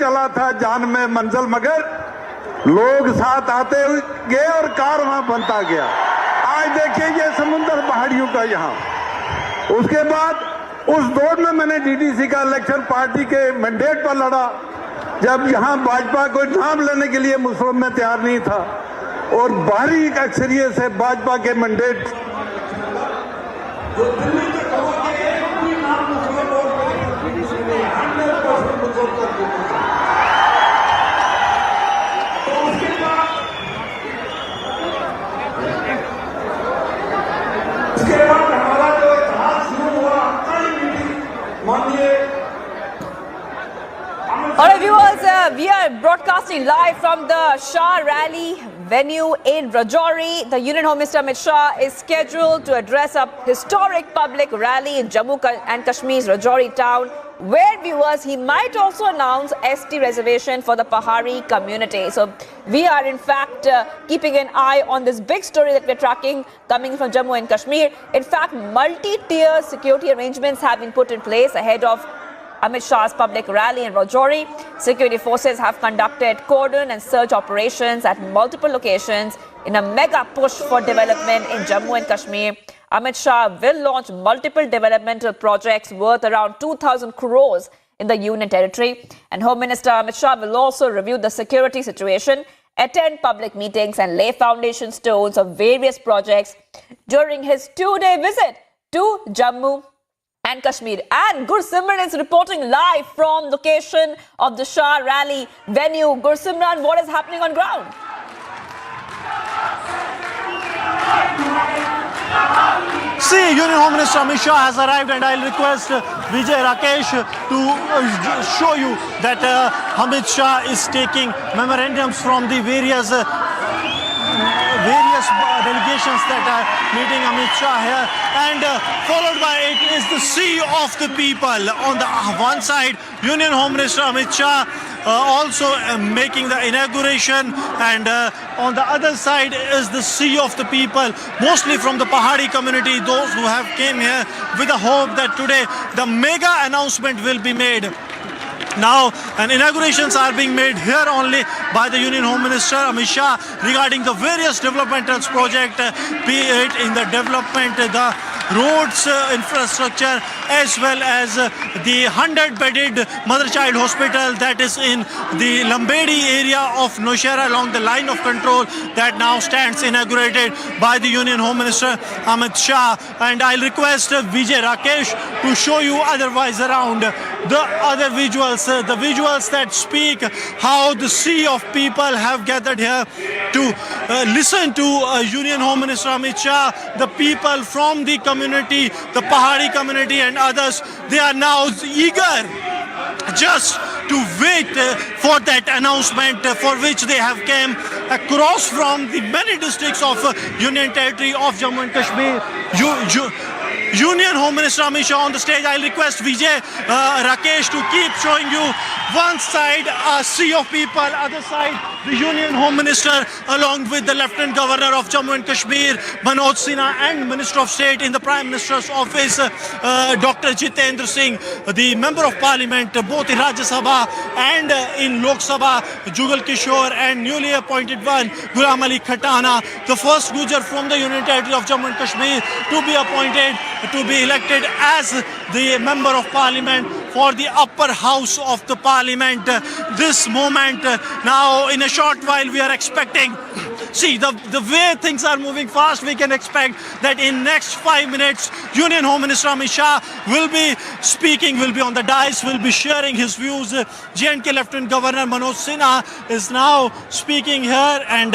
चला था जान में मंजिल मगर लोग साथ आते गए और कार वहां बनता गया। आज देखिए ये समुंदर पहाड़ियों का यहाँ। उसके बाद उस दौर में मैंने डीडीसी का इलेक्शन पार्टी के मैंडेट पर लड़ा, जब यहाँ भाजपा को नाम लेने के लिए मुस्लिम में तैयार नहीं था और भारी अक्सरियत से भाजपा के mandate All right, viewers, we are broadcasting live from the Shah rally venue in Rajouri. The Union Home Minister Amit Shah is scheduled to address a historic public rally in Jammu and Kashmir's Rajouri town, where viewers, he might also announce ST reservation for the Pahari community. So we are in fact keeping an eye on this big story that we're tracking coming from Jammu and Kashmir. In fact, multi-tier security arrangements have been put in place ahead of Amit Shah's public rally in Rajouri. Security forces have conducted cordon and search operations at multiple locations in a mega push for development in Jammu and Kashmir. Amit Shah will launch multiple developmental projects worth around 2,000 crores in the Union territory. And Home Minister Amit Shah will also review the security situation, attend public meetings and lay foundation stones of various projects during his 2-day visit to Jammu and Kashmir. And Gursimran is reporting live from location of the Shah rally venue. Gursimran, what is happening on ground? See, Union Home Minister Amit Shah has arrived, and I'll request Vijay Rakesh to show you that Amit Shah is taking memorandums from the various delegations that are meeting Amit Shah here, and followed by it is the sea of the people. On the one side, Union Home Minister Amit Shah also making the inauguration, and on the other side is the sea of the people, mostly from the Pahari community, those who have came here with the hope that today the mega announcement will be made. Now, inaugurations are being made here only by the Union Home Minister Amit Shah regarding the various developmental projects, be it in the development, the roads infrastructure, as well as the 100-bedded mother-child hospital that is in the Lambedi area of Nowshera along the line of control that now stands inaugurated by the Union Home Minister Amit Shah. And I'll request Vijay Rakesh to show you otherwise around the other visuals, the visuals that speak how the sea of people have gathered here to listen to Union Home Minister Amit Shah. The people from the community, the Pahari community and others, they are now eager just to wait for that announcement for which they have came across from the many districts of Union Territory of Jammu and Kashmir. Union Home Minister Amit Shah on the stage. I'll request Vijay Rakesh to keep showing you one side a sea of people, other side the Union Home Minister along with the Lieutenant Governor of Jammu and Kashmir Manoj Sinha and Minister of State in the Prime Minister's office Dr. Jitendra Singh, the Member of Parliament both in Rajya Sabha and in Lok Sabha Jugal Kishore, and newly appointed one Ghulam Ali Khatana, the first Gujar from the Union Territory of Jammu and Kashmir to be appointed, to be elected as the Member of Parliament for the upper house of the Parliament. This moment now, in a short while, we are expecting. See, the way things are moving fast, we can expect that in next 5 minutes, Union Home Minister Amit Shah will be speaking, will be on the dais, will be sharing his views. J&K Lieutenant Governor Manoj Sinha is now speaking here, and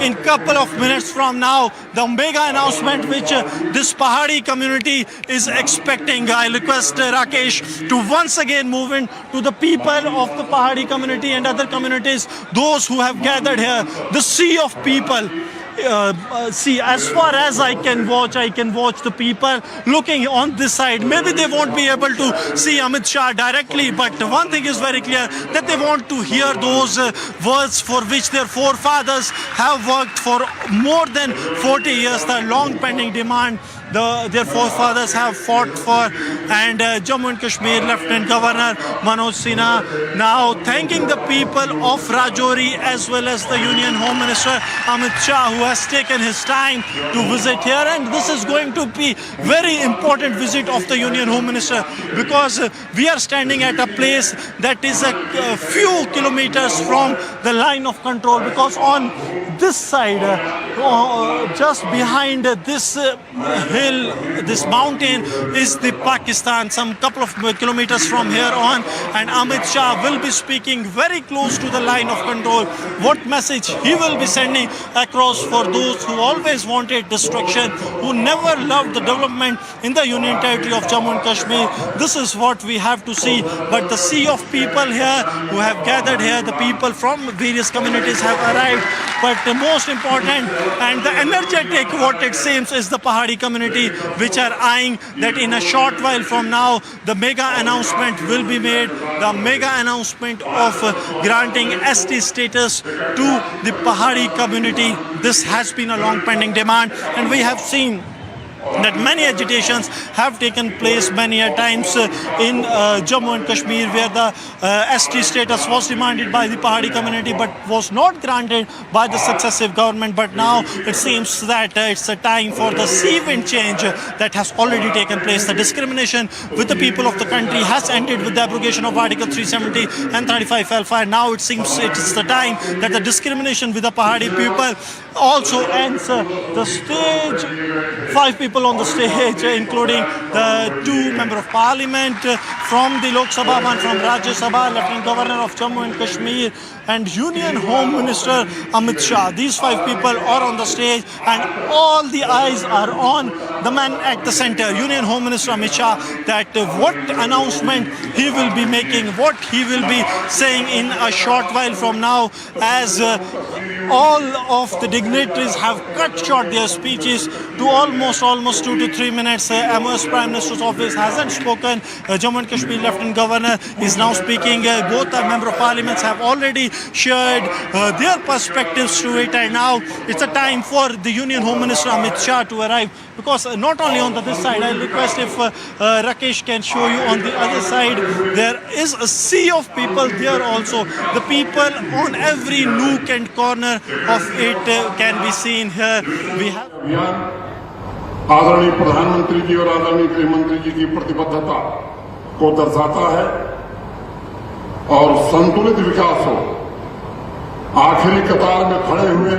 in couple of minutes from now, the mega announcement which this Pahari community is expecting. I request Rakesh to once again move in to the people of the Pahari community and other communities, those who have gathered here, the sea of people. See, as far as I can watch the people looking on this side. Maybe they won't be able to see Amit Shah directly, but one thing is very clear, that they want to hear those words for which their forefathers have worked for more than 40 years, the long pending demand their forefathers have fought for. And Jammu and Kashmir Lieutenant Governor Manoj Sinha now thanking the people of Rajouri as well as the Union Home Minister Amit Shah, who has taken his time to visit here. And this is going to be very important visit of the Union Home Minister, because we are standing at a place that is a few kilometers from the line of control, because on this side, just behind this hill, this mountain, is the Pakistan, some couple of kilometers from here on. And Amit Shah will be speaking very close to the line of control. What message he will be sending across for those who always wanted destruction, who never loved the development in the Union Territory of Jammu and Kashmir. This is what we have to see. But the sea of people here who have gathered here, the people from various communities have arrived. But the most important and the energetic, what it seems, is the Pahadi community, which are eyeing that in a short while from now, the mega announcement will be made. The mega announcement of granting ST status to the Pahadi community. This has been a long pending demand, and we have seen that many agitations have taken place many a times in Jammu and Kashmir, where the ST status was demanded by the Pahadi community but was not granted by the successive government. But now it seems that it's a time for the sea wind change that has already taken place. The discrimination with the people of the country has ended with the abrogation of Article 370 and 35 Now it seems it is the time that the discrimination with the Pahadi people also ends. The stage, 5 people on the stage, including the 2 members of parliament from the Lok Sabha, one from Rajya Sabha, Lieutenant Governor of Jammu and Kashmir, and Union Home Minister Amit Shah. These 5 people are on the stage, and all the eyes are on the man at the center, Union Home Minister Amit Shah, that what announcement he will be making, what he will be saying in a short while from now, as all of the dignitaries have cut short their speeches to almost 2 to 3 minutes. MOS Prime Minister's office hasn't spoken. Jammu and Kashmir Lieutenant Governor is now speaking. Both the Member of Parliaments have already shared their perspectives to it, and now it's a time for the Union Home Minister Amit Shah to arrive, because not only on this side, I'll request if Rakesh can show you on the other side, there is a sea of people there also. The people on every nook and corner of it can be seen here. We have आदरणीय प्रधानमंत्री जी और आदरणीय गृह मंत्री जी की प्रतिबद्धता को दर्शाता है, और संतुलित विकास हो, आखिरी कतार में खड़े हुए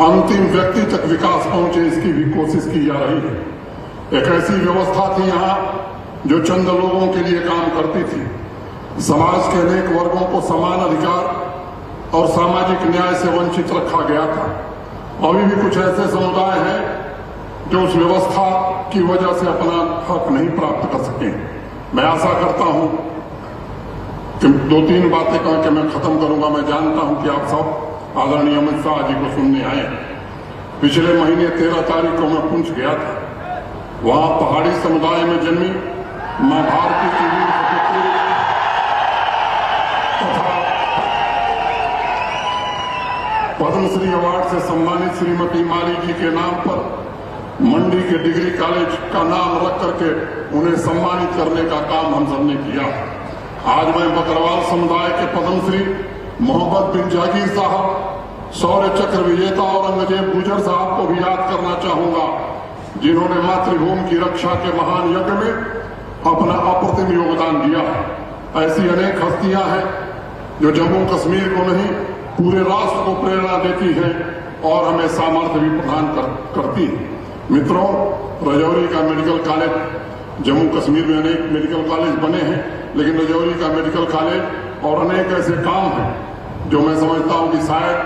अंतिम व्यक्ति तक विकास पहुंचे, इसकी भी कोशिश की जा रही है। एक ऐसी व्यवस्था थी यहाँ जो चंद लोगों के लिए काम करती थी। समाज के अनेक वर्गों को समान अधिकार और सामाजिक न्याय से वंचित रखा गया था। अभी भी कुछ ऐसे समुदाय हैं जो उस व्यवस्था की वजह से अपना हक नहीं प्राप्त कर सके। मैं आशा करता हूं कि 2-3 बातें कह के मैं खत्म करूंगा। मैं जानता हूं कि आप सब आदरणीय अमित शाह जी को सुनने आए। पिछले महीने 13 तारीख को मैं पुंछ गया था। वहां पहाड़ी समुदाय में जन्मी मां भारती की वीर सपूत तथा पद्मश्री अवार्ड से सम्मानित श्रीमती माली जी के नाम पर मंडी के डिग्री कॉलेज का नाम रख करके उन्हें सम्मानित करने का काम हम सबने किया। आज मैं बकरवाल समुदाय के पद्मश्री मोहम्मद बिन जागीर साहब, शौर्य चक्र विजेता औरंगजेब गुजर साहब को भी याद करना चाहूंगा, जिन्होंने मातृभूमि की रक्षा के महान यज्ञ में अपना अप्रतिम योगदान दिया। ऐसी अनेक हस्तियां हैं जो जम्मू कश्मीर को नहीं पूरे राष्ट्र को प्रेरणा देती है और हमें सामर्थ्य भी प्रदान करती है। मित्रों, राजौरी का मेडिकल कॉलेज, जम्मू कश्मीर में अनेक मेडिकल कॉलेज बने हैं, लेकिन राजौरी का मेडिकल कॉलेज और अनेक ऐसे काम हैं जो मैं समझता हूं कि शायद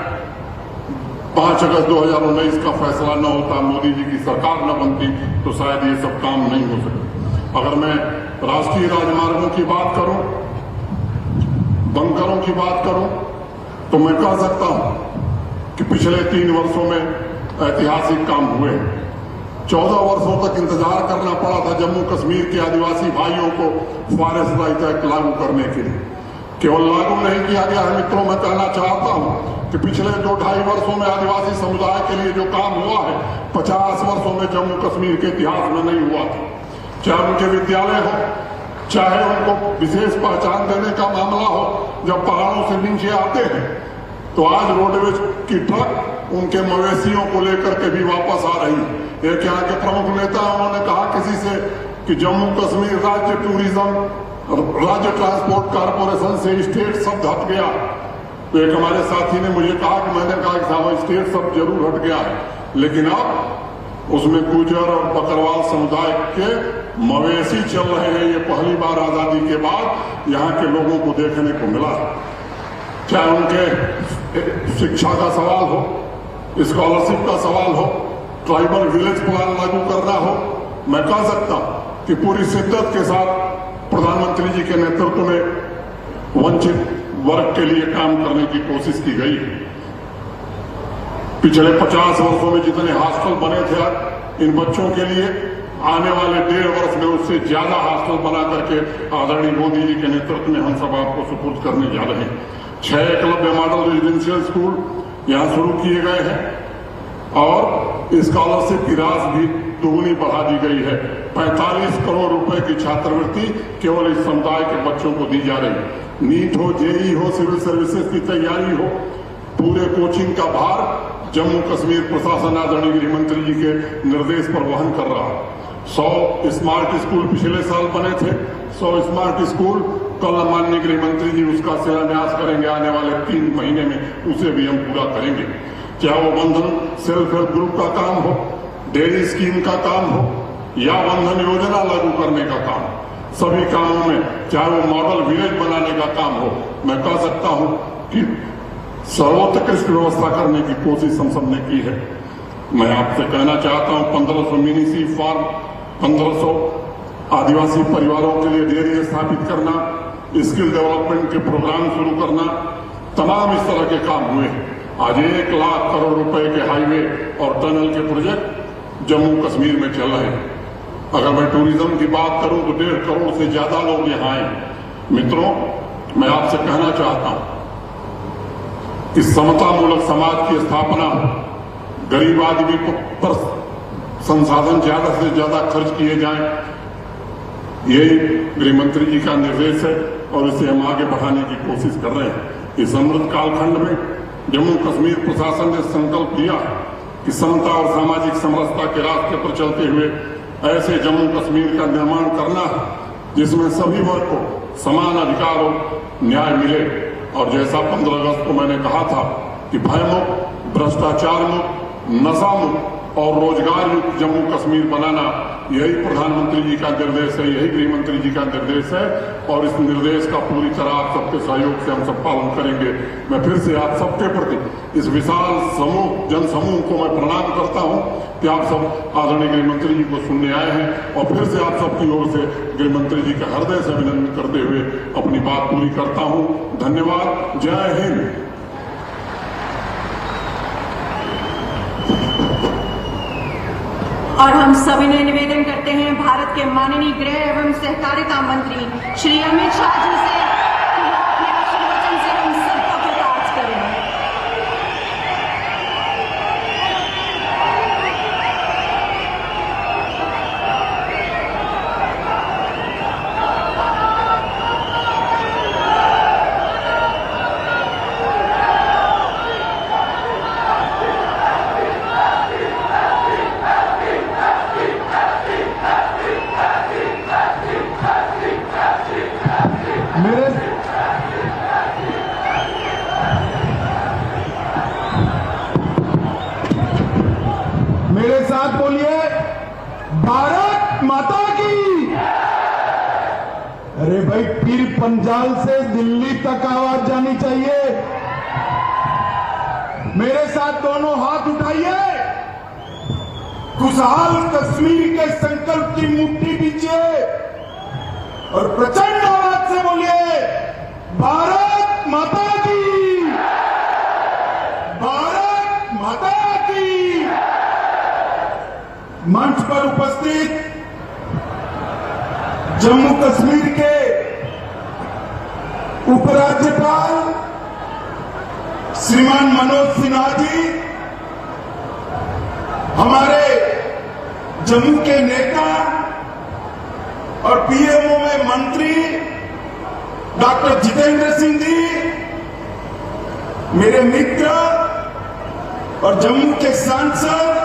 5 अगस्त 2019 का फैसला न होता, मोदी जी की सरकार न बनती, तो शायद ये सब काम नहीं हो सकते। अगर मैं राष्ट्रीय राजमार्गों की बात करूं, बंकरों की बात करूं, तो मैं कह सकता हूं कि पिछले 3 वर्षों में ऐतिहासिक काम हुए। 14 वर्षों तक इंतजार करना पड़ा था जम्मू कश्मीर के आदिवासी भाइयों को फॉरेस्ट राइट एक्ट लागू करने के लिए। केवल लागू नहीं किया गया है मित्रों, मैं कहना चाहता हूं कि पिछले 2-2.5 वर्षों में आदिवासी समुदाय के लिए जो काम हुआ है, 50 वर्षों में जम्मू कश्मीर के इतिहास में नहीं हुआ था। चाहे उनके विद्यालय हो, चाहे उनको विशेष पहचान देने का मामला हो, जब पहाड़ों से नीचे आते हैं तो आज रोडवेज की ट्रक उनके मवेशियों को लेकर के भी वापस आ रही है। एक यहाँ के प्रमुख नेता उन्होंने कहा किसी से कि जम्मू कश्मीर राज्य टूरिज्म, राज्य ट्रांसपोर्ट कारपोरेशन से स्टेट शब्द हट गया। तो एक हमारे साथी ने मुझे कहा कि मैंने कहा कि साहब स्टेज सब जरूर हट गया है, लेकिन अब उसमें गुर्जर और बकरवाल समुदाय के मवेशी चल रहे हैं। ये पहली बार आजादी के बाद यहाँ के लोगों को देखने को मिला। चाहे उनके शिक्षा का सवाल हो, स्कॉलरशिप का सवाल हो, ट्राइबल विलेज प्लान लागू करना हो, मैं कह सकता हूं कि पूरी शिद्दत के साथ प्रधानमंत्री जी के नेतृत्व में वंचित वर्ग के लिए काम करने की कोशिश की गई। पिछले 50 वर्षों में जितने हॉस्टल बने थे इन बच्चों के लिए, आने वाले 1.5 वर्ष में उससे ज्यादा हॉस्टल बना करके आदरणीय मोदी जी के नेतृत्व में हम सब आपको सुपुर्द करने जा रहे हैं। 6 एकलव्य मॉडल रेजिडेंशियल स्कूल यहाँ शुरू किए गए हैं और स्कॉलरशिप की राशि भी दोगुनी बढ़ा दी गई है। 45 करोड़ रुपए की छात्रवृत्ति केवल इस समुदाय के बच्चों को दी जा रही है। नीट हो, जेई हो, सिविल सर्विसेज की तैयारी हो, पूरे कोचिंग का भार जम्मू कश्मीर प्रशासन आदरणीय गृह मंत्री जी के निर्देश पर वहन कर रहा है। 100 स्मार्ट स्कूल पिछले साल बने थे, 100 स्मार्ट स्कूल कल माननीय गृह मंत्री जी उसका शिलान्यास करेंगे आने वाले 3 महीने में, उसे भी हम पूरा करेंगे। चाहे वो बंधन सेल्फ हेल्प ग्रुप का काम हो, डेयरी स्कीम का काम हो या बंधन योजना लागू करने का काम, सभी कामों में चाहे वो मॉडल विलेज बनाने का काम हो, मैं कह सकता हूं कि सर्वोत्कृष्ट व्यवस्था करने की कोशिश हम सबने की है। मैं आपसे कहना चाहता हूं 1500 मिनी सी फार्म, 1500 आदिवासी परिवारों के लिए डेयरी स्थापित करना, स्किल डेवलपमेंट के प्रोग्राम शुरू करना, तमाम इस तरह के काम हुए। आज 1 लाख करोड़ रुपए के हाईवे और टनल के प्रोजेक्ट जम्मू कश्मीर में चल रहे हैं। अगर मैं टूरिज्म की बात करूं तो 1.5 करोड़ से ज्यादा लोग यहाँ आए। मित्रों, मैं आपसे कहना चाहता हूं कि समतामूलक समाज की स्थापना हो, गरीब आदमी पर संसाधन ज्यादा से ज्यादा खर्च किए जाएं, यही गृह मंत्री जी का निर्देश है और इसे हम आगे बढ़ाने की कोशिश कर रहे हैं। इस अमृत कालखंड में जम्मू कश्मीर प्रशासन ने संकल्प लिया कि समता और सामाजिक समरसता के रास्ते पर चलते हुए ऐसे जम्मू कश्मीर का निर्माण करना है जिसमें सभी वर्ग को समान अधिकार और न्याय मिले। और जैसा 15 अगस्त को मैंने कहा था कि भयमुक्त, भ्रष्टाचार मुक्त, नशा मुक्त और रोजगार युक्त जम्मू कश्मीर बनाना, यही प्रधानमंत्री जी का निर्देश है, यही गृह मंत्री जी का निर्देश है और इस निर्देश का पूरी तरह आप सबके सहयोग से हम सब पालन करेंगे। मैं फिर से आप सबके प्रति इस विशाल समूह, जनसमूह को मैं प्रणाम करता हूं कि आप सब आदरणीय गृह मंत्री जी को सुनने आए हैं और फिर से आप सबकी ओर से गृह मंत्री जी का हृदय से अभिनंदन करते हुए अपनी बात पूरी करता हूं। धन्यवाद। जय हिंद। और हम सभी ने निवेदन करते हैं भारत के माननीय गृह एवं सहकारिता मंत्री श्री अमित शाह जी से कि वो अपने वचन से हम सबका कृतार्थ करें। मेरे साथ बोलिए, भारत माता की। अरे भाई, पीर पंजाल से दिल्ली तक आवाज जानी चाहिए। मेरे साथ दोनों हाथ उठाइए, खुशहाल कश्मीर के संकल्प की मुट्ठी दीजिए और प्रचंड आवाज से बोलिए, भारत माता की, भारत माता की। मंच पर उपस्थित जम्मू कश्मीर के उपराज्यपाल श्रीमान मनोज सिन्हा जी, हमारे जम्मू के नेता और पीएमओ में मंत्री डॉक्टर जितेंद्र सिंह जी, मेरे मित्र और जम्मू के सांसद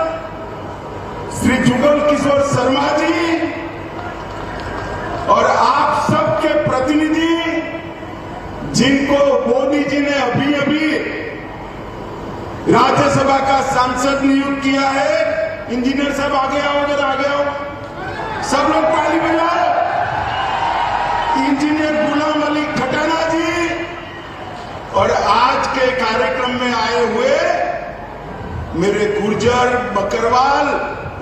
श्री जुगल किशोर शर्मा जी और आप सबके प्रतिनिधि जिनको मोदी जी ने अभी अभी राज्यसभा का सांसद नियुक्त किया है। इंजीनियर साहब आगे आओ, अगर आगे आओ, सब लोग ताली बजाओ। इंजीनियर गुलाम अली खटाना जी और आज के कार्यक्रम में आए हुए मेरे गुर्जर, बकरवाल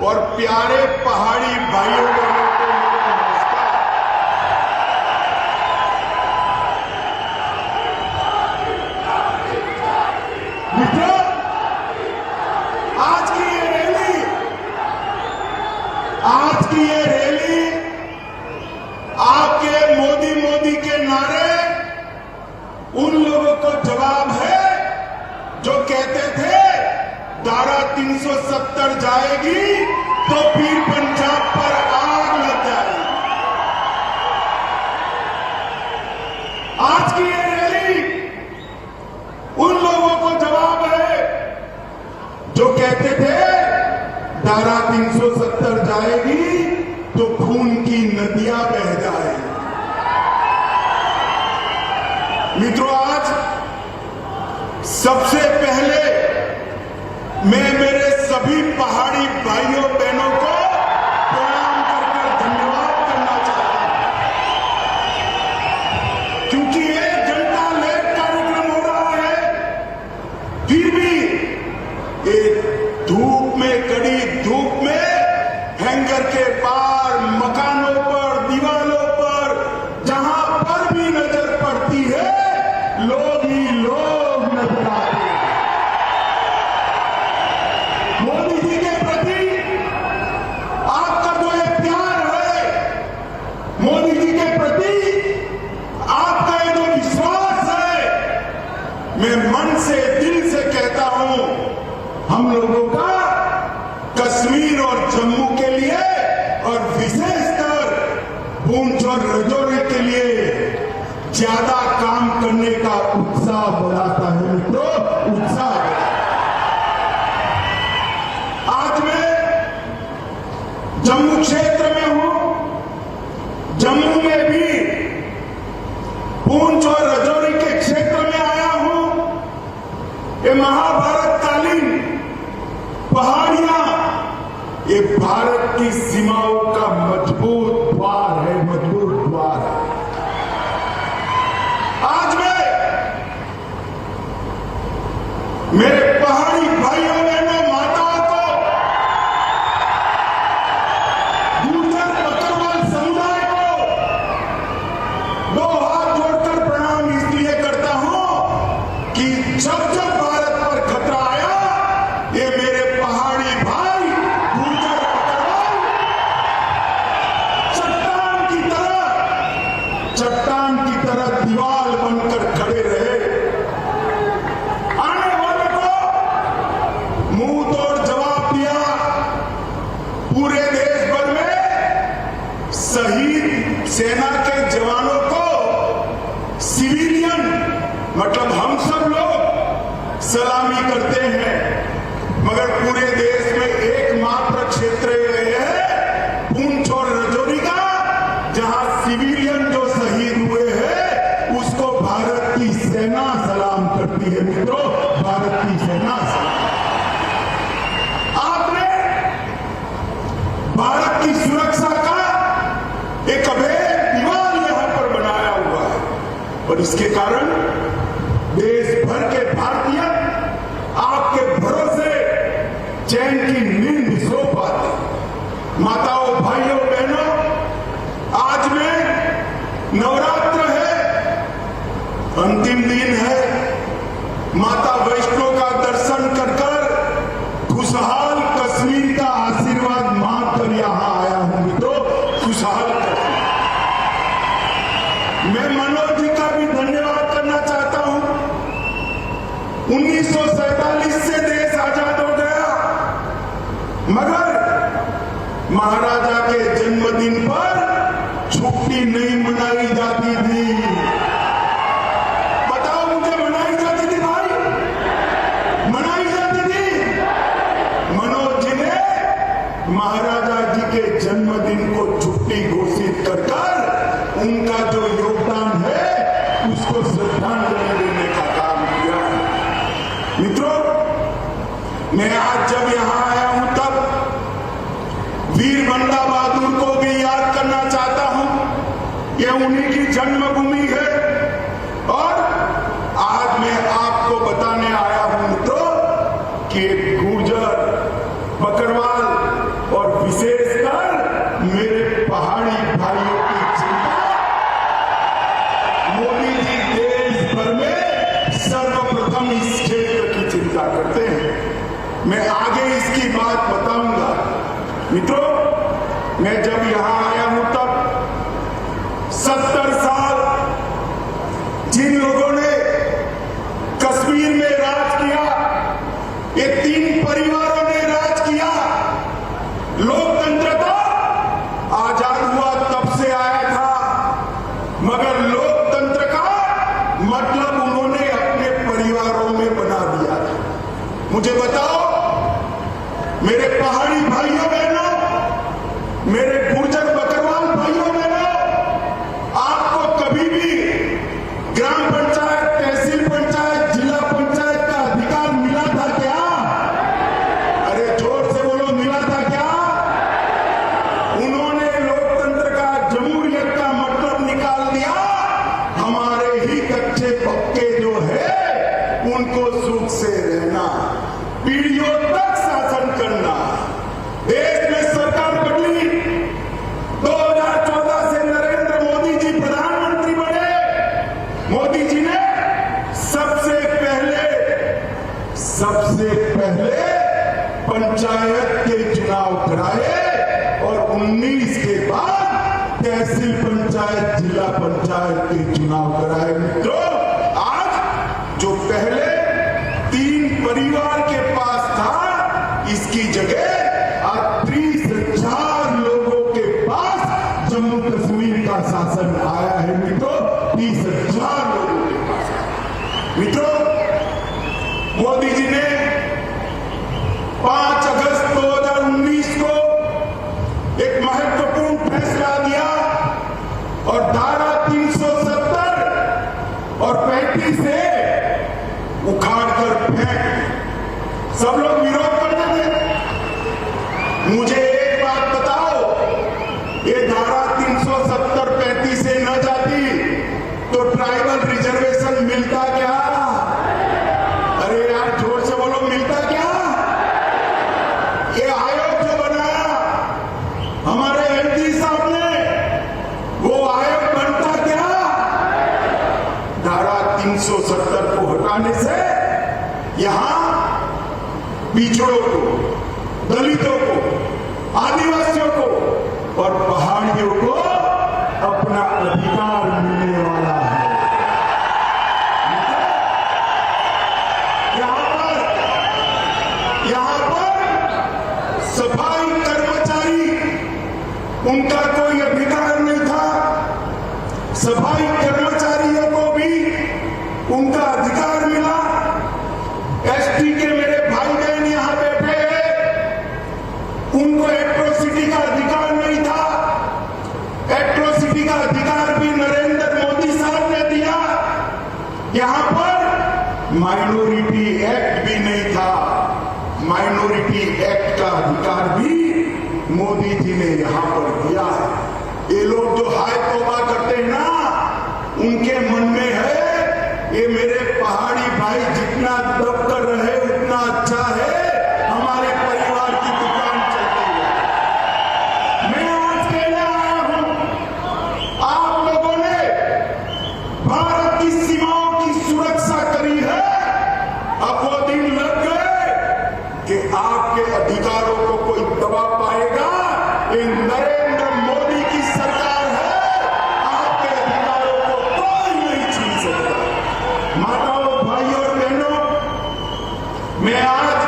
और प्यारे पहाड़ी भाइयों को मित्रों, आज की ये रैली आपके मोदी मोदी के नारे उन लोगों को जवाब है जो कहते थे धारा 370 जाएगी तो फिर पंजाब पर आग लग जाएगी। आज की ये रैली उन लोगों को जवाब है जो कहते थे धारा 370 जाएगी तो खून की नदियां बह जाएगी। मित्रों, आज सबसे पहले मैं मेरे सभी पहाड़ी भाइयों बहनों को प्रणाम कर धन्यवाद करना चाहता हूं, क्योंकि ये जनता लेड कार्यक्रम हो रहा है, फिर भी एक धूप में, कड़ी धूप में, हैंगर के पार, मकानों पर, दीवारों पर, जहां पर भी नजर पड़ती है लोग ही लोग नजर आते हैं। मोदी जी के प्रति आपका जो ये प्यार है, मोदी जी के प्रति आपका ये जो विश्वास है, मैं मन से, दिल से कहता हूं, हम लोगों का कश्मीर और जम्मू के लिए और विशेषकर पूंछ और राजौरी के लिए ज्यादा काम करने का उत्साह बढ़ाता है। मित्रों, उत्साह आज मैं जम्मू क्षेत्र में हूं। जम्मू में भी पूंछ और राजौरी के क्षेत्र में आया हूं। ये महाभारतकालीन पहाड़ियां ये भारत की सीमाओं का मजबूत द्वार है, मजबूत द्वार है। आज मैं मेरे पहाड़ी भाइयों बहनों, माताओं को, गुर्जर बकरवाल समुदाय को दो हाथ जोड़कर प्रणाम इसलिए करता हूं कि जब जब भारत पर खतरा आया, ये मेरे पहाड़ी भाई गुर्जर बकरवाल चट्टान की तरह दीवार बनकर खड़े रहे। आने वाले को मुंह तोड़ जवाब दिया। पूरे देश भर में शहीद सेना के जवानों को सिविलियन, मतलब हम सब लोग सलामी करते हैं, मगर पूरे देश में एकमात्र क्षेत्र यह है पूंछ और राजौरी का, जहां सिविलियन जो शहीद हुए हैं उसको भारत की सेना सलाम करती है। मित्रों, भारत की सेना सलाम। आपने भारत की सुरक्षा का एक अभेद दीवार यहां पर बनाया हुआ है और इसके कारण देश भर के भारतीय आपके भरोसे चैन की नींद सो पाते। माताओं, भाइयों, बहनों, आज में नवरात्र है, अंतिम दिन है। माता वैष्णो का दर्शन कर खुशहाल कश्मीर का आशीर्वाद मांगकर यहां आया हूं। मित्रों, खुशहाल कश्मीर। मैं मनोज जी का भी धन्यवाद करना चाहता हूं। 1947 से देश आजाद हो गया, मगर महाराजा के जन्मदिन पर छुट्टी नहीं मनाई जाती थी। बताओ मुझे, मनाई जाती थी भाई? मनाई जाती थी। मनोज जी ने महाराजा जी के जन्मदिन को छुट्टी घोषित कर उनका जो योगदान है उसको श्रद्धा ये उन्हीं की जन्मभूमि है। और आज मैं आपको बताने आया हूं मित्रों कि एक गुर्जर, बकरवाल और विशेषकर मेरे पहाड़ी भाइयों की चिंता मोदी जी देश भर में सर्वप्रथम इस क्षेत्र की चिंता करते हैं। मैं आगे इसकी बात बताऊंगा। मित्रों, मैं जब यहां आया हूं तब 70 साल जिन लोगों ने कश्मीर में राज किया, ये 3 परिवारों ने राज किया। लोकतंत्र तो आजाद हुआ तब से आया था, मगर लोकतंत्र का मतलब उन्होंने अपने परिवारों में बना दिया था। मुझे बताओ मेरे पहाड़ी भाइयों बहनों, मेरे गुर्जर बकरवाल भाइयों बहनों, आपको कभी भी ग्राम पंचायत, तहसील पंचायत, जिला पंचायत का अधिकार मिला था क्या? अरे जोर से बोलो, मिला था क्या? उन्होंने लोकतंत्र का, जमहूरियत का मतलब निकाल दिया। हमारे ही कच्चे पक्के जो है उनको सुख से रहना, पीढ़ियों तक शासन करना। देश में सरकार बदली, 2014 से नरेंद्र मोदी जी प्रधानमंत्री बने। मोदी जी ने सबसे पहले पंचायत के चुनाव कराए और 19 के बाद तहसील पंचायत, जिला पंचायत के चुनाव कराए। मित्रों, आज जो पहले 3 परिवार के पास था, इसकी जगह आज 30,000 लोगों के पास जम्मू कश्मीर का शासन आया है। मित्रों, 30,000 लोगों के पास। मित्रों, मोदी जी ने 5 अगस्त 2019 को एक महत्वपूर्ण फैसला दिया और धारा 370 और 35 से उखाड़कर फेंक। सब लोग विरोध करते थे। मुझे एक बात बताओ, ये धारा 370-35 से न जाती तो ट्राइबल रिजर्वेशन मिलता क्या? अरे यार जोर से बोलो, मिलता क्या? ये आयोग जो बनाया हमारे एमपी साहब ने, वो आयोग बनता क्या? धारा 370 को हटाने से यहां पिछड़ों को, दलितों को, आदिवासियों को और पहाड़ियों को अपना अधिकार मिलने वाला है। यहां पर सफाई कर्मचारी, उनका कोई अधिकार नहीं था। सफाई कर्मचारियों को भी उनका अधिकार मिला। एसटी के मेरे भाई बहन यहां बैठे हैं, उनको एट्रोसिटी का अधिकार नहीं था। एट्रोसिटी का अधिकार भी नरेंद्र मोदी साहब ने दिया। यहां पर माइनॉरिटी एक्ट भी नहीं था। माइनॉरिटी एक्ट का अधिकार भी मोदी जी ने यहां पर दिया है। ये लोग जो हाय तौबा करते हैं ना, उनके मन में है ये मेरे पहाड़ी भाई जितना दब कर रहे उतना अच्छा है, हमारे परिवार की दुकान चलती है। मैं आज कहने आया हूं, आप लोगों ने भारत की सीमाओं की सुरक्षा करी है। अब वो दिन लग गए कि आपके अधिकारों को कोई दबा पाएगा। ये नरेंद्र मोदी की सरकार है, आपके अधिकारों को कोई नहीं छीन सकता। माताओं, भाइयों और बहनों, मैं आज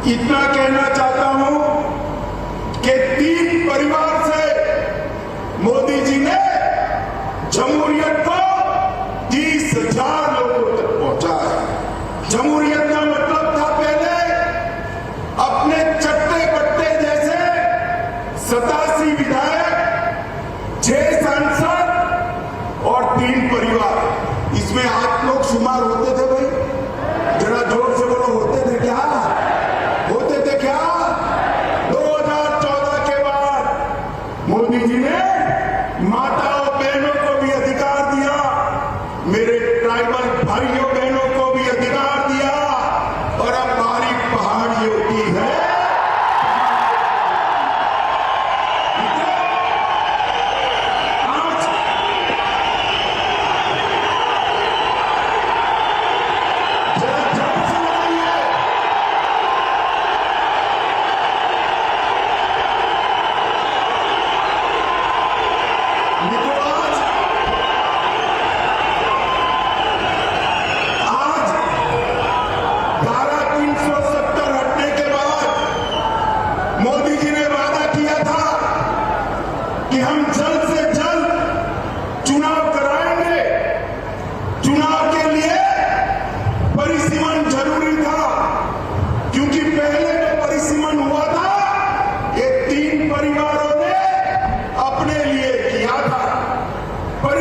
इतना कहना चाहता हूं कि 3 परिवार से मोदी जी ने जमहूरियत को 30,000 लोगों तक पहुंचा है। जमहूरियत का मतलब था पहले अपने चट्टे बट्टे जैसे 87 विधायक, 6 सांसद और 3 परिवार। इसमें 8 लोग शुमार होते थे। भाई जरा जोर से बोलो, होते थे क्या? होते थे क्या? 2014 के बाद मोदी जी ने माताओं,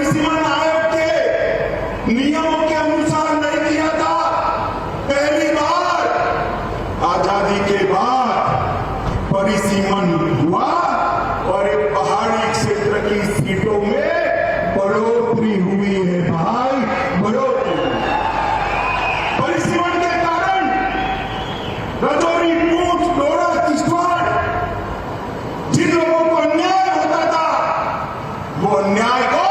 परिसीमन आयोग के नियमों के अनुसार नहीं किया था। पहली बार आजादी के बाद परिसीमन हुआ और एक पहाड़ी क्षेत्र की सीटों में बढ़ोतरी हुई है भाई, बढ़ोतरी। परिसीमन के कारण राजौरी, पूंछ, डोडा, किश्तवाड़ जिन लोगों को अन्याय होता था, वो अन्याय को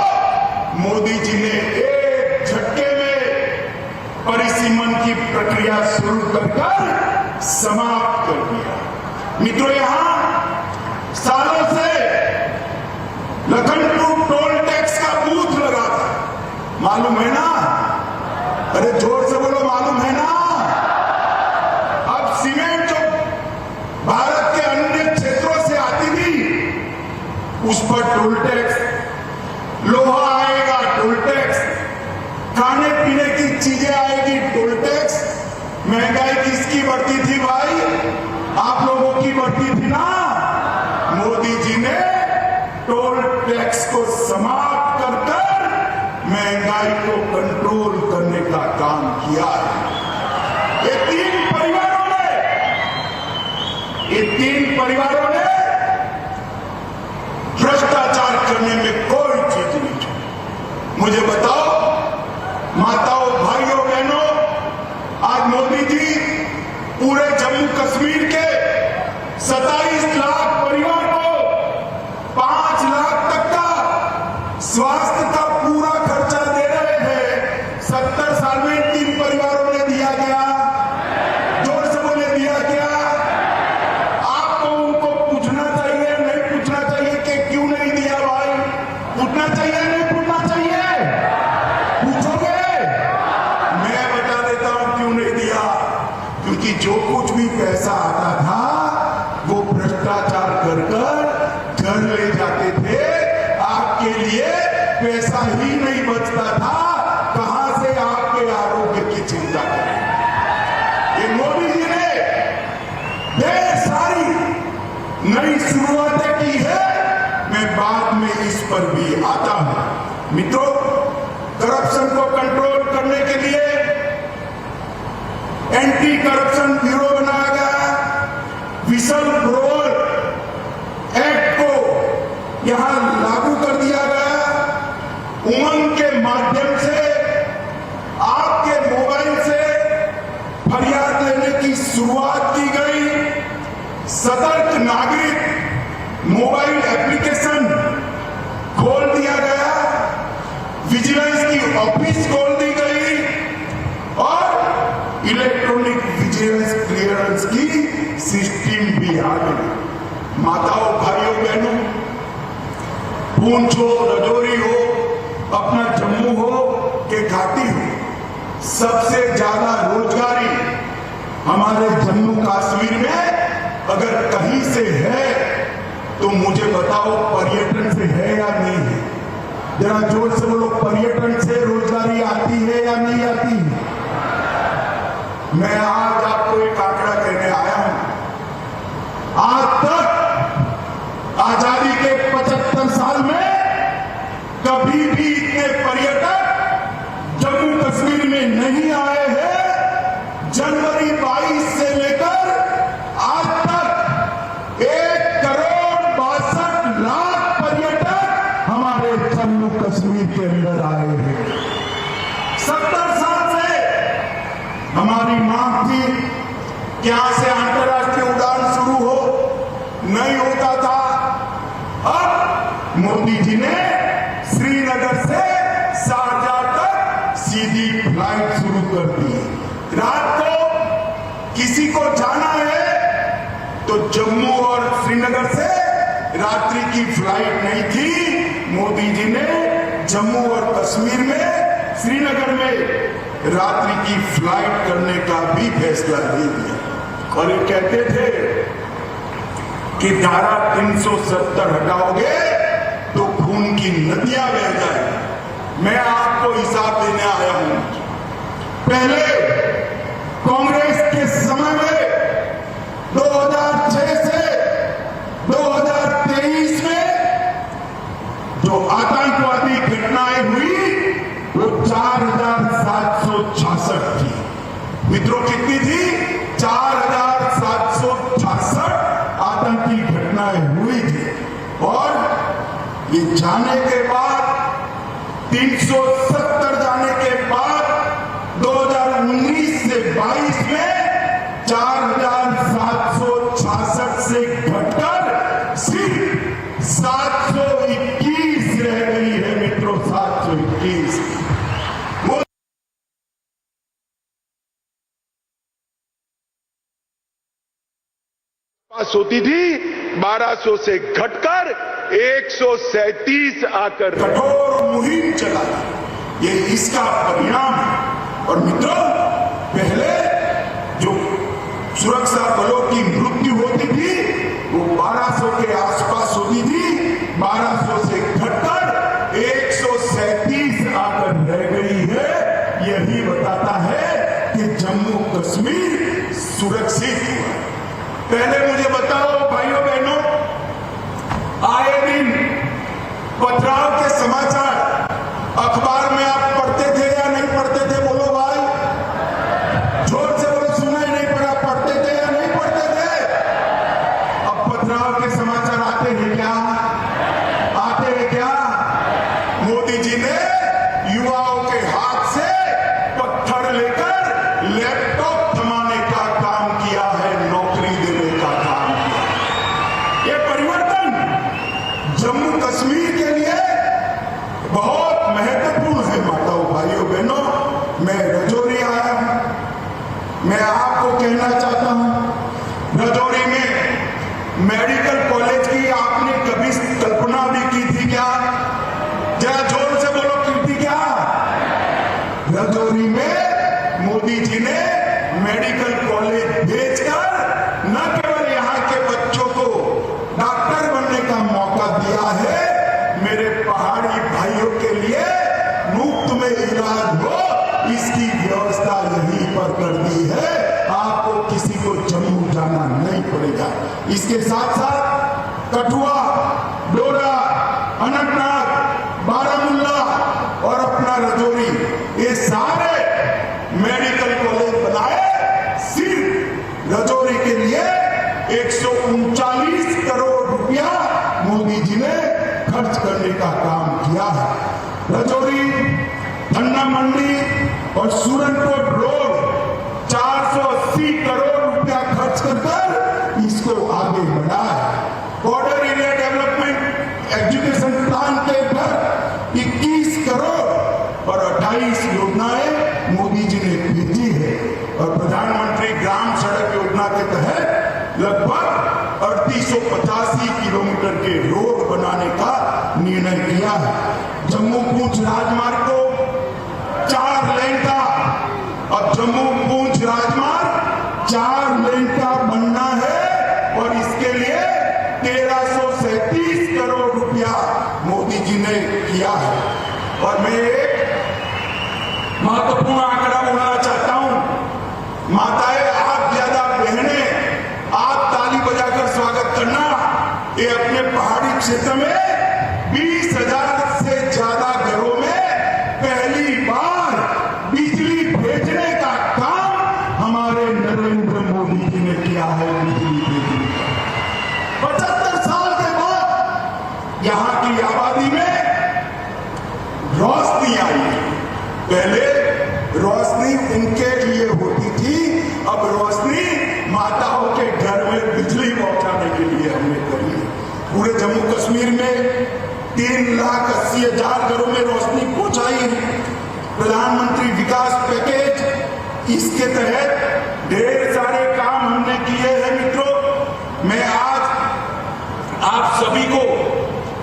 मोदी जी ने एक झटके में परिसीमन की प्रक्रिया शुरू कर समाप्त कर दिया। मित्रों, यहां सालों से लखनपुर टोल टैक्स का बूथ लगा था, मालूम है ना? अरे जोर से बोलो, मालूम है ना? अब सीमेंट जो भारत के अन्य क्षेत्रों से आती थी उस पर टोल टैक्स, लोहा आएगा टोल टैक्स, खाने पीने की चीजें आएगी टोल टैक्स। महंगाई किसकी बढ़ती थी भाई? आप लोगों की बढ़ती थी ना। मोदी जी ने टोल टैक्स को समाप्त कर महंगाई को कंट्रोल करने का काम किया है। ये तीन परिवारों ने भ्रष्टाचार करने में कोई चीज नहीं छोड़ी। मुझे बताओ माताओं, भाइयों, बहनों, आज मोदी जी पूरे जम्मू कश्मीर के 27 लाख परिवार को 5 लाख तक का स्वास्थ्य का पूरा खर्चा दे रहे हैं। 70 साल में 3 परिवारों ने दिया गया। जोर से बोले, दिया गया। आपको उनको पूछना चाहिए, नहीं पूछना चाहिए कि क्यों नहीं दिया भाई? पूछना चाहिए, नहीं पूछना चाहिए? पूछोगे? मैं बता देता हूं क्यों नहीं दिया। क्योंकि जो कुछ भी पैसा आता था वो भ्रष्टाचार कर घर ले जाते थे। आपके लिए पैसा ही नहीं बचता था, कहां से आपके आरोग्य की चिंता करें। ये मोदी जी ने ढेर सारी नई शुरुआतें की है, मैं बाद में इस पर भी आता हूं। मित्रों, करप्शन को कंट्रोल करने के लिए एंटी करप्शन ब्यूरो बनाया गया। विसल ब्लोअर एक्ट को यहां लागू कर दिया गया। उमंग के माध्यम से आपके मोबाइल से फरियाद लेने की शुरुआत की गई। सतर्क नागरिक मोबाइल एप्लीकेशन खोल दिया गया। विजिलेंस की ऑफिस खोल दी गई और इलेक्ट्रॉनिक विजिलेंस क्लियरेंस की सिस्टम भी आ गई। माताओं, भाइयों, बहनों, पूंछ हो, राजौरी हो, अपना जम्मू हो कि घाटी हो, सबसे ज्यादा रोजगारी हमारे जम्मू कश्मीर में अगर कहीं से है तो मुझे बताओ पर्यटन से है या नहीं है? जरा जोर से बोलो, पर्यटन से रोजगारी आती है या नहीं आती है? मैं आज आपको एक आंकड़ा कहने आया हूं। आज तक आजादी के 75 साल में कभी भी इतने पर्यटक जम्मू कश्मीर में नहीं आए हैं। जनवरी 22 से लेकर आज तक 1,62,00,000 पर्यटक हमारे जम्मू कश्मीर के अंदर आए हैं। 70 साल से हमारी मांग थी कि यहां से अंतर्राष्ट्रीय उड़ान शुरू हो, नहीं होता था। अब मोदी जी ने श्रीनगर से शारजाह तक सीधी फ्लाइट शुरू कर दी। रात को किसी को जाना है तो जम्मू और श्रीनगर से रात्रि की फ्लाइट नहीं थी। मोदी जी ने जम्मू और कश्मीर में, श्रीनगर में रात्रि की फ्लाइट करने का भी फैसला ले लिया। और ये कहते थे कि धारा 370 हटाओगे तो खून की नदियां बह जाएगी। मैं आपको हिसाब देने आया हूं। पहले कांग्रेस के समय में 2006 से 2023 में जो आतंकवादी घटनाएं मित्रों कितनी थी? 4,766 आतंकी घटनाएं हुई थी और ये जाने के बाद 370 जाने के बाद 2019 से 22 में 4,766 से घटकर सिर्फ 721 रह गई है मित्रों, 721। पास होती थी 1200 से घटकर 137 आकर कठोर मुहिम चलाई, ये इसका परिणाम है। और मित्रों, पहले जो सुरक्षा बलों की मृत्यु होती थी वो 1200 के आसपास होती थी, 1200 से घटकर 137 आकर रह गई है। यही बताता है कि जम्मू कश्मीर सुरक्षित हुआ। पहले मुझे बताओ भाइयों बहनों, आए दिन पथराव के समाचार अखबार में आप पढ़ते थे या नहीं पढ़ते थे? बोलो भाई, जोर से बोलो, सुना ही नहीं पड़ा, पढ़ते थे या नहीं पढ़ते थे? अब पथराव के समाचार आते हैं क्या? आते हैं क्या? मोदी जी ने युवाओं के हाथ से पत्थर लेकर लैपटॉप थमाने का काम किया है, नौकरी देने का काम किया। ये परिवर्तन जम्मू कश्मीर के लिए बहुत महत्वपूर्ण है। माताओं, भाइयों बहनों, मैं रजौरी आया हूं, मैं आपको कहना चाहता हूं, रजौरी में मेडिकल कॉलेज की आपने कभी कल्पना भी की थी क्या? जरा जोर से बोलो, की थी क्या? रजौरी में मोदी जी ने मेडिकल कॉलेज भेजकर न केवल यहाँ के बच्चों को डॉक्टर बनने का मौका दिया है, मेरे पहाड़ी भाइयों के लिए मुफ्त में इलाज हो इसकी व्यवस्था यहीं पर कर दी है। आपको किसी को जम्मू जाना नहीं पड़ेगा। इसके साथ साथ कठुआ, डोडा, अनंतनाग, बारामूला और अपना रजौरी, ये सारे मेडिकल कॉलेज बनाए सिर्फ रजौरी के लिए 139 करोड़ रुपया मोदी जी ने खर्च करने का काम किया है। रजौरी, धन्ना मंडी और सूरनकोट रोड 480 करोड़ रुपया खर्च कर इसको आगे बढ़ाया है। Border area development education plan के तहत 21 करोड़ और 28 योजनाएं मोदी जी ने भेजी है और प्रधानमंत्री ग्राम सड़क योजना के तहत लगभग 3885 किलोमीटर के रोड बनाने का निर्णय किया है। जम्मू पूंछ राजमार्ग को 4 लेन का, अब जम्मू पूंछ राजमार्ग 4 लेन का बनना है और इसके लिए 1337 करोड़ रुपया मोदी जी ने किया है। और मैं एक महत्वपूर्ण आंकड़ा बोलना चाहता हूं, माताएं आप ज्यादा, बहनें आप ताली बजाकर स्वागत करना। ये अपने पहाड़ी क्षेत्र में 20,000 से ज्यादा घरों में पहली बार बिजली भेजने का काम हमारे नरेंद्र मोदी जी ने किया है। बिजली भेजने का 75 साल के बाद यहाँ की आबादी में रोशनी आई है। पहले रोशनी उनके लिए होती थी, अब रोशनी माताओं के घर में बिजली पहुंचाने के लिए हमने करी है। पूरे जम्मू कश्मीर में 3,80,000 घरों में रोशनी पहुंचाई है। प्रधानमंत्री विकास पैकेज, इसके तहत ढेर सारे काम हमने किए हैं। मित्रों, मैं आज आप सभी को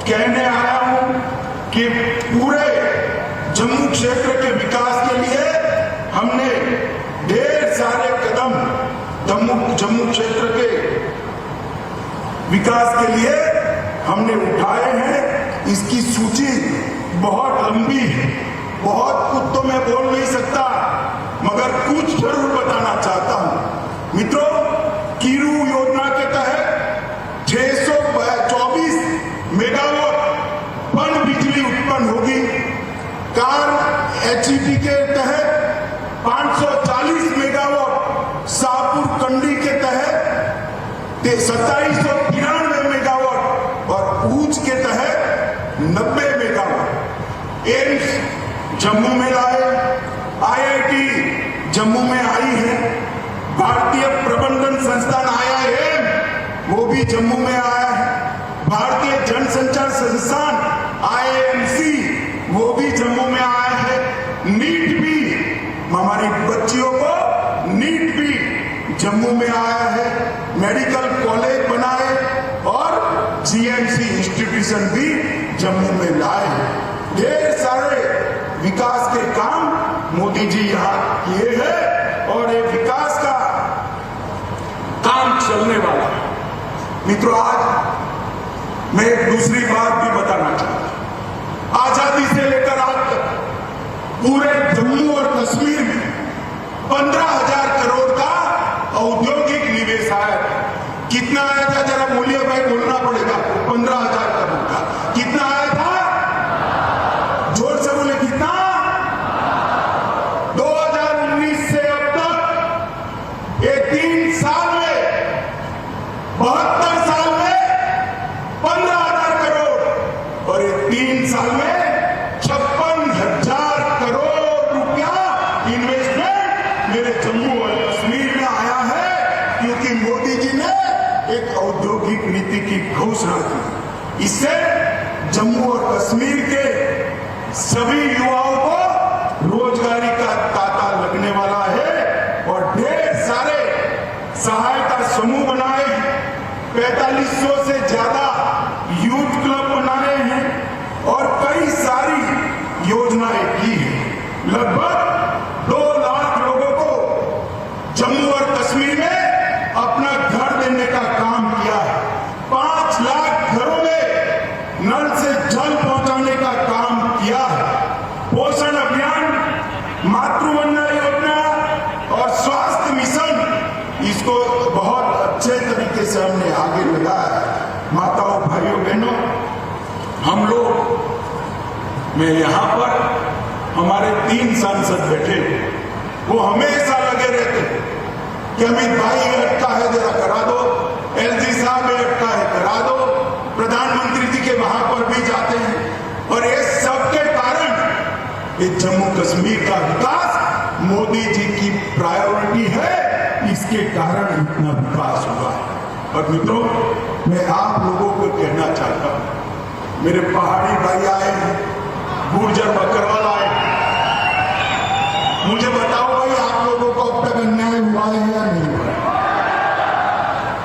कहने आया हूं कि पूरे जम्मू क्षेत्र के विकास के लिए हमने ढेर सारे कदम जम्मू क्षेत्र के विकास के लिए हमने उठाए हैं। इसकी सूची बहुत लंबी है, बहुत कुछ तो मैं बोल नहीं सकता, मगर कुछ जरूर बताना चाहता हूं। मित्रों, कीरू योजना के तहत 624 मेगावाट पन बिजली उत्पन्न होगी। कार HED के तहत 540 मेगावाट 2793 मेगावाट और ऊंच के तहत 90 मेगावाट एम्स जम्मू में लाए, IIT जम्मू में आई है, भारतीय प्रबंधन संस्थान IIM वो भी जम्मू में आया है, भारतीय जनसंचार संस्थान IIMC वो भी जम्मू में आया है, नीट भी हमारी बच्चियों को नीट भी जम्मू में आया है, मेडिकल कॉलेज बनाए और GMC इंस्टीट्यूशन भी जम्मू में लाए हैं। ढेर सारे विकास के काम मोदी जी यहाँ किए हैं और ये विकास का काम चलने वाला है। मित्रों, आज मैं एक दूसरी बात भी बताना चाहता हूं। आजादी से लेकर आज तक पूरे जम्मू और कश्मीर में 15,000 करोड़ का औद्योगिक निवेश आया। कितना आया था जरा बोलिए भाई, बोलना पड़ेगा। 15,000 करोड़ का कितना आया था? जोर से बोले, कितना? 2019 से अब तक ये 3 साल में 72 साल में 15,000 करोड़ और ये 3 साल में 56,000 करोड़ रुपया इन्वेस्टमेंट मेरे जम्मू और कश्मीर में आया है, क्योंकि मोदी जी ने एक औद्योगिक नीति की घोषणा की। इससे जम्मू और कश्मीर के सभी युवाओं को रोजगारी का तांता लगने वाला है और ढेर सारे सहायता समूह बनाए हैं, 4500 से ज्यादा यूथ क्लब बनाए हैं और कई सारी योजनाएं की हैं। लगभग 2 लाख लोगों को जम्मू और कश्मीर में अपना घर देने का काम किया है। 5 लाख घरों में नल से जल पहुंचाने का काम किया है। पोषण अभियान, मातृवंदना योजना और स्वास्थ्य मिशन, इसको बहुत अच्छे तरीके से हमने आगे लगाया है। माताओं, भाइयों, बहनों, हम लोग मैं यहाँ पर हमारे 3 सांसद बैठे, वो हमेशा लगे रहते कि अमित भाई अटका है जरा करा दो, LG साहब में अटका है करा दो, प्रधानमंत्री जी के वहां पर भी जाते हैं और ये सबके कारण ये जम्मू कश्मीर का विकास मोदी जी की प्रायोरिटी है, इसके कारण इतना विकास हुआ है। और मित्रों, मैं आप लोगों को कहना चाहता हूं, मेरे पहाड़ी भाई आए हैं, गुर्जर बकरवाल आए, मुझे बताओ भाई, आप लोगों को अब तक अन्याय हुआ है या नहीं हुआ?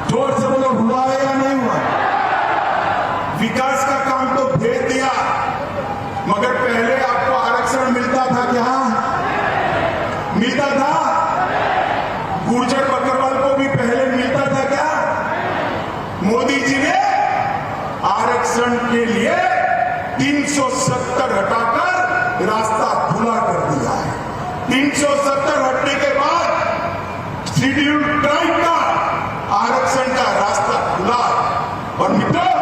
जोर से बोलो, हुआ है या नहीं हुआ? विकास का काम तो भेज दिया, मगर पहले आपको आरक्षण मिलता था क्या? मिलता था? गुर्जर बकरवाल को भी पहले मिलता था क्या? मोदी जी ने आरक्षण के लिए 370 हटाकर रास्ता खुला कर दिया है। 370 हटने के बाद शेड्यूल ट्राइब का आरक्षण का रास्ता खुला। और मित्रों,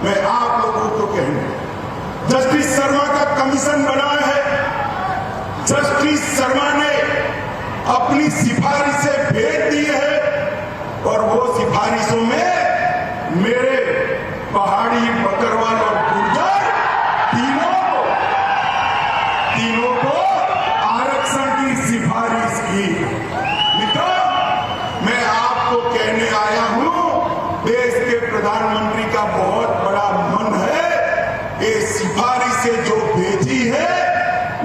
मैं आप लोगों को कहूं, जस्टिस शर्मा का कमीशन बना है, जस्टिस शर्मा ने अपनी सिफारिशें भेज दी है और वो सिफारिशों में मेरे पहाड़ी, बकरवाल और गुर्जर तीनों को आरक्षण की सिफारिश की। मित्रों, मैं आपको कहने आया हूं, देश के प्रधानमंत्री का बहुत बड़ा मन है, ये सिफारिशें जो भेजी है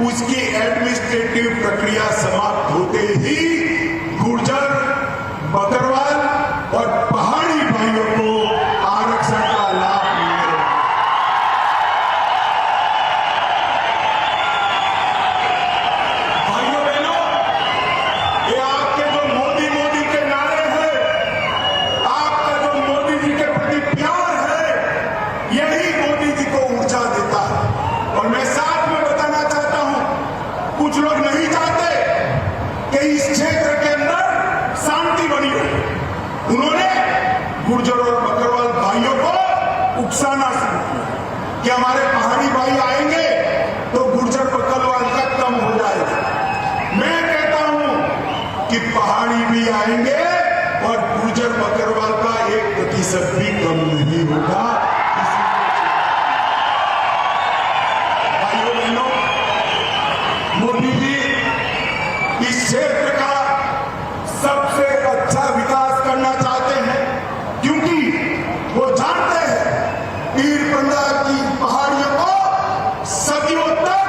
उसकी एडमिनिस्ट्रेटिव प्रक्रिया समाप्त होते ही गुर्जर, बकरवाल और पहाड़ी भाइयों को आरक्षण का लाभ मिलेगा। भाइयों बहनों, ये आपके जो मोदी के नारे हैं, आपका जो मोदी जी के प्रति प्यार है, यही मोदी जी को ऊर्जा देता है। और मैं साथ में बताना चाहता हूं, कुछ लोग नहीं चाहते कि इस क्षेत्र के अंदर शांति बनी रहे। उन्होंने गुर्जर और बकरवाल भाइयों को उकसाना शुरू किया कि हमारे पहाड़ी भाई आएंगे तो गुर्जर बकरवाल का कम हो जाएगा। मैं कहता हूं कि पहाड़ी भी आएंगे और गुर्जर गुर्जर बकरवाल का 1% भी कम नहीं होगा। भाइयों बहनों, मोदी जी इस क्षेत्र का सबसे अच्छा विकास करना चाहते हैं, क्योंकि वो जानते हैं पीर पंजाब की पहाड़ियों को सदियों तक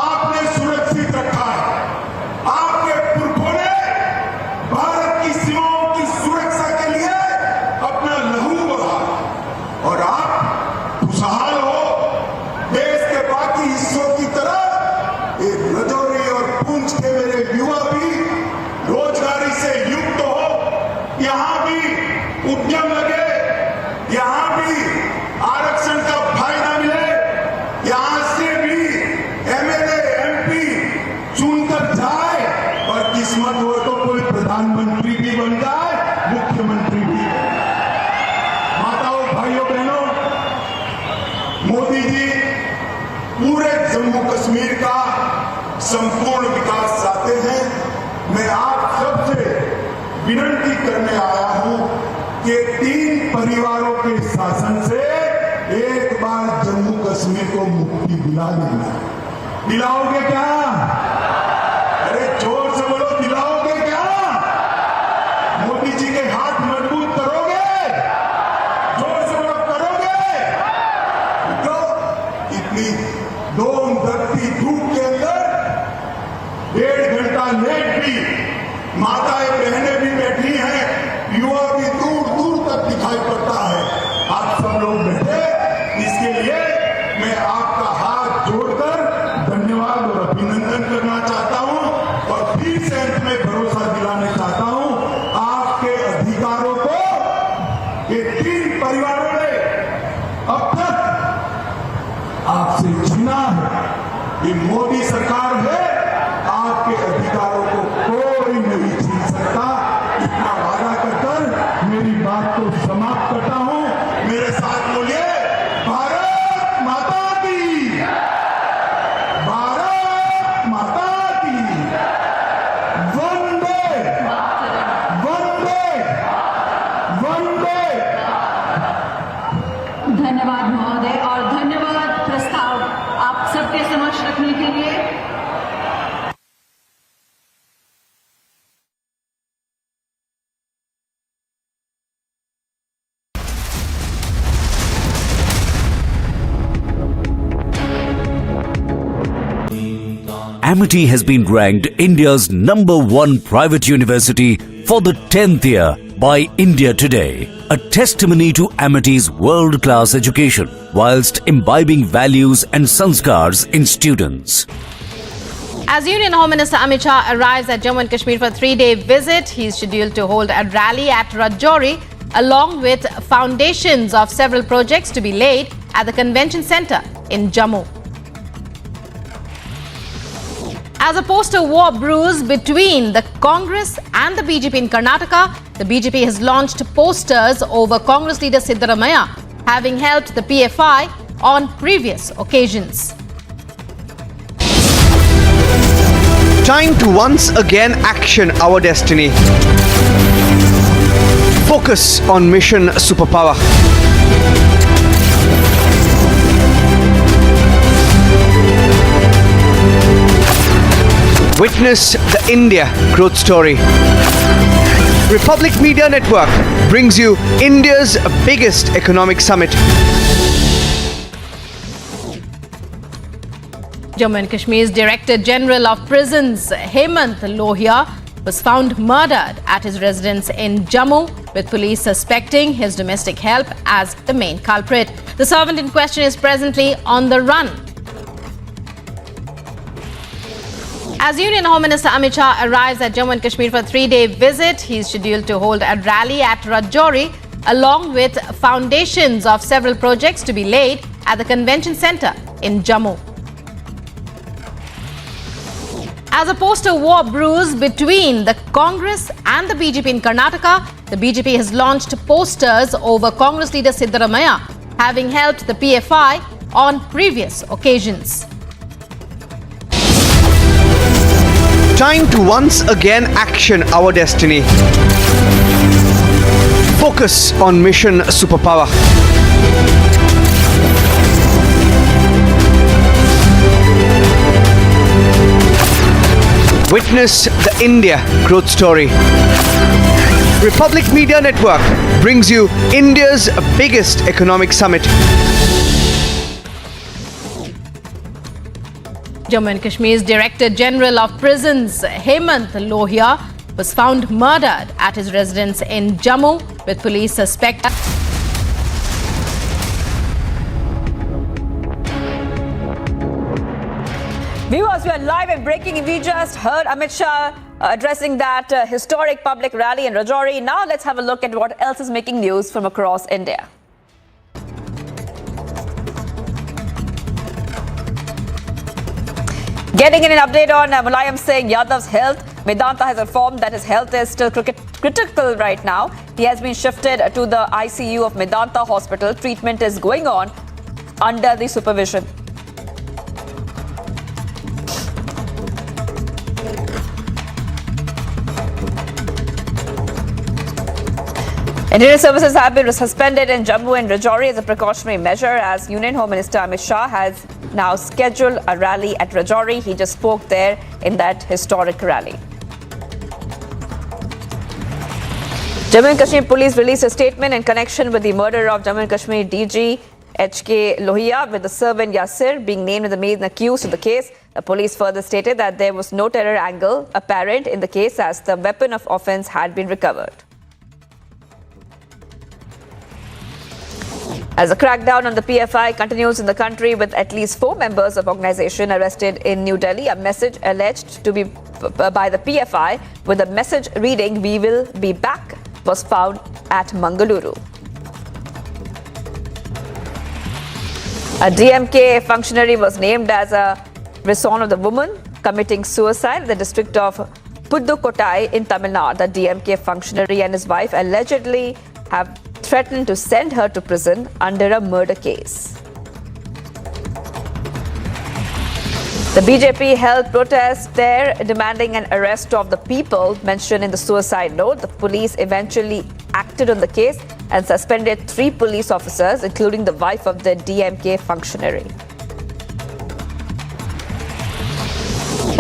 आपने सुरक्षित रखा है। आपके पुरखों ने भारत की सीमाओं की सुरक्षा के लिए अपना लहू बहा, और आप खुशहाल हो। देश के बाकी हिस्सों की तरह एक रजौरी और पुंछ के मेरे युवा भी रोजगारी से युक्त हो, यहाँ भी उद्यम लगे, यहाँ भी आरक्षण का फायदा मिले, यहाँ से भी एमएलए एमपी चुनकर जाए, और किस्मत हो तो कोई प्रधानमंत्री भी बन जाए, मुख्यमंत्री भी। माताओं, भाइयों बहनों, मोदी जी पूरे जम्मू कश्मीर का संपूर्ण विकास चाहते हैं। मैं आप सबसे विनती करने आया हूं कि 3 परिवारों के शासन से एक बार जम्मू कश्मीर को मुक्ति दिला देना। दिलाओगे क्या? अरे जोर से बोलो, दिलाओगे क्या? मोदी जी के हाथ मजबूत करोगे? जोर से बोलो, करोगे? तो इतनी दोन धरती धूप के अंदर 1.5 घंटा लेट भी माताएं बहनें भी बैठी हैं, युवा भी दूर दूर तक दिखाई पड़ता है। आप सब लोग बैठे, इसके लिए मैं आपका हाथ जोड़कर धन्यवाद और अभिनंदन करना चाहता हूं, और फिर से अंत में भरोसा दिलाना चाहता हूं आपके अधिकारों को। ये 3 परिवारों ने अब तक आपसे छीना है। ये मोदी सरकार है, आपके अधिकारों को कोई नहीं छीन सकता। इतना वादा कर मेरी बात को समाप्त करता हूं। मेरे साथ बोलिए, भारत माता की, भारत माता की, वंदे वंदे वंदे। धन्यवाद महोदय, और धन्यवाद प्रस्ताव आप सबके समक्ष रखने के लिए। Amity has been ranked India's #1 private university for the 10th year by India Today, a testimony to Amity's world-class education whilst imbibing values and sanskars in students. As Union Home Minister Amit Shah arrives at Jammu and Kashmir for a 3-day visit, he is scheduled to hold a rally at Rajouri along with foundations of several projects to be laid at the convention centre in Jammu. As a poster war brews between the Congress and the BJP in Karnataka, the BJP has launched posters over Congress leader Siddaramaiah having helped the PFI on previous occasions. Time to once again action our destiny. Focus on mission superpower. Witness the India growth story. Republic Media Network brings you India's biggest economic summit. Jammu and Kashmir's Director General of Prisons, Hemant Lohia, was found murdered at his residence in Jammu, with police suspecting his domestic help as the main culprit. The servant in question is presently on the run. As Union Home Minister Amit Shah arrives at Jammu and Kashmir for a 3-day visit, he is scheduled to hold a rally at Rajouri along with foundations of several projects to be laid at the convention centre in Jammu. As a poster war brews between the Congress and the BJP in Karnataka, the BJP has launched posters over Congress leader Siddaramaiah having helped the PFI on previous occasions. Time to once again action our destiny. Focus on mission superpower. Witness the India growth story. Republic Media Network brings you India's biggest economic summit. Jammu and Kashmir's Director General of Prisons, Hemant Lohia, was found murdered at his residence in Jammu, with police suspecting. Viewers, we are live and breaking. We just heard Amit Shah addressing that historic public rally in Rajouri. Now let's have a look at what else is making news from across India. Getting in an update on Mulayam Singh Yadav's health. Medanta has informed that his health is still critical right now. He has been shifted to the ICU of Medanta Hospital. Treatment is going on under the supervision. Internet services have been suspended in Jammu and Rajouri as a precautionary measure, as Union Home Minister Amit Shah has now scheduled a rally at Rajouri. He just spoke there in that historic rally. Jammu and Kashmir Police released a statement in connection with the murder of Jammu and Kashmir DG H.K. Lohia, with the servant Yasir being named as the main accused in the case. The police further stated that there was no terror angle apparent in the case, as the weapon of offence had been recovered. As the crackdown on the PFI continues in the country, with at least 4 members of organization arrested in New Delhi, a message alleged to be by the PFI with a message reading "We will be back" was found at Mangaluru. A DMK functionary was named as a raison of the woman committing suicide in the district of Pudukkottai in Tamil Nadu. The DMK functionary and his wife allegedly have threatened to send her to prison under a murder case. The BJP held protests there demanding an arrest of the people mentioned in the suicide note. The police eventually acted on the case and suspended 3 police officers, including the wife of the DMK functionary.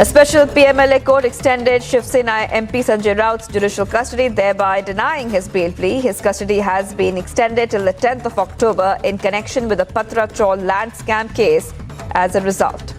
A special PMLA court extended Shiv Sena MP Sanjay Raut's judicial custody, thereby denying his bail plea. His custody has been extended till the 10th of October in connection with the Patra Chaul land scam case as a result.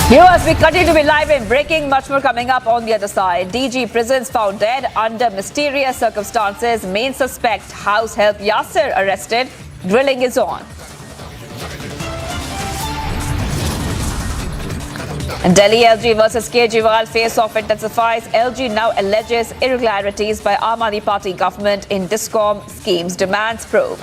Viewers, we continue to be live and breaking. Much more coming up on the other side. DG Prisons found dead under mysterious circumstances. Main suspect, house help Yasir, arrested. Drilling is on. And Delhi LG versus Kejriwal face-off intensifies. LG now alleges irregularities by Aam Aadmi Party government in Discom schemes. Demands probe.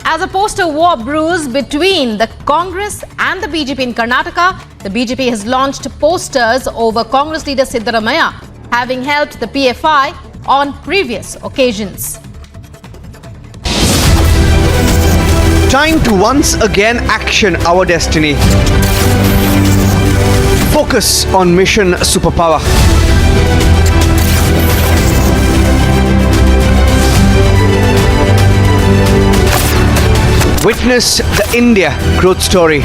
As a poster war brews between the Congress and the BJP in Karnataka, the BJP has launched posters over Congress leader Siddaramaiah having helped the PFI on previous occasions. Time to once again action our destiny. Focus on mission superpower. Witness the India growth story.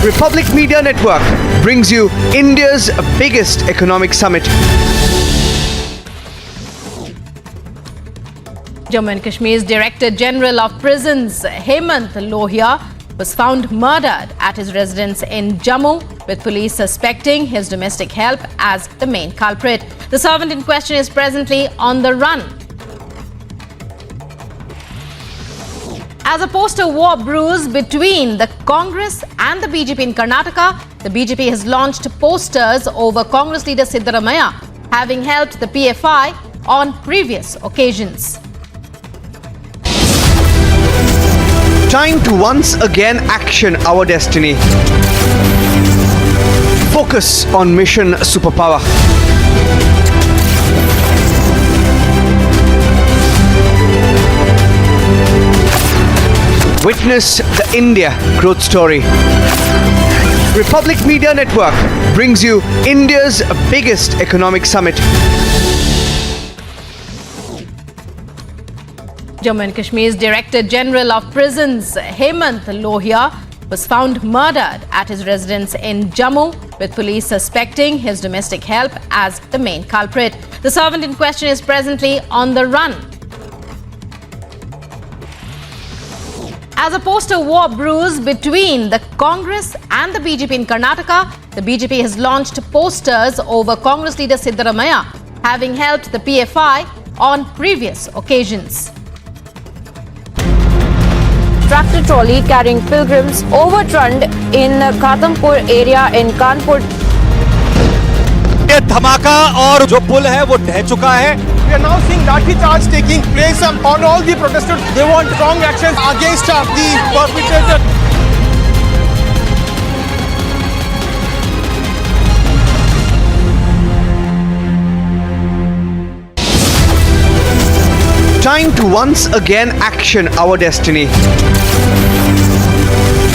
Republic Media Network brings you India's biggest economic summit. Jammu and Kashmir's Director General of Prisons, Hemant Lohia, was found murdered at his residence in Jammu, with police suspecting his domestic help as the main culprit. The servant in question is presently on the run. As a poster war brews between the Congress and the BJP in Karnataka, the BJP has launched posters over Congress leader Siddaramaiah having helped the PFI on previous occasions. Time to once again action our destiny. Focus on mission superpower. Witness the India growth story. Republic Media Network brings you India's biggest economic summit. Jammu and Kashmir's Director General of Prisons, Hemant Lohia, was found murdered at his residence in Jammu, with police suspecting his domestic help as the main culprit. The servant in question is presently on the run. As a poster war brews between the Congress and the BJP in Karnataka, the BJP has launched posters over Congress leader Siddaramaiah having helped the PFI on previous occasions. Tractor trolley carrying pilgrims overturned in Khatampur area in Kanpur. ये धमाका और जो पुल है वो ढह चुका है. We are now seeing lathi charge taking place on all the protesters. They want strong action against the perpetrator. Time to once again action our destiny.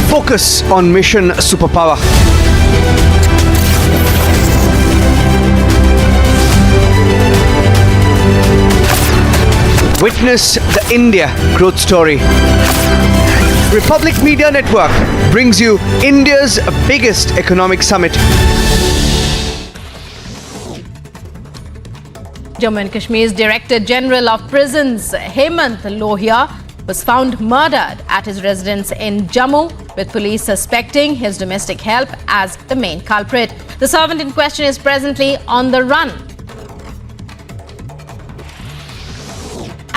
Focus on mission superpower. Witness the India growth story. Republic Media Network brings you India's biggest economic summit. Jammu and Kashmir's Director General of Prisons, Hemant Lohia, was found murdered at his residence in Jammu, with police suspecting his domestic help as the main culprit. The servant in question is presently on the run.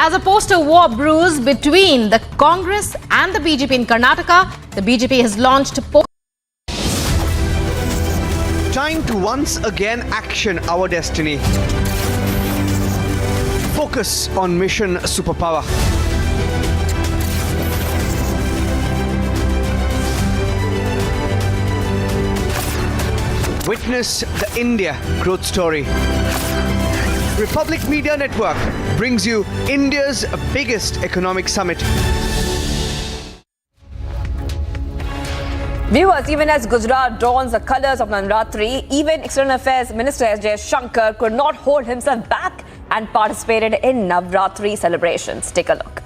As a poster war brews between the Congress and the BJP in Karnataka, the BJP has launched Time to once again action our destiny. Focus on mission superpower. Witness the India growth story. Republic Media Network brings you India's biggest economic summit. Viewers, even as Gujarat dons the colours of Navratri, even External Affairs Minister S.J. Shankar could not hold himself back and participated in Navratri celebrations. Take a look.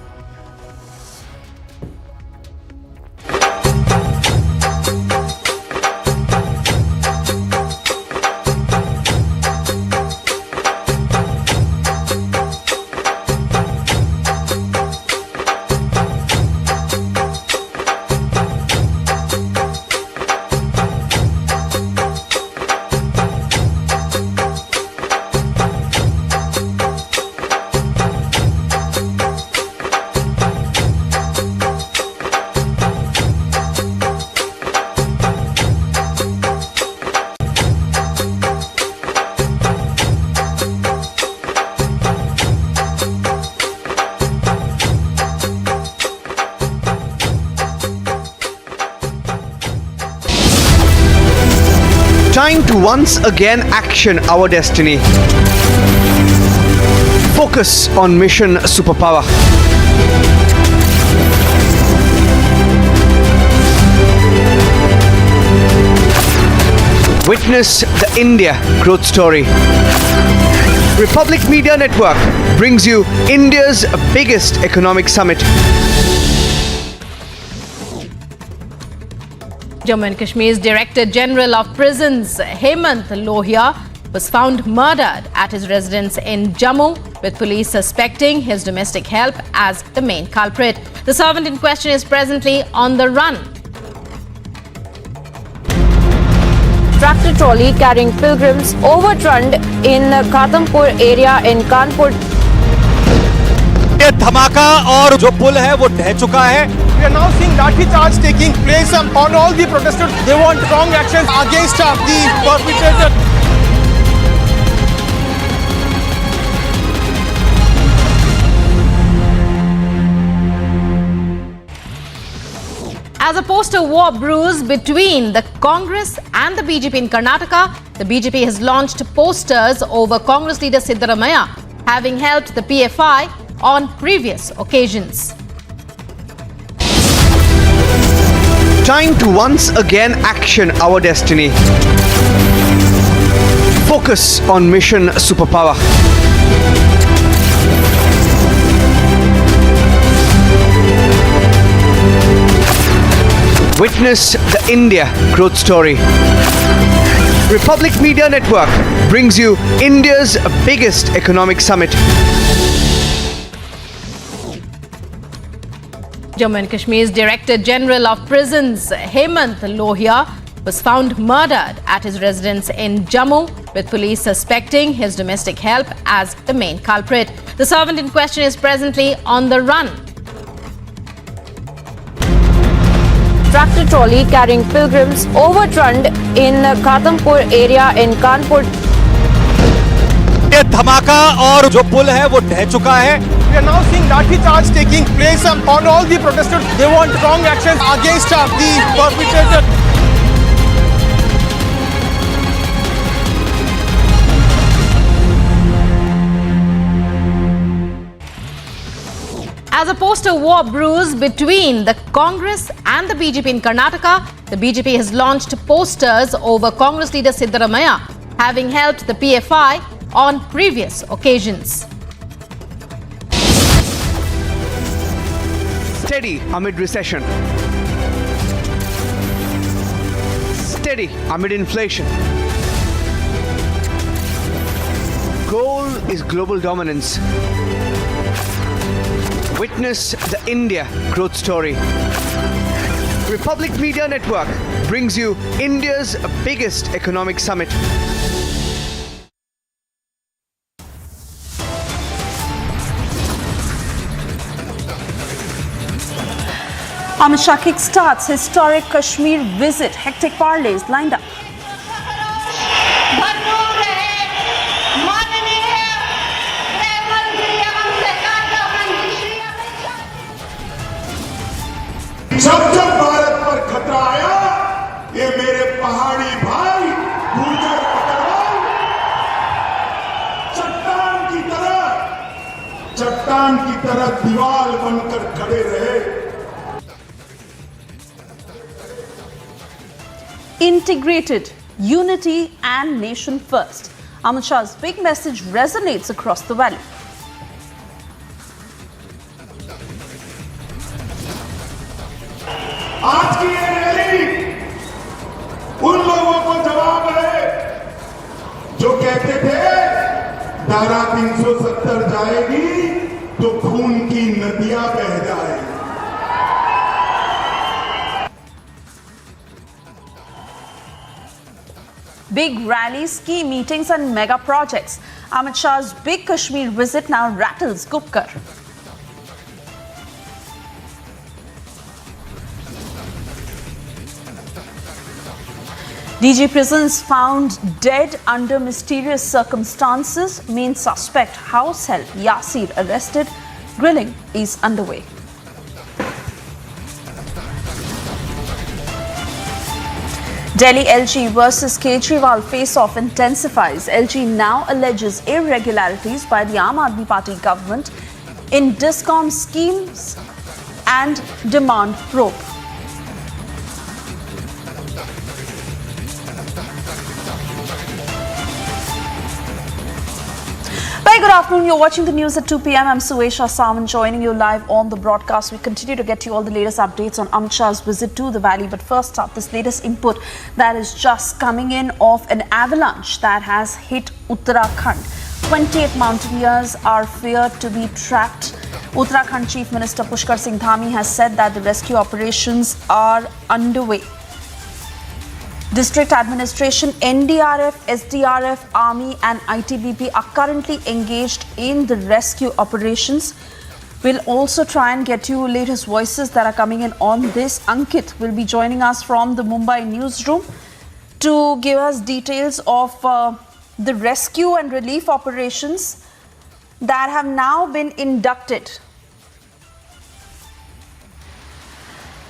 Time to once again action our destiny. Focus on mission superpower. Witness the India growth story. Republic Media Network brings you India's biggest economic summit. Jammu and Kashmir's Director General of Prisons, Hemant Lohia, was found murdered at his residence in Jammu, with police suspecting his domestic help as the main culprit. The servant in question is presently on the run. Tractor trolley carrying pilgrims overturned in Khatampur area in Kanpur. ये धमाका और जो पुल है वो ढह चुका है. We are now seeing lathi charge taking place on all the protesters. They want strong action against the perpetrator. As a poster war brews between the Congress and the BJP in Karnataka, the BJP has launched posters over Congress leader Siddaramaiah, having helped the PFI on previous occasions. Time to once again action our destiny. Focus on mission superpower. Witness the India growth story. Republic Media Network brings you India's biggest economic summit. Jammu and Kashmir's Director General of Prisons, Hemant Lohia, was found murdered at his residence in Jammu, with police suspecting his domestic help as the main culprit. The servant in question is presently on the run. Tractor trolley carrying pilgrims overturned in Khatampur area in Kanpur. ये धमाका और जो पुल है वो ढह चुका है. We are now seeing lathi charge taking place on all the protesters. They want strong action against the perpetrator. As a poster war brews between the Congress and the BJP in Karnataka, the BJP has launched posters over Congress leader Siddaramaiah, having helped the PFI on previous occasions. Steady amid recession. Steady amid inflation. Goal is global dominance. Witness the India growth story. Republic Media Network brings you India's biggest economic summit. Amit Shah kickstarts historic Kashmir visit. Hectic parlays lined up. जब जब भारत पर खतरा आया, ये मेरे पहाड़ी भाई गुर्जर पकड़वाओ, चट्टान की तरह दीवार बनकर खड़े रहे. Integrated, unity and nation first. Amit Shah's big message resonates across the valley. आज की ये रैली उन लोगों को जवाब है जो कहते थे धारा 370 जाएगी तो खून की नदियां बह जाएगी. Big rallies, key meetings and mega projects. Amit Shah's big Kashmir visit now rattles Gupkar. DG Prisons found dead under mysterious circumstances. Main suspect, house help Yasir, arrested. Grilling is underway. Delhi LG versus Kejriwal face-off intensifies. LG now alleges irregularities by the Aam Aadmi Party government in DISCOM schemes and demand probe. Very good afternoon. You're watching the news at 2 p.m. I'm Suesha Saman joining you live on the broadcast. We continue to get you all the latest updates on Amit Shah's visit to the valley. But first up, this latest input that is just coming in of an avalanche that has hit Uttarakhand. 28 mountaineers are feared to be trapped. Uttarakhand Chief Minister Pushkar Singh Dhami has said that the rescue operations are underway. District Administration, NDRF, SDRF, Army and ITBP are currently engaged in the rescue operations. We'll also try and get you latest voices that are coming in on this. Ankit will be joining us from the Mumbai newsroom to give us details of the rescue and relief operations that have now been inducted.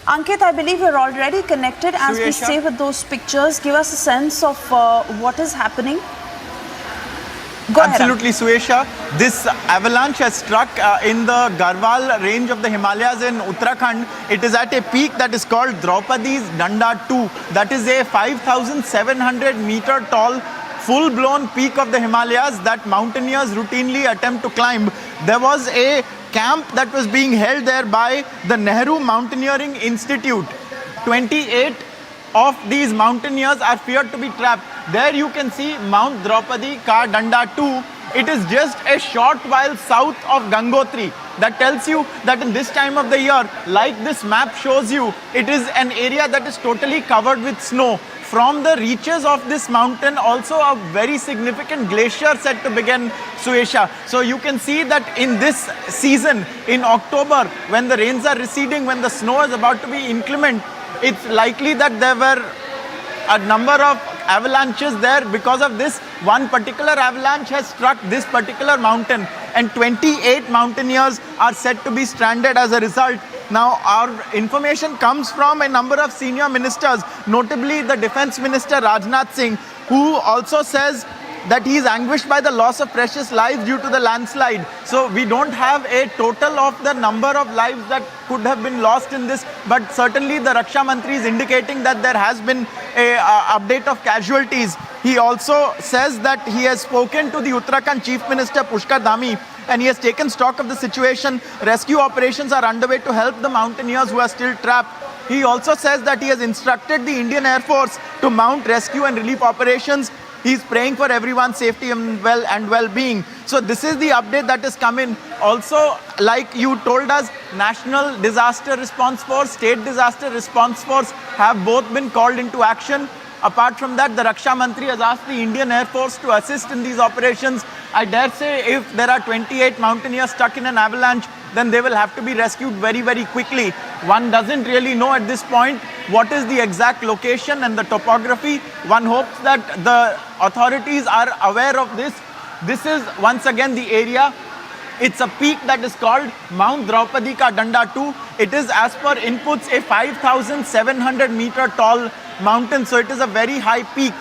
Ankit, I believe you're already connected. As we stay with those pictures, give us a sense of what is happening. Go Absolutely, Suesha. This avalanche has struck in the Garhwal range of the Himalayas in Uttarakhand. It is at a peak that is called Draupadi's Danda 2. That is a 5,700 meter tall full-blown peak of the Himalayas that mountaineers routinely attempt to climb. There was a camp that was being held there by the Nehru Mountaineering Institute. 28 of these mountaineers are feared to be trapped. There you can see Mount Draupadi Ka Danda 2. It is just a short while south of Gangotri. That tells you that in this time of the year, like this map shows you, it is an area that is totally covered with snow. From the reaches of this mountain, also a very significant glacier set to begin, Suesha. So you can see that in this season, in October, when the rains are receding, when the snow is about to be inclement, it's likely that there were a number of avalanches there. Because of this, one particular avalanche has struck this particular mountain and 28 mountaineers are said to be stranded as a result. Now, our information comes from a number of senior ministers, notably the Defence Minister Rajnath Singh, who also says that he is anguished by the loss of precious lives due to the landslide. So we don't have a total of the number of lives that could have been lost in this, but certainly the Raksha Mantri is indicating that there has been a update of casualties. He also says that he has spoken to the Uttarakhand Chief Minister Pushkar Dhami and he has taken stock of the situation. Rescue operations are underway to help the mountaineers who are still trapped. He also says that he has instructed the Indian Air Force to mount rescue and relief operations. He's praying for everyone's safety and well-being. So this is the update that has come in. Also, like you told us, National Disaster Response Force, State Disaster Response Force have both been called into action. Apart from that, the Raksha Mantri has asked the Indian Air Force to assist in these operations. I dare say if there are 28 mountaineers stuck in an avalanche, then they will have to be rescued very, very quickly. One doesn't really know at this point what is the exact location and the topography. One hopes that the authorities are aware of this. This is once again the area. It's a peak that is called Mount Draupadi Ka Danda 2. It is, as per inputs, a 5,700 meter tall mountain. So it is a very high peak.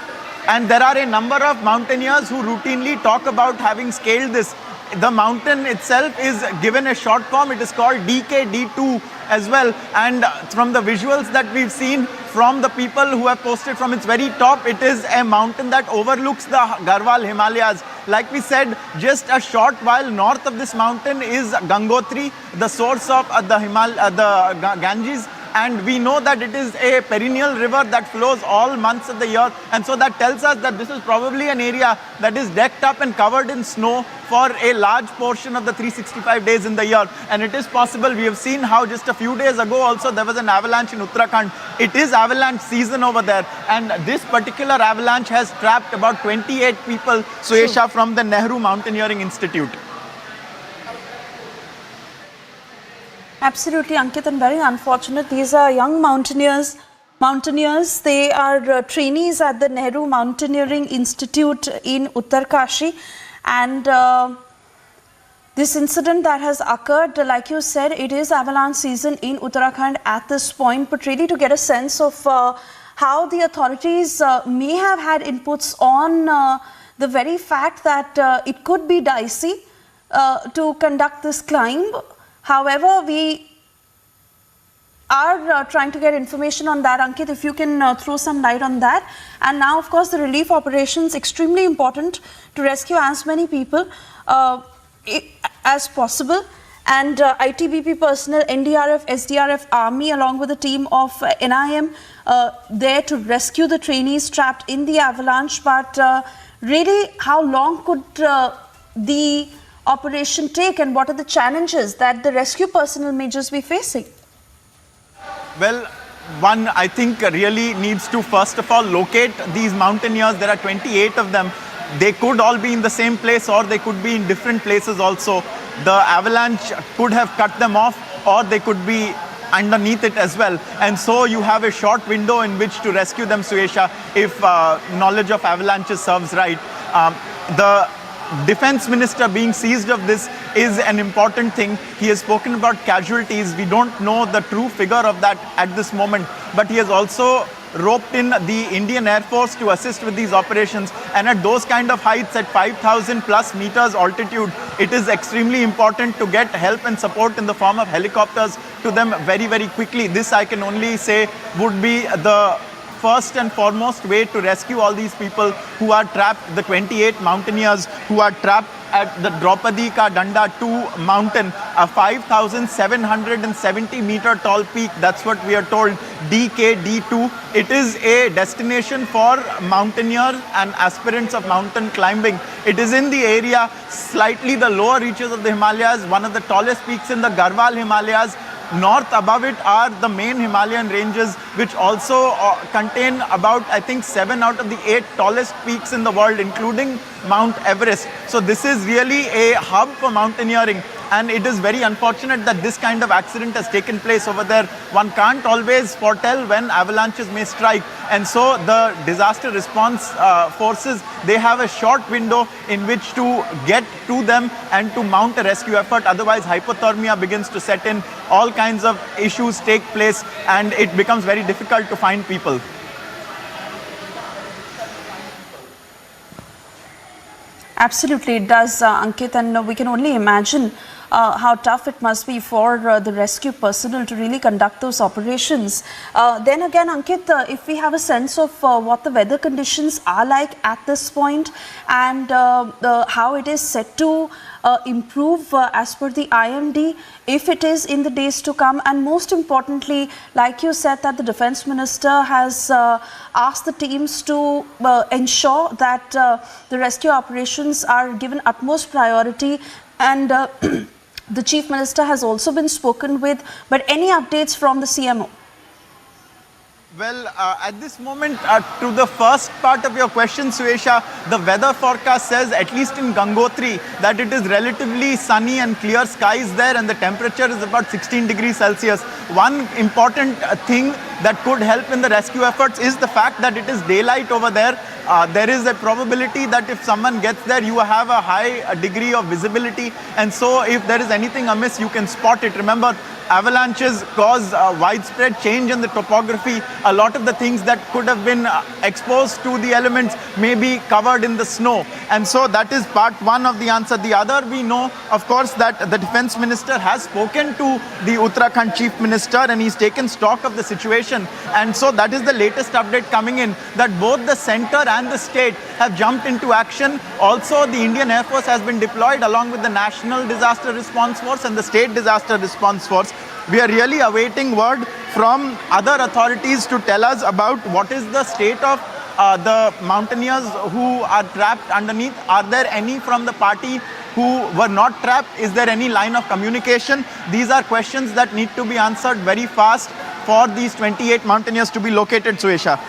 And there are a number of mountaineers who routinely talk about having scaled this. The mountain itself is given a short form. It is called DKD2 as well. And from the visuals that we've seen from the people who have posted from its very top, it is a mountain that overlooks the Garhwal Himalayas. Like we said, just a short while north of this mountain is Gangotri, the source of the Ganges. And we know that it is a perennial river that flows all months of the year. And so that tells us that this is probably an area that is decked up and covered in snow for a large portion of the 365 days in the year. And it is possible. We have seen how just a few days ago also there was an avalanche in Uttarakhand. It is avalanche season over there. And this particular avalanche has trapped about 28 people, Suesha, from the Nehru Mountaineering Institute. Absolutely, Ankit, and very unfortunate. These are young mountaineers. They are trainees at the Nehru Mountaineering Institute in Uttarkashi. And this incident that has occurred, like you said, it is avalanche season in Uttarakhand at this point. But really to get a sense of how the authorities may have had inputs on the very fact that it could be dicey to conduct this climb. However, we are trying to get information on that. Ankit, if you can throw some light on that. And now, of course, the relief operations, extremely important to rescue as many people as possible. And ITBP personnel, NDRF, SDRF, Army, along with a team of NIM there to rescue the trainees trapped in the avalanche. But really, how long could the operation take, and what are the challenges that the rescue personnel may just be facing? Well, one, I think, really needs to first of all locate these mountaineers. There are 28 of them. They could all be in the same place or they could be in different places also. The avalanche could have cut them off or they could be underneath it as well. And so you have a short window in which to rescue them, Suesha, if knowledge of avalanches serves right. The defense minister being seized of this is an important thing. He has spoken about casualties. We don't know the true figure of that at this moment, but he has also roped in the Indian Air Force to assist with these operations. And at those kind of heights, at 5,000 plus meters altitude, it is extremely important to get help and support in the form of helicopters to them very, very quickly. This, I can only say, would be the first and foremost way to rescue all these people who are trapped, the 28 mountaineers who are trapped at the Draupadi Ka Danda 2 mountain, a 5,770 meter tall peak. That's what we are told, DKD2. It is a destination for mountaineers and aspirants of mountain climbing. It is in the area, slightly the lower reaches of the Himalayas, one of the tallest peaks in the Garhwal Himalayas. North above it are the main Himalayan ranges, which also contain about, I think, 7 out of the 8 tallest peaks in the world, including Mount Everest. So this is really a hub for mountaineering. And it is very unfortunate that this kind of accident has taken place over there. One can't always foretell when avalanches may strike. And so the disaster response forces, they have a short window in which to get to them and to mount a rescue effort. Otherwise, hypothermia begins to set in. All kinds of issues take place and it becomes very difficult to find people. Absolutely, it does, Ankit, and we can only imagine how tough it must be for the rescue personnel to really conduct those operations. Then again, Ankit, if we have a sense of what the weather conditions are like at this point and how it is set to improve as per the IMD, if it is in the days to come, and most importantly, like you said, that the defense minister has asked the teams to ensure that the rescue operations are given utmost priority, and the chief minister has also been spoken with. But any updates from the CMO? Well, at this moment, to the first part of your question, Suesha, the weather forecast says, at least in Gangotri, that it is relatively sunny and clear skies there, and the temperature is about 16 degrees Celsius. One important thing that could help in the rescue efforts is the fact that it is daylight over there. There is a probability that if someone gets there, you have a high degree of visibility, and so if there is anything amiss, you can spot it. Remember, avalanches cause widespread change in the topography. A lot of the things that could have been exposed to the elements may be covered in the snow, and so that is part one of the answer. The other, we know, of course, that the defense minister has spoken to the Uttarakhand chief minister and he's taken stock of the situation, and so that is the latest update coming in, that both the center and the state have jumped into action. Also, the Indian Air Force has been deployed along with the National Disaster Response Force and the State Disaster Response Force. We are really awaiting word from other authorities to tell us about what is the state of the mountaineers who are trapped underneath. Are there any from the party who were not trapped? Is there any line of communication? These are questions that need to be answered very fast for these 28 mountaineers to be located, Suesha.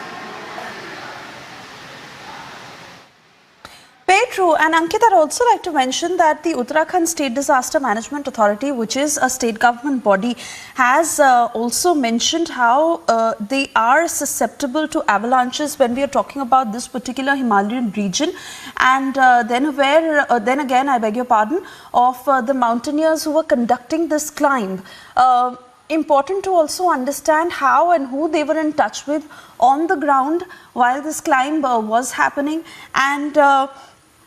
Very true. And Ankit, I'd also like to mention that the Uttarakhand State Disaster Management Authority, which is a state government body, has also mentioned how they are susceptible to avalanches when we are talking about this particular Himalayan region. And then again, I beg your pardon, of the mountaineers who were conducting this climb. Important to also understand how and who they were in touch with on the ground while this climb was happening. And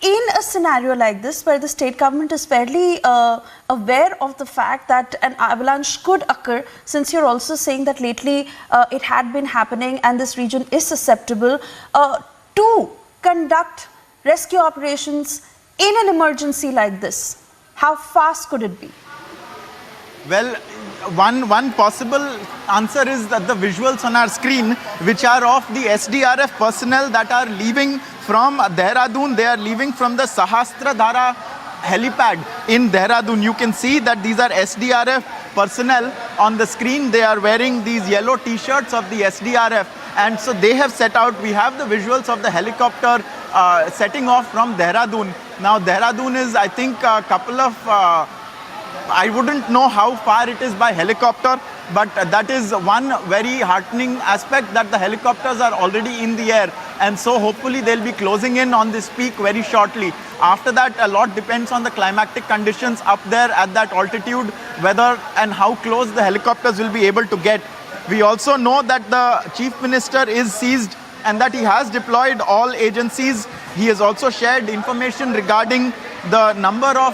in a scenario like this, where the state government is fairly aware of the fact that an avalanche could occur, since you're also saying that lately it had been happening and this region is susceptible, to conduct rescue operations in an emergency like this, how fast could it be? Well, one possible answer is that the visuals on our screen, which are of the SDRF personnel that are leaving from Dehradun. They are leaving from the Sahasradhara helipad in Dehradun. You can see that these are SDRF personnel on the screen. They are wearing these yellow t-shirts of the SDRF, and so they have set out. We have the visuals of the helicopter setting off from Dehradun. Now Dehradun is, I think, a couple of I wouldn't know how far it is by helicopter, but that is one very heartening aspect, that the helicopters are already in the air. and so hopefully they'll be closing in on this peak very shortly. After that, a lot depends on the climatic conditions up there at that altitude, whether and how close the helicopters will be able to get. We also know that the Chief Minister is seized and that he has deployed all agencies. He has also shared information regarding the number of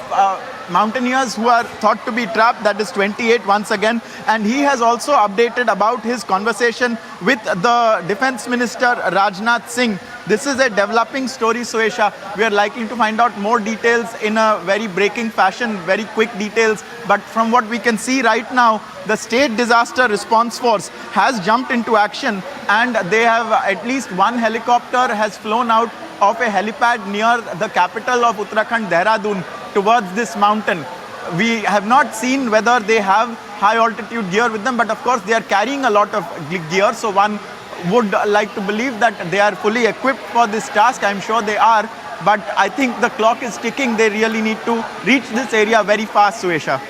mountaineers who are thought to be trapped, that is 28 once again, and he has also updated about his conversation with the Defence Minister Rajnath Singh. This is a developing story, Suesha. We are likely to find out more details in a very breaking fashion, very quick details, but from what we can see right now, the State Disaster Response Force has jumped into action, and they have at least one helicopter has flown out of a helipad near the capital of Uttarakhand, Dehradun, towards this mountain. We have not seen whether they have high altitude gear with them, but of course they are carrying a lot of gear, so one would like to believe that they are fully equipped for this task. I'm sure they are, but I think the clock is ticking. They really need to reach this area very fast, Suesha.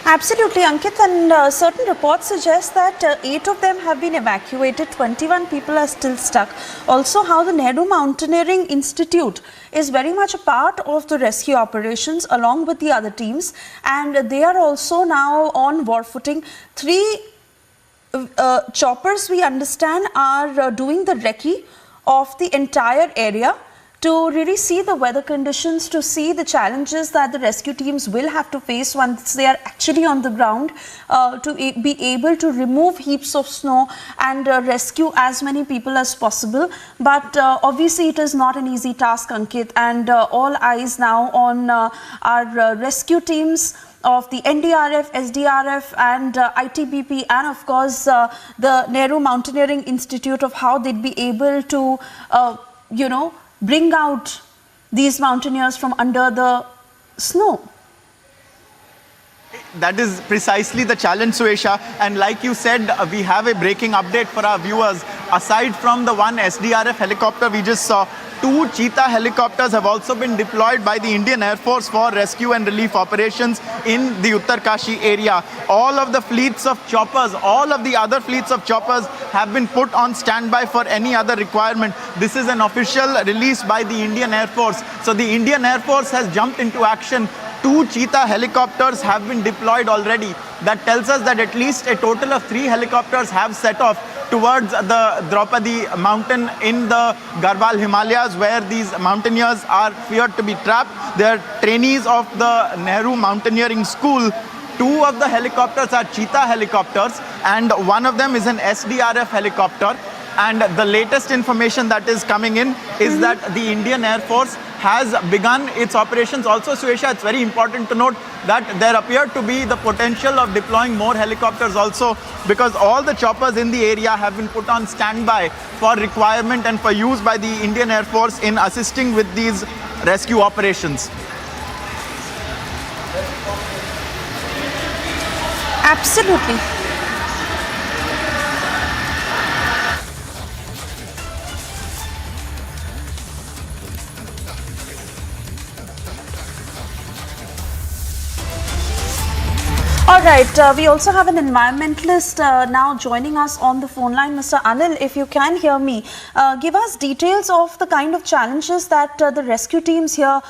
Absolutely, Ankit, and certain reports suggest that 8 of them have been evacuated, 21 people are still stuck. Also, how the Nehru Mountaineering Institute is very much a part of the rescue operations along with the other teams, and they are also now on war footing. 3 choppers, we understand, are doing the recce of the entire area to really see the weather conditions, to see the challenges that the rescue teams will have to face once they are actually on the ground, to be able to remove heaps of snow and rescue as many people as possible. But obviously it is not an easy task, Ankit, and all eyes now on our rescue teams of the NDRF, SDRF and ITBP, and of course the Nehru Mountaineering Institute, of how they'd be able to, bring out these mountaineers from under the snow. That is precisely the challenge, Suesha. And like you said, we have a breaking update for our viewers. Aside from the one SDRF helicopter we just saw, 2 Cheetah helicopters have also been deployed by the Indian Air Force for rescue and relief operations in the Uttarkashi area. All of the fleets of choppers, all of the other fleets of choppers have been put on standby for any other requirement. This is an official release by the Indian Air Force. So the Indian Air Force has jumped into action. 2 Cheetah helicopters have been deployed already. That tells us that at least a total of 3 helicopters have set off towards the Draupadi mountain in the Garhwal Himalayas, where these mountaineers are feared to be trapped. They are trainees of the Nehru Mountaineering School. 2 of the helicopters are Cheetah helicopters and one of them is an SDRF helicopter. And the latest information that is coming in is that the Indian Air Force has begun its operations. Also, Suesha, it's very important to note that there appeared to be the potential of deploying more helicopters also, because all the choppers in the area have been put on standby for requirement and for use by the Indian Air Force in assisting with these rescue operations. Absolutely. All right, we also have an environmentalist now joining us on the phone line. Mr. Anil, if you can hear me, give us details of the kind of challenges that the rescue teams here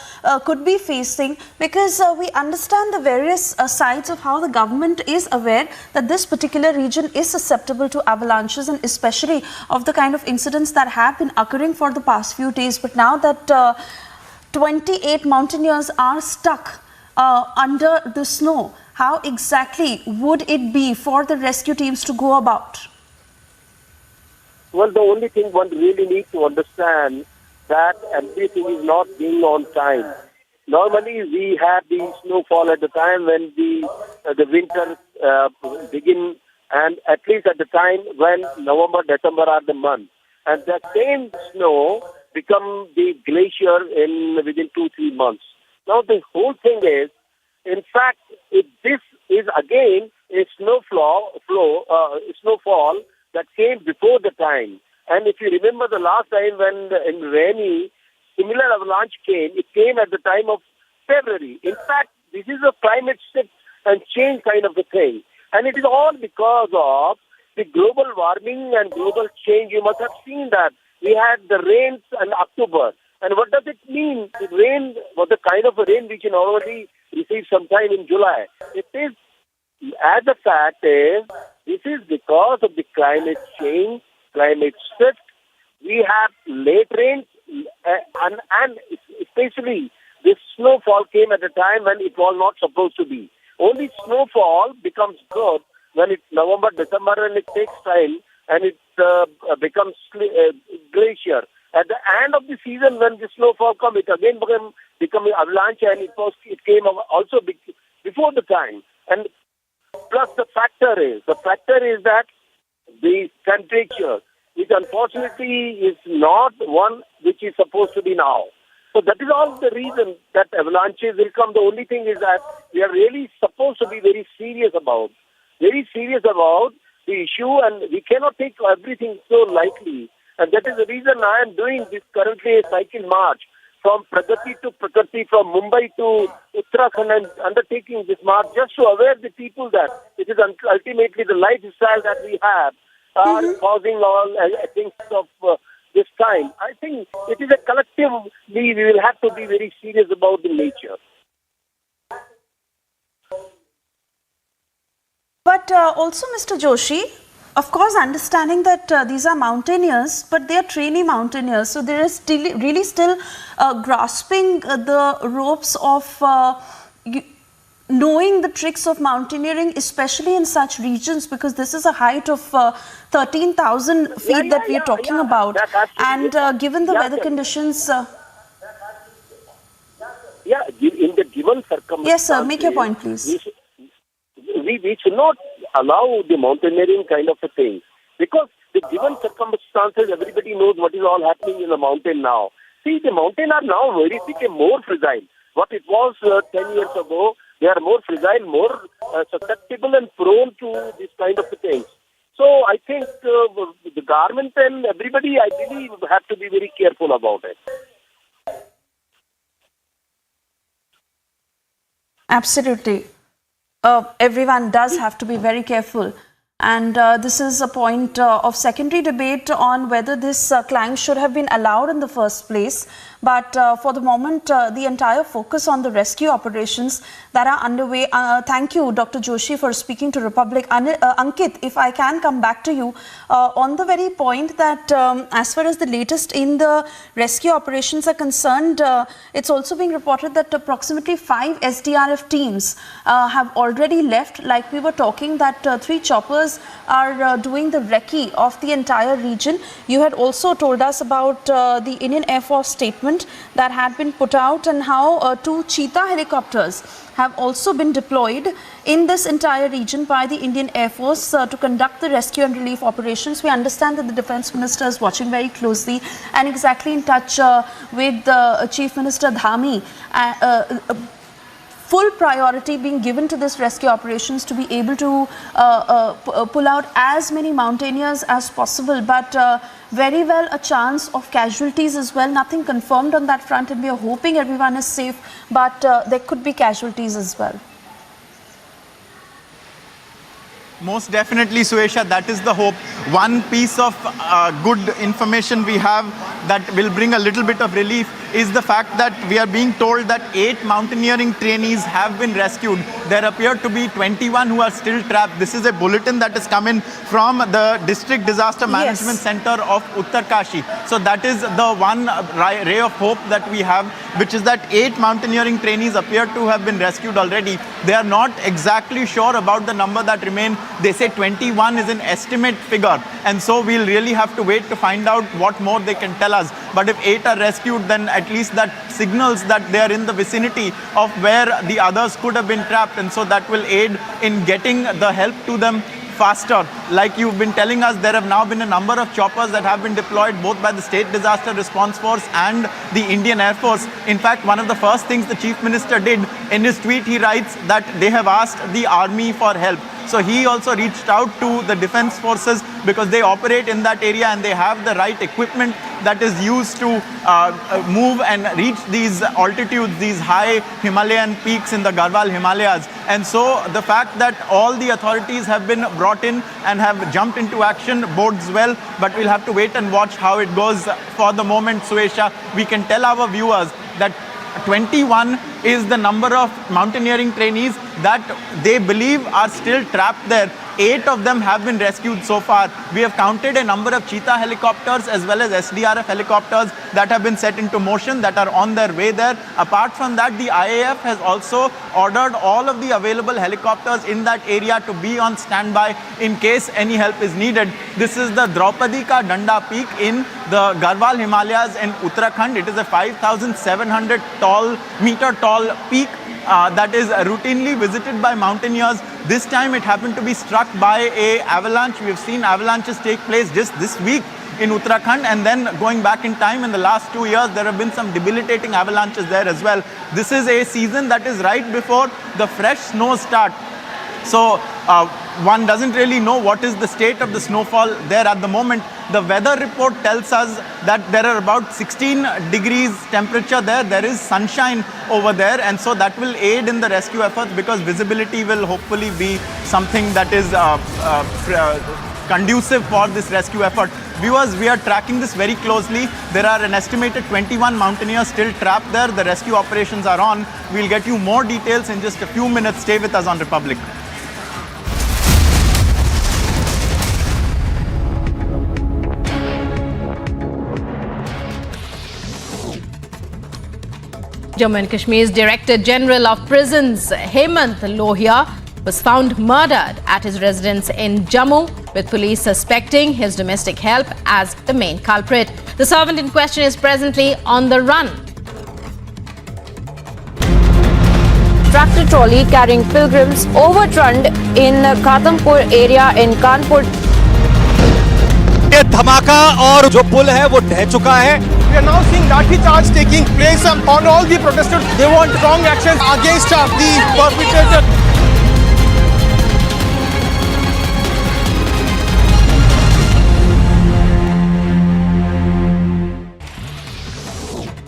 could be facing, because we understand the various sides of how the government is aware that this particular region is susceptible to avalanches, and especially of the kind of incidents that have been occurring for the past few days. But now that 28 mountaineers are stuck under the snow, how exactly would it be for the rescue teams to go about? Well, the only thing one really needs to understand that everything is not being on time. Normally, we have the snowfall at the time when the winter begin, and at least at the time when November, December are the months. And that same snow become the glacier within 2-3 months. Now, the whole thing is, in fact, if this is again a snowfall that came before the time. And if you remember the last time when in rainy, similar avalanche came, it came at the time of February. In fact, this is a climate shift and change kind of a thing. And it is all because of the global warming and global change, you must have seen that. We had the rains in October. And what does it mean? The rain was the kind of a rain which you normally receive sometime in July. It is, as a fact is, this is because of the climate change, climate shift. We have late rains and especially this snowfall came at a time when it was not supposed to be. Only snowfall becomes good when it's November, December, and it takes time and it becomes glacier. At the end of the season, when the snowfall comes, it again become avalanche, and it came also before the time. And plus the factor is that the temperature, which unfortunately is not one which is supposed to be now. So that is all the reason that avalanches will come. The only thing is that we are really supposed to be very serious about the issue, and we cannot take everything so lightly. And that is the reason I am doing this currently a cycle march from Pragati to Prakriti, from Mumbai to Uttarakhand, and undertaking this march just to aware the people that it is ultimately the lifestyle that we have are causing all things of this time. I think it is a collective, we will have to be very serious about the nature. But also, Mr. Joshi, of course, understanding that these are mountaineers, but they are trainee mountaineers. So there is really still grasping the ropes of knowing the tricks of mountaineering, especially in such regions, because this is a height of 13,000 feet that we are talking about. And given the weather conditions... in the given circumstances... Yes, sir. Make your point, please. We should not allow the mountaineering kind of a thing, because the given circumstances, everybody knows what is all happening in the mountain now. See, the mountain are now became more fragile. What it was 10 years ago, they are more fragile, more susceptible and prone to this kind of things. So I think the government and everybody, I believe, have to be very careful about it. Absolutely. Everyone does have to be very careful. And this is a point of secondary debate on whether this climb should have been allowed in the first place. But for the moment, the entire focus on the rescue operations that are underway. Thank you, Dr. Joshi, for speaking to Republic. Ankit, if I can come back to you on the very point that as far as the latest in the rescue operations are concerned, it's also being reported that approximately 5 SDRF teams have already left. Like we were talking, that 3 choppers are doing the recce of the entire region. You had also told us about the Indian Air Force statement that had been put out, and how 2 Cheetah helicopters have also been deployed in this entire region by the Indian Air Force to conduct the rescue and relief operations. We understand that the Defence Minister is watching very closely and exactly in touch with Chief Minister Dhami. Full priority being given to this rescue operations to be able to pull out as many mountaineers as possible, but very well a chance of casualties as well. Nothing confirmed on that front, and we are hoping everyone is safe, but there could be casualties as well. Most definitely, Suesha, that is the hope. One piece of good information we have that will bring a little bit of relief is the fact that we are being told that 8 mountaineering trainees have been rescued. There appear to be 21 who are still trapped. This is a bulletin that is coming from the District Disaster Management Center of Uttarkashi. So that is the one ray of hope that we have, which is that 8 mountaineering trainees appear to have been rescued already. They are not exactly sure about the number that remain. They say 21 is an estimate figure, and so we'll really have to wait to find out what more they can tell us. But if 8 are rescued, then at least that signals that they are in the vicinity of where the others could have been trapped, and so that will aid in getting the help to them faster. Like you've been telling us, there have now been a number of choppers that have been deployed both by the State Disaster Response Force and the Indian Air Force. In fact, one of the first things the Chief Minister did in his tweet, he writes that they have asked the army for help. So he also reached out to the defense forces because they operate in that area and they have the right equipment that is used to move and reach these altitudes, these high Himalayan peaks in the Garhwal Himalayas. And so the fact that all the authorities have been brought in and have jumped into action bodes well, but we'll have to wait and watch how it goes. For the moment, Suesha, we can tell our viewers that 21 is the number of mountaineering trainees that they believe are still trapped there. 8 of them have been rescued so far. We have counted a number of cheetah helicopters as well as SDRF helicopters that have been set into motion, that are on their way there. Apart from that, the IAF has also ordered all of the available helicopters in that area to be on standby in case any help is needed. This is the Draupadi Ka Danda peak in the Garhwal Himalayas in Uttarakhand. It is a 5,700 meter tall peak that is routinely visited by mountaineers. This time it happened to be struck by an avalanche. We have seen avalanches take place just this week in Uttarakhand, and then going back in time in the last 2 years there have been some debilitating avalanches there as well. This is a season that is right before the fresh snows start. So one doesn't really know what is the state of the snowfall there at the moment. The weather report tells us that there are about 16 degrees temperature there. There is sunshine over there, and so that will aid in the rescue efforts because visibility will hopefully be something that is conducive for this rescue effort. Viewers, we are tracking this very closely. There are an estimated 21 mountaineers still trapped there. The rescue operations are on. We'll get you more details in just a few minutes. Stay with us on Republic. Jammu and Kashmir's Director General of Prisons, Hemant Lohia, was found murdered at his residence in Jammu, with police suspecting his domestic help as the main culprit. The servant in question is presently on the run. Tractor trolley carrying pilgrims overturned in Khatampur area in Kanpur. ये धमाका और जो पुल है वो ढह चुका है. We are now seeing lathi charge taking place on all the protesters. They want strong action against the perpetrator.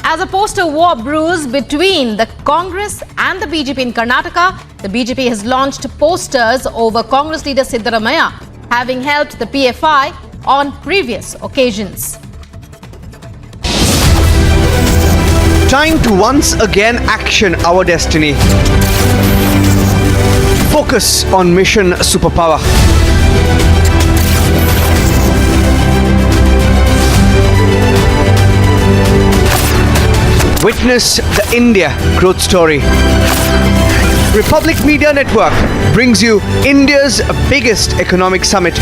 As a poster war brews between the Congress and the BJP in Karnataka, the BJP has launched posters over Congress leader Siddaramaiah, having helped the PFI on previous occasions. Time to once again action our destiny. Focus on mission superpower. Witness the India growth story. Republic Media Network brings you India's biggest economic summit.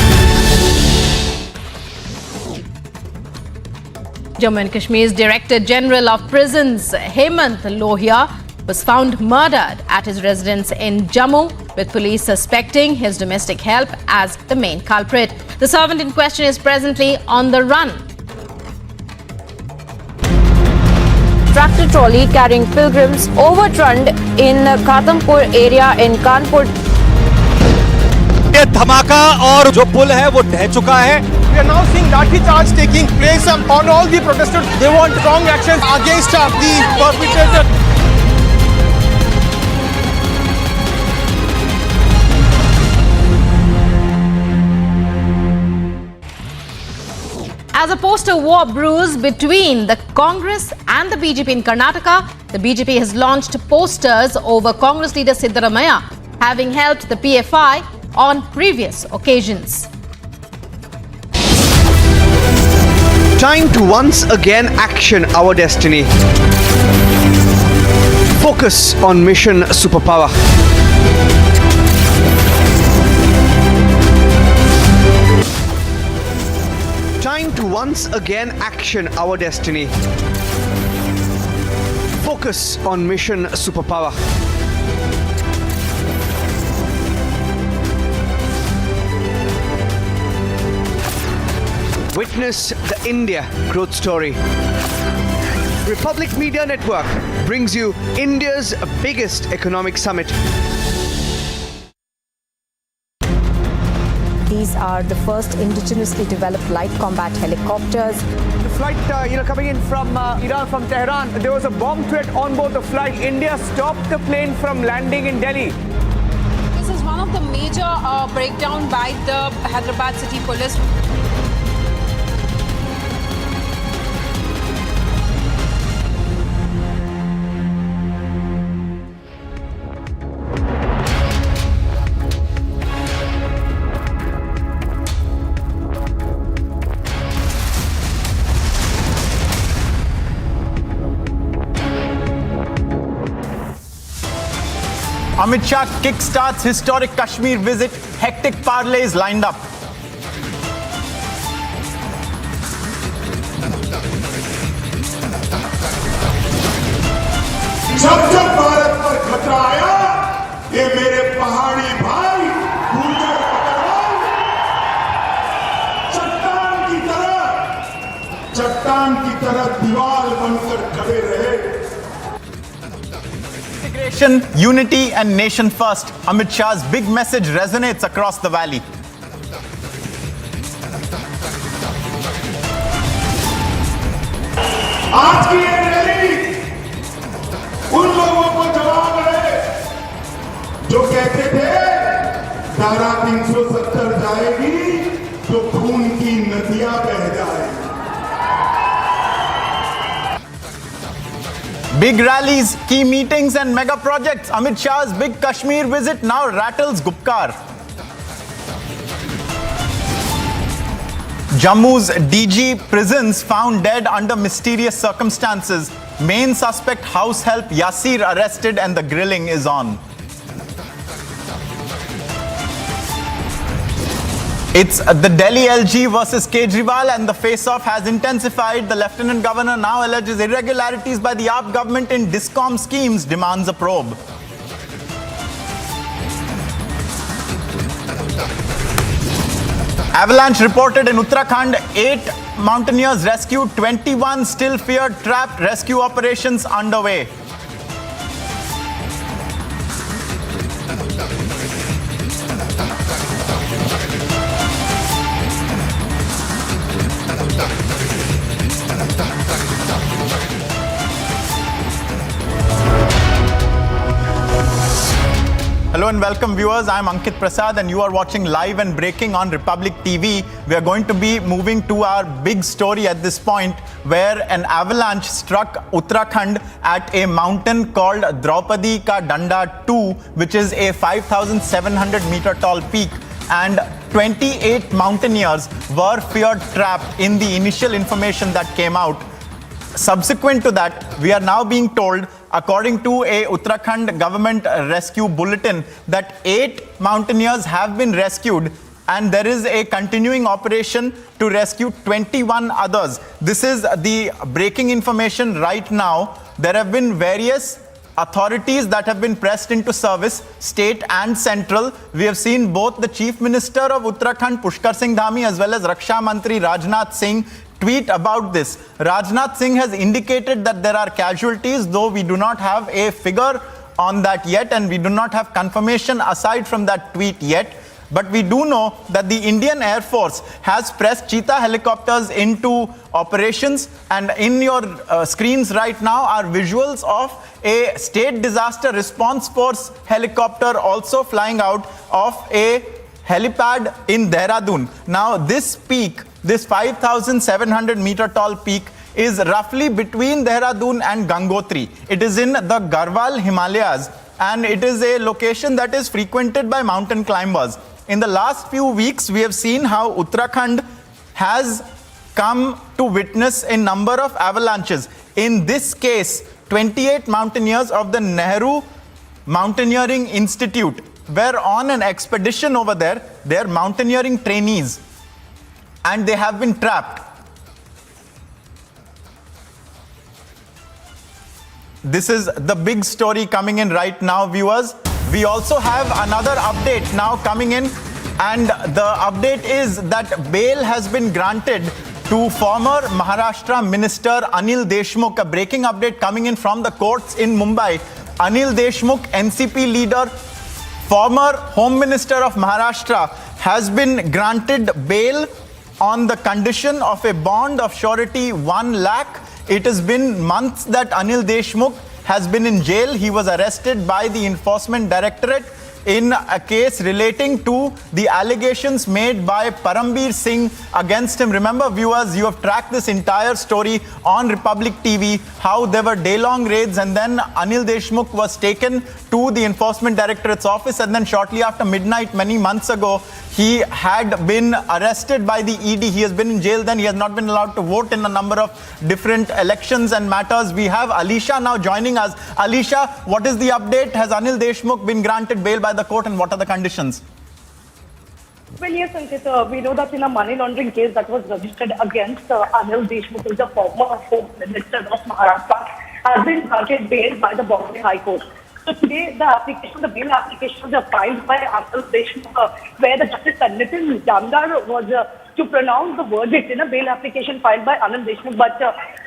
Jammu and Kashmir's Director General of Prisons, Hemant Lohia, was found murdered at his residence in Jammu, with police suspecting his domestic help as the main culprit. The servant in question is presently on the run. Tractor trolley carrying pilgrims overturned in Khatampur area in Kanpur. ये धमाका और जो पुल है वो ढह चुका है. We are now seeing lathi charge taking place on all the protesters. They want strong action against the perpetrator. As a poster war brews between the Congress and the BJP in Karnataka, the BJP has launched posters over Congress leader Siddaramaiah, having helped the PFI on previous occasions. Time to once again action our destiny. Focus on mission superpower. Time to once again action our destiny. Focus on mission superpower. Witness the India growth story. Republic Media Network brings you India's biggest economic summit. These are the first indigenously developed light combat helicopters. The flight, coming in from Iran, from Tehran, there was a bomb threat on board the flight. India stopped the plane from landing in Delhi. This is one of the major breakdown by the Hyderabad City Police. Amit Shah kickstarts historic Kashmir visit. Hectic parlays lined up. जब जब भारत पर खतरा आया, ये मेरे पहाड़ी भाई भूलकर पकड़वाओ, चट्टान की तरह दीवार बनकर खड़े रहे. Integration, unity and nation first. Amit Shah's big message resonates across the valley. आज की ये रैली उन लोगों को जवाब है जो कहते थे धारा 370 जाएगी तो खून की नदियां बह जाएगी. Big rallies, key meetings and mega projects. Amit Shah's big Kashmir visit now rattles Gupkar. Jammu's DG prisons found dead under mysterious circumstances. Main suspect house help Yasir arrested and the grilling is on. It's the Delhi LG versus Kejriwal and the face-off has intensified. The Lieutenant Governor now alleges irregularities by the AAP government in DISCOM schemes, demands a probe. Avalanche reported in Uttarakhand, 8 mountaineers rescued, 21 still feared trapped, rescue operations underway. Hello and welcome viewers, I'm Ankit Prasad and you are watching Live and Breaking on Republic TV. We are going to be moving to our big story at this point where an avalanche struck Uttarakhand at a mountain called Draupadi Ka Danda 2, which is a 5,700 meter tall peak, and 28 mountaineers were feared trapped in the initial information that came out. Subsequent to that, we are now being told, according to a Uttarakhand government rescue bulletin, that 8 mountaineers have been rescued and there is a continuing operation to rescue 21 others. This is the breaking information right now. There have been various authorities that have been pressed into service, state and central. We have seen both the Chief Minister of Uttarakhand, Pushkar Singh Dhami, as well as Raksha Mantri Rajnath Singh tweet about this. Rajnath Singh has indicated that there are casualties, though we do not have a figure on that yet and we do not have confirmation aside from that tweet yet. But we do know that the Indian Air Force has pressed Cheetah helicopters into operations, and in your screens right now are visuals of a State Disaster Response Force helicopter also flying out of a helipad in Dehradun. Now this peak, this 5,700 meter tall peak, is roughly between Dehradun and Gangotri. It is in the Garhwal Himalayas and it is a location that is frequented by mountain climbers. In the last few weeks, we have seen how Uttarakhand has come to witness a number of avalanches. In this case, 28 mountaineers of the Nehru Mountaineering Institute were on an expedition over there. They are mountaineering trainees and they have been trapped. This is the big story coming in right now, viewers. We also have another update now coming in, and the update is that bail has been granted to former Maharashtra Minister Anil Deshmukh. A breaking update coming in from the courts in Mumbai. Anil Deshmukh, NCP leader, former Home Minister of Maharashtra, has been granted bail on the condition of a bond of surety 1 lakh. It has been months that Anil Deshmukh has been in jail. He was arrested by the Enforcement Directorate in a case relating to the allegations made by Parambir Singh against him. Remember, viewers, you have tracked this entire story on Republic TV, how there were day-long raids, and then Anil Deshmukh was taken to the Enforcement Directorate's office, and then shortly after midnight, many months ago, he had been arrested by the ED. He has been in jail then. He has not been allowed to vote in a number of different elections and matters. We have Alisha now joining us. Alisha, what is the update? Has Anil Deshmukh been granted bail by the court, and what are the conditions? Well, yes, Ankit, we know that in a money laundering case that was registered against Anil Deshmukh, who is the former Home Minister of Maharashtra, has been granted bail by the Bombay High Court. So today, the bail application was filed by Anil Deshmukh, where the Justice Nitin Jamdar was to pronounce the verdict in a bail application filed by Anil Deshmukh. But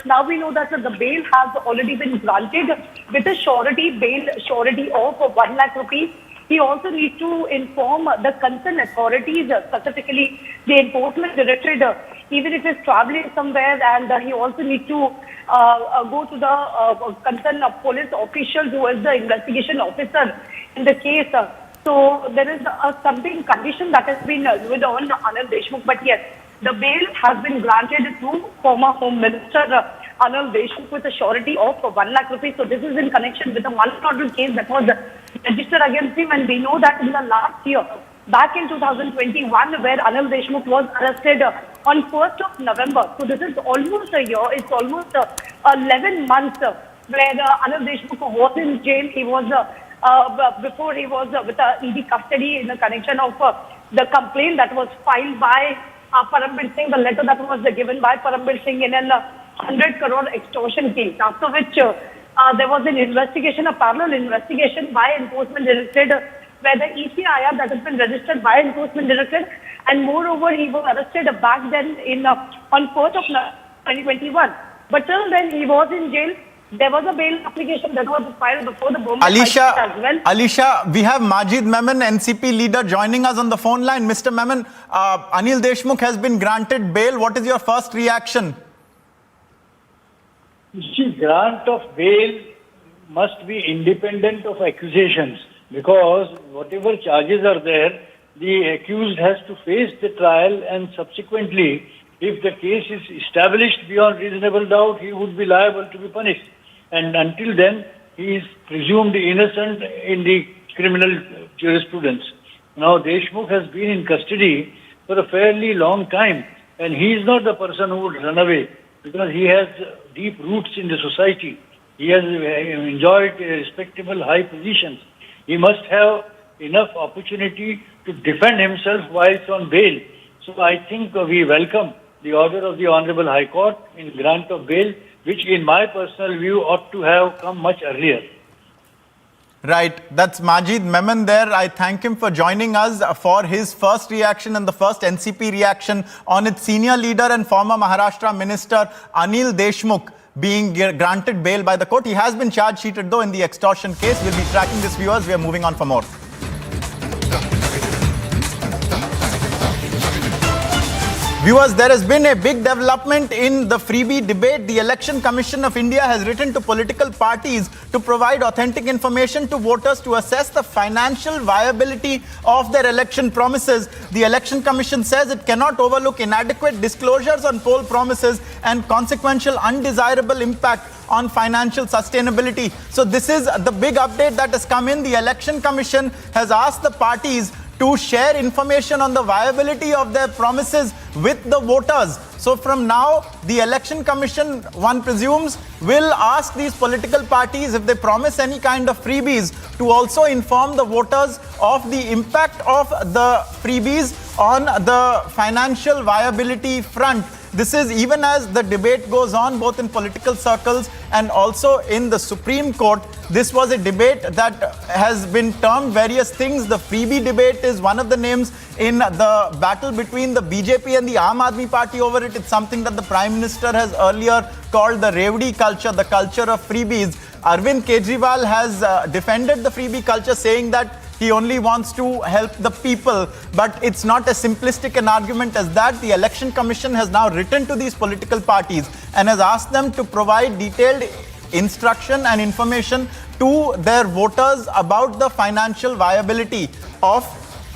now we know that the bail has already been granted with a bail surety of 1 lakh rupees. He also needs to inform the concerned authorities, specifically the Enforcement Directorate, even if he's traveling somewhere, and he also needs to go to the concerned police official who is the investigation officer in the case. So there is something condition that has been with on Anil Deshmukh, but yes, the bail has been granted to former Home Minister Anil Deshmukh with a surety of 1 lakh rupees. So this is in connection with the money laundering case that was registered against him, and we know that in the last year, back in 2021, where Anil Deshmukh was arrested on 1st of November. So this is almost a year. It's almost 11 months where Anil Deshmukh was in jail. He was before he was with ED custody in the connection of the complaint that was filed by Parambir Singh, the letter that was given by Parambir Singh in an 100 crore extortion case, after which there was an investigation, a parallel investigation by Enforcement Directorate, where the ECIR that has been registered by Enforcement Directorate, and moreover, he was arrested back then on 4th of 2021. But till then, he was in jail. There was a bail application that was filed before the Bombay High Court as well. Alisha, we have Majid Memon, NCP leader, joining us on the phone line. Mr. Memon, Anil Deshmukh has been granted bail. What is your first reaction? See, grant of bail must be independent of accusations, because whatever charges are there, the accused has to face the trial, and subsequently, if the case is established beyond reasonable doubt, he would be liable to be punished. And until then, he is presumed innocent in the criminal jurisprudence. Now, Deshmukh has been in custody for a fairly long time, and he is not the person who would run away, because he has deep roots in the society. He has enjoyed respectable high positions. He must have enough opportunity to defend himself whilst on bail. So I think we welcome the order of the Honorable High Court in grant of bail, which in my personal view ought to have come much earlier. Right, that's Majid Memon there. I thank him for joining us for his first reaction and the first NCP reaction on its senior leader and former Maharashtra Minister Anil Deshmukh being granted bail by the court. He has been charge sheeted though in the extortion case. We'll be tracking this, viewers. We are moving on for more. Viewers, there has been a big development in the freebie debate. The Election Commission of India has written to political parties to provide authentic information to voters to assess the financial viability of their election promises. The Election Commission says it cannot overlook inadequate disclosures on poll promises and consequential undesirable impact on financial sustainability. So this is the big update that has come in. The Election Commission has asked the parties to share information on the viability of their promises with the voters. So from now, the Election Commission, one presumes, will ask these political parties, if they promise any kind of freebies, to also inform the voters of the impact of the freebies on the financial viability front. This is even as the debate goes on, both in political circles and also in the Supreme Court. This was a debate that has been termed various things. The freebie debate is one of the names in the battle between the BJP and the Aam Aadmi Party over it. It's something that the Prime Minister has earlier called the Revdi culture, the culture of freebies. Arvind Kejriwal has defended the freebie culture, saying that He only wants to help the people. But it's not as simplistic an argument as that. The Election Commission has now written to these political parties and has asked them to provide detailed instruction and information to their voters about the financial viability of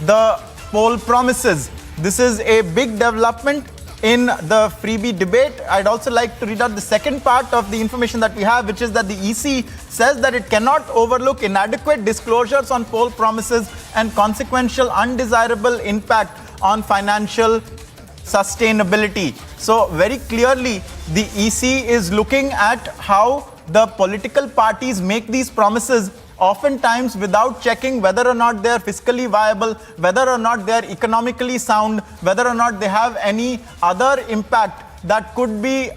the poll promises. This is a big development in the freebie debate. I'd also like to read out the second part of the information that we have, which is that the EC says that it cannot overlook inadequate disclosures on poll promises and consequential undesirable impact on financial sustainability. So very clearly, the EC is looking at how the political parties make these promises, oftentimes without checking whether or not they are fiscally viable, whether or not they are economically sound, whether or not they have any other impact that could be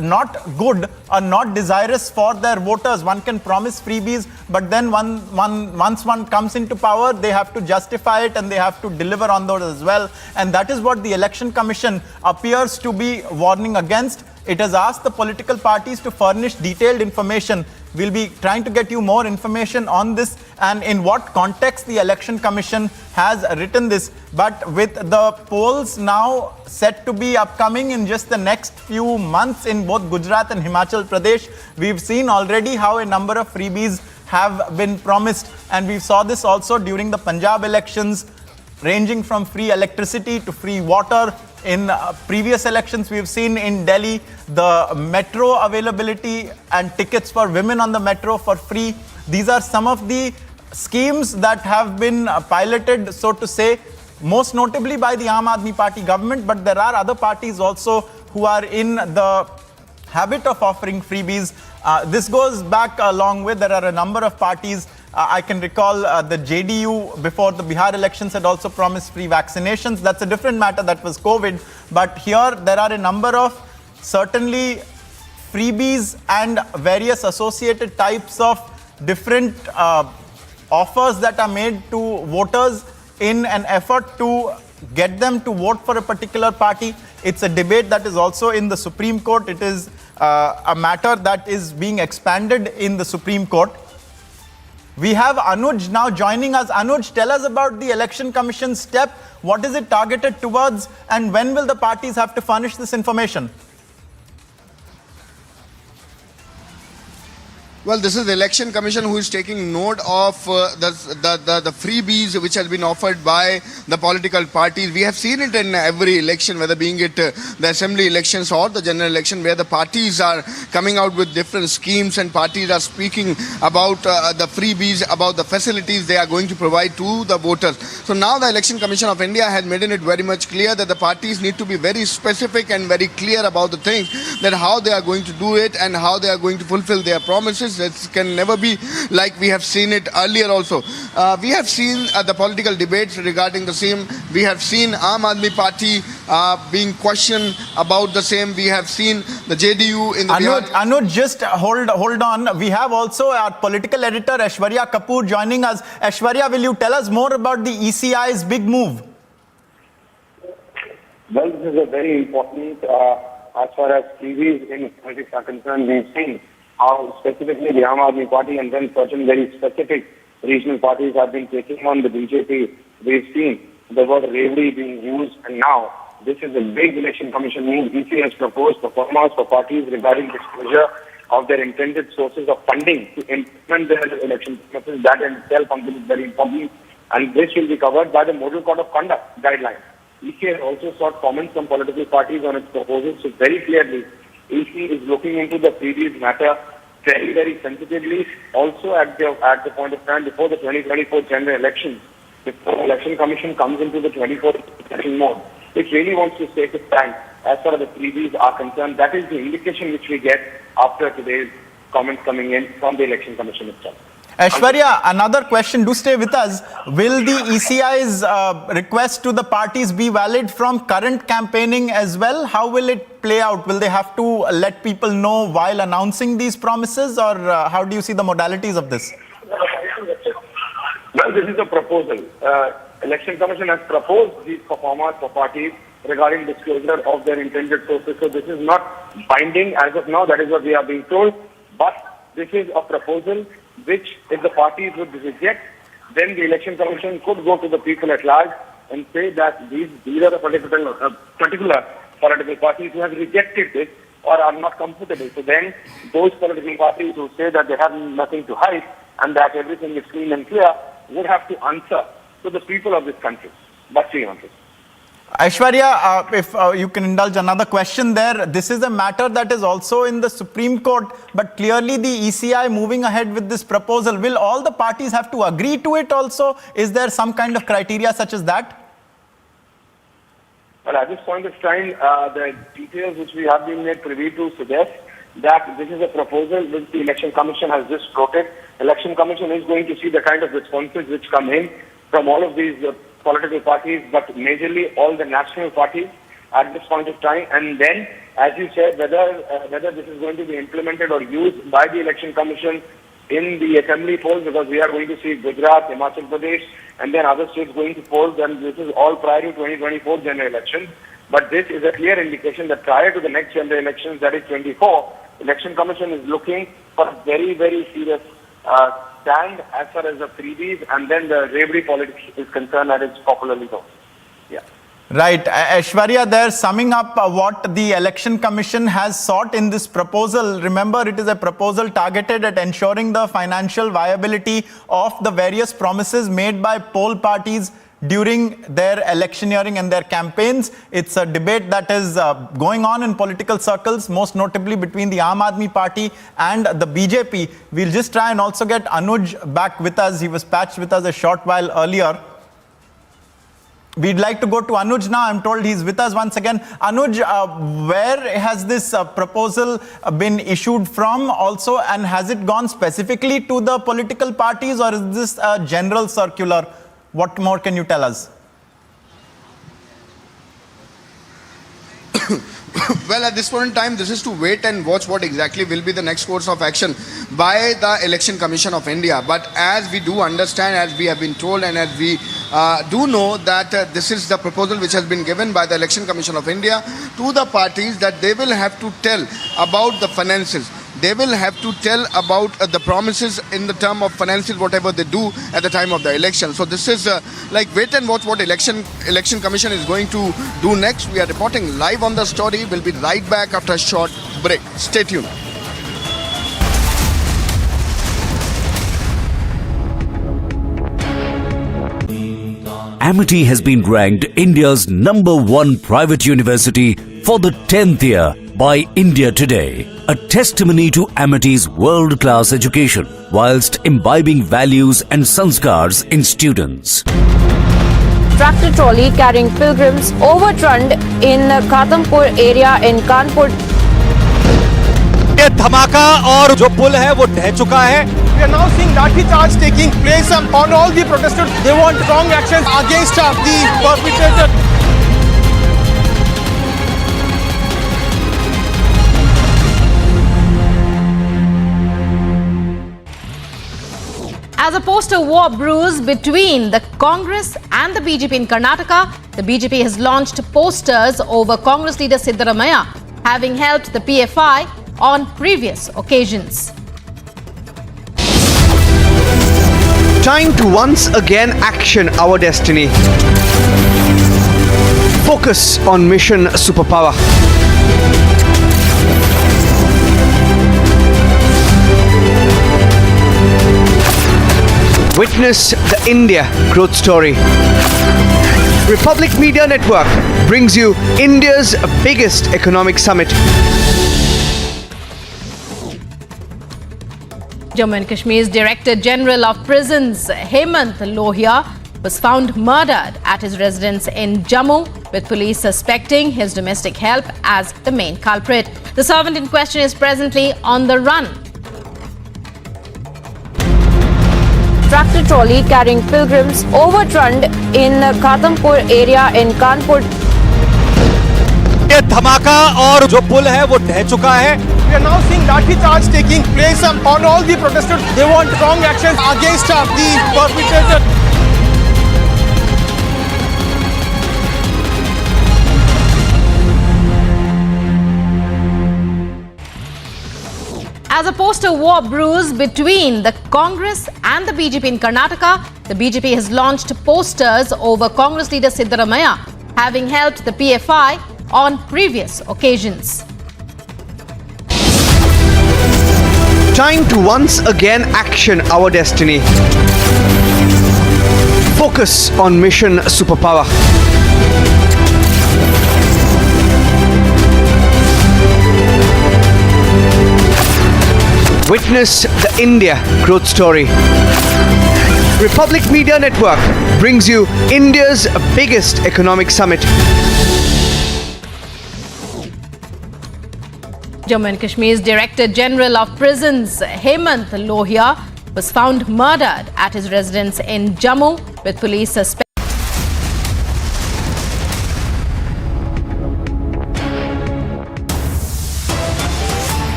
not good or not desirous for their voters. One can promise freebies, but then once one comes into power, they have to justify it and they have to deliver on those as well. And that is what the Election Commission appears to be warning against. It has asked the political parties to furnish detailed information. We'll be trying to get you more information on this and in what context the Election Commission has written this. But with the polls now set to be upcoming in just the next few months in both Gujarat and Himachal Pradesh, we've seen already how a number of freebies have been promised. And we saw this also during the Punjab elections, ranging from free electricity to free water. In previous elections, we've seen in Delhi the metro availability and tickets for women on the metro for free. These are some of the schemes that have been piloted, so to say, most notably by the Aam Aadmi Party government. But there are other parties also who are in the habit of offering freebies. This goes back a long way. There are a number of parties. I can recall the JDU before the Bihar elections had also promised free vaccinations. That's a different matter. That was COVID. But here there are a number of certainly freebies and various associated types of different offers that are made to voters in an effort to get them to vote for a particular party. It's a debate that is also in the Supreme Court. It is a matter that is being expanded in the Supreme Court. We have Anuj now joining us. Anuj, tell us about the Election Commission step. What is it targeted towards and when will the parties have to furnish this information? Well, this is the Election Commission who is taking note of the freebies which has been offered by the political parties. We have seen it in every election, whether being it the assembly elections or the general election, where the parties are coming out with different schemes and parties are speaking about the freebies, about the facilities they are going to provide to the voters. So now the Election Commission of India has made it very much clear that the parties need to be very specific and very clear about the things, that how they are going to do it and how they are going to fulfill their promises. That can never be like we have seen it earlier also. We have seen the political debates regarding the same. We have seen Aam Aadmi Party being questioned about the same. We have seen the JDU in the Anuj, just hold on. We have also our political editor Aishwarya Kapoor joining us. Aishwarya, will you tell us more about the ECI's big move? Well, this is a very important, as far as freebies in politics are concerned. We've seen how specifically the Aam Aadmi Party and then certain very specific regional parties have been taking on the BJP. We've seen the word Rajouri being used, and now this is a big Election Commission move. EC has proposed performance for parties regarding disclosure of their intended sources of funding to implement their election promises. That in itself is very important, and this will be covered by the Model Code of Conduct guidelines. EC has also sought comments from political parties on its proposals, so very clearly EC is looking into the freebies matter very, very sensitively. Also at the point of time before the 2024 general elections, before the Election Commission comes into the 24 election mode, it really wants to take its time as far as the freebies are concerned. That is the indication which we get after today's comments coming in from the Election Commission itself. Aishwarya, another question. Do stay with us. Will the ECI's request to the parties be valid from current campaigning as well? How will it play out? Will they have to let people know while announcing these promises, or how do you see the modalities of this? Well, this is a proposal. Election Commission has proposed these performance for parties regarding disclosure of their intended sources. So this is not binding as of now. That is what we are being told. But this is a proposal which, if the parties would reject, then the Election Commission could go to the people at large and say that these are the particular political parties who have rejected this or are not comfortable. So then those political parties who say that they have nothing to hide and that everything is clean and clear would have to answer to the people of this country. But Aishwarya, if you can indulge another question there, this is a matter that is also in the Supreme Court, but clearly the ECI moving ahead with this proposal, will all the parties have to agree to it also? Is there some kind of criteria such as that? Well, at this point of time, the details which we have been made privy to suggest that this is a proposal which the Election Commission has just floated. Election Commission is going to see the kind of responses which come in from all of these political parties, but majorly all the national parties at this point of time. And then, as you said, whether this is going to be implemented or used by the Election Commission in the assembly polls, because we are going to see Gujarat, Himachal Pradesh, and then other states going to polls, and this is all prior to 2024 general elections. But this is a clear indication that prior to the next general elections, that is 24, Election Commission is looking for a very, very serious stand as far as the freebies and then the Rajouri politics is concerned, as it's popularly known. Yeah. Right. Aishwarya, there summing up what the Election Commission has sought in this proposal. Remember, it is a proposal targeted at ensuring the financial viability of the various promises made by poll parties during their electioneering and their campaigns. It's a debate that is going on in political circles, most notably between the Aam Aadmi Party and the BJP. We'll just try and also get Anuj back with us. He was patched with us a short while earlier. We'd like to go to Anuj now. I'm told he's with us once again. Anuj, where has this proposal been issued from also, and has it gone specifically to the political parties, or is this a general circular? What more can you tell us? Well, at this point in time, this is to wait and watch what exactly will be the next course of action by the Election Commission of India. But as we do understand, as we have been told, and as we do know that this is the proposal which has been given by the Election Commission of India to the parties, that they will have to tell about the finances. They will have to tell about the promises in the term of finances, whatever they do at the time of the election. So this is like wait and watch what Election Commission is going to do next. We are reporting live on the story. We'll be right back after a short break. Stay tuned. Amity has been ranked India's #1 private university for the 10th year by India Today, a testimony to Amity's world-class education whilst imbibing values and sanskars in students. Tractor trolley carrying pilgrims overturned in Khatampur area in Kanpur. ये धमाका और जो पुल है वो ढह चुका है. We are now seeing lathi charge taking place on all the protesters. They want strong action against the perpetrator. As a poster war brews between the Congress and the BJP in Karnataka, the BJP has launched posters over Congress leader Siddaramaiah, having helped the PFI on previous occasions. Time to once again action our destiny. Focus on mission superpower. Witness the India growth story. Republic Media Network brings you India's biggest economic summit. Jammu and Kashmir's Director General of Prisons, Hemant Lohia, was found murdered at his residence in Jammu, with police suspecting his domestic help as the main culprit. The servant in question is presently on the run. Tractor trolley carrying pilgrims overturned in Khatampur area in Kanpur. ये धमाका और जो पुल है वो ढह चुका है. We are now seeing lathi charge taking place on all the protesters. They want strong action against the perpetrator. As a poster war brews between the Congress and the BJP in Karnataka, the BJP has launched posters over Congress leader Siddaramaiah, having helped the PFI on previous occasions. Time to once again action our destiny. Focus on mission superpower. Witness the India growth story. Republic Media Network brings you India's biggest economic summit. Jammu and Kashmir's Director General of Prisons, Hemant Lohia, was found murdered at his residence in Jammu, with police suspecting.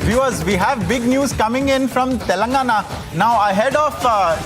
Viewers, we have big news coming in from Telangana. Now, ahead of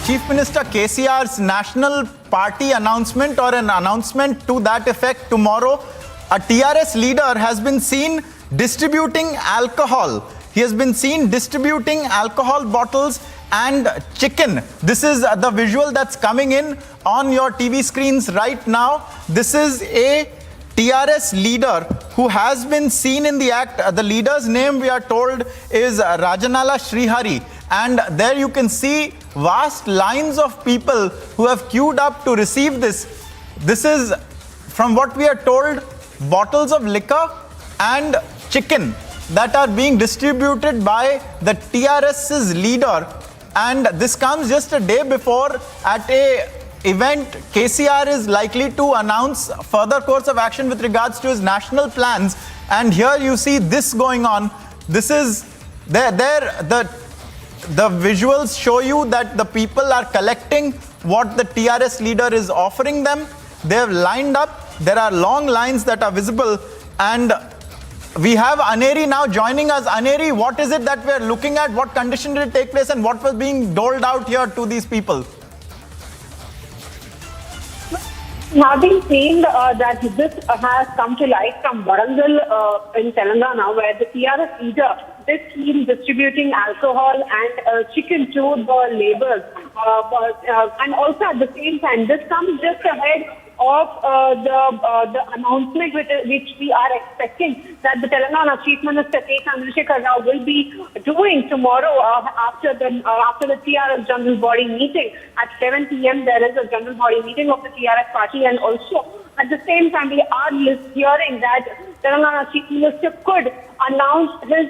Chief Minister KCR's national party announcement, or an announcement to that effect tomorrow, a TRS leader has been seen distributing alcohol. He has been seen distributing alcohol bottles and chicken. This is the visual that's coming in on your TV screens right now. This is a TRS leader who has been seen in the act. The leader's name, we are told, is Rajanala Srihari. And there you can see vast lines of people who have queued up to receive this. This is, from what we are told, bottles of liquor and chicken that are being distributed by the TRS's leader. And this comes just a day before, at a event, KCR is likely to announce further course of action with regards to his national plans. And here you see this going on. This is the visuals show you that the people are collecting what the TRS leader is offering them. They have lined up. There are long lines that are visible. And we have Aneri now joining us. Aneri, what is it that we are looking at? What condition did it take place, and what was being doled out here to these people? Having seen that this has come to light from Warangal in Telangana, where the TRS leader is seen distributing alcohol and chicken to the laborers. And also at the same time, this comes just ahead of the announcement which we are expecting that the Telangana Chief Minister K. Chandrasekhar Rao will be doing tomorrow after the TRS General Body meeting. At 7 p.m. there is a General Body meeting of the TRS party, and also at the same time we are hearing that Telangana Chief Minister could announce his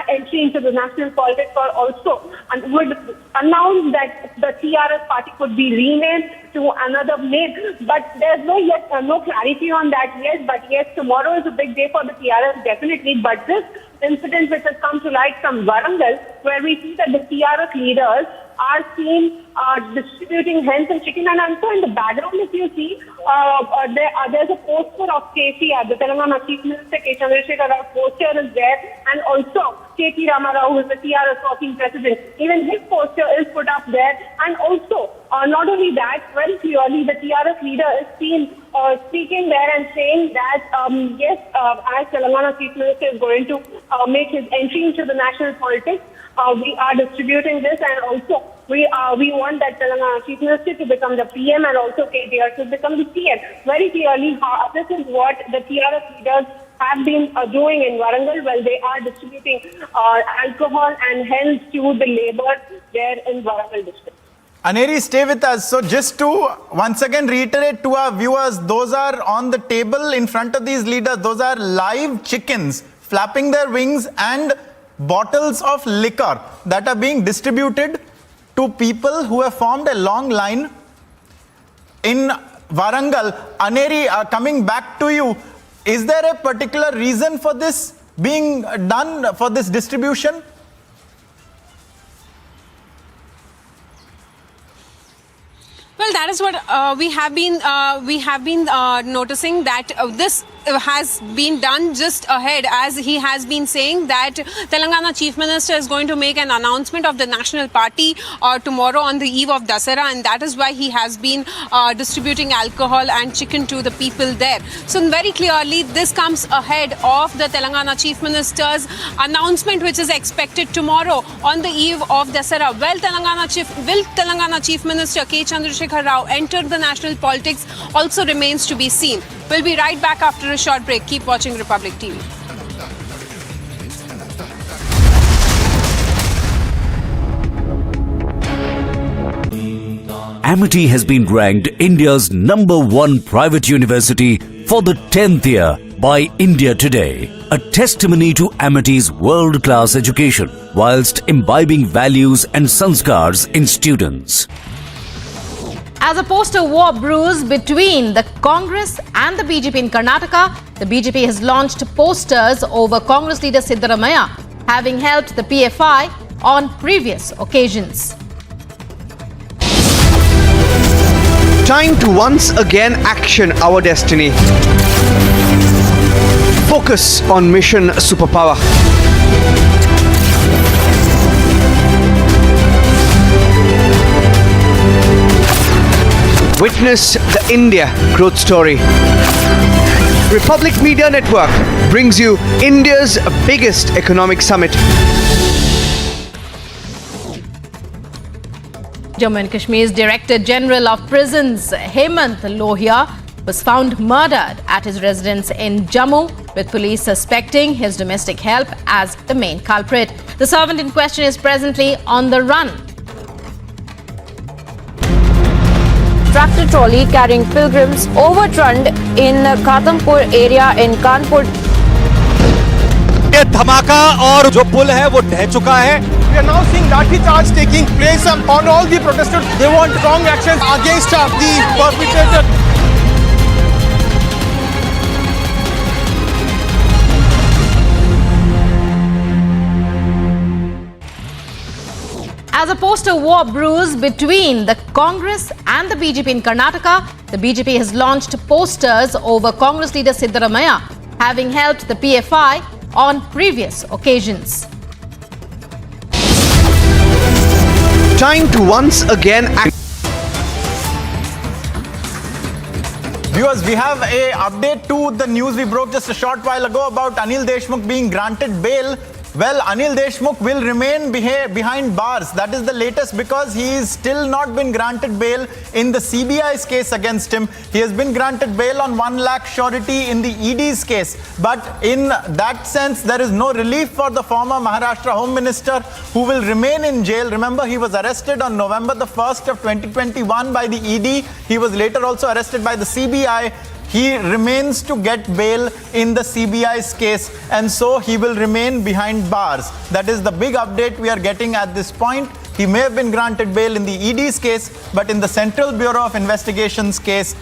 entry into the national politics, or also would announce that the TRS party could be renamed to another name. But there's no clarity on that yet. But yes, tomorrow is a big day for the TRS, definitely. But this incident which has come to light from Warangal, where we see that the TRS leaders are seen distributing hens and chicken. And also in the background, if you see, there's a poster of KCR, the Telangana Chief Minister K. Chandrasekhar Rao poster is there, and also K.T. Ramarao, who is the TRS working president. Even his poster is put up there. And also, not only that, very clearly the TRS leader is seen speaking there and saying that, yes, as Telangana Chief Minister is going to make his entry into the national politics, we are distributing this, and also we want that Telangana Chief Minister to become the PM, and also KTR to become the PM. Very clearly, this is what the TRS leaders have been doing in Warangal, while they are distributing alcohol and hence to the labor there in Warangal district. Aneri, stay with us. So just to once again reiterate to our viewers, those are on the table in front of these leaders. Those are live chickens flapping their wings and bottles of liquor that are being distributed to people who have formed a long line in Warangal. Aneri, coming back to you, is there a particular reason for this being done, for this distribution? Well, that is what we have been noticing, that this has been done just ahead, as he has been saying that Telangana Chief Minister is going to make an announcement of the National Party tomorrow on the eve of Dasara, and that is why he has been distributing alcohol and chicken to the people there. So very clearly this comes ahead of the Telangana Chief Minister's announcement, which is expected tomorrow on the eve of Dasara. Will Telangana Chief Minister K. Chandrasekhar Rao enter the national politics also remains to be seen. We'll be right back after a short break. Keep watching Republic TV. Amity has been ranked India's #1 private university for the 10th year by India Today, a testimony to Amity's world-class education whilst imbibing values and sanskars in students. As a poster war brews between the Congress and the BJP in Karnataka, the BJP has launched posters over Congress leader Siddaramaiah, having helped the PFI on previous occasions. Time to once again action our destiny. Focus on mission superpower. Witness the India growth story. Republic Media Network brings you India's biggest economic summit. Jammu and Kashmir's Director General of Prisons, Hemant Lohia, was found murdered at his residence in Jammu, with police suspecting his domestic help as the main culprit. The servant in question is presently on the run. Tractor trolley carrying pilgrims overturned in Khatampur area in Kanpur. ये धमाका और जो पुल है वो ढह चुका है. We are now seeing lathi charge taking place on all the protesters. They want strong action against the perpetrator. As a poster war brews between the Congress and the BJP in Karnataka, the BJP has launched posters over Congress leader Siddaramaiah, having helped the PFI on previous occasions. Time to once again act. Viewers, we have a update to the news we broke just a short while ago about Anil Deshmukh being granted bail. Well, Anil Deshmukh will remain behind bars. That is the latest, because he is still not been granted bail in the CBI's case against him. He has been granted bail on 1 lakh surety in the ED's case. But in that sense, there is no relief for the former Maharashtra Home Minister, who will remain in jail. Remember, he was arrested on November the 1st of 2021 by the ED. He was later also arrested by the CBI. He remains to get bail in the CBI's case, and so he will remain behind bars. That is the big update we are getting at this point. He may have been granted bail in the ED's case, but in the Central Bureau of Investigation's case,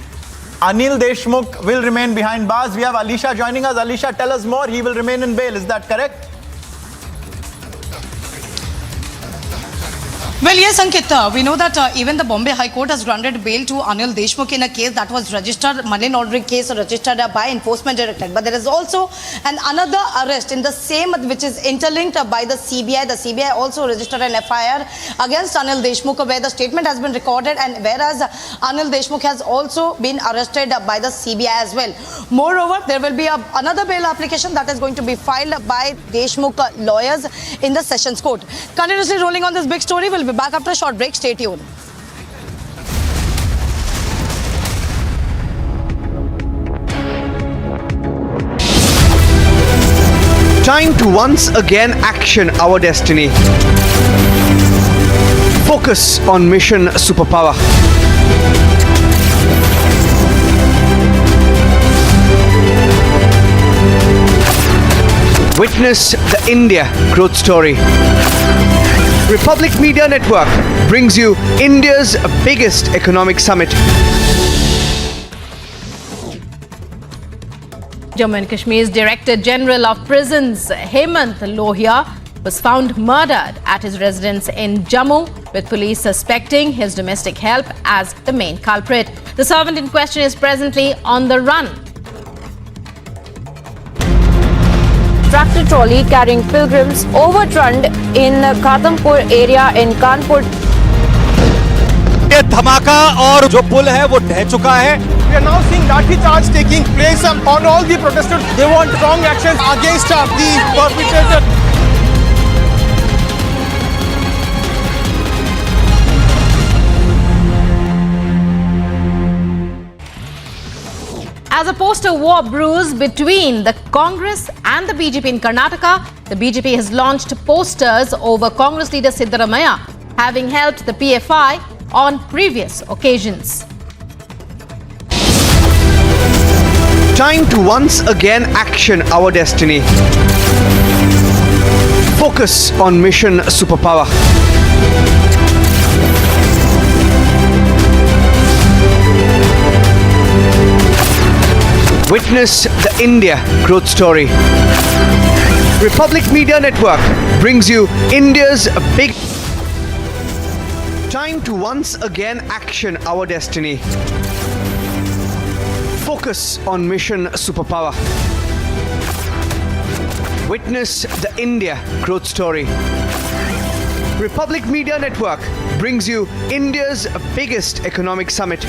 Anil Deshmukh will remain behind bars. We have Alisha joining us. Alisha, tell us more. He will remain in bail. Is that correct? Well, yes, Ankit, we know that even the Bombay High Court has granted bail to Anil Deshmukh in a case that was registered, money laundering case registered by Enforcement Directorate. But there is also another arrest in the same, which is interlinked by the CBI. The CBI also registered an FIR against Anil Deshmukh, where the statement has been recorded, and whereas Anil Deshmukh has also been arrested by the CBI as well. Moreover, there will be another bail application that is going to be filed by Deshmukh lawyers in the Sessions Court. Continuously rolling on this big story. We'll be back after a short break. Stay tuned. Time to once again action our destiny. Focus on mission superpower. Witness the India growth story. Republic Media Network brings you India's biggest economic summit. Jammu and Kashmir's Director General of Prisons, Hemant Lohia, was found murdered at his residence in Jammu, with police suspecting his domestic help as the main culprit. The servant in question is presently on the run. Tractor trolley carrying pilgrims overturned in Khatampur area in Kanpur. ये धमाका और जो पुल है वो ढह चुका है. We are now seeing lathi charge taking place on all the protesters. They want strong action against the perpetrator. As a poster war brews between the Congress and the BJP in Karnataka, the BJP has launched posters over Congress leader Siddaramaiah having helped the PFI on previous occasions. Time to once again action our destiny. Focus on mission superpower. Witness the India growth story. Republic Media Network brings you India's big. Time to once again action our destiny. Focus on mission superpower. Witness the India growth story. Republic Media Network brings you India's biggest economic summit.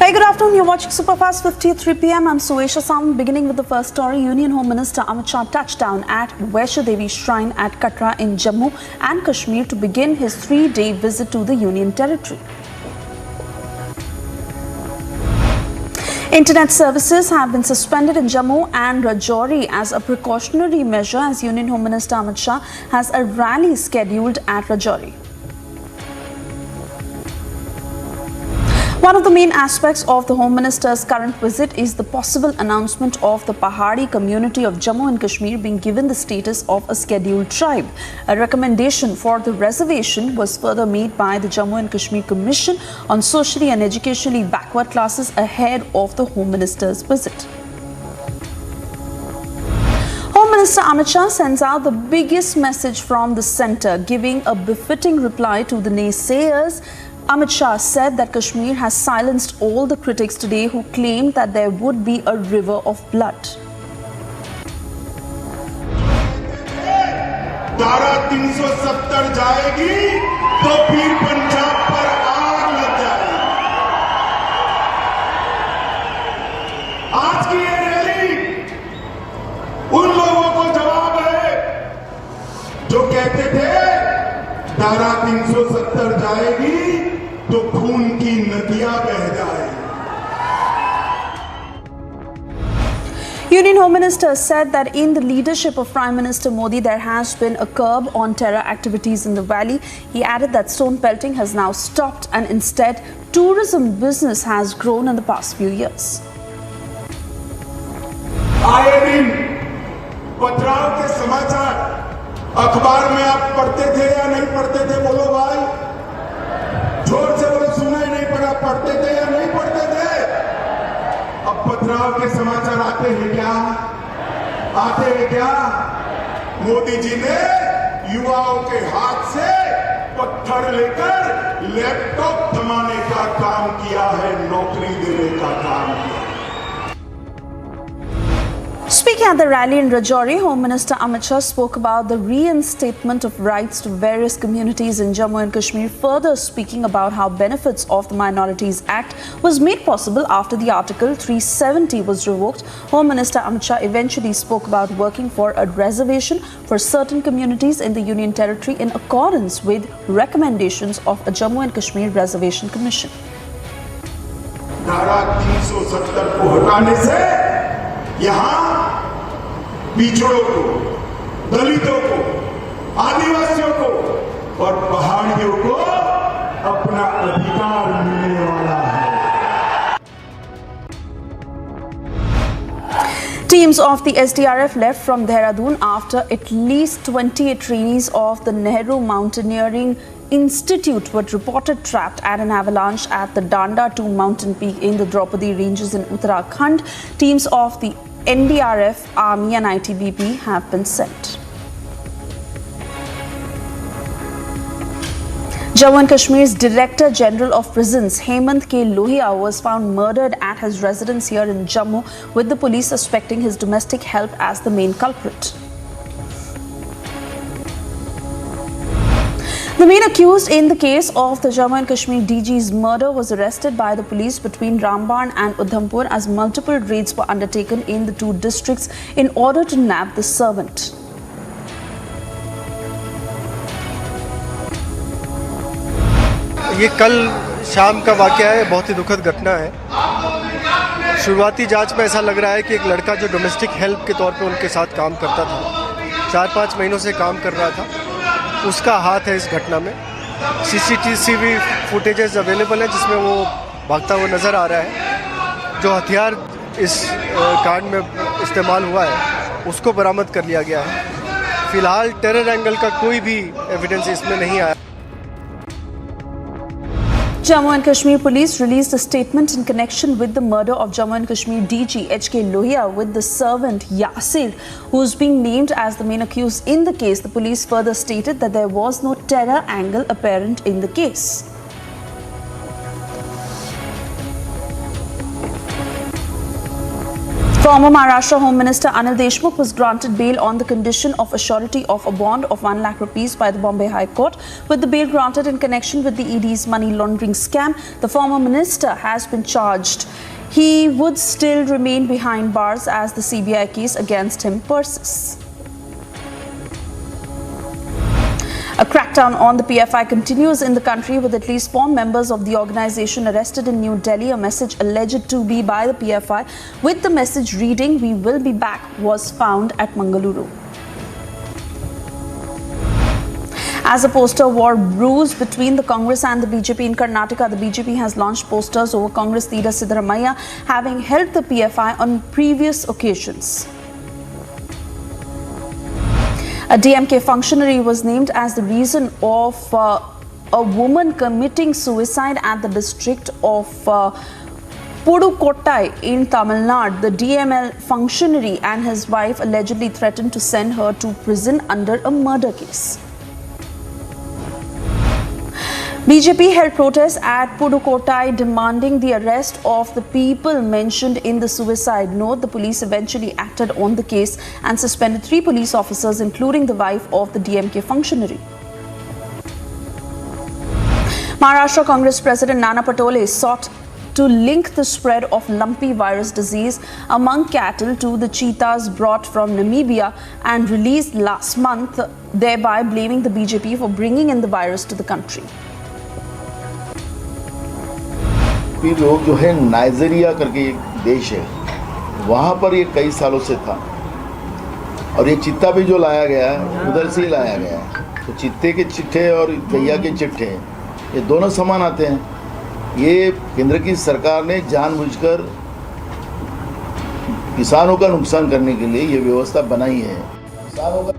Hey, good afternoon. You're watching Superfast 53 p.m. I'm Shah, beginning with the first story. Union Home Minister Amit Shah touched down at Vaishno Devi Shrine at Katra in Jammu and Kashmir to begin his 3-day visit to the Union Territory. Internet services have been suspended in Jammu and Rajouri as a precautionary measure as Union Home Minister Amit Shah has a rally scheduled at Rajouri. One of the main aspects of the Home Minister's current visit is the possible announcement of the Pahari community of Jammu and Kashmir being given the status of a scheduled tribe. A recommendation for the reservation was further made by the Jammu and Kashmir Commission on socially and educationally backward classes ahead of the Home Minister's visit. Home Minister Amit Shah sends out the biggest message from the centre, giving a befitting reply to the naysayers. Amit Shah said that Kashmir has silenced all the critics today who claimed that there would be a river of blood. धारा 370 जाएगी तो फिर पंजाब पर आग लग जाएगी. आज की ये रैली उन लोगों को जवाब है जो कहते थे धारा 370 जाएगी तो खून की नदियां बह जाएगी. Union Home Minister said that in the leadership of Prime Minister Modi, there has been a curb on terror activities in the valley. He added that stone pelting has now stopped and instead tourism business has grown in the past few years. आए दिन पथराव के समाचार अखबार में आप पढ़ते थे या नहीं पढ़ते थे? बोलो भाई, जोर से बोलो. सुनाई नहीं पड़ा? पढ़ते थे या नहीं पढ़ते थे? अब पथराव के समाचार आते हैं क्या? आते हैं क्या? मोदी जी ने युवाओं के हाथ से पत्थर लेकर लैपटॉप थमाने का काम किया है, नौकरी देने का काम किया. Speaking at the rally in Rajouri, Home Minister Amit Shah spoke about the reinstatement of rights to various communities in Jammu and Kashmir, further speaking about how benefits of the Minorities Act was made possible after the Article 370 was revoked. Home Minister Amit Shah eventually spoke about working for a reservation for certain communities in the Union Territory in accordance with recommendations of a Jammu and Kashmir Reservation Commission. धारा 370 को हटाने से यहाँ पिछड़ों को, दलितों को, आदिवासियों को और पहाड़ियों को अपना अधिकार मिलने वाला है. Teams of the SDRF left from Dehradun after at least 28 trainees of the Nehru Mountaineering Institute were reported trapped at an avalanche at the Danda 2 mountain peak in the Draupadi ranges in Uttarakhand. Teams of the NDRF, Army and ITBP have been sent. Jammu and Kashmir's Director General of Prisons, Hemant K. Lohia, was found murdered at his residence here in Jammu, with the police suspecting his domestic help as the main culprit. The main accused in the case of the Jammu and Kashmir DG's murder was arrested by the police between Ramban and Udhampur as multiple raids were undertaken in the two districts in order to nab the servant. ये कल शाम का वाकया है, बहुत ही दुखद घटना है। शुरुआती जांच में ऐसा लग रहा है कि एक लड़का जो डोमेस्टिक हेल्प के तौर पे उनके साथ काम करता था, 4-5 महीनों से काम कर रहा था, उसका हाथ है इस घटना में। CCTV फुटेजेस अवेलेबल है जिसमें वो भागता हुआ नज़र आ रहा है। जो हथियार इस कांड में इस्तेमाल हुआ है उसको बरामद कर लिया गया है। फिलहाल टेरर एंगल का कोई भी एविडेंस इसमें नहीं आया। Jammu and Kashmir Police released a statement in connection with the murder of Jammu and Kashmir DG H.K. Lohia with the servant Yasir, who is being named as the main accused in the case. The police further stated that there was no terror angle apparent in the case. Former Maharashtra Home Minister Anil Deshmukh was granted bail on the condition of a surety of a bond of 1 lakh rupees by the Bombay High Court. With the bail granted in connection with the ED's money laundering scam, the former minister has been charged. He would still remain behind bars as the CBI case against him persists. A crackdown on the PFI continues in the country with at least 4 members of the organization arrested in New Delhi. A message alleged to be by the PFI with the message reading "We will be back" was found at Mangaluru. As a poster war brews between the Congress and the BJP in Karnataka, the BJP has launched posters over Congress leader Siddaramaiah having helped the PFI on previous occasions. A DMK functionary was named as the reason of a woman committing suicide at the district of Pudukottai in Tamil Nadu. The DML functionary and his wife allegedly threatened to send her to prison under a murder case. BJP held protests at Pudukottai demanding the arrest of the people mentioned in the suicide note. The police eventually acted on the case and suspended 3 police officers, including the wife of the DMK functionary. Maharashtra Congress President Nana Patole sought to link the spread of lumpy virus disease among cattle to the cheetahs brought from Namibia and released last month, thereby blaming the BJP for bringing in the virus to the country. ये लोग जो है Nigeria करके एक देश है, वहाँ पर ये कई सालों से था और ये चित्ता भी जो लाया गया है उधर से ही लाया गया है। तो चित्ते के चिट्ठे और गैया के चिट्ठे ये दोनों समान आते हैं। ये केंद्र की सरकार ने जानबूझकर किसानों का नुकसान करने के लिए ये व्यवस्था बनाई है। किसानों का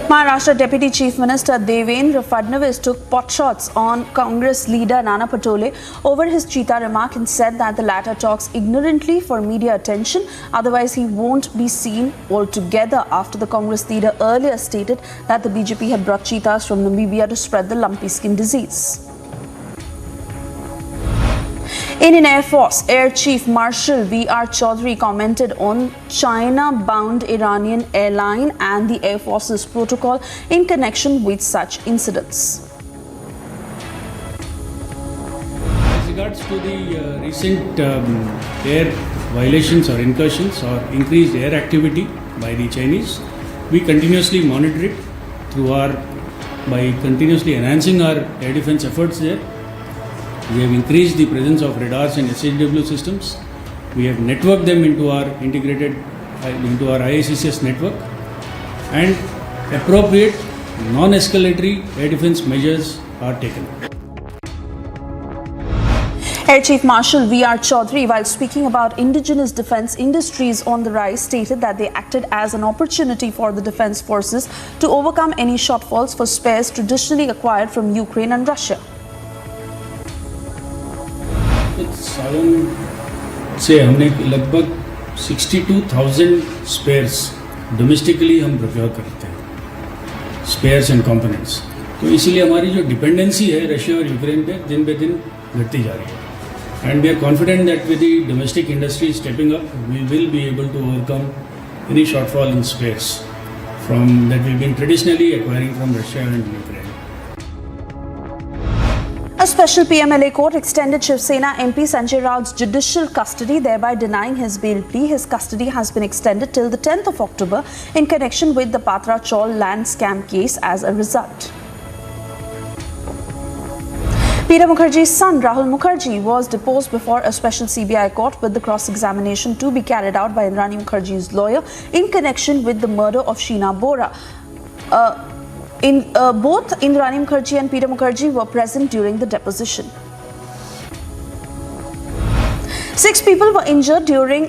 Maharashtra Deputy Chief Minister Devendra Fadnavis took potshots on Congress leader Nana Patole over his cheetah remark and said that the latter talks ignorantly for media attention, otherwise he won't be seen altogether, after the Congress leader earlier stated that the BJP had brought cheetahs from Namibia to spread the lumpy skin disease. Indian Air Force Air Chief Marshal V.R. Chaudhary commented on China-bound Iranian airline and the Air Force's protocol in connection with such incidents. As regards to the recent air violations or incursions or increased air activity by the Chinese, we continuously monitor it through by continuously enhancing our air defense efforts there. We have increased the presence of radars and SHW systems. We have networked them into our into our IACCS network, and appropriate non-escalatory air defense measures are taken. Air Chief Marshal V.R. Chaudhary, while speaking about indigenous defence industries on the rise, stated that they acted as an opportunity for the defence forces to overcome any shortfalls for spares traditionally acquired from Ukraine and Russia. से हमने लगभग 62,000 spheres domestically हम procure करते हैं, spheres and components. तो इसीलिए हमारी जो डिपेंडेंसी है रशिया और यूक्रेन पे दिन पे दिन घटती जा रही है। And we are confident that with the domestic industry stepping up, we will be able to overcome any shortfall in spares that we've been traditionally acquiring from Russia and Ukraine. A special PMLA court extended Shiv Sena MP Sanjay Raut's judicial custody, thereby denying his bail plea. His custody has been extended till the 10th of October in connection with the Patra Chaul land scam case as a result. Peter Mukherjee's son, Rahul Mukherjee, was deposed before a special CBI court with the cross-examination to be carried out by Rani Mukherjee's lawyer in connection with the murder of Sheena Bora. Both Rani Mukherjee and Peter Mukherjee were present during the deposition. 6 people were injured during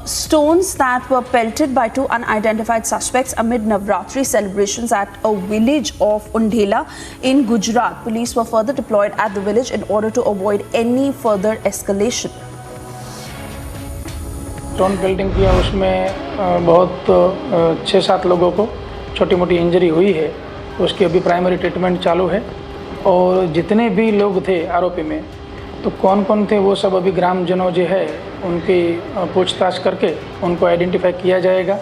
stones that were pelted by 2 unidentified suspects amid Navratri celebrations at a village of Undhela in Gujarat. Police were further deployed at the village in order to avoid any further escalation. Stone pelting किया, उसमें बहुत 6-7 लोगों को छोटी मोटी injury हुई है। उसकी अभी प्राइमरी ट्रीटमेंट चालू है और जितने भी लोग थे आरोपी में, तो कौन कौन थे वो सब अभी ग्रामजनों जो है उनकी पूछताछ करके उनको आइडेंटिफाई किया जाएगा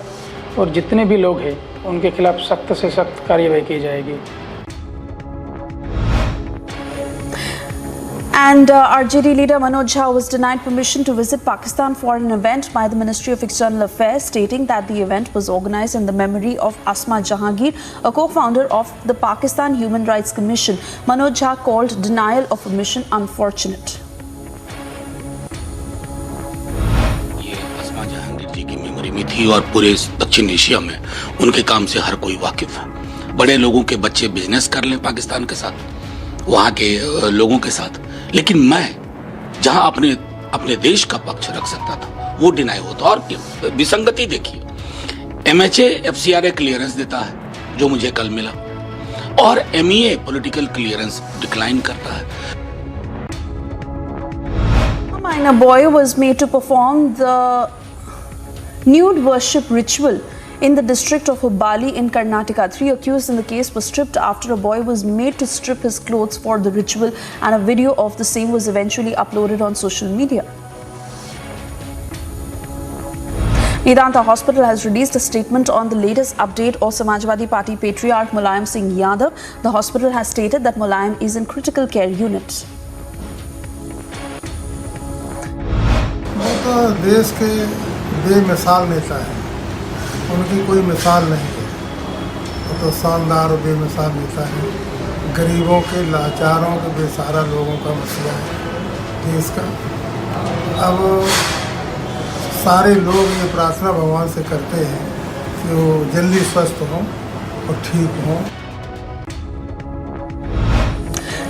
और जितने भी लोग हैं उनके खिलाफ सख्त से सख्त कार्रवाई की जाएगी। And RJD leader Manoj Shah was denied permission to visit Pakistan for an event by the Ministry of External Affairs, stating that the event was organized in the memory of Asma Jahangir, a co-founder of the Pakistan Human Rights Commission. Manoj Shah called denial of permission unfortunate. ये अस्मा जहांगीर जी की memory में थी और पूरे दक्षिण Asia में उनके काम से हर कोई वाकिफ है। बड़े लोगों के बच्चे बिजनेस कर लें पाकिस्तान के साथ, वहाँ के लोगों के साथ, लेकिन मैं जहां अपने देश का पक्ष रख सकता था वो डिनाई होता। और विसंगति देखिए, MHA FCRA क्लियरेंस देता है जो मुझे कल मिला और MEA पॉलिटिकल क्लियरेंस डिक्लाइन करता है। A minor boy was made to perform the nude worship ritual in the district of Hubballi in Karnataka. 3 accused in the case were stripped after a boy was made to strip his clothes for the ritual, and a video of the same was eventually uploaded on social media. Vedanta Hospital has released a statement on the latest update of Samajwadi Party patriarch Mulayam Singh Yadav. The hospital has stated that Mulayam is in critical care unit. वो तो देश के बेमिसाल नेता है, उनकी कोई मिसाल नहीं है। वो तो शानदार और बेमिसाल नेता है। गरीबों के, लाचारों के, बेसहारा लोगों का मसला है देश का। अब सारे लोग ये प्रार्थना भगवान से करते हैं कि वो जल्दी स्वस्थ हों और ठीक हों।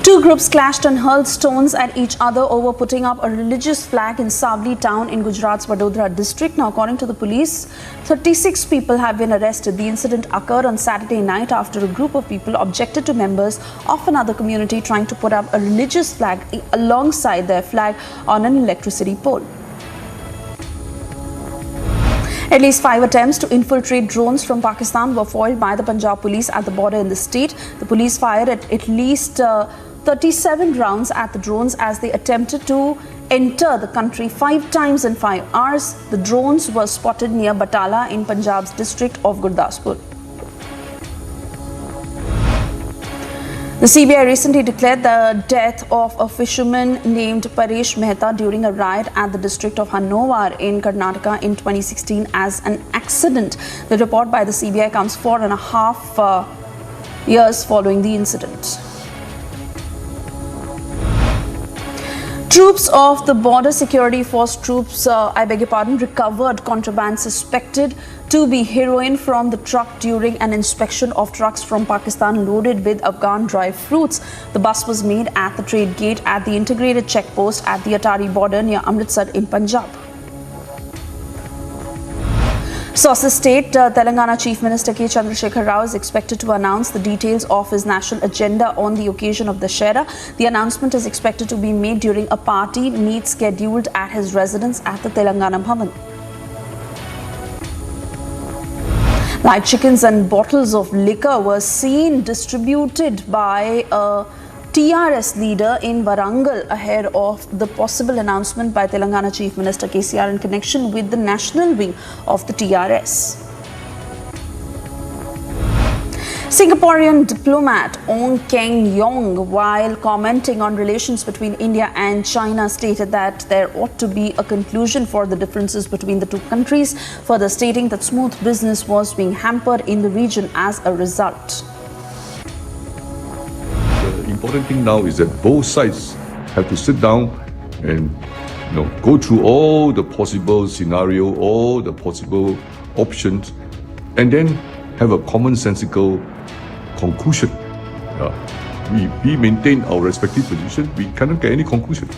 2 groups clashed and hurled stones at each other over putting up a religious flag in Savli town in Gujarat's Vadodara district. Now, according to the police, 36 people have been arrested. The incident occurred on Saturday night after a group of people objected to members of another community trying to put up a religious flag alongside their flag on an electricity pole. At least 5 attempts to infiltrate drones from Pakistan were foiled by the Punjab police at the border in the state. The police fired at least 37 rounds at the drones as they attempted to enter the country 5 times in 5 hours. The drones were spotted near Batala in Punjab's district of Gurdaspur. The CBI recently declared the death of a fisherman named Paresh Mehta during a riot at the district of Hanowar in Karnataka in 2016 as an accident. The report by the CBI comes 4.5 years following the incident. Troops of the Border Security Force recovered contraband suspected to be heroin from the truck during an inspection of trucks from Pakistan loaded with Afghan dry fruits. The bus was made at the trade gate at the integrated checkpost at the Atari border near Amritsar in Punjab. Sources state Telangana Chief Minister K. Chandrasekhar Rao is expected to announce the details of his national agenda on the occasion of Dussehra. The announcement is expected to be made during a party meet scheduled at his residence at the Telangana Bhavan. Live chickens and bottles of liquor were seen distributed by a TRS leader in Warangal ahead of the possible announcement by Telangana Chief Minister KCR in connection with the national wing of the TRS. Singaporean diplomat Ong Keng Yong, while commenting on relations between India and China, stated that there ought to be a conclusion for the differences between the two countries, further stating that smooth business was being hampered in the region as a result. The important thing now is that both sides have to sit down and go through all the possible scenario, all the possible options, and then have a commonsensical conclusion. We maintain our respective position. We cannot get any conclusion.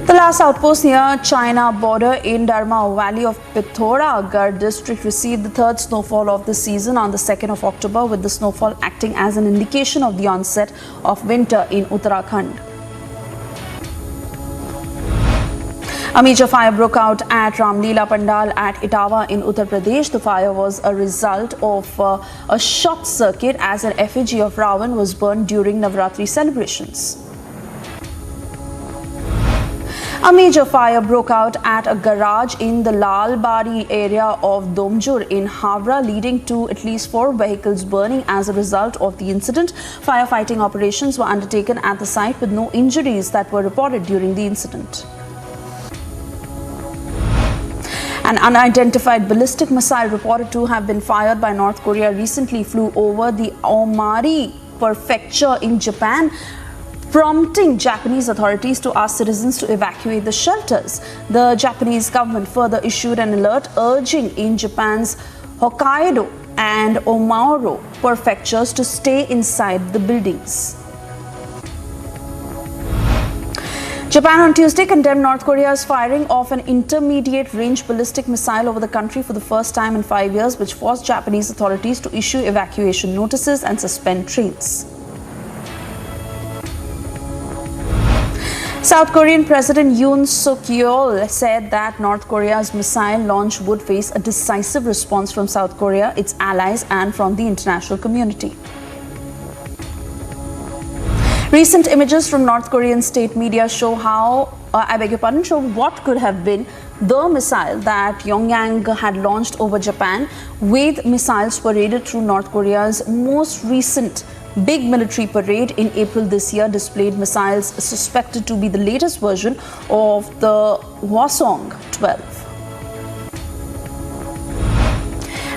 The last outpost near China border in Dharma Valley of Pithoragarh district received the third snowfall of the season on the 2nd of October, with the snowfall acting as an indication of the onset of winter in Uttarakhand. A major fire broke out at Ramleela Pandal at Itawa in Uttar Pradesh. The fire was a result of a short circuit as an effigy of Ravan was burned during Navratri celebrations. A major fire broke out at a garage in the Lalbari area of Domjur in Havra, leading to at least 4 vehicles burning as a result of the incident. Firefighting operations were undertaken at the site with no injuries that were reported during the incident. An unidentified ballistic missile reported to have been fired by North Korea recently flew over the Omari prefecture in Japan, prompting Japanese authorities to ask citizens to evacuate the shelters. The Japanese government further issued an alert urging in Japan's Hokkaido and Omaru prefectures to stay inside the buildings. Japan on Tuesday condemned North Korea's firing of an intermediate-range ballistic missile over the country for the first time in 5 years, which forced Japanese authorities to issue evacuation notices and suspend trains. South Korean President Yoon Suk-yeol said that North Korea's missile launch would face a decisive response from South Korea, its allies, and from the international community. Recent images from North Korean state media show what could have been the missile that Pyongyang had launched over Japan, with missiles paraded through North Korea's most recent big military parade in April this year displayed missiles suspected to be the latest version of the Hwasong-12.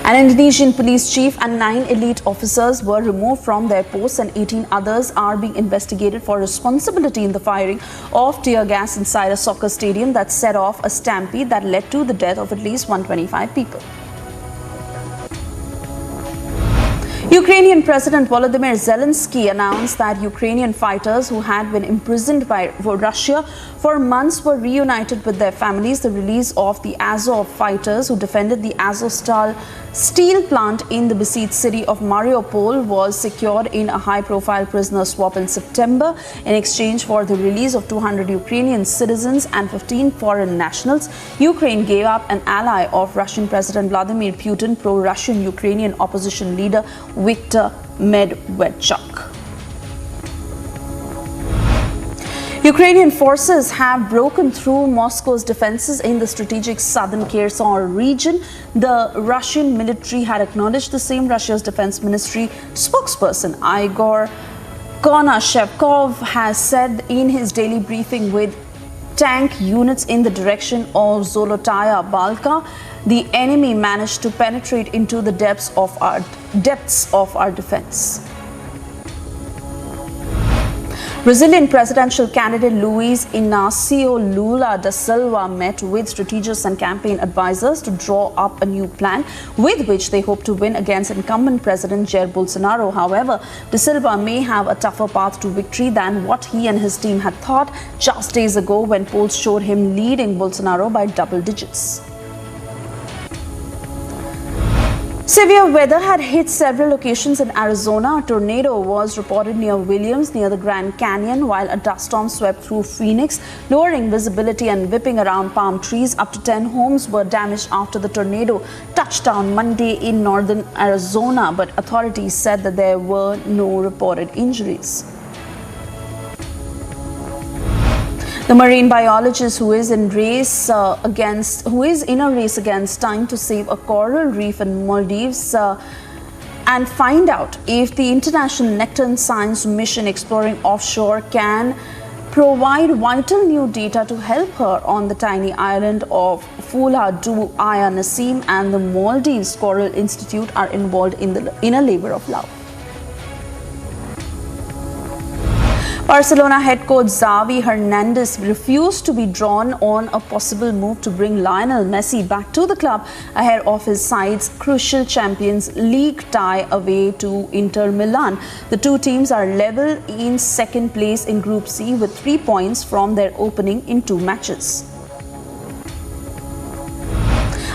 An Indonesian police chief and 9 elite officers were removed from their posts, and 18 others are being investigated for responsibility in the firing of tear gas inside a soccer stadium that set off a stampede that led to the death of at least 125 people. Ukrainian President Volodymyr Zelensky announced that Ukrainian fighters who had been imprisoned by Russia for months were reunited with their families. The release of the Azov fighters who defended the Azovstal steel plant in the besieged city of Mariupol was secured in a high-profile prisoner swap in September. In exchange for the release of 200 Ukrainian citizens and 15 foreign nationals, Ukraine gave up an ally of Russian President Vladimir Putin, pro-Russian Ukrainian opposition leader Viktor Medvedchuk. Ukrainian forces have broken through Moscow's defenses in the strategic southern Kherson region. The Russian military had acknowledged the same. Russia's defense ministry spokesperson Igor Konashevkov has said in his daily briefing with tank units in the direction of Zolotaya Balka, the enemy managed to penetrate into the depths of our defense. Brazilian presidential candidate Luiz Inácio Lula da Silva met with strategists and campaign advisors to draw up a new plan with which they hope to win against incumbent President Jair Bolsonaro. However, da Silva may have a tougher path to victory than what he and his team had thought just days ago when polls showed him leading Bolsonaro by double digits. Severe weather had hit several locations in Arizona. A tornado was reported near Williams, near the Grand Canyon, while a dust storm swept through Phoenix, lowering visibility and whipping around palm trees. Up to 10 homes were damaged after the tornado touched down Monday in northern Arizona, but authorities said that there were no reported injuries. The marine biologist who is in a race against time to save a coral reef in Maldives and find out if the International Nectar Science mission exploring offshore can provide vital new data to help her on the tiny island of Fuladu. Aya Nasim and the Maldives Coral Institute are involved in a labor of love. Barcelona head coach Xavi Hernandez refused to be drawn on a possible move to bring Lionel Messi back to the club ahead of his side's crucial Champions League tie away to Inter Milan. The two teams are level in second place in Group C with 3 points from their opening in 2 matches.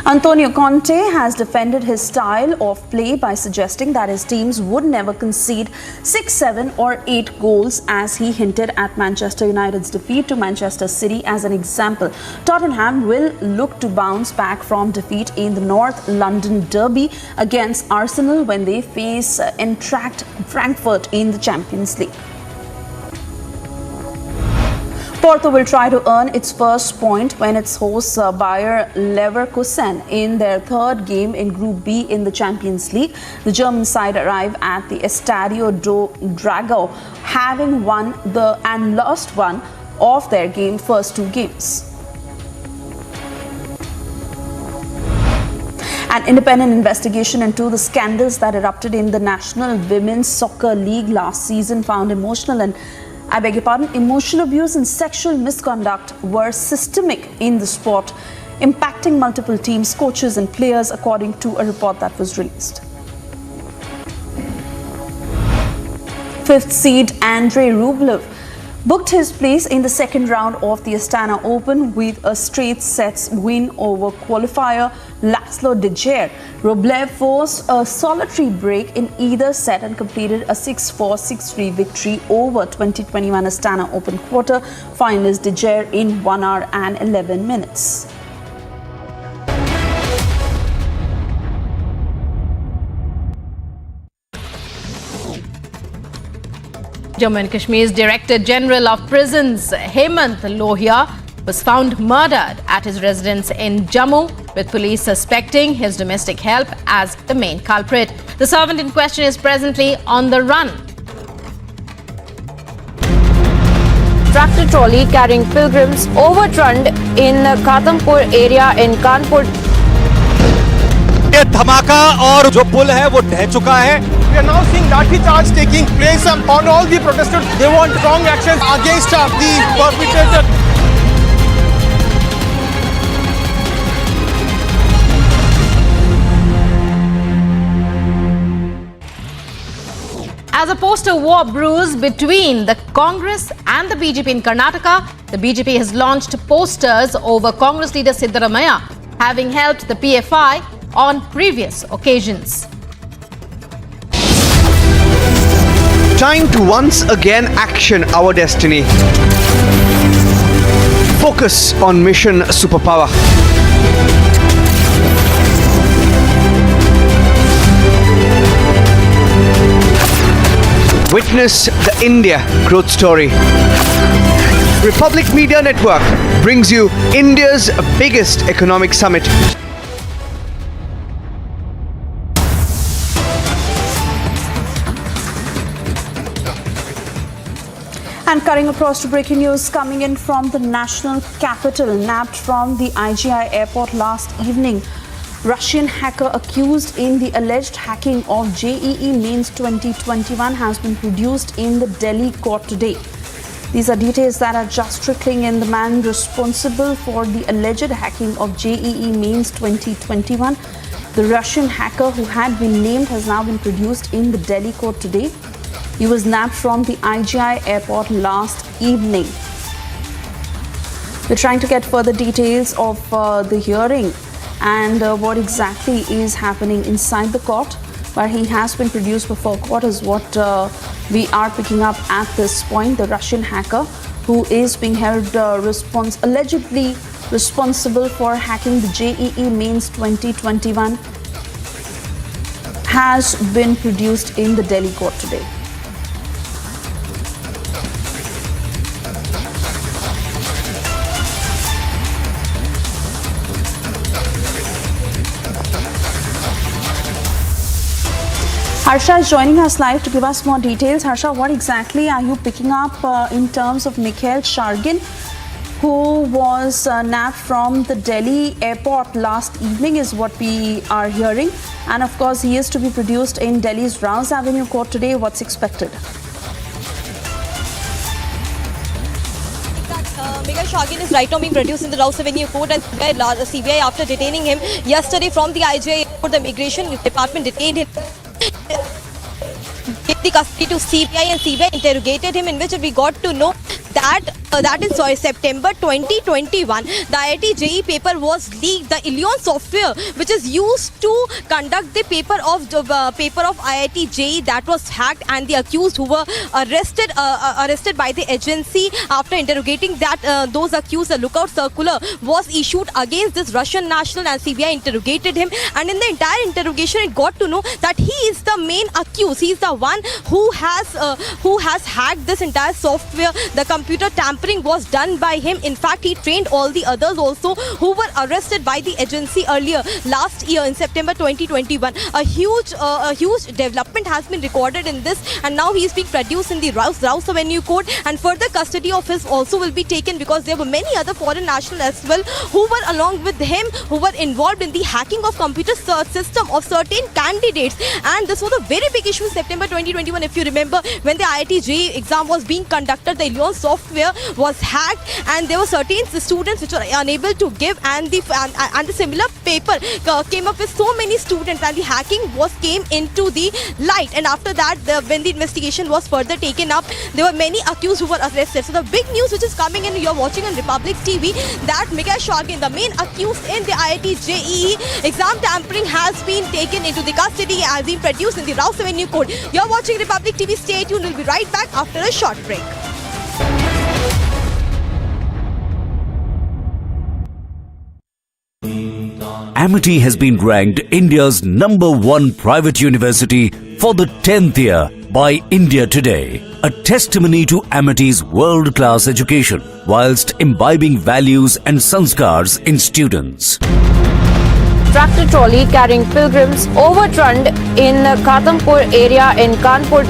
Antonio Conte has defended his style of play by suggesting that his teams would never concede 6, 7 or 8 goals, as he hinted at Manchester United's defeat to Manchester City as an example. Tottenham will look to bounce back from defeat in the North London derby against Arsenal when they face Eintracht Frankfurt in the Champions League. Porto will try to earn its first point when its hosts Bayer Leverkusen in their third game in Group B in the Champions League. The German side arrive at the Estadio do Dragão, having won and lost one of their first 2 games. An independent investigation into the scandals that erupted in the National Women's Soccer League last season found emotional abuse and sexual misconduct were systemic in the sport, impacting multiple teams, coaches and players, according to a report that was released. 5th seed Andrei Rublev booked his place in the second round of the Astana Open with a straight sets win over qualifier Laszlo Djere. Rublev forced a solitary break in either set and completed a 6-4, 6-3 victory over 2021 Astana Open quarter finalist Djere in 1 hour and 11 minutes. Jammu and Kashmir's Director General of Prisons, Hemant Lohia, was found murdered at his residence in Jammu, with police suspecting his domestic help as the main culprit. The servant in question is presently on the run. Tractor trolley carrying pilgrims overturned in Khatampur area in Kanpur. ये धमाका और जो पुल है वो ढह चुका है. We are now seeing lathi charge taking place on all the protesters. They want strong action against the perpetrator. As a poster war brews between the Congress and the BJP in Karnataka, the BJP has launched posters over Congress leader Siddaramaiah, having helped the PFI on previous occasions. Time to once again action our destiny. Focus on mission superpower. Witness the India growth story. Republic Media Network brings you India's biggest economic summit. And cutting across to breaking news coming in from the national capital, nabbed from the IGI airport last evening. Russian hacker accused in the alleged hacking of JEE Mains 2021 has been produced in the Delhi court today. These are details that are just trickling in. The man responsible for the alleged hacking of JEE Mains 2021, the Russian hacker who had been named, has now been produced in the Delhi court today. He was nabbed from the IGI airport last evening. We're trying to get further details of the hearing and what exactly is happening inside the court. But he has been produced before court is what we are picking up at this point. The Russian hacker who is being held allegedly responsible for hacking the JEE Mains 2021 has been produced in the Delhi court today. Harsha is joining us live to give us more details. Harsha, what exactly are you picking up in terms of Mikhail Shargin, who was nabbed from the Delhi airport last evening is what we are hearing. And of course, he is to be produced in Delhi's Rouse Avenue court today. What's expected? Mikhail Shargin is right now being produced in the Rouse Avenue court, and CBI, after detaining him yesterday from the IGI court, the immigration department detained him, gave the custody to CBI, and CBI interrogated him, in which we got to know that in September 2021, the IIT JEE paper was leaked. The Ilion software, which is used to conduct the paper of IIT JEE, that was hacked, and the accused who were arrested by the agency after interrogating those accused, a lookout circular was issued against this Russian national, and CBI interrogated him. And in the entire interrogation, it got to know that he is the main accused. He is the one who has hacked this entire software. The computer tampering was done by him. In fact, he trained all the others also who were arrested by the agency earlier last year in September 2021. A huge development has been recorded in this, and now he is being produced in the Rouse Avenue court, and further custody of his also will be taken, because there were many other foreign nationals as well who were along with him, who were involved in the hacking of computer system of certain candidates. And this was a very big issue in September 2021. If you remember, when the IIT JEE exam was being conducted, the Ilion software was hacked, and there were certain students which were unable to give, and the similar paper came up with so many students, and the hacking came into the light. And after that, when the investigation was further taken up, there were many accused who were arrested. So the big news which is coming in, you're watching on Republic TV, that Mikhail Shargin, the main accused in the IIT JEE exam tampering, has been taken into the custody and has been produced in the Rouse Avenue court. You're watching Republic TV. Stay tuned. We'll be right back after a short break. Amity has been ranked India's #1 private university for the 10th year by India Today, a testimony to Amity's world-class education whilst imbibing values and sanskars in students. Tractor trolley carrying pilgrims overturned in Khatampur area in Kanpur.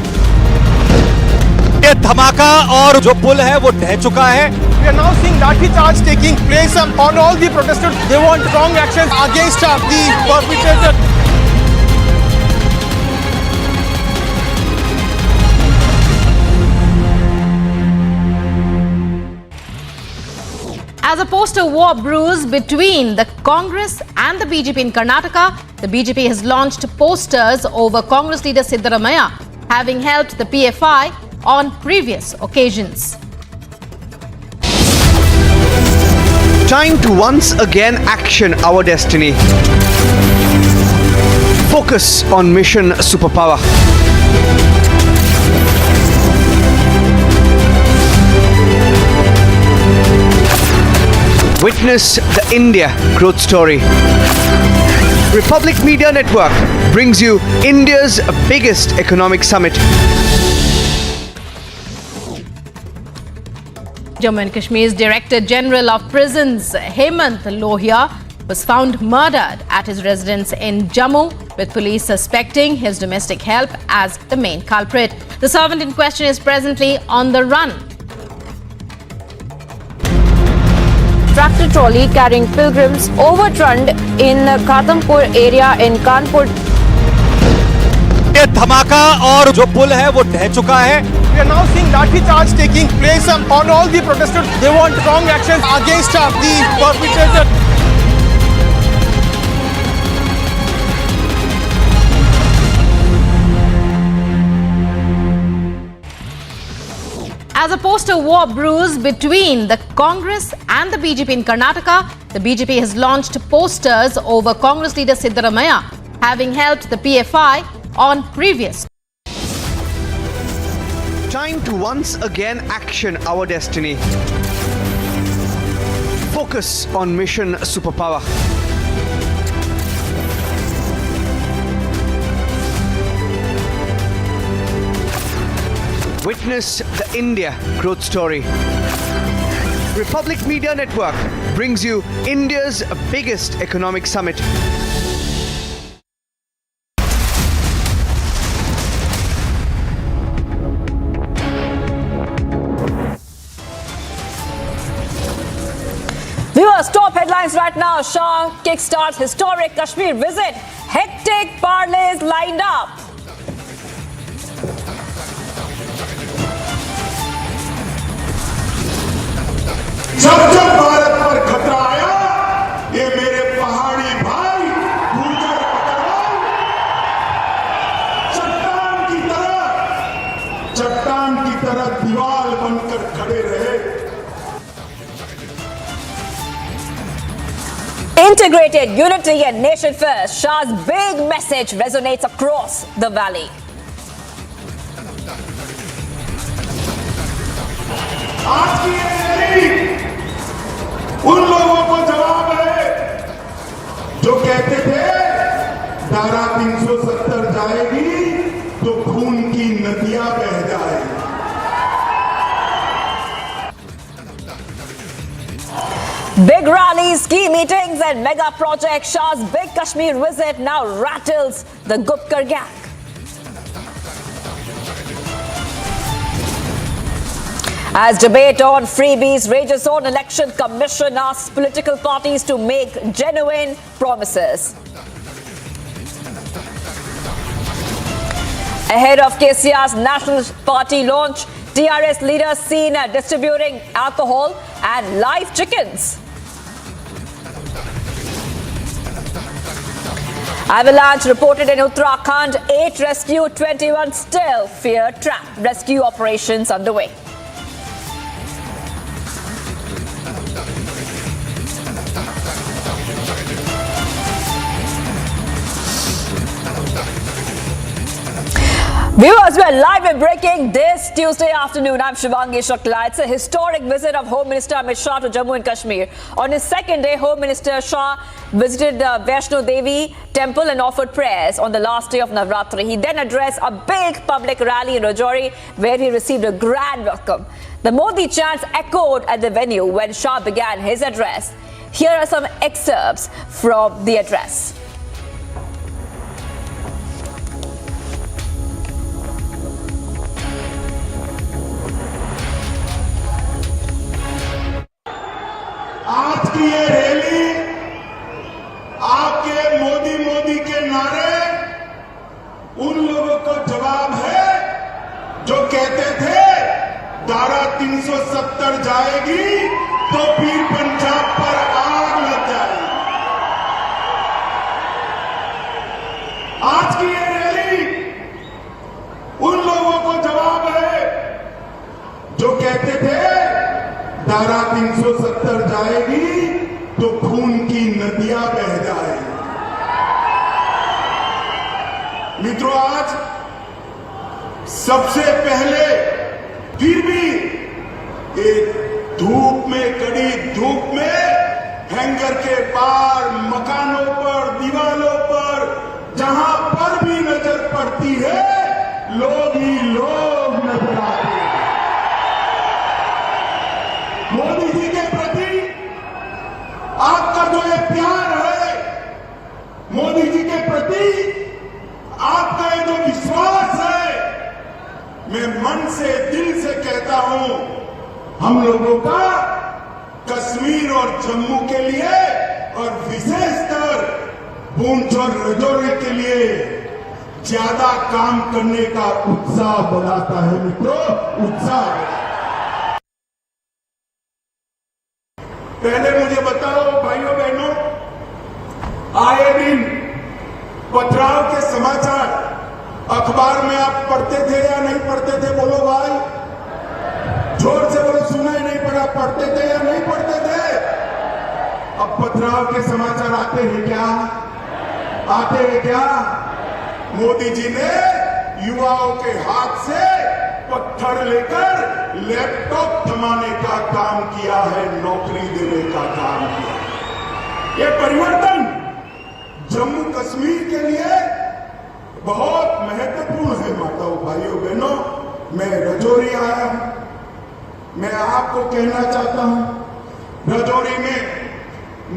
ये धमाका और जो पुल है वो ढह चुका है. We are now seeing lathi charge taking place on all the protesters. They want strong action against the perpetrator. As a poster war brews between the Congress and the BJP in Karnataka, the BJP has launched posters over Congress leader Siddaramaiah having helped the PFI on previous occasions. Time to once again action our destiny. Focus on mission superpower. Witness the India growth story. Republic Media Network brings you India's biggest economic summit. Jammu and Kashmir's Director General of Prisons, Hemant Lohia, was found murdered at his residence in Jammu, with police suspecting his domestic help as the main culprit. The servant in question is presently on the run. Tractor trolley carrying pilgrims overturned in Khatampur area in Kanpur. ये धमाका और जो पुल है वो ढह चुका है. We are now seeing lathi charge taking place on all the protesters. They want strong action against the perpetrator. As a poster war brews between the Congress and the BJP in Karnataka, the BJP has launched posters over Congress leader Siddaramaiah having helped the PFI on previous. Time to once again action our destiny. Focus on mission superpower. Witness the India growth story. Republic Media Network brings you India's biggest economic summit. Viewers, top headlines right now. Shah kickstarts historic Kashmir visit. Hectic parlays lined up. जब जब भारत पर खतरा आया, ये मेरे पहाड़ी भाई भूकर पकड़वाओ, चट्टान की तरह दीवार बनकर खड़े रहे. Integrated unity and nation first. Shah's big message resonates across the valley. आज की ये रैली उन लोगों को जवाब है जो कहते थे धारा 370 जाएगी तो खून की नदियां बह जाएगी. Big rallies, key meetings and mega projects. Shah's big Kashmir visit now rattles the Gupkar gang. As debate on freebies rages on, Election Commission asks political parties to make genuine promises. Ahead of KCR's National Party launch, TRS leaders seen distributing alcohol and live chickens. Avalanche reported in Uttarakhand, 8 rescued, 21 still fear trap. Rescue operations underway. Viewers, we are live and breaking this Tuesday afternoon. I'm Shivangi Shukla. It's a historic visit of Home Minister Amit Shah to Jammu and Kashmir. On his second day, Home Minister Shah visited the Vaishno Devi temple and offered prayers on the last day of Navratri. He then addressed a big public rally in Rajouri where he received a grand welcome. The Modi chants echoed at the venue when Shah began his address. Here are some excerpts from the address. आज की ये rally आपके मोदी मोदी के नारे उन लोगों को जवाब है जो कहते थे धारा 370 जाएगी तो फिर पंजाब पर आग लग जाएगी. आज की ये रैली उन लोगों को जवाब है जो कहते थे धारा 370 जाएगी तो खून की नदियां बह जाएगी. मित्रों, आज सबसे पहले फिर भी एक धूप में, कड़ी धूप में, हैंगर के पार, मकानों पर, दीवालों पर, जहां पर भी नजर पड़ती है, लोग ही लोग नजर आते हैं. मोदी जी के प्रति आपका जो ये प्यार है, मोदी जी के प्रति आपका ये जो विश्वास है, मैं मन से, दिल से कहता हूं, हम लोगों का कश्मीर और जम्मू के लिए और विशेषकर पूंछ और राजौरी के लिए ज्यादा काम करने का उत्साह बढ़ाता है मित्रों, उत्साह। पहले मुझे बताओ भाइयों बहनों, आए दिन पथराव के समाचार अखबार में आप पढ़ते थे या नहीं पढ़ते थे? बोलो भाई, जोर से बोलो, सुना ही नहीं पड़ा, पढ़ते थे या नहीं पढ़ते थे? अब पथराव के समाचार आते हैं क्या? आते हैं क्या? मोदी जी ने युवाओं के हाथ से पत्थर लेकर लैपटॉप थमाने का काम किया है, नौकरी देने का काम किया। ये परिवर्तन जम्मू कश्मीर के लिए बहुत महत्वपूर्ण है। माताओं, भाइयों, बहनों, मैं रजौरी आया हूं, मैं आपको कहना चाहता हूं, रजौरी में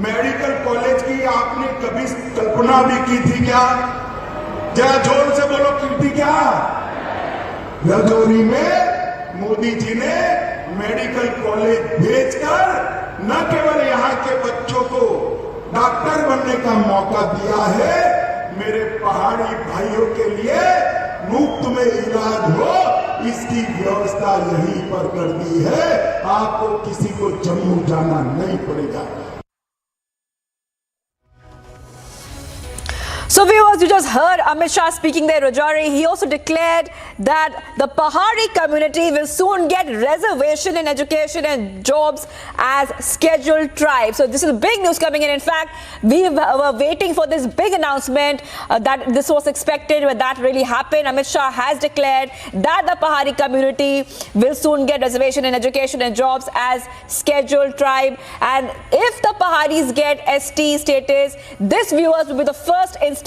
मेडिकल कॉलेज की आपने कभी कल्पना भी की थी क्या? जरा जोर से बोलो, की थी क्या? रजौरी में मोदी जी ने मेडिकल कॉलेज भेजकर न केवल यहाँ के बच्चों को डॉक्टर बनने का मौका दिया है, मेरे पहाड़ी भाइयों के लिए मुफ्त में इलाज हो इसकी व्यवस्था यहीं पर कर दी है। आपको किसी को जम्मू जाना नहीं पड़ेगा। So viewers, you just heard Amit Shah speaking there, Rajouri. He also declared that the Pahari community will soon get reservation in education and jobs as scheduled tribes. So this is big news coming in. In fact, we were waiting for this big announcement that this was expected, but that really happened. Amit Shah has declared that the Pahari community will soon get reservation in education and jobs as scheduled tribe. And if the Paharis get ST status, this, viewers, will be the first instance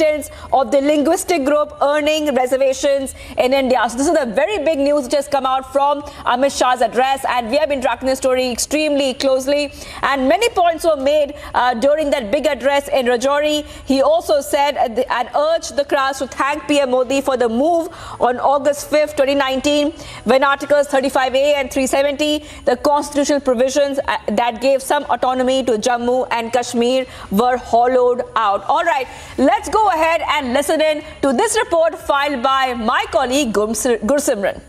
of the linguistic group earning reservations in India. So this is a very big news which has come out from Amit Shah's address, and we have been tracking this story extremely closely, and many points were made during that big address in Rajouri. He also said and urged the crowds to thank PM Modi for the move on August 5th, 2019, when Articles 35A and 370, the constitutional provisions that gave some autonomy to Jammu and Kashmir, were hollowed out. All right, let's go ahead and listen in to this report filed by my colleague Gursimran.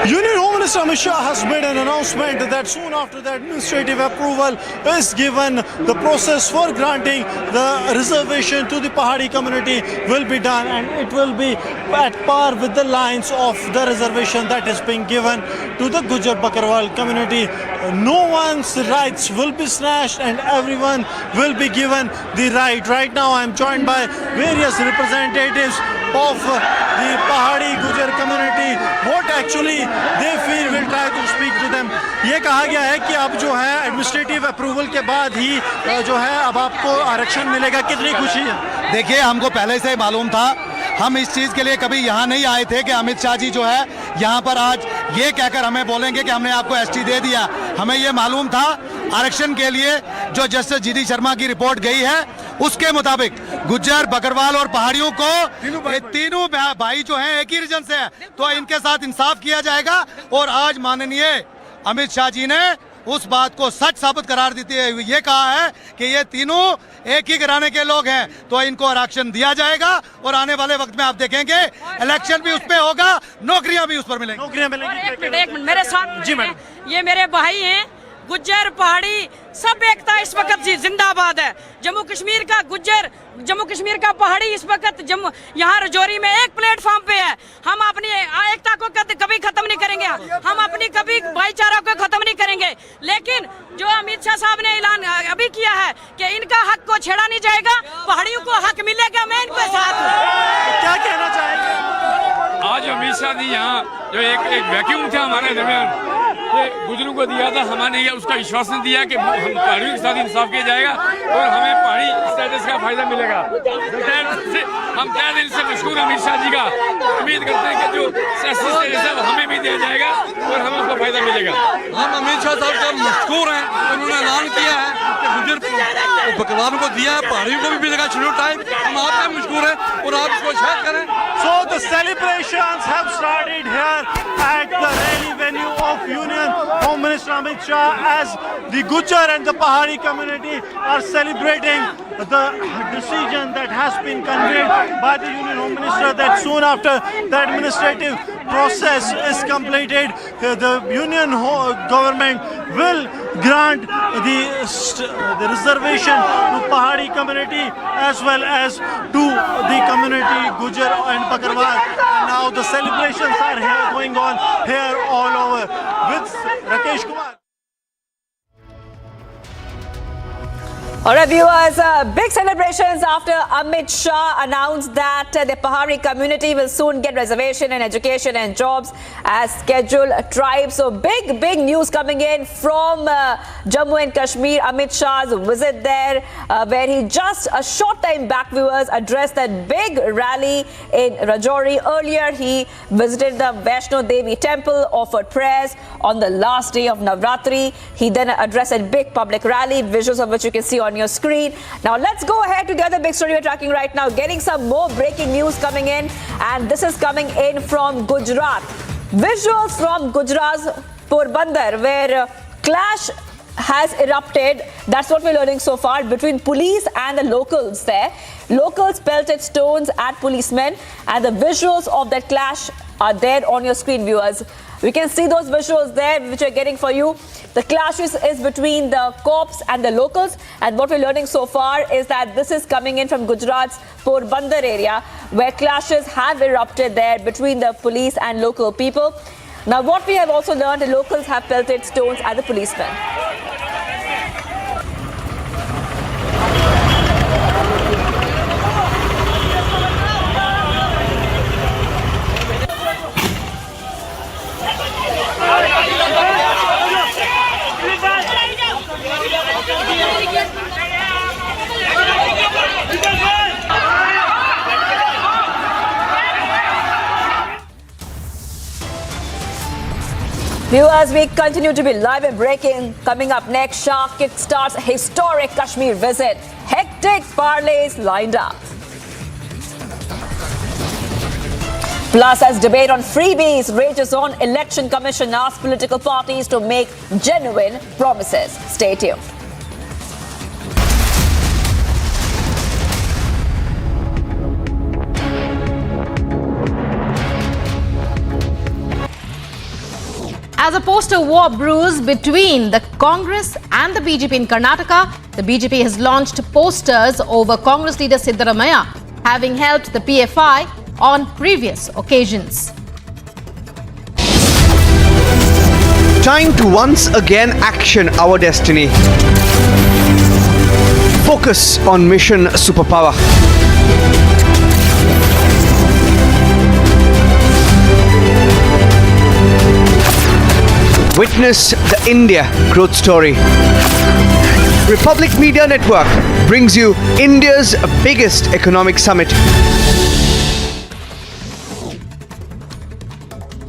Union Home Minister Amit Shah has made an announcement that soon after the administrative approval is given, the process for granting the reservation to the Pahari community will be done, and it will be at par with the lines of the reservation that is being given to the Gujar Bakarwal community. No one's rights will be snatched and everyone will be given the right. Right now I am joined by various representatives of the Pahari Gujar community. What actually they feel, we'll try to speak to them. ये कहा गया है कि अब जो है administrative approval के बाद ही जो है अब आपको आरक्षण मिलेगा। कितनी खुशी है? देखिए, हमको पहले से ही मालूम था, हम इस चीज़ के लिए कभी यहाँ नहीं आए थे कि अमित शाह जी जो है यहाँ पर आज ये कहकर हमें बोलेंगे कि हमने आपको एसटी दे दिया। हमें ये मालूम था आरक्षण के लिए जो जस्टिस जीडी शर्मा की रिपोर्ट गई है उसके मुताबिक गुज्जर, बकरवाल और पहाड़ियों को ये तीनों भाई जो हैं एक ही रीजन से है, तो इनके साथ इंसाफ किया जाएगा। और आज माननीय अमित शाह जी ने उस बात को सच साबित करार देते हुए ये कहा है कि ये तीनों एक ही घराने के लोग हैं, तो इनको आरक्षण दिया जाएगा। और आने वाले वक्त में आप देखेंगे इलेक्शन भी उस पे होगा, नौकरियां भी उस पर मिलेंगी। नौकरियां मिलेंगी। एक मिनट मेरे साथ जी मैडम, ये मेरे भाई हैं, गुज्जर पहाड़ी सब एकता इस वक्त जी जिंदाबाद है। जम्मू कश्मीर का गुज्जर, जम्मू कश्मीर का पहाड़ी इस वक्त जम्मू यहाँ रजौरी में एक प्लेटफॉर्म पे है। हम अपनी एकता को कभी खत्म नहीं करेंगे, हम अपनी कभी भाईचारा को खत्म नहीं करेंगे। लेकिन जो अमित शाह साहब ने ऐलान अभी किया है कि इनका हक को छेड़ा नहीं जाएगा, पहाड़ियों को हक मिलेगा, मैं इनके साथ हूं। क्या कहना चाहेंगे? आज अमित शाह जी यहाँ जो एक वैक्यूम था हमारे दरमियान, गुजरों को दिया था, हमारे ये उसका विश्वासन दिया कि हम पहाड़ियों के साथ इंसाफ किया जाएगा और हमें पहाड़ी स्टेटस का फायदा मिलेगा। हम तहे दिल से मशहूर अमित शाह जी का उम्मीद करते हैं कि जो स्टेटस है वो हमें भी दिया जाएगा और हमें उसका फायदा मिलेगा। हम अमित शाह साहब का मशहूर हैं, उन्होंने ऐलान किया है कि गुजर बकरवालों को दिया है, पहाड़ियों को भी मिलेगा शेड्यूल टाइम। हम आपका मशहूर हैं और आप इसको शायद करें। So the celebrations have started here at the rally venue of Union Union Home Minister Amit Shah as the Gujar and the Pahari community are celebrating the decision that has been conveyed by the Union Home Minister that soon after the administrative process is completed, the Union government will grant the reservation to Pahari community as well as to the community Gujar and Bakarwal. Now the celebrations are here, going on here all over. With Rakesh Kumar. All right, viewers, big celebrations after Amit Shah announced that the Pahari community will soon get reservation in education and jobs as scheduled tribes. So big news coming in from Jammu and Kashmir. Amit Shah's visit there, where he just a short time back, viewers, addressed that big rally in Rajouri. Earlier, he visited the Vaishno Devi temple, offered prayers on the last day of Navratri. He then addressed a big public rally, visuals of which you can see on your screen. Now let's go ahead to the other big story we're tracking right now, getting some more breaking news coming in, and this is coming in from Gujarat. Visuals from Gujarat's Porbandar, where clash has erupted. That's what we're learning so far, between police and the locals there. Locals pelted stones at policemen, and the visuals of that clash are there on your screen, viewers. We can see those visuals there, which we're getting for you. The clash is between the cops and the locals, and what we're learning so far is that this is coming in from Gujarat's Porbandar area, where clashes have erupted there between the police and local people. Now, what we have also learned, the locals have pelted stones at the policemen. Viewers, we continue to be live and breaking. Coming up next, Shah kickstarts historic Kashmir visit. Hectic parlays lined up. Plus, as debate on freebies rages on, Election Commission asks political parties to make genuine promises. Stay tuned. As a poster war brews between the Congress and the BJP in Karnataka, the BJP has launched posters over Congress leader Siddaramaiah, having helped the PFI on previous occasions. Time to once again action our destiny. Focus on mission superpower. Witness the India growth story. Republic Media Network brings you India's biggest economic summit.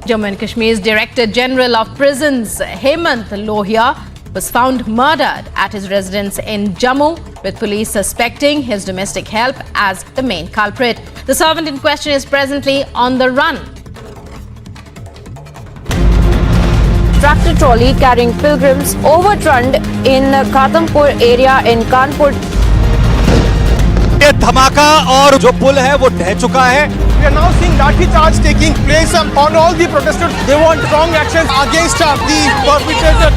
Jammu and Kashmir's Director General of Prisons, Hemant Lohia, was found murdered at his residence in Jammu, with police suspecting his domestic help as the main culprit. The servant in question is presently on the run. Tractor trolley carrying pilgrims overturned in Khatampur area in Kanpur. ये धमाका और जो पुल है वो ढह चुका है. We are now seeing lathi charge taking place on all the protesters. They want strong action against the perpetrator.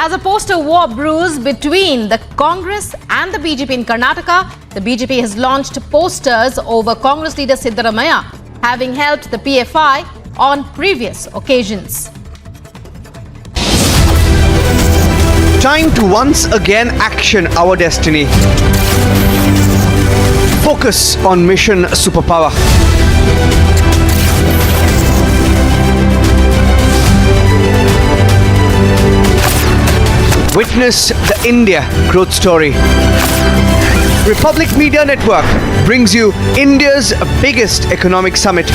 As a poster war brews between the Congress and the BJP in Karnataka, the BJP has launched posters over Congress leader Siddaramaiah, having helped the PFI on previous occasions. Time to once again action our destiny. Focus on mission superpower. Witness the India growth story. Republic Media Network brings you India's biggest economic summit.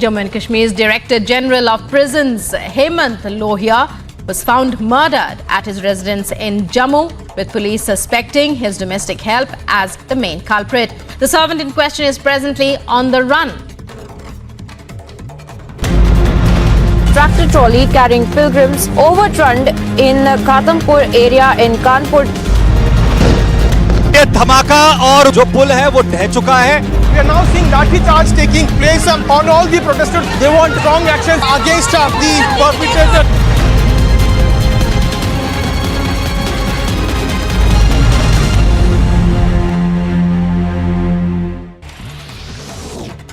Jammu and Kashmir's Director General of Prisons, Hemant Lohia, was found murdered at his residence in Jammu, with police suspecting his domestic help as the main culprit. The servant in question is presently on the run. Tractor trolley carrying pilgrims overturned in Khatampur area in Kanpur. ये धमाका और जो पुल है वो ढह चुका है. We are now seeing lathi charge taking place on all the protesters. They want strong action against the perpetrator.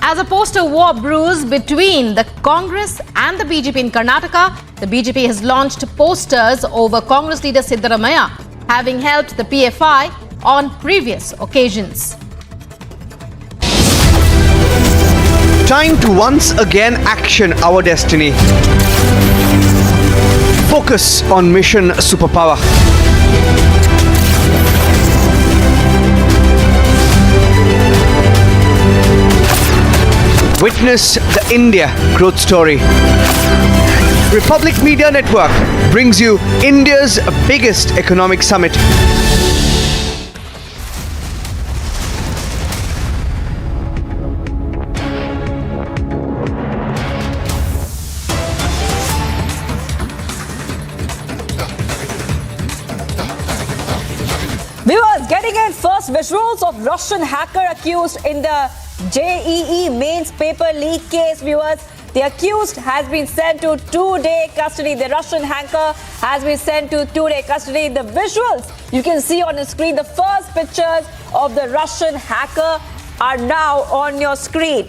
As a poster war brews between the Congress and the BJP in Karnataka, the BJP has launched posters over Congress leader Siddaramaiah having helped the PFI on previous occasions. Time to once again action our destiny. Focus on mission superpower. Witness the India growth story. Republic Media Network brings you India's biggest economic summit. Viewers, getting in first visuals of Russian hacker accused in the JEE mains paper leak case. Viewers, the accused has been sent to 2-day custody. The Russian hacker has been sent to 2-day custody. The visuals you can see on the screen, the first pictures of the Russian hacker are now on your screen.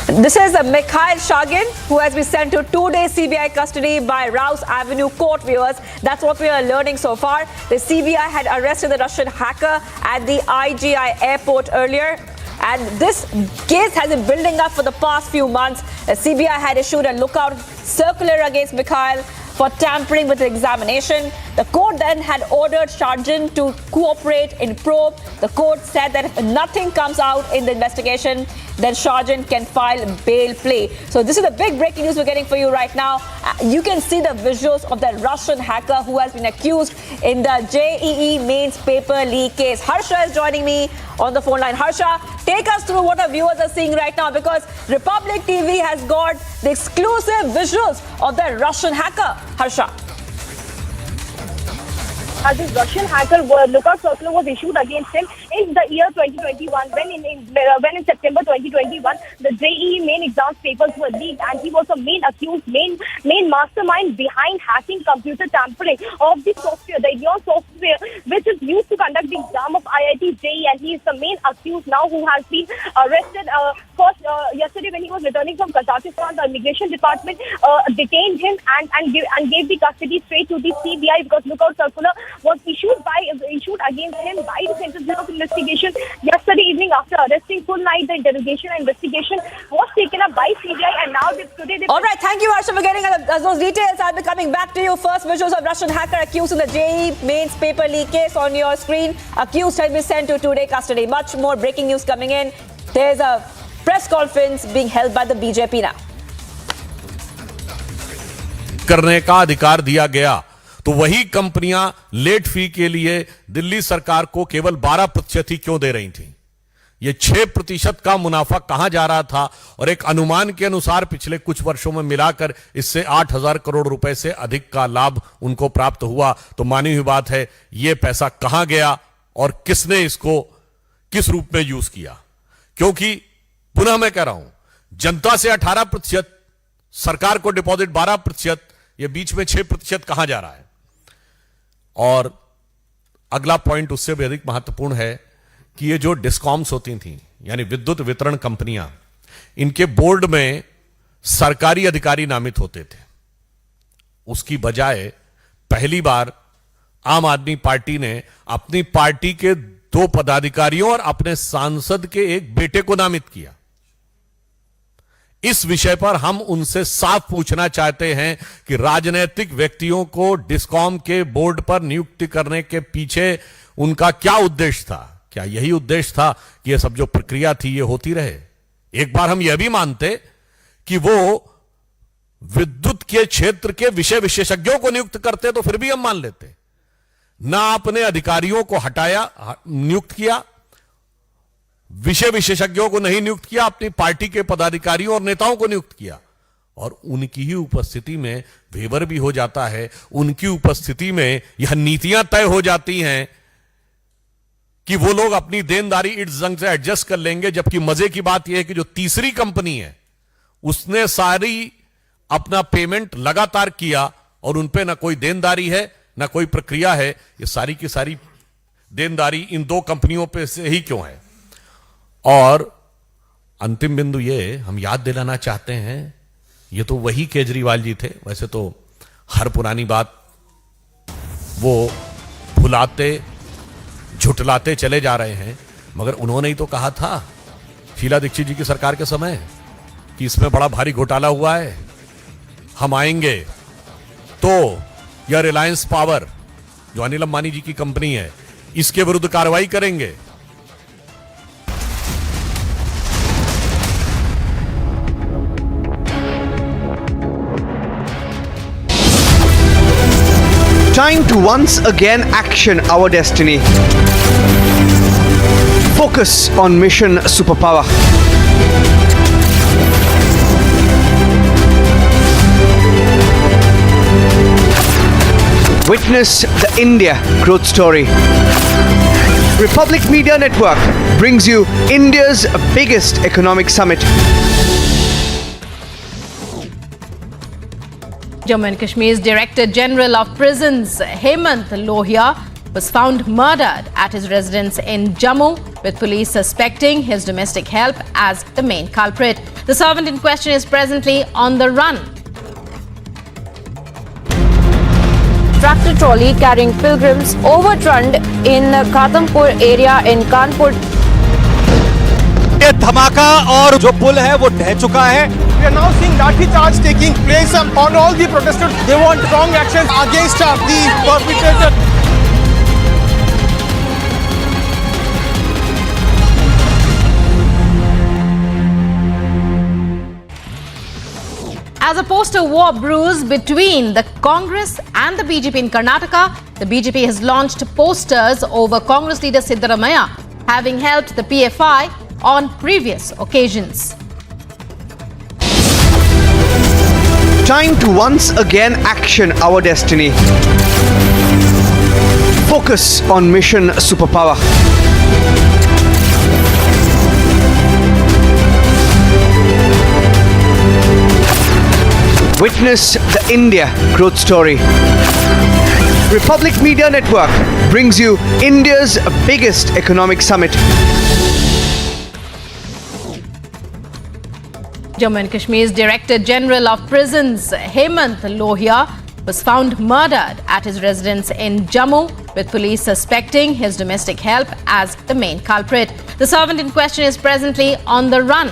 This is Mikhail Shagin, who has been sent to 2-day CBI custody by Rouse Avenue Court, viewers. That's what we are learning so far. The CBI had arrested the Russian hacker at the IGI airport earlier. And this case has been building up for the past few months. The CBI had issued a lookout circular against Mikhail for tampering with the examination. The court then had ordered Shagin to cooperate in probe. The court said that if nothing comes out in the investigation, then Shagin can file bail plea. So this is the big breaking news we're getting for you right now. You can see the visuals of the Russian hacker who has been accused in the JEE mains paper leak case. Harsha is joining me on the phone line. Harsha, take us through what our viewers are seeing right now, because Republic TV has got the exclusive visuals of the Russian hacker. Harsha. This Russian hacker lookout circular was issued against him in the year 2021 when in September 2021 the JEE main exams papers were leaked, and he was the main accused, main mastermind behind hacking computer tampering of the software, the Ilion software, which is used to conduct the exam of IIT JEE, and he is the main accused now who has been arrested. First, yesterday when he was returning from Kazakhstan, the immigration department detained him and gave the custody straight to the CBI because lookout circular was issued against him by the Central Bureau of Investigation yesterday evening. After arresting full night, the interrogation and investigation was taken up by CBI, and now today they... All right, thank you, Harsha, for getting us those details. I'll be coming back to you. First visuals of Russian hacker accused in the JEE mains paper leak case on your screen. Accused has been sent to 2-day custody. Much more breaking news coming in. There's a press conference being held by the BJP now. करने का अधिकार दिया गया, तो वही कंपनियां late fee के लिए दिल्ली सरकार को केवल 12% ही क्यों दे रही थी? ये 6% का मुनाफा कहां जा रहा था? और एक अनुमान के अनुसार पिछले कुछ वर्षों में मिलाकर इससे 8,000 करोड़ रुपए से अधिक का लाभ उनको प्राप्त हुआ। तो मानी हुई बात है, ये पैसा कहां गया और किसने इसको किस रूप में यूज किया? क्योंकि पुनः मैं कह रहा हूं, जनता से 18%, सरकार को डिपॉजिट 12%, ये बीच में 6% कहां जा रहा है? और अगला पॉइंट उससे भी अधिक महत्वपूर्ण है कि ये जो डिस्कॉम्स होती थी, यानी विद्युत वितरण कंपनियां, इनके बोर्ड में सरकारी अधिकारी नामित होते थे। उसकी बजाय पहली बार आम आदमी पार्टी ने अपनी पार्टी के 2 पदाधिकारियों और अपने सांसद के एक बेटे को नामित किया। इस विषय पर हम उनसे साफ पूछना चाहते हैं कि राजनीतिक व्यक्तियों को डिस्कॉम के बोर्ड पर नियुक्ति करने के पीछे उनका क्या उद्देश्य था? क्या यही उद्देश्य था कि यह सब जो प्रक्रिया थी ये होती रहे? एक बार हम यह भी मानते कि वो विद्युत के क्षेत्र के विषय विशेषज्ञों को नियुक्त करते तो फिर भी हम मान लेते। ना आपने अधिकारियों को हटाया, नियुक्त किया, विषय विशेषज्ञों को नहीं नियुक्त किया, अपनी पार्टी के पदाधिकारियों और नेताओं को नियुक्त किया, और उनकी ही उपस्थिति में वेवर भी हो जाता है। उनकी उपस्थिति में यह नीतियां तय हो जाती हैं कि वो लोग अपनी देनदारी इस ढंग से एडजस्ट कर लेंगे। जबकि मजे की बात यह है कि जो तीसरी कंपनी है उसने सारी अपना पेमेंट लगातार किया और उन पे ना कोई देनदारी है ना कोई प्रक्रिया है। ये सारी की सारी देनदारी इन दो कंपनियों पे से ही क्यों है। और अंतिम बिंदु ये हम याद दिलाना चाहते हैं, ये तो वही केजरीवाल जी थे। वैसे तो हर पुरानी बात वो भुलाते झुटलाते चले जा रहे हैं, मगर उन्होंने ही तो कहा था शीला दीक्षित जी की सरकार के समय कि इसमें बड़ा भारी घोटाला हुआ है, हम आएंगे तो यह रिलायंस पावर जो अनिल अंबानी जी की कंपनी है इसके विरुद्ध कार्रवाई करेंगे। Time to once again action our destiny. Focus on mission superpower. Witness the India growth story. Republic Media Network brings you India's biggest economic summit. Jammu and Kashmir's Director General of Prisons, Hemant Lohia, was found murdered at his residence in Jammu, with police suspecting his domestic help as the main culprit. The servant in question is presently on the run. Tractor trolley carrying pilgrims overturned in Ghatampur area in Kanpur. ये धमाका और जो पुल है वो ढह चुका है। We are now seeing लाठी charge taking place on all the protesters. They want strong action against the perpetrator. As a poster war brews between the Congress and the BJP in Karnataka, the BJP has launched posters over Congress leader Siddaramaiah having helped the PFI on previous occasions. Time to once again action our destiny. Focus on mission superpower. Witness the India growth story. Republic Media Network brings you India's biggest economic summit. Jammu and Kashmir's Director General of Prisons, Hemant Lohia, was found murdered at his residence in Jammu, with police suspecting his domestic help as the main culprit. The servant in question is presently on the run.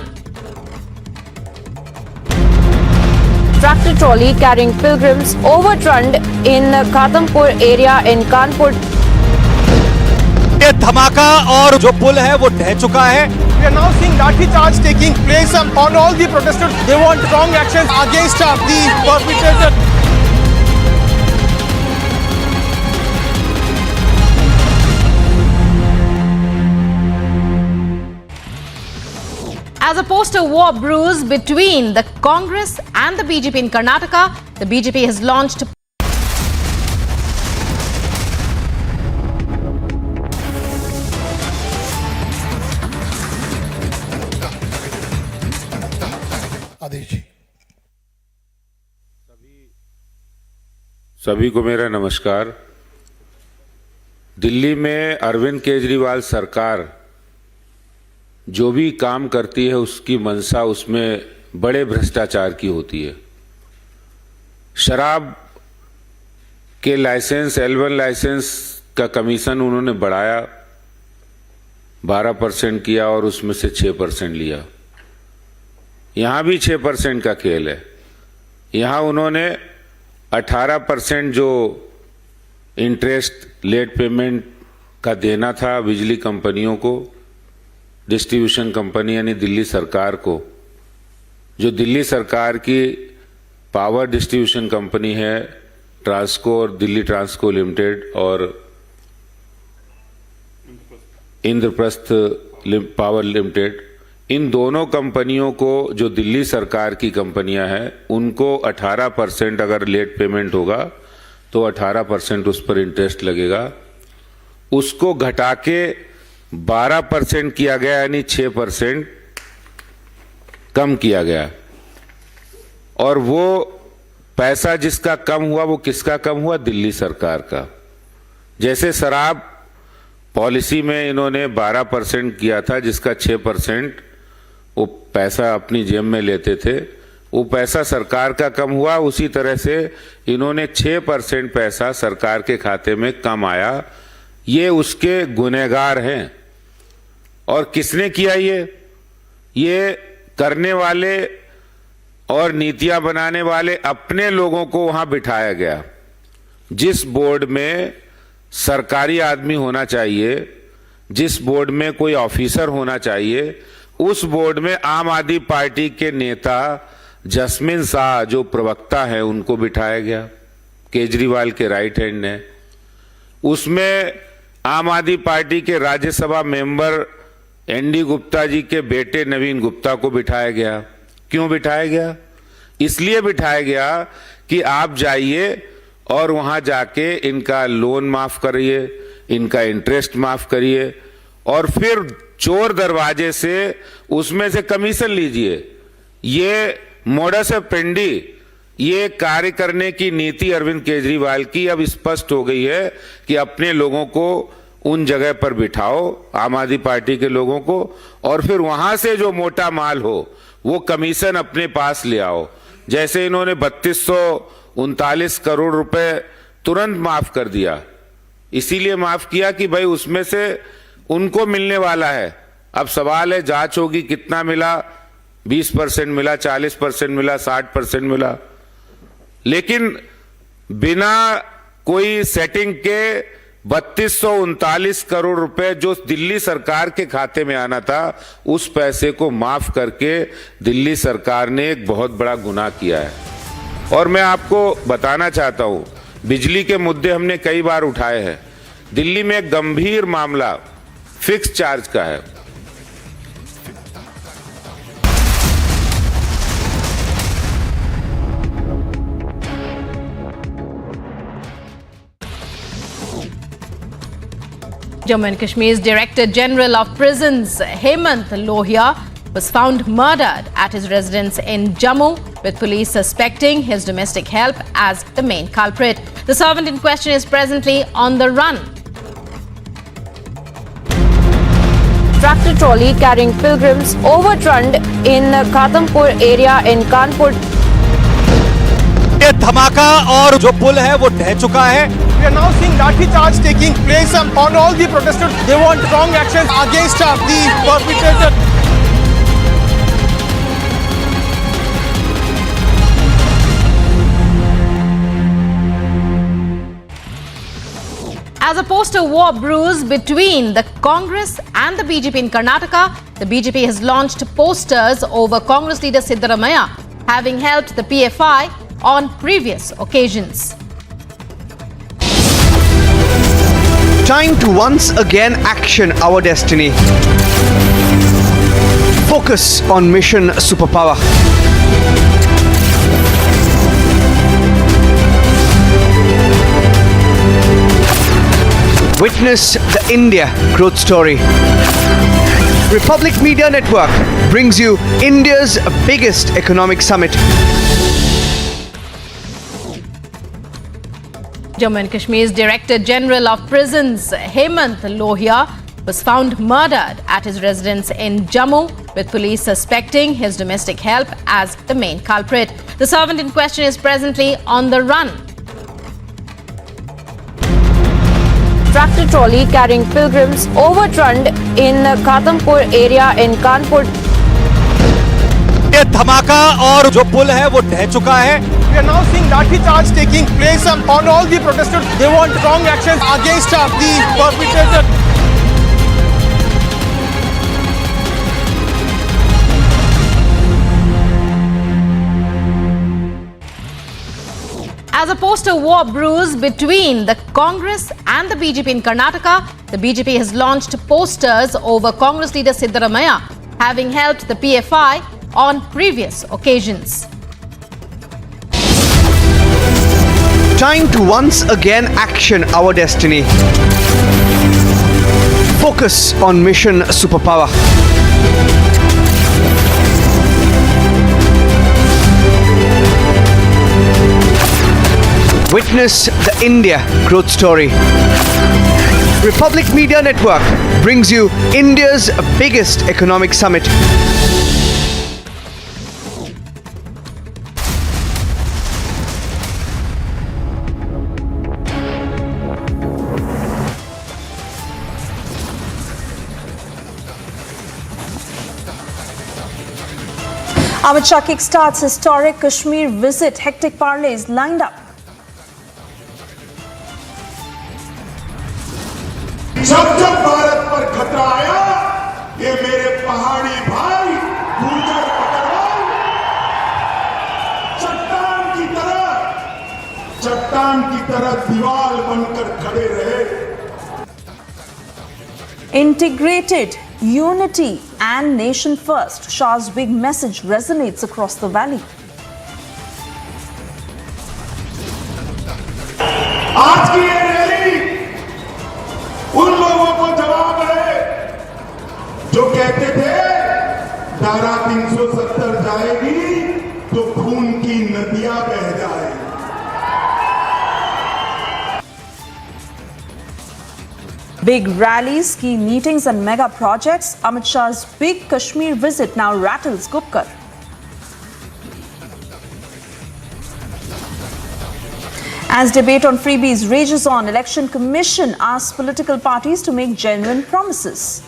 Tractor trolley carrying pilgrims overturned in Ghatampur area in Kanpur. ये धमाका और जो पुल है वो ढह चुका है। We are now seeing लाठी charge taking place on all the protesters. They want strong action against the perpetrator. As a poster war brews between the Congress and the BJP in Karnataka, the BJP has launched सभी को मेरा नमस्कार। दिल्ली में अरविंद केजरीवाल सरकार जो भी काम करती है उसकी मंशा उसमें बड़े भ्रष्टाचार की होती है। शराब के लाइसेंस L1 लाइसेंस का कमीशन उन्होंने बढ़ाया, 12% किया और उसमें से 6% लिया। यहाँ भी 6% का खेल है। यहाँ उन्होंने 18% जो इंटरेस्ट लेट पेमेंट का देना था बिजली कंपनियों को, डिस्ट्रीब्यूशन कंपनी यानी दिल्ली सरकार को, जो दिल्ली सरकार की पावर डिस्ट्रीब्यूशन कंपनी है ट्रांसको और दिल्ली ट्रांसको लिमिटेड और इंद्रप्रस्थ पावर लिमिटेड, इन दोनों कंपनियों को जो दिल्ली सरकार की कंपनियां हैं उनको 18% अगर लेट पेमेंट होगा तो 18% उस पर इंटरेस्ट लगेगा। उसको घटा के 12% किया गया, यानी 6% कम किया गया। और वो पैसा जिसका कम हुआ वो किसका कम हुआ? दिल्ली सरकार का। जैसे शराब पॉलिसी में इन्होंने 12% किया था, जिसका 6% वो पैसा अपनी जेब में लेते थे, वो पैसा सरकार का कम हुआ। उसी तरह से इन्होंने 6% पैसा सरकार के खाते में कम आया। ये उसके गुनहगार हैं। और किसने किया ये करने वाले और नीतियां बनाने वाले अपने लोगों को वहां बिठाया गया। जिस बोर्ड में सरकारी आदमी होना चाहिए, जिस बोर्ड में कोई ऑफिसर होना चाहिए, उस बोर्ड में आम आदमी पार्टी के नेता जस्मिन शाह जो प्रवक्ता है उनको बिठाया गया, केजरीवाल के राइट हैंड ने। उसमें आम आदमी पार्टी के राज्यसभा मेंबर एनडी गुप्ता जी के बेटे नवीन गुप्ता को बिठाया गया। क्यों बिठाया गया? इसलिए बिठाया गया कि आप जाइए और वहां जाके इनका लोन माफ करिए, इनका इंटरेस्ट माफ करिए और फिर चोर दरवाजे से उसमें से कमीशन लीजिए। ये मोडस ऑपेंडी, ये कार्य करने की नीति अरविंद केजरीवाल की अब स्पष्ट हो गई है कि अपने लोगों को उन जगह पर बिठाओ, आम आदमी पार्टी के लोगों को, और फिर वहां से जो मोटा माल हो वो कमीशन अपने पास ले आओ। जैसे इन्होंने 3239 करोड़ रुपए तुरंत माफ कर दिया। इसीलिए माफ किया कि भाई उसमें से उनको मिलने वाला है। अब सवाल है जांच होगी कितना मिला, 20% मिला, 40% मिला, 60% मिला। लेकिन बिना कोई सेटिंग के 3239 करोड़ रुपए जो दिल्ली सरकार के खाते में आना था, उस पैसे को माफ करके दिल्ली सरकार ने एक बहुत बड़ा गुनाह किया है। और मैं आपको बताना चाहता हूं, बिजली के मुद्दे हमने कई बार उठाए हैं। दिल्ली में एक गंभीर मामला फिक्स चार्ज का है। Jammu and Kashmir's Director General of Prisons, Hemant Lohia, was found murdered at his residence in Jammu, with police suspecting his domestic help as the main culprit. The servant in question is presently on the run. Tractor trolley carrying pilgrims overturned in Ghatampur area in Kanpur. ये धमाका और जो पुल है वो ढह चुका है। We are now seeing lathi charge taking place on all the protesters. They want strong action against the perpetrator. As a poster war brews between the Congress and the BJP in Karnataka, the BJP has launched posters over Congress leader Siddaramaiah, having helped the PFI on previous occasions. Time to once again action our destiny. Focus on mission superpower. Witness the India growth story. Republic Media Network brings you India's biggest economic summit. Jammu and Kashmir's Director General of Prisons, Hemant Lohia, was found murdered at his residence in Jammu, with police suspecting his domestic help as the main culprit. The servant in question is presently on the run. Tractor trolley carrying pilgrims overturned in Ghatampur area in Kanpur. ये धमाका और जो पुल है वो ढह चुका है। We are now seeing lathi charge taking place on all the protesters. They want strong action against the perpetrator. As a poster war brews between the Congress and the BJP in Karnataka, the BJP has launched posters over Congress leader Siddaramaiah, having helped the PFI on previous occasions. Time to once again action our destiny. Focus on mission superpower. Witness the India growth story. Republic Media Network brings you India's biggest economic summit. Amit Shah kickstarts historic Kashmir visit. Hectic parlays lined up. जब जब भारत पर खतरा आया, ये मेरे पहाड़ी भाई गुर्जर पकड़वाओ, चट्टान की तरह दीवार बनकर खड़े रहे. Integrated, unity and nation first. Shah's big message resonates across the valley. आज की ये रैली उन लोगों को जवाब है जो कहते थे धारा 370 जाएगी तो खून की नदियां बह जाएगी. Big rallies, key meetings and mega projects. Amit Shah's big Kashmir visit now rattles Gupkar. As debate on freebies rages on, Election Commission asks political parties to make genuine promises.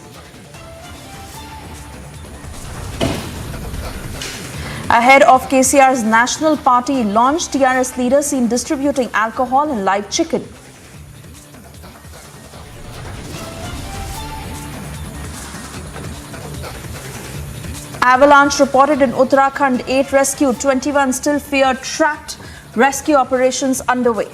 Ahead of KCR's National Party launch, TRS leaders seen distributing alcohol and live chicken. Avalanche reported in Uttarakhand, 8 rescued, 21 still feared trapped. Rescue operations underway.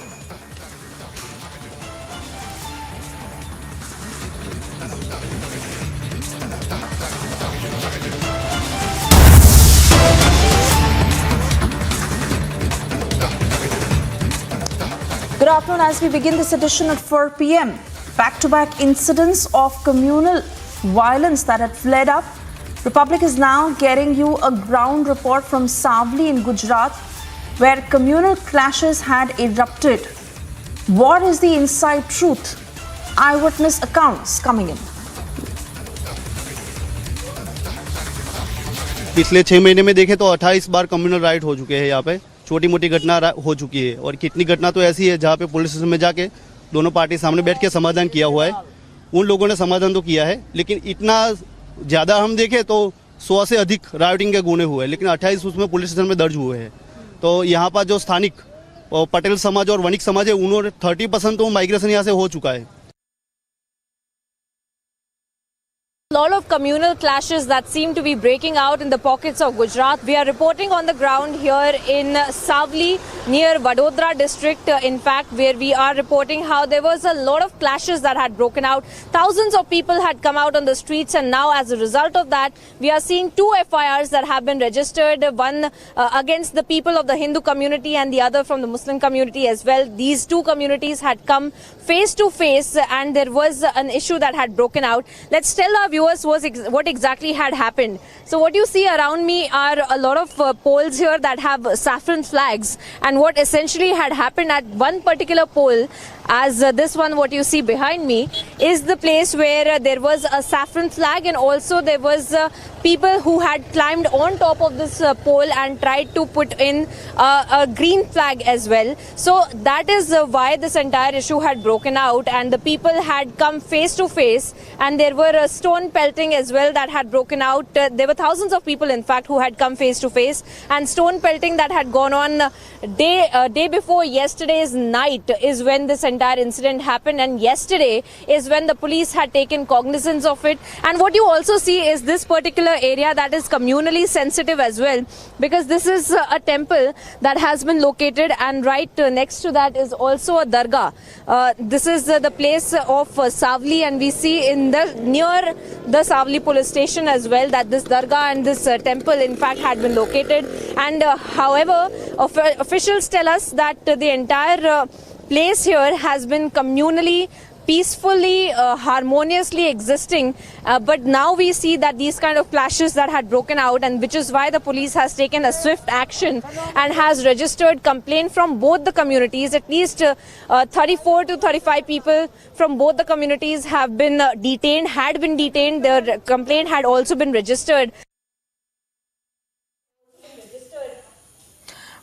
Good afternoon. As we begin this edition at 4 p.m., back-to-back incidents of communal violence that had flared up. Republic is now getting you a ground report from Savli in Gujarat, where communal clashes had erupted. What is the inside truth? Eyewitness accounts coming in. पिछले 6 महीने में देखें तो 28 बार communal right हो चुके हैं. यहाँ पे छोटी मोटी घटना हो चुकी है और कितनी घटना तो ऐसी है जहाँ पे पुलिस स्टेशन में जाके दोनों पार्टी सामने बैठ के समाधान किया हुआ है. उन लोगों ने समाधान तो किया है, लेकिन इतना ज़्यादा हम देखें तो 100 से अधिक राइटिंग के गुने हुए हैं, लेकिन 28 उसमें पुलिस स्टेशन में दर्ज हुए हैं. तो यहाँ पर जो स्थानिक पटेल समाज और वणिक समाज है, उन्होंने 30% तो माइग्रेशन यहाँ से हो चुका है. A lot of communal clashes that seem to be breaking out in the pockets of Gujarat. We are reporting on the ground here in Savli near Vadodara district, in fact, where we are reporting how there was a lot of clashes that had broken out. Thousands of people had come out on the streets, and now as a result of that, we are seeing 2 FIRs that have been registered, one against the people of the Hindu community and the other from the Muslim community as well. These 2 communities had come face to face and there was an issue that had broken out. Let's tell our viewers what exactly had happened. So what you see around me are a lot of poles here that have saffron flags, and what essentially had happened at one particular pole, as this one what you see behind me, is the place where there was a saffron flag, and also there was people who had climbed on top of this pole and tried to put in a green flag as well. So that is why this entire issue had broken out, and the people had come face to face, and there were stone pelting as well that had broken out. There were thousands of people in fact who had come face to face, and stone pelting that had gone on day before yesterday's night is when this entire entire incident happened, and yesterday is when the police had taken cognizance of it. And what you also see is this particular area that is communally sensitive as well, because this is a temple that has been located, and right next to that is also a dargah. This is the place of Savli, and we see in the near the Savli police station as well that this dargah and this temple in fact had been located. And however, officials tell us that the entire place here has been communally, peacefully, harmoniously existing, but now we see that these kind of clashes that had broken out, and which is why the police has taken a swift action and has registered complaint from both the communities. At least 34 to 35 people from both the communities have been detained, had been detained. Their complaint had also been registered.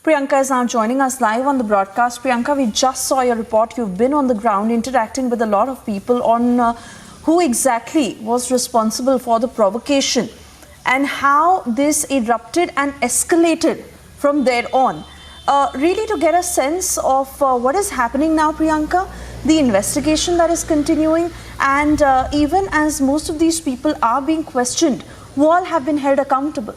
Priyanka is now joining us live on the broadcast. Priyanka, we just saw your report. You've been on the ground interacting with a lot of people on who exactly was responsible for the provocation and how this erupted and escalated from there on. Really to get a sense of what is happening now, Priyanka, the investigation that is continuing, and even as most of these people are being questioned, who all have been held accountable?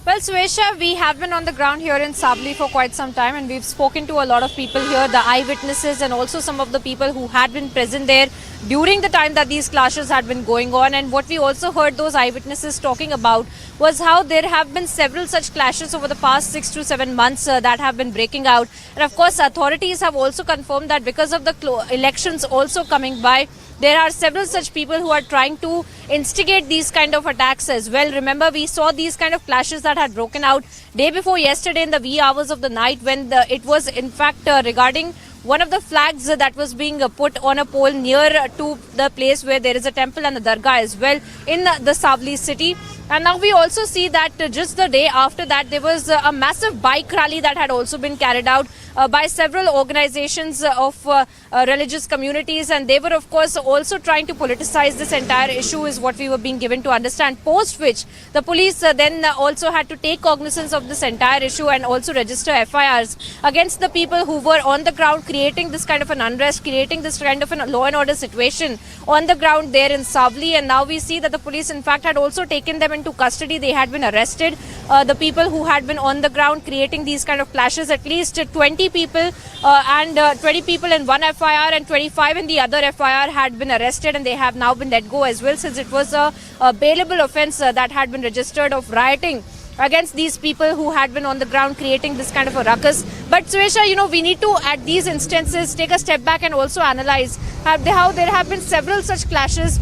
Well, Suesha, we have been on the ground here in Savli for quite some time, and we've spoken to a lot of people here, the eyewitnesses and also some of the people who had been present there during the time that these clashes had been going on. And what we also heard those eyewitnesses talking about was how there have been several such clashes over the past 6 to 7 months that have been breaking out. And of course, authorities have also confirmed that because of the elections also coming by, there are several such people who are trying to instigate these kind of attacks as well. Remember, we saw these kind of clashes that had broken out day before yesterday in the wee hours of the night, when it was in fact regarding one of the flags that was being put on a pole near to the place where there is a temple and a dargah as well in the Savli city. And now we also see that just the day after that, there was a massive bike rally that had also been carried out by several organizations of religious communities, and they were of course also trying to politicize this entire issue, is what we were being given to understand, post which the police then also had to take cognizance of this entire issue and also register FIRs against the people who were on the ground creating this kind of an unrest, creating this kind of a law and order situation on the ground there in Savli. And now we see that the police in fact had also taken them into custody. They had been arrested. The people who had been on the ground creating these kind of clashes, at least 20 people and 20 people in one FIR and 25 in the other FIR had been arrested, and they have now been let go as well, since it was a bailable offence that had been registered of rioting against these people who had been on the ground creating this kind of a ruckus. But Suesha, we need to at these instances take a step back and also analyze how there have been several such clashes,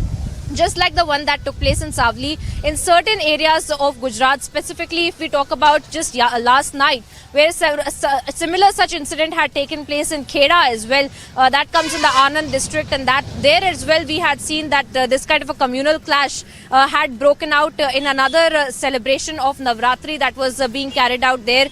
just like the one that took place in Savli, in certain areas of Gujarat. Specifically, if we talk about just last night, where a similar such incident had taken place in Kheda as well. That comes in the Anand district, and that there as well we had seen that this kind of a communal clash had broken out in another celebration of Navratri that was being carried out there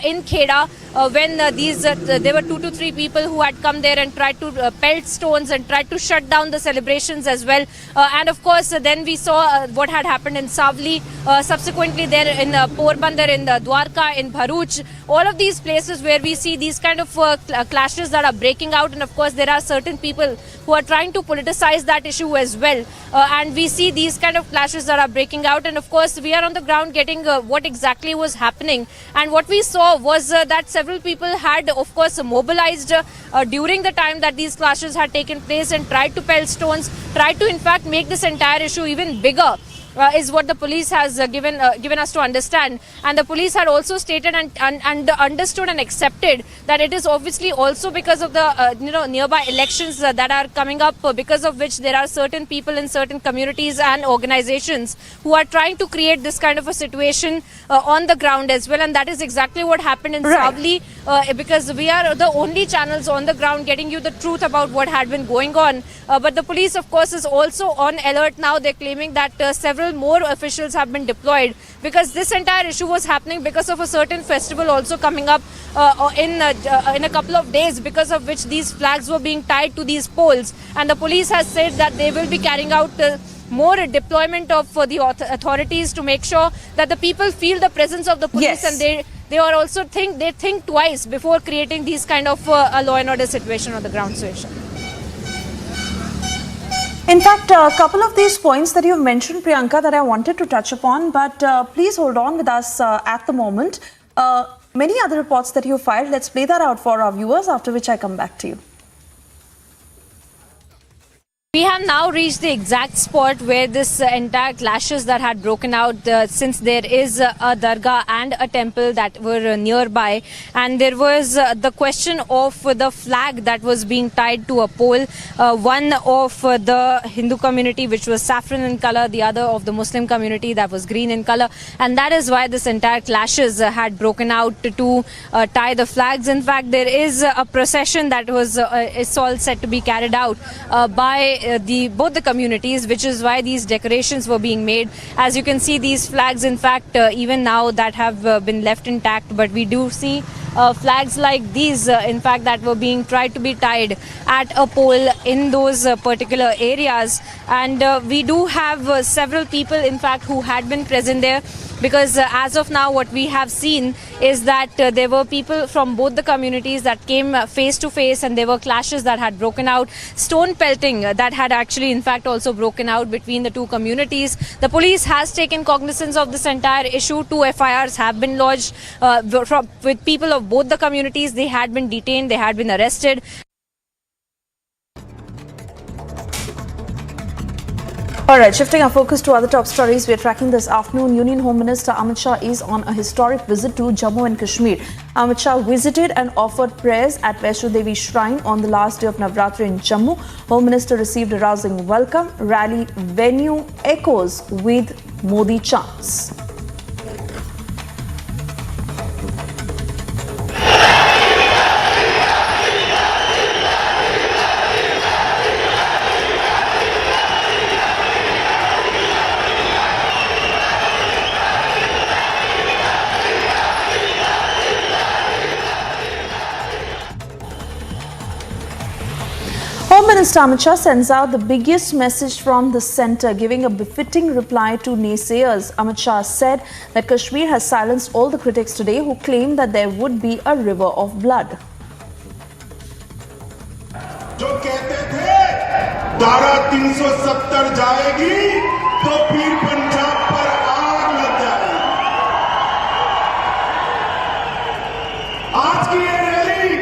in Kheda. When there were 2 to 3 people who had come there and tried to pelt stones and tried to shut down the celebrations as well. And of course, then we saw what had happened in Savli, subsequently there in Porbandar, in Dwarka, in Bharuch, all of these places where we see these kind of clashes that are breaking out. And of course, there are certain people who are trying to politicize that issue as well. And we see these kind of clashes that are breaking out. And of course, we are on the ground getting what exactly was happening. And what we saw was that several people had, of course, mobilized during the time that these clashes had taken place and tried to pelt stones, tried to in fact make this entire issue even bigger. Is what the police has given us to understand. And the police had also stated and understood and accepted that it is obviously also because of the nearby elections that are coming up, because of which there are certain people in certain communities and organizations who are trying to create this kind of a situation on the ground as well. And that is exactly what happened in Savli, because we are the only channels on the ground getting you the truth about what had been going on. But the police, of course, is also on alert now. They're claiming that several more officials have been deployed, because this entire issue was happening because of a certain festival also coming up in a couple of days, because of which these flags were being tied to these poles. And the police has said that they will be carrying out more deployment of the authorities to make sure that the people feel the presence of the police, and they are also think twice before creating these kind of a law and order situation on the ground situation. In fact, a couple of these points that you've mentioned, Priyanka, that I wanted to touch upon, but please hold on with us at the moment. Many other reports that you filed, let's play that out for our viewers, after which I come back to you. We have now reached the exact spot where this entire clashes that had broken out, since there is a dargah and a temple that were nearby, and there was the question of the flag that was being tied to a pole, one of the Hindu community which was saffron in color, the other of the Muslim community that was green in color, and that is why this entire clashes had broken out to tie the flags. In fact, there is a procession that was is all set to be carried out by both the communities, which is why these decorations were being made. As you can see, these flags, in fact, even now that have been left intact, but we do see flags like these, in fact, that were being tried to be tied at a pole in those particular areas. And we do have several people, in fact, who had been present there, because as of now what we have seen is that there were people from both the communities that came face to face, and there were clashes that had broken out, stone pelting that had actually in fact also broken out between the two communities. The police has taken cognizance of this entire issue. 2 FIRs have been lodged with people of both the communities. They had been detained, they had been arrested. Alright, shifting our focus to other top stories we are tracking this afternoon. Union Home Minister Amit Shah is on a historic visit to Jammu and Kashmir. Amit Shah visited and offered prayers at Vaishno Devi Shrine on the last day of Navratri in Jammu. Home Minister received a rousing welcome. Rally venue echoes with Modi chants. Home Minister Amit Shah sends out the biggest message from the centre, giving a befitting reply to naysayers. Amit Shah said that Kashmir has silenced all the critics today who claim that there would be a river of blood. जो कहते थे धारा 370 जाएगी तो फिर पंजाब पर आग लग जाएगी। आज की ये रैली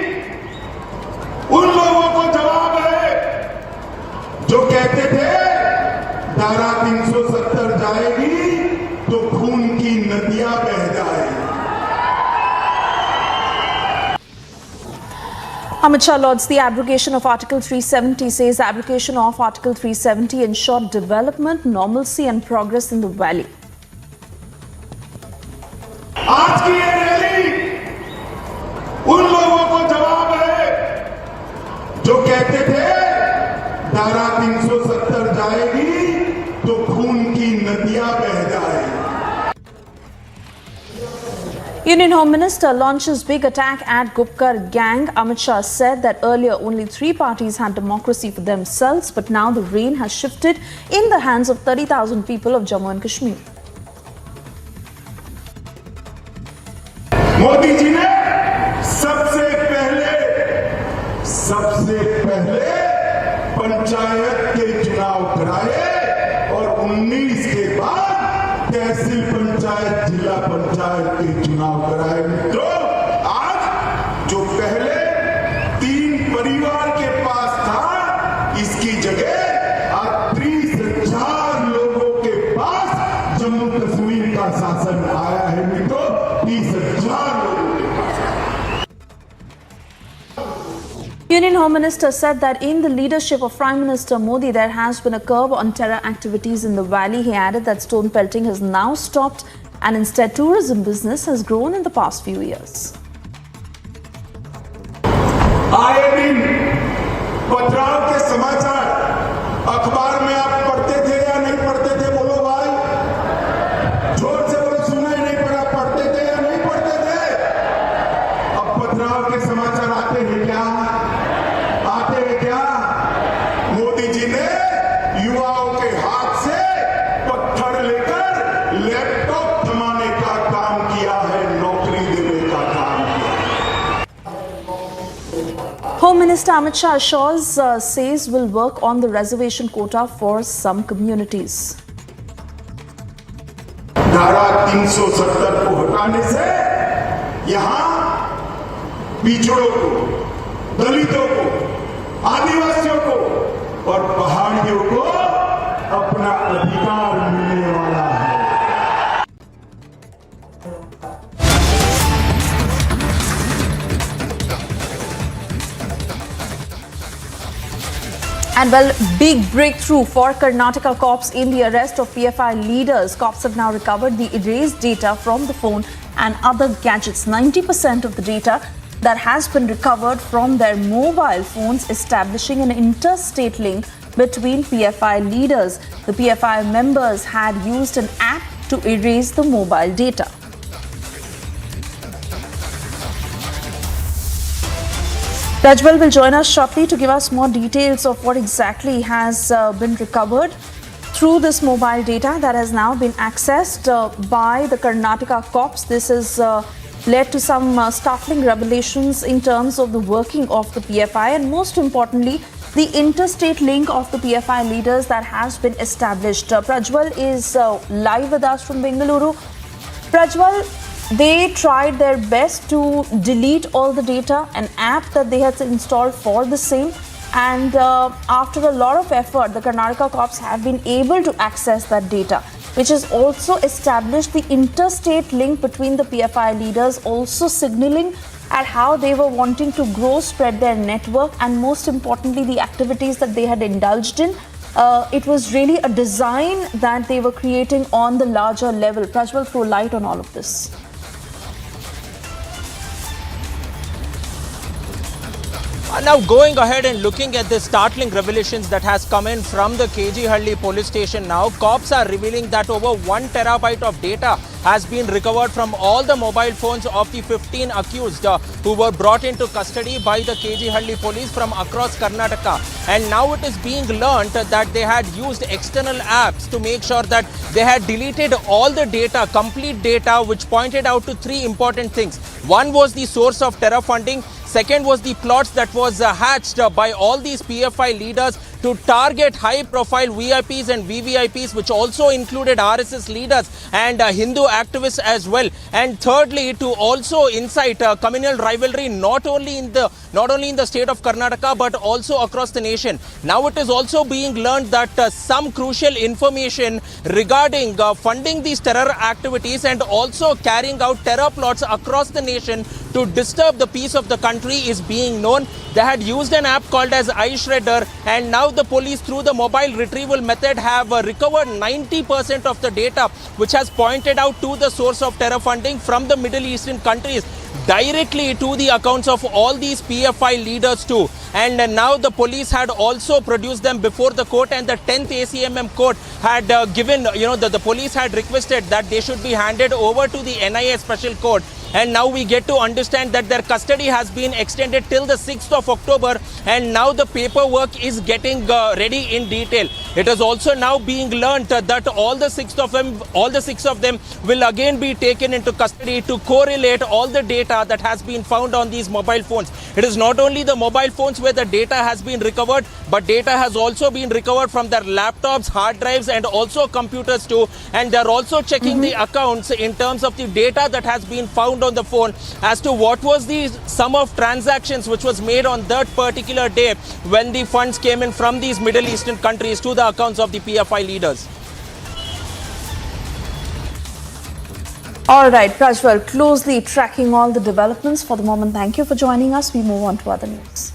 उन लोगों को जवाब है जो कहते थे धारा 370 जाएगी तो खून की नदियां बह जाएगी। Amit Shah lauds the abrogation of Article 370, says abrogation of Article 370 ensured development, normalcy and progress in the valley. आज की ये रैली उन लोगों को जवाब है जो कहते थे धारा 370 जाएगी तो खून की नदियां बह जाएगी। Union Home Minister launches big attack at Gupkar gang. Amit Shah said that earlier only 3 parties had democracy for themselves, but now the reign has shifted in the hands of 30,000 people of Jammu and Kashmir. Modi ji ने सबसे पहले पंचायत के चुनाव कराए और 19 के बाद तहसील पंचायत, जिला पंचायत के चुनाव कराए। मित्रों, आज जो पहले 3 परिवार के पास था, इसकी जगह आज 30,000 लोगों के पास जम्मू कश्मीर का शासन आया है। मित्रों, 30,000 लोगों के पास। Union Home Minister said that in the leadership of Prime Minister Modi, there has been a curb on terror activities in the valley. He added that stone pelting has now stopped and instead tourism business has grown in the past few years. आए दिन पथराव के समाचार अखबार में आप पढ़ते थे या नहीं पढ़ते थे? बोलो भाई, जोर से बोलो, सुना ही नहीं पड़ा, पढ़ते थे या नहीं पढ़ते थे? अब पथराव के समाचार आते हैं क्या? आते हैं क्या? मोदी जी ने युवाओं के हाथ से पत्थर लेकर लैपटॉप थमाने का काम किया है, नौकरी देने Home Minister Amit Shah says will work on the reservation quota for some communities. धारा 370 को हटाने से यहाँ पिछड़ों को, दलितों को, आदिवासियों को और पहाड़ियों को अपना अधिकार मिलने वाला है। And well, big breakthrough for Karnataka cops in the arrest of PFI leaders. Cops have now recovered the erased data from the phone and other gadgets. 90% of the data that has been recovered from their mobile phones, establishing an interstate link between PFI leaders. The PFI members had used an app to erase the mobile data. Rajwal will join us shortly to give us more details of what exactly has been recovered through this mobile data that has now been accessed by the Karnataka cops. This has led to some startling revelations in terms of the working of the PFI and most importantly, the interstate link of the PFI leaders that has been established. Prajwal is live with us from Bengaluru. Prajwal, they tried their best to delete all the data, an app that they had installed for the same. And after a lot of effort, the Karnataka cops have been able to access that data, which has also established the interstate link between the PFI leaders, also signaling at how they were wanting to grow, spread their network, and most importantly, the activities that they had indulged in. It was really a design that they were creating on the larger level. Prajwal, throw light on all of this. Now going ahead and looking at the startling revelations that has come in from the KG police station now, cops are revealing that over 1 terabyte of data has been recovered from all the mobile phones of the 15 accused who were brought into custody by the KG police from across Karnataka. And now it is being learnt that they had used external apps to make sure that they had deleted all the data, complete data, which pointed out to 3 important things. One was the source of terror funding. Second was the plots that was hatched by all these PFI leaders to target high-profile VIPs and VVIPs, which also included RSS leaders and Hindu activists as well. And thirdly, to also incite communal rivalry not only in the state of Karnataka but also across the nation. Now it is also being learned that some crucial information regarding funding these terror activities and also carrying out terror plots across the nation to disturb the peace of the country is being known. They had used an app called as iShredder, and now the police through the mobile retrieval method have recovered 90% of the data, which has pointed out to the source of terror funding from the Middle Eastern countries directly to the accounts of all these PFI leaders too. And now the police had also produced them before the court, and the 10th ACMM court had given, the police had requested that they should be handed over to the NIA special court. And now we get to understand that their custody has been extended till the 6th of October, and now the paperwork is getting ready in detail. It is also now being learnt that all the six of them will again be taken into custody to correlate all the data that has been found on these mobile phones. It is not only the mobile phones where the data has been recovered, but data has also been recovered from their laptops, hard drives, and also computers too. And they are also checking the accounts in terms of the data that has been found on the phone as to what was the sum of transactions which was made on that particular day when the funds came in from these Middle Eastern countries to the accounts of the PFI leaders. All right, Prajwal, closely tracking all the developments. For the moment, thank you for joining us. We move on to other news.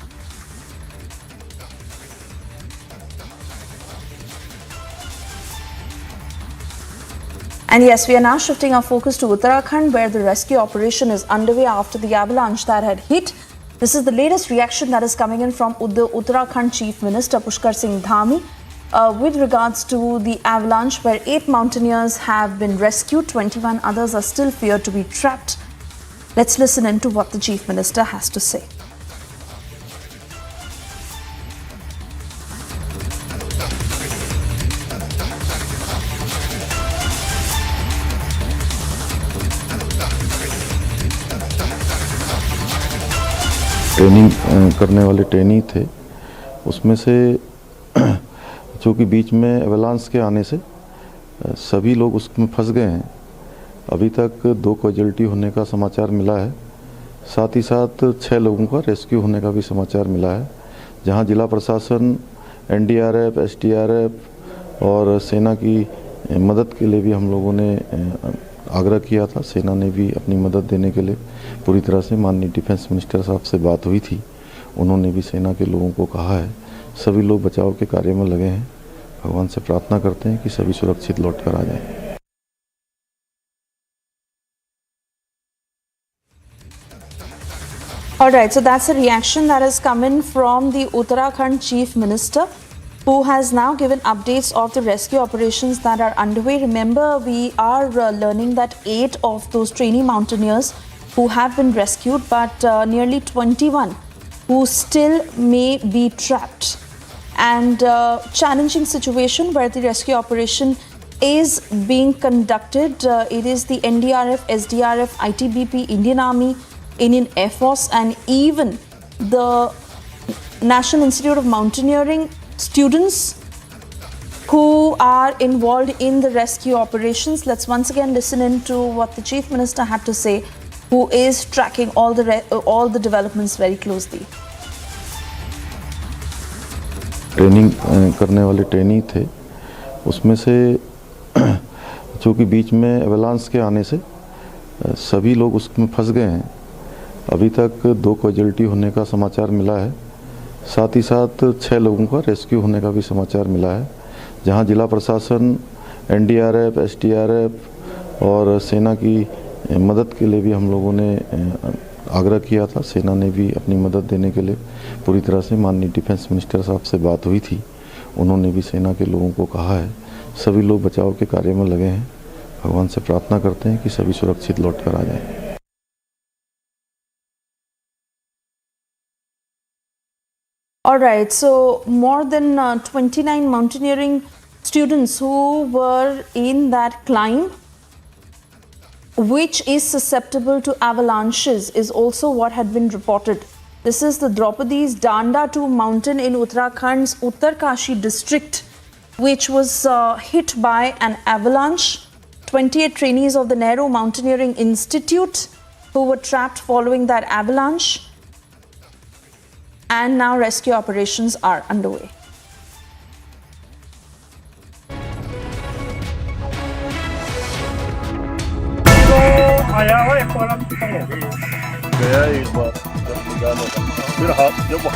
And yes, we are now shifting our focus to Uttarakhand, where the rescue operation is underway after the avalanche that had hit. This is the latest reaction that is coming in from the Uttarakhand Chief Minister Pushkar Singh Dhami with regards to the avalanche, where 8 mountaineers have been rescued, 21 others are still feared to be trapped. Let's listen in to what the Chief Minister has to say. Training करने वाले trainee थे, उसमें से चूँकि बीच में avalanche के आने से सभी लोग उसमें फंस गए हैं। अभी तक 2 कैजुअल्टी होने का समाचार मिला है, साथ ही साथ 6 लोगों का रेस्क्यू होने का भी समाचार मिला है, जहां जिला प्रशासन, एनडीआरएफ, एसडीआरएफ और सेना की मदद के लिए भी हम लोगों ने आग्रह किया था। सेना ने भी अपनी मदद देने के लिए पूरी तरह से माननीय डिफेंस मिनिस्टर साहब से बात हुई थी, उन्होंने भी सेना के लोगों को कहा है। सभी लोग बचाव के कार्य में लगे हैं, भगवान से प्रार्थना करते हैं कि सभी सुरक्षित लौट कर आ जाएं। All right, so that's a reaction that has come in from the Uttarakhand Chief Minister, who has now given updates of the rescue operations that are underway. Remember, we are learning that 8 of those trainee mountaineers who have been rescued, but nearly 21 who still may be trapped. And challenging situation where the rescue operation is being conducted. It is the NDRF, SDRF, ITBP, Indian Army, Indian Air Force, and even the National Institute of Mountaineering students who are involved in the rescue operations. Let's once again listen in to what the Chief Minister had to say, who is tracking all the developments very closely. Training करने वाले trainee थे, उसमें से चूँकि बीच में avalanche के आने से सभी लोग उसमें फंस गए हैं। अभी तक 2 कैजुअल्टी होने का समाचार मिला है, साथ ही साथ 6 लोगों का रेस्क्यू होने का भी समाचार मिला है, जहां जिला प्रशासन, एनडीआरएफ, एसडीआरएफ और सेना की मदद के लिए भी हम लोगों ने आग्रह किया था। सेना ने भी अपनी मदद देने के लिए पूरी तरह से माननीय डिफेंस मिनिस्टर साहब से बात हुई थी, उन्होंने भी सेना के लोगों को कहा है। सभी लोग बचाव के कार्य में लगे हैं, भगवान से प्रार्थना करते हैं कि सभी सुरक्षित लौट कर आ जाएं। All right, so more than 29 mountaineering students who were in that climb, which is susceptible to avalanches, is also what had been reported. This is the Draupadi's Danda 2 mountain in Uttarakhand's Uttarkashi district, which was hit by an avalanche. 28 trainees of the Nehru Mountaineering Institute who were trapped following that avalanche. And now rescue operations are underway.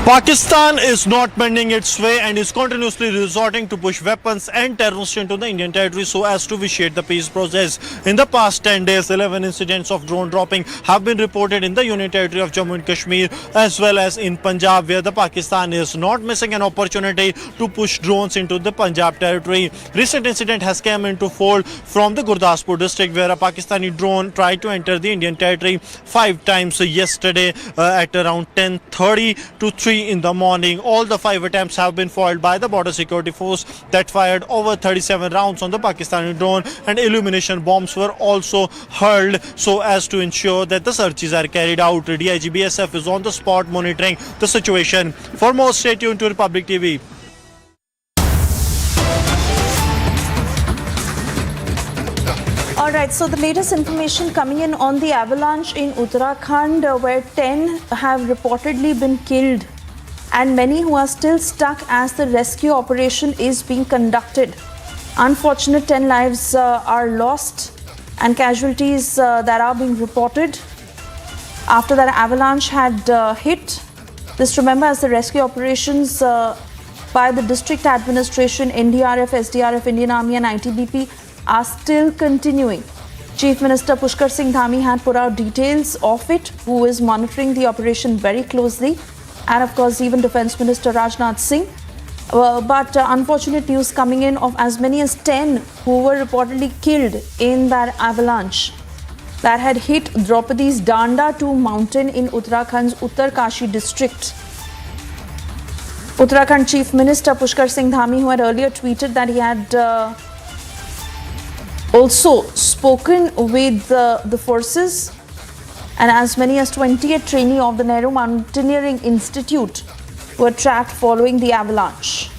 Pakistan is not bending its way and is continuously resorting to push weapons and terrorists into the Indian territory so as to vitiate the peace process. In the past 10 days, 11 incidents of drone dropping have been reported in the Union territory of Jammu and Kashmir as well as in Punjab, where the Pakistan is not missing an opportunity to push drones into the Punjab territory. Recent incident has come into fold from the Gurdaspur district, where a Pakistani drone tried to enter the Indian territory 5 times yesterday at around 10:30 to 3 in the morning. All the 5 attempts have been foiled by the border security force that fired over 37 rounds on the Pakistani drone, and illumination bombs were also hurled so as to ensure that the searches are carried out. DIG BSF is on the spot monitoring the situation. For more, stay tuned to Republic TV. All right, so the latest information coming in on the avalanche in Uttarakhand, where 10 have reportedly been killed and many who are still stuck as the rescue operation is being conducted. Unfortunate 10 lives are lost and casualties that are being reported after that avalanche had hit. Just remember, as the rescue operations by the district administration, NDRF, SDRF, Indian Army and ITBP are still continuing. Chief Minister Pushkar Singh Dhami had put out details of it, who is monitoring the operation very closely, and of course even Defence Minister Rajnath Singh. But unfortunate news coming in of as many as 10 who were reportedly killed in that avalanche that had hit Draupadi's Danda 2 mountain in Uttarakhand's Uttarkashi district. Uttarakhand Chief Minister Pushkar Singh Dhami, who had earlier tweeted that he had also spoken with the forces and as many as 28 trainees of the Nehru Mountaineering Institute were trapped following the avalanche.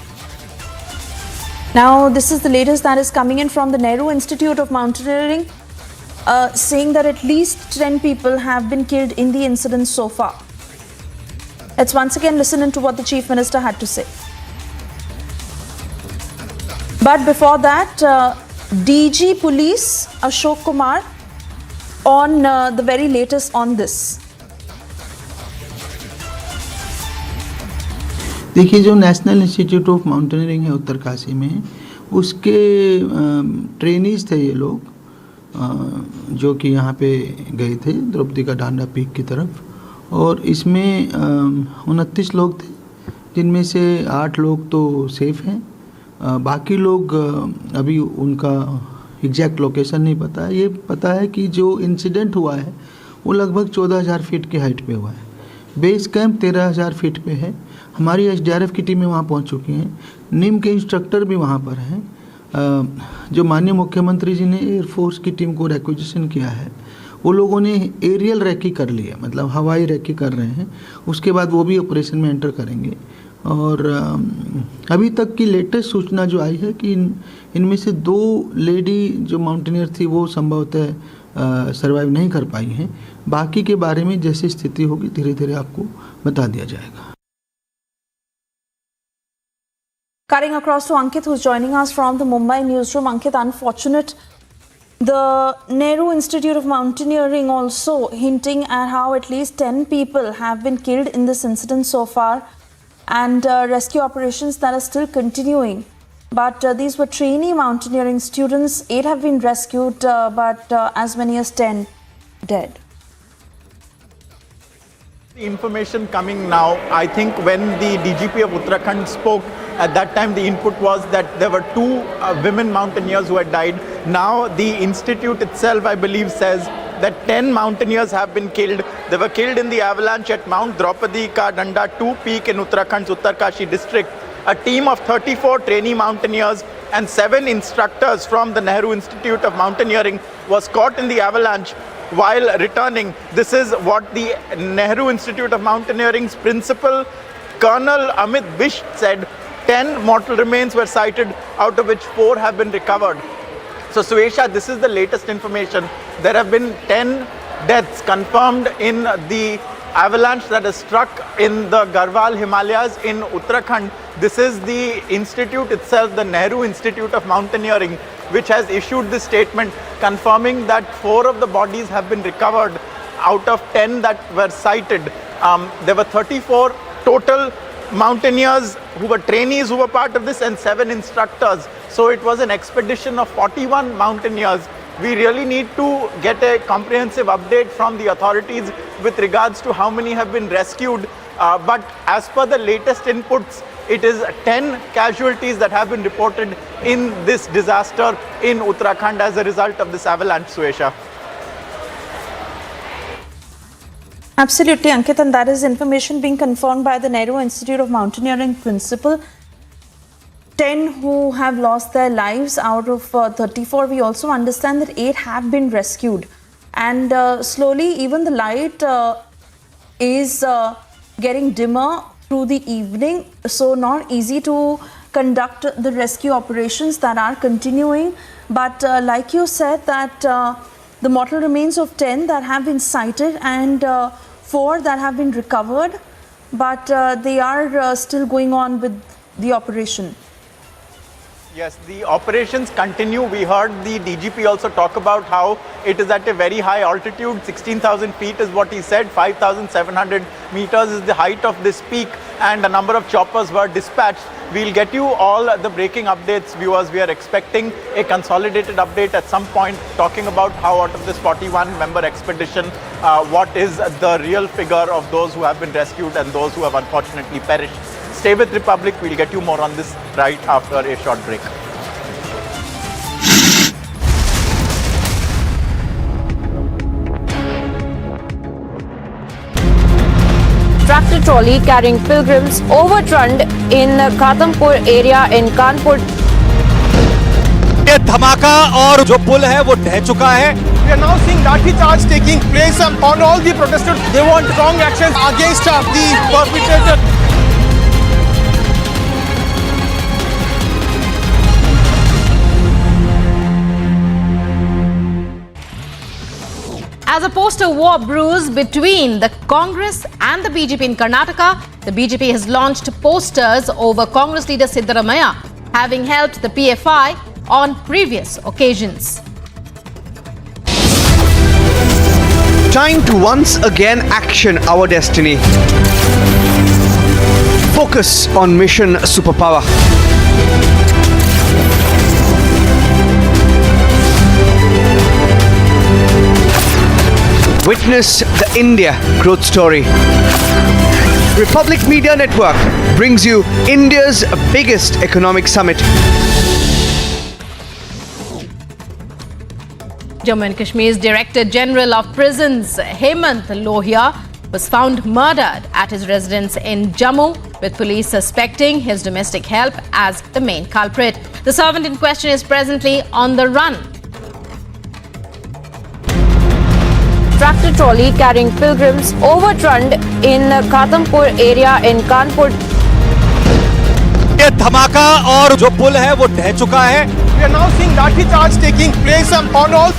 Now, this is the latest that is coming in from the Nehru Institute of Mountaineering, saying that at least 10 people have been killed in the incident so far. Let's once again listen into what the Chief Minister had to say. But before that, DG Police Ashok Kumar on the very latest on this. देखिए, जो national institute of mountaineering है उत्तरकाशी में, उसके trainees थे ये लोग, जो कि यहाँ पे गए थे द्रौपदी का डांडा पीक की तरफ, और इसमें 29 लोग थे, जिनमें से 8 लोग तो सेफ हैं, बाकी लोग अभी उनका एग्जैक्ट लोकेशन नहीं पता है। ये पता है कि जो इंसिडेंट हुआ है वो लगभग 14,000 फीट की हाइट पे हुआ है, बेस कैंप 13,000 फीट पे है। हमारी एसडीआरएफ की टीमें वहाँ पहुँच चुकी हैं, नीम के इंस्ट्रक्टर भी वहाँ पर हैं। जो माननीय मुख्यमंत्री जी ने एयरफोर्स की टीम को रिक्वेजिशन किया है, वो लोगों ने एरियल रेकी कर ली है, मतलब हवाई रेकी कर रहे हैं, उसके बाद वो भी ऑपरेशन में एंटर करेंगे। और अभी तक की लेटेस्ट सूचना जो आई है कि इनमें से 2 लेडी जो माउंटेनियर थी वो संभवतः सर्वाइव नहीं कर पाई हैं। बाकी के बारे में जैसी स्थिति होगी धीरे धीरे आपको बता दिया जाएगा। Cutting across to Ankit, who's joining us from the Mumbai newsroom. Ankit, unfortunate. The Nehru Institute of Mountaineering also hinting at how at least 10 people have been killed in this incident so far, and rescue operations that are still continuing. But these were trainee mountaineering students. 8 have been rescued, but as many as 10 dead. The information coming now, I think when the DGP of Uttarakhand spoke, at that time the input was that there were 2 women mountaineers who had died. Now the institute itself, I believe, says that 10 mountaineers have been killed. They were killed in the avalanche at Mount Draupadi Ka Danda 2 peak in Uttarakhand's Uttarkashi district. A team of 34 trainee mountaineers and 7 instructors from the Nehru Institute of Mountaineering was caught in the avalanche while returning. This is what the Nehru Institute of Mountaineering's principal, Colonel Amit said. 10 mortal remains were sighted, out of which 4 have been recovered. So Suesha, this is the latest information. There have been 10 deaths confirmed in the avalanche that has struck in the Garhwal Himalayas in Uttarakhand. This is the institute itself, the Nehru Institute of Mountaineering, which has issued this statement confirming that 4 of the bodies have been recovered out of 10 that were sighted. There were 34 total mountaineers who were trainees who were part of this, and 7 instructors. So it was an expedition of 41 mountaineers. We really need to get a comprehensive update from the authorities with regards to how many have been rescued. But as per the latest inputs, it is 10 casualties that have been reported in this disaster in Uttarakhand as a result of this avalanche, Suesha. Absolutely, Ankit, and that is information being confirmed by the Nehru Institute of Mountaineering principal. 10 who have lost their lives out of 34. We also understand that 8 have been rescued. And slowly, even the light is getting dimmer through the evening. So not easy to conduct the rescue operations that are continuing. But like you said, that the mortal remains of 10 that have been sighted and 4 that have been recovered, but they are still going on with the operation. Yes, the operations continue. We heard the DGP also talk about how it is at a very high altitude. 16,000 feet is what he said. 5,700 meters is the height of this peak, and a number of choppers were dispatched. We'll get you all the breaking updates, viewers. We are expecting a consolidated update at some point talking about how out of this 41-member expedition, what is the real figure of those who have been rescued and those who have unfortunately perished. Stay with Republic. We'll get you more on this right after a short break. Tractor trolley carrying pilgrims overturned in Khatampur area in Kanpur. ये धमाका और जो पुल है वो ढह चुका है. We are now seeing lathi charge taking place on all the protesters. They want strong action against the perpetrator. As a poster war brews between the Congress and the BJP in Karnataka, the BJP has launched posters over Congress leader Siddaramaiah having helped the PFI on previous occasions. Time to once again action our destiny. Focus on mission superpower. Witness the India growth story. Republic Media Network brings you India's biggest economic summit. Jammu and Kashmir's Director General of Prisons, Hemant Lohia, was found murdered at his residence in Jammu, with police suspecting his domestic help as the main culprit. The servant in question is presently on the run. Tractor trolley carrying pilgrims overturned in Khatampur area in Kanpur. ये धमाका और जो पुल है वो ढह चुका है. We are now seeing lathi charge taking place on all.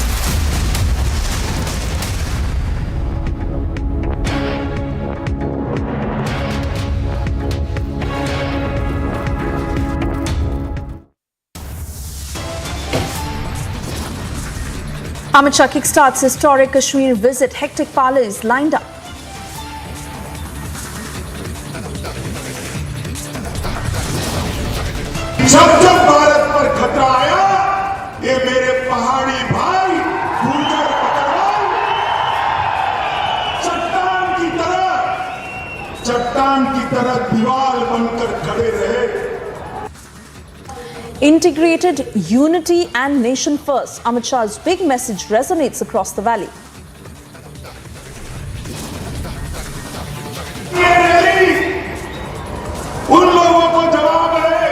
Amit Shah kickstarts historic Kashmir visit. Hectic parleys lined up. जब जब भारत पर खतरा आया, ये मेरे पहाड़ी भाई भूलकर पकड़वाओ, चट्टान की तरह दीवार बनकर खड़े रहे. Integrated unity and nation first. Amit Shah's big message resonates across the valley. ये रैली उन लोगों को जवाब है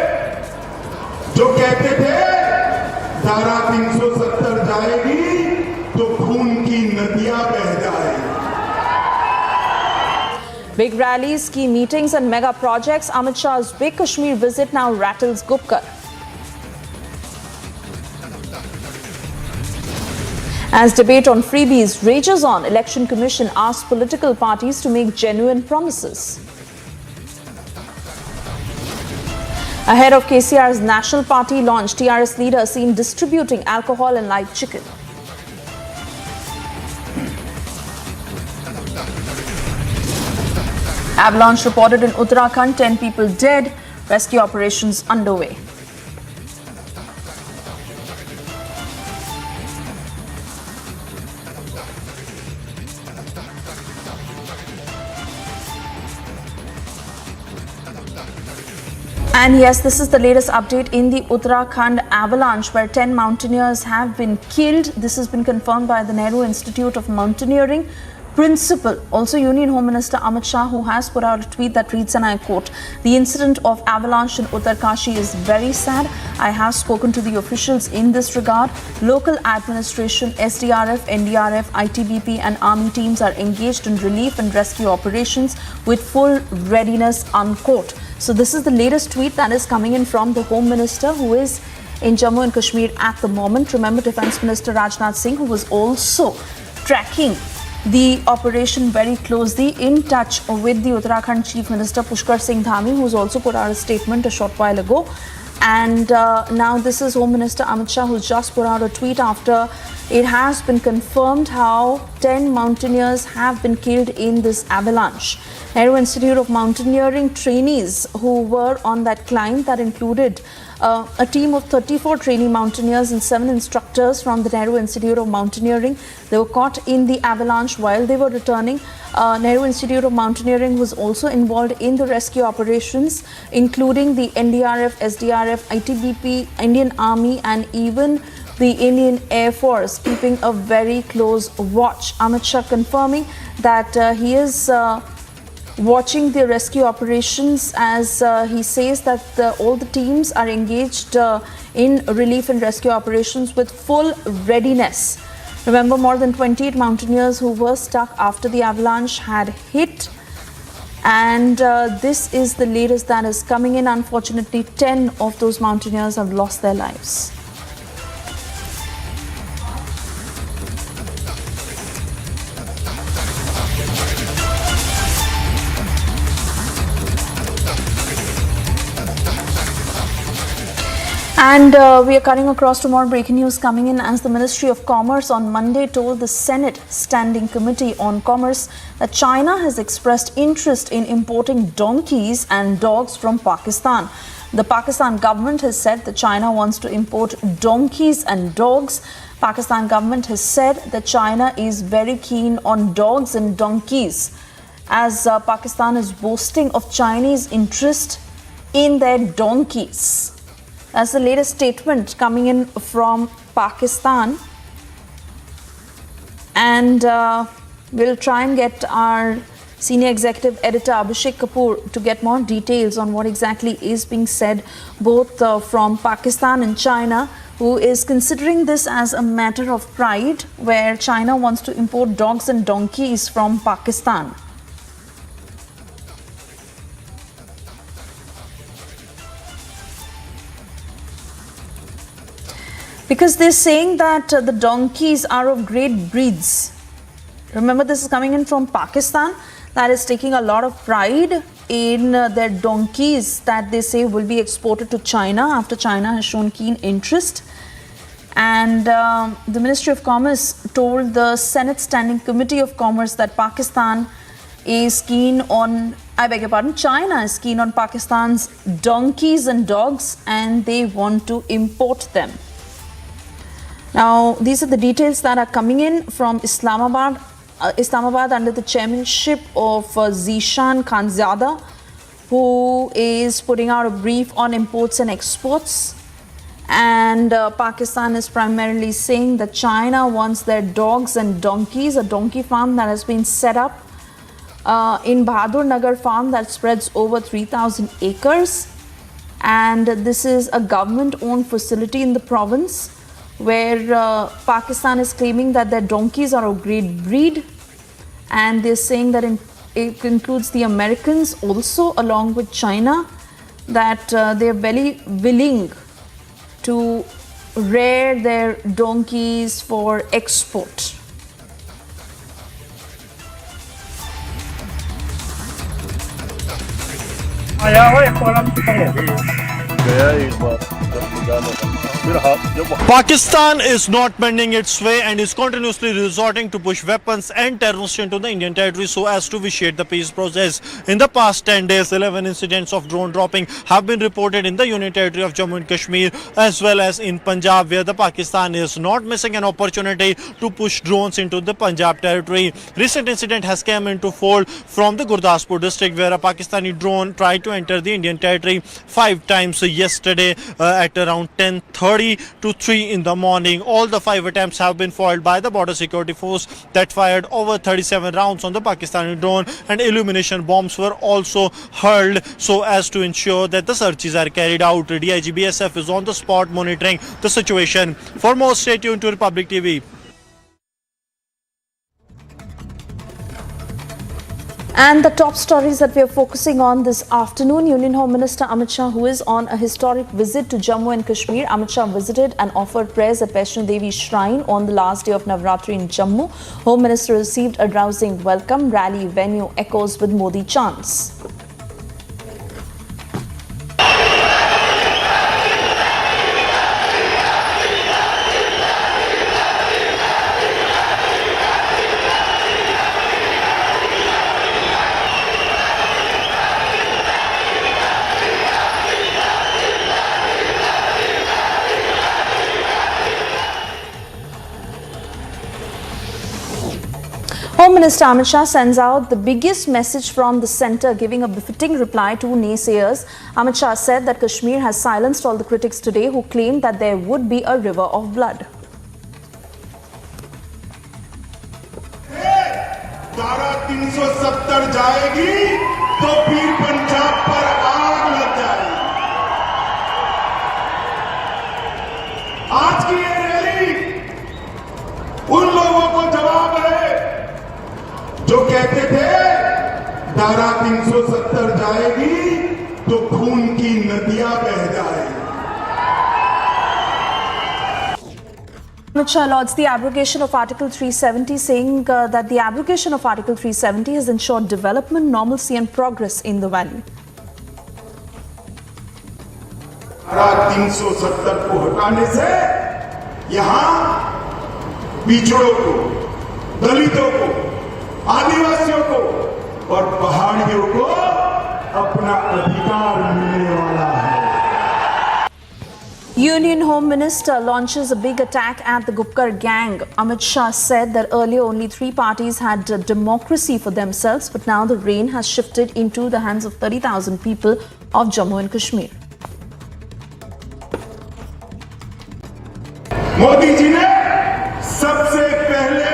जो कहते थे धारा 370 जाएगी तो खून की नदियां बह जाएगी. Big rallies, key meetings and mega projects. Amit Shah's big Kashmir visit now rattles Gupkar. As debate on freebies rages on, Election Commission asks political parties to make genuine promises. Ahead of KCR's National Party launch, TRS leader seen distributing alcohol and live chicken. Avalanche reported in Uttarakhand, 10 people dead, rescue operations underway. And yes, this is the latest update in the Uttarakhand avalanche where 10 mountaineers have been killed. This has been confirmed by the Nehru Institute of Mountaineering principal, also Union Home Minister Amit Shah, who has put out a tweet that reads, and I quote, "The incident of avalanche in Uttarkashi is very sad. I have spoken to the officials in this regard. Local administration, SDRF, NDRF, ITBP and army teams are engaged in relief and rescue operations with full readiness," unquote. So this is the latest tweet that is coming in from the Home Minister, who is in Jammu and Kashmir at the moment. Remember, Defence Minister Rajnath Singh, who was also tracking the operation very closely, in touch with the Uttarakhand Chief Minister Pushkar Singh Dhami, who's also put out a statement a short while ago. And now this is Home Minister Amit Shah, who's just put out a tweet after it has been confirmed how 10 mountaineers have been killed in this avalanche. Nehru Institute of Mountaineering trainees who were on that climb, that included a team of 34 trainee mountaineers and 7 instructors from the Nehru Institute of Mountaineering. They were caught in the avalanche while they were returning. Nehru Institute of Mountaineering was also involved in the rescue operations, including the NDRF, SDRF, ITBP, Indian Army and even the Indian Air Force, keeping a very close watch. Amit Shah confirming that he is watching the rescue operations as he says that all the teams are engaged in relief and rescue operations with full readiness. Remember, more than 28 mountaineers who were stuck after the avalanche had hit, and this is the latest that is coming in. Unfortunately, 10 of those mountaineers have lost their lives. And we are cutting across to more breaking news coming in as the Ministry of Commerce on Monday told the Senate Standing Committee on Commerce that China has expressed interest in importing donkeys and dogs from Pakistan. The Pakistan government has said that China wants to import donkeys and dogs. Pakistan government has said that China is very keen on dogs and donkeys as Pakistan is boasting of Chinese interest in their donkeys. That's the latest statement coming in from Pakistan, and we'll try and get our senior executive editor Abhishek Kapoor to get more details on what exactly is being said both from Pakistan and China, who is considering this as a matter of pride, where China wants to import dogs and donkeys from Pakistan. Because they're saying that the donkeys are of great breeds. Remember, this is coming in from Pakistan, that is taking a lot of pride in their donkeys that they say will be exported to China after China has shown keen interest. And the Ministry of Commerce told the Senate Standing Committee of Commerce that Pakistan is keen on, China is keen on Pakistan's donkeys and dogs, and they want to import them. Now, these are the details that are coming in from Islamabad. Islamabad under the chairmanship of Zishan Khanzada, who is putting out a brief on imports and exports. And Pakistan is primarily saying that China wants their dogs and donkeys, a donkey farm that has been set up in Bahadur Nagar farm that spreads over 3,000 acres. And this is a government-owned facility in the province, where Pakistan is claiming that their donkeys are of great breed, and they're saying that it includes the Americans also along with China, that they're very willing to rear their donkeys for export. Pakistan is not bending its way and is continuously resorting to push weapons and terrorists into the Indian territory so as to vitiate the peace process. In the past 10 days, 11 incidents of drone dropping have been reported in the Union territory of Jammu and Kashmir as well as in Punjab, where the Pakistan is not missing an opportunity to push drones into the Punjab territory. Recent incident has come into fold from the Gurdaspur district, where a Pakistani drone tried to enter the Indian territory 5 times yesterday at around 10:30 to 3 in the morning. All the 5 attempts have been foiled by the border security force that fired over 37 rounds on the Pakistani drone, and illumination bombs were also hurled so as to ensure that the searches are carried out. DIG BSF is on the spot monitoring the situation. For more, stay tuned to Republic TV. And the top stories that we are focusing on this afternoon: Union Home Minister Amit Shah, who is on a historic visit to Jammu and Kashmir. Amit Shah visited and offered prayers at Vaishno Devi Shrine on the last day of Navratri in Jammu. Home Minister received a rousing welcome. Rally venue echoes with Modi chants. Home Minister Amit Shah sends out the biggest message from the centre, giving a befitting reply to naysayers. Amit Shah said that Kashmir has silenced all the critics today who claimed that there would be a river of blood. धारा 370 जाएगी तो फिर पंजाब पर आग लग जाएगी। आज की ये रैली उन लोगों को जवाब है जो कहते थे धारा 370 जाएगी तो खून की नदियां बह जाएगी। Amit Shah lauds the abrogation of Article 370, saying that the abrogation of Article 370 has ensured development, normalcy and progress in the valley. धारा 370 को हटाने से यहां पिछड़ों को, दलितों को, आदिवासियों को और पहाड़ियों को अपना अधिकार मिलने वाला है। Union Home Minister launches a big attack at the Gupkar gang. Amit Shah said that earlier only 3 parties had democracy for themselves, but now the reign has shifted into the hands of 30,000 people of Jammu and Kashmir. Modi ji ने सबसे पहले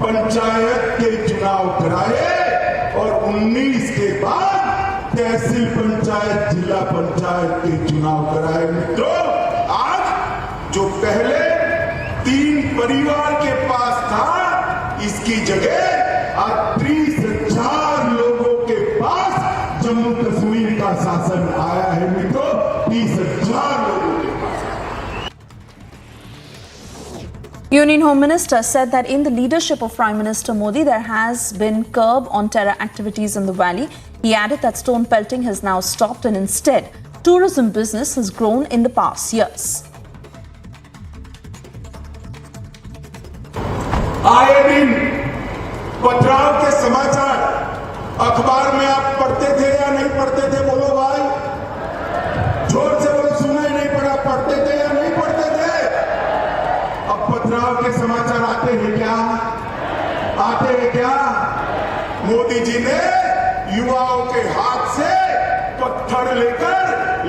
पंचायत के चुनाव कराए और 19 के बाद तहसील पंचायत, जिला पंचायत के चुनाव कराए। मित्रों, आज जो पहले 3 परिवार के पास था, इसकी जगह आज 30,000 लोगों के पास जम्मू कश्मीर का शासन आया है। मित्रों, 30,000 लोगों के पास। Union Home Minister said that in the leadership of Prime Minister Modi, there has been curb on terror activities in the valley. He added that stone pelting has now stopped and instead, tourism business has grown in the past years. आए दिन पथराव के समाचार अखबार में आप पढ़ते थे या नहीं पढ़ते थे? बोलो भाई, जोर से बोलो, सुनाई नहीं पड़ा? पढ़ते थे या नहीं पढ़ते थे? अब पथराव के समाचार आते हैं क्या? आते हैं क्या? मोदी जी ने युवाओं के हाथ से पत्थर लेकर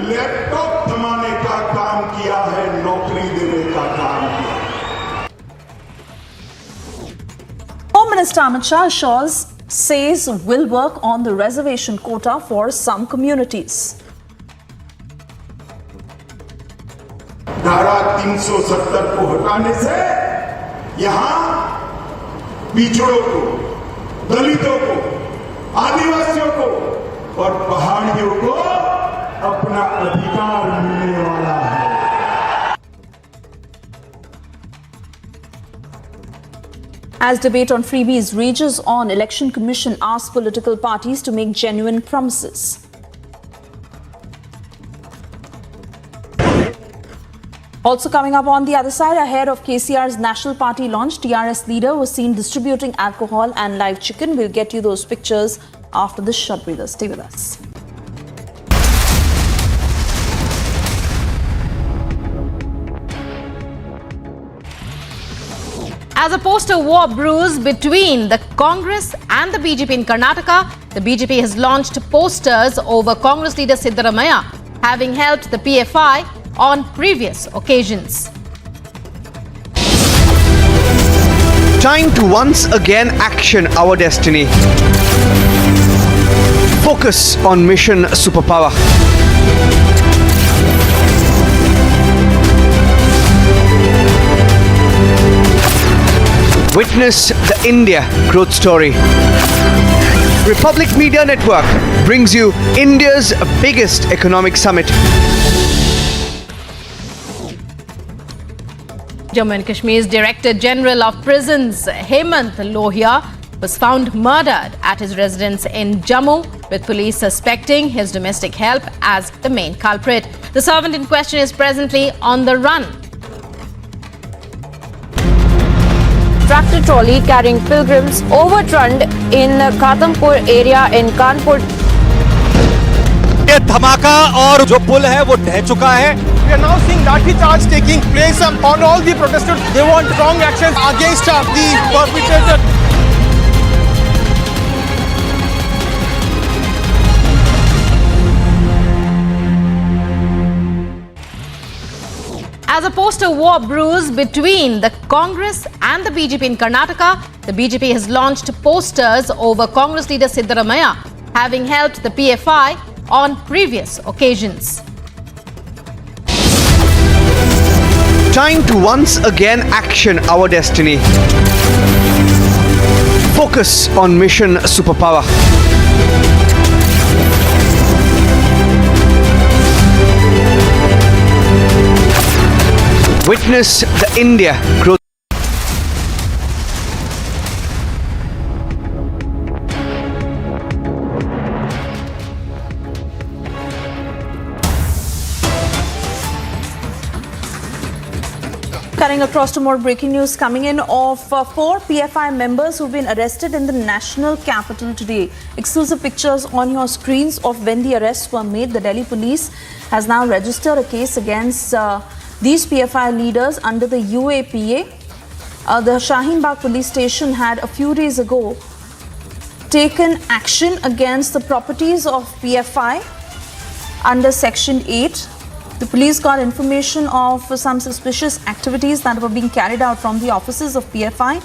लैपटॉप थमाने का काम किया है, नौकरी देने का काम किया। Home Minister Amit Shah says will work on the reservation quota for some communities. धारा 370 को हटाने से यहां पिछड़ों को, दलितों को, आदिवासियों को और पहाड़ियों को अपना अधिकार मिलने वाला है। As debate on freebies rages on, Election Commission asks political parties to make genuine promises. Also coming up on the other side, ahead of KCR's National Party launch, TRS leader was seen distributing alcohol and live chicken. We'll get you those pictures after this short breather. Stay with us. As a poster war brews between the Congress and the BJP in Karnataka, the BJP has launched posters over Congress leader Siddaramaiah having helped the PFI on previous occasions. Time to once again action our destiny. Focus on mission superpower. Witness the India growth story. Republic Media Network brings you India's biggest economic summit. Jammu and Kashmir's Director General of Prisons, Hemant Lohia, was found murdered at his residence in Jammu, with police suspecting his domestic help as the main culprit. The servant in question is presently on the run. Tractor trolley carrying pilgrims overturned in Khatampur area in Kanpur. ये धमाका और जो पुल है वो ढह चुका है. We are now seeing lathi charge taking place on all the protesters. They want strong action against the perpetrator. As a poster war brews between the Congress and the BJP in Karnataka, the BJP has launched posters over Congress leader Siddaramaiah having helped the PFI on previous occasions. Time to once again action our destiny. Focus on mission superpower. Witness the India growth. Cutting across to more breaking news coming in of 4 PFI members who've been arrested in the national capital today. Exclusive pictures on your screens of when the arrests were made. The Delhi police has now registered a case against these PFI leaders under the UAPA. The Shaheen Bagh police station had a few days ago taken action against the properties of PFI under Section 8. The police got information of some suspicious activities that were being carried out from the offices of PFI,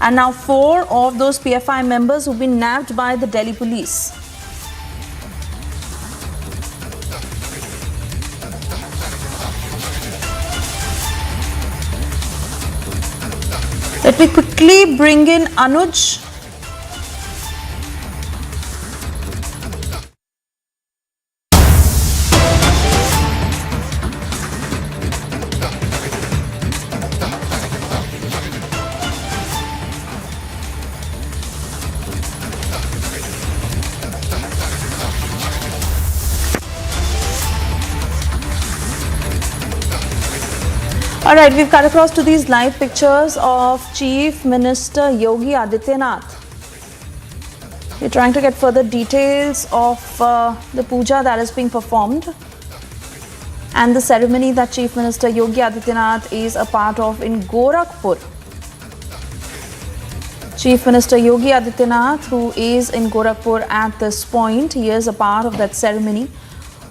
and now 4 of those PFI members who've been nabbed by the Delhi police. Let me quickly bring in Anuj. All right, we've cut across to these live pictures of Chief Minister Yogi Adityanath. We're trying to get further details of the puja that is being performed and the ceremony that Chief Minister Yogi Adityanath is a part of in Gorakhpur. Chief Minister Yogi Adityanath, who is in Gorakhpur at this point, he is a part of that ceremony.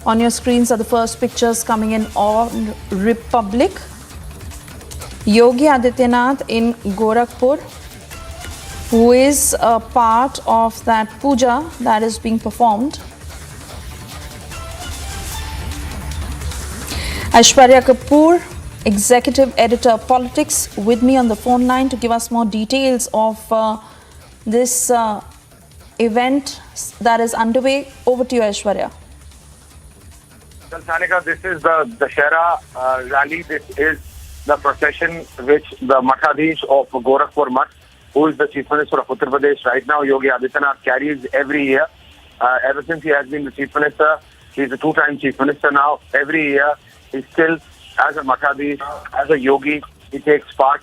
On your screens are the first pictures coming in on Republic. Yogi Adityanath in Gorakhpur, who is a part of that puja that is being performed. Aishwarya Kapoor, Executive Editor Politics, with me on the phone line to give us more details of this event that is underway. Over to you, Aishwarya. Well, Sanika, this is the Dussehra rally. This is the procession which the Mathadish of Gorakhpur Math, who is the Chief Minister of Uttar Pradesh right now, Yogi Adityanath, carries every year. Ever since he has been the Chief Minister, he is a 2-time Chief Minister now. Every year, he still, as a Mathadish, as a Yogi, he takes part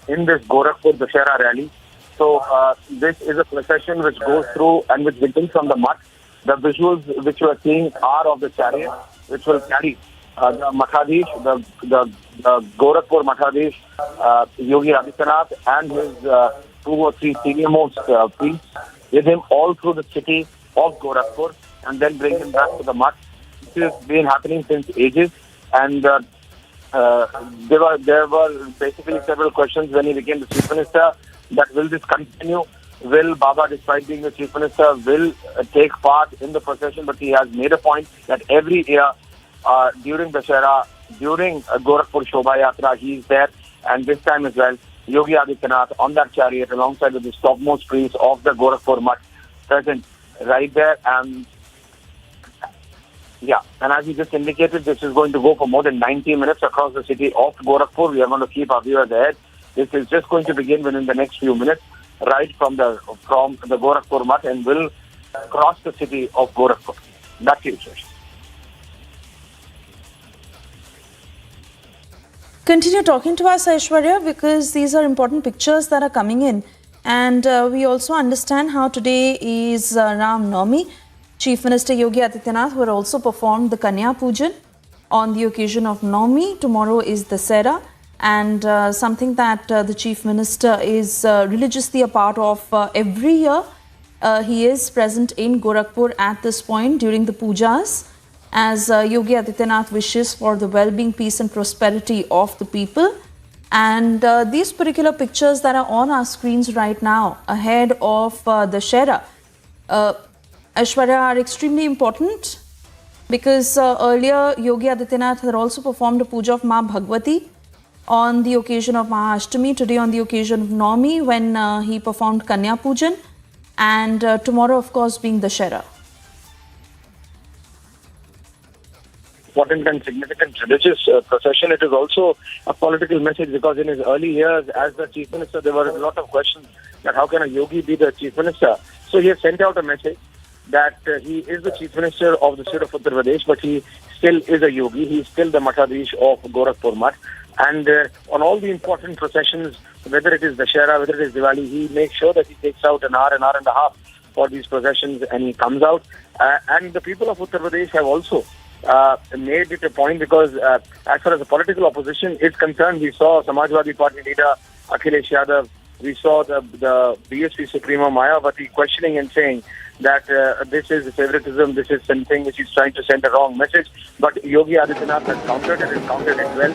in this Gorakhpur Dussehra rally. So, this is a procession which goes through and which begins from the Math. The visuals which you are seeing are of the chariot, which will carry the Mathadish, the Gorakhpur Mathadish, Yogi Adityanath, and his 2 or 3 senior-most priests with him all through the city of Gorakhpur, and then bring him back to the Math. This has been happening since ages, and there were basically several questions when he became the Chief Minister, that will this continue? Will Baba, despite being the Chief Minister, will take part in the procession? But he has made a point that every year during Dussehra, during Gorakhpur Shobha Yatra, he is there, and this time as well, Yogi Adityanath on that chariot alongside with the topmost priests of the Gorakhpur Math present right there. And yeah, and as you just indicated, this is going to go for more than 90 minutes across the city of Gorakhpur. We are going to keep our viewers ahead. This is just going to begin within the next few minutes, right from the Gorakhpur Math, and will cross the city of Gorakhpur. Back to you, Shah. Continue talking to us, Aishwarya, because these are important pictures that are coming in. And we also understand how today is Ram Navami. Chief Minister Yogi Adityanath will also perform the Kanya Pujan on the occasion of Navami. Tomorrow is the Dussehra, and something that the Chief Minister is religiously a part of every year. He is present in Gorakhpur at this point during the pujas. as Yogi Adityanath wishes for the well-being, peace and prosperity of the people. And these particular pictures that are on our screens right now ahead of Dussehra, Aishwarya, are extremely important because earlier Yogi Adityanath had also performed a puja of Ma Bhagwati on the occasion of Mahashtami, today on the occasion of Navami when he performed Kanya Pujan, and tomorrow of course being Dussehra. Important and significant religious procession. It is also a political message because in his early years as the Chief Minister, there were a lot of questions that how can a yogi be the Chief Minister? So he has sent out a message that he is the Chief Minister of the state of Uttar Pradesh, but he still is a yogi. He is still the Mathadish of Gorakhpur Math. And on all the important processions, whether it is Dussehra, whether it is Diwali, he makes sure that he takes out an hour and a half for these processions and he comes out. And the people of Uttar Pradesh have also made it a point because as far as the political opposition is concerned, we saw Samajwadi Party leader Akhilesh Yadav, we saw the BSP Supremo Mayawati questioning and saying that this is favoritism, this is something which is trying to send a wrong message. But Yogi Adityanath has countered it and countered it well.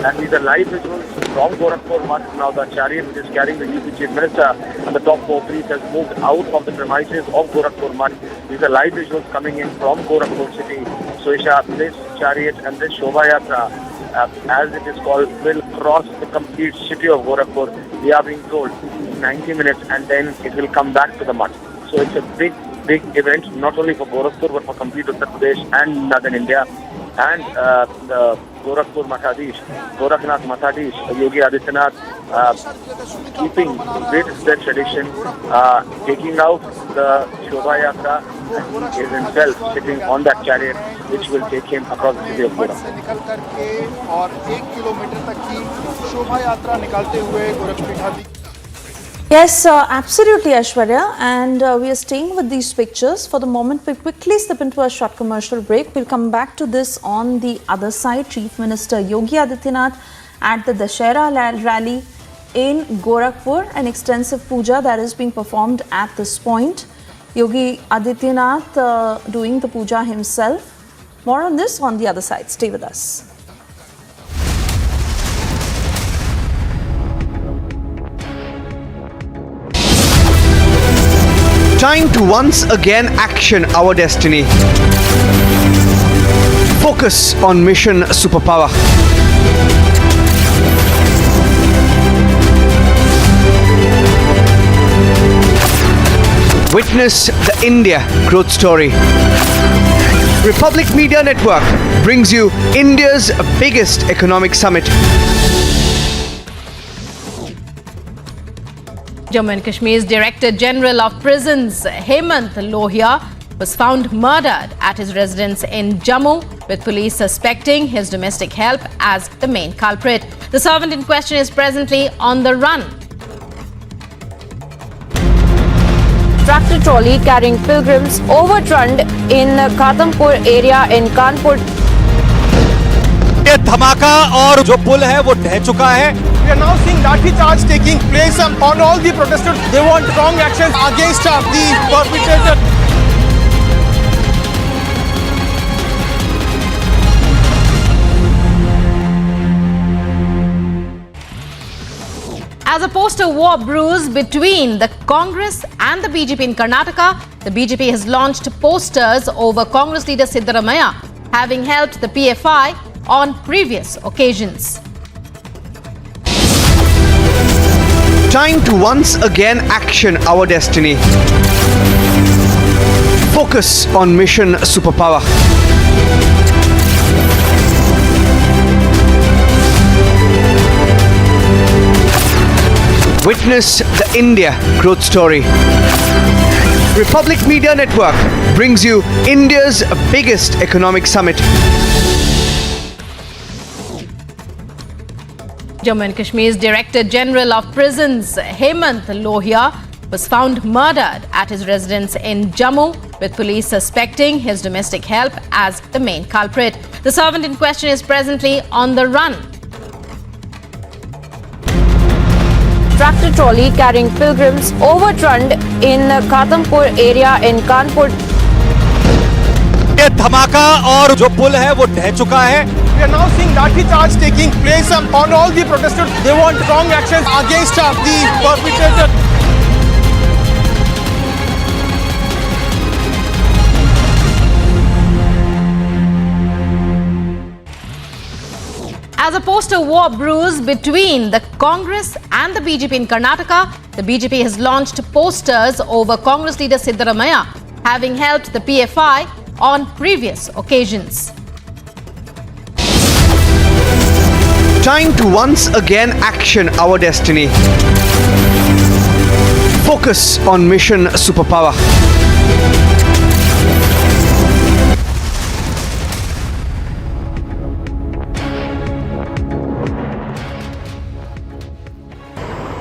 And these are live visuals from Gorakhpur Math. Now the chariot which is carrying the UP Chief Minister and the top 4 priests has moved out of the premises of Gorakhpur Math. These are live visuals coming in from Gorakhpur city. So Isha, this chariot and this Shobha Yatra, as it is called, will cross the complete city of Gorakhpur. We are being told 90 minutes and then it will come back to the Math. So it's a big event, not only for Gorakhpur but for complete Uttar Pradesh and Northern India. And the Gorakhpur Mathadish, Gorakhnath Mathadish, Yogi Adityanath, keeping with the tradition, taking out the Shobha Yatra, and he is himself sitting on that chariot which will take him across the city of Gorakhpur. Yes, absolutely, Aishwarya. And we are staying with these pictures. For the moment, we'll quickly slip into a short commercial break. We'll come back to this on the other side. Chief Minister Yogi Adityanath at the Dussehra rally in Gorakhpur, an extensive puja that is being performed at this point. Yogi Adityanath doing the puja himself. More on this on the other side. Stay with us. Time to once again action our destiny. Focus on mission superpower. Witness the India growth story. Republic Media Network brings you India's biggest economic summit. Jammu and Kashmir's Director General of Prisons, Hemant Lohia, was found murdered at his residence in Jammu, with police suspecting his domestic help as the main culprit. The servant in question is presently on the run. Tractor trolley carrying pilgrims overturned in Khatampur area in Kanpur. ये धमाका और जो पुल है वो ढह चुका है. We are now seeing lathi charge taking place on all the protesters. They want strong action against the perpetrator. As a poster war brews between the Congress and the BJP in Karnataka, the BJP has launched posters over Congress leader Siddaramaiah having helped the PFI on previous occasions. Time to once again action our destiny. Focus on mission superpower. Witness the India growth story. Republic Media Network brings you India's biggest economic summit. Jammu and Kashmir's Director General of Prisons, Hemant Lohia, was found murdered at his residence in Jammu, with police suspecting his domestic help as the main culprit. The servant in question is presently on the run. Tractor trolley carrying pilgrims overturned in Khatampur area in Kanpur. ये धमाका और जो पुल है वो ढह चुका है. We are now seeing lathi charge taking place on all the protesters. They want strong action against the perpetrator. As a poster war brews between the Congress and the BJP in Karnataka, the BJP has launched posters over Congress leader Siddaramaiah, having helped the PFI on previous occasions. Time to once again action our destiny. Focus on mission superpower.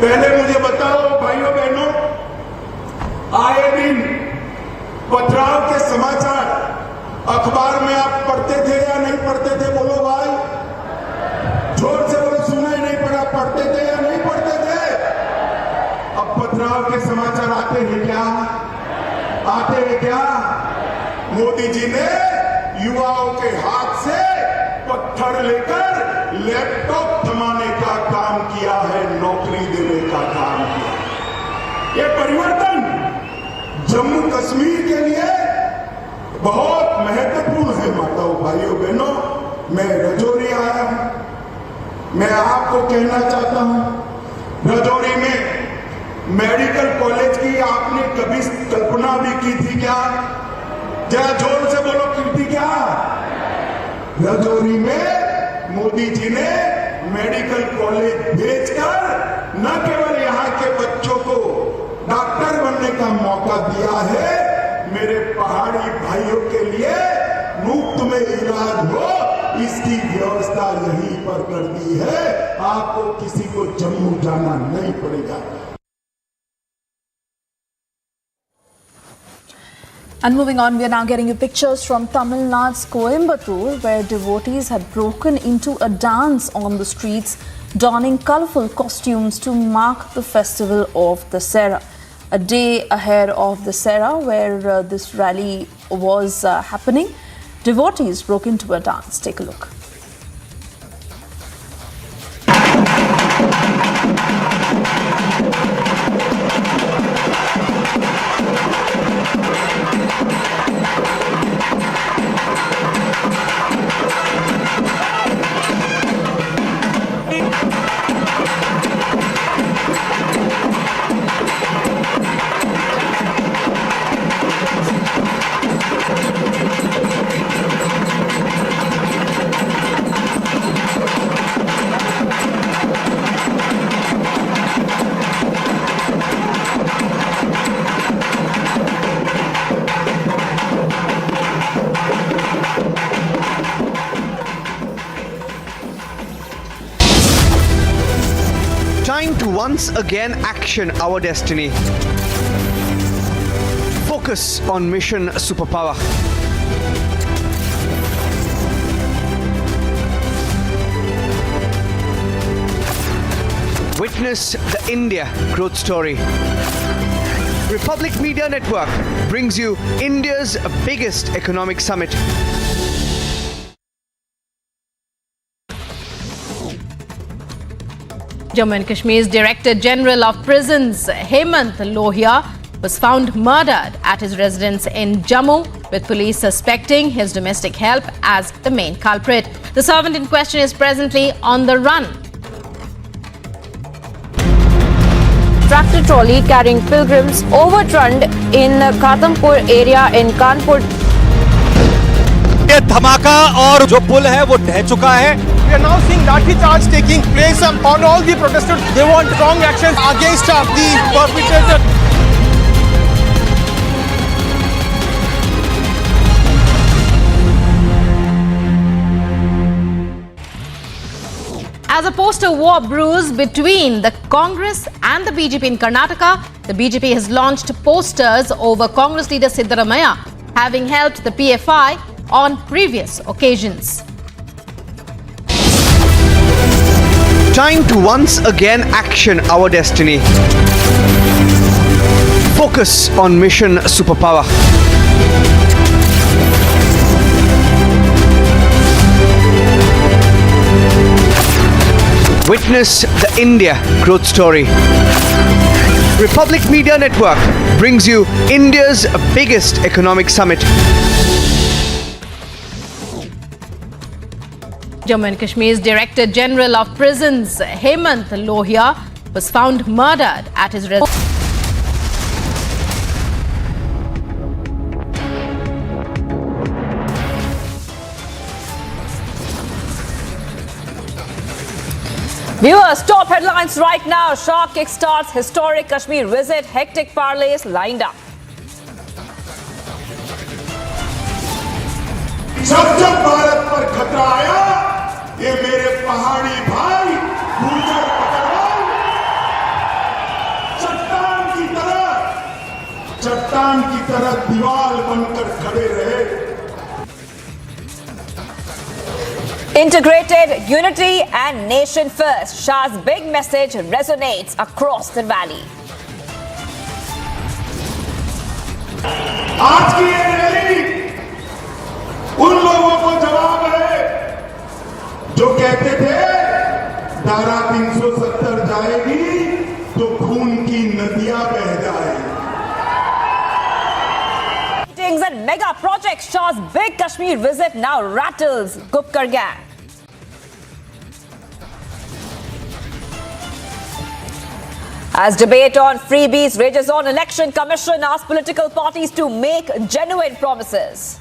पहले मुझे बताओ भाइयों बहनों, आए दिन पथराव के समाचार अखबार में आप पढ़ते थे या नहीं पढ़ते थे? बोलो भाई, जोर से बोलो, सुनाई नहीं पड़ा? पढ़ते थे या नहीं पढ़ते थे? अब पथराव के समाचार आते हैं क्या? आते हैं क्या? मोदी जी ने युवाओं के हाथ से पत्थर लेकर लैपटॉप थमाने का काम किया है, नौकरी देने का काम किया। ये परिवर्तन जम्मू कश्मीर के लिए बहुत महत्वपूर्ण है। माताओं, भाइयों, बहनों, मैं रजौरी आया हूं। मैं आपको कहना चाहता हूं, रजौरी में मेडिकल कॉलेज की आपने कभी कल्पना भी की थी क्या? जरा जोर से बोलो, की थी क्या? रजौरी में मोदी जी ने मेडिकल कॉलेज भेजकर न केवल यहाँ के बच्चों को डॉक्टर बनने का मौका दिया है, मेरे पहाड़ी भाइयों के लिए मुफ्त में इलाज हो इसकी व्यवस्था यहीं पर कर दी है। आपको किसी को जम्मू जाना नहीं पड़ेगा। And moving on, we are now getting you pictures from Tamil Nadu's Coimbatore, where devotees had broken into a dance on the streets, donning colourful costumes to mark the festival of Dussehra. A day ahead of Dussehra, where this rally was happening, devotees broke into a dance. Take a look. Time to once again action our destiny. Focus on mission superpower. Witness the India growth story. Republic Media Network brings you India's biggest economic summit. Jammu and Kashmir's Director General of Prisons, Hemant Lohia, was found murdered at his residence in Jammu, with police suspecting his domestic help as the main culprit. The servant in question is presently on the run. Tractor trolley carrying pilgrims overturned in Khatampur area in Kanpur. ये धमाका और जो पुल है वो ढह चुका है. We are now seeing lathi charge taking place on all the protesters. They want strong action against the perpetrator. As a poster war brews between the Congress and the BJP in Karnataka, the BJP has launched posters over Congress leader Siddaramaiah, having helped the PFI on previous occasions. Time to once again action our destiny. Focus on mission superpower. Witness the India growth story. Republic Media Network brings you India's biggest economic summit. Jammu and Kashmir's Director General of Prisons, Hemant Lohia, was found murdered at his residence. Viewers, top headlines right now. Shah kickstarts historic Kashmir visit. Hectic parlays lined up. जब भारत पर खतरा आया, ये मेरे पहाड़ी भाई गुर्जर पकड़वाल चट्टान की तरह दीवार बनकर खड़े रहे. Integrated unity and nation first. Shah's big message resonates across the valley. आज की ये रैली उन लोगों को जवाब है जो कहते थे धारा 370 जाएगी तो खून की नदियां बह जाएगी. Meetings and mega projects. Shah's big Kashmir visit now rattles Gupkar gang. As debate on freebies rages on, Election Commission asks political parties to make genuine promises.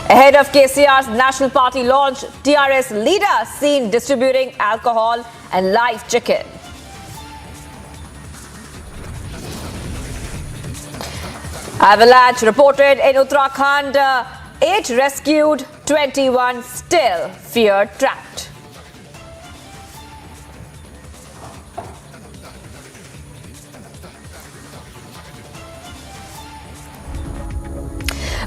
Ahead of KCR's National Party launch, TRS leader seen distributing alcohol and live chicken. Avalanche reported in Uttarakhand, 8 rescued, 21 still fear trapped.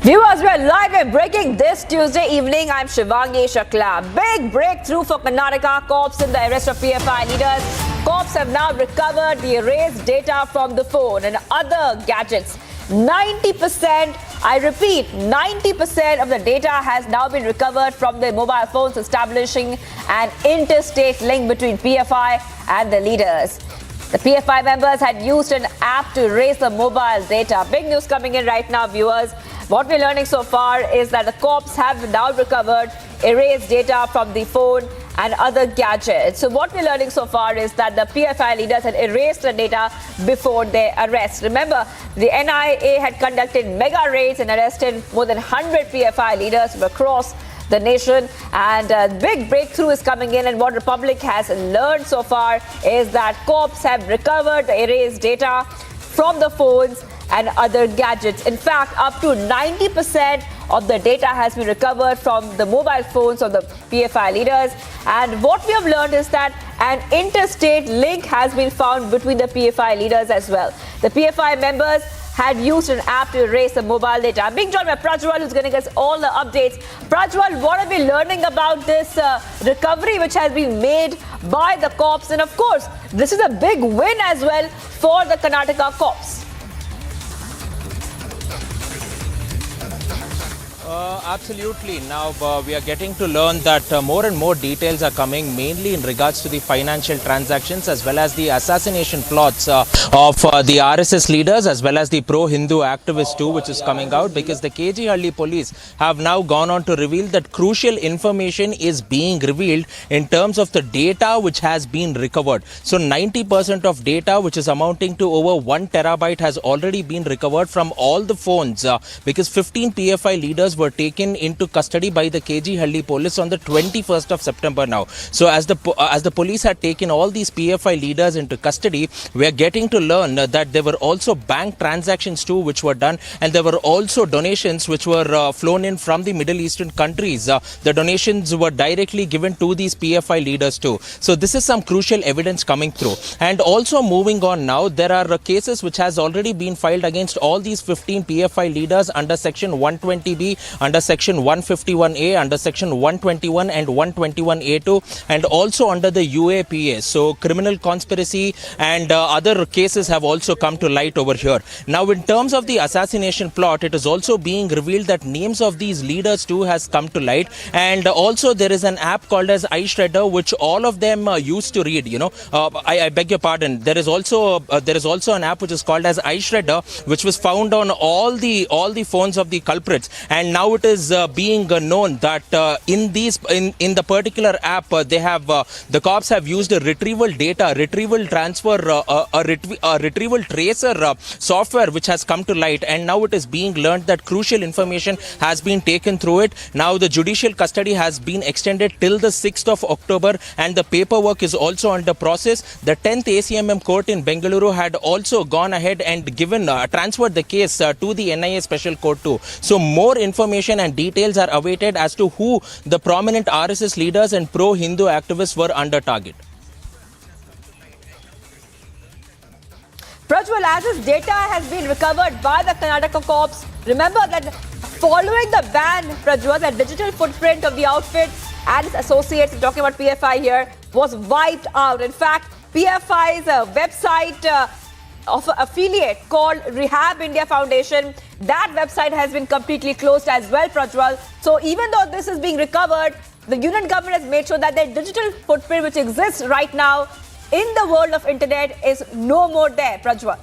Viewers, we are live and breaking this Tuesday evening. I'm Shivangi Shakla. Big breakthrough for Karnataka cops in the arrest of PFI leaders. Cops have now recovered the erased data from the phone and other gadgets. 90%, I repeat, 90% of the data has now been recovered from the mobile phones, establishing an interstate link between PFI and the leaders. The PFI members had used an app to erase the mobile data. Big news coming in right now, viewers. What we're learning so far is that the cops have now recovered erased data from the phone and other gadgets. So what we're learning so far is that the PFI leaders had erased the data before their arrest. Remember, the NIA had conducted mega raids and arrested more than 100 PFI leaders from across the nation, and a big breakthrough is coming in. And what Republic has learned so far is that cops have recovered the erased data from the phones and other gadgets. In fact, up to 90% of the data has been recovered from the mobile phones of the PFI leaders. And what we have learned is that an interstate link has been found between the PFI leaders as well. The PFI members had used an app to erase the mobile data. I'm being joined by Prajwal, who's going to give us all the updates. Prajwal, what are we learning about this recovery which has been made by the cops? And of course, this is a big win as well for the Karnataka cops. Absolutely. Now we are getting to learn that more and more details are coming, mainly in regards to the financial transactions as well as the assassination plots of the RSS leaders as well as the pro-Hindu activists too, which is coming out, because the KG Halli police have now gone on to reveal that crucial information is being revealed in terms of the data which has been recovered. So 90% of data, which is amounting to over 1 terabyte, has already been recovered from all the phones, because 15 PFI leaders were taken into custody by the KG Halli police on the 21st of September now. So as the police had taken all these PFI leaders into custody, we are getting to learn that there were also bank transactions too which were done, and there were also donations which were flown in from the Middle Eastern countries. The donations were directly given to these PFI leaders too. So this is some crucial evidence coming through. And also moving on now, there are cases which has already been filed against all these 15 PFI leaders under section 120B under section 151A, under section 121 and 121A2, and also under the UAPA. So criminal conspiracy and other cases have also come to light over here. Now, in terms of the assassination plot, it is also being revealed that names of these leaders too has come to light, and also there is an app called as iShredder, which all of them used to read. I beg your pardon. There is also an app which is called as iShredder, which was found on all the phones of the culprits, and now it is being known that in the particular app they have the cops have used a retrieval transfer, a retrieval tracer software which has come to light, and now it is being learned that crucial information has been taken through it. Now the judicial custody has been extended till the 6th of October, and the paperwork is also under process. The 10th ACMM court in Bengaluru had also gone ahead and transferred the case to the NIA special court too. So more information and details are awaited as to who the prominent RSS leaders and pro-Hindu activists were under target. Prajwal, as this data has been recovered by the Karnataka cops, remember that following the ban, Prajwal, the digital footprint of the outfit and its associates, talking about PFI here, was wiped out. In fact, PFI's website of an affiliate called Rehab India Foundation, that website has been completely closed as well, Prajwal. So even though this is being recovered, the union government has made sure that their digital footprint, which exists right now in the world of internet, is no more there, Prajwal.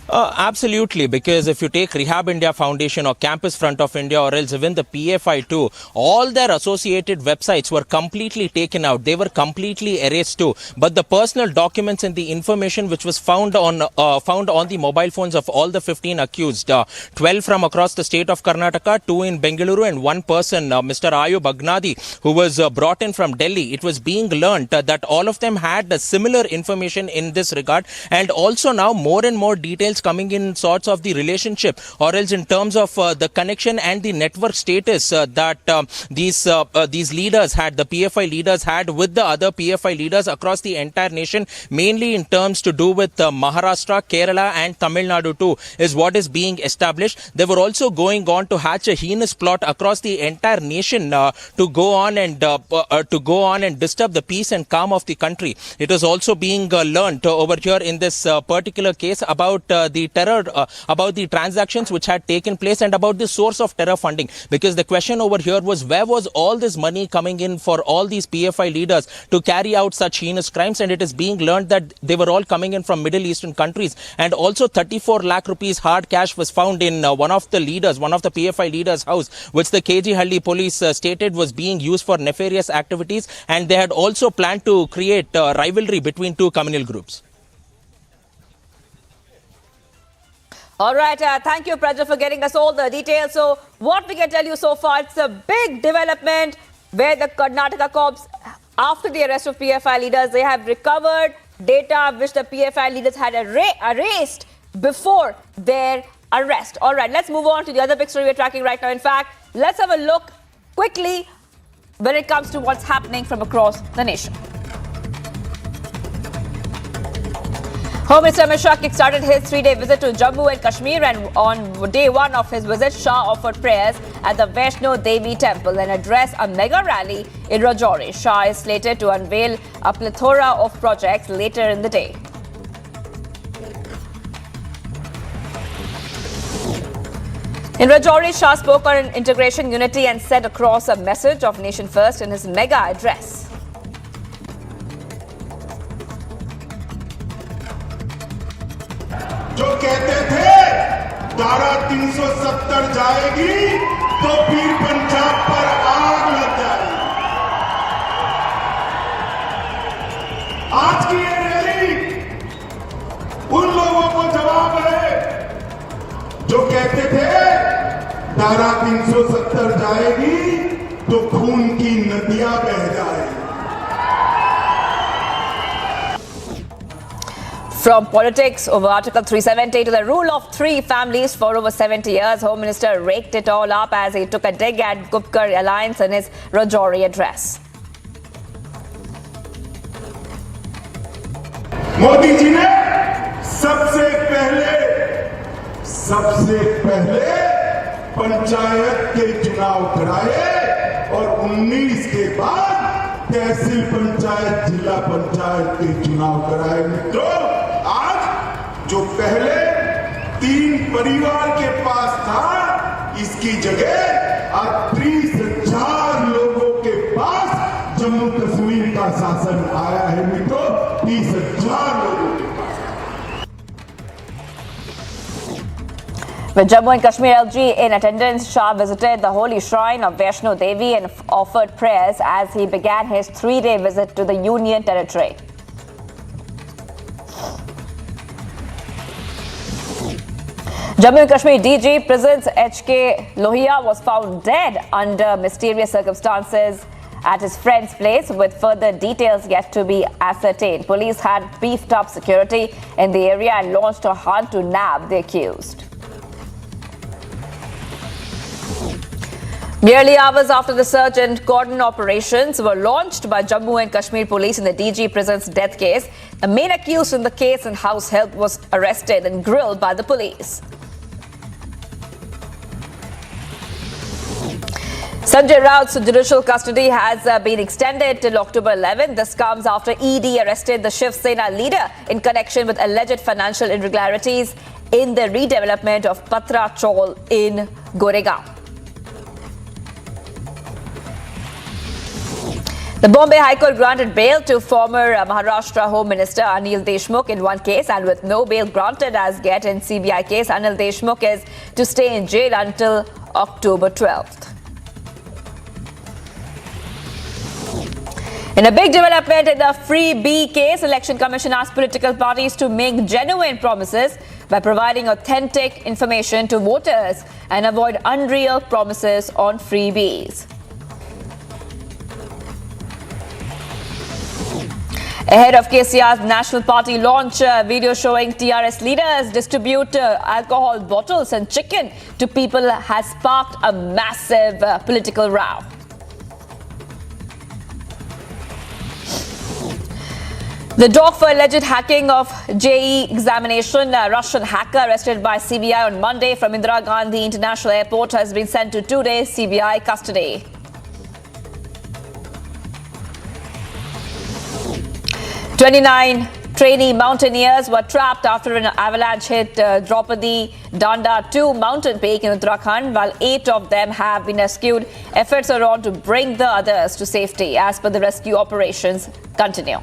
Absolutely, because if you take Rehab India Foundation or Campus Front of India or else even the PFI too, all their associated websites were completely taken out. They were completely erased too. But the personal documents and the information which was found on the mobile phones of all the 15 accused, 12 from across the state of Karnataka, 2 in Bengaluru, and one person, Mr. Ayub Agnadi, who was brought in from Delhi. It was being learnt that all of them had similar information in this regard, and also now more and more details coming in sorts of the relationship or else in terms of the connection and the network status that these leaders had, the PFI leaders had with the other PFI leaders across the entire nation, mainly in terms to do with Maharashtra, Kerala and Tamil Nadu too, is what is being established. They were also going on to hatch a heinous plot across the entire nation to go on and disturb the peace and calm of the country. It is also being learnt over here in this particular case about the terror, about the transactions which had taken place and about the source of terror funding. Because the question over here was, where was all this money coming in for all these PFI leaders to carry out such heinous crimes? And it is being learned that they were all coming in from Middle Eastern countries. And also 34 lakh rupees hard cash was found in one of the PFI leaders' house, which the KG Halli police stated was being used for nefarious activities. And they had also planned to create rivalry between two communal groups. All right, thank you, Prajwal, for getting us all the details. So what we can tell you so far, it's a big development where the Karnataka cops, after the arrest of PFI leaders, they have recovered data which the PFI leaders had erased before their arrest. All right, let's move on to the other big story we're tracking right now. In fact, let's have a look quickly when it comes to what's happening from across the nation. Home Minister Amit Shah kick-started his 3-day visit to Jammu and Kashmir, and on day one of his visit, Shah offered prayers at the Vaishno Devi temple and addressed a mega rally in Rajouri. Shah is slated to unveil a plethora of projects later in the day. In Rajouri, Shah spoke on integration, unity and sent across a message of nation first in his mega address. जो कहते थे धारा 370 जाएगी तो फिर पंजाब पर आग लग जाएगी। आज की ये रैली उन लोगों को जवाब है जो कहते थे धारा 370 जाएगी तो खून की नदियां बह जाएगी। From politics over Article 370 to the rule of 3 families for over 70 years, Home Minister raked it all up as he took a dig at Gupkar alliance in his Rajouri address. Modi ji ने सबसे पहले सबसे पहले पंचायत के चुनाव कराए और 19 के बाद तहसील पंचायत, जिला पंचायत के चुनाव कराए। मित्रों, आज जो पहले 3 परिवार के पास था, इसकी जगह आज 30,000 लोगों के पास जम्मू कश्मीर का शासन आया है। मित्रों, 30,000 लोगों के पास। With Jammu and Kashmir LG in attendance, Shah visited the holy shrine of Vaishno Devi and offered prayers as he began his 3-day visit to the Union Territory. Jammu and Kashmir DG Prisons H.K. Lohia was found dead under mysterious circumstances at his friend's place, with further details yet to be ascertained. Police had beefed up security in the area and launched a hunt to nab the accused. Merely hours after the search and cordon operations were launched by Jammu and Kashmir police in the DG Prison's death case, the main accused in the case and house help was arrested and grilled by the police. Sanjay Raut's judicial custody has been extended till October 11. This comes after ED arrested the Shiv Sena leader in connection with alleged financial irregularities in the redevelopment of Patra Chaul in Goregaon. The Bombay High Court granted bail to former Maharashtra Home Minister Anil Deshmukh in one case, and with no bail granted as yet in CBI case, Anil Deshmukh is to stay in jail until October 12th. In a big development in the Free B case, Election Commission asked political parties to make genuine promises by providing authentic information to voters and avoid unreal promises on freebies. Ahead of KCR's National Party launch, video showing TRS leaders distribute alcohol bottles and chicken to people has sparked a massive political row. The dock for alleged hacking of JEE examination, a Russian hacker arrested by CBI on Monday from Indira Gandhi International Airport, has been sent to 2-day CBI custody. "29 trainee mountaineers were trapped after an avalanche hit Draupadi Danda 2 mountain peak in Uttarakhand, while 8 of them have been rescued. Efforts are on to bring the others to safety as per the rescue operations continue.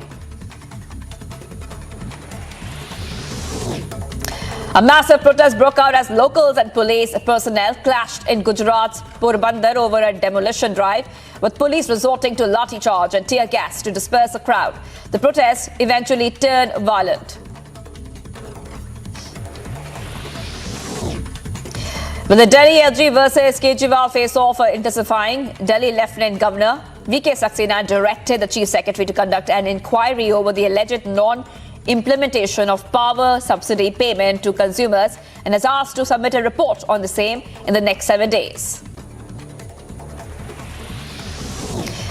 A massive protest broke out as locals and police personnel clashed in Gujarat's Porbandar over a demolition drive, with police resorting to lathi charge and tear gas to disperse the crowd. The protest eventually turned violent. With the Delhi LG versus Kejriwal face-off intensifying, Delhi Lieutenant Governor V.K. Saxena directed the Chief Secretary to conduct an inquiry over the alleged non-implementation of power subsidy payment to consumers and has asked to submit a report on the same in the next 7 days.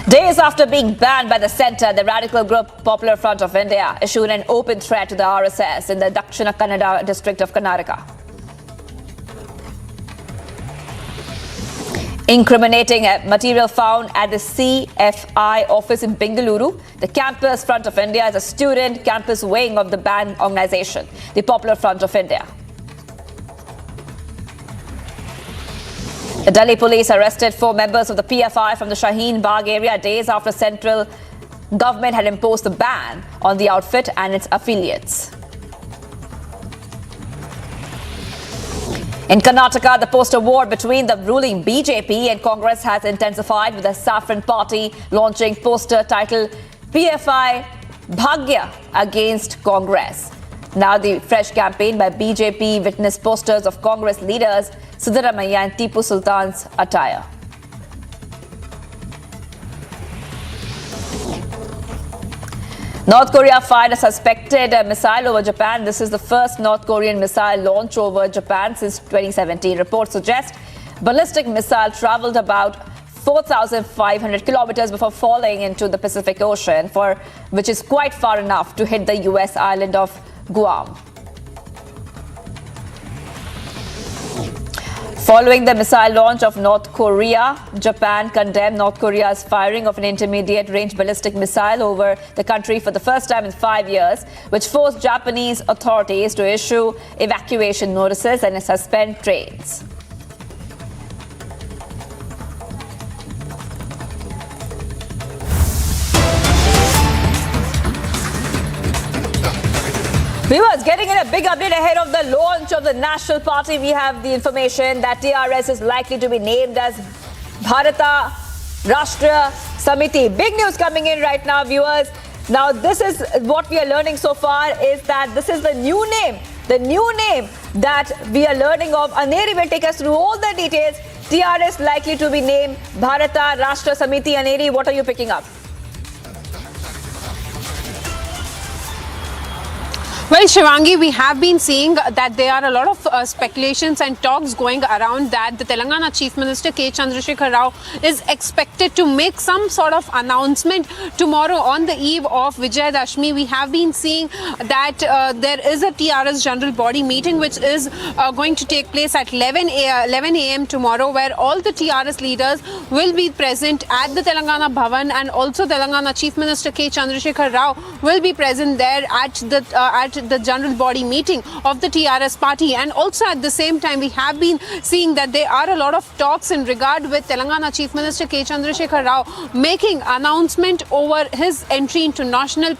Days after being banned by the centre, the radical group Popular Front of India issued an open threat to the RSS in the Dakshina Kannada district of Karnataka, incriminating material found at the CFI office in Bengaluru. The Campus Front of India is a student campus wing of the banned organisation, the Popular Front of India. The Delhi police arrested 4 members of the PFI from the Shaheen Bagh area days after central government had imposed a ban on the outfit and its affiliates. In Karnataka, the poster war between the ruling BJP and Congress has intensified, with the Saffron Party launching poster titled PFI Bhagya against Congress. Now the fresh campaign by BJP witnessed posters of Congress leaders Siddaramaiah and Tipu Sultan's attire. North Korea fired a suspected missile over Japan. This is the first North Korean missile launch over Japan since 2017. Reports suggest ballistic missile traveled about 4,500 kilometers before falling into the Pacific Ocean, which is quite far enough to hit the US island of Guam. Following the missile launch of North Korea, Japan condemned North Korea's firing of an intermediate-range ballistic missile over the country for the first time in 5 years, which forced Japanese authorities to issue evacuation notices and suspend trains. Viewers, getting in a big update ahead of the launch of the National Party, we have the information that TRS is likely to be named as Bharata Rashtra Samiti. Big news coming in right now, viewers. Now, this is what we are learning so far, is that this is the new name that we are learning of. Aneri will take us through all the details. TRS likely to be named Bharata Rashtra Samiti. Aneri, what are you picking up? Well, Shivangi, we have been seeing that there are a lot of speculations and talks going around that the Telangana Chief Minister K. Chandrasekhar Rao is expected to make some sort of announcement tomorrow on the eve of Vijayadashmi. We have been seeing that there is a TRS General Body meeting which is going to take place at 11 a.m. tomorrow, where all the TRS leaders will be present at the Telangana Bhavan, and also Telangana Chief Minister K. Chandrasekhar Rao will be present there at the general body meeting of the TRS party. And also at the same time, we have been seeing that there are a lot of talks in regard with Telangana Chief Minister K. Chandrasekhar Rao making announcement over his entry into national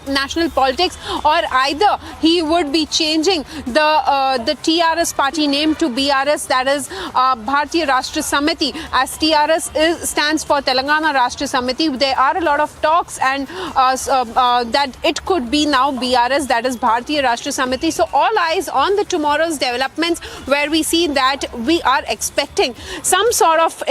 politics, or either he would be changing the TRS party name to BRS, that is Bharatiya Rashtra Samiti, as TRS stands for Telangana Rashtra Samiti. There are a lot of talks and that it could be now BRS, that is Bharatiya Rashtra Samiti. So all eyes on the tomorrow's developments, where we see that we are expecting some sort of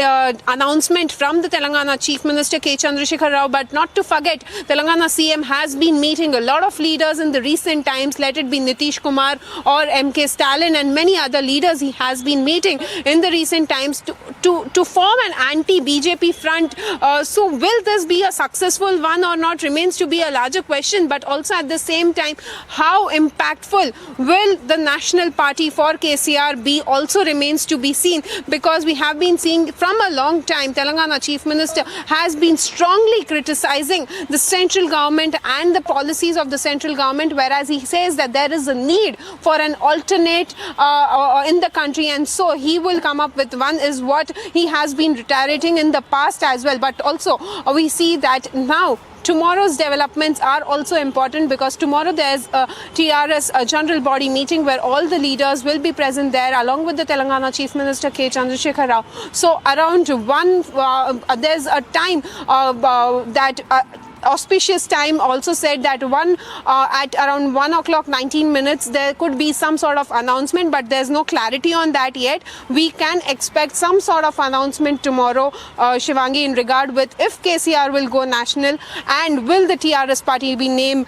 announcement from the Telangana Chief Minister K. Chandrasekhar Rao. But not to forget, Telangana CM has been meeting a lot of leaders in the recent times, let it be Nitish Kumar or MK Stalin and many other leaders he has been meeting in the recent times to form an anti-BJP front. So will this be a successful one or not remains to be a larger question. But also at the same time, how impactful will the national party for KCR be also remains to be seen, because we have been seeing from a long time Telangana Chief Minister has been strongly criticizing the central government and the policies of the central government, whereas he says that there is a need for an alternate in the country, and so he will come up with one, is what he has been reiterating in the past as well. But also we see that now tomorrow's developments are also important, because tomorrow there's a TRS General Body meeting where all the leaders will be present there, along with the Telangana Chief Minister K. Chandrasekhar Rao. So around there's a time that auspicious time also said that at around 1 o'clock 19 minutes there could be some sort of announcement, but there's no clarity on that yet. We can expect some sort of announcement tomorrow, Shivangi, in regard with if KCR will go national and will the TRS party be named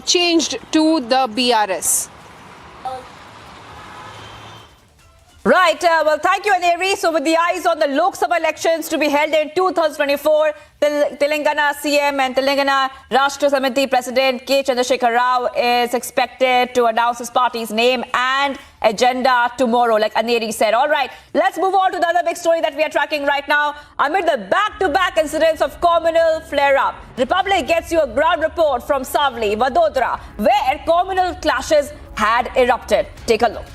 changed to the BRS. Right. Well, thank you, Aneri. So with the eyes on the Lok Sabha elections to be held in 2024, Telangana CM and Telangana Rashtra Samiti President K. Chandrasekhar Rao is expected to announce his party's name and agenda tomorrow, like Aneri said. All right, let's move on to the other big story that we are tracking right now. Amid the back-to-back incidents of communal flare-up, Republic gets you a ground report from Savli, Vadodara, where communal clashes had erupted. Take a look.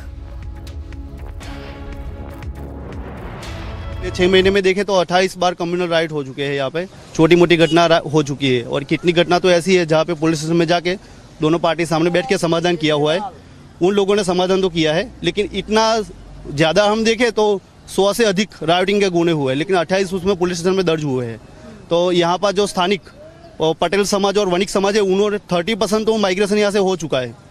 6 महीने में देखें तो 28 बार communal right हो चुके हैं। यहाँ पे छोटी मोटी घटना हो चुकी है, और कितनी घटना तो ऐसी है जहाँ पे पुलिस स्टेशन में जाके दोनों पार्टी सामने बैठ के समाधान किया हुआ है। उन लोगों ने समाधान तो किया है, लेकिन इतना ज़्यादा हम देखें तो 100 से अधिक राइटिंग के गुने हुए हैं, लेकिन 28 उसमें पुलिस स्टेशन में दर्ज हुए हैं। तो यहाँ पर जो स्थानिक पटेल समाज और वणिक समाज है, उन्होंने 30% तो माइग्रेशन यहाँ से हो चुका है।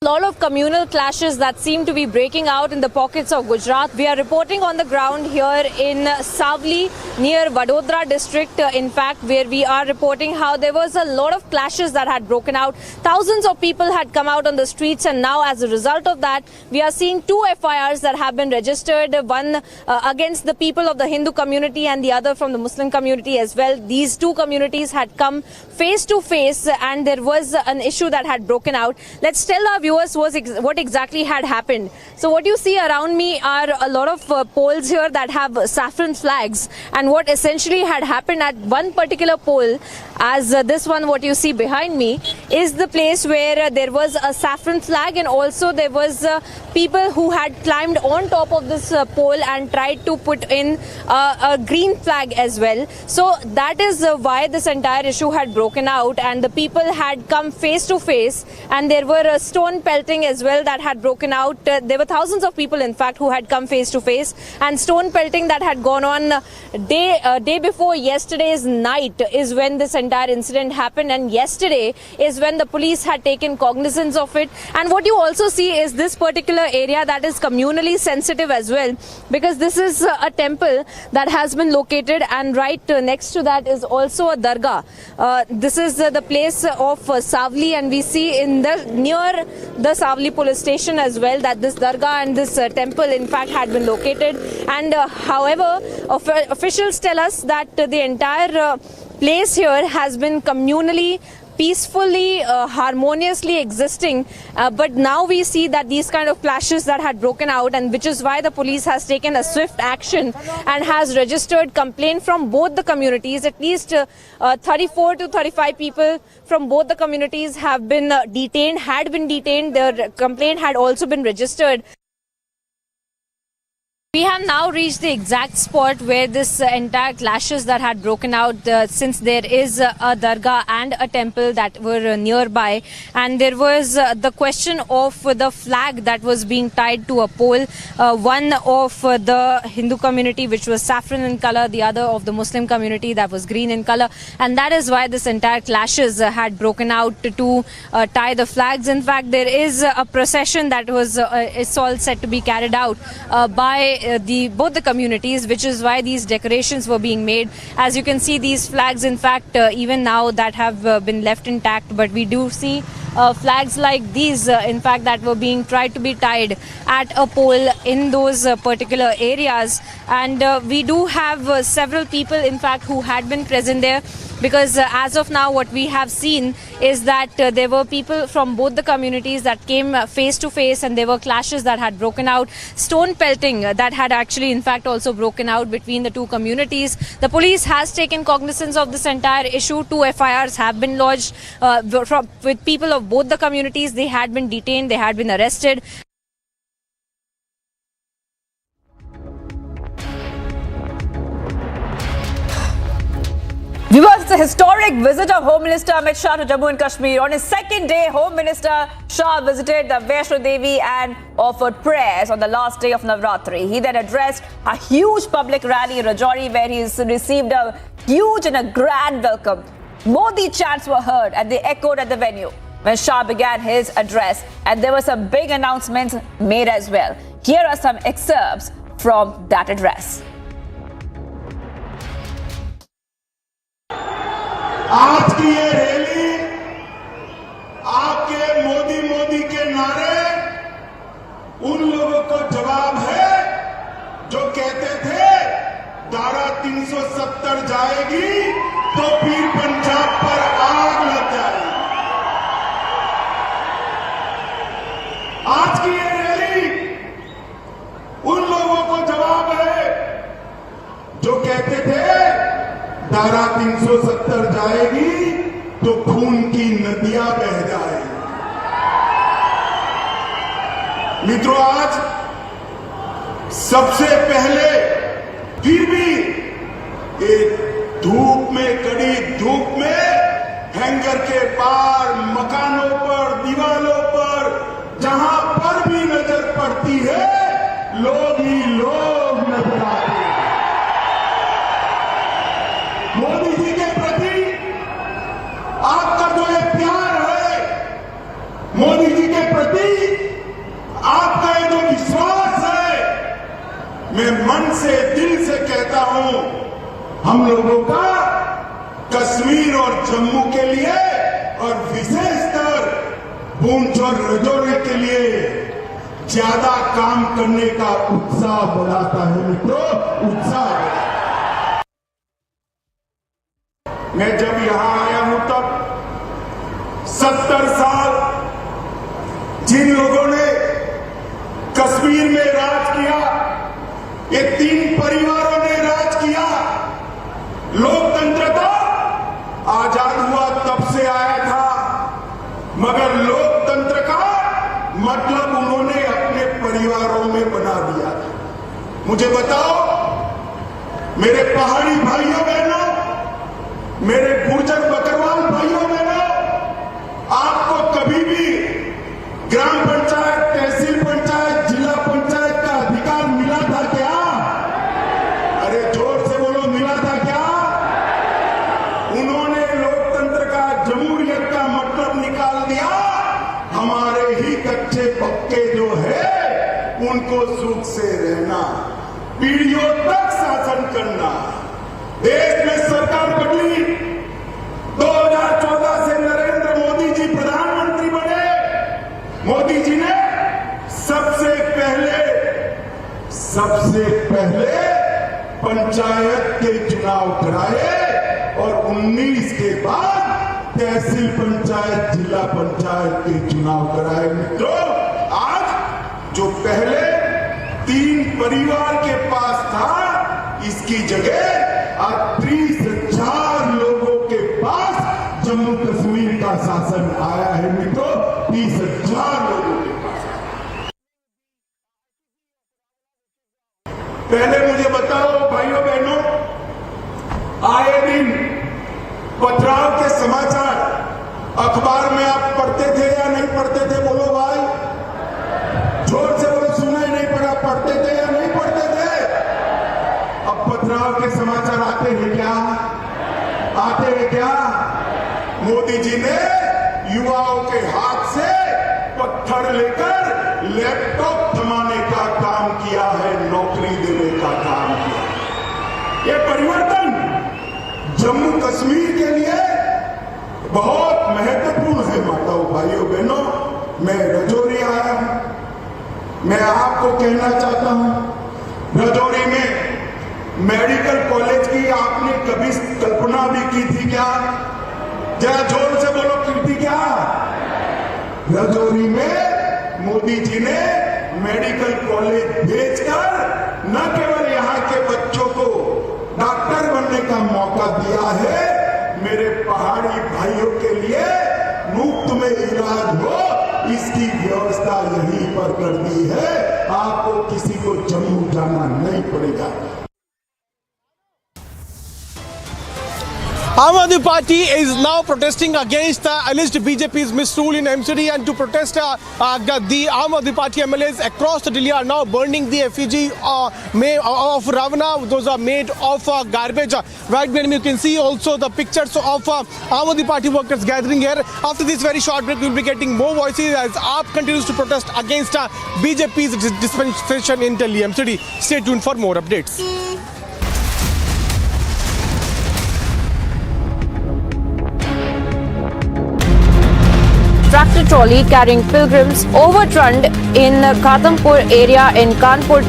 A lot of communal clashes that seem to be breaking out in the pockets of Gujarat. We are reporting on the ground here in Savli near Vadodara district, in fact, where we are reporting how there was a lot of clashes that had broken out. Thousands of people had come out on the streets, and now as a result of that, we are seeing 2 FIRs that have been registered, one against the people of the Hindu community and the other from the Muslim community as well. These 2 communities had come face to face, and there was an issue that had broken out. Let's tell our viewers viewers what exactly had happened. So what you see around me are a lot of poles here that have saffron flags, and what essentially had happened at one particular pole, as this one what you see behind me, is the place where there was a saffron flag, and also there was people who had climbed on top of this pole and tried to put in a green flag as well. So that is why this entire issue had broken out, and the people had come face to face, and there were stone pelting as well that had broken out. There were thousands of people in fact who had come face to face, and stone pelting that had gone on day before yesterday's night is when this entire incident happened, and yesterday is when the police had taken cognizance of it. And what you also see is this particular area that is communally sensitive as well, because this is a temple that has been located, and right next to that is also a dargah. This is the place of Savli, and we see in near the Savli police station as well that this dargah and this temple in fact had been located. And however, officials tell us that the entire place here has been communally, peacefully, harmoniously existing, but now we see that these kind of clashes that had broken out, and which is why the police has taken a swift action and has registered complaint from both the communities. At least 34 to 35 people from both the communities have been detained. Their complaint had also been registered. We have now reached the exact spot where this entire clashes that had broken out, since there is a dargah and a temple that were nearby, and there was the question of the flag that was being tied to a pole, one of the Hindu community which was saffron in color, the other of the Muslim community that was green in color, and that is why this entire clashes had broken out to tie the flags. In fact, there is a procession that was is all set to be carried out by both the communities, which is why these decorations were being made. As you can see, these flags in fact even now that have been left intact, but we do see flags like these in fact that were being tried to be tied at a pole in those particular areas. And we do have several people in fact who had been present there, because as of now what we have seen is that there were people from both the communities that came face to face, and there were clashes that had broken out, stone pelting that had actually in fact also broken out between the two communities. The police has taken cognizance of this entire issue. 2 FIRs have been lodged with people of both the communities. They had been detained, they had been arrested. Viewers, it's a historic visit of Home Minister Amit Shah to Jammu and Kashmir. On his second day, Home Minister Shah visited the Vaishno Devi and offered prayers on the last day of Navratri. He then addressed a huge public rally in Rajouri, where he received a huge and a grand welcome. Modi chants were heard and they echoed at the venue when Shah began his address, and there were some big announcements made as well. Here are some excerpts from that address. आज की ये rally आपके मोदी के नारे उन लोगों को जवाब है जो कहते थे धारा 370 जाएगी तो फिर पंजाब पर आग लग जाएगी। आज की ये रैली उन लोगों को जवाब है जो कहते थे धारा 370 जाएगी तो खून की नदियां बह जाएगी। मित्रों, आज सबसे पहले फिर भी एक धूप में, कड़ी धूप में, हैंगर के पार, मकानों पर, दीवारों पर, जहां पर भी नजर पड़ती है, लोग ही लोग नजर आते हैं। मोदी जी के प्रति आपका जो ये प्यार है, मोदी जी के प्रति आपका ये जो विश्वास है, मैं मन से, दिल से कहता हूं, हम लोगों का कश्मीर और जम्मू के लिए और विशेषकर पूंछ और राजौरी के लिए ज्यादा काम करने का उत्साह बढ़ाता है। मित्रों, उत्साह। मैं जब यहां आया हूं तब 70 साल जिन जिन लोगों ने कश्मीर में राज किया, ये 3 परिवारों ने राज किया। लोकतंत्र तो आजाद हुआ तब से आया था, मगर लोकतंत्र का मतलब उन्होंने अपने परिवारों में बना दिया। मुझे बताओ मेरे पहाड़ी भाइयों बहनों, मेरे गुर्जर बकरवाल भाइयों बहनों, आपको कभी भी ग्राम पंचायत, तहसील पंचायत, जिला पंचायत का अधिकार मिला था क्या? अरे जोर से बोलो, मिला था क्या? उन्होंने लोकतंत्र का, जमहूरियत का मतलब निकाल दिया। हमारे ही कच्चे पक्के जो है उनको सुख से रहना, पीढ़ियों तक शासन करना। देश में सरकार बदली, 2014 से नरेंद्र मोदी जी प्रधानमंत्री बने। मोदी जी ने सबसे पहले पंचायत के चुनाव कराए और 19 के बाद तहसील पंचायत, जिला पंचायत के चुनाव कराए। मित्रों, आज जो पहले 3 परिवार के पास था, इसकी जगह आज 30,000 लोगों के पास जम्मू कश्मीर का शासन आया है। मित्रों, 30,000 लोगों के पास। पहले मुझे बताओ भाइयों बहनों, आए दिन पथराव के समाचार अखबार में आप पढ़ते थे या नहीं पढ़ते थे? बोलो भाई, जोर से बोलो, सुना ही नहीं पड़ा। पढ़ते थे या नहीं पढ़ते थे? अब पथराव के समाचार आते हैं क्या? आते हैं क्या? मोदी जी ने युवाओं के हाथ से पत्थर लेकर लैपटॉप थमाने का काम किया है, नौकरी देने का काम किया। ये परिवर्तन जम्मू कश्मीर के लिए बहुत महत्वपूर्ण है। माताओं, भाइयों, बहनों, मैं रजौरी आया हूं। मैं आपको कहना चाहता हूं, रजौरी में मेडिकल कॉलेज की आपने कभी कल्पना भी की थी क्या? जरा जोर से बोलो, की थी क्या? रजौरी में मोदी जी ने मेडिकल कॉलेज भेजकर न केवल यहाँ के बच्चों को डॉक्टर बनने का मौका दिया है, मेरे पहाड़ी भाइयों के लिए मुफ्त में इलाज हो, इसकी व्यवस्था यहीं पर कर दी है। आपको किसी को जम्मू जाना नहीं पड़ेगा। Aam Aadmi Party is now protesting against alleged BJP's misrule in MCD, and to protest the Aam Aadmi Party MLAs across the Delhi are now burning the effigy of Ravana. Those are made of garbage. Right behind me you can see also the pictures of Aam Aadmi Party workers gathering here. After this very short break, we will be getting more voices as AAP continues to protest against BJP's dispensation in Delhi MCD. Stay tuned for more updates. Tractor trolley carrying pilgrims overturned in Khatampur area in Kanpur.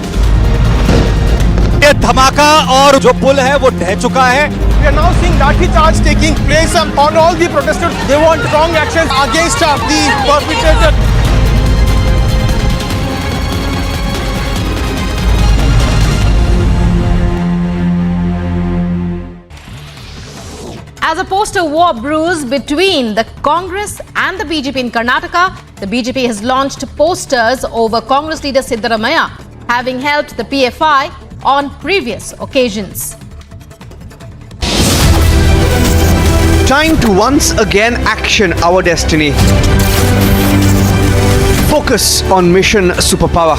ये धमाका और जो पुल है वो ढह चुका है. We are now seeing lathi charge taking place on all the protesters. They want strong action against the perpetrator. As a poster war brews between the Congress and the BJP in Karnataka, the BJP has launched posters over Congress leader Siddaramaiah, having helped the PFI on previous occasions. Time to once again action our destiny. Focus on mission superpower.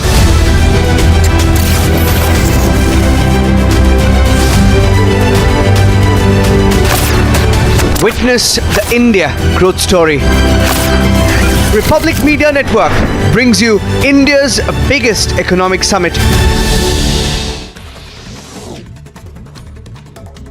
Witness the India growth story. Republic Media Network brings you India's biggest economic summit.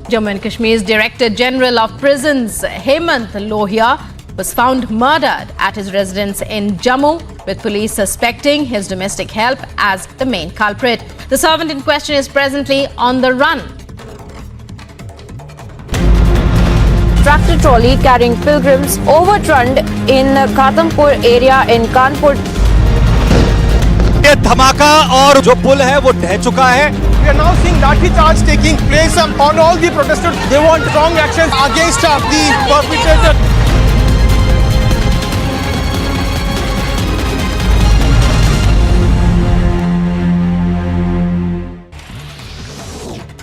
Jammu and Kashmir's Director General of Prisons, Hemant Lohia, was found murdered at his residence in Jammu, with police suspecting his domestic help as the main culprit. The servant in question is presently on the run. Tractor trolley carrying pilgrims overturned in Khatampur area in Kanpur. ये धमाका और जो पुल है वो ढह चुका है. We are now seeing lathi charge taking place on all the protesters. They want strong action against the perpetrator.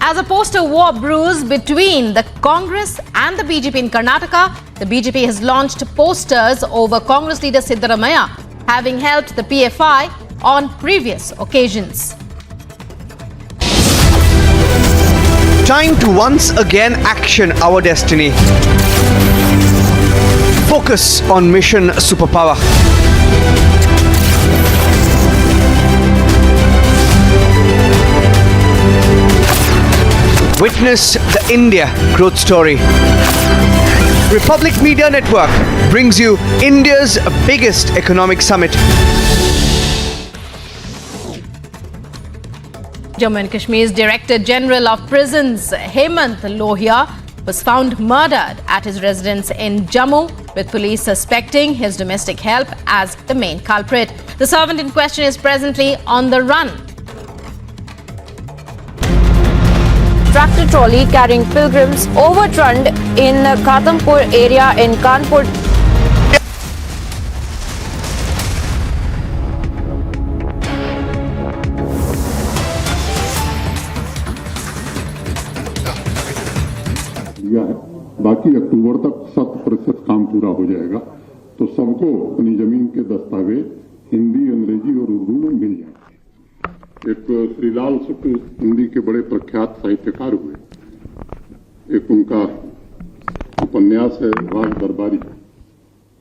As a poster war brews between the Congress and the BJP in Karnataka, the BJP has launched posters over Congress leader Siddaramaiah having helped the PFI on previous occasions. Time to once again action our destiny. Focus on mission superpower. Witness the India growth story. Republic Media Network brings you India's biggest economic summit. Jammu and Kashmir's Director General of Prisons, Hemant Lohia, was found murdered at his residence in Jammu, with police suspecting his domestic help as the main culprit. The servant in question is presently on the run. Tractor trolley carrying pilgrims overturned in Khatampur area in Kanpur. बाकी अक्टूबर तक 100% काम पूरा हो जाएगा तो सबको अपनी जमीन के दस्तावेज हिंदी, अंग्रेजी और उर्दू में मिल जाएंगे। एक श्रीलाल शुक्ल हिंदी के बड़े प्रख्यात साहित्यकार हुए। एक उनका उपन्यास है राज दरबारी,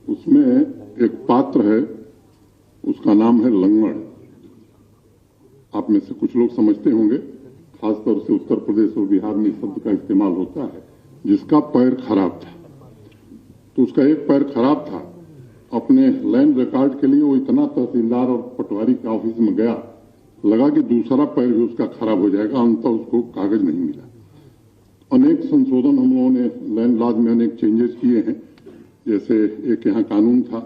उसमें एक पात्र है, उसका नाम है लंगड़। आप में से कुछ लोग समझते होंगे, खासतौर से उत्तर प्रदेश और बिहार में इस शब्द का इस्तेमाल होता है। जिसका पैर खराब था, तो उसका एक पैर खराब था, अपने लैंड रिकॉर्ड के लिए वो इतना तहसीलदार और पटवारी के ऑफिस में गया, लगा कि दूसरा पैर भी उसका खराब हो जाएगा, अंततः उसको कागज नहीं मिला। अनेक संशोधन हम लोगों ने लैंड लॉज में अनेक चेंजेस किए हैं। जैसे एक यहाँ कानून था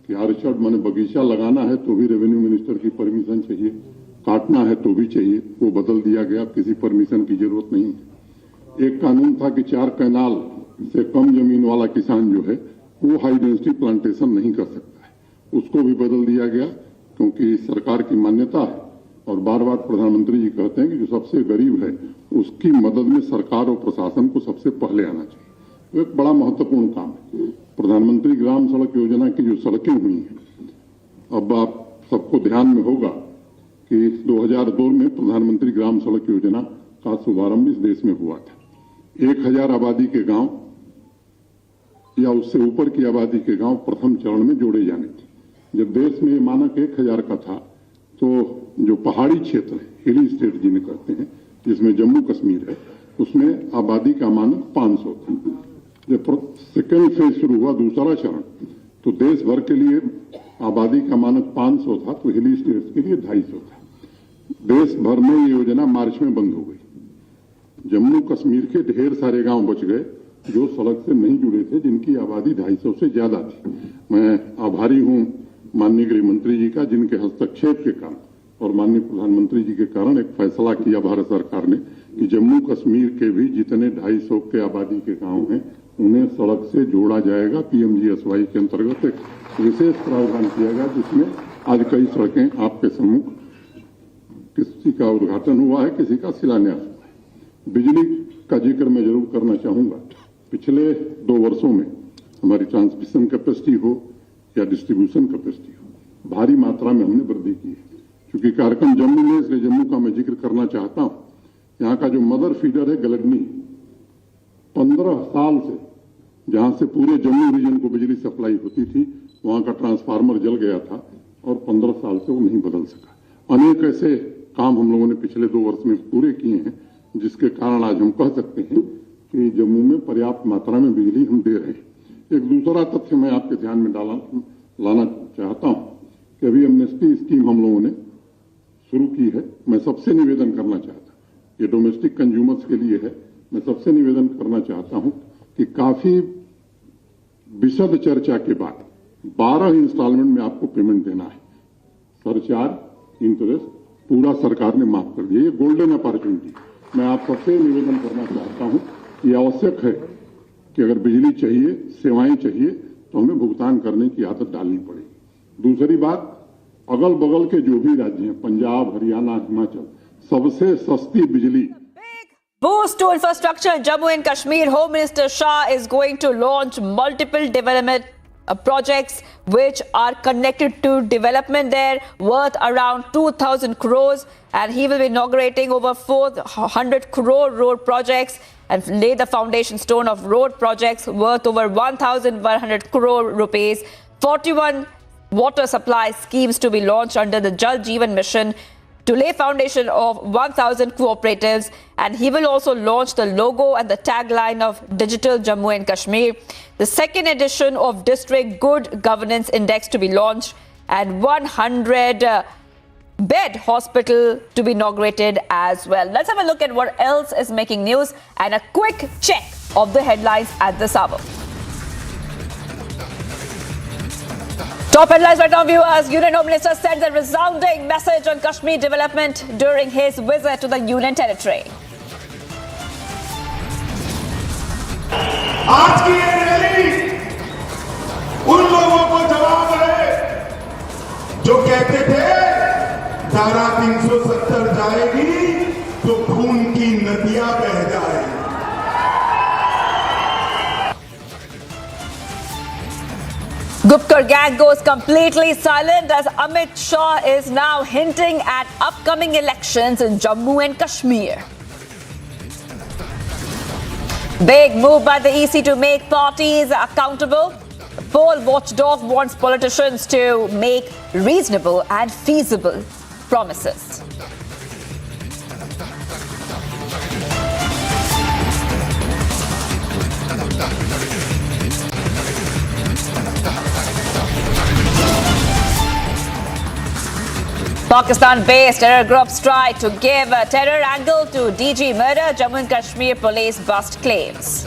कि ऑर्चर्ड माने बगीचा लगाना है तो भी रेवेन्यू मिनिस्टर की परमिशन चाहिए, काटना है तो भी चाहिए, वो बदल दिया गया, किसी परमिशन की जरूरत नहीं है। एक कानून था कि 4 कैनाल से कम जमीन वाला किसान जो है वो हाई डेंसिटी प्लांटेशन नहीं कर सकता है, उसको भी बदल दिया गया, क्योंकि सरकार की मान्यता है और बार बार प्रधानमंत्री जी कहते हैं कि जो सबसे गरीब है उसकी मदद में सरकार और प्रशासन को सबसे पहले आना चाहिए। तो एक बड़ा महत्वपूर्ण काम है। प्रधानमंत्री ग्राम सड़क योजना की जो सड़कें हुई हैं, अब आप सबको ध्यान में होगा कि 2002 में प्रधानमंत्री ग्राम सड़क योजना का शुभारंभ इस देश में हुआ था। 1000 आबादी के गांव या उससे ऊपर की आबादी के गांव प्रथम चरण में जोड़े जाने थे। जब देश में मानक 1000 का था, तो जो पहाड़ी क्षेत्र है, हिली स्टेट जिन्हें कहते हैं, जिसमें जम्मू कश्मीर है, उसमें आबादी का मानक 500 था। जब सेकेंड फेज शुरू हुआ, दूसरा चरण, तो देश भर के लिए आबादी का मानक 500 था, तो हिली स्टेट्स के लिए 250 था। देश भर में ये योजना मार्च में बंद हो गई। जम्मू कश्मीर के ढेर सारे गांव बच गए जो सड़क से नहीं जुड़े थे, जिनकी आबादी 250 से ज्यादा थी। मैं आभारी हूं माननीय गृह मंत्री जी का, जिनके हस्तक्षेप के कारण और माननीय प्रधानमंत्री जी के कारण एक फैसला किया भारत सरकार ने कि जम्मू कश्मीर के भी जितने 250 के आबादी के गांव हैं उन्हें सड़क से जोड़ा जाएगा। PMGSY के अंतर्गत एक विशेष प्रावधान किया गया, जिसमें आज कई सड़कें आपके सम्मुख, किसी का उद्घाटन हुआ है, किसी का शिलान्यास हुआ है। बिजली का जिक्र मैं जरूर करना चाहूंगा। पिछले 2 वर्षों में हमारी ट्रांसमिशन कैपेसिटी हो या डिस्ट्रीब्यूशन कैपेसिटी हो, भारी मात्रा में हमने वृद्धि की है। क्योंकि कार्यक्रम जम्मू में, इसलिए जम्मू का मैं जिक्र करना चाहता हूं। यहाँ का जो मदर फीडर है गलगनी, 15 साल से जहां से पूरे जम्मू रीजन को बिजली सप्लाई होती थी, वहां का ट्रांसफार्मर जल गया था और 15 साल से वो नहीं बदल सका। अनेक ऐसे काम हम लोगों ने पिछले 2 वर्ष में पूरे किए हैं, जिसके कारण आज हम कह सकते हैं कि जम्मू में पर्याप्त मात्रा में बिजली हम दे रहे हैं। एक दूसरा तथ्य मैं आपके ध्यान में लाना चाहता हूं कि अभी एमनेस्टी स्कीम हम लोगों ने शुरू की है। मैं सबसे निवेदन करना चाहता हूं, ये डोमेस्टिक कंज्यूमर्स के लिए है, मैं सबसे निवेदन करना चाहता हूं कि काफी विशद चर्चा के बाद 12 इंस्टॉलमेंट में आपको पेमेंट देना है। सरचार्ज इंटरेस्ट पूरा सरकार ने माफ कर दिया। ये गोल्डन अपॉर्चुनिटी। मैं आप सबसे निवेदन करना चाहता हूं, ये आवश्यक है कि अगर बिजली चाहिए, सेवाएं चाहिए, तो हमें भुगतान करने की आदत डालनी पड़ेगी। दूसरी बात, अगल बगल के जो भी राज्य हैं, पंजाब, हरियाणा, हिमाचल, सबसे सस्ती बिजली। Boost to infrastructure in Jammu and Kashmir. Home Minister Shah is going to launch multiple development projects which are connected to development there worth around 2,000 crores, and he will be inaugurating over 400 crore road projects and lay the foundation stone of road projects worth over 1,100 crore rupees. 41 water supply schemes to be launched under the Jal Jeevan mission to lay foundation of 1,000 cooperatives, and he will also launch the logo and the tagline of Digital Jammu and Kashmir. The second edition of District Good Governance Index to be launched, and 100 bed hospital to be inaugurated as well. Let's have a look at what else is making news and a quick check of the headlines at this hour. Top headlines right now, viewers. Union Home Minister sends a resounding message on Kashmir development during his visit to the Union Territory. आज की ये rally उन लोगों को जवाब है जो कहते थे धारा 370 जाएगी तो खून की नदियां बह जाएगी। Gupkar gang goes completely silent as Amit Shah is now hinting at upcoming elections in Jammu and Kashmir. Big move by the EC to make parties accountable. The poll watchdog wants politicians to make reasonable and feasible promises. Pakistan-based terror groups try to give a terror angle to DG murder. Jammu and Kashmir police bust claims.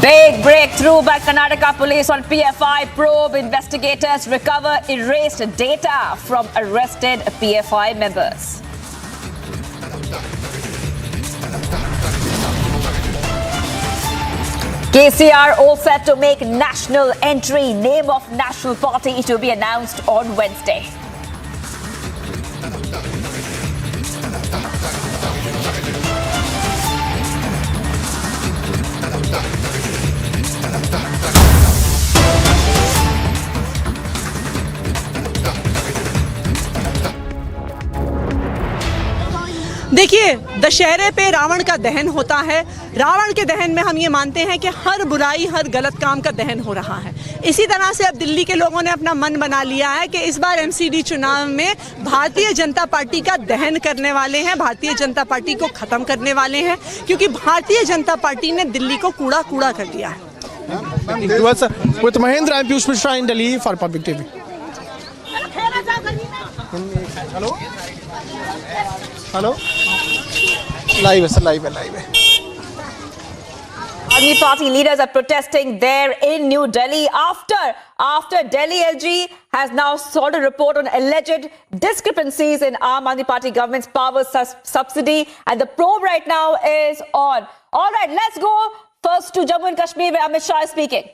Big breakthrough by Karnataka police on PFI probe. Investigators recover erased data from arrested PFI members. KCR all set to make national entry. Name of national party to be announced on Wednesday. देखिए, दशहरे पे रावण का दहन होता है। रावण के दहन में हम ये मानते हैं कि हर बुराई, हर गलत काम का दहन हो रहा है। इसी तरह से अब दिल्ली के लोगों ने अपना मन बना लिया है कि इस बार एमसीडी चुनाव में भारतीय जनता पार्टी का दहन करने वाले हैं, भारतीय जनता पार्टी को खत्म करने वाले हैं, क्योंकि भारतीय जनता पार्टी ने दिल्ली को कूड़ा कूड़ा कर दिया है। With Mahendra, I'm Piyush Mishra in Delhi for Public TV. Hello? Hello? Live है, live है. Army party leaders are protesting there in New Delhi after Delhi LG has now sought a report on alleged discrepancies in Aam Aadmi Party government's power subsidy, and the probe right now is on. All right, let's go first to Jammu and Kashmir where Amit Shah is speaking.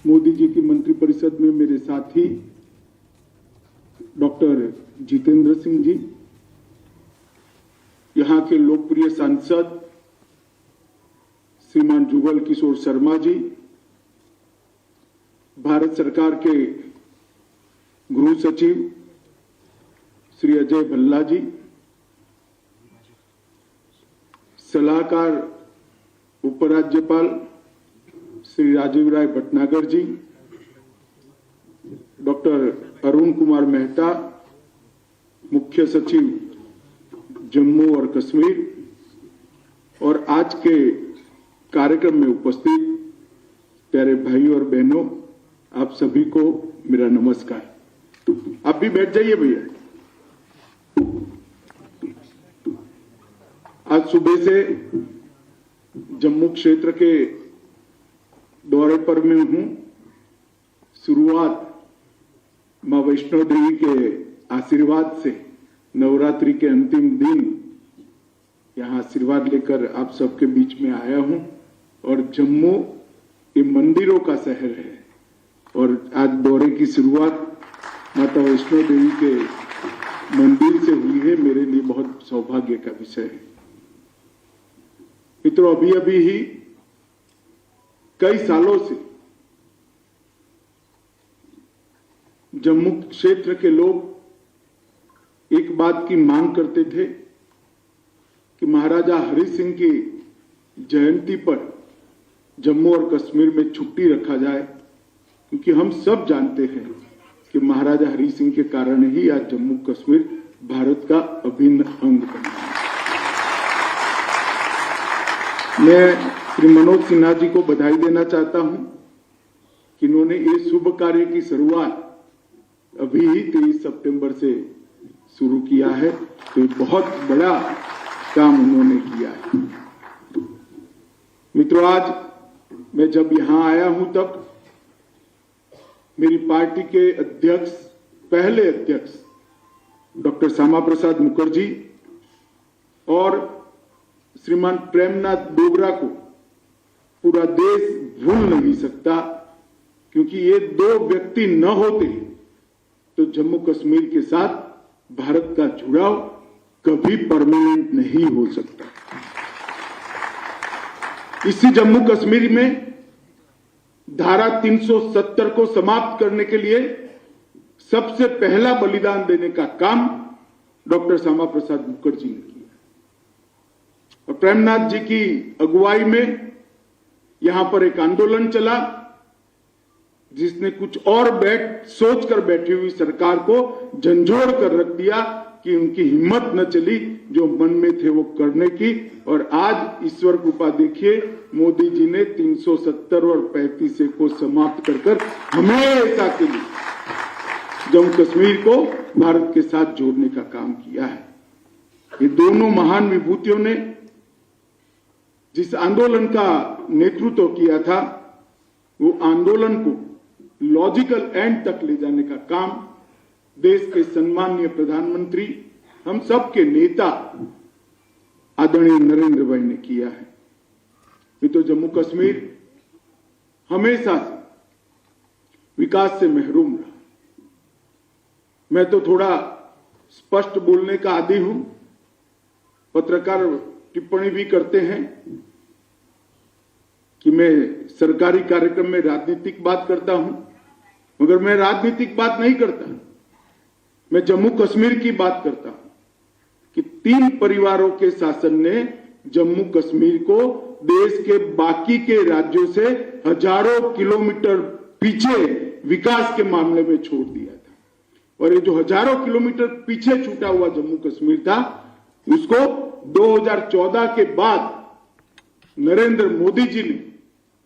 Modi ji की मंत्रिपरिषद में मेरे साथी doctor Jitendra Singh ji, यहां के लोकप्रिय सांसद श्रीमान जुगल किशोर शर्मा जी, भारत सरकार के गृह सचिव श्री अजय भल्ला जी, सलाहकार उपराज्यपाल श्री राजीव राय भटनागर जी, डॉक्टर अरुण कुमार मेहता, मुख्य सचिव जम्मू और कश्मीर, और आज के कार्यक्रम में उपस्थित प्यारे भाइयों और बहनों, आप सभी को मेरा नमस्कार। आप भी बैठ जाइए भैया। आज सुबह से जम्मू क्षेत्र के दौरे पर मैं हूं। शुरुआत मां वैष्णो देवी के आशीर्वाद से नवरात्रि के अंतिम दिन यहां आशीर्वाद लेकर आप सबके बीच में आया हूं। और जम्मू ये मंदिरों का शहर है और आज दौरे की शुरुआत माता वैष्णो देवी के मंदिर से हुई है। मेरे लिए बहुत सौभाग्य का विषय है। मित्रों, अभी अभी ही कई सालों से जम्मू क्षेत्र के लोग एक बात की मांग करते थे कि महाराजा हरि सिंह की जयंती पर जम्मू और कश्मीर में छुट्टी रखा जाए, क्योंकि हम सब जानते हैं कि महाराजा हरि सिंह के कारण ही आज जम्मू कश्मीर भारत का अभिन्न अंग बना है। मैं श्री मनोज सिन्हा जी को बधाई देना चाहता हूं कि इन्होंने ये शुभ कार्य की शुरुआत अभी ही 23 सितंबर से शुरू किया है। तो ये बहुत बड़ा काम उन्होंने किया है। मित्रों, आज मैं जब यहां आया हूं तब मेरी पार्टी के अध्यक्ष, पहले अध्यक्ष डॉक्टर श्यामा प्रसाद मुखर्जी और श्रीमान प्रेमनाथ डोगरा को पूरा देश भूल नहीं सकता, क्योंकि ये दो व्यक्ति न होते तो जम्मू कश्मीर के साथ भारत का जुड़ाव कभी परमानेंट नहीं हो सकता। इसी जम्मू कश्मीर में धारा 370 को समाप्त करने के लिए सबसे पहला बलिदान देने का काम डॉक्टर श्यामा प्रसाद मुखर्जी ने किया और प्रेमनाथ जी की अगुवाई में यहां पर एक आंदोलन चला, जिसने कुछ और सोचकर बैठी हुई सरकार को झंझोड़ कर रख दिया कि उनकी हिम्मत न चली जो मन में थे वो करने की। और आज ईश्वर कृपा देखिए, मोदी जी ने 370 और 35 को समाप्त कर हमेशा के लिए जम्मू कश्मीर को भारत के साथ जोड़ने का काम किया है। ये दोनों महान विभूतियों ने जिस आंदोलन का नेतृत्व किया था, वो आंदोलन को लॉजिकल एंड तक ले जाने का काम देश के सम्माननीय प्रधानमंत्री, हम सब के नेता आदरणीय नरेंद्र भाई ने किया है। ये तो जम्मू कश्मीर हमेशा से विकास से महरूम रहा। मैं तो थोड़ा स्पष्ट बोलने का आदी हूं। पत्रकार टिप्पणी भी करते हैं कि मैं सरकारी कार्यक्रम में राजनीतिक बात करता हूं, मगर मैं राजनीतिक बात नहीं करता। मैं जम्मू कश्मीर की बात करता हूं कि 3 परिवारों के शासन ने जम्मू कश्मीर को देश के बाकी के राज्यों से हजारों किलोमीटर पीछे विकास के मामले में छोड़ दिया था। और ये जो हजारों किलोमीटर पीछे छूटा हुआ जम्मू कश्मीर था, उसको 2014 के बाद नरेंद्र मोदी जी ने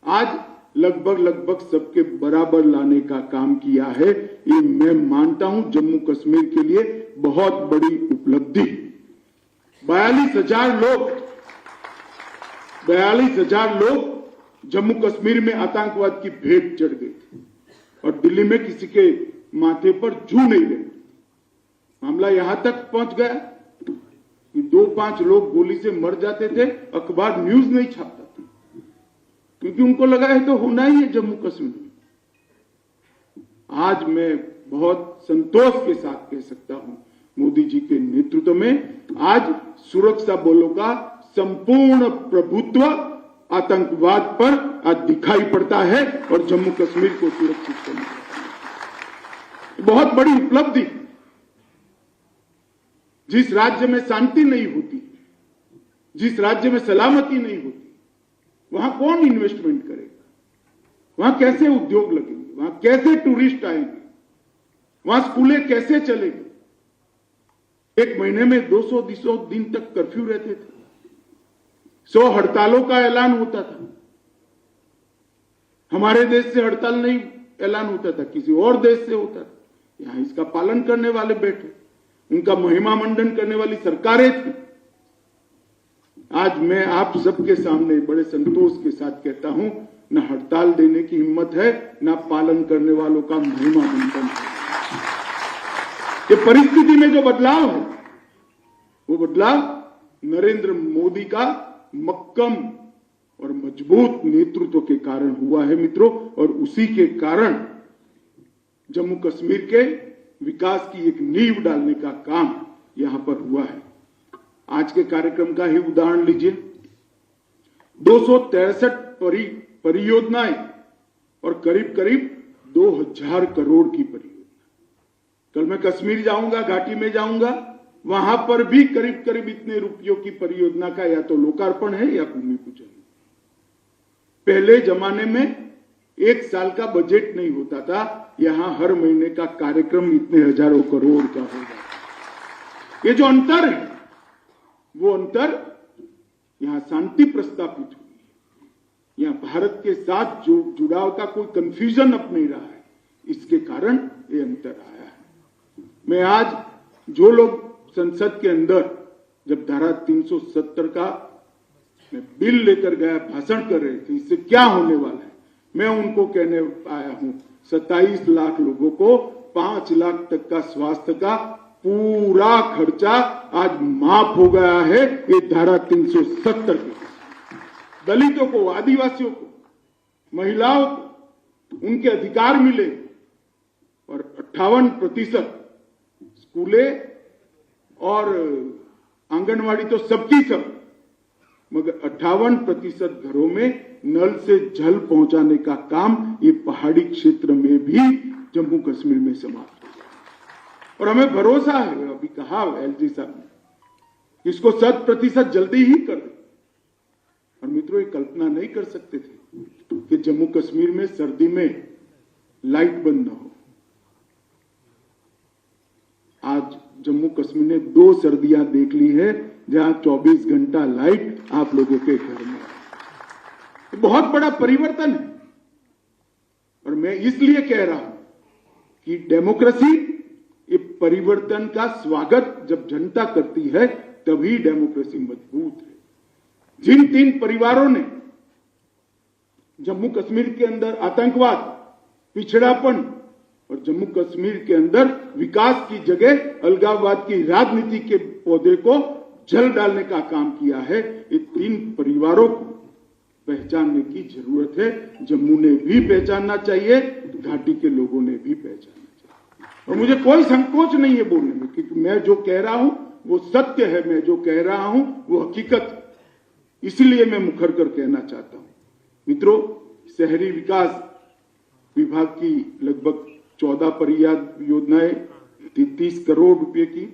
आज लगभग सबके बराबर लाने का काम किया है। ये मैं मानता हूं जम्मू कश्मीर के लिए बहुत बड़ी उपलब्धि। 42,000 लोग जम्मू कश्मीर में आतंकवाद की भेंट चढ़ गए थे और दिल्ली में किसी के माथे पर जू नहीं रहे। मामला यहां तक पहुंच गया कि 2-5 लोग गोली से मर जाते थे, अखबार न्यूज नहीं छापता था, क्योंकि उनको लगा है तो होना ही है जम्मू कश्मीर। आज मैं बहुत संतोष के साथ कह सकता हूं, मोदी जी के नेतृत्व में आज सुरक्षा बलों का संपूर्ण प्रभुत्व आतंकवाद पर आज दिखाई पड़ता है और जम्मू कश्मीर को सुरक्षित करने का बहुत बड़ी उपलब्धि। जिस राज्य में शांति नहीं होती, जिस राज्य में सलामती नहीं होती, वहां कौन इन्वेस्टमेंट करेगा? वहां कैसे उद्योग लगेंगे? वहां कैसे टूरिस्ट आएंगे? वहां स्कूलें कैसे चलेंगी? 1 महीने में 200 दिन तक कर्फ्यू रहते थे, 100 हड़तालों का ऐलान होता था। हमारे देश से हड़ताल नहीं ऐलान होता था, किसी और देश से होता था। यहां इसका पालन करने वाले बैठे, उनका महिमा मंडन करने वाली सरकारें थी। आज मैं आप सबके सामने बड़े संतोष के साथ कहता हूं, न हड़ताल देने की हिम्मत है, न पालन करने वालों का महिमा मंडन है। ये परिस्थिति में जो बदलाव है, वो बदलाव नरेंद्र मोदी का मक्कम और मजबूत नेतृत्व के कारण हुआ है मित्रों, और उसी के कारण जम्मू कश्मीर के विकास की एक नींव डालने का काम यहां पर हुआ है। आज के कार्यक्रम का ही उदाहरण लीजिए, 263 परियोजनाएं और करीब करीब 2000 करोड़ की परियोजना। कल मैं कश्मीर जाऊंगा, घाटी में जाऊंगा, वहां पर भी करीब करीब इतने रुपयों की परियोजना का या तो लोकार्पण है या भूमि पूजन। पहले जमाने में एक साल का बजट नहीं होता था, यहां हर महीने का कार्यक्रम इतने हजारों करोड़ का होगा। ये जो अंतर है, वो अंतर यहां शांति प्रस्थापित हुई है, यहां भारत के साथ जो जुड़ाव का कोई कंफ्यूजन अब नहीं रहा है, इसके कारण ये अंतर आया है। मैं आज जो लोग संसद के अंदर जब धारा 370 का मैं बिल लेकर गया, भाषण कर रहे थे, इससे क्या होने वाला है, मैं उनको कहने आया हूं 27 लाख लोगों को 5 लाख तक का स्वास्थ्य का पूरा खर्चा आज माफ हो गया है, ये धारा 370 के। दलितों को, आदिवासियों को, महिलाओं को उनके अधिकार मिले, और 58% स्कूलें और आंगनवाड़ी तो सबकी सब, मगर 58% घरों में नल से जल पहुंचाने का काम ये पहाड़ी क्षेत्र में भी जम्मू कश्मीर में समाप्त हो गया। और हमें भरोसा है, अभी कहा एलजी साहब ने, इसको 100% जल्दी ही कर दे। और मित्रों, ये कल्पना नहीं कर सकते थे कि जम्मू कश्मीर में सर्दी में लाइट बंद न हो। आज जम्मू कश्मीर ने 2 सर्दियां देख ली है जहां 24 घंटा लाइट आप लोगों के घर में है। बहुत बड़ा परिवर्तन है। और मैं इसलिए कह रहा हूं कि डेमोक्रेसी, ये परिवर्तन का स्वागत जब जनता करती है तभी डेमोक्रेसी मजबूत है। जिन 3 परिवारों ने जम्मू कश्मीर के अंदर आतंकवाद, पिछड़ापन और जम्मू कश्मीर के अंदर विकास की जगह अलगाववाद की राजनीति के पौधे को जल डालने का काम किया है, ये 3 परिवारों को पहचानने की जरूरत है। जम्मू ने भी पहचानना चाहिए, घाटी के लोगों ने भी पहचानना चाहिए। और मुझे कोई संकोच नहीं है बोलने में, क्योंकि मैं जो कह रहा हूं वो सत्य है, मैं जो कह रहा हूं वो हकीकत है, इसलिए मैं मुखर कर कहना चाहता हूं। मित्रों, शहरी विकास विभाग की लगभग 14 परियोजनाएं 33 करोड़ रुपए की,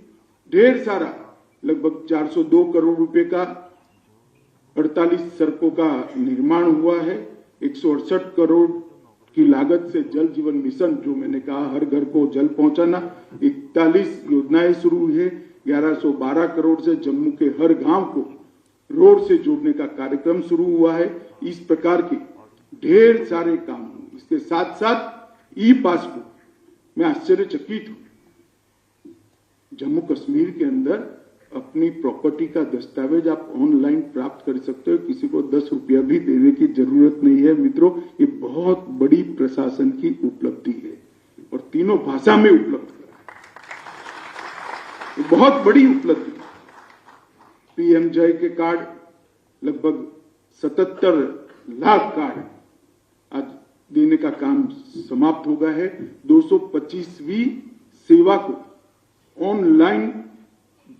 ढेर सारा लगभग 402 करोड़ रुपए का 48 सड़कों का निर्माण हुआ है। 168 करोड़ की लागत से जल जीवन मिशन, जो मैंने कहा हर घर को जल पहुंचाना, 41 योजनाएं शुरू हुई है। 1112 करोड़ से जम्मू के हर गांव को रोड से जोड़ने का कार्यक्रम शुरू हुआ है। इस प्रकार के ढेर सारे काम। इसके साथ साथ ई पासबुक, मैं आश्चर्यचकित हूं, जम्मू कश्मीर के अंदर अपनी प्रॉपर्टी का दस्तावेज आप ऑनलाइन प्राप्त कर सकते हो, किसी को 10 रुपया भी देने की जरूरत नहीं है। मित्रों, ये बहुत बड़ी प्रशासन की उपलब्धि है और तीनों भाषा में उपलब्ध है, ये बहुत बड़ी उपलब्धि है। पीएमजय के कार्ड लगभग 77 लाख कार्ड आज देने का काम समाप्त हो गया है। 225वीं सेवा को ऑनलाइन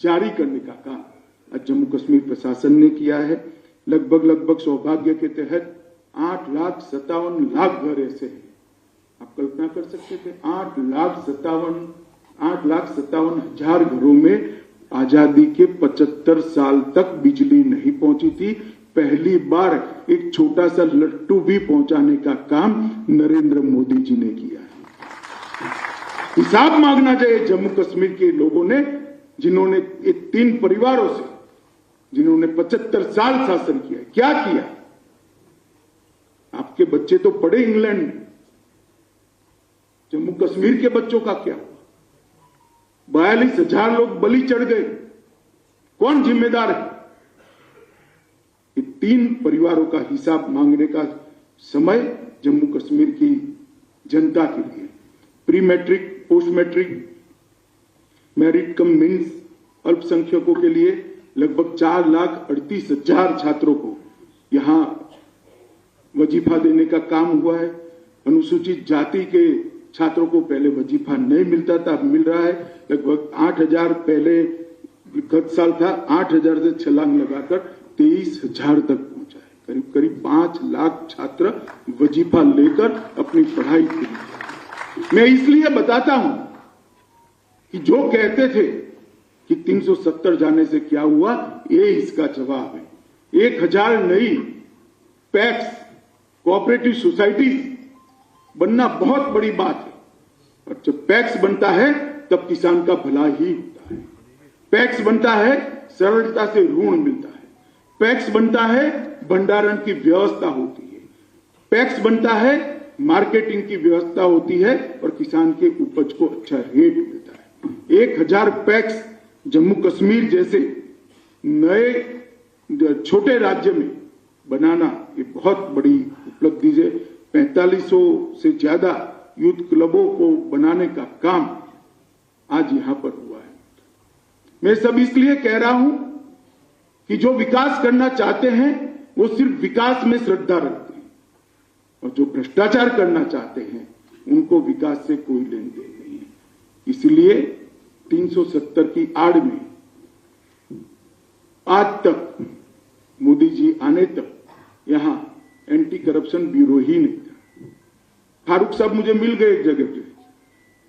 जारी करने का काम आज जम्मू कश्मीर प्रशासन ने किया है। लगभग सौभाग्य के तहत 8,57,00,000 घर ऐसे हैं, आप कल्पना कर सकते थे, 8,57,000 घरों में आजादी के 75 साल तक बिजली नहीं पहुंची थी। पहली बार एक छोटा सा लट्टू भी पहुंचाने का काम नरेंद्र मोदी जी ने किया है। हिसाब मांगना चाहिए जम्मू कश्मीर के लोगों ने, जिन्होंने 3 परिवारों से, जिन्होंने 75 साल शासन किया, क्या किया। आपके बच्चे तो पढ़े इंग्लैंड में, जम्मू कश्मीर के बच्चों का क्या हुआ। 42,000 लोग बलि चढ़ गए। कौन जिम्मेदार है? ये 3 परिवारों का हिसाब मांगने का समय जम्मू कश्मीर की जनता के लिए। Pre matric, post matric, merit cum means अल्पसंख्यकों के लिए लगभग 4,38,000 छात्रों को यहां वजीफा देने का काम हुआ है। अनुसूचित जाति के छात्रों को पहले वजीफा नहीं मिलता था, अब मिल रहा है। लगभग 8,000 पहले गत साल था, 8,000 से छलांग लगाकर 23,000 तक पहुंचा है। करीब करीब 5 लाख छात्र वजीफा लेकर अपनी पढ़ाई की। मैं इसलिए बताता हूं कि जो कहते थे कि 370 जाने से क्या हुआ, ये इसका जवाब है। 1,000 नई पैक्स कोऑपरेटिव सोसाइटी बनना बहुत बड़ी बात है, और जब पैक्स बनता है तब किसान का भला ही होता है। पैक्स बनता है, सरलता से ऋण मिलता है। पैक्स बनता है, भंडारण की व्यवस्था होती है। पैक्स बनता है, मार्केटिंग की व्यवस्था होती है, और किसान के उपज को अच्छा रेट मिलता है। 1,000 पैक्स जम्मू कश्मीर जैसे नए छोटे राज्य में बनाना ये बहुत बड़ी उपलब्धि है। 4500 से ज्यादा यूथ क्लबों को बनाने का काम आज यहां पर हुआ है। मैं सब इसलिए कह रहा हूं कि जो विकास करना चाहते हैं वो सिर्फ विकास में श्रद्धा रखते हैं, और जो भ्रष्टाचार करना चाहते हैं उनको विकास से कोई लेन देन नहीं है। इसलिए 370 की आड़ में आज तक, मोदी जी आने तक यहां एंटी करप्शन ब्यूरो ही नहीं था। फारूक साहब मुझे मिल गए एक जगह पे,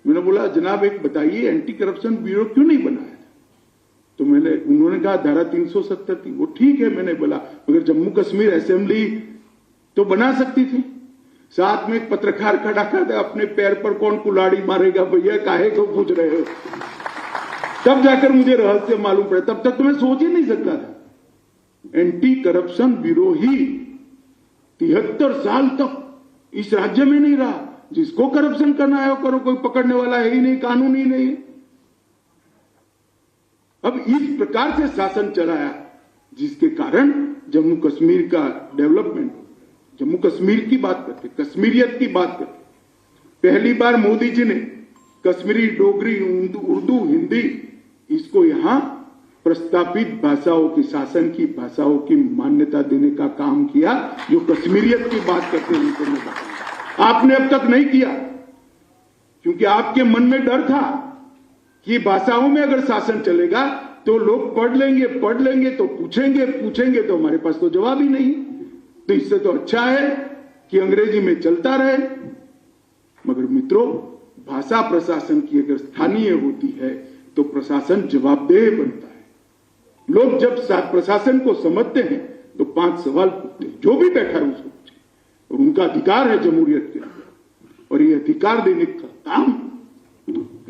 मैंने बोला जनाब एक बताइए एंटी करप्शन ब्यूरो क्यों नहीं बनाया? तो उन्होंने कहा धारा 370 थी। वो ठीक है, मैंने बोला मगर जम्मू कश्मीर असेंबली तो बना सकती थी। साथ में एक पत्रकार खड़ा कर दे, अपने पैर पर कौन कुल्हाड़ी मारेगा भैया, काहे को पूछ रहे हो? तब जाकर मुझे रहस्य मालूम पड़ा, तब तक तो मैं सोच ही नहीं सकता था। एंटी करप्शन ब्यूरो ही 73 साल तक इस राज्य में नहीं रहा। जिसको करप्शन करना है वो करो, कोई पकड़ने वाला है ही नहीं, कानून ही नहीं है। अब इस प्रकार से शासन चलाया जिसके कारण जम्मू कश्मीर का डेवलपमेंट, जम्मू कश्मीर की बात करते, कश्मीरियत की बात करते। पहली बार मोदी जी ने कश्मीरी, डोगरी, उर्दू, हिंदी इसको यहां प्रस्तापित भाषाओं की, शासन की भाषाओं की मान्यता देने का काम किया। जो कश्मीरियत की बात करते हैं उनको मैं बताऊंगा, आपने अब तक नहीं किया, क्योंकि आपके मन में डर था कि भाषाओं में अगर शासन चलेगा तो लोग पढ़ लेंगे तो पूछेंगे तो हमारे पास तो जवाब ही नहीं। तो इससे तो अच्छा है कि अंग्रेजी में चलता रहे। मगर मित्रों, भाषा प्रशासन की अगर स्थानीय होती है तो प्रशासन जवाबदेह बनता है। लोग जब प्रशासन को समझते हैं तो 5 सवाल पूछते हैं, जो भी बैठा है उसको पूछे, और उनका अधिकार है जमहूरियत के अंदर, और ये अधिकार देने का काम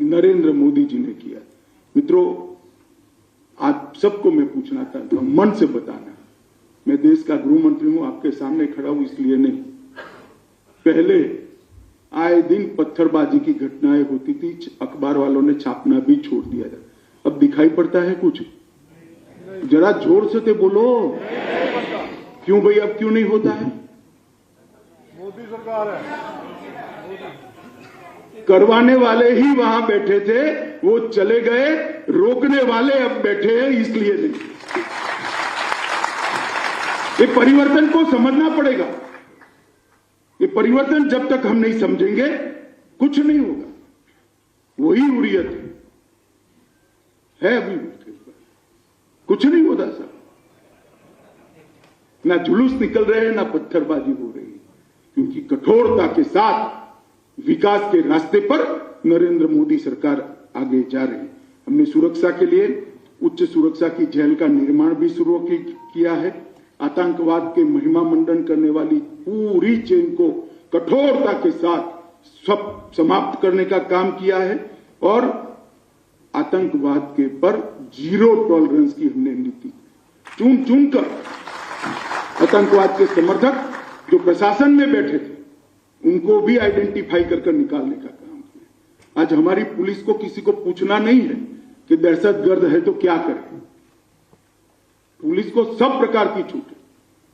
नरेंद्र मोदी जी ने किया। मित्रों, आप सबको मैं पूछना चाहता हूं, मन से बताना, मैं देश का गृह मंत्री हूं, आपके सामने खड़ा हूं इसलिए नहीं। पहले आए दिन पत्थरबाजी की घटनाएं होती थी, अखबार वालों ने छापना भी छोड़ दिया था। अब दिखाई पड़ता है कुछ? जरा जोर से तो बोलो, क्यों भाई अब क्यों नहीं होता है? मोदी सरकार है, करवाने वाले ही वहां बैठे थे, वो चले गए, रोकने वाले अब बैठे हैं, इसलिए नहीं। ये परिवर्तन को समझना पड़ेगा। ये परिवर्तन जब तक हम नहीं समझेंगे कुछ नहीं होगा। वही हुर्रियत है अभी, कुछ नहीं होता सर। ना जुलूस निकल रहे हैं, ना पत्थरबाजी हो रही है, क्योंकि कठोरता के साथ विकास के रास्ते पर नरेंद्र मोदी सरकार आगे जा रही है। हमने सुरक्षा के लिए उच्च सुरक्षा की जेल का निर्माण भी शुरू किया है। आतंकवाद के महिमा मंडन करने वाली पूरी चेन को कठोरता के साथ सब समाप्त करने का काम किया है, और आतंकवाद के पर 0 टॉलरेंस की हमने नीति चुन कर आतंकवाद के समर्थक जो प्रशासन में बैठे थे उनको भी आइडेंटिफाई कर निकालने का काम किया। आज हमारी पुलिस को किसी को पूछना नहीं है कि दहशतगर्द है तो क्या करें। पुलिस को सब प्रकार की छूट है।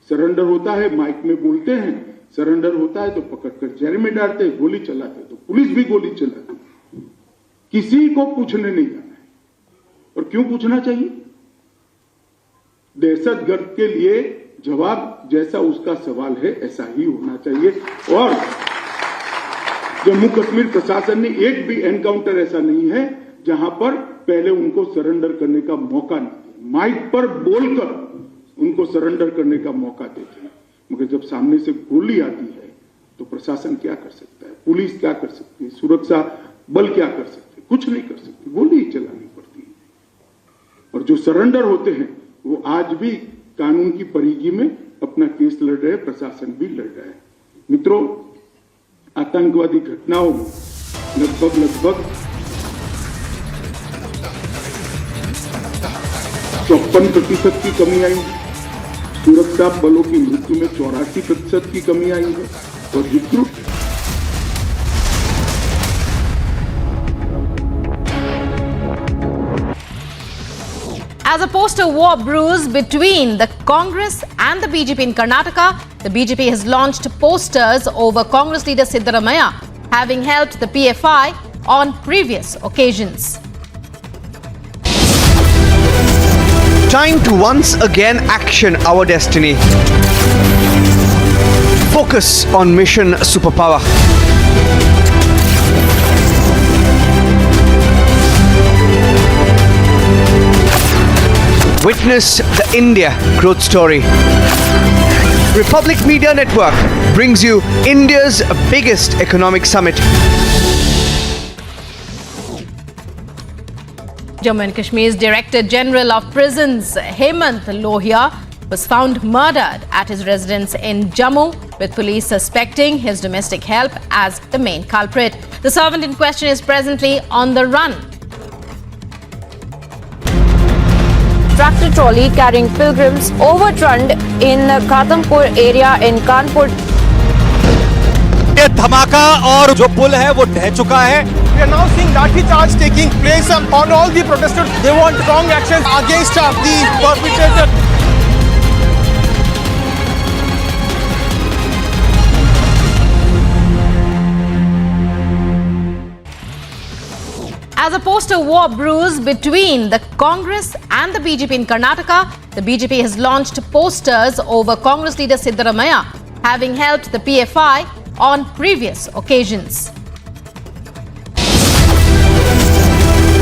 सरेंडर होता है, माइक में बोलते हैं, सरेंडर होता है तो पकड़कर जेल में डालते हैं, गोली चलाते हैं तो पुलिस भी गोली चलाती है। किसी को पूछने नहीं जाना है। और क्यों पूछना चाहिए? दहशतगर्द के लिए जवाब जैसा उसका सवाल है ऐसा ही होना चाहिए। और जम्मू कश्मीर प्रशासन ने एक भी एनकाउंटर ऐसा नहीं है जहां पर पहले उनको सरेंडर करने का मौका नहीं दिया। माइक पर बोलकर उनको सरेंडर करने का मौका देते हैं, मगर जब सामने से गोली आती है तो प्रशासन क्या कर सकता है, पुलिस क्या कर सकती है, सुरक्षा बल क्या कर सकते हैं? कुछ नहीं कर सकते, गोली ही चलानी पड़ती है। और जो सरेंडर होते हैं वो आज भी कानून की परिधि में अपना केस लड़ रहे हैं, प्रशासन भी लड़ रहा है। मित्रों, आतंकवादी घटनाओं में लगभग 54% की कमी आई है। सुरक्षा बलों की मृत्यु में 84% की कमी आई है। और मित्रों, As a poster war brews between the Congress and the BJP in Karnataka, the BJP has launched posters over Congress leader Siddaramaiah having helped the PFI on previous occasions. Time to once again action our destiny. Focus on mission superpower. Witness the India growth story. Republic Media Network brings you India's biggest economic summit. Jammu and Kashmir's Director General of Prisons, Hemant Lohia, was found murdered at his residence in Jammu, with police suspecting his domestic help as the main culprit. The servant in question is presently on the run. Tractor trolley carrying pilgrims overturned in Khatampur area in Kanpur. ये धमाका और जो पुल है वो ढह चुका है। We are now seeing lathi charge taking place on all the protesters. They want strong action against the perpetrator. As a poster war brews between the Congress and the BJP in Karnataka, the BJP has launched posters over Congress leader Siddaramaiah having helped the PFI on previous occasions.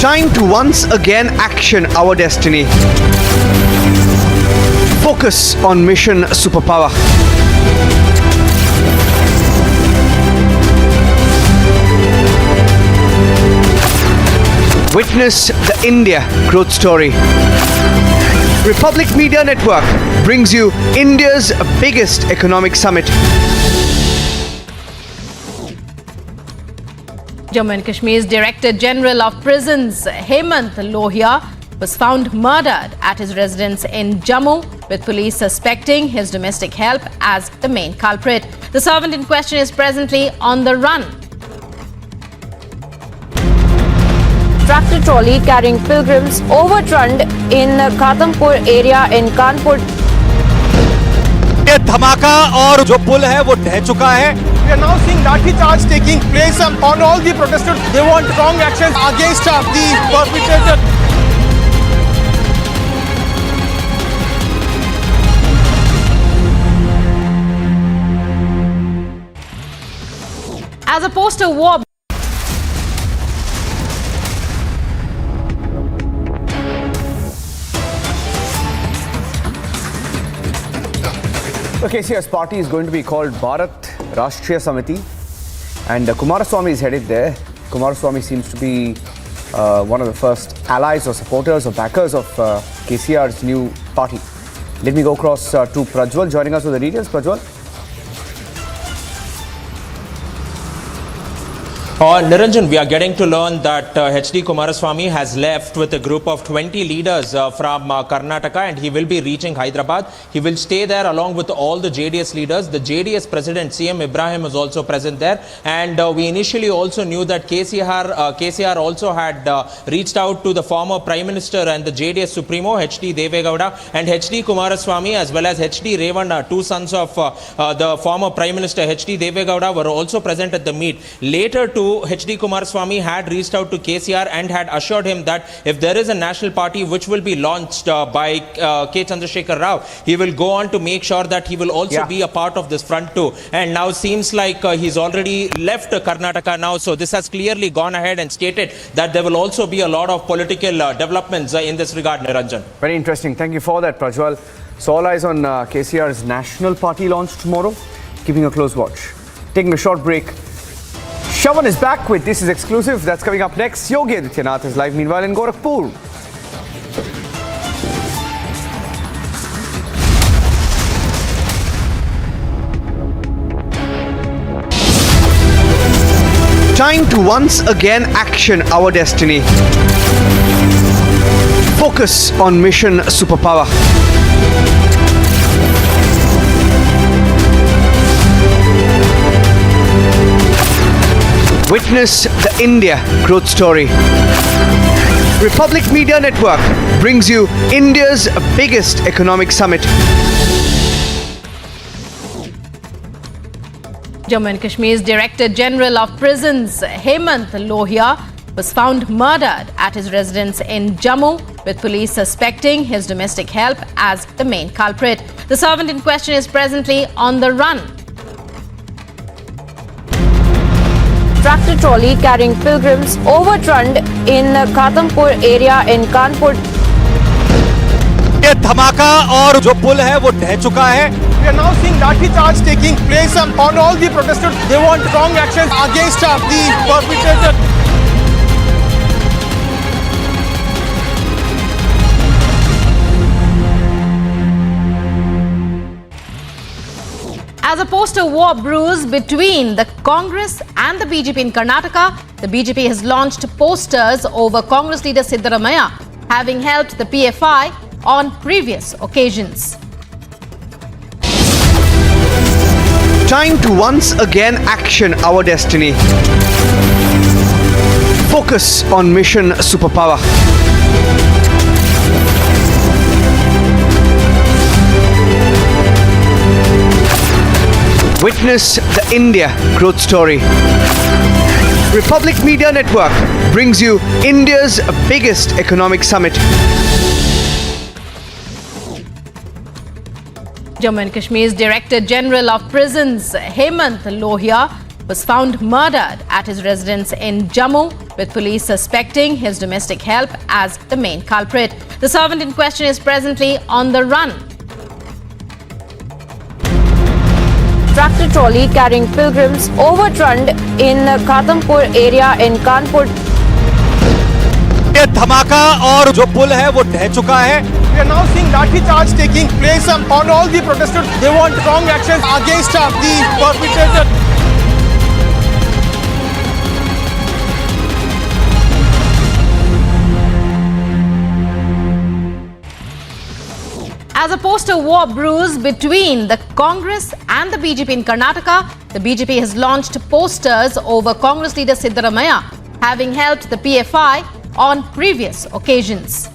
Time to once again action our destiny. Focus on mission superpower. Witness the India growth story. Republic Media Network brings you India's biggest economic summit. Jammu and Kashmir's Director General of Prisons, Hemant Lohia, was found murdered at his residence in Jammu, with police suspecting his domestic help as the main culprit. The servant in question is presently on the run. Tractor trolley carrying pilgrims overturned in Khatampur area in Kanpur. ये धमाका और जो पुल है वो ढह चुका है। We are now seeing lathi charge taking place on all the protesters. They want strong action against the perpetrator. As a poster war The KCS party is going to be called Bharat Rashtriya Samiti, and Kumaraswamy is headed there. Kumaraswamy seems to be one of the first allies or supporters or backers of KCR's new party. Let me go across to Prajwal joining us with the details. Prajwal. Niranjan, we are getting to learn that H.D. Kumaraswamy has left with a group of 20 leaders from Karnataka, and he will be reaching Hyderabad. He will stay there along with all the JDS leaders. The JDS president, CM Ibrahim, is also present there. And we initially also knew that KCR also had reached out to the former Prime Minister and the JDS Supremo, H.D. Devegowda, and H.D. Kumaraswamy, as well as H.D. Revanna, two sons of the former Prime Minister H.D. Devegowda, were also present at the meet. Later too, H.D. Kumaraswamy had reached out to KCR and had assured him that if there is a national party which will be launched by K. Chandrasekhar Rao, he will go on to make sure that he will also be a part of this front too. And now seems like he's already left Karnataka now, so this has clearly gone ahead and stated that there will also be a lot of political developments in this regard, Niranjan. Very interesting. Thank you for that, Prajwal. So all eyes on KCR's national party launch tomorrow. Keeping a close watch. Taking a short break. Shawan is back with This Is Exclusive. That's coming up next. Yogi Adityanath is live meanwhile in Gorakhpur. Time to once again action our destiny. Focus on mission superpower. Witness the India growth story. Republic Media Network brings you India's biggest economic summit. Jammu and Kashmir's Director General of Prisons, Hemant Lohia, was found murdered at his residence in Jammu, with police suspecting his domestic help as the main culprit. The servant in question is presently on the run. Tractor trolley carrying pilgrims overturned in Khatampur area in Kanpur. ये धमाका और जो पुल है वो ढह चुका है. We are now seeing lathi charge taking place on all the protesters. They want strong action against the perpetrator. As a poster war brews between the Congress and the BJP in Karnataka, the BJP has launched posters over Congress leader Siddaramaiah, having helped the PFI on previous occasions. Time to once again action our destiny. Focus on mission superpower. Witness the India growth story. Republic Media Network brings you India's biggest economic summit. Jammu and Kashmir's Director General of Prisons, Hemant Lohia, was found murdered at his residence in Jammu, with police suspecting his domestic help as the main culprit. The servant in question is presently on the run. Tractor trolley carrying pilgrims overturned in Khatampur area in Kanpur. ये धमाका और जो पुल है वो ढह चुका है. We are now seeing lathi charge taking place on all the protesters. They want strong action against the perpetrator. As a poster war brews between the Congress and the BJP in Karnataka, the BJP has launched posters over Congress leader Siddaramaiah, having helped the PFI on previous occasions.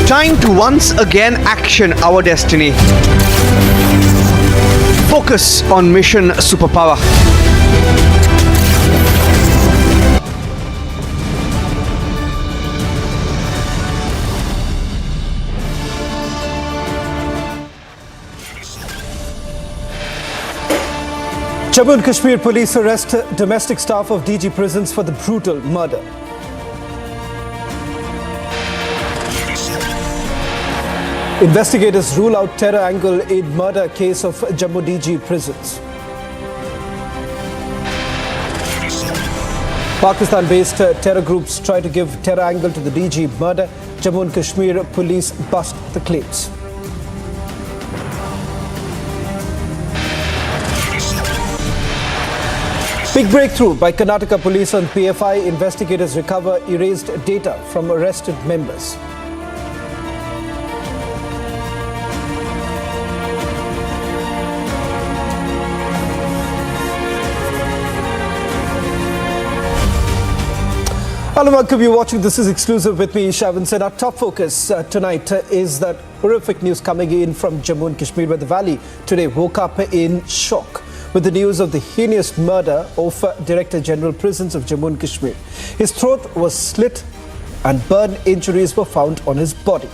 Time to once again action our destiny. Focus on mission superpower. Jammu and Kashmir police arrest domestic staff of DG prisons for the brutal murder. Investigators rule out terror angle in murder case of Jammu DG prisons. Pakistan-based terror groups try to give terror angle to the DG murder. Jammu and Kashmir police bust the claims. Big breakthrough by Karnataka police on PFI. Investigators recover erased data from arrested members. Hello, welcome. You're watching This Is Exclusive with me, Shah. Our top focus tonight is that horrific news coming in from Jammu and Kashmir, where the valley today woke up in shock with the news of the heinous murder of Director General Prisons of Jammu and Kashmir. His throat was slit and burn injuries were found on his body.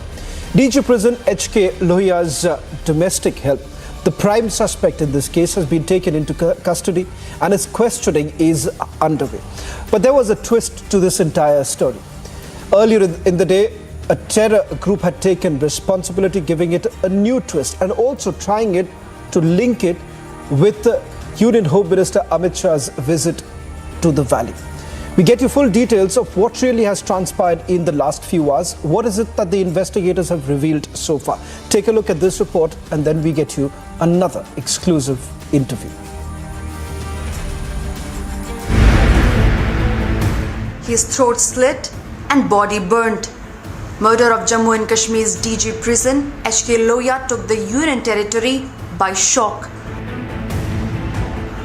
DG Prison HK Lohiya's domestic help, the prime suspect in this case, has been taken into custody and his questioning is underway. But there was a twist to this entire story. Earlier in the day, a terror group had taken responsibility, giving it a new twist and also trying it to link it with the Union Home Minister Amit Shah's visit to the valley. We get you full details of what really has transpired in the last few hours. What is it that the investigators have revealed so far? Take a look at this report and then we get you another exclusive interview. His throat slit and body burnt. Murder of Jammu and Kashmir's DG Prison, HK Lohiya, took the Union territory by shock.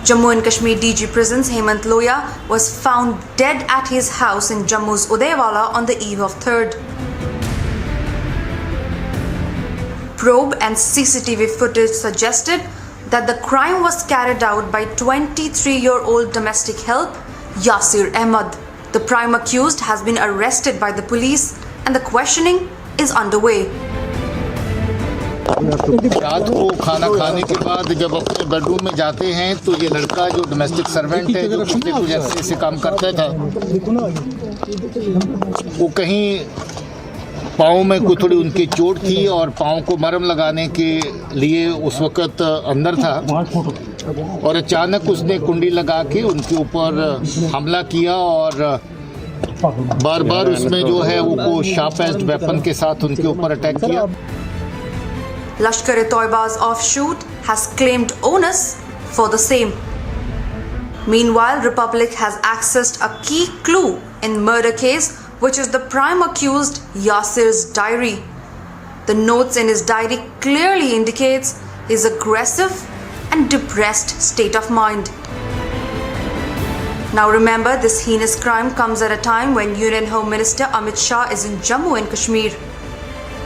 Jammu and Kashmir DG Prisons Hemant Lohiya was found dead at his house in Jammu's Udayawala on the eve of 3rd. Probe and CCTV footage suggested that the crime was carried out by 23-year-old domestic help Yasir Ahmed. The prime accused has been arrested by the police and the questioning is underway. रात को खाना खाने के बाद जब अपने bedroom में जाते हैं तो ये लड़का जो डोमेस्टिक सर्वेंट है, जो पिछले कुछ अर्से से काम करता था, वो कहीं पाँव में कोई थोड़ी उनकी चोट थी और पाँव को मरहम लगाने के लिए उस वक़्त अंदर था और अचानक उसने कुंडी लगा के उनके ऊपर हमला किया और बार बार उसमें जो है वो शार्प एज्ड वेपन के साथ उनके ऊपर अटैक किया. Lashkar-e-Toiba's offshoot has claimed onus for the same. Meanwhile, Republic has accessed a key clue in murder case, which is the prime accused Yasir's diary. The notes in his diary clearly indicates his aggressive and depressed state of mind. Now remember, this heinous crime comes at a time when Union Home Minister Amit Shah is in Jammu and Kashmir.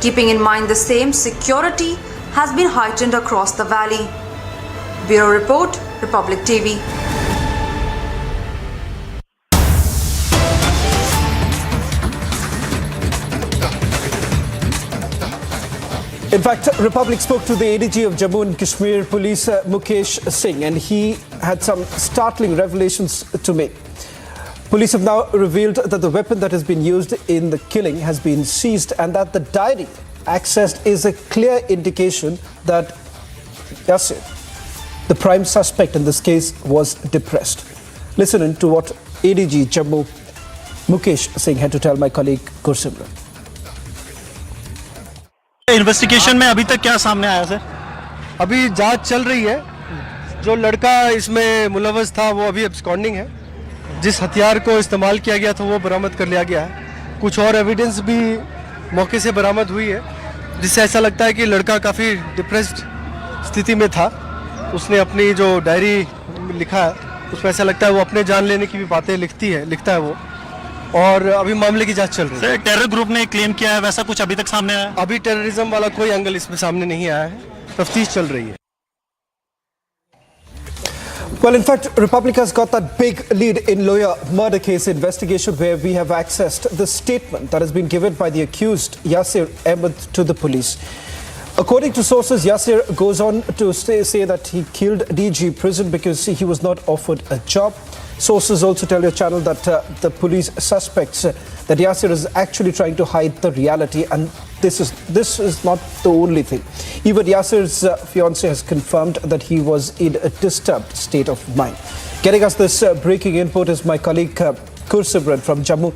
Keeping in mind the same, security has been heightened across the valley. Bureau Report, Republic TV. In fact, Republic spoke to the ADG of Jammu and Kashmir Police, Mukesh Singh, and he had some startling revelations to make. Police have now revealed that the weapon that has been used in the killing has been seized and that the diary accessed is a clear indication that Yasir, the prime suspect in this case, was depressed. Listen to what ADG Jammu Mukesh Singh had to tell my colleague Gursimran. Investigation में अभी तक क्या सामने आया sir? अभी जांच चल रही है. जो लड़का इसमें मुलव्वस था वो अभी एब्सकॉन्डिंग है. जिस हथियार को इस्तेमाल किया गया था वो बरामद कर लिया गया है. कुछ और एविडेंस भी मौके से बरामद हुई है जिससे ऐसा लगता है कि लड़का काफ़ी डिप्रेस्ड स्थिति में था. उसने अपनी जो डायरी लिखा है उसमें ऐसा लगता है वो अपने जान लेने की भी बातें लिखता है वो. और अभी मामले की जांच चल रही है. टेरर ग्रुप ने क्लेम किया है, वैसा कुछ अभी तक सामने आया? अभी टेररिज्म वाला कोई एंगल इसमें सामने नहीं आया है. तफ्तीश चल रही है. Well, in fact, Republic has got that big lead in Lohiya murder case investigation where we have accessed the statement that has been given by the accused Yasir Ahmed to the police. According to sources, Yasir goes on to say that he killed DG Prison because he was not offered a job. Sources also tell your channel that the police suspects that Yasir is actually trying to hide the reality, and this is not the only thing. Even Yasir's fiancée has confirmed that he was in a disturbed state of mind. Getting us this breaking input is my colleague Gursimran from Jammu.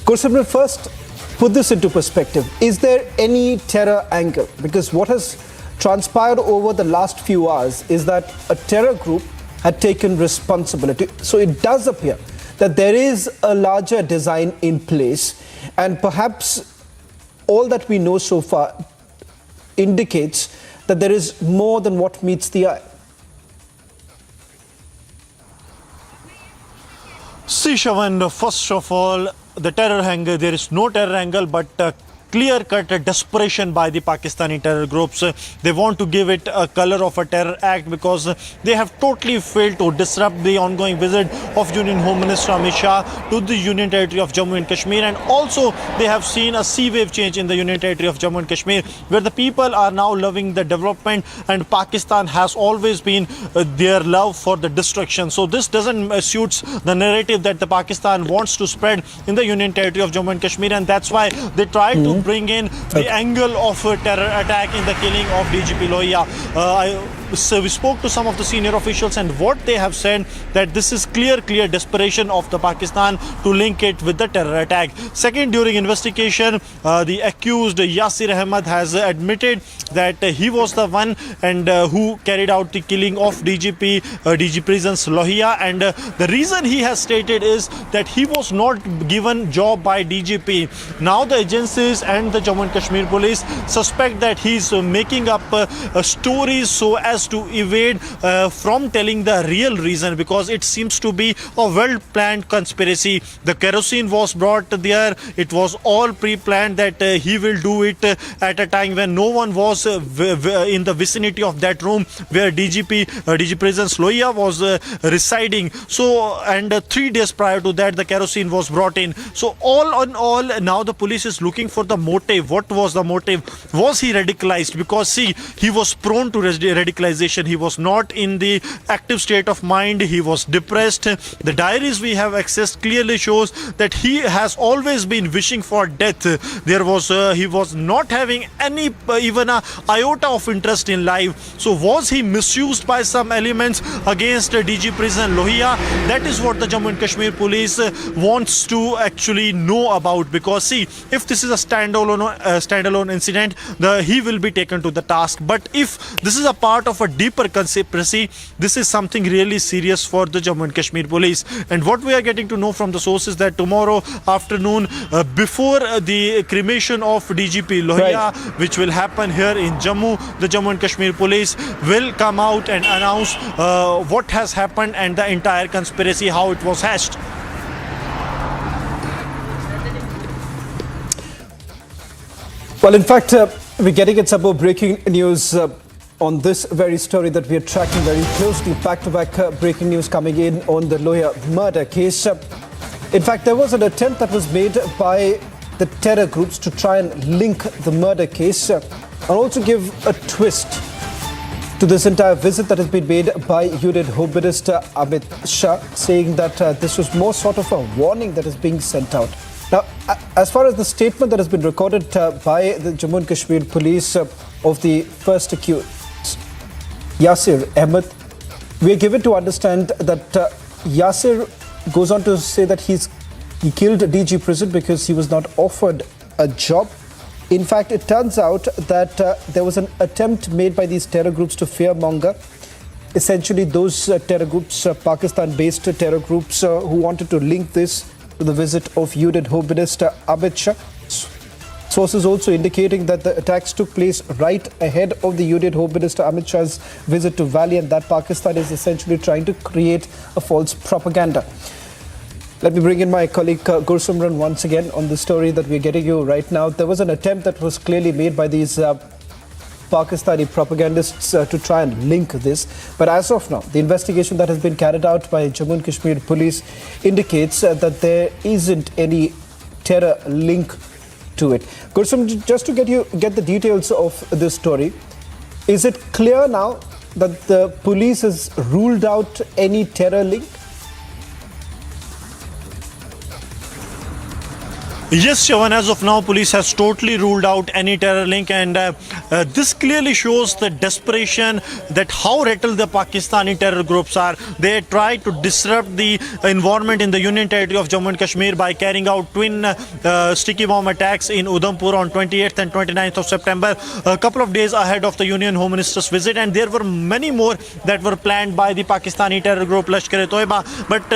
Gursimran, first put this into perspective. Is there any terror angle? Because what has transpired over the last few hours is that a terror group had taken responsibility. So it does appear that there is a larger design in place, and perhaps all that we know so far indicates that there is more than what meets the eye. See, Shavan, first of all, the terror angle, there is no terror angle, but clear-cut desperation by the Pakistani terror groups. They want to give it a color of a terror act because they have totally failed to disrupt the ongoing visit of Union Home Minister Amit Shah to the Union Territory of Jammu and Kashmir, and also they have seen a sea wave change in the Union Territory of Jammu and Kashmir, where the people are now loving the development, and Pakistan has always been their love for the destruction. So this doesn't suits the narrative that the Pakistan wants to spread in the Union Territory of Jammu and Kashmir, and that's why they tried to bring in the angle of a terror attack in the killing of DGP Lohia. So we spoke to some of the senior officials, and what they have said that this is clear desperation of the Pakistan to link it with the terror attack. Second, during investigation, the accused Yasir Ahmed has admitted that he was the one and who carried out the killing of DG Prisons Lohia, and the reason he has stated is that he was not given job by DGP. Now the agencies and the Jammu and Kashmir police suspect that he's making up stories so as to evade from telling the real reason, because it seems to be a well-planned conspiracy. The kerosene was brought there. It was all pre-planned that he will do it at a time when no one was in the vicinity of that room where DG Prisons Lohia was residing. So, and 3 days prior to that, the kerosene was brought in. So all in all, now the police is looking for the motive. What was the motive? Was he radicalized? Because see, he was prone to radicalization. He was not in the active state of mind. He was depressed. The diaries we have accessed clearly shows that he has always been wishing for death. He was not having any even a iota of interest in life. So was he misused by some elements against DG Prison Lohia? That is what the Jammu and Kashmir police wants to actually know about, because see, if this is a standalone incident, he will be taken to the task. But if this is a part of a deeper conspiracy, this is something really serious for the Jammu and Kashmir police. And what we are getting to know from the sources that tomorrow afternoon, before the cremation of DGP Lohia, which will happen here in Jammu, the Jammu and Kashmir police will come out and announce what has happened and the entire conspiracy, how it was hatched. Well, in fact, we're getting at some more breaking news on this very story that we are tracking very closely. Back-to-back breaking news coming in on the Lohia murder case. In fact, there was an attempt that was made by the terror groups to try and link the murder case and also give a twist to this entire visit that has been made by Union Home Minister Amit Shah, saying that this was more sort of a warning that is being sent out. Now, as far as the statement that has been recorded by the Jammu and Kashmir police of the first accused, Yasir Ahmed, we are given to understand that Yasir goes on to say that he killed DG Prison because he was not offered a job. In fact, it turns out that there was an attempt made by these terror groups to fearmonger. Essentially, those terror groups, Pakistan-based terror groups who wanted to link this to the visit of Union Home Minister Amit Shah. Sources also indicating that the attacks took place right ahead of the Union Home Minister Amit Shah's visit to Valley, and that Pakistan is essentially trying to create a false propaganda. Let me bring in my colleague Gursimran once again on the story that we're getting you right now. There was an attempt that was clearly made by these Pakistani propagandists to try and link this. But as of now, the investigation that has been carried out by Jammu and Kashmir police indicates that there isn't any terror link to it. Gursimran, just to get the details of this story, is it clear now that the police has ruled out any terror link? Yes, Shawan, as of now, police has totally ruled out any terror link, and this clearly shows the desperation that how rattled the Pakistani terror groups are. They try to disrupt the environment in the Union Territory of Jammu and Kashmir by carrying out twin sticky bomb attacks in Udhampur on 28th and 29th of September, a couple of days ahead of the Union Home Minister's visit, and there were many more that were planned by the Pakistani terror group Lashkar-e-Toiba, but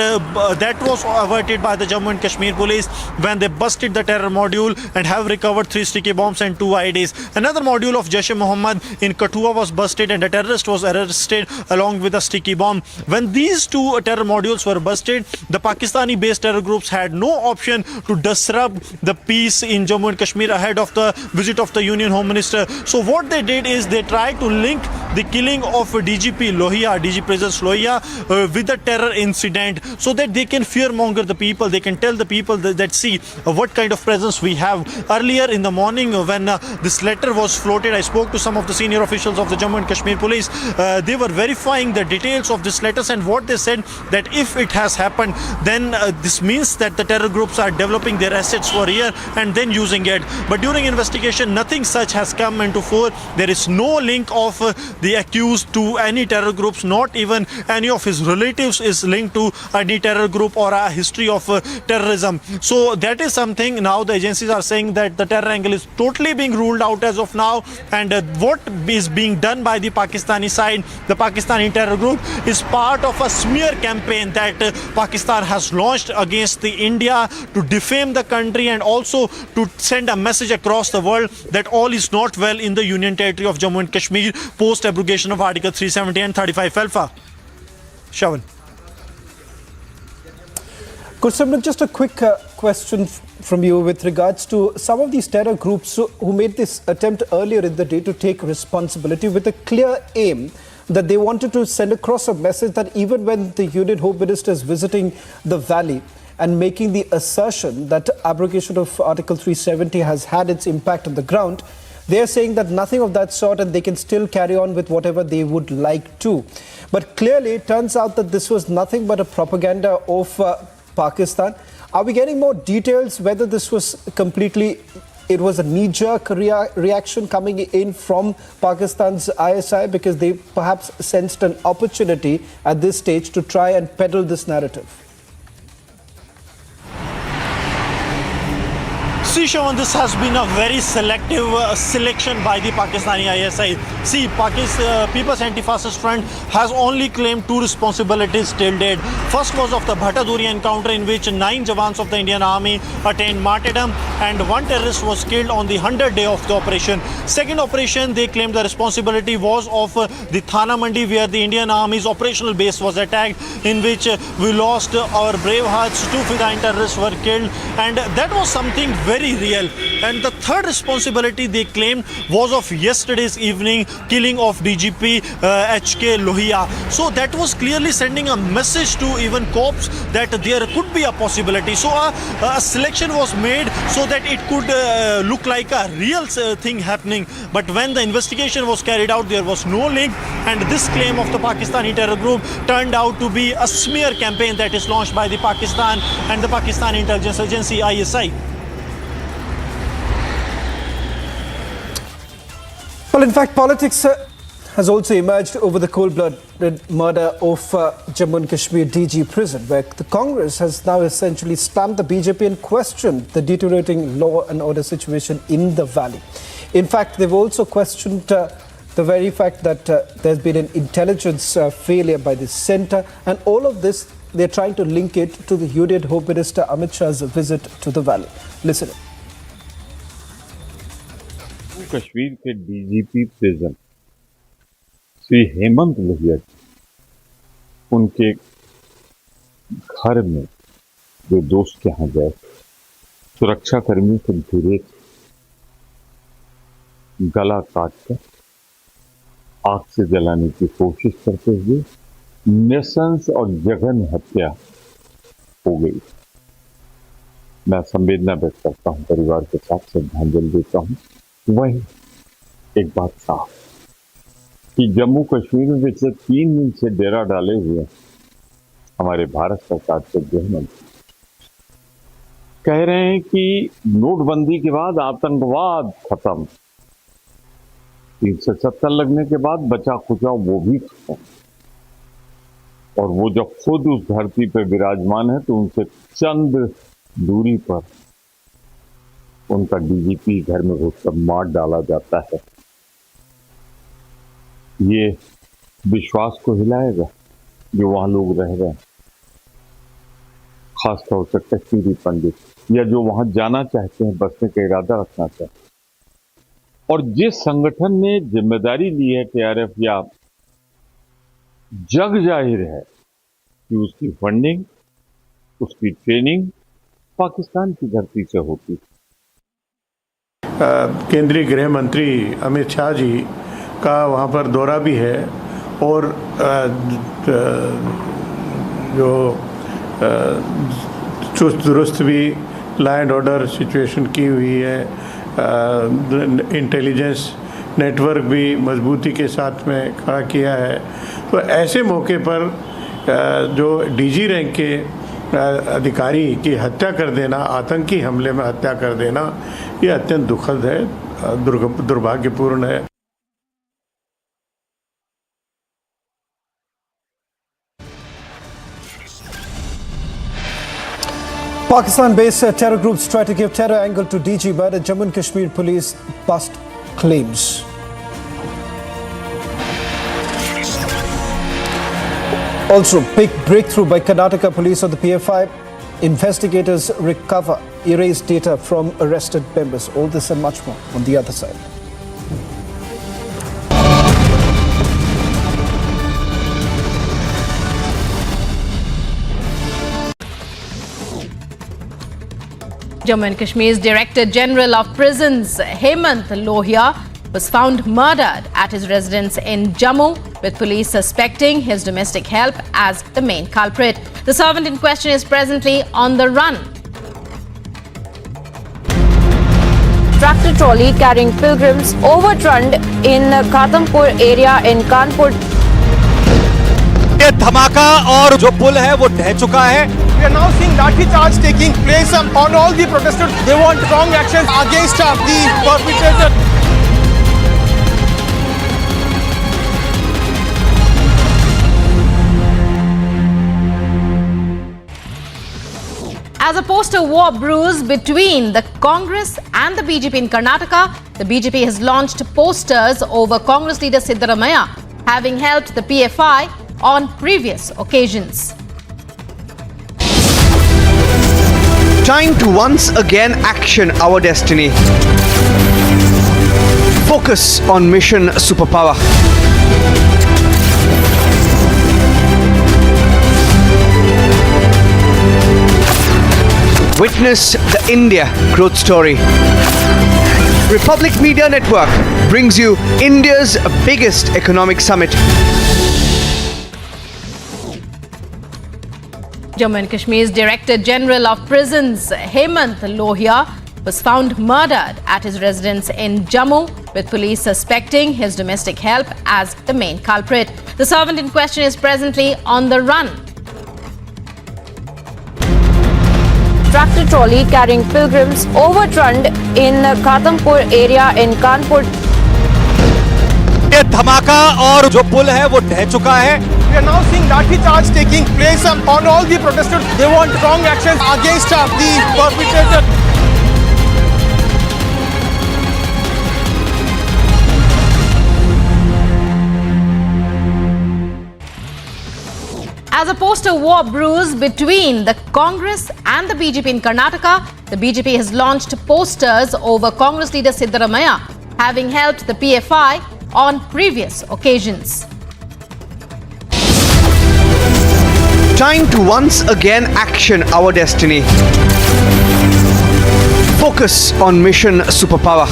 that was averted by the Jammu and Kashmir police when they busted the terror module and have recovered 3 sticky bombs and 2 IEDs. Another module of Jaish-e-Mohammed in Kathua was busted and a terrorist was arrested along with a sticky bomb. When these 2 terror modules were busted, the Pakistani-based terror groups had no option to disrupt the peace in Jammu and Kashmir ahead of the visit of the Union Home Minister. So what they did is they tried to link the killing of DGP Lohia, DG Presence Lohia, with the terror incident so that they can fearmonger the people. They can tell the people that see what kind of presence we have. Earlier in the morning when this letter was floated, I spoke to some of the senior officials of the Jammu and Kashmir police. They were verifying the details of this letters, and what they said that if it has happened, then this means that the terror groups are developing their assets for a year and then using it. But during investigation, nothing such has come into fore. There is no link of the accused to any terror groups, not even any of his relatives is linked to any terror group or a history of terrorism. So that is something now the agencies are saying that the terror angle is totally being ruled out as of now, and what is being done by the Pakistani side, the Pakistani terror group, is part of a smear campaign that Pakistan has launched against the India to defame the country and also to send a message across the world that all is not well in the Union Territory of Jammu and Kashmir post abrogation of Article 370 and 35 Alpha. Shawan. Kursimran, just a quick question from you with regards to some of these terror groups who made this attempt earlier in the day to take responsibility with a clear aim that they wanted to send across a message that even when the Union Home Minister is visiting the valley and making the assertion that abrogation of Article 370 has had its impact on the ground, they are saying that nothing of that sort and they can still carry on with whatever they would like to. But clearly it turns out that this was nothing but a propaganda of Pakistan. Are we getting more details whether this was completely, it was a knee-jerk reaction coming in from Pakistan's ISI because they perhaps sensed an opportunity at this stage to try and peddle this narrative? See, Shawan, this has been a very selective selection by the Pakistani ISI. See, People's Anti-Fascist Front has only claimed 2 responsibilities till date. First was of the Bhattaduri encounter in which 9 Jawans of the Indian Army attained martyrdom and 1 terrorist was killed on the 100th day of the operation. Second operation, they claimed the responsibility was of the Thana Mandi, where the Indian Army's operational base was attacked, in which we lost our brave hearts. 2 Fidayeen terrorists were killed, and that was something very real. And the third responsibility they claimed was of yesterday's evening killing of DGP HK Lohia. So that was clearly sending a message to even cops that there could be a possibility. So a selection was made so that it could look like a real thing happening. But when the investigation was carried out, there was no link, and this claim of the Pakistani terror group turned out to be a smear campaign that is launched by the Pakistan and the Pakistani intelligence agency ISI. Well, in fact, politics has also emerged over the cold-blooded murder of Jammu and Kashmir DG prison, where the Congress has now essentially stamped the BJP and questioned the deteriorating law and order situation in the valley. In fact, they've also questioned the very fact that there's been an intelligence failure by the centre, and all of this, they're trying to link it to the Union Home Minister Amit Shah's visit to the valley. Listen. Kashmir के DGP prison Shri Hemant Lohia उनके घर में जो दोस्त के यहाँ गए, सुरक्षा कर्मियों को धीरे गला काटकर आग से जलाने की कोशिश करते हुए नृशंस और जघन्य हत्या हो गई। मैं संवेदना व्यक्त करता हूं, परिवार के साथ श्रद्धांजलि देता हूं। वही एक बात साफ कि जम्मू कश्मीर में पिछले 3 दिन से डेरा डाले हुए हमारे भारत सरकार के गृह मंत्री कह रहे हैं कि नोटबंदी के बाद आतंकवाद खत्म, 370 लगने के बाद बचा खुचा वो भी खत्म। और वो जब खुद उस धरती पर विराजमान है तो उनसे चंद दूरी पर उनका डीजीपी घर में घुसकर मार डाला जाता है। ये विश्वास को हिलाएगा जो वहां लोग रह रहे हैं, खासतौर से कश्मीरी पंडित या जो वहां जाना चाहते हैं, बसने का इरादा रखना चाहते हैं। और जिस संगठन ने जिम्मेदारी ली है KRF, या जग जाहिर है कि उसकी फंडिंग, उसकी ट्रेनिंग पाकिस्तान की धरती से होती है। केंद्रीय गृह मंत्री अमित शाह जी का वहाँ पर दौरा भी है और जो चुस्त दुरुस्त भी लॉ एंड ऑर्डर सिचुएशन की हुई है, इंटेलिजेंस नेटवर्क भी मजबूती के साथ में खड़ा किया है। तो ऐसे मौके पर जो डीजी रैंक के अधिकारी की हत्या कर देना, आतंकी हमले में हत्या कर देना, ये अत्यंत दुखद है, दुर्भाग्यपूर्ण है। Pakistan-based terror groups try to give terror angle to DG murder. Jammu and Kashmir police bust claims. Also, big breakthrough by Karnataka police on the PFI. Investigators recover erased data from arrested members. All this and much more on the other side. Jammu and Kashmir's Director General of Prisons, Hemant Lohia, was found murdered at his residence in Jammu, with police suspecting his domestic help as the main culprit. The servant in question is presently on the run. Tractor trolley carrying pilgrims overturned in Khatampur area in Kanpur. ये धमाका और जो पुल है वो ढह चुका है। We are now seeing लाठी charge taking place on all the protesters. They want strong action against the perpetrator. As a poster war brews between the Congress and the BJP in Karnataka, the BJP has launched posters over Congress leader Siddaramaiah, having helped the PFI on previous occasions. Time to once again action our destiny. Focus on mission superpower. Witness the India growth story. Republic Media Network brings you India's biggest economic summit. Jammu and Kashmir's Director General of Prisons, Hemant Lohia, was found murdered at his residence in Jammu, with police suspecting his domestic help as the main culprit. The servant in question is presently on the run. Tractor trolley carrying pilgrims overturned in Khatampur area in Kanpur. ये धमाका और जो पुल है वो ढह चुका है। We are now seeing लाठी charge taking place on all the protesters. They want strong action against the perpetrator. As a poster war brews between the Congress and the BJP in Karnataka, the BJP has launched posters over Congress leader Siddaramaiah, having helped the PFI on previous occasions. Time to once again action our destiny. Focus on mission superpower.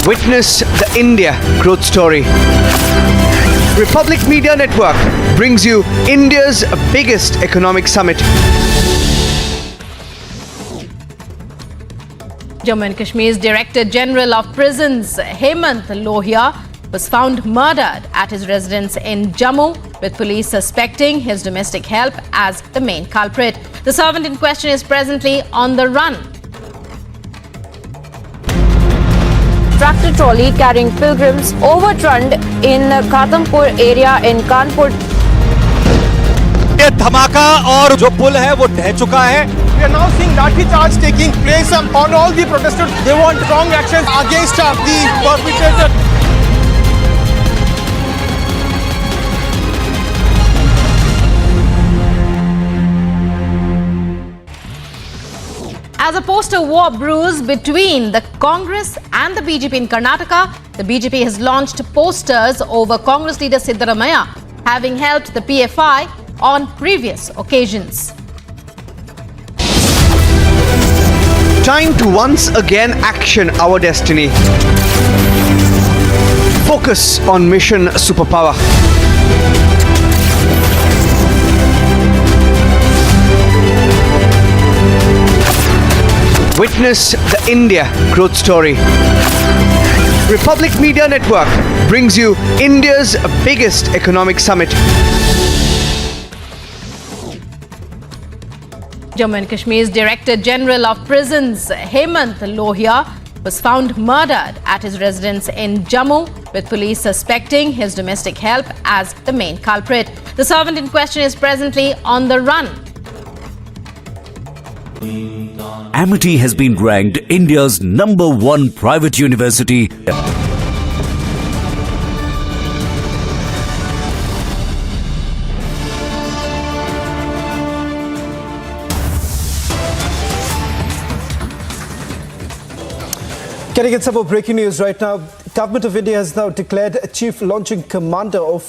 Witness the India growth story. Republic Media Network brings you India's biggest economic summit. Jammu and Kashmir's Director General of Prisons, Hemant Lohia, was found murdered at his residence in Jammu, with police suspecting his domestic help as the main culprit. The servant in question is presently on the run. Tractor trolley carrying pilgrims overturned in Khatampur area in Kanpur. ये धमाका और जो पुल है वो ढह चुका है. We are now seeing lathi charge taking place on all the protesters. They want strong action against the perpetrator. As a poster war brews between the Congress and the BJP in Karnataka, the BJP has launched posters over Congress leader Siddaramaiah having helped the PFI on previous occasions. Time to once again action our destiny. Focus on mission superpower. Witness the India growth story. Republic Media Network brings you India's biggest economic summit. Jammu and Kashmir's Director General of Prisons, Hemant Lohia, was found murdered at his residence in Jammu, with police suspecting his domestic help as the main culprit. The servant in question is presently on the run. Amit has been ranked India's #1 private university. Getting in some more breaking news right now. Government of India has now declared Chief Launching Commander of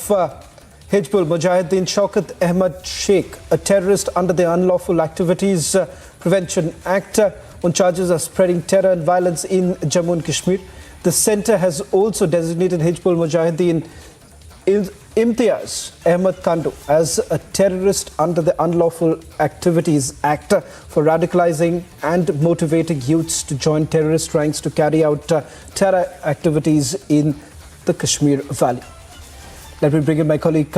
Hizbul Mujahideen Shaukat Ahmad Sheikh a terrorist under the Unlawful Activities Prevention Act on charges of spreading terror and violence in Jammu and Kashmir. The centre has also designated Hizbul Mujahideen Imtiaz Ahmad Kandu as a terrorist under the Unlawful Activities Act for radicalizing and motivating youths to join terrorist ranks to carry out terror activities in the Kashmir Valley. Let me bring in my colleague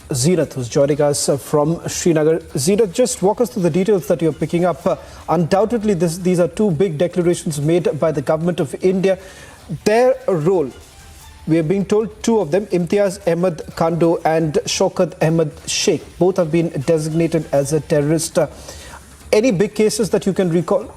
Zeenat, who's joining us from Srinagar. Zeenat, just walk us through the details that you're picking up. Undoubtedly, these are two big declarations made by the government of India. Their role, we are being told two of them, Imtiaz Ahmad Kandu and Shaukat Ahmad Sheikh, both have been designated as a terrorist. Any big cases that you can recall?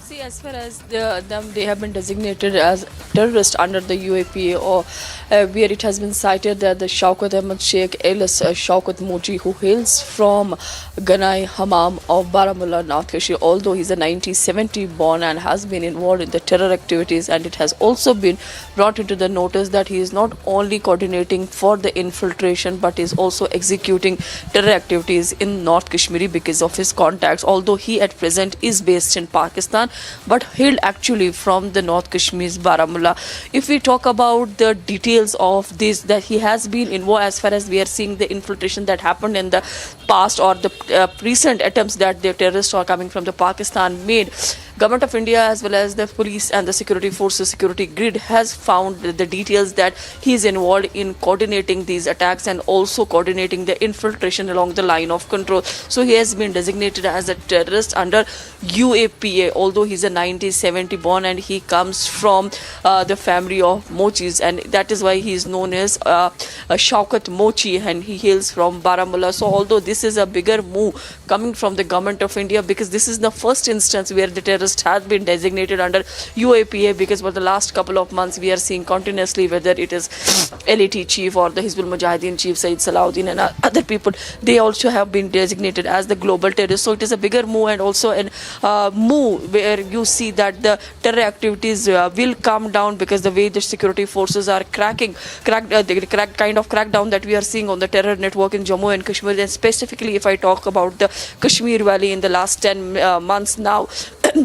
See, as far as they have been designated as terrorists under the UAPA, or where it has been cited that the Shaukat Ahmad Sheikh alias Shaukat Mochi, who hails from Ganai Hammam of Baramulla, North Kashmir, although he's a 1970 born and has been involved in the terror activities, and it has also been brought into the notice that he is not only coordinating for the infiltration but is also executing terror activities in North Kashmir because of his contacts, although he at present is based in Pakistan but hailed actually from the North Kashmir's Baramulla. If we talk about the details of this, that he has been involved, as far as we are seeing the infiltration that happened in the past or the recent attempts that the terrorists are coming from the Pakistan made, Government of India as well as the police and the security forces, security grid has found the details that he is involved in coordinating these attacks and also coordinating the infiltration along the line of control. So he has been designated as a terrorist under UAPA, although he's a 1970 born and he comes from the family of Mochis, and that is why he is known as Shaukat Mochi, and he hails from Baramulla. So although this is a bigger move coming from the Government of India, because this is the first instance where the terrorist has been designated under UAPA, because for the last couple of months we are seeing continuously whether it is LET chief or the Hizbul Mujahideen chief Sayyid Salahuddin and other people, they also have been designated as the global terrorists. So it is a bigger move and also a move where you see that the terror activities will come down, because the way the security forces are kind of crackdown that we are seeing on the terror network in Jammu and Kashmir. And specifically if I talk about the Kashmir Valley in the last 10 months now,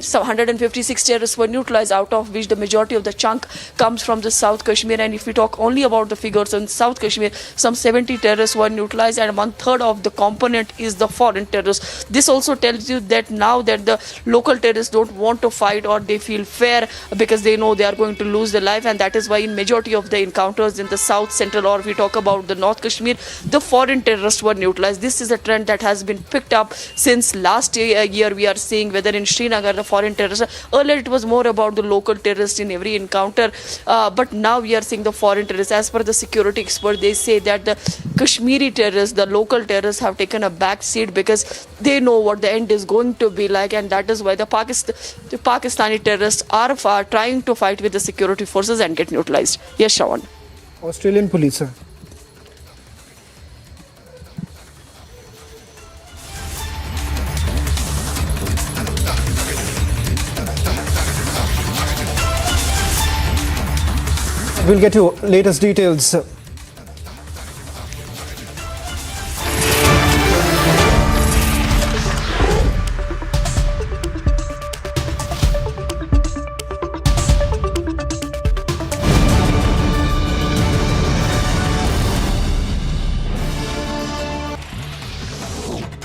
some 156 terrorists were neutralized, out of which the majority of the chunk comes from the South Kashmir. And if we talk only about the figures in South Kashmir, some 70 terrorists were neutralized, and 1/3 of the component is the foreign terrorists. This also tells you that now that the local terrorists don't want to fight, or they feel fair because they know they are going to lose their life, and that is why in majority of the encounters in the South Central, or if we talk about the North Kashmir, the foreign terrorists were neutralized. This is a trend that has been picked up since last year. We are seeing whether in Srinagar the foreign terrorists, earlier it was more about the local terrorists in every encounter, but now we are seeing the foreign terrorists. As per the security expert, they say that the Kashmiri terrorists, the local terrorists, have taken a back seat because they know what the end is going to be like, and that is why the Pakistani terrorists are trying to fight with the security forces and get neutralized. Yes, Shawan. Australian police, sir. We'll get to latest details.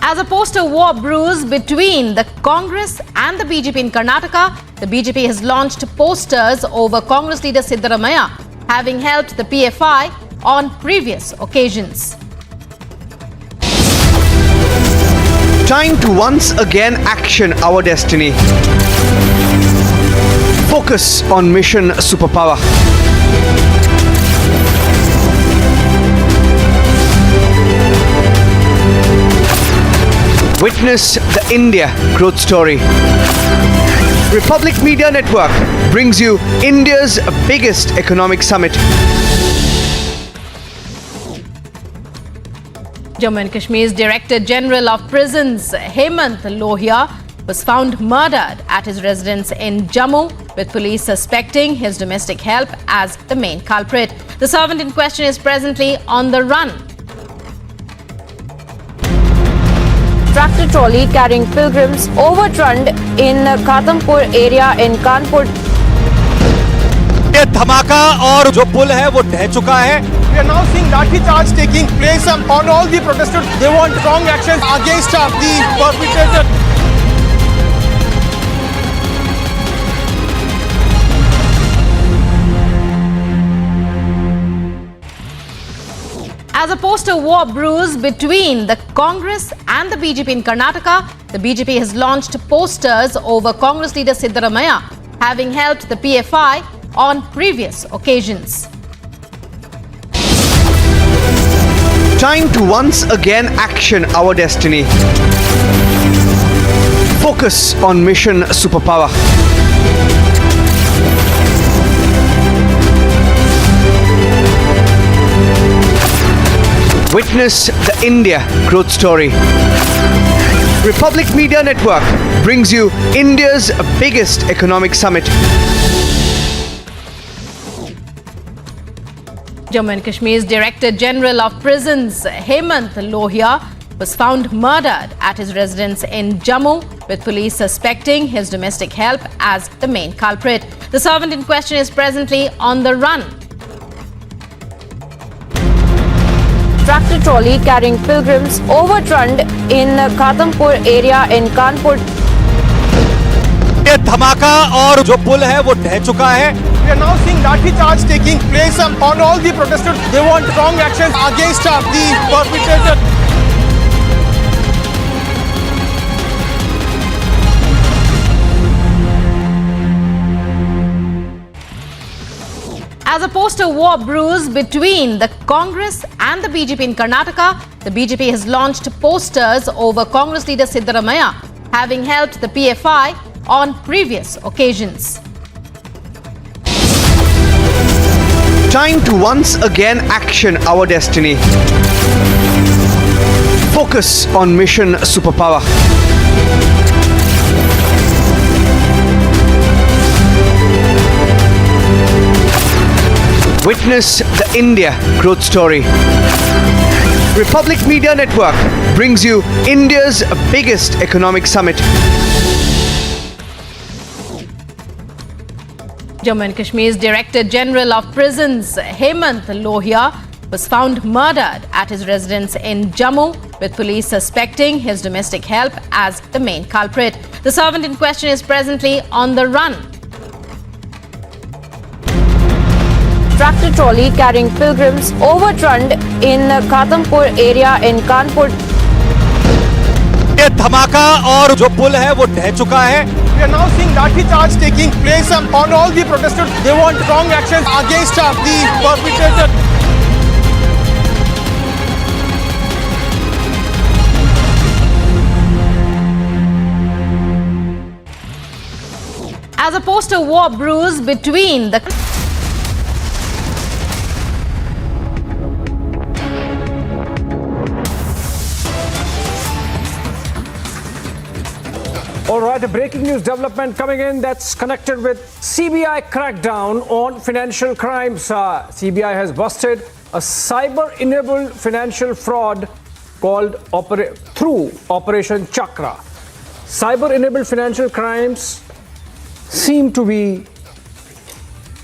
As a poster war brews between the Congress and the BJP in Karnataka, the BJP has launched posters over Congress leader Siddaramaiah, having helped the PFI on previous occasions. Time to once again action our destiny. Focus on mission superpower. Witness the India growth story. Republic Media Network brings you India's biggest economic summit. Jammu and Kashmir's Director General of Prisons, Hemant Lohia, was found murdered at his residence in Jammu, with police suspecting his domestic help as the main culprit. The servant in question is presently on the run. Tractor trolley carrying pilgrims overturned in Khatampur area in Kanpur. ये धमाका और जो पुल है वो ढह चुका है. We are now seeing lathi charge taking place on all the protesters. They want strong action against the perpetrator. As a poster war brews between the Congress and the BJP in Karnataka, the BJP has launched posters over Congress leader Siddaramaiah, having helped the PFI on previous occasions. Time to once again action our destiny. Focus on mission superpower. Witness the India growth story. Republic Media Network brings you India's biggest economic summit. Jammu and Kashmir's Director General of Prisons, Hemant Lohia, was found murdered at his residence in Jammu, with police suspecting his domestic help as the main culprit. The servant in question is presently on the run. Tractor trolley carrying pilgrims overturned in Khatampur area in Kanpur. ये धमाका और जो पुल है वो ढह चुका है. We are now seeing lathi charge taking place on all the protesters. They want strong action against the perpetrator. As a poster war brews between the Congress and the BJP in Karnataka, the BJP has launched posters over Congress leader Siddaramaiah, having helped the PFI on previous occasions. Time to once again action our destiny. Focus on mission superpower. Witness the India growth story. Republic Media Network brings you India's biggest economic summit. Jammu and Kashmir's Director General of Prisons, Hemant Lohia, was found murdered at his residence in Jammu, with police suspecting his domestic help as the main culprit. The servant in question is presently on the run. Tractor trolley carrying pilgrims overturned in Khatampur area in Kanpur. ये धमाका और जो पुल है वो ढह चुका है. We are now seeing lathi charge taking place on all the protesters. They want strong action against the perpetrator. As a poster war brews between the All right, a breaking news development coming in that's connected with CBI crackdown on financial crimes. CBI has busted a cyber-enabled financial fraud called through Operation Chakra. Cyber-enabled financial crimes seem to be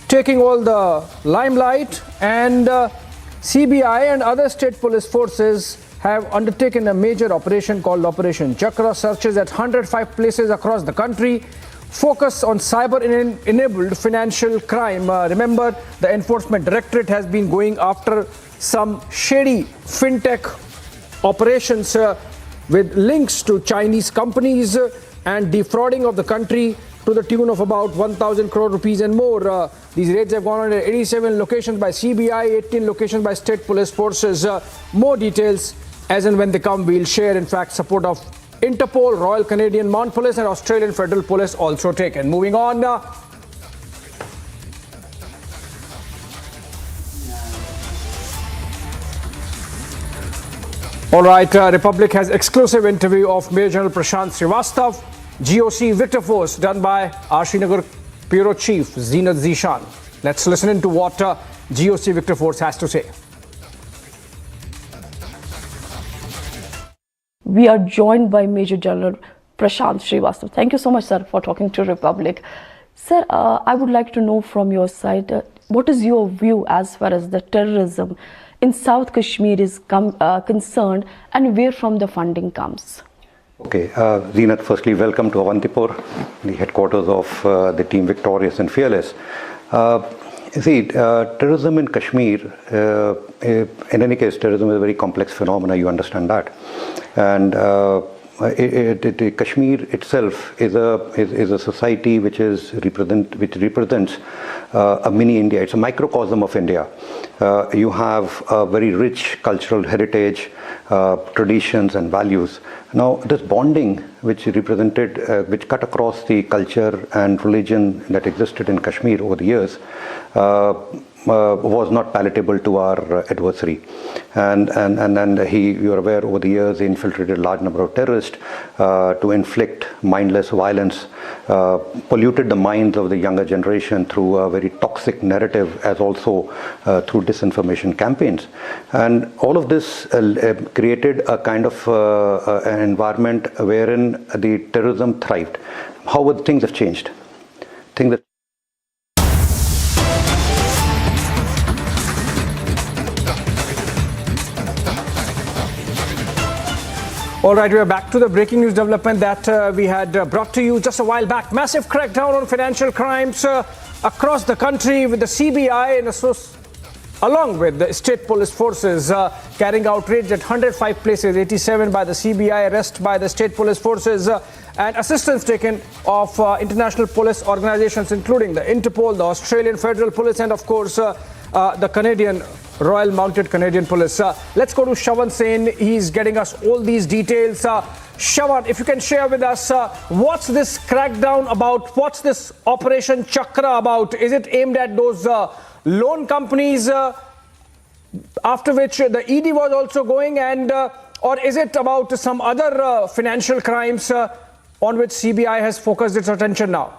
taking all the limelight, and CBI and other state police forces have undertaken a major operation called Operation Chakra. Searches at 105 places across the country focus on cyber-enabled financial crime. Remember, the Enforcement Directorate has been going after some shady fintech operations with links to Chinese companies and defrauding of the country to the tune of about 1,000 crore rupees and more. These raids have gone on at 87 locations by CBI, 18 locations by state police forces. More details as and when they come, we'll share. In fact, support of Interpol, Royal Canadian Mounted Police and Australian Federal Police also taken. Moving on. All right, Republic has exclusive interview of Major General Prashant Srivastav, GOC Victor Force, done by our Srinagar Bureau Chief Zeenat Zishan. Let's listen into what GOC Victor Force has to say. We are joined by Major General Prashant Srivastav. Thank you so much, sir, for talking to Republic. Sir, I would like to know from your side, what is your view as far as the terrorism in South Kashmir is concerned, and where from the funding comes? Okay, Zeenat, firstly, welcome to Avantipur, the headquarters of the team Victorious and Fearless. Terrorism in Kashmir, in any case, terrorism is a very complex phenomenon, you understand that. And Kashmir itself is a society which represents a mini India. It's a microcosm of India. You have a very rich cultural heritage, traditions and values. Now, this bonding which cut across the culture and religion that existed in Kashmir over the years was not palatable to our adversary. And you're aware, over the years he infiltrated a large number of terrorists to inflict mindless violence, polluted the minds of the younger generation through a very toxic narrative, as also through disinformation campaigns. And all of this created a kind of an environment wherein the terrorism thrived. How would things have changed? All right, we are back to the breaking news development that we had brought to you just a while back. Massive crackdown on financial crimes across the country, with the CBI and along with the state police forces carrying out raids at 105 places, 87 by the CBI, arrest by the state police forces, and assistance taken of international police organizations, including the Interpol, the Australian Federal Police, and of course the Canadian Royal Mounted Canadian Police. Let's go to Shravan Sen. He's getting us all these details. Shravan, if you can share with us, what's this crackdown about? What's this Operation Chakra about? Is it aimed at those loan companies after which the ED was also going, and or is it about some other financial crimes on which CBI has focused its attention now?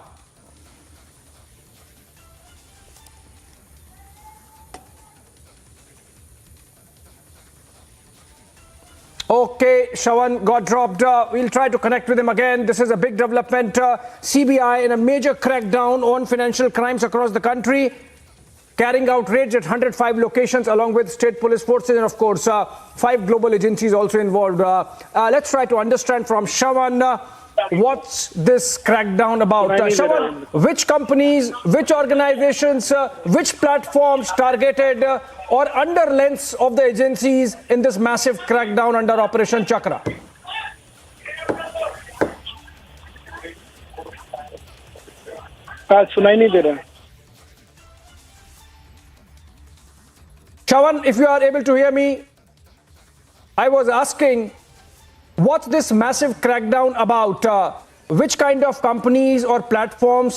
Okay. Okay, Shawan got dropped. We'll try to connect with him again. This is a big development. CBI in a major crackdown on financial crimes across the country, carrying out raids at 105 locations along with state police forces and, of course, 5 global agencies also involved. Let's try to understand from Shawan what's this crackdown about. Shawan, which companies, which organizations, which platforms targeted or under lens of the agencies in this massive crackdown under Operation Chakra? सुनाई नहीं दे रहा। Shawan, if you are able to hear me, I was asking, what's this massive crackdown about? Which kind of companies or platforms